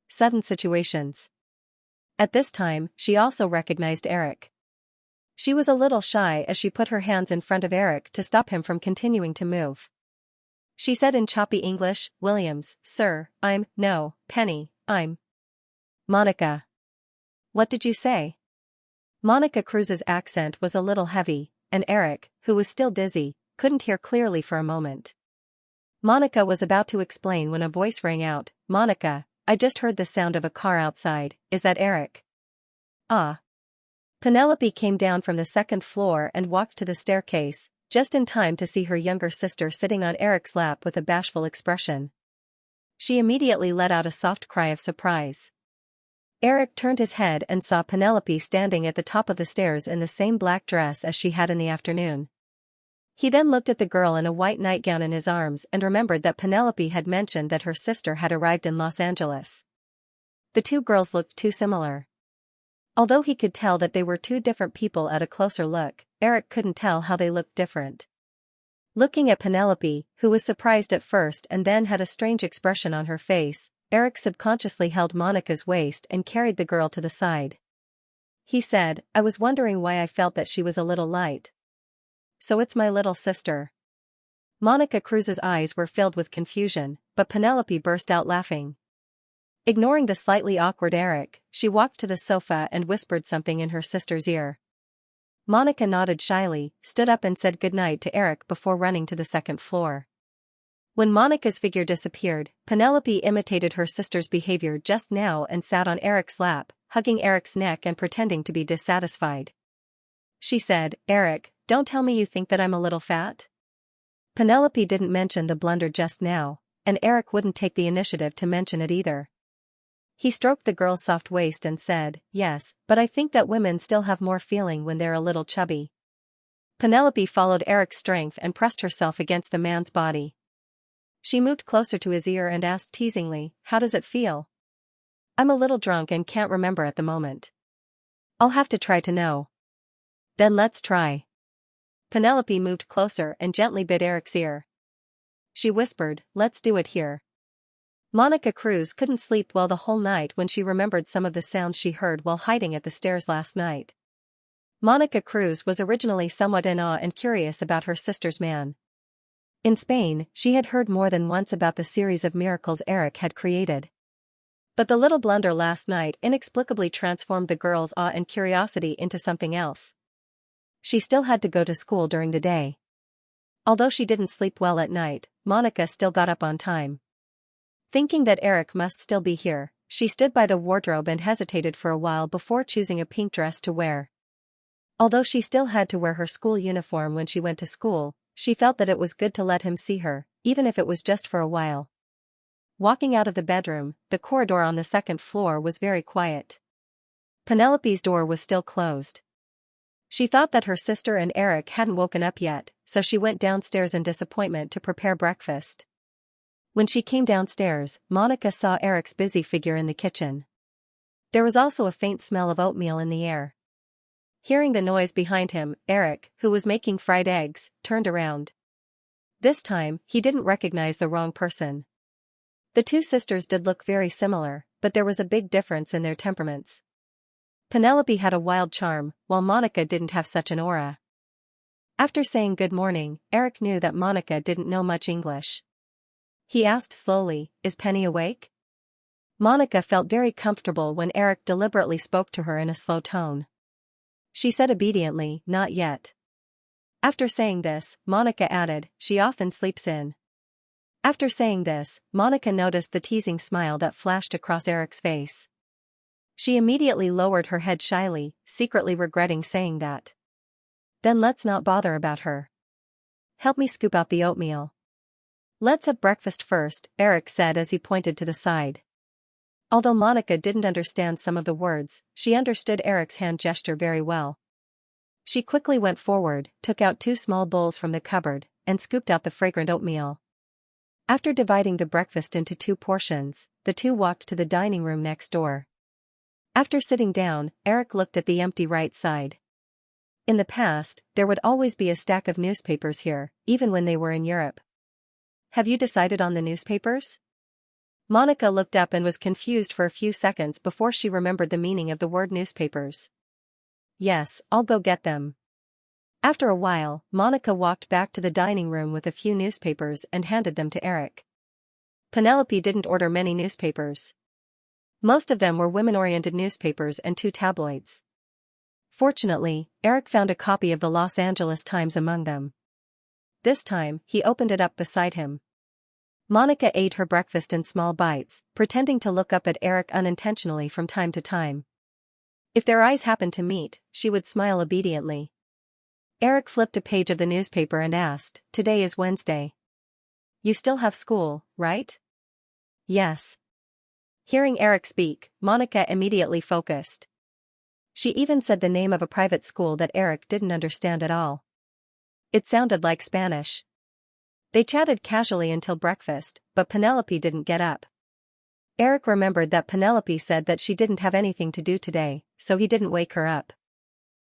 sudden situations. At this time, she also recognized Eric. She was a little shy as she put her hands in front of Eric to stop him from continuing to move. She said in choppy English, "Williams, sir, no, Penny, I'm Monica." "What did you say?" Monica Cruz's accent was a little heavy, and Eric, who was still dizzy, couldn't hear clearly for a moment. Monica was about to explain when a voice rang out, "Monica, I just heard the sound of a car outside, is that Eric?" "Ah." Penelope came down from the second floor and walked to the staircase, just in time to see her younger sister sitting on Eric's lap with a bashful expression. She immediately let out a soft cry of surprise. Eric turned his head and saw Penelope standing at the top of the stairs in the same black dress as she had in the afternoon. He then looked at the girl in a white nightgown in his arms and remembered that Penelope had mentioned that her sister had arrived in Los Angeles. The two girls looked too similar. Although he could tell that they were two different people at a closer look, Eric couldn't tell how they looked different. Looking at Penelope, who was surprised at first and then had a strange expression on her face, Eric subconsciously held Monica's waist and carried the girl to the side. He said, "I was wondering why I felt that she was a little light. So it's my little sister." Monica Cruz's eyes were filled with confusion, but Penelope burst out laughing. Ignoring the slightly awkward Eric, she walked to the sofa and whispered something in her sister's ear. Monica nodded shyly, stood up and said goodnight to Eric before running to the second floor. When Monica's figure disappeared, Penelope imitated her sister's behavior just now and sat on Eric's lap, hugging Eric's neck and pretending to be dissatisfied. She said, "Eric, don't tell me you think that I'm a little fat?" Penelope didn't mention the blunder just now, and Eric wouldn't take the initiative to mention it either. He stroked the girl's soft waist and said, "Yes, but I think that women still have more feeling when they're a little chubby." Penelope followed Eric's strength and pressed herself against the man's body. She moved closer to his ear and asked teasingly, "How does it feel?" "I'm a little drunk and can't remember at the moment. I'll have to try to know." "Then let's try." Penelope moved closer and gently bit Eric's ear. She whispered, "Let's do it here." Monica Cruz couldn't sleep well the whole night when she remembered some of the sounds she heard while hiding at the stairs last night. Monica Cruz was originally somewhat in awe and curious about her sister's man. In Spain, she had heard more than once about the series of miracles Eric had created. But the little blunder last night inexplicably transformed the girl's awe and curiosity into something else. She still had to go to school during the day. Although she didn't sleep well at night, Monica still got up on time. Thinking that Eric must still be here, she stood by the wardrobe and hesitated for a while before choosing a pink dress to wear. Although she still had to wear her school uniform when she went to school, she felt that it was good to let him see her, even if it was just for a while. Walking out of the bedroom, the corridor on the second floor was very quiet. Penelope's door was still closed. She thought that her sister and Eric hadn't woken up yet, so she went downstairs in disappointment to prepare breakfast. When she came downstairs, Monica saw Eric's busy figure in the kitchen. There was also a faint smell of oatmeal in the air. Hearing the noise behind him, Eric, who was making fried eggs, turned around. This time, he didn't recognize the wrong person. The two sisters did look very similar, but there was a big difference in their temperaments. Penelope had a wild charm, while Monica didn't have such an aura. After saying good morning, Eric knew that Monica didn't know much English. He asked slowly, "Is Penny awake?" Monica felt very comfortable when Eric deliberately spoke to her in a slow tone. She said obediently, "Not yet." After saying this, Monica added, "She often sleeps in." After saying this, Monica noticed the teasing smile that flashed across Eric's face. She immediately lowered her head shyly, secretly regretting saying that. "Then let's not bother about her. Help me scoop out the oatmeal." "Let's have breakfast first," Eric said as he pointed to the side. Although Monica didn't understand some of the words, she understood Eric's hand gesture very well. She quickly went forward, took out 2 small bowls from the cupboard, and scooped out the fragrant oatmeal. After dividing the breakfast into 2 portions, the two walked to the dining room next door. After sitting down, Eric looked at the empty right side. In the past, there would always be a stack of newspapers here, even when they were in Europe. "Have you decided on the newspapers?" Monica looked up and was confused for a few seconds before she remembered the meaning of the word newspapers. "Yes, I'll go get them." After a while, Monica walked back to the dining room with a few newspapers and handed them to Eric. Penelope didn't order many newspapers. Most of them were women-oriented newspapers and 2 tabloids. Fortunately, Eric found a copy of the Los Angeles Times among them. This time, he opened it up beside him. Monica ate her breakfast in small bites, pretending to look up at Eric unintentionally from time to time. If their eyes happened to meet, she would smile obediently. Eric flipped a page of the newspaper and asked, "Today is Wednesday. You still have school, right?" "Yes." Hearing Eric speak, Monica immediately focused. She even said the name of a private school that Eric didn't understand at all. It sounded like Spanish. They chatted casually until breakfast, but Penelope didn't get up. Eric remembered that Penelope said that she didn't have anything to do today, so he didn't wake her up.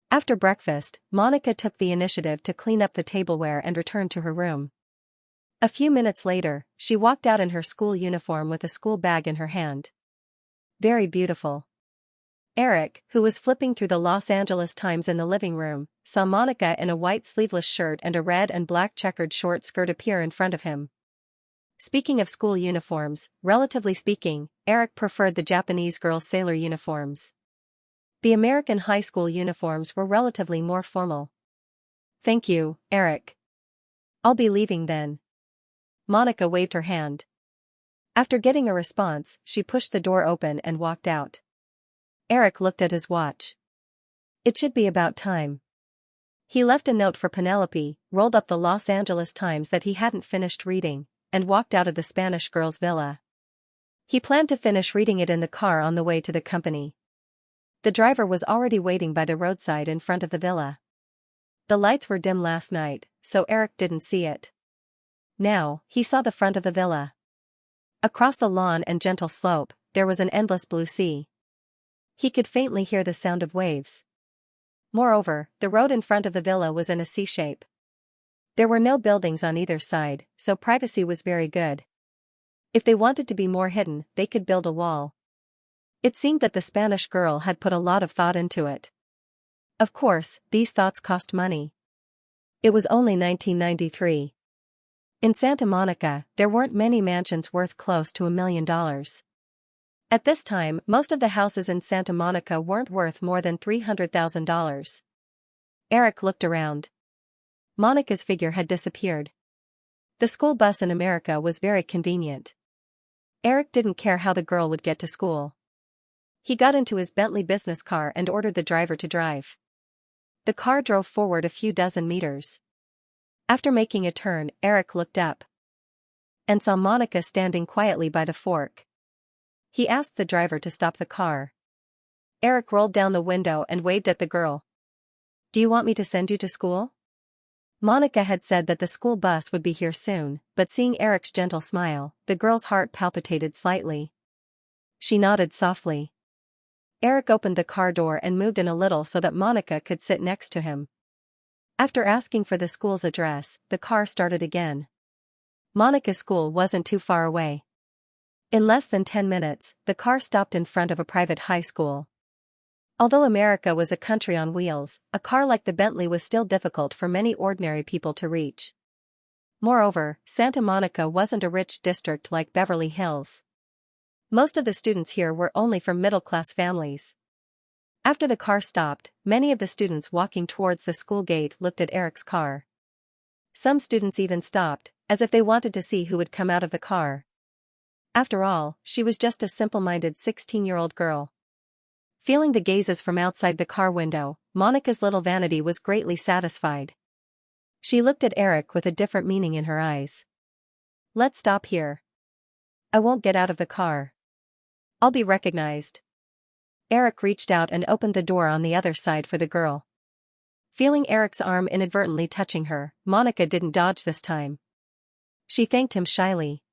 After breakfast, Monica took the initiative to clean up the tableware and returned to her room. A few minutes later, she walked out in her school uniform with a school bag in her hand. Very beautiful. Eric, who was flipping through the Los Angeles Times in the living room, saw Monica in a white sleeveless shirt and a red and black checkered short skirt appear in front of him. Speaking of school uniforms, relatively speaking, Eric preferred the Japanese girls' sailor uniforms. The American high school uniforms were relatively more formal. "Thank you, Eric. I'll be leaving then." Monica waved her hand. After getting a response, she pushed the door open and walked out. Eric looked at his watch. It should be about time. He left a note for Penelope, rolled up the Los Angeles Times that he hadn't finished reading, and walked out of the Spanish girl's villa. He planned to finish reading it in the car on the way to the company. The driver was already waiting by the roadside in front of the villa. The lights were dim last night, so Eric didn't see it. Now, he saw the front of the villa. Across the lawn and gentle slope, there was an endless blue sea. He could faintly hear the sound of waves. Moreover, the road in front of the villa was in a C shape. There were no buildings on either side, so privacy was very good. If they wanted to be more hidden, they could build a wall. It seemed that the Spanish girl had put a lot of thought into it. Of course, these thoughts cost money. It was only 1993. In Santa Monica, there weren't many mansions worth close to $1 million. At this time, most of the houses in Santa Monica weren't worth more than $300,000. Eric looked around. Monica's figure had disappeared. The school bus in America was very convenient. Eric didn't care how the girl would get to school. He got into his Bentley business car and ordered the driver to drive. The car drove forward a few dozen meters. After making a turn, Eric looked up and saw Monica standing quietly by the fork. He asked the driver to stop the car. Eric rolled down the window and waved at the girl. "Do you want me to send you to school?" Monica had said that the school bus would be here soon, but seeing Eric's gentle smile, the girl's heart palpitated slightly. She nodded softly. Eric opened the car door and moved in a little so that Monica could sit next to him. After asking for the school's address, the car started again. Monica's school wasn't too far away. In less than 10 minutes, the car stopped in front of a private high school. Although America was a country on wheels, a car like the Bentley was still difficult for many ordinary people to reach. Moreover, Santa Monica wasn't a rich district like Beverly Hills. Most of the students here were only from middle-class families. After the car stopped, many of the students walking towards the school gate looked at Eric's car. Some students even stopped, as if they wanted to see who would come out of the car. After all, she was just a simple-minded 16-year-old girl. Feeling the gazes from outside the car window, Monica's little vanity was greatly satisfied. She looked at Eric with a different meaning in her eyes. "Let's stop here. I won't get out of the car. I'll be recognized." Eric reached out and opened the door on the other side for the girl. Feeling Eric's arm inadvertently touching her, Monica didn't dodge this time. She thanked him shyly.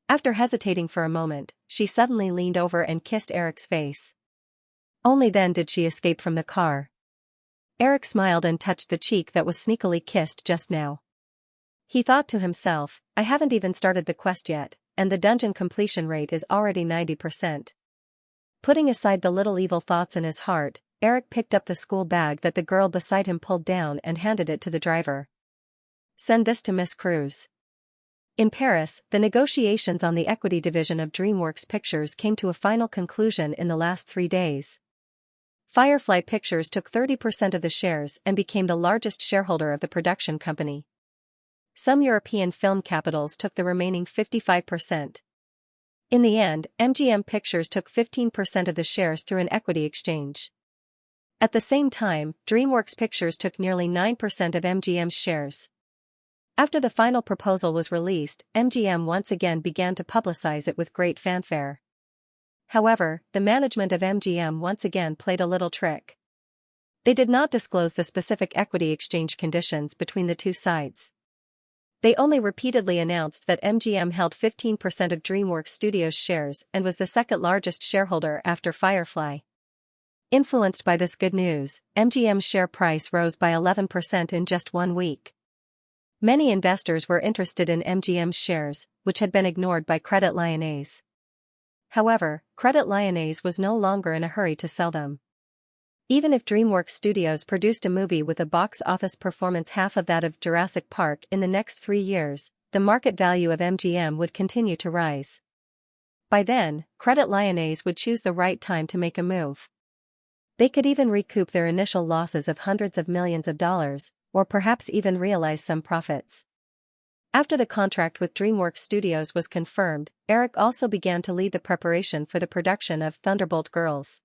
After hesitating for a moment, she suddenly leaned over and kissed Eric's face. Only then did she escape from the car. Eric smiled and touched the cheek that was sneakily kissed just now. He thought to himself, "I haven't even started the quest yet, and the dungeon completion rate is already 90%. Putting aside the little evil thoughts in his heart, Eric picked up the school bag that the girl beside him pulled down and handed it to the driver. "Send this to Miss Cruz." In Paris, the negotiations on the equity division of DreamWorks Pictures came to a final conclusion in the last 3 days. Firefly Pictures took 30% of the shares and became the largest shareholder of the production company. Some European film capitals took the remaining 55%. In the end, MGM Pictures took 15% of the shares through an equity exchange. At the same time, DreamWorks Pictures took nearly 9% of MGM's shares. After the final proposal was released, MGM once again began to publicize it with great fanfare. However, the management of MGM once again played a little trick. They did not disclose the specific equity exchange conditions between the two sides. They only repeatedly announced that MGM held 15% of DreamWorks Studios' shares and was the second largest shareholder after Firefly. Influenced by this good news, MGM's share price rose by 11% in just 1 week. Many investors were interested in MGM's shares, which had been ignored by Credit Lyonnais. However, Credit Lyonnais was no longer in a hurry to sell them. Even if DreamWorks Studios produced a movie with a box office performance half of that of Jurassic Park in the next 3 years, the market value of MGM would continue to rise. By then, Credit Lyonnais would choose the right time to make a move. They could even recoup their initial losses of hundreds of millions of dollars, or perhaps even realize some profits. After the contract with DreamWorks Studios was confirmed, Eric also began to lead the preparation for the production of Thunderbolt Girls.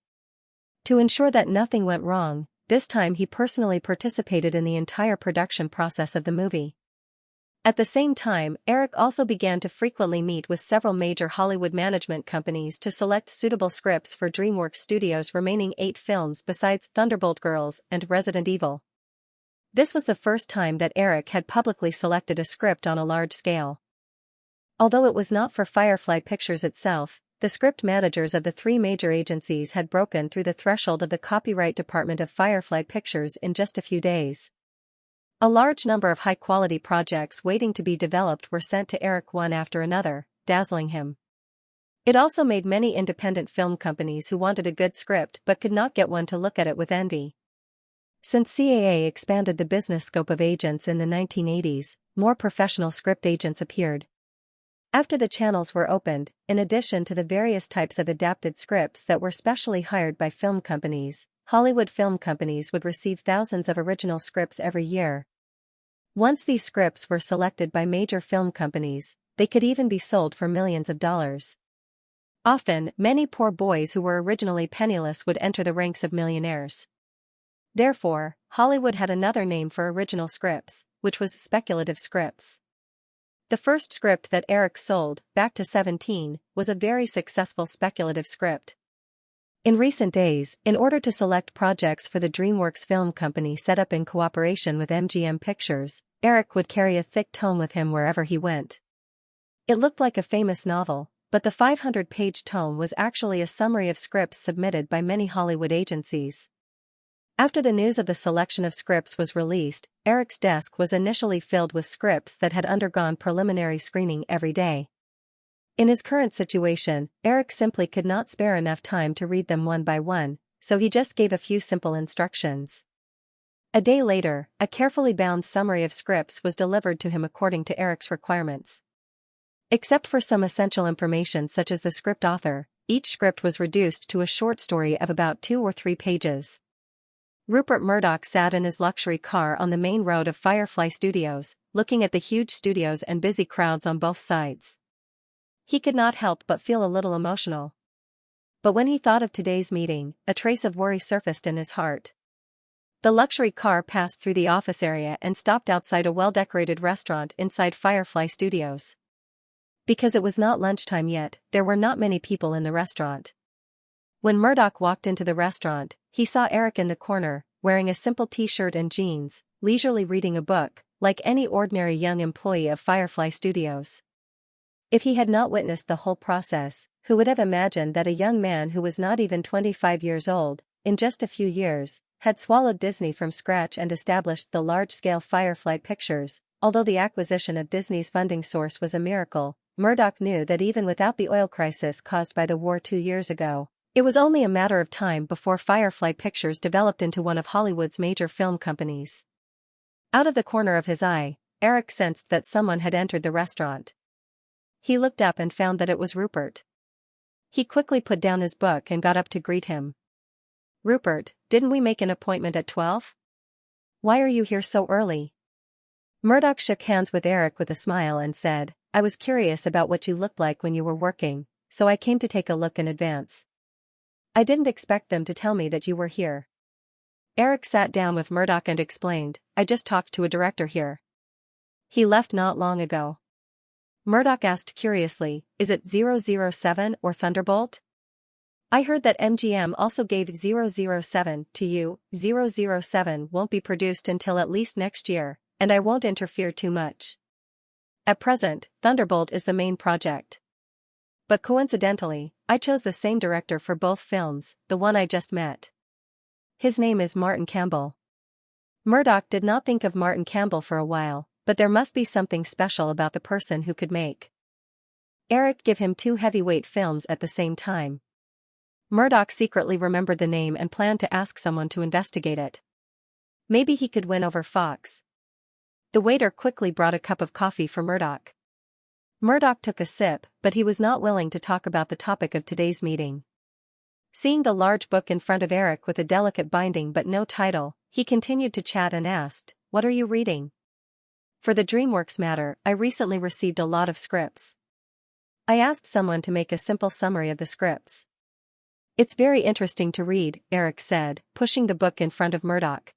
To ensure that nothing went wrong, this time he personally participated in the entire production process of the movie. At the same time, Eric also began to frequently meet with several major Hollywood management companies to select suitable scripts for DreamWorks Studios' remaining 8 films besides Thunderbolt Girls and Resident Evil. This was the first time that Eric had publicly selected a script on a large scale. Although it was not for Firefly Pictures itself, the script managers of the 3 major agencies had broken through the threshold of the copyright department of Firefly Pictures in just a few days. A large number of high-quality projects waiting to be developed were sent to Eric one after another, dazzling him. It also made many independent film companies who wanted a good script but could not get one to look at it with envy. Since CAA expanded the business scope of agents in the 1980s, more professional script agents appeared. After the channels were opened, in addition to the various types of adapted scripts that were specially hired by film companies, Hollywood film companies would receive thousands of original scripts every year. Once these scripts were selected by major film companies, they could even be sold for millions of dollars. Often, many poor boys who were originally penniless would enter the ranks of millionaires. Therefore, Hollywood had another name for original scripts, which was speculative scripts. The first script that Eric sold, Back to 17, was a very successful speculative script. In recent days, in order to select projects for the DreamWorks film company set up in cooperation with MGM Pictures, Eric would carry a thick tome with him wherever he went. It looked like a famous novel, but the 500-page tome was actually a summary of scripts submitted by many Hollywood agencies. After the news of the selection of scripts was released, Eric's desk was initially filled with scripts that had undergone preliminary screening every day. In his current situation, Eric simply could not spare enough time to read them one by one, so he just gave a few simple instructions. A day later, a carefully bound summary of scripts was delivered to him according to Eric's requirements. Except for some essential information such as the script author, each script was reduced to a short story of about 2 or 3 pages. Rupert Murdoch sat in his luxury car on the main road of Firefly Studios, looking at the huge studios and busy crowds on both sides. He could not help but feel a little emotional. But when he thought of today's meeting, a trace of worry surfaced in his heart. The luxury car passed through the office area and stopped outside a well-decorated restaurant inside Firefly Studios. Because it was not lunchtime yet, there were not many people in the restaurant. When Murdoch walked into the restaurant, he saw Eric in the corner, wearing a simple t-shirt and jeans, leisurely reading a book, like any ordinary young employee of Firefly Studios. If he had not witnessed the whole process, who would have imagined that a young man who was not even 25 years old, in just a few years, had swallowed Disney from scratch and established the large-scale Firefly Pictures? Although the acquisition of Disney's funding source was a miracle, Murdoch knew that even without the oil crisis caused by the war 2 years ago, it was only a matter of time before Firefly Pictures developed into one of Hollywood's major film companies. Out of the corner of his eye, Eric sensed that someone had entered the restaurant. He looked up and found that it was Rupert. He quickly put down his book and got up to greet him. "Rupert, didn't we make an appointment at 12? Why are you here so early?" Murdoch shook hands with Eric with a smile and said, "I was curious about what you looked like when you were working, so I came to take a look in advance. I didn't expect them to tell me that you were here." Eric sat down with Murdoch and explained, "I just talked to a director here. He left not long ago." Murdoch asked curiously, "Is it 007 or Thunderbolt? I heard that MGM also gave 007 to you. 007 won't be produced until at least next year, and I won't interfere too much. At present, Thunderbolt is the main project. But coincidentally, I chose the same director for both films, the one I just met. His name is Martin Campbell." Murdoch did not think of Martin Campbell for a while, but there must be something special about the person who could make Eric give him 2 heavyweight films at the same time. Murdoch secretly remembered the name and planned to ask someone to investigate it. Maybe he could win over Fox. The waiter quickly brought a cup of coffee for Murdoch. Murdoch took a sip, but he was not willing to talk about the topic of today's meeting. Seeing the large book in front of Eric with a delicate binding but no title, he continued to chat and asked, "What are you reading?" "For the DreamWorks matter, I recently received a lot of scripts. I asked someone to make a simple summary of the scripts." "It's very interesting to read," Eric said, pushing the book in front of Murdoch.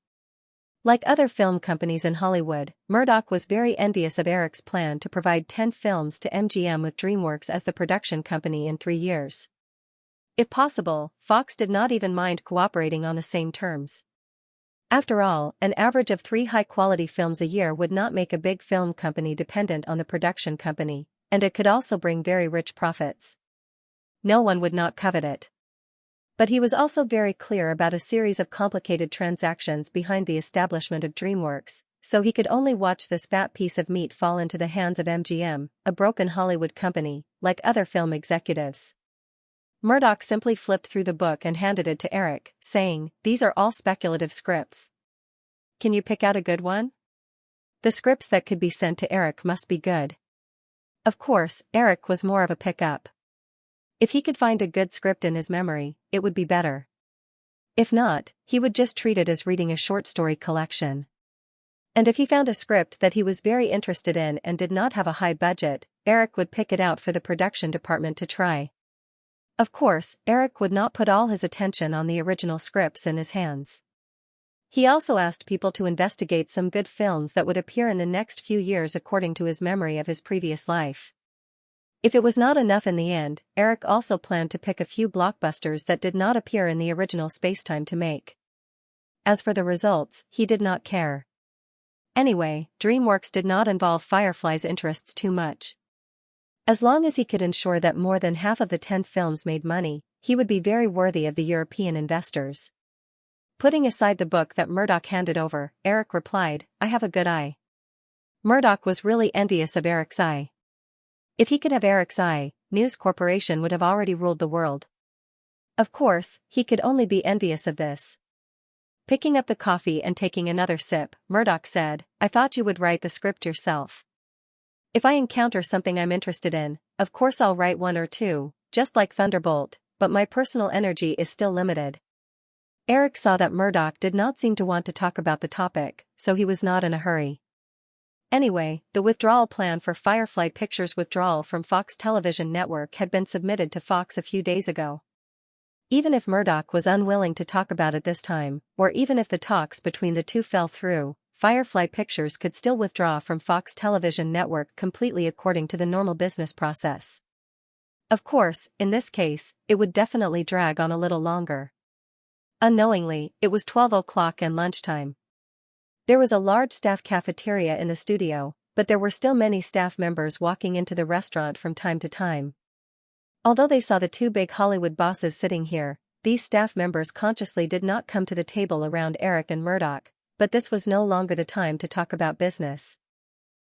Like other film companies in Hollywood, Murdoch was very envious of Eric's plan to provide 10 films to MGM with DreamWorks as the production company in 3 years. If possible, Fox did not even mind cooperating on the same terms. After all, an average of 3 high-quality films a year would not make a big film company dependent on the production company, and it could also bring very rich profits. No one would not covet it. But he was also very clear about a series of complicated transactions behind the establishment of DreamWorks, so he could only watch this fat piece of meat fall into the hands of MGM, a broken Hollywood company, like other film executives. Murdoch simply flipped through the book and handed it to Eric, saying, "These are all speculative scripts. Can you pick out a good one?" The scripts that could be sent to Eric must be good. Of course, Eric was more of a pick-up. If he could find a good script in his memory, it would be better. If not, he would just treat it as reading a short story collection. And if he found a script that he was very interested in and did not have a high budget, Eric would pick it out for the production department to try. Of course, Eric would not put all his attention on the original scripts in his hands. He also asked people to investigate some good films that would appear in the next few years according to his memory of his previous life. If it was not enough in the end, Eric also planned to pick a few blockbusters that did not appear in the original spacetime to make. As for the results, he did not care. Anyway, DreamWorks did not involve Firefly's interests too much. As long as he could ensure that more than half of the 10 films made money, he would be very worthy of the European investors. Putting aside the book that Murdoch handed over, Eric replied, "I have a good eye." Murdoch was really envious of Eric's eye. If he could have Eric's eye, News Corporation would have already ruled the world. Of course, he could only be envious of this. Picking up the coffee and taking another sip, Murdoch said, "I thought you would write the script yourself. If I encounter something I'm interested in, of course I'll write one or two, just like Thunderbolt, but my personal energy is still limited." Eric saw that Murdoch did not seem to want to talk about the topic, so he was not in a hurry. Anyway, the withdrawal plan for Firefly Pictures' withdrawal from Fox Television Network had been submitted to Fox a few days ago. Even if Murdoch was unwilling to talk about it this time, or even if the talks between the two fell through, Firefly Pictures could still withdraw from Fox Television Network completely according to the normal business process. Of course, in this case, it would definitely drag on a little longer. Unknowingly, it was 12 o'clock and lunchtime. There was a large staff cafeteria in the studio, but there were still many staff members walking into the restaurant from time to time. Although they saw the two big Hollywood bosses sitting here, these staff members consciously did not come to the table around Eric and Murdoch, but this was no longer the time to talk about business.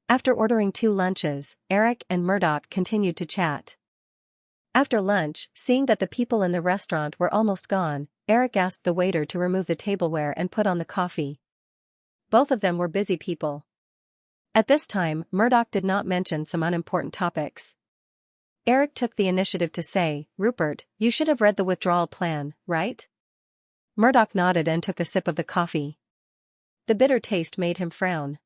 After ordering 2 lunches, Eric and Murdoch continued to chat. After lunch, seeing that the people in the restaurant were almost gone, Eric asked the waiter to remove the tableware and put on the coffee. Both of them were busy people. At this time, Murdoch did not mention some unimportant topics. Eric took the initiative to say, "Rupert, you should have read the withdrawal plan, right?" Murdoch nodded and took a sip of the coffee. The bitter taste made him frown.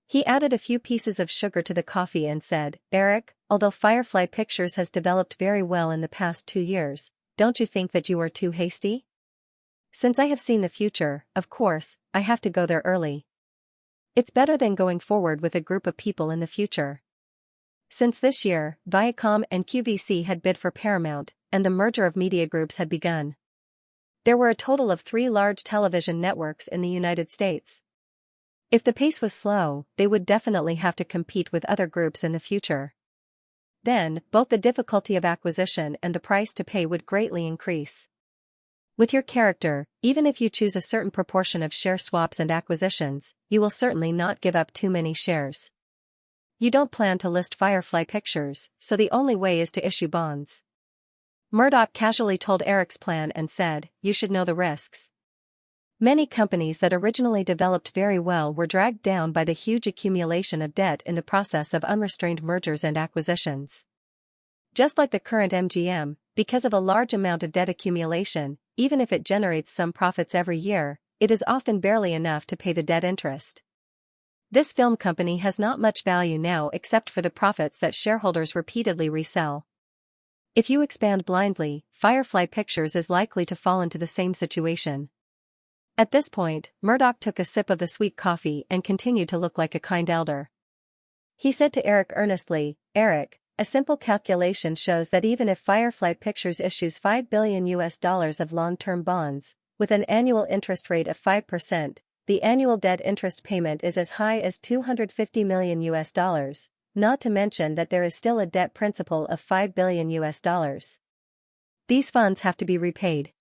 He added a few pieces of sugar to the coffee and said, "Eric, although Firefly Pictures has developed very well in the past 2 years, don't you think that you are too hasty? Since I have seen the future, of course, I have to go there early. It's better than going forward with a group of people in the future." Since this year, Viacom and QVC had bid for Paramount, and the merger of media groups had begun. There were a total of 3 large television networks in the United States. If the pace was slow, they would definitely have to compete with other groups in the future. Then, both the difficulty of acquisition and the price to pay would greatly increase. With your character, even if you choose a certain proportion of share swaps and acquisitions, you will certainly not give up too many shares. You don't plan to list Firefly Pictures, so the only way is to issue bonds. Murdoch casually told Eric's plan and said, "You should know the risks." Many companies that originally developed very well were dragged down by the huge accumulation of debt in the process of unrestrained mergers and acquisitions. Just like the current MGM, because of a large amount of debt accumulation, even if it generates some profits every year, it is often barely enough to pay the debt interest. This film company has not much value now except for the profits that shareholders repeatedly resell. If you expand blindly, Firefly Pictures is likely to fall into the same situation. At this point, Murdoch took a sip of the sweet coffee and continued to look like a kind elder. He said to Eric earnestly, "Eric, a simple calculation shows that even if Firefly Pictures issues $5 billion of long-term bonds, with an annual interest rate of 5%, the annual debt interest payment is as high as $250 million, not to mention that there is still a debt principal of $5 billion. These funds have to be repaid.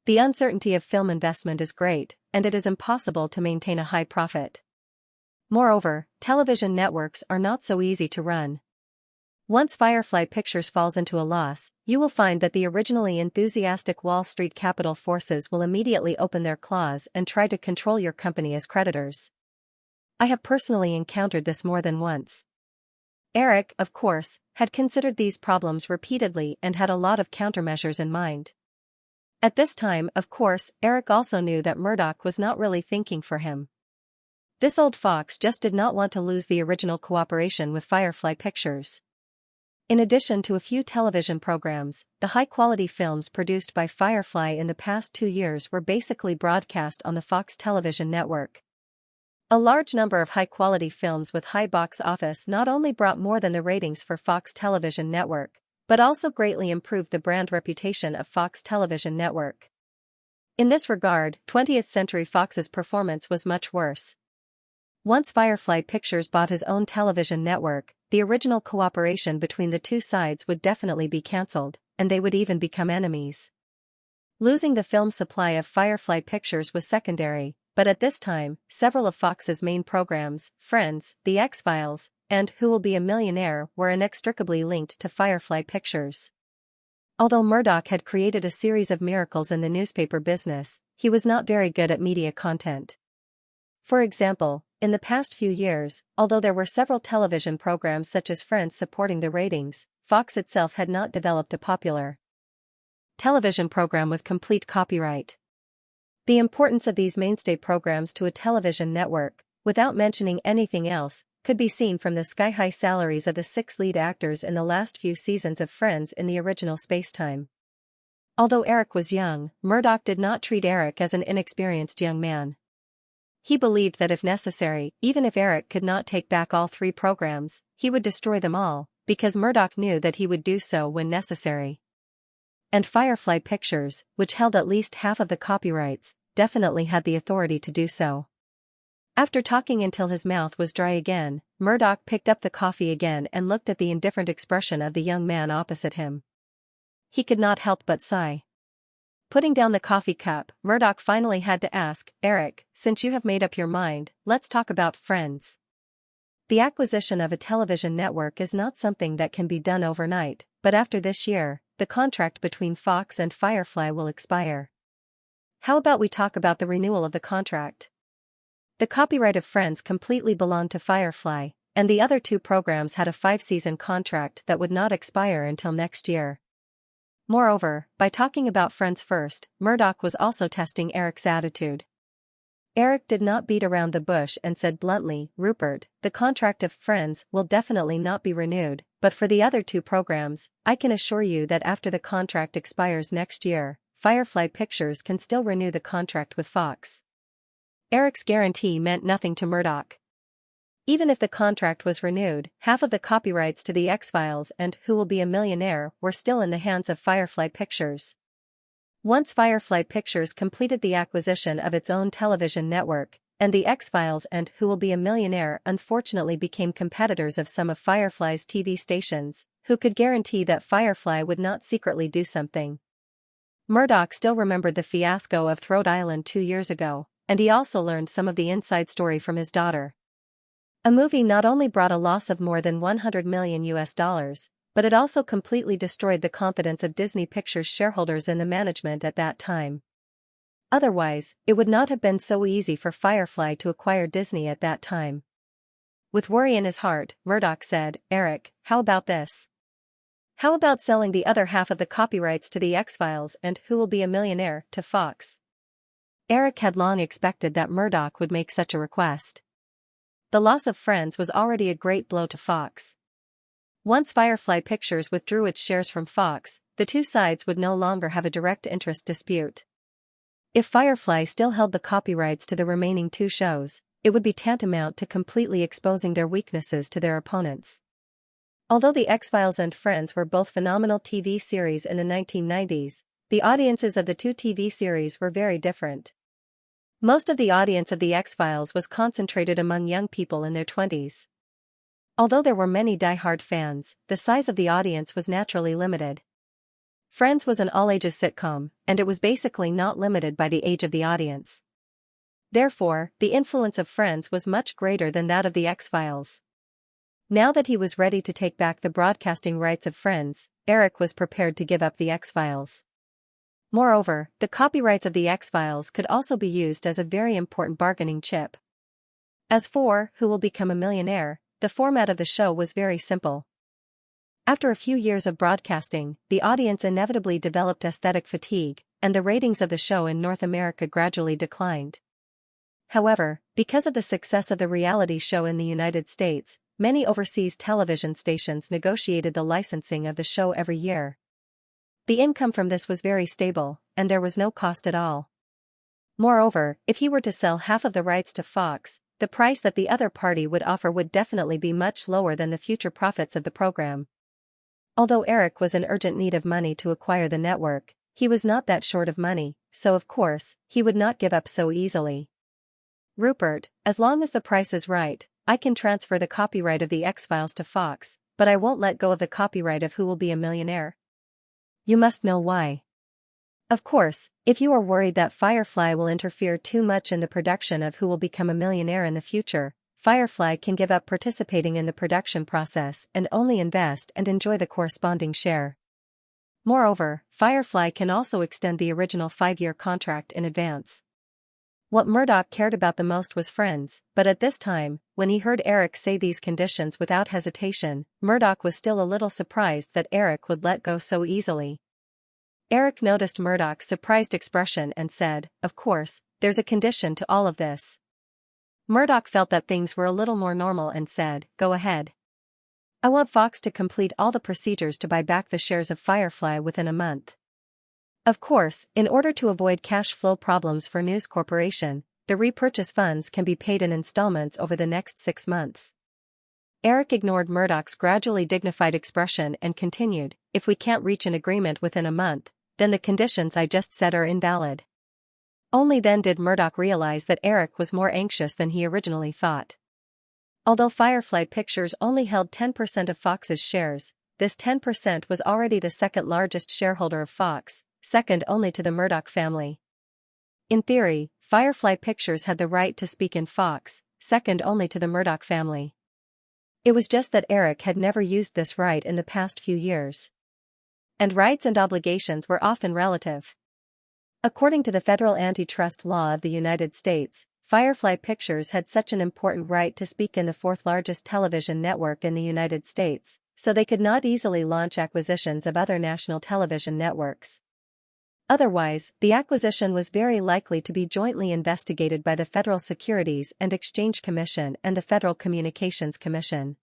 The uncertainty of film investment is great, and it is impossible to maintain a high profit. Moreover, television networks are not so easy to run. Once Firefly Pictures falls into a loss, you will find that the originally enthusiastic Wall Street capital forces will immediately open their claws and try to control your company as creditors. I have personally encountered this more than once." Eric, of course, had considered these problems repeatedly and had a lot of countermeasures in mind. At this time, of course, Eric also knew that Murdoch was not really thinking for him. This old fox just did not want to lose the original cooperation with Firefly Pictures. In addition to a few television programs, the high-quality films produced by Firefly in the past 2 years were basically broadcast on the Fox television network. A large number of high-quality films with high box office not only brought more than the ratings for Fox television network, but also greatly improved the brand reputation of Fox television network. In this regard, 20th Century Fox's performance was much worse. Once Firefly Pictures bought his own television network, the original cooperation between the two sides would definitely be cancelled, and they would even become enemies. Losing the film supply of Firefly Pictures was secondary, but at this time, several of Fox's main programs, Friends, The X-Files, and Who Will Be a Millionaire, were inextricably linked to Firefly Pictures. Although Murdoch had created a series of miracles in the newspaper business, he was not very good at media content. For example, in the past few years, although there were several television programs such as Friends supporting the ratings, Fox itself had not developed a popular television program with complete copyright. The importance of these mainstay programs to a television network, without mentioning anything else, could be seen from the sky-high salaries of the 6 lead actors in the last few seasons of Friends in the original Spacetime. Although Eric was young, Murdoch did not treat Eric as an inexperienced young man. He believed that if necessary, even if Eric could not take back all 3 programs, he would destroy them all, because Murdoch knew that he would do so when necessary. And Firefly Pictures, which held at least half of the copyrights, definitely had the authority to do so. After talking until his mouth was dry again, Murdoch picked up the coffee again and looked at the indifferent expression of the young man opposite him. He could not help but sigh. Putting down the coffee cup, Murdoch finally had to ask, "Eric, since you have made up your mind, let's talk about Friends." The acquisition of a television network is not something that can be done overnight, but after this year, the contract between Fox and Firefly will expire. How about we talk about the renewal of the contract? The copyright of Friends completely belonged to Firefly, and the other 2 programs had a 5-season contract that would not expire until next year. Moreover, by talking about Friends first, Murdoch was also testing Eric's attitude. Eric did not beat around the bush and said bluntly, "Rupert, the contract of Friends will definitely not be renewed, but for the other 2 programs, I can assure you that after the contract expires next year, Firefly Pictures can still renew the contract with Fox." Eric's guarantee meant nothing to Murdoch. Even if the contract was renewed, half of the copyrights to The X-Files and Who Will Be a Millionaire were still in the hands of Firefly Pictures. Once Firefly Pictures completed the acquisition of its own television network, and The X-Files and Who Will Be a Millionaire unfortunately became competitors of some of Firefly's TV stations, who could guarantee that Firefly would not secretly do something? Murdoch still remembered the fiasco of Throat Island 2 years ago, and he also learned some of the inside story from his daughter. A movie not only brought a loss of more than $100 million, but it also completely destroyed the confidence of Disney Pictures shareholders in the management at that time. Otherwise, it would not have been so easy for Firefly to acquire Disney at that time. With worry in his heart, Murdoch said, "Eric, how about this? How about selling the other half of the copyrights to The X-Files and Who Will Be a Millionaire to Fox?" Eric had long expected that Murdoch would make such a request. The loss of Friends was already a great blow to Fox. Once Firefly Pictures withdrew its shares from Fox, the 2 sides would no longer have a direct interest dispute. If Firefly still held the copyrights to the remaining 2 shows, it would be tantamount to completely exposing their weaknesses to their opponents. Although The X-Files and Friends were both phenomenal TV series in the 1990s, the audiences of the 2 TV series were very different. Most of the audience of The X-Files was concentrated among young people in their 20s. Although there were many die-hard fans, the size of the audience was naturally limited. Friends was an all-ages sitcom, and it was basically not limited by the age of the audience. Therefore, the influence of Friends was much greater than that of The X-Files. Now that he was ready to take back the broadcasting rights of Friends, Eric was prepared to give up The X-Files. Moreover, the copyrights of The X-Files could also be used as a very important bargaining chip. As for Who Will Become a Millionaire, the format of the show was very simple. After a few years of broadcasting, the audience inevitably developed aesthetic fatigue, and the ratings of the show in North America gradually declined. However, because of the success of the reality show in the United States, many overseas television stations negotiated the licensing of the show every year. The income from this was very stable, and there was no cost at all. Moreover, if he were to sell half of the rights to Fox, the price that the other party would offer would definitely be much lower than the future profits of the program. Although Eric was in urgent need of money to acquire the network, he was not that short of money, so of course, he would not give up so easily. "Rupert, as long as the price is right, I can transfer the copyright of the X-Files to Fox, but I won't let go of the copyright of Who Will Be a Millionaire. You must know why. Of course, if you are worried that Firefly will interfere too much in the production of Who Will Become a Millionaire in the future, Firefly can give up participating in the production process and only invest and enjoy the corresponding share. Moreover, Firefly can also extend the original 5-year contract in advance." What Murdoch cared about the most was friends, but at this time, when he heard Eric say these conditions without hesitation, Murdoch was still a little surprised that Eric would let go so easily. Eric noticed Murdoch's surprised expression and said, "Of course, there's a condition to all of this." Murdoch felt that things were a little more normal and said, "Go ahead. I want Fox to complete all the procedures to buy back the shares of Firefly within a month." Of course, in order to avoid cash flow problems for News Corporation, the repurchase funds can be paid in installments over the next 6 months. Eric ignored Murdoch's gradually dignified expression and continued, "If we can't reach an agreement within a month, then the conditions I just said are invalid." Only then did Murdoch realize that Eric was more anxious than he originally thought. Although Firefly Pictures only held 10% of Fox's shares, this 10% was already the second largest shareholder of Fox, second only to the Murdoch family. In theory, Firefly Pictures had the right to speak in Fox, second only to the Murdoch family. It was just that Eric had never used this right in the past few years. And rights and obligations were often relative. According to the federal antitrust law of the United States, Firefly Pictures had such an important right to speak in the fourth largest television network in the United States, so they could not easily launch acquisitions of other national television networks. Otherwise, the acquisition was very likely to be jointly investigated by the Federal Securities and Exchange Commission and the Federal Communications Commission.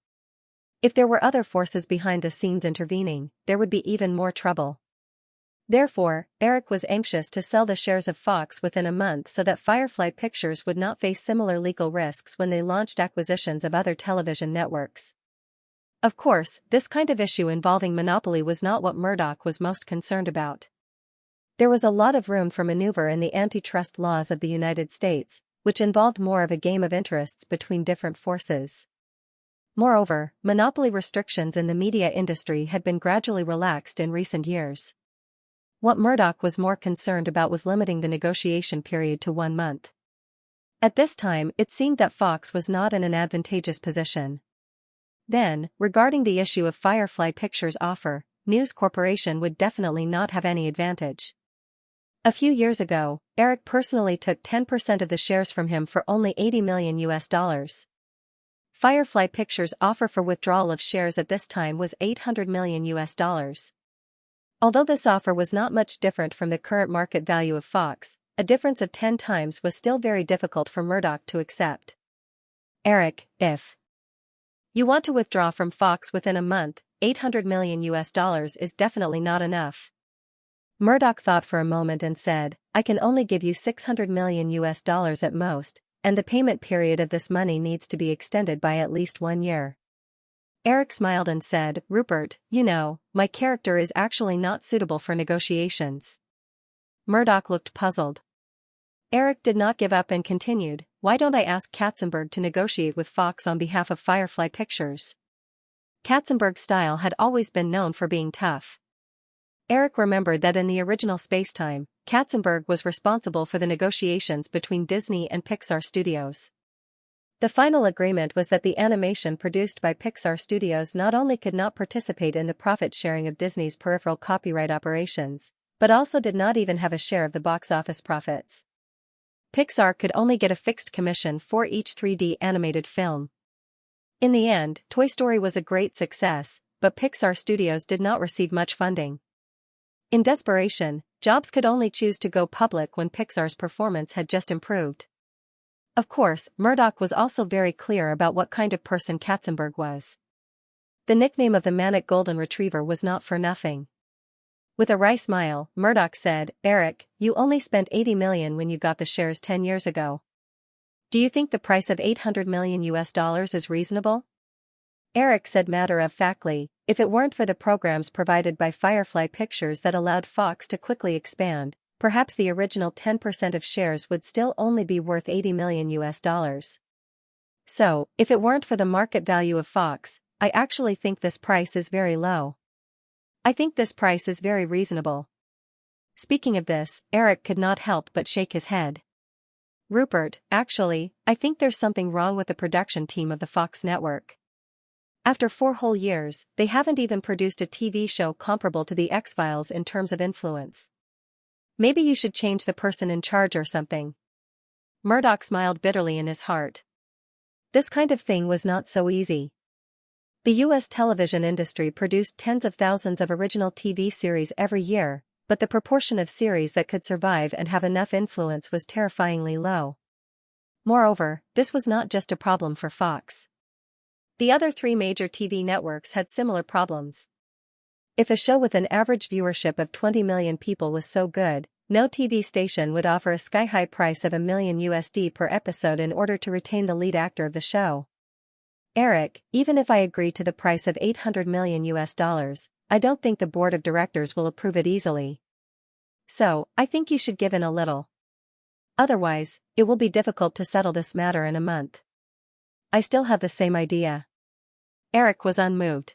If there were other forces behind the scenes intervening, there would be even more trouble. Therefore, Eric was anxious to sell the shares of Fox within a month so that Firefly Pictures would not face similar legal risks when they launched acquisitions of other television networks. Of course, this kind of issue involving monopoly was not what Murdoch was most concerned about. There was a lot of room for maneuver in the antitrust laws of the United States, which involved more of a game of interests between different forces. Moreover, monopoly restrictions in the media industry had been gradually relaxed in recent years. What Murdoch was more concerned about was limiting the negotiation period to 1 month. At this time, it seemed that Fox was not in an advantageous position. Then, regarding the issue of Firefly Pictures' offer, News Corporation would definitely not have any advantage. A few years ago, Eric personally took 10% of the shares from him for only $80 million US. Firefly Pictures' offer for withdrawal of shares at this time was $800 million US. Although this offer was not much different from the current market value of Fox, a difference of 10 times was still very difficult for Murdoch to accept. "Eric, if you want to withdraw from Fox within a month, $800 million US is definitely not enough." Murdoch thought for a moment and said, "I can only give you $600 million US at most, and the payment period of this money needs to be extended by at least 1 year. Eric smiled and said, "Rupert, you know, my character is actually not suitable for negotiations." Murdoch looked puzzled. Eric did not give up and continued, "Why don't I ask Katzenberg to negotiate with Fox on behalf of Firefly Pictures?" Katzenberg's style had always been known for being tough. Eric remembered that in the original Spacetime, Katzenberg was responsible for the negotiations between Disney and Pixar Studios. The final agreement was that the animation produced by Pixar Studios not only could not participate in the profit sharing of Disney's peripheral copyright operations, but also did not even have a share of the box office profits. Pixar could only get a fixed commission for each 3D animated film. In the end, Toy Story was a great success, but Pixar Studios did not receive much funding. In desperation, Jobs could only choose to go public when Pixar's performance had just improved. Of course, Murdoch was also very clear about what kind of person Katzenberg was. The nickname of the manic golden retriever was not for nothing. With a wry smile, Murdoch said, "Eric, you only spent $80 million when you got the shares 10 years ago. Do you think the price of $800 million is reasonable? Eric said matter-of-factly, if it weren't for the programs provided by Firefly Pictures that allowed Fox to quickly expand, perhaps the original 10% of shares would still only be worth $80 million. So, if it weren't for the market value of Fox, I actually think this price is very low. I think this price is very reasonable. Speaking of this, Eric could not help but shake his head. Rupert, actually, I think there's something wrong with the production team of the Fox network. After 4 whole years, they haven't even produced a TV show comparable to The X-Files in terms of influence. Maybe you should change the person in charge or something. Murdoch smiled bitterly in his heart. This kind of thing was not so easy. The US television industry produced tens of thousands of original TV series every year, but the proportion of series that could survive and have enough influence was terrifyingly low. Moreover, this was not just a problem for Fox. The other 3 major TV networks had similar problems. If a show with an average viewership of 20 million people was so good, no TV station would offer a sky-high price of $1 million per episode in order to retain the lead actor of the show. Eric, even if I agree to the price of $800 million, I don't think the board of directors will approve it easily. So, I think you should give in a little. Otherwise, it will be difficult to settle this matter in a month. I still have the same idea. Eric was unmoved.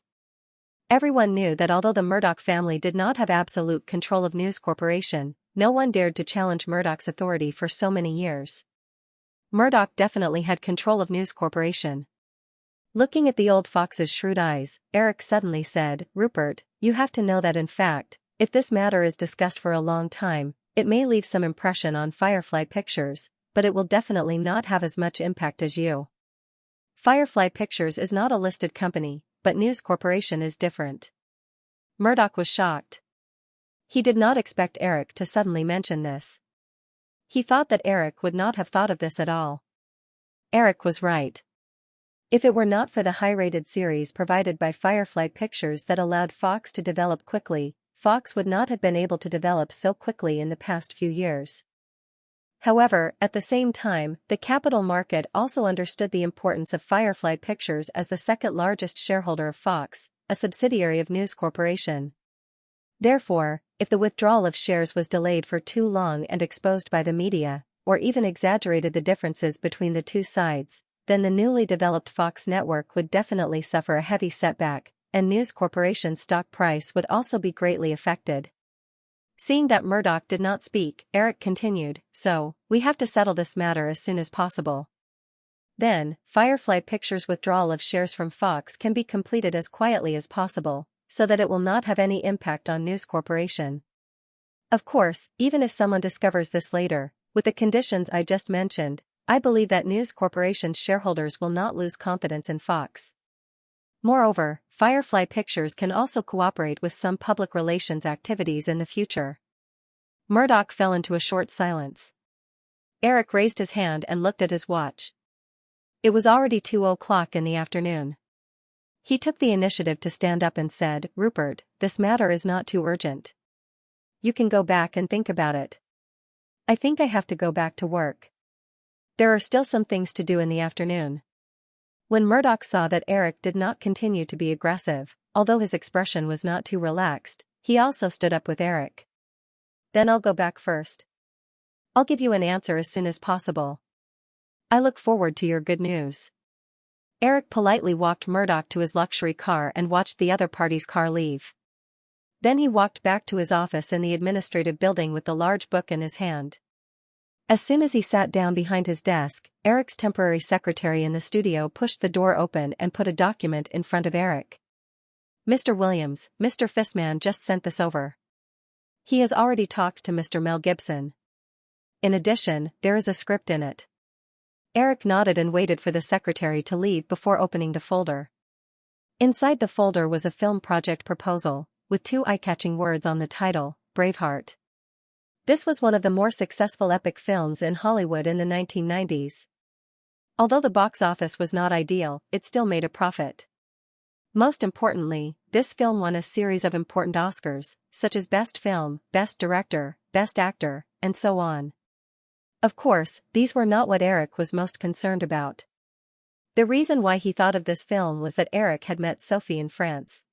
Everyone knew that although the Murdoch family did not have absolute control of News Corporation, no one dared to challenge Murdoch's authority for so many years. Murdoch definitely had control of News Corporation. Looking at the old fox's shrewd eyes, Eric suddenly said, Rupert, you have to know that in fact, if this matter is discussed for a long time, it may leave some impression on Firefly Pictures, but it will definitely not have as much impact as you. Firefly Pictures is not a listed company, but News Corporation is different. Murdoch was shocked. He did not expect Eric to suddenly mention this. He thought that Eric would not have thought of this at all. Eric was right. If it were not for the high-rated series provided by Firefly Pictures that allowed Fox to develop quickly, Fox would not have been able to develop so quickly in the past few years. However, at the same time, the capital market also understood the importance of Firefly Pictures as the second largest shareholder of Fox, a subsidiary of News Corporation. Therefore, if the withdrawal of shares was delayed for too long and exposed by the media, or even exaggerated the differences between the two sides, then the newly developed Fox network would definitely suffer a heavy setback, and News Corporation's stock price would also be greatly affected. Seeing that Murdoch did not speak, Eric continued, so, we have to settle this matter as soon as possible. Then, Firefly Pictures' withdrawal of shares from Fox can be completed as quietly as possible, so that it will not have any impact on News Corporation. Of course, even if someone discovers this later, with the conditions I just mentioned, I believe that News Corporation's shareholders will not lose confidence in Fox. Moreover, Firefly Pictures can also cooperate with some public relations activities in the future. Murdoch fell into a short silence. Eric raised his hand and looked at his watch. It was already 2:00 in the afternoon. He took the initiative to stand up and said, Rupert, this matter is not too urgent. You can go back and think about it. I think I have to go back to work. There are still some things to do in the afternoon. When Murdoch saw that Eric did not continue to be aggressive, although his expression was not too relaxed, he also stood up with Eric. Then I'll go back first. I'll give you an answer as soon as possible. I look forward to your good news. Eric politely walked Murdoch to his luxury car and watched the other party's car leave. Then he walked back to his office in the administrative building with the large book in his hand. As soon as he sat down behind his desk, Eric's temporary secretary in the studio pushed the door open and put a document in front of Eric. Mr. Williams, Mr. Fissman just sent this over. He has already talked to Mr. Mel Gibson. In addition, there is a script in it. Eric nodded and waited for the secretary to leave before opening the folder. Inside the folder was a film project proposal, with 2 eye-catching words on the title, Braveheart. This was one of the more successful epic films in Hollywood in the 1990s. Although the box office was not ideal, it still made a profit. Most importantly, this film won a series of important Oscars, such as Best Film, Best Director, Best Actor, and so on. Of course, these were not what Eric was most concerned about. The reason why he thought of this film was that Eric had met Sophie in France.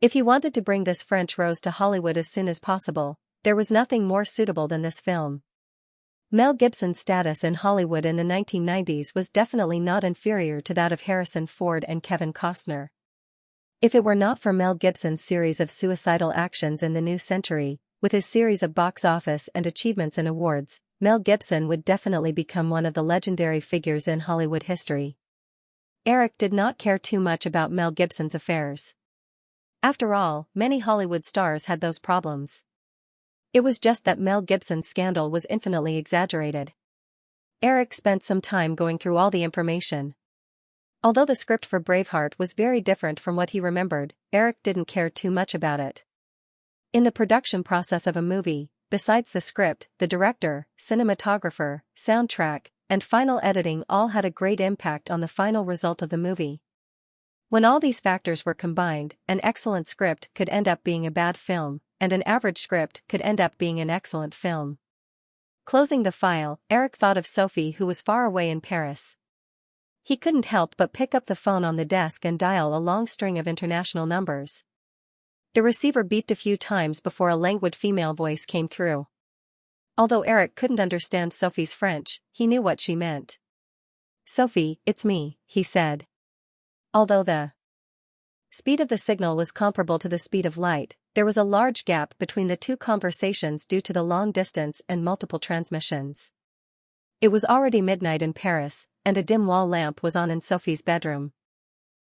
If he wanted to bring this French rose to Hollywood as soon as possible, there was nothing more suitable than this film. Mel Gibson's status in Hollywood in the 1990s was definitely not inferior to that of Harrison Ford and Kevin Costner. If it were not for Mel Gibson's series of suicidal actions in the new century, with his series of box office and achievements in awards, Mel Gibson would definitely become one of the legendary figures in Hollywood history. Eric did not care too much about Mel Gibson's affairs. After all, many Hollywood stars had those problems. It was just that Mel Gibson's scandal was infinitely exaggerated. Eric spent some time going through all the information. Although the script for Braveheart was very different from what he remembered, Eric didn't care too much about it. In the production process of a movie, besides the script, the director, cinematographer, soundtrack, and final editing all had a great impact on the final result of the movie. When all these factors were combined, an excellent script could end up being a bad film, and an average script could end up being an excellent film. Closing the file, Eric thought of Sophie, who was far away in Paris. He couldn't help but pick up the phone on the desk and dial a long string of international numbers. The receiver beeped a few times before a languid female voice came through. Although Eric couldn't understand Sophie's French, he knew what she meant. "Sophie, it's me," he said. Although the speed of the signal was comparable to the speed of light, there was a large gap between the two conversations due to the long distance and multiple transmissions. It was already midnight in Paris, and a dim wall lamp was on in Sophie's bedroom.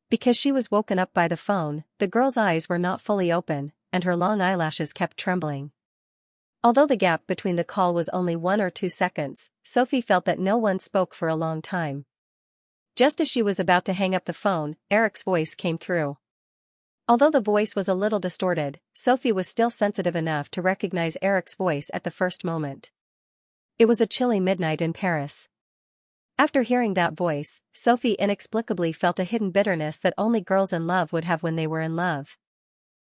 Because she was woken up by the phone, the girl's eyes were not fully open, and her long eyelashes kept trembling. Although the gap between the call was only 1 or 2 seconds, Sophie felt that no one spoke for a long time. Just as she was about to hang up the phone, Eric's voice came through. Although the voice was a little distorted, Sophie was still sensitive enough to recognize Eric's voice at the first moment. It was a chilly midnight in Paris. After hearing that voice, Sophie inexplicably felt a hidden bitterness that only girls in love would have when they were in love.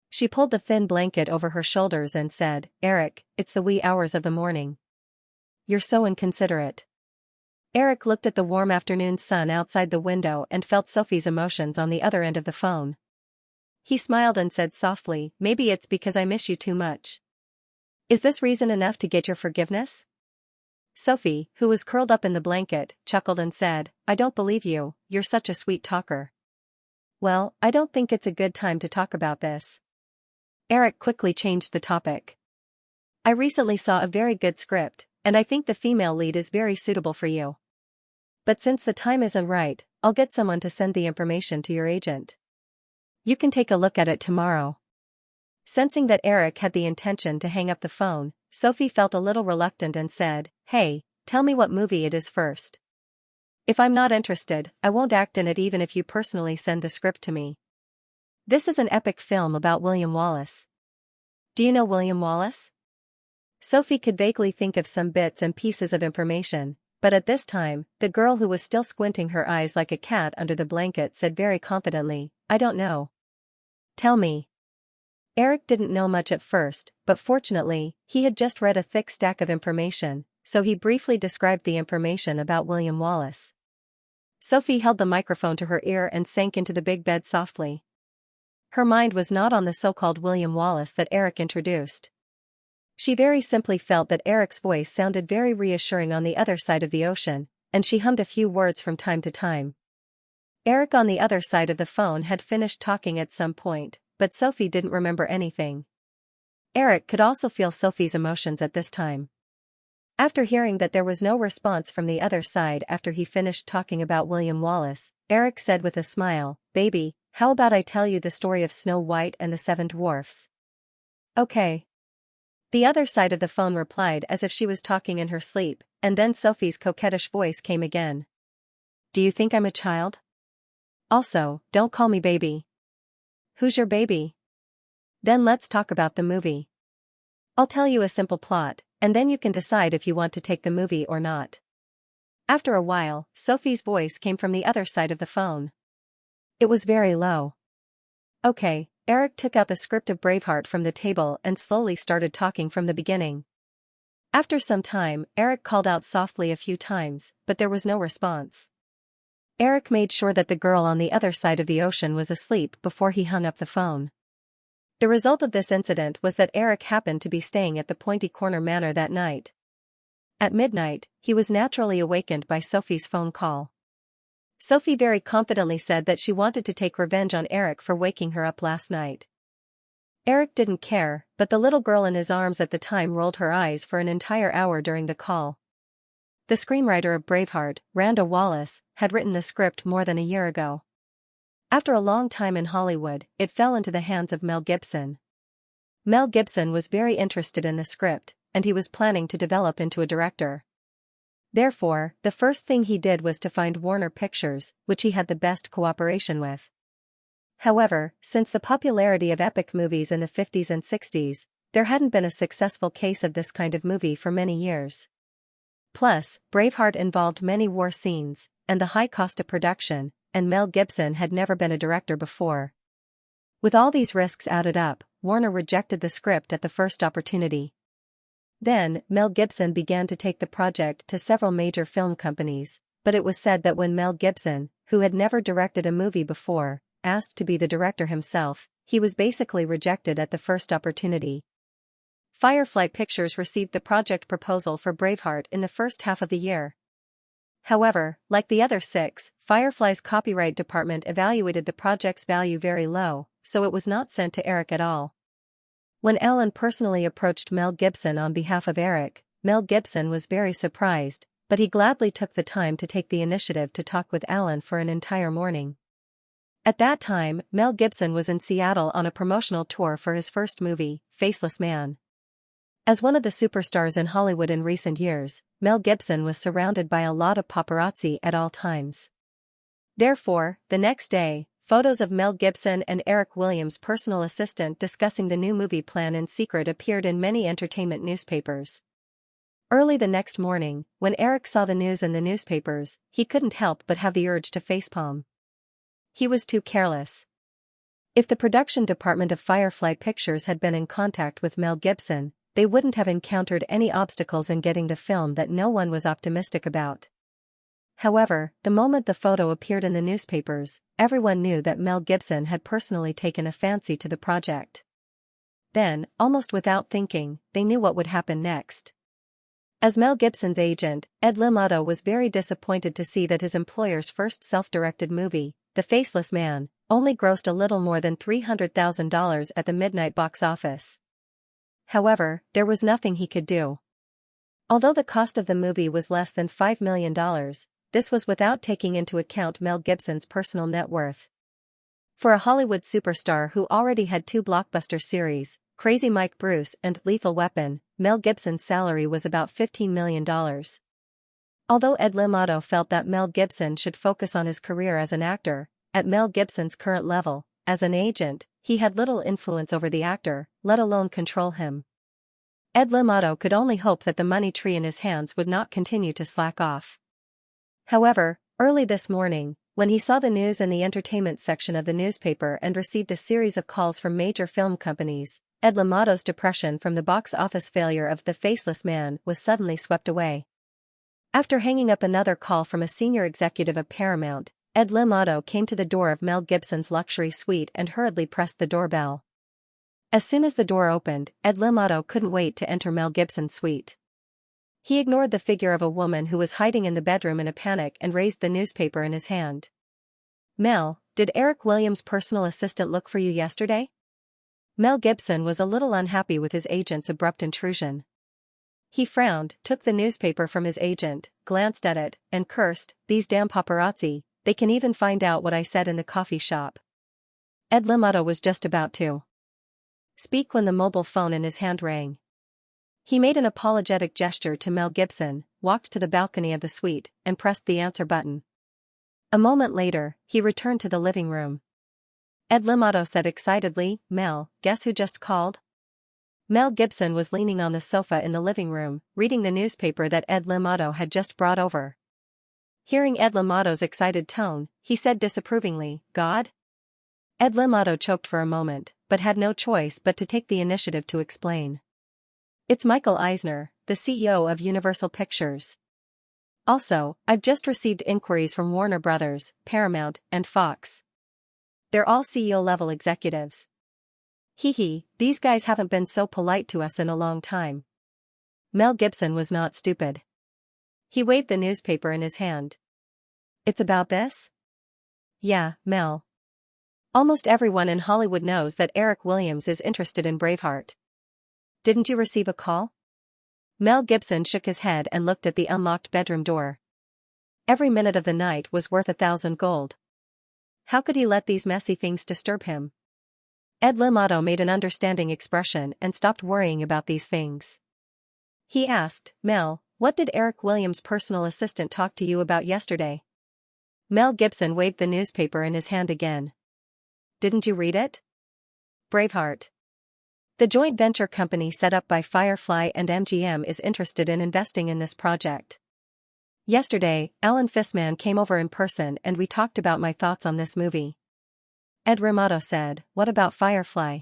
She pulled the thin blanket over her shoulders and said, "Eric, it's the wee hours of the morning. You're so inconsiderate." Eric looked at the warm afternoon sun outside the window and felt Sophie's emotions on the other end of the phone. He smiled and said softly, "Maybe it's because I miss you too much. Is this reason enough to get your forgiveness?" Sophie, who was curled up in the blanket, chuckled and said, "I don't believe you, you're such a sweet talker." "Well, I don't think it's a good time to talk about this." Eric quickly changed the topic. "I recently saw a very good script, and I think the female lead is very suitable for you. But since the time isn't right, I'll get someone to send the information to your agent. You can take a look at it tomorrow." Sensing that Eric had the intention to hang up the phone, Sophie felt a little reluctant and said, "Hey, tell me what movie it is first. If I'm not interested, I won't act in it even if you personally send the script to me. This is an epic film about William Wallace." "Do you know William Wallace?" Sophie could vaguely think of some bits and pieces of information, but at this time, the girl, who was still squinting her eyes like a cat under the blanket, said very confidently, "I don't know." "Tell me." Eric didn't know much at first, but fortunately, he had just read a thick stack of information, so he briefly described the information about William Wallace. Sophie held the microphone to her ear and sank into the big bed softly. Her mind was not on the so-called William Wallace that Eric introduced. She very simply felt that Eric's voice sounded very reassuring on the other side of the ocean, and she hummed a few words from time to time. Eric on the other side of the phone had finished talking at some point, but Sophie didn't remember anything. Eric could also feel Sophie's emotions at this time. After hearing that there was no response from the other side after he finished talking about William Wallace, Eric said with a smile, "Baby, how about I tell you the story of Snow White and the Seven Dwarfs?" "Okay." The other side of the phone replied as if she was talking in her sleep, and then Sophie's coquettish voice came again. "Do you think I'm a child? Also, don't call me baby." "Who's your baby?" "Then let's talk about the movie. I'll tell you a simple plot, and then you can decide if you want to take the movie or not." After a while, Sophie's voice came from the other side of the phone. It was very low. "Okay." Eric took out the script of Braveheart from the table and slowly started talking from the beginning. After some time, Eric called out softly a few times, but there was no response. Eric made sure that the girl on the other side of the ocean was asleep before he hung up the phone. The result of this incident was that Eric happened to be staying at the Pointy Corner Manor that night. At midnight, he was naturally awakened by Sophie's phone call. Sophie very confidently said that she wanted to take revenge on Eric for waking her up last night. Eric didn't care, but the little girl in his arms at the time rolled her eyes for an entire hour during the call. The screenwriter of Braveheart, Randa Wallace, had written the script more than a year ago. After a long time in Hollywood, it fell into the hands of Mel Gibson. Mel Gibson was very interested in the script, and he was planning to develop into a director. Therefore, the first thing he did was to find Warner Pictures, which he had the best cooperation with. However, since the popularity of epic movies in the 50s and 60s, there hadn't been a successful case of this kind of movie for many years. Plus, Braveheart involved many war scenes, and the high cost of production, and Mel Gibson had never been a director before. With all these risks added up, Warner rejected the script at the first opportunity. Then, Mel Gibson began to take the project to several major film companies, but it was said that when Mel Gibson, who had never directed a movie before, asked to be the director himself, he was basically rejected at the first opportunity. Firefly Pictures received the project proposal for Braveheart in the first half of the year. However, like the other six, Firefly's copyright department evaluated the project's value very low, so it was not sent to Eric at all. When Alan personally approached Mel Gibson on behalf of Eric, Mel Gibson was very surprised, but he gladly took the time to take the initiative to talk with Alan for an entire morning. At that time, Mel Gibson was in Seattle on a promotional tour for his first movie, Faceless Man. As one of the superstars in Hollywood in recent years, Mel Gibson was surrounded by a lot of paparazzi at all times. Therefore, the next day, photos of Mel Gibson and Eric Williams' personal assistant discussing the new movie plan in secret appeared in many entertainment newspapers. Early the next morning, when Eric saw the news in the newspapers, he couldn't help but have the urge to facepalm. He was too careless. If the production department of Firefly Pictures had been in contact with Mel Gibson, they wouldn't have encountered any obstacles in getting the film that no one was optimistic about. However, the moment the photo appeared in the newspapers, everyone knew that Mel Gibson had personally taken a fancy to the project. Then, almost without thinking, they knew what would happen next. As Mel Gibson's agent, Ed Limato was very disappointed to see that his employer's first self-directed movie, The Faceless Man, only grossed a little more than $300,000 at the midnight box office. However, there was nothing he could do. Although the cost of the movie was less than $5 million, this was without taking into account Mel Gibson's personal net worth. For a Hollywood superstar who already had two blockbuster series, Crazy Mike Bruce and Lethal Weapon, Mel Gibson's salary was about $15 million. Although Ed Limato felt that Mel Gibson should focus on his career as an actor, at Mel Gibson's current level, as an agent, he had little influence over the actor, let alone control him. Ed Limato could only hope that the money tree in his hands would not continue to slack off. However, early this morning, when he saw the news in the entertainment section of the newspaper and received a series of calls from major film companies, Ed Limato's depression from the box office failure of The Faceless Man was suddenly swept away. After hanging up another call from a senior executive of Paramount, Ed Limato came to the door of Mel Gibson's luxury suite and hurriedly pressed the doorbell. As soon as the door opened, Ed Limato couldn't wait to enter Mel Gibson's suite. He ignored the figure of a woman who was hiding in the bedroom in a panic and raised the newspaper in his hand. "Mel, did Eric Williams' personal assistant look for you yesterday?" Mel Gibson was a little unhappy with his agent's abrupt intrusion. He frowned, took the newspaper from his agent, glanced at it, and cursed, "These damn paparazzi, they can even find out what I said in the coffee shop." Ed Limato was just about to speak when the mobile phone in his hand rang. He made an apologetic gesture to Mel Gibson, walked to the balcony of the suite, and pressed the answer button. A moment later, he returned to the living room. Ed Limato said excitedly, "Mel, guess who just called?" Mel Gibson was leaning on the sofa in the living room, reading the newspaper that Ed Limato had just brought over. Hearing Ed Limato's excited tone, he said disapprovingly, "God?" Ed Limato choked for a moment, but had no choice but to take the initiative to explain. "It's Michael Eisner, the CEO of Universal Pictures. Also, I've just received inquiries from Warner Brothers, Paramount, and Fox. They're all CEO-level executives. Hee, these guys haven't been so polite to us in a long time. Mel Gibson was not stupid. He waved the newspaper in his hand. It's about this? Yeah, Mel. Almost everyone in Hollywood knows that Eric Williams is interested in Braveheart. Didn't you receive a call? Mel Gibson shook his head and looked at the unlocked bedroom door. Every minute of the night was worth 1,000 gold. How could he let these messy things disturb him? Ed Limato made an understanding expression and stopped worrying about these things. He asked, Mel, what did Eric Williams' personal assistant talk to you about yesterday? Mel Gibson waved the newspaper in his hand again. Didn't you read it? Braveheart. The joint venture company set up by Firefly and MGM is interested in investing in this project. Yesterday, Alan Fissman came over in person and we talked about my thoughts on this movie. Ed Limato said, what about Firefly?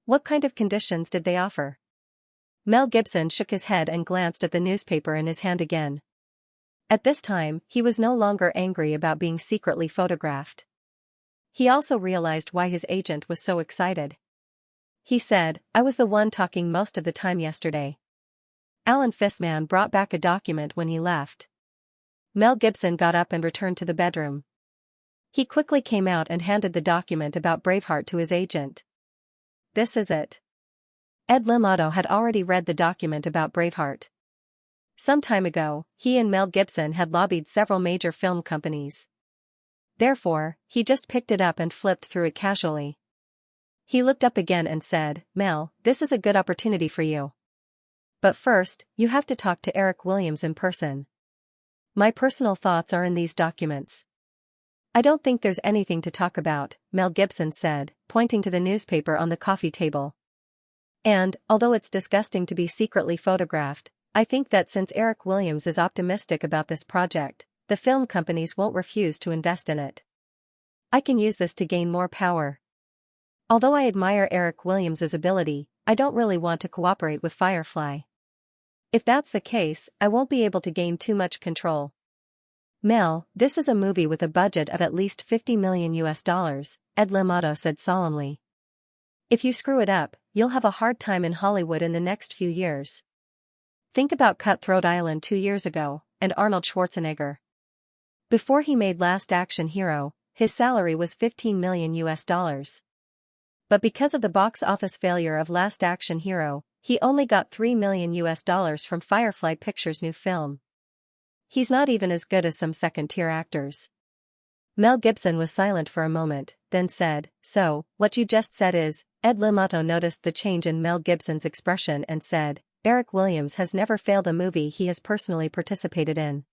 What kind of conditions did they offer? Mel Gibson shook his head and glanced at the newspaper in his hand again. At this time, he was no longer angry about being secretly photographed. He also realized why his agent was so excited. He said, I was the one talking most of the time yesterday. Alan Fissman brought back a document when he left. Mel Gibson got up and returned to the bedroom. He quickly came out and handed the document about Braveheart to his agent. This is it. Ed Limato had already read the document about Braveheart. Some time ago, he and Mel Gibson had lobbied several major film companies. Therefore, he just picked it up and flipped through it casually. He looked up again and said, Mel, this is a good opportunity for you. But first, you have to talk to Eric Williams in person. My personal thoughts are in these documents. I don't think there's anything to talk about, Mel Gibson said, pointing to the newspaper on the coffee table. And, although it's disgusting to be secretly photographed, I think that since Eric Williams is optimistic about this project, the film companies won't refuse to invest in it. I can use this to gain more power. Although I admire Eric Williams' ability, I don't really want to cooperate with Firefly. If that's the case, I won't be able to gain too much control. Mel, this is a movie with a budget of at least $50 million, Ed Limato said solemnly. If you screw it up, you'll have a hard time in Hollywood in the next few years. Think about Cutthroat Island 2 years ago, and Arnold Schwarzenegger. Before he made Last Action Hero, his salary was $15 million. But because of the box office failure of Last Action Hero, he only got $3 million from Firefly Pictures' new film. He's not even as good as some second-tier actors. Mel Gibson was silent for a moment, then said, So, what you just said is, Ed Limato noticed the change in Mel Gibson's expression and said, Eric Williams has never failed a movie he has personally participated in.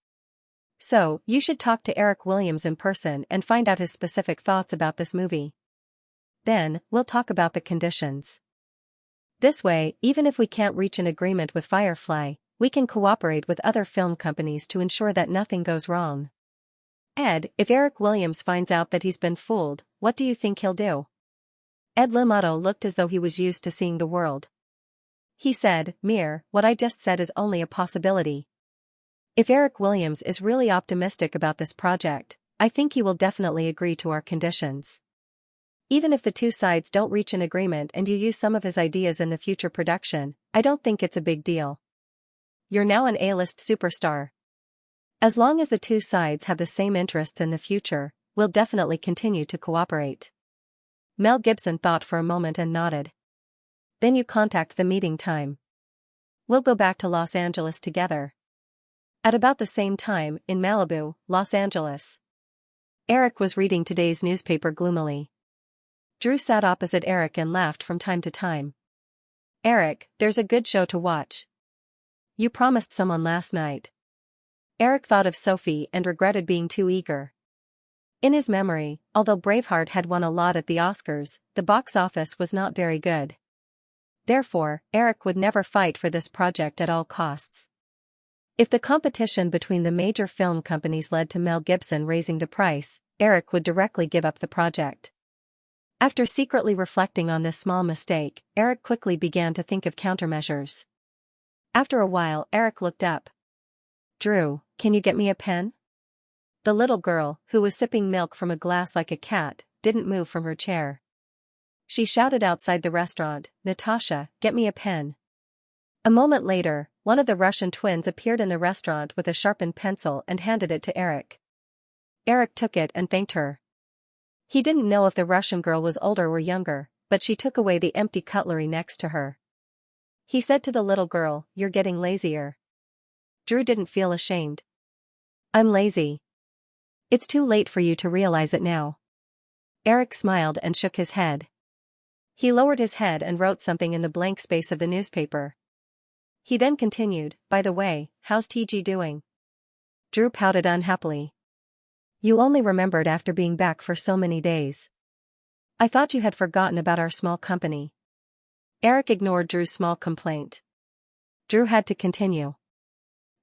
So, you should talk to Eric Williams in person and find out his specific thoughts about this movie. Then, we'll talk about the conditions. This way, even if we can't reach an agreement with Firefly, we can cooperate with other film companies to ensure that nothing goes wrong. Ed, if Eric Williams finds out that he's been fooled, what do you think he'll do? Ed Limato looked as though he was used to seeing the world. He said, Mir, what I just said is only a possibility. If Eric Williams is really optimistic about this project, I think he will definitely agree to our conditions. Even if the two sides don't reach an agreement and you use some of his ideas in the future production, I don't think it's a big deal. You're now an A-list superstar. As long as the two sides have the same interests in the future, we'll definitely continue to cooperate. Mel Gibson thought for a moment and nodded. Then you contact the meeting time. We'll go back to Los Angeles together. At about the same time, in Malibu, Los Angeles. Eric was reading today's newspaper gloomily. Drew sat opposite Eric and laughed from time to time. Eric, there's a good show to watch. You promised someone last night. Eric thought of Sophie and regretted being too eager. In his memory, although Braveheart had won a lot at the Oscars, the box office was not very good. Therefore, Eric would never fight for this project at all costs. If the competition between the major film companies led to Mel Gibson raising the price, Eric would directly give up the project. After secretly reflecting on this small mistake, Eric quickly began to think of countermeasures. After a while, Eric looked up. Drew, can you get me a pen? The little girl, who was sipping milk from a glass like a cat, didn't move from her chair. She shouted outside the restaurant, Natasha, get me a pen. A moment later, one of the Russian twins appeared in the restaurant with a sharpened pencil and handed it to Eric. Eric took it and thanked her. He didn't know if the Russian girl was older or younger, but she took away the empty cutlery next to her. He said to the little girl, "You're getting lazier." Drew didn't feel ashamed. "I'm lazy. It's too late for you to realize it now." Eric smiled and shook his head. He lowered his head and wrote something in the blank space of the newspaper. He then continued, "By the way, how's TG doing?" Drew pouted unhappily. "You only remembered after being back for so many days. I thought you had forgotten about our small company." Eric ignored Drew's small complaint. Drew had to continue.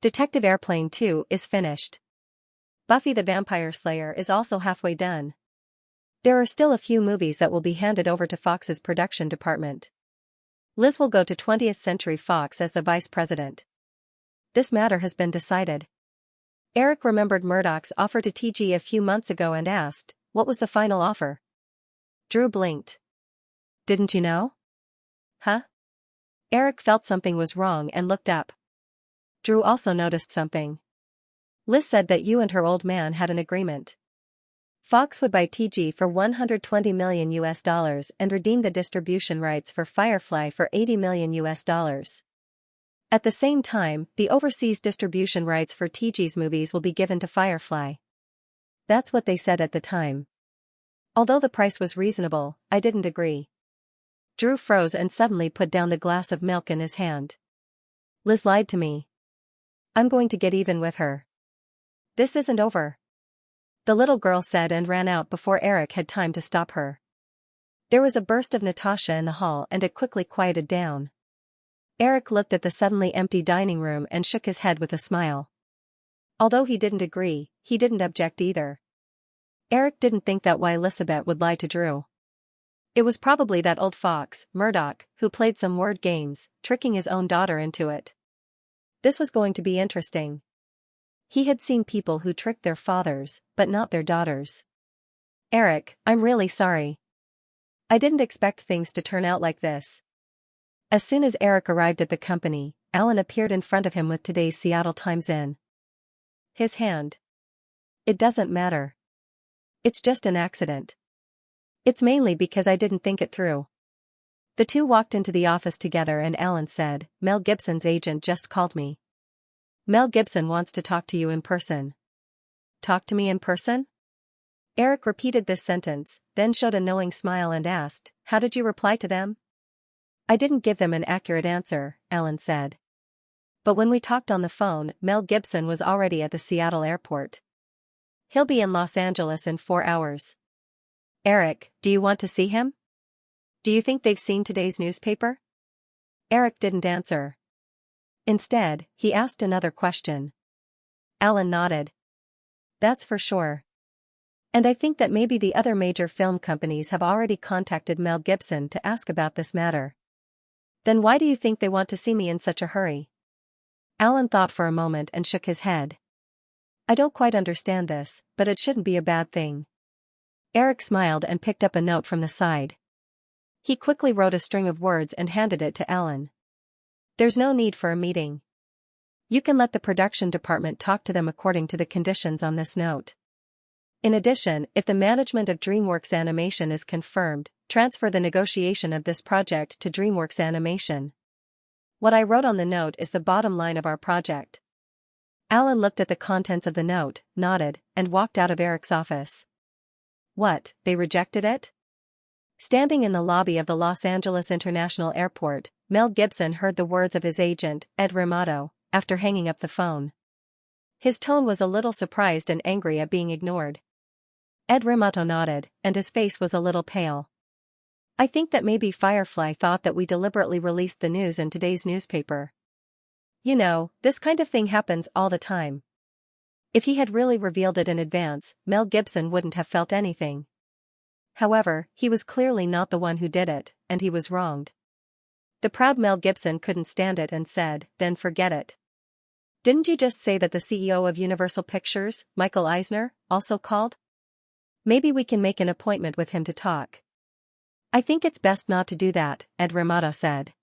"Detective Airplane 2 is finished. Buffy the Vampire Slayer is also halfway done. There are still a few movies that will be handed over to Fox's production department. Liz will go to 20th Century Fox as the vice president. This matter has been decided." Eric remembered Murdoch's offer to TG a few months ago and asked, "What was the final offer?" Drew blinked. "Didn't you know?" "Huh?" Eric felt something was wrong and looked up. Drew also noticed something. "Liz said that you and her old man had an agreement. Fox would buy TG for $120 million and redeem the distribution rights for Firefly for $80 million. At the same time, the overseas distribution rights for TG's movies will be given to Firefly. That's what they said at the time. Although the price was reasonable, I didn't agree." Drew froze and suddenly put down the glass of milk in his hand. "Liz lied to me. I'm going to get even with her. This isn't over," the little girl said and ran out before Eric had time to stop her. There was a burst of Natasha in the hall and it quickly quieted down. Eric looked at the suddenly empty dining room and shook his head with a smile. Although he didn't agree, he didn't object either. Eric didn't think that why Elizabeth would lie to Drew. It was probably that old fox, Murdoch, who played some word games, tricking his own daughter into it. This was going to be interesting. He had seen people who tricked their fathers, but not their daughters. "Eric, I'm really sorry. I didn't expect things to turn out like this." As soon as Eric arrived at the company, Alan appeared in front of him with today's Seattle Times in his hand. "It doesn't matter. It's just an accident. It's mainly because I didn't think it through." The two walked into the office together and Alan said, "Mel Gibson's agent just called me. Mel Gibson wants to talk to you in person." "Talk to me in person?" Eric repeated this sentence, then showed a knowing smile and asked, "How did you reply to them?" "I didn't give them an accurate answer," Alan said. "But when we talked on the phone, Mel Gibson was already at the Seattle airport. He'll be in Los Angeles in 4 hours. Eric, do you want to see him? Do you think they've seen today's newspaper?" Eric didn't answer. Instead, he asked another question. Alan nodded. "That's for sure. And I think that maybe the other major film companies have already contacted Mel Gibson to ask about this matter." "Then why do you think they want to see me in such a hurry?" Alan thought for a moment and shook his head. "I don't quite understand this, but it shouldn't be a bad thing." Eric smiled and picked up a note from the side. He quickly wrote a string of words and handed it to Alan. "There's no need for a meeting. You can let the production department talk to them according to the conditions on this note. In addition, if the management of DreamWorks Animation is confirmed, transfer the negotiation of this project to DreamWorks Animation. What I wrote on the note is the bottom line of our project." Alan looked at the contents of the note, nodded, and walked out of Eric's office. "What, they rejected it?" Standing in the lobby of the Los Angeles International Airport, Mel Gibson heard the words of his agent, Ed Ramato, after hanging up the phone. His tone was a little surprised and angry at being ignored. Ed Ramato nodded, and his face was a little pale. "I think that maybe Firefly thought that we deliberately released the news in today's newspaper. You know, this kind of thing happens all the time. If he had really revealed it in advance, Mel Gibson wouldn't have felt anything. However, he was clearly not the one who did it, and he was wronged. The proud Mel Gibson couldn't stand it and said, "Then forget it. Didn't you just say that the CEO of Universal Pictures, Michael Eisner, also called? Maybe we can make an appointment with him to talk." "I think it's best not to do that," Ed Ramato said.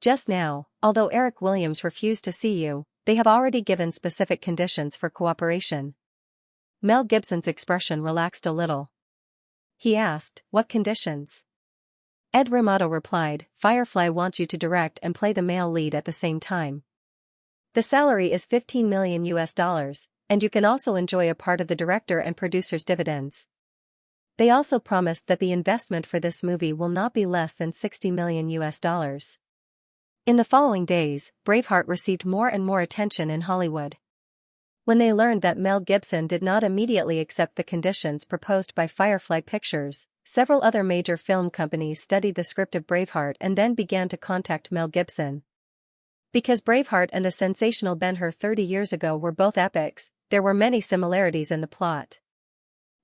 "Just now, although Eric Williams refused to see you, they have already given specific conditions for cooperation." Mel Gibson's expression relaxed a little. He asked, "What conditions?" Ed Ramato replied, "Firefly wants you to direct and play the male lead at the same time. The salary is $15 million, and you can also enjoy a part of the director and producer's dividends. They also promised that the investment for this movie will not be less than $60 million. In the following days, Braveheart received more and more attention in Hollywood. When they learned that Mel Gibson did not immediately accept the conditions proposed by Firefly Pictures, several other major film companies studied the script of Braveheart and then began to contact Mel Gibson. Because Braveheart and the sensational Ben-Hur 30 years ago were both epics, there were many similarities in the plot.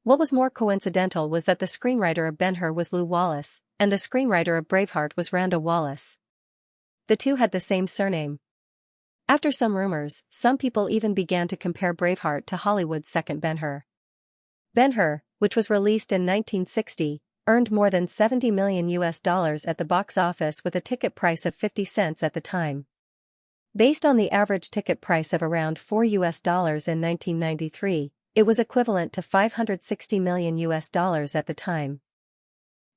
What was more coincidental was that the screenwriter of Ben-Hur was Lew Wallace, and the screenwriter of Braveheart was Randall Wallace. The two had the same surname. After some rumors, some people even began to compare Braveheart to Hollywood's second Ben-Hur. Ben-Hur, which was released in 1960, earned more than $70 million at the box office with a ticket price of 50 cents at the time. Based on the average ticket price of around $4 in 1993, it was equivalent to $560 million at the time.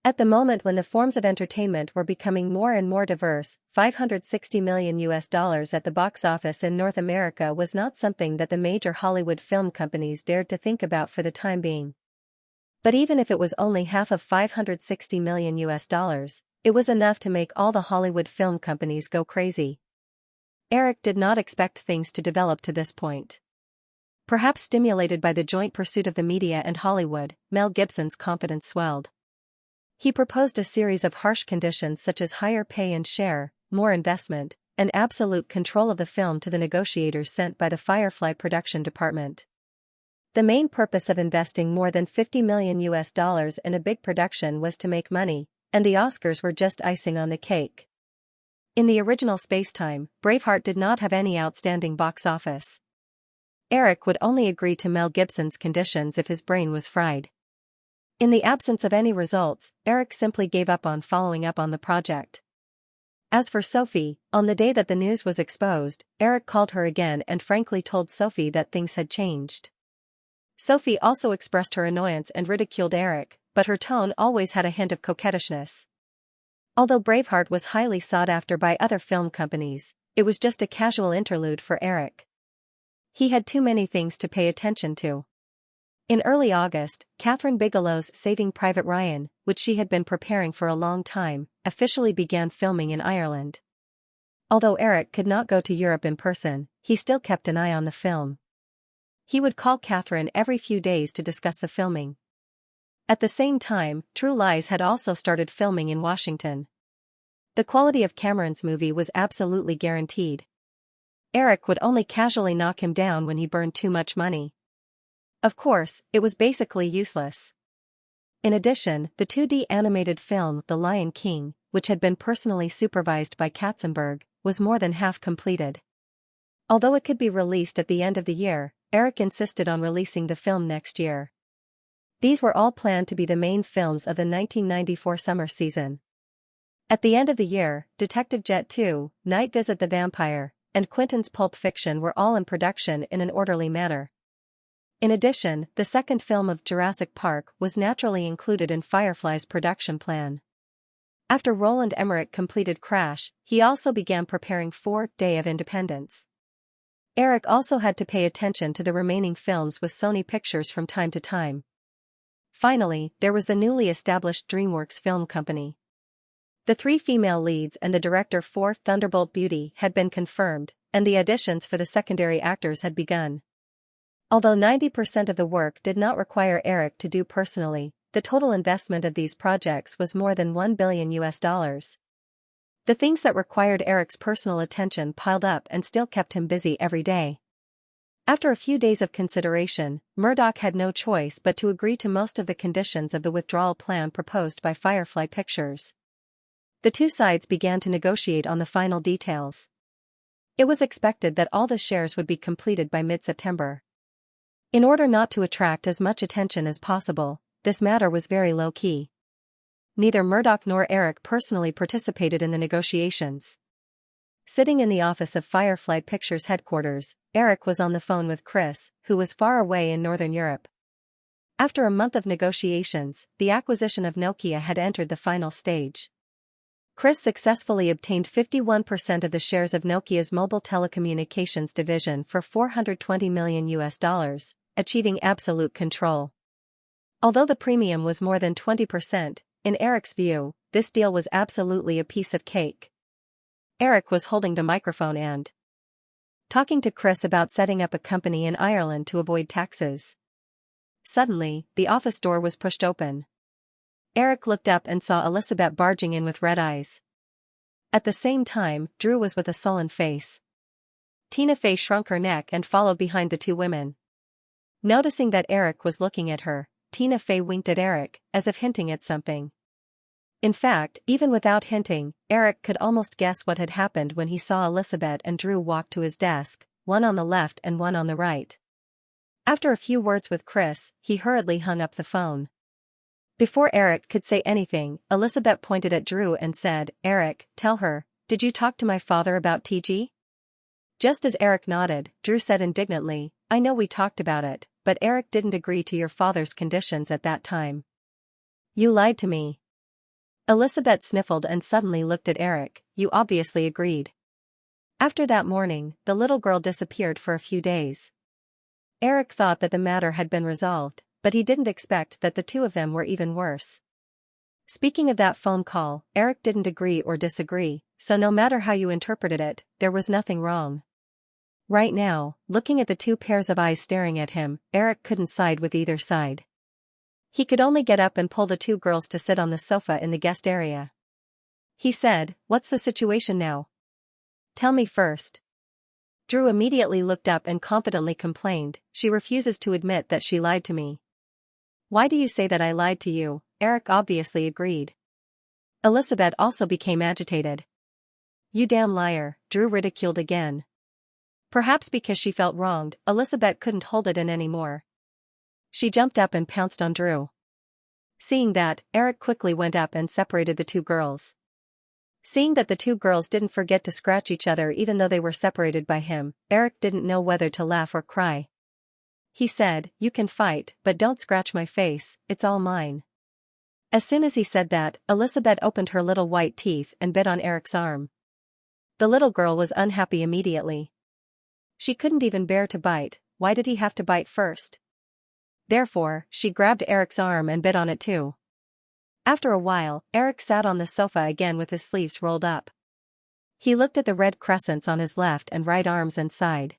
At the moment when the forms of entertainment were becoming more and more diverse, $560 million at the box office in North America was not something that the major Hollywood film companies dared to think about for the time being. But even if it was only half of $560 million, it was enough to make all the Hollywood film companies go crazy. Eric did not expect things to develop to this point. Perhaps stimulated by the joint pursuit of the media and Hollywood, Mel Gibson's confidence swelled. He proposed a series of harsh conditions such as higher pay and share, more investment, and absolute control of the film to the negotiators sent by the Firefly production department. The main purpose of investing more than $50 million in a big production was to make money, and the Oscars were just icing on the cake. In the original spacetime, Braveheart did not have any outstanding box office. Eric would only agree to Mel Gibson's conditions if his brain was fried. In the absence of any results, Eric simply gave up on following up on the project. As for Sophie, on the day that the news was exposed, Eric called her again and frankly told Sophie that things had changed. Sophie also expressed her annoyance and ridiculed Eric, but her tone always had a hint of coquettishness. Although Braveheart was highly sought after by other film companies, it was just a casual interlude for Eric. He had too many things to pay attention to. In early August, Catherine Bigelow's Saving Private Ryan, which she had been preparing for a long time, officially began filming in Ireland. Although Eric could not go to Europe in person, he still kept an eye on the film. He would call Catherine every few days to discuss the filming. At the same time, True Lies had also started filming in Washington. The quality of Cameron's movie was absolutely guaranteed. Eric would only casually knock him down when he burned too much money. Of course, it was basically useless. In addition, the 2D animated film The Lion King, which had been personally supervised by Katzenberg, was more than half completed. Although it could be released at the end of the year, Eric insisted on releasing the film next year. These were all planned to be the main films of the 1994 summer season. At the end of the year, Detective Jet 2, Night Visit the Vampire, and Quentin's Pulp Fiction were all in production in an orderly manner. In addition, the second film of Jurassic Park was naturally included in Firefly's production plan. After Roland Emmerich completed Crash, he also began preparing for Day of Independence. Eric also had to pay attention to the remaining films with Sony Pictures from time to time. Finally, there was the newly established DreamWorks Film Company. The 3 female leads and the director for Thunderbolt Beauty had been confirmed, and the auditions for the secondary actors had begun. Although 90% of the work did not require Eric to do personally, the total investment of these projects was more than $1 billion. The things that required Eric's personal attention piled up and still kept him busy every day. After a few days of consideration, Murdoch had no choice but to agree to most of the conditions of the withdrawal plan proposed by Firefly Pictures. The two sides began to negotiate on the final details. It was expected that all the shares would be completed by mid-September. In order not to attract as much attention as possible, this matter was very low-key. Neither Murdoch nor Eric personally participated in the negotiations. Sitting in the office of Firefly Pictures headquarters, Eric was on the phone with Chris, who was far away in Northern Europe. After a month of negotiations, the acquisition of Nokia had entered the final stage. Chris successfully obtained 51% of the shares of Nokia's mobile telecommunications division for $420 million, achieving absolute control. Although the premium was more than 20%, in Eric's view, this deal was absolutely a piece of cake. Eric was holding the microphone and talking to Chris about setting up a company in Ireland to avoid taxes. Suddenly, the office door was pushed open. Eric looked up and saw Elizabeth barging in with red eyes. At the same time, Drew was with a sullen face. Tina Fey shrunk her neck and followed behind the two women. Noticing that Eric was looking at her, Tina Fey winked at Eric, as if hinting at something. In fact, even without hinting, Eric could almost guess what had happened when he saw Elizabeth and Drew walk to his desk, one on the left and one on the right. After a few words with Chris, he hurriedly hung up the phone. Before Eric could say anything, Elizabeth pointed at Drew and said, "Eric, tell her, did you talk to my father about TG?" Just as Eric nodded, Drew said indignantly, "I know we talked about it, but Eric didn't agree to your father's conditions at that time. You lied to me." Elizabeth sniffled and suddenly looked at Eric. "You obviously agreed." After that morning, the little girl disappeared for a few days. Eric thought that the matter had been resolved, but he didn't expect that the two of them were even worse. Speaking of that phone call, Eric didn't agree or disagree, so no matter how you interpreted it, there was nothing wrong. Right now, looking at the two pairs of eyes staring at him, Eric couldn't side with either side. He could only get up and pull the two girls to sit on the sofa in the guest area. He said, "What's the situation now? Tell me first." Drew immediately looked up and confidently complained, "She refuses to admit that she lied to me." "Why do you say that I lied to you?" Eric obviously agreed. Elizabeth also became agitated. "You damn liar," Drew ridiculed again. Perhaps because she felt wronged, Elizabeth couldn't hold it in anymore. She jumped up and pounced on Drew. Seeing that, Eric quickly went up and separated the two girls. Seeing that the two girls didn't forget to scratch each other even though they were separated by him, Eric didn't know whether to laugh or cry. He said, "You can fight, but don't scratch my face, it's all mine." As soon as he said that, Elizabeth opened her little white teeth and bit on Eric's arm. The little girl was unhappy immediately. She couldn't even bear to bite. Why did he have to bite first? Therefore, she grabbed Eric's arm and bit on it too. After a while, Eric sat on the sofa again with his sleeves rolled up. He looked at the red crescents on his left and right arms and sighed.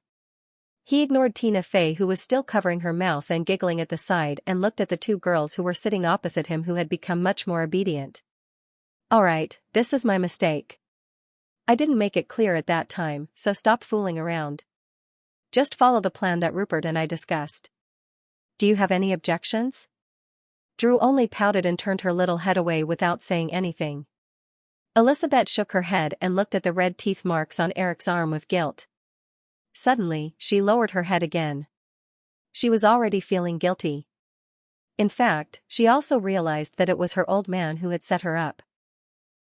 He ignored Tina Fey, who was still covering her mouth and giggling at the side, and looked at the two girls who were sitting opposite him, who had become much more obedient. "All right, this is my mistake. I didn't make it clear at that time, so stop fooling around. Just follow the plan that Rupert and I discussed. Do you have any objections?" Drew only pouted and turned her little head away without saying anything. Elizabeth shook her head and looked at the red teeth marks on Eric's arm with guilt. Suddenly, she lowered her head again. She was already feeling guilty. In fact, she also realized that it was her old man who had set her up.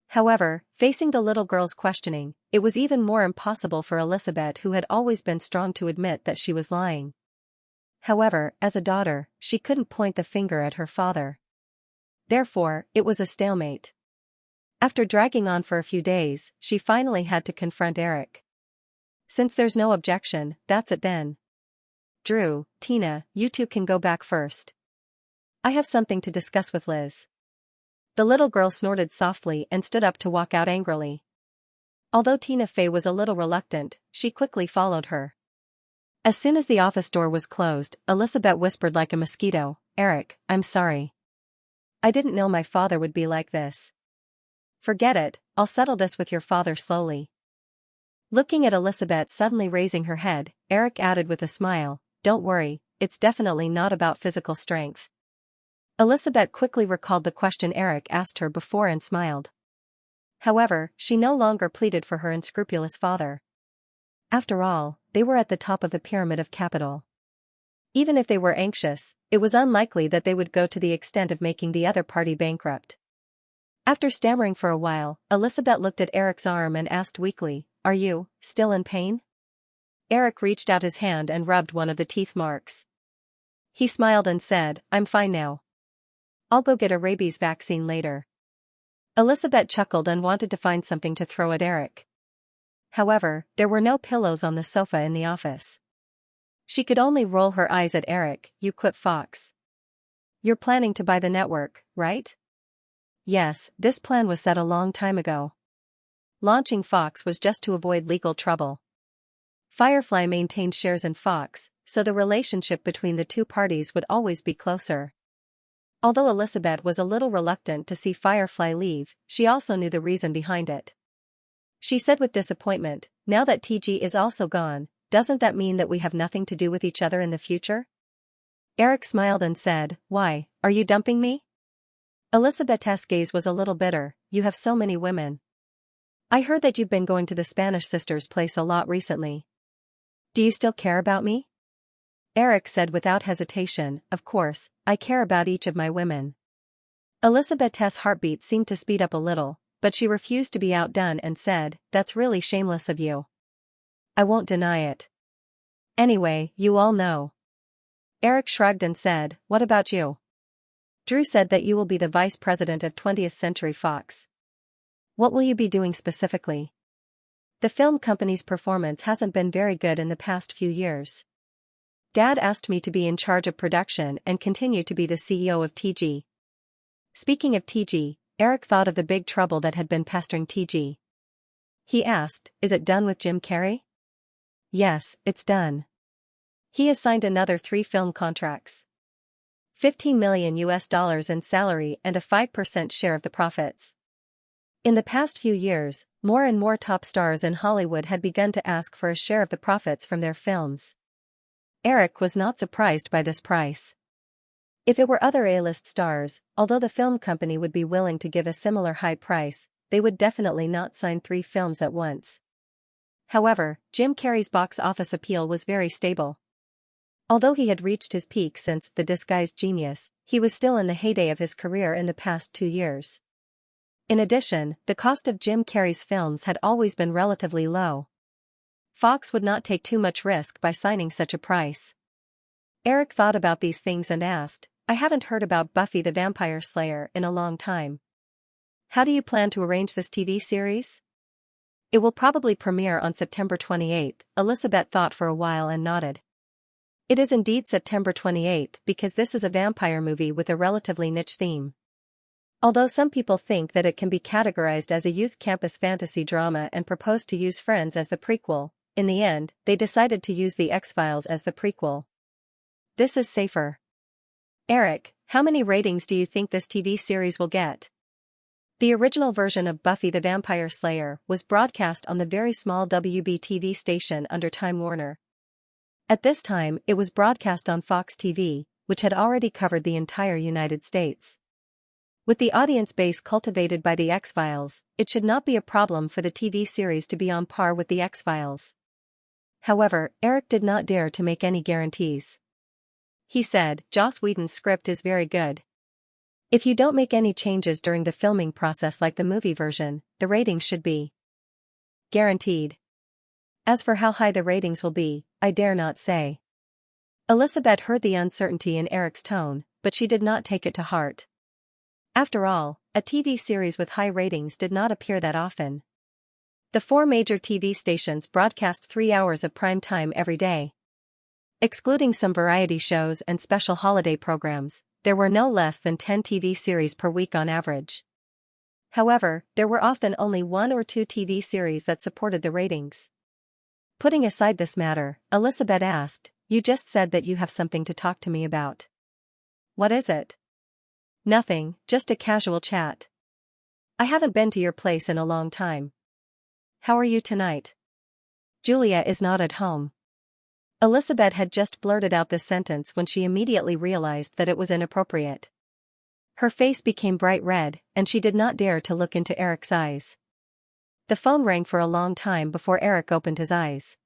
However, facing the little girl's questioning, it was even more impossible for Elizabeth, who had always been strong, to admit that she was lying. However, as a daughter, she couldn't point the finger at her father. Therefore, it was a stalemate. After dragging on for a few days, she finally had to confront Eric. "Since there's no objection, that's it then. Drew, Tina, you two can go back first. I have something to discuss with Liz." The little girl snorted softly and stood up to walk out angrily. Although Tina Fey was a little reluctant, she quickly followed her. As soon as the office door was closed, Elizabeth whispered like a mosquito, "Eric, I'm sorry. I didn't know my father would be like this. Forget it, I'll settle this with your father slowly." Looking at Elizabeth suddenly raising her head, Eric added with a smile, "Don't worry, it's definitely not about physical strength." Elizabeth quickly recalled the question Eric asked her before and smiled. However, she no longer pleaded for her unscrupulous father. After all, they were at the top of the pyramid of capital. Even if they were anxious, it was unlikely that they would go to the extent of making the other party bankrupt. After stammering for a while, Elizabeth looked at Eric's arm and asked weakly, "Are you still in pain?" Eric reached out his hand and rubbed one of the teeth marks. He smiled and said, "I'm fine now. I'll go get a rabies vaccine later." Elizabeth chuckled and wanted to find something to throw at Eric. However, there were no pillows on the sofa in the office. She could only roll her eyes at Eric. "You quit Fox. You're planning to buy the network, right?" "Yes, this plan was set a long time ago. Launching Fox was just to avoid legal trouble. Firefly maintained shares in Fox, so the relationship between the two parties would always be closer." Although Elizabeth was a little reluctant to see Firefly leave, she also knew the reason behind it. She said with disappointment, "Now that TG is also gone, doesn't that mean that we have nothing to do with each other in the future?" Eric smiled and said, "Why, are you dumping me?" Elizabeth's gaze was a little bitter. "You have so many women. I heard that you've been going to the Spanish sister's place a lot recently. Do you still care about me?" Eric said without hesitation, "Of course, I care about each of my women." Elizabeth's heartbeat seemed to speed up a little, but she refused to be outdone and said, "That's really shameless of you. I won't deny it. Anyway, you all know." Eric shrugged and said, "What about you? Drew said that you will be the vice president of 20th Century Fox. What will you be doing specifically? The film company's performance hasn't been very good in the past few years. Dad asked me to be in charge of production and continue to be the CEO of TG." Speaking of TG, Eric thought of the big trouble that had been pestering TG. He asked, "Is it done with Jim Carrey?" "Yes, it's done. He has signed another 3 film contracts. $15 million in salary and a 5% share of the profits." In the past few years, more and more top stars in Hollywood had begun to ask for a share of the profits from their films. Eric was not surprised by this price. If it were other A-list stars, although the film company would be willing to give a similar high price, they would definitely not sign 3 films at once. However, Jim Carrey's box office appeal was very stable. Although he had reached his peak since The Disguised Genius, he was still in the heyday of his career in the past 2 years. In addition, the cost of Jim Carrey's films had always been relatively low. Fox would not take too much risk by signing such a price. Eric thought about these things and asked, "I haven't heard about Buffy the Vampire Slayer in a long time. How do you plan to arrange this TV series?" "It will probably premiere on September 28th, Elizabeth thought for a while and nodded. It is indeed September 28th because this is a vampire movie with a relatively niche theme. Although some people think that it can be categorized as a youth campus fantasy drama and proposed to use Friends as the prequel, in the end, they decided to use The X-Files as the prequel. This is safer. Eric, how many ratings do you think this TV series will get?" The original version of Buffy the Vampire Slayer was broadcast on the very small WB-TV station under Time Warner. At this time, it was broadcast on Fox TV, which had already covered the entire United States. With the audience base cultivated by The X-Files, it should not be a problem for the TV series to be on par with The X-Files. However, Eric did not dare to make any guarantees. He said, "Joss Whedon's script is very good. If you don't make any changes during the filming process like the movie version, the ratings should be guaranteed. As for how high the ratings will be, I dare not say." Elizabeth heard the uncertainty in Eric's tone, but she did not take it to heart. After all, a TV series with high ratings did not appear that often. The 4 major TV stations broadcast 3 hours of prime time every day. Excluding some variety shows and special holiday programs, there were no less than 10 TV series per week on average. However, there were often only 1 or 2 TV series that supported the ratings. Putting aside this matter, Elizabeth asked, "You just said that you have something to talk to me about. What is it?" "Nothing, just a casual chat. I haven't been to your place in a long time. How are you tonight?" "Julia is not at home." Elizabeth had just blurted out this sentence when she immediately realized that it was inappropriate. Her face became bright red, and she did not dare to look into Eric's eyes. The phone rang for a long time before Eric opened his eyes.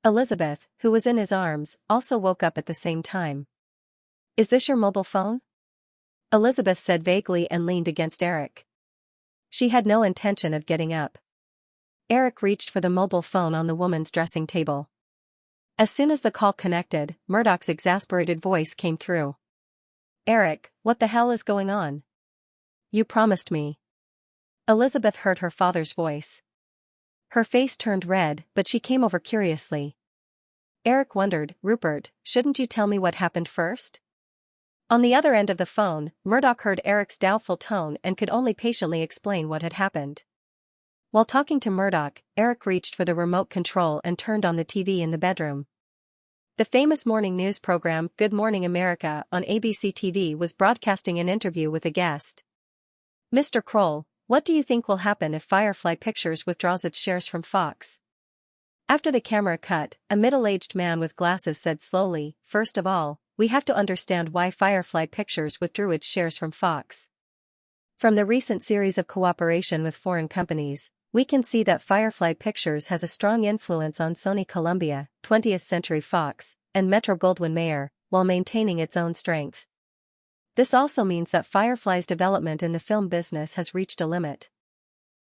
Elizabeth, who was in his arms, also woke up at the same time. "Is this your mobile phone?" Elizabeth said vaguely and leaned against Eric. She had no intention of getting up. Eric reached for the mobile phone on the woman's dressing table. As soon as the call connected, Murdoch's exasperated voice came through. "Eric, what the hell is going on? You promised me." Elizabeth heard her father's voice. Her face turned red, but she came over curiously. Eric wondered, "Rupert, shouldn't you tell me what happened first?" On the other end of the phone, Murdoch heard Eric's doubtful tone and could only patiently explain what had happened. While talking to Murdoch, Eric reached for the remote control and turned on the TV in the bedroom. The famous morning news program Good Morning America on ABC TV was broadcasting an interview with a guest. "Mr. Kroll, what do you think will happen if Firefly Pictures withdraws its shares from Fox?" After the camera cut, a middle-aged man with glasses said slowly, "First of all, we have to understand why Firefly Pictures withdrew its shares from Fox. From the recent series of cooperation with foreign companies, we can see that Firefly Pictures has a strong influence on Sony Columbia, 20th Century Fox, and Metro-Goldwyn-Mayer, while maintaining its own strength. This also means that Firefly's development in the film business has reached a limit.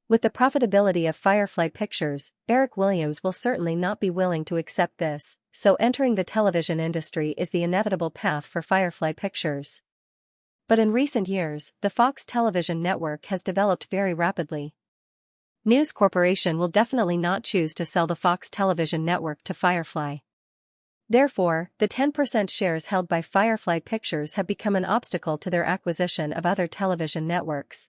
With the profitability of Firefly Pictures, Eric Williams will certainly not be willing to accept this, so entering the television industry is the inevitable path for Firefly Pictures. But in recent years, the Fox television network has developed very rapidly. News Corporation will definitely not choose to sell the Fox television network to Firefly. Therefore, the 10% shares held by Firefly Pictures have become an obstacle to their acquisition of other television networks.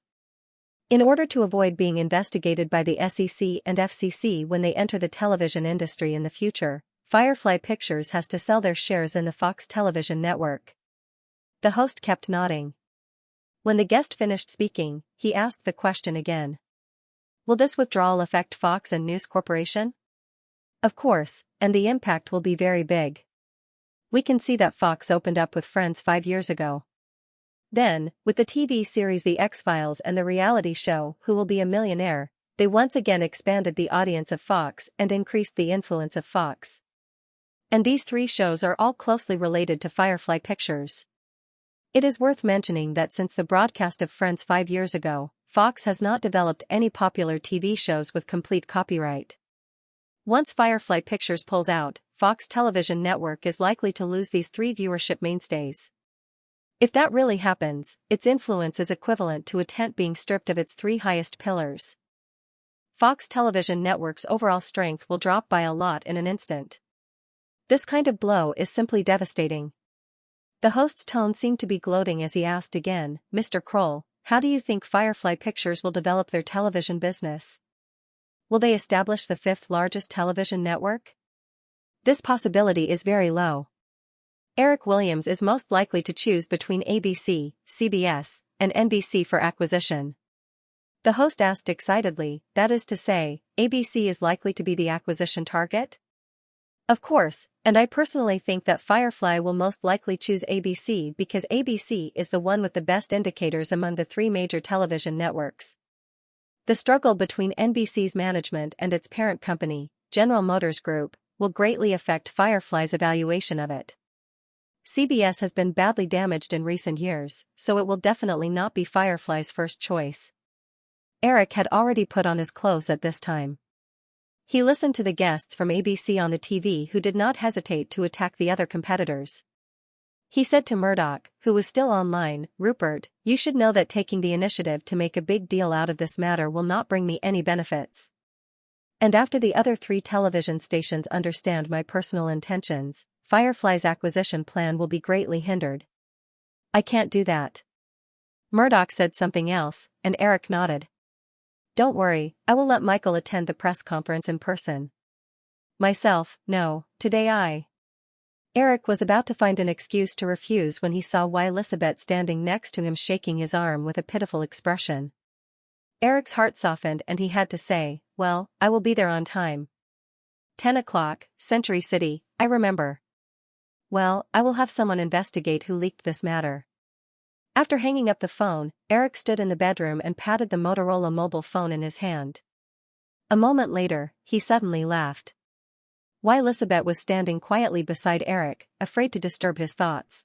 In order to avoid being investigated by the SEC and FCC when they enter the television industry in the future, Firefly Pictures has to sell their shares in the Fox television network. The host kept nodding. When the guest finished speaking, he asked the question again. "Will this withdrawal affect Fox and News Corporation?" "Of course, and the impact will be very big. We can see that Fox opened up with Friends 5 years ago. Then, with the TV series The X-Files and the reality show Who Will Be a Millionaire, they once again expanded the audience of Fox and increased the influence of Fox. And these 3 shows are all closely related to Firefly Pictures. It is worth mentioning that since the broadcast of Friends 5 years ago, Fox has not developed any popular TV shows with complete copyright. Once Firefly Pictures pulls out, Fox television network is likely to lose these 3 viewership mainstays. If that really happens, its influence is equivalent to a tent being stripped of its 3 highest pillars. Fox television network's overall strength will drop by a lot in an instant. This kind of blow is simply devastating. The host's tone seemed to be gloating as he asked again, "Mr. Kroll, how do you think Firefly Pictures will develop their television business? Will they establish the 5th largest television network? This possibility is very low. Eric Williams is most likely to choose between ABC, CBS, and NBC for acquisition." The host asked excitedly, "That is to say, ABC is likely to be the acquisition target?" "Of course, and I personally think that Firefly will most likely choose ABC because ABC is the one with the best indicators among the 3 major television networks. The struggle between NBC's management and its parent company, General Motors Group, will greatly affect Firefly's evaluation of it. CBS has been badly damaged in recent years, so it will definitely not be Firefly's first choice." Eric had already put on his clothes at this time. He listened to the guests from ABC on the TV who did not hesitate to attack the other competitors. He said to Murdoch, who was still online, "Rupert, you should know that taking the initiative to make a big deal out of this matter will not bring me any benefits. And after the other 3 television stations understand my personal intentions, Firefly's acquisition plan will be greatly hindered. I can't do that." Murdoch said something else, and Eric nodded. "Don't worry, I will let Michael attend the press conference in person. Myself, no, today Eric was about to find an excuse to refuse when he saw Elizabeth standing next to him shaking his arm with a pitiful expression. Eric's heart softened and he had to say, "Well, I will be there on time. 10 o'clock, Century City, I remember. Well, I will have someone investigate who leaked this matter." After hanging up the phone, Eric stood in the bedroom and patted the Motorola mobile phone in his hand. A moment later, he suddenly laughed. Elizabeth was standing quietly beside Eric, afraid to disturb his thoughts.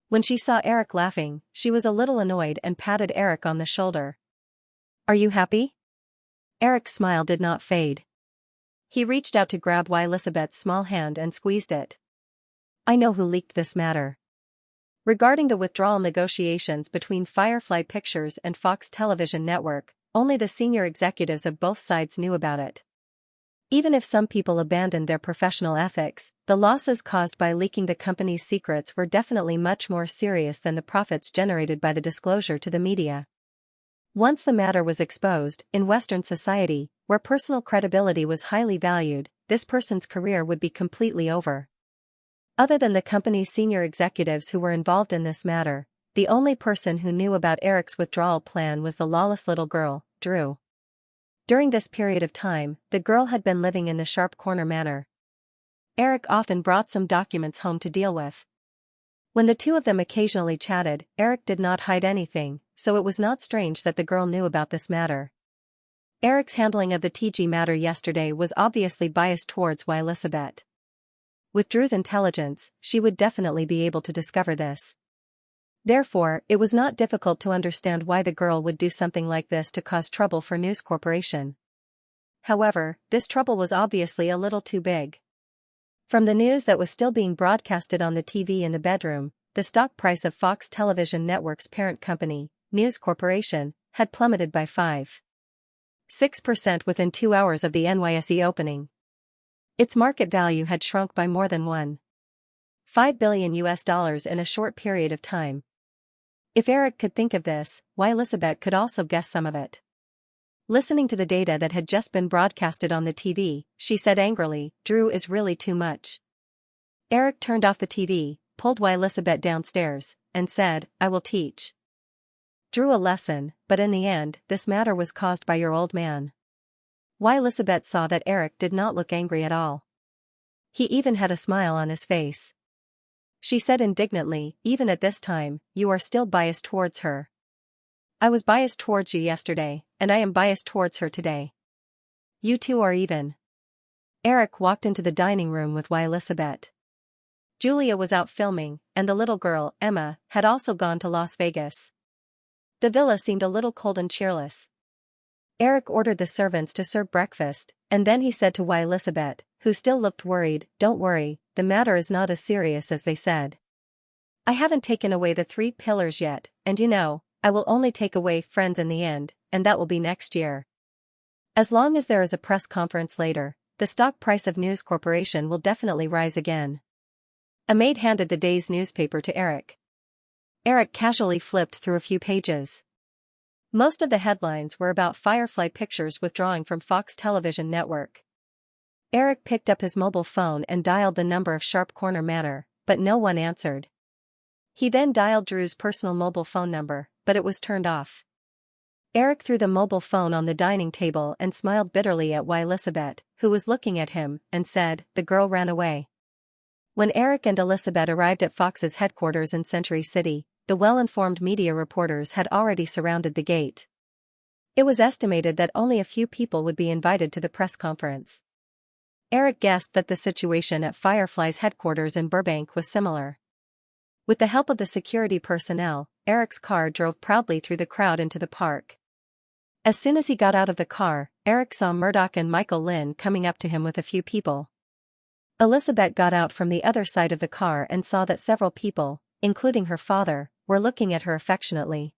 When she saw Eric laughing, she was a little annoyed and patted Eric on the shoulder. "Are you happy?" Eric's smile did not fade. He reached out to grab Elizabeth's small hand and squeezed it. "I know who leaked this matter." Regarding the withdrawal negotiations between Firefly Pictures and Fox Television Network, only the senior executives of both sides knew about it. Even if some people abandoned their professional ethics, the losses caused by leaking the company's secrets were definitely much more serious than the profits generated by the disclosure to the media. Once the matter was exposed, in Western society, where personal credibility was highly valued, this person's career would be completely over. Other than the company's senior executives who were involved in this matter, the only person who knew about Eric's withdrawal plan was the lawless little girl, Drew. During this period of time, the girl had been living in the Sharp Corner manor. Eric often brought some documents home to deal with. When the two of them occasionally chatted, Eric did not hide anything, so it was not strange that the girl knew about this matter. Eric's handling of the TG matter yesterday was obviously biased towards Elizabeth. With Drew's intelligence, she would definitely be able to discover this. Therefore, it was not difficult to understand why the girl would do something like this to cause trouble for News Corporation. However, this trouble was obviously a little too big. From the news that was still being broadcasted on the TV in the bedroom, the stock price of Fox Television Network's parent company, News Corporation, had plummeted by 5.6% within 2 hours of the NYSE opening. Its market value had shrunk by more than $1.5 billion in a short period of time. If Eric could think of this, Elizabeth could also guess some of it. Listening to the data that had just been broadcasted on the TV, she said angrily, "Drew is really too much." Eric turned off the TV, pulled Elizabeth downstairs, and said, "I will teach Drew a lesson, but in the end, this matter was caused by your old man." Elizabeth saw that Eric did not look angry at all. He even had a smile on his face. She said indignantly, "Even at this time, you are still biased towards her." "I was biased towards you yesterday, and I am biased towards her today. You two are even." Eric walked into the dining room with Elizabeth. Julia was out filming, and the little girl, Emma, had also gone to Las Vegas. The villa seemed a little cold and cheerless. Eric ordered the servants to serve breakfast, and then he said to Elizabeth, who still looked worried, "Don't worry, the matter is not as serious as they said. I haven't taken away the 3 pillars yet, and I will only take away friends in the end, and that will be next year. As long as there is a press conference later, the stock price of News Corporation will definitely rise again." A maid handed the day's newspaper to Eric. Eric casually flipped through a few pages. Most of the headlines were about Firefly Pictures withdrawing from Fox Television Network. Eric picked up his mobile phone and dialed the number of Sharp Corner Manor, but no one answered. He then dialed Drew's personal mobile phone number, but it was turned off. Eric threw the mobile phone on the dining table and smiled bitterly at Elizabeth, who was looking at him, and said, "The girl ran away." When Eric and Elizabeth arrived at Fox's headquarters in Century City, the well-informed media reporters had already surrounded the gate. It was estimated that only a few people would be invited to the press conference. Eric guessed that the situation at Firefly's headquarters in Burbank was similar. With the help of the security personnel, Eric's car drove proudly through the crowd into the park. As soon as he got out of the car, Eric saw Murdoch and Michael Lynn coming up to him with a few people. Elizabeth got out from the other side of the car and saw that several people, including her father, were looking at her affectionately.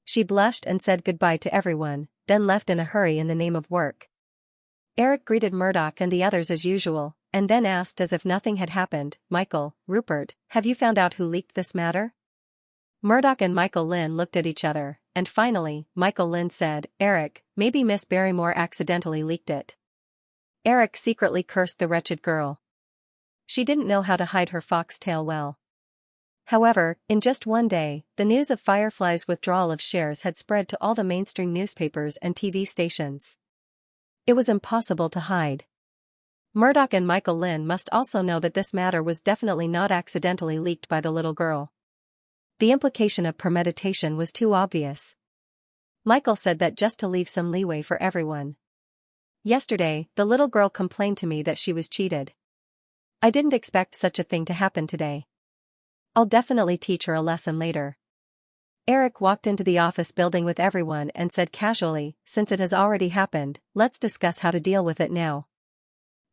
She blushed and said goodbye to everyone, then left in a hurry in the name of work. Eric greeted Murdoch and the others as usual, and then asked as if nothing had happened, "Michael, Rupert, have you found out who leaked this matter?" Murdoch and Michael Lynn looked at each other, and finally, Michael Lynn said, "Eric, maybe Miss Barrymore accidentally leaked it." Eric secretly cursed the wretched girl. She didn't know how to hide her foxtail well. However, in just one day, the news of Firefly's withdrawal of shares had spread to all the mainstream newspapers and TV stations. It was impossible to hide. Murdoch and Michael Lynn must also know that this matter was definitely not accidentally leaked by the little girl. The implication of premeditation was too obvious. Michael said that just to leave some leeway for everyone. Yesterday, the little girl complained to me that she was cheated. I didn't expect such a thing to happen today. I'll definitely teach her a lesson later. Eric walked into the office building with everyone and said casually, since it has already happened, let's discuss how to deal with it now.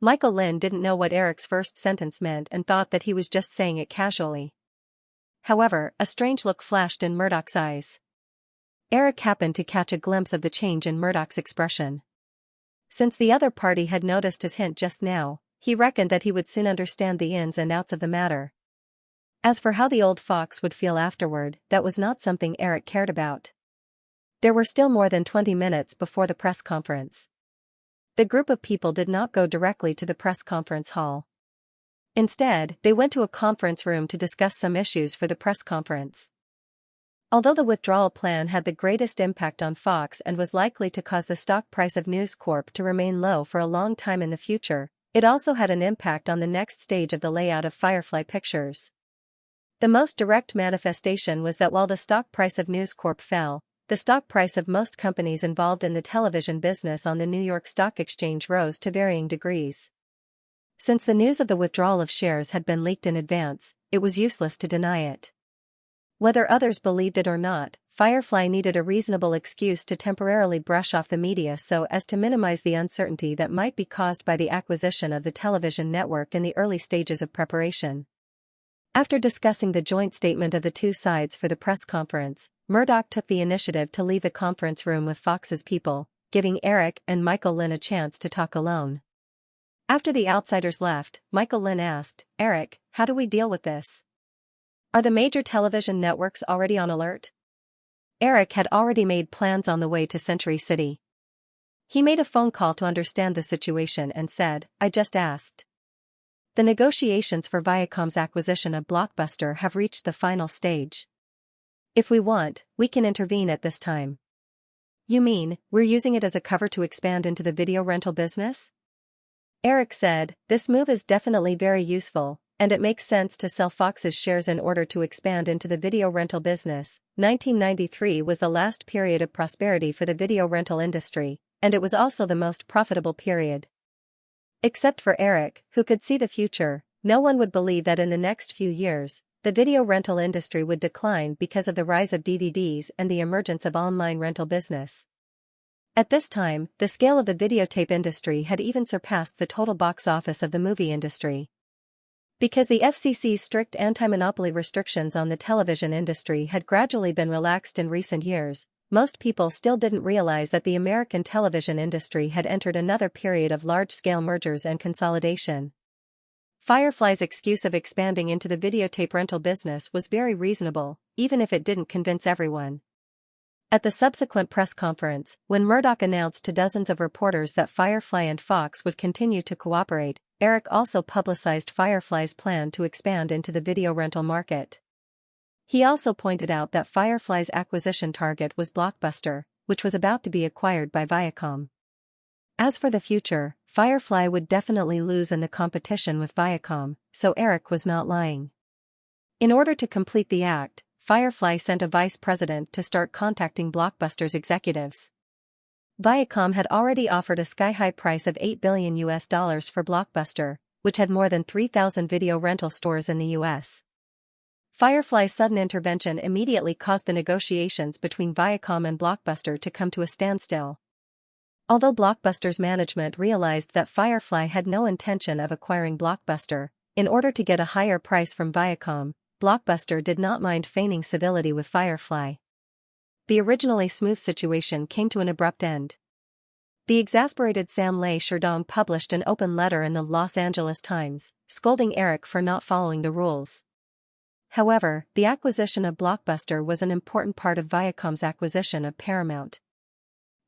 Michael Lynn didn't know what Eric's first sentence meant and thought that he was just saying it casually. However, a strange look flashed in Murdoch's eyes. Eric happened to catch a glimpse of the change in Murdoch's expression. Since the other party had noticed his hint just now, he reckoned that he would soon understand the ins and outs of the matter. As for how the old fox would feel afterward, that was not something Eric cared about. There were still more than 20 minutes before the press conference. The group of people did not go directly to the press conference hall. Instead, they went to a conference room to discuss some issues for the press conference. Although the withdrawal plan had the greatest impact on Fox and was likely to cause the stock price of News Corp to remain low for a long time in the future, it also had an impact on the next stage of the layout of Firefly Pictures. The most direct manifestation was that while the stock price of News Corp fell, the stock price of most companies involved in the television business on the New York Stock Exchange rose to varying degrees. Since the news of the withdrawal of shares had been leaked in advance, it was useless to deny it. Whether others believed it or not, Firefly needed a reasonable excuse to temporarily brush off the media so as to minimize the uncertainty that might be caused by the acquisition of the television network in the early stages of preparation. After discussing the joint statement of the two sides for the press conference, Murdoch took the initiative to leave the conference room with Fox's people, giving Eric and Michael Lynn a chance to talk alone. After the outsiders left, Michael Lynn asked, Eric, how do we deal with this? Are the major television networks already on alert? Eric had already made plans on the way to Century City. He made a phone call to understand the situation and said, I just asked. The negotiations for Viacom's acquisition of Blockbuster have reached the final stage. If we want, we can intervene at this time. You mean, we're using it as a cover to expand into the video rental business? Eric said, this move is definitely very useful, and it makes sense to sell Fox's shares in order to expand into the video rental business. 1993 was the last period of prosperity for the video rental industry, and it was also the most profitable period. Except for Eric, who could see the future, no one would believe that in the next few years, the video rental industry would decline because of the rise of DVDs and the emergence of online rental business. At this time, the scale of the videotape industry had even surpassed the total box office of the movie industry. Because the FCC's strict anti-monopoly restrictions on the television industry had gradually been relaxed in recent years, most people still didn't realize that the American television industry had entered another period of large-scale mergers and consolidation. Firefly's excuse of expanding into the videotape rental business was very reasonable, even if it didn't convince everyone. At the subsequent press conference, when Murdoch announced to dozens of reporters that Firefly and Fox would continue to cooperate, Eric also publicized Firefly's plan to expand into the video rental market. He also pointed out that Firefly's acquisition target was Blockbuster, which was about to be acquired by Viacom. As for the future, Firefly would definitely lose in the competition with Viacom, so Eric was not lying. In order to complete the act, Firefly sent a vice president to start contacting Blockbuster's executives. Viacom had already offered a sky-high price of $8 billion for Blockbuster, which had more than 3,000 video rental stores in the U.S. Firefly's sudden intervention immediately caused the negotiations between Viacom and Blockbuster to come to a standstill. Although Blockbuster's management realized that Firefly had no intention of acquiring Blockbuster, in order to get a higher price from Viacom, Blockbuster did not mind feigning civility with Firefly. The originally smooth situation came to an abrupt end. The exasperated Sam Sherdong published an open letter in the Los Angeles Times, scolding Eric for not following the rules. However, the acquisition of Blockbuster was an important part of Viacom's acquisition of Paramount.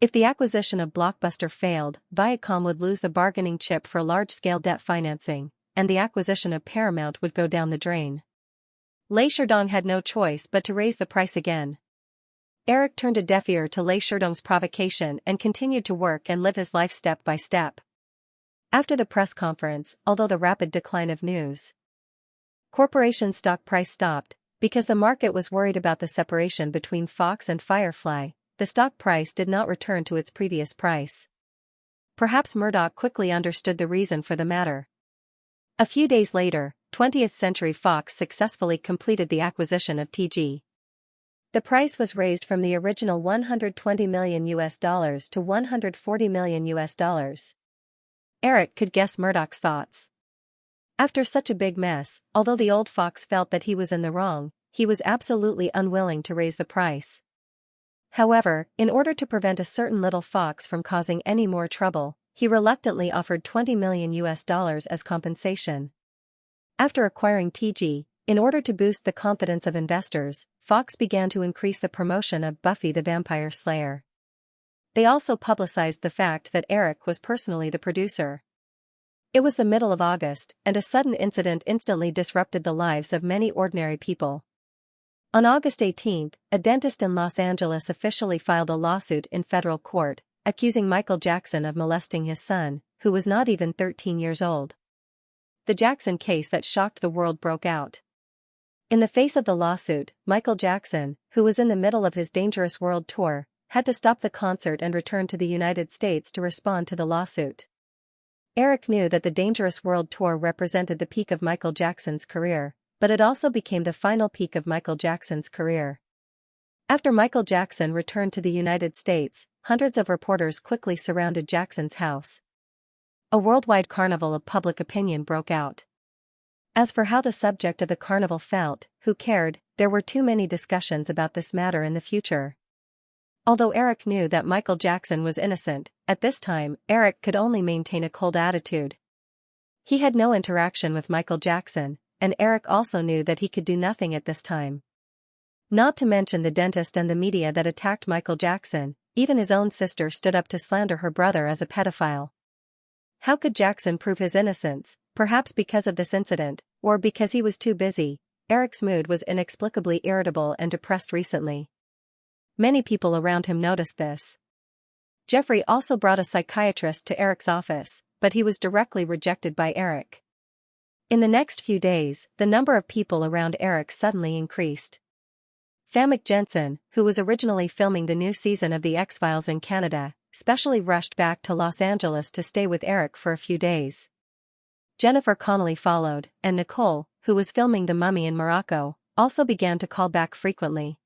If the acquisition of Blockbuster failed, Viacom would lose the bargaining chip for large-scale debt financing, and the acquisition of Paramount would go down the drain. Sherdong had no choice but to raise the price again. Eric turned a deaf ear to Sherdong's provocation and continued to work and live his life step by step. After the press conference, although the rapid decline of News Corporation's stock price stopped, because the market was worried about the separation between Fox and Firefly, the stock price did not return to its previous price. Perhaps Murdoch quickly understood the reason for the matter. A few days later, 20th Century Fox successfully completed the acquisition of TG. The price was raised from the original $120 million to $140 million. Eric could guess Murdoch's thoughts. After such a big mess, although the old fox felt that he was in the wrong, he was absolutely unwilling to raise the price. However, in order to prevent a certain little fox from causing any more trouble, he reluctantly offered $20 million as compensation. After acquiring TG, in order to boost the confidence of investors, Fox began to increase the promotion of Buffy the Vampire Slayer. They also publicized the fact that Eric was personally the producer. It was the middle of August, and a sudden incident instantly disrupted the lives of many ordinary people. On August 18, a dentist in Los Angeles officially filed a lawsuit in federal court, accusing Michael Jackson of molesting his son, who was not even 13 years old. The Jackson case that shocked the world broke out. In the face of the lawsuit, Michael Jackson, who was in the middle of his Dangerous World tour, had to stop the concert and return to the United States to respond to the lawsuit. Eric knew that the Dangerous World tour represented the peak of Michael Jackson's career, but it also became the final peak of Michael Jackson's career. After Michael Jackson returned to the United States, hundreds of reporters quickly surrounded Jackson's house. A worldwide carnival of public opinion broke out. As for how the subject of the carnival felt, who cared, there were too many discussions about this matter in the future. Although Eric knew that Michael Jackson was innocent, at this time, Eric could only maintain a cold attitude. He had no interaction with Michael Jackson, and Eric also knew that he could do nothing at this time. Not to mention the dentist and the media that attacked Michael Jackson, even his own sister stood up to slander her brother as a pedophile. How could Jackson prove his innocence? Perhaps because of this incident, or because he was too busy. Eric's mood was inexplicably irritable and depressed recently. Many people around him noticed this. Jeffrey also brought a psychiatrist to Eric's office, but he was directly rejected by Eric. In the next few days, the number of people around Eric suddenly increased. Famke Janssen, who was originally filming the new season of The X-Files in Canada, specially rushed back to Los Angeles to stay with Eric for a few days. Jennifer Connelly followed, and Nicole, who was filming The Mummy in Morocco, also began to call back frequently.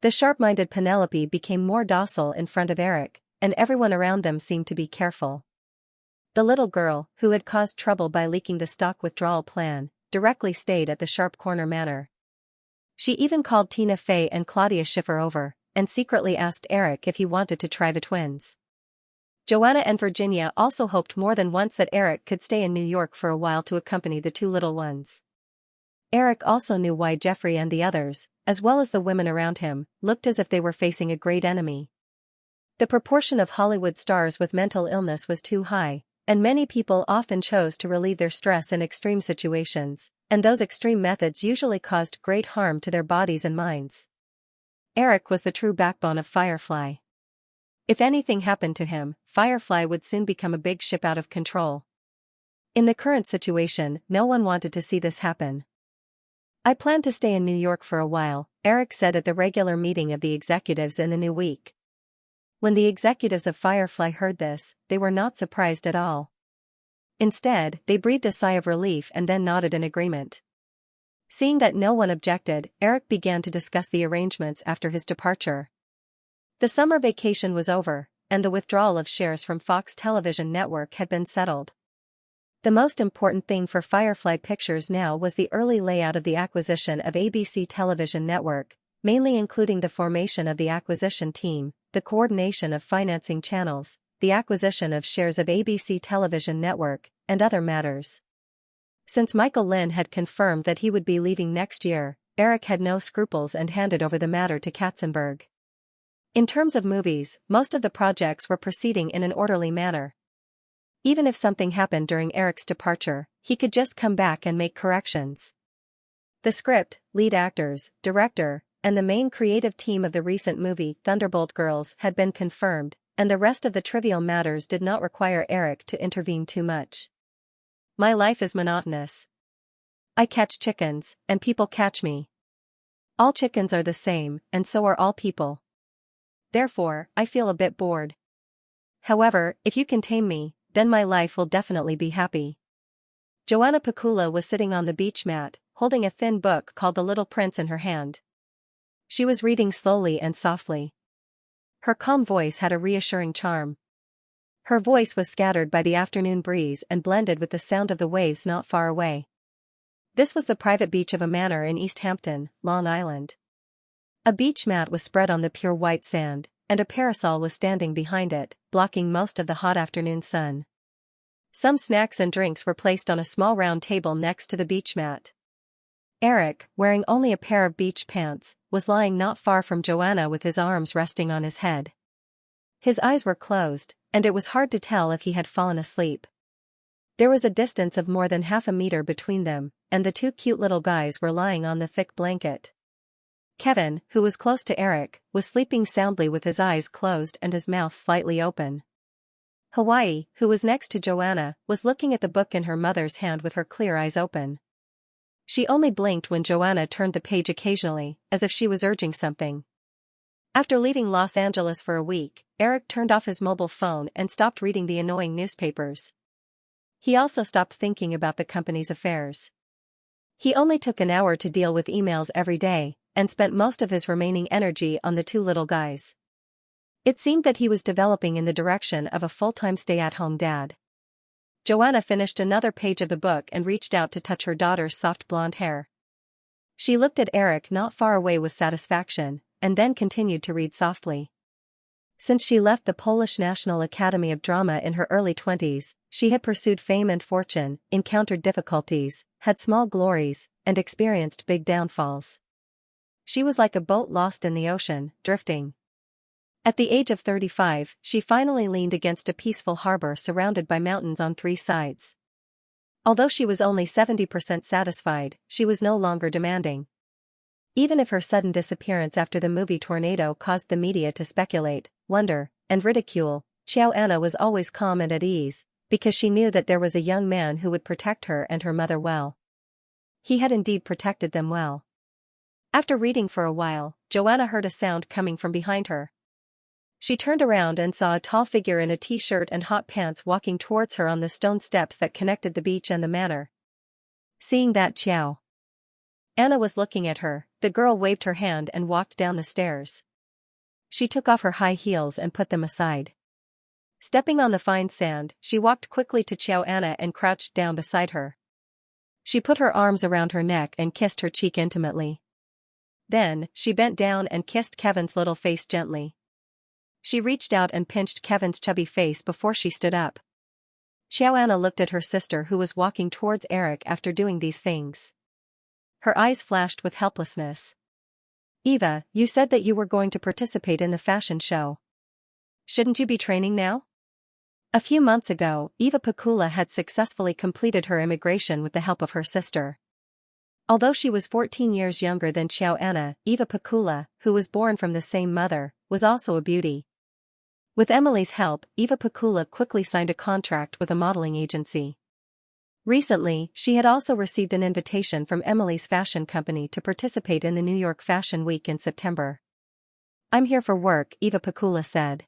The sharp-minded Penelope became more docile in front of Eric, and everyone around them seemed to be careful. The little girl, who had caused trouble by leaking the stock withdrawal plan, directly stayed at the Sharp Corner Manor. She even called Tina Fey and Claudia Schiffer over, and secretly asked Eric if he wanted to try the twins. Joanna and Virginia also hoped more than once that Eric could stay in New York for a while to accompany the two little ones. Eric also knew why Jeffrey and the others, as well as the women around him, looked as if they were facing a great enemy. The proportion of Hollywood stars with mental illness was too high, and many people often chose to relieve their stress in extreme situations, and those extreme methods usually caused great harm to their bodies and minds. Eric was the true backbone of Firefly. If anything happened to him, Firefly would soon become a big ship out of control. In the current situation, no one wanted to see this happen. "I plan to stay in New York for a while," Eric said at the regular meeting of the executives in the new week. When the executives of Firefly heard this, they were not surprised at all. Instead, they breathed a sigh of relief and then nodded in agreement. Seeing that no one objected, Eric began to discuss the arrangements after his departure. The summer vacation was over, and the withdrawal of shares from Fox Television Network had been settled. The most important thing for Firefly Pictures now was the early layout of the acquisition of ABC Television Network, mainly including the formation of the acquisition team, the coordination of financing channels, the acquisition of shares of ABC Television Network, and other matters. Since Michael Lynn had confirmed that he would be leaving next year, Eric had no scruples and handed over the matter to Katzenberg. In terms of movies, most of the projects were proceeding in an orderly manner. Even if something happened during Eric's departure, he could just come back and make corrections. The script, lead actors, director, and the main creative team of the recent movie Thunderbolt Girls had been confirmed, and the rest of the trivial matters did not require Eric to intervene too much. "My life is monotonous. I catch chickens, and people catch me. All chickens are the same, and so are all people. Therefore, I feel a bit bored. However, if you can tame me, then my life will definitely be happy. Joanna Pakula was sitting on the beach mat, holding a thin book called The Little Prince in her hand. She was reading slowly and softly. Her calm voice had a reassuring charm. Her voice was scattered by the afternoon breeze and blended with the sound of the waves not far away. This was the private beach of a manor in East Hampton, Long Island. A beach mat was spread on the pure white sand, and a parasol was standing behind it, blocking most of the hot afternoon sun. Some snacks and drinks were placed on a small round table next to the beach mat. Eric, wearing only a pair of beach pants, was lying not far from Joanna with his arms resting on his head. His eyes were closed, and it was hard to tell if he had fallen asleep. There was a distance of more than half a meter between them, and the two cute little guys were lying on the thick blanket. Kevin, who was close to Eric, was sleeping soundly with his eyes closed and his mouth slightly open. Hawaii, who was next to Joanna, was looking at the book in her mother's hand with her clear eyes open. She only blinked when Joanna turned the page occasionally, as if she was urging something. After leaving Los Angeles for a week, Eric turned off his mobile phone and stopped reading the annoying newspapers. He also stopped thinking about the company's affairs. He only took an hour to deal with emails every day, and spent most of his remaining energy on the two little guys. It seemed that he was developing in the direction of a full-time stay-at-home dad. Joanna finished another page of the book and reached out to touch her daughter's soft blonde hair. She looked at Eric not far away with satisfaction, and then continued to read softly. Since she left the Polish National Academy of Drama in her early 20s, she had pursued fame and fortune, encountered difficulties, had small glories, and experienced big downfalls. She was like a boat lost in the ocean, drifting. At the age of 35, she finally leaned against a peaceful harbor surrounded by mountains on three sides. Although she was only 70% satisfied, she was no longer demanding. Even if her sudden disappearance after the movie Tornado caused the media to speculate, wonder, and ridicule, Xianxia was always calm and at ease, because she knew that there was a young man who would protect her and her mother well. He had indeed protected them well. After reading for a while, Joanna heard a sound coming from behind her. She turned around and saw a tall figure in a t-shirt and hot pants walking towards her on the stone steps that connected the beach and the manor. Seeing that Xianxia was looking at her, the girl waved her hand and walked down the stairs. She took off her high heels and put them aside. Stepping on the fine sand, she walked quickly to Xianxia and crouched down beside her. She put her arms around her neck and kissed her cheek intimately. Then, she bent down and kissed Kevin's little face gently. She reached out and pinched Kevin's chubby face before she stood up. Xianxia looked at her sister who was walking towards Eric after doing these things. Her eyes flashed with helplessness. "Eva, you said that you were going to participate in the fashion show. Shouldn't you be training now?" A few months ago, Eva Pakula had successfully completed her immigration with the help of her sister. Although she was 14 years younger than Xianxia, Eva Pakula, who was born from the same mother, was also a beauty. With Emily's help, Eva Pakula quickly signed a contract with a modeling agency. Recently, she had also received an invitation from Emily's fashion company to participate in the New York Fashion Week in September. "I'm here for work," Eva Pakula said.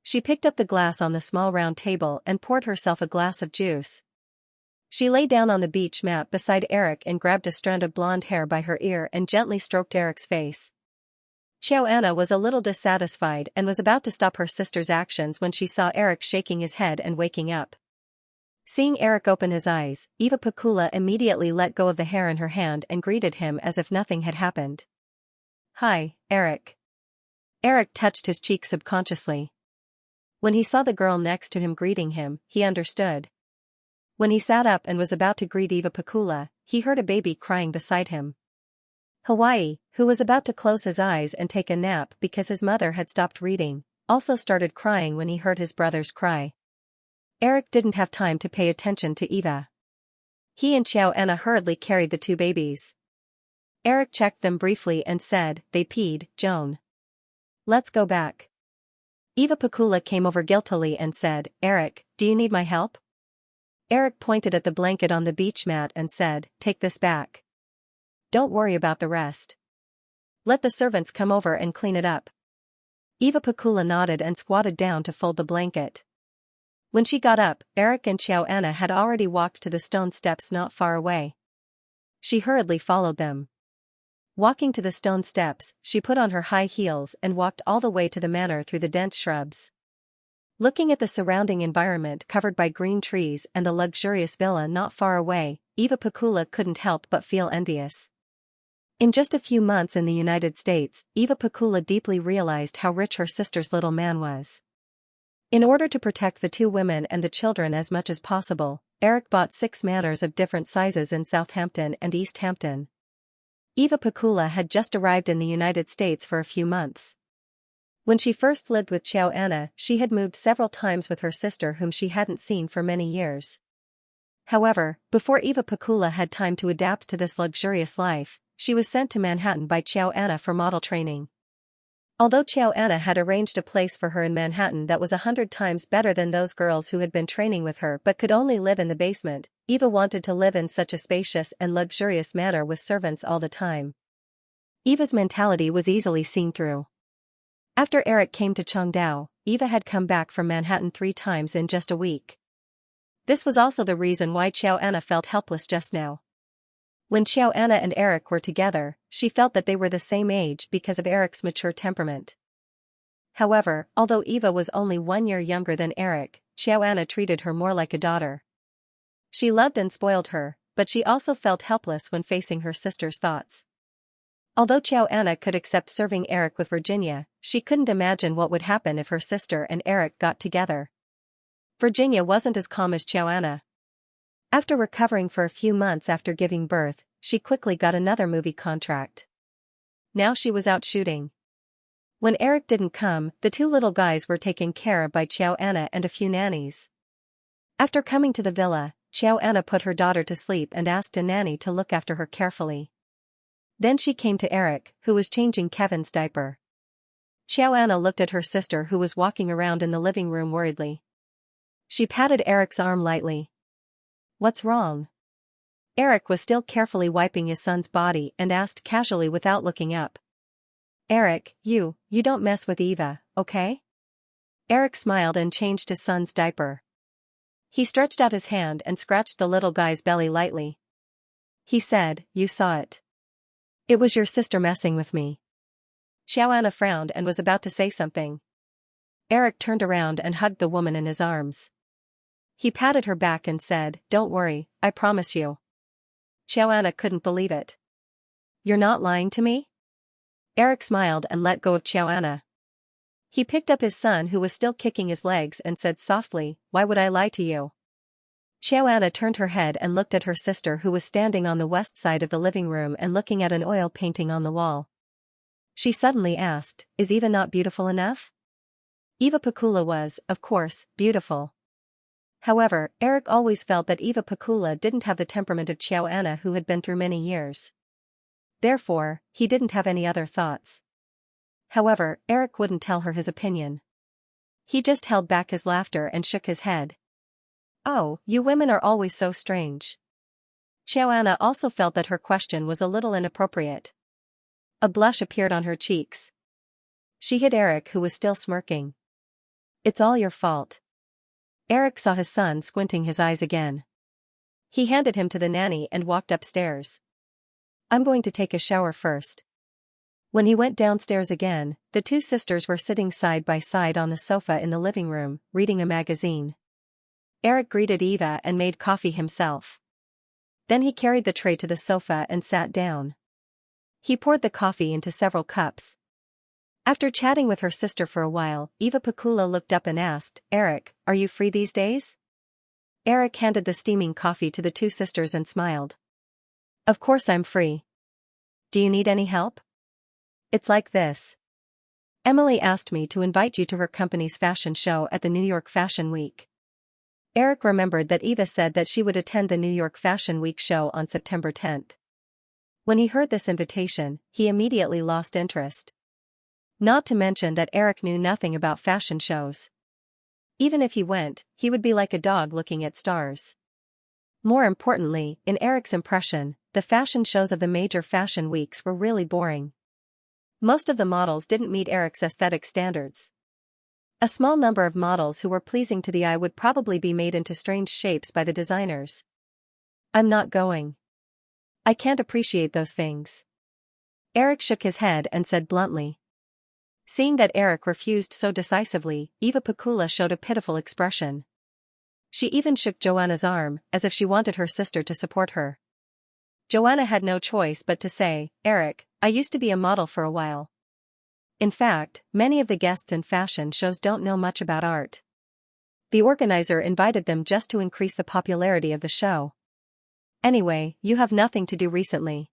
She picked up the glass on the small round table and poured herself a glass of juice. She lay down on the beach mat beside Eric and grabbed a strand of blonde hair by her ear and gently stroked Eric's face. Xianxia was a little dissatisfied and was about to stop her sister's actions when she saw Eric shaking his head and waking up. Seeing Eric open his eyes, Eva Pakula immediately let go of the hair in her hand and greeted him as if nothing had happened. "Hi, Eric." Eric touched his cheek subconsciously. When he saw the girl next to him greeting him, he understood. When he sat up and was about to greet Eva Pakula, he heard a baby crying beside him. Hawaii, who was about to close his eyes and take a nap because his mother had stopped reading, also started crying when he heard his brother's cry. Eric didn't have time to pay attention to Eva. He and Xianxia hurriedly carried the two babies. Eric checked them briefly and said, "They peed, Joan. Let's go back." Eva Pakula came over guiltily and said, "Eric, do you need my help?" Eric pointed at the blanket on the beach mat and said, "Take this back. Don't worry about the rest. Let the servants come over and clean it up." Eva Pakula nodded and squatted down to fold the blanket. When she got up, Eric and Xianxia had already walked to the stone steps not far away. She hurriedly followed them. Walking to the stone steps, she put on her high heels and walked all the way to the manor through the dense shrubs. Looking at the surrounding environment covered by green trees and the luxurious villa not far away, Eva Pakula couldn't help but feel envious. In just a few months in the United States, Eva Pakula deeply realized how rich her sister's little man was. In order to protect the two women and the children as much as possible, Eric bought 6 manors of different sizes in Southampton and East Hampton. Eva Pakula had just arrived in the United States for a few months. When she first lived with Xianxia, she had moved several times with her sister whom she hadn't seen for many years. However, before Eva Pakula had time to adapt to this luxurious life, she was sent to Manhattan by Xianxia for model training. Although Xianxia had arranged a place for her in Manhattan that was 100 times better than those girls who had been training with her but could only live in the basement, Eva wanted to live in such a spacious and luxurious manner with servants all the time. Eva's mentality was easily seen through. After Eric came to Chengdu, Eva had come back from Manhattan 3 times in just a week. This was also the reason why Xianxia felt helpless just now. When Xianxia and Eric were together, she felt that they were the same age because of Eric's mature temperament. However, although Eva was only 1 year younger than Eric, Xianxia treated her more like a daughter. She loved and spoiled her, but she also felt helpless when facing her sister's thoughts. Although Xianxia could accept serving Eric with Virginia, she couldn't imagine what would happen if her sister and Eric got together. Virginia wasn't as calm as Xianxia. After recovering for a few months after giving birth, she quickly got another movie contract. Now she was out shooting. When Eric didn't come, the 2 little guys were taken care of by Xianxia and a few nannies. After coming to the villa, Xianxia put her daughter to sleep and asked a nanny to look after her carefully. Then she came to Eric, who was changing Kevin's diaper. Xianxia looked at her sister who was walking around in the living room worriedly. She patted Eric's arm lightly. "What's wrong?" Eric was still carefully wiping his son's body and asked casually without looking up. "Eric, you don't mess with Eva, okay?" Eric smiled and changed his son's diaper. He stretched out his hand and scratched the little guy's belly lightly. He said, "You saw it. It was your sister messing with me." Xianxia frowned and was about to say something. Eric turned around and hugged the woman in his arms. He patted her back and said, "Don't worry, I promise you." Xianxia couldn't believe it. "You're not lying to me?" Eric smiled and let go of Xianxia. He picked up his son who was still kicking his legs and said softly, "Why would I lie to you?" Xianxia turned her head and looked at her sister who was standing on the west side of the living room and looking at an oil painting on the wall. She suddenly asked, "Is Eva not beautiful enough?" Eva Pakula was, of course, beautiful. However, Eric always felt that Eva Pakula didn't have the temperament of Xianxia who had been through many years. Therefore, he didn't have any other thoughts. However, Eric wouldn't tell her his opinion. He just held back his laughter and shook his head. "Oh, you women are always so strange." Xianxia also felt that her question was a little inappropriate. A blush appeared on her cheeks. She hit Eric who was still smirking. "It's all your fault." Eric saw his son squinting his eyes again. He handed him to the nanny and walked upstairs. "I'm going to take a shower first." When he went downstairs again, the 2 sisters were sitting side by side on the sofa in the living room, reading a magazine. Eric greeted Eva and made coffee himself. Then he carried the tray to the sofa and sat down. He poured the coffee into several cups. After chatting with her sister for a while, Eva Pakula looked up and asked, "Eric, are you free these days?" Eric handed the steaming coffee to the 2 sisters and smiled. "Of course I'm free. Do you need any help?" "It's like this. Emily asked me to invite you to her company's fashion show at the New York Fashion Week." Eric remembered that Eva said that she would attend the New York Fashion Week show on September 10th. When he heard this invitation, he immediately lost interest. Not to mention that Eric knew nothing about fashion shows. Even if he went, he would be like a dog looking at stars. More importantly, in Eric's impression, the fashion shows of the major fashion weeks were really boring. Most of the models didn't meet Eric's aesthetic standards. A small number of models who were pleasing to the eye would probably be made into strange shapes by the designers. I'm not going. I can't appreciate those things. Eric shook his head and said bluntly. Seeing that Eric refused so decisively, Eva Pikula showed a pitiful expression. She even shook Joanna's arm, as if she wanted her sister to support her. Joanna had no choice but to say, Eric, I used to be a model for a while. In fact, many of the guests in fashion shows don't know much about art. The organizer invited them just to increase the popularity of the show. Anyway, you have nothing to do recently.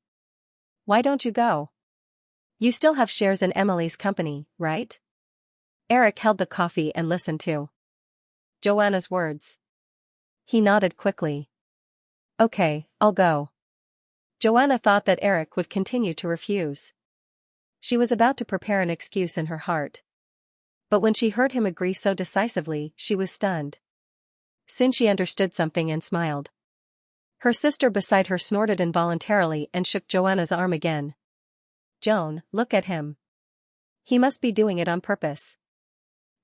Why don't you go? You still have shares in Emily's company, right? Eric held the coffee and listened to Joanna's words. He nodded quickly. Okay, I'll go. Joanna thought that Eric would continue to refuse. She was about to prepare an excuse in her heart. But when she heard him agree so decisively, she was stunned. Soon she understood something and smiled. Her sister beside her snorted involuntarily and shook Joanna's arm again. Joan, look at him. He must be doing it on purpose.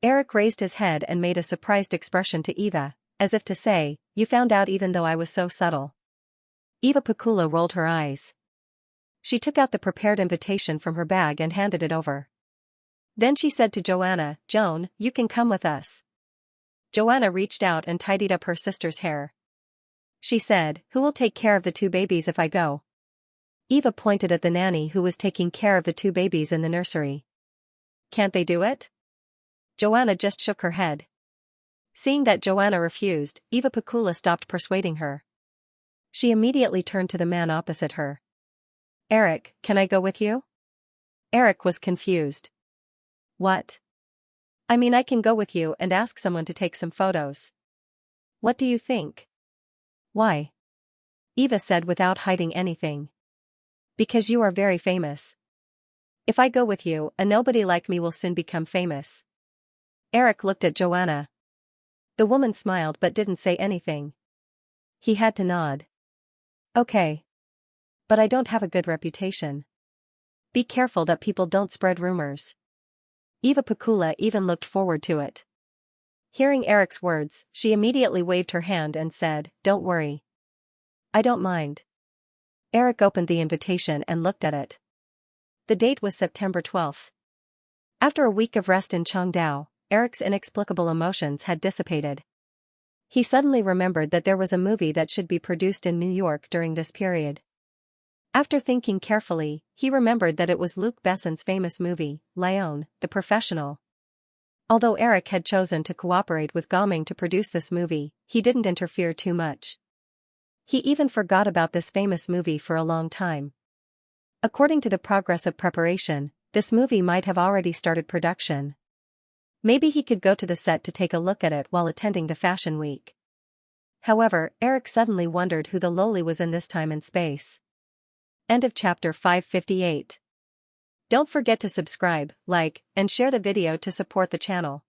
Eric raised his head and made a surprised expression to Eva, as if to say, you found out even though I was so subtle. Eva Pikula rolled her eyes. She took out the prepared invitation from her bag and handed it over. Then she said to Joanna, Joan, you can come with us. Joanna reached out and tidied up her sister's hair. She said, who will take care of the two babies if I go? Eva pointed at the nanny who was taking care of the two babies in the nursery. Can't they do it? Joanna just shook her head. Seeing that Joanna refused, Eva Pikula stopped persuading her. She immediately turned to the man opposite her. Eric, can I go with you? Eric was confused. What? I mean, I can go with you and ask someone to take some photos. What do you think? Why? Eva said without hiding anything. Because you are very famous. If I go with you, a nobody like me will soon become famous. Eric looked at Joanna. The woman smiled but didn't say anything. He had to nod. Okay. But I don't have a good reputation. Be careful that people don't spread rumors. Eva Pikula even looked forward to it. Hearing Eric's words, she immediately waved her hand and said, don't worry. I don't mind. Eric opened the invitation and looked at it. The date was September 12th. After a week of rest in Chengdu, Eric's inexplicable emotions had dissipated. He suddenly remembered that there was a movie that should be produced in New York during this period. After thinking carefully, he remembered that it was Luc Besson's famous movie, Lyon, the Professional. Although Eric had chosen to cooperate with Gaming to produce this movie, he didn't interfere too much. He even forgot about this famous movie for a long time. According to the progress of preparation, this movie might have already started production. Maybe he could go to the set to take a look at it while attending the Fashion Week. However, Eric suddenly wondered who the loli was in this time and space. End of chapter 558. Don't forget to subscribe, like, and share the video to support the channel.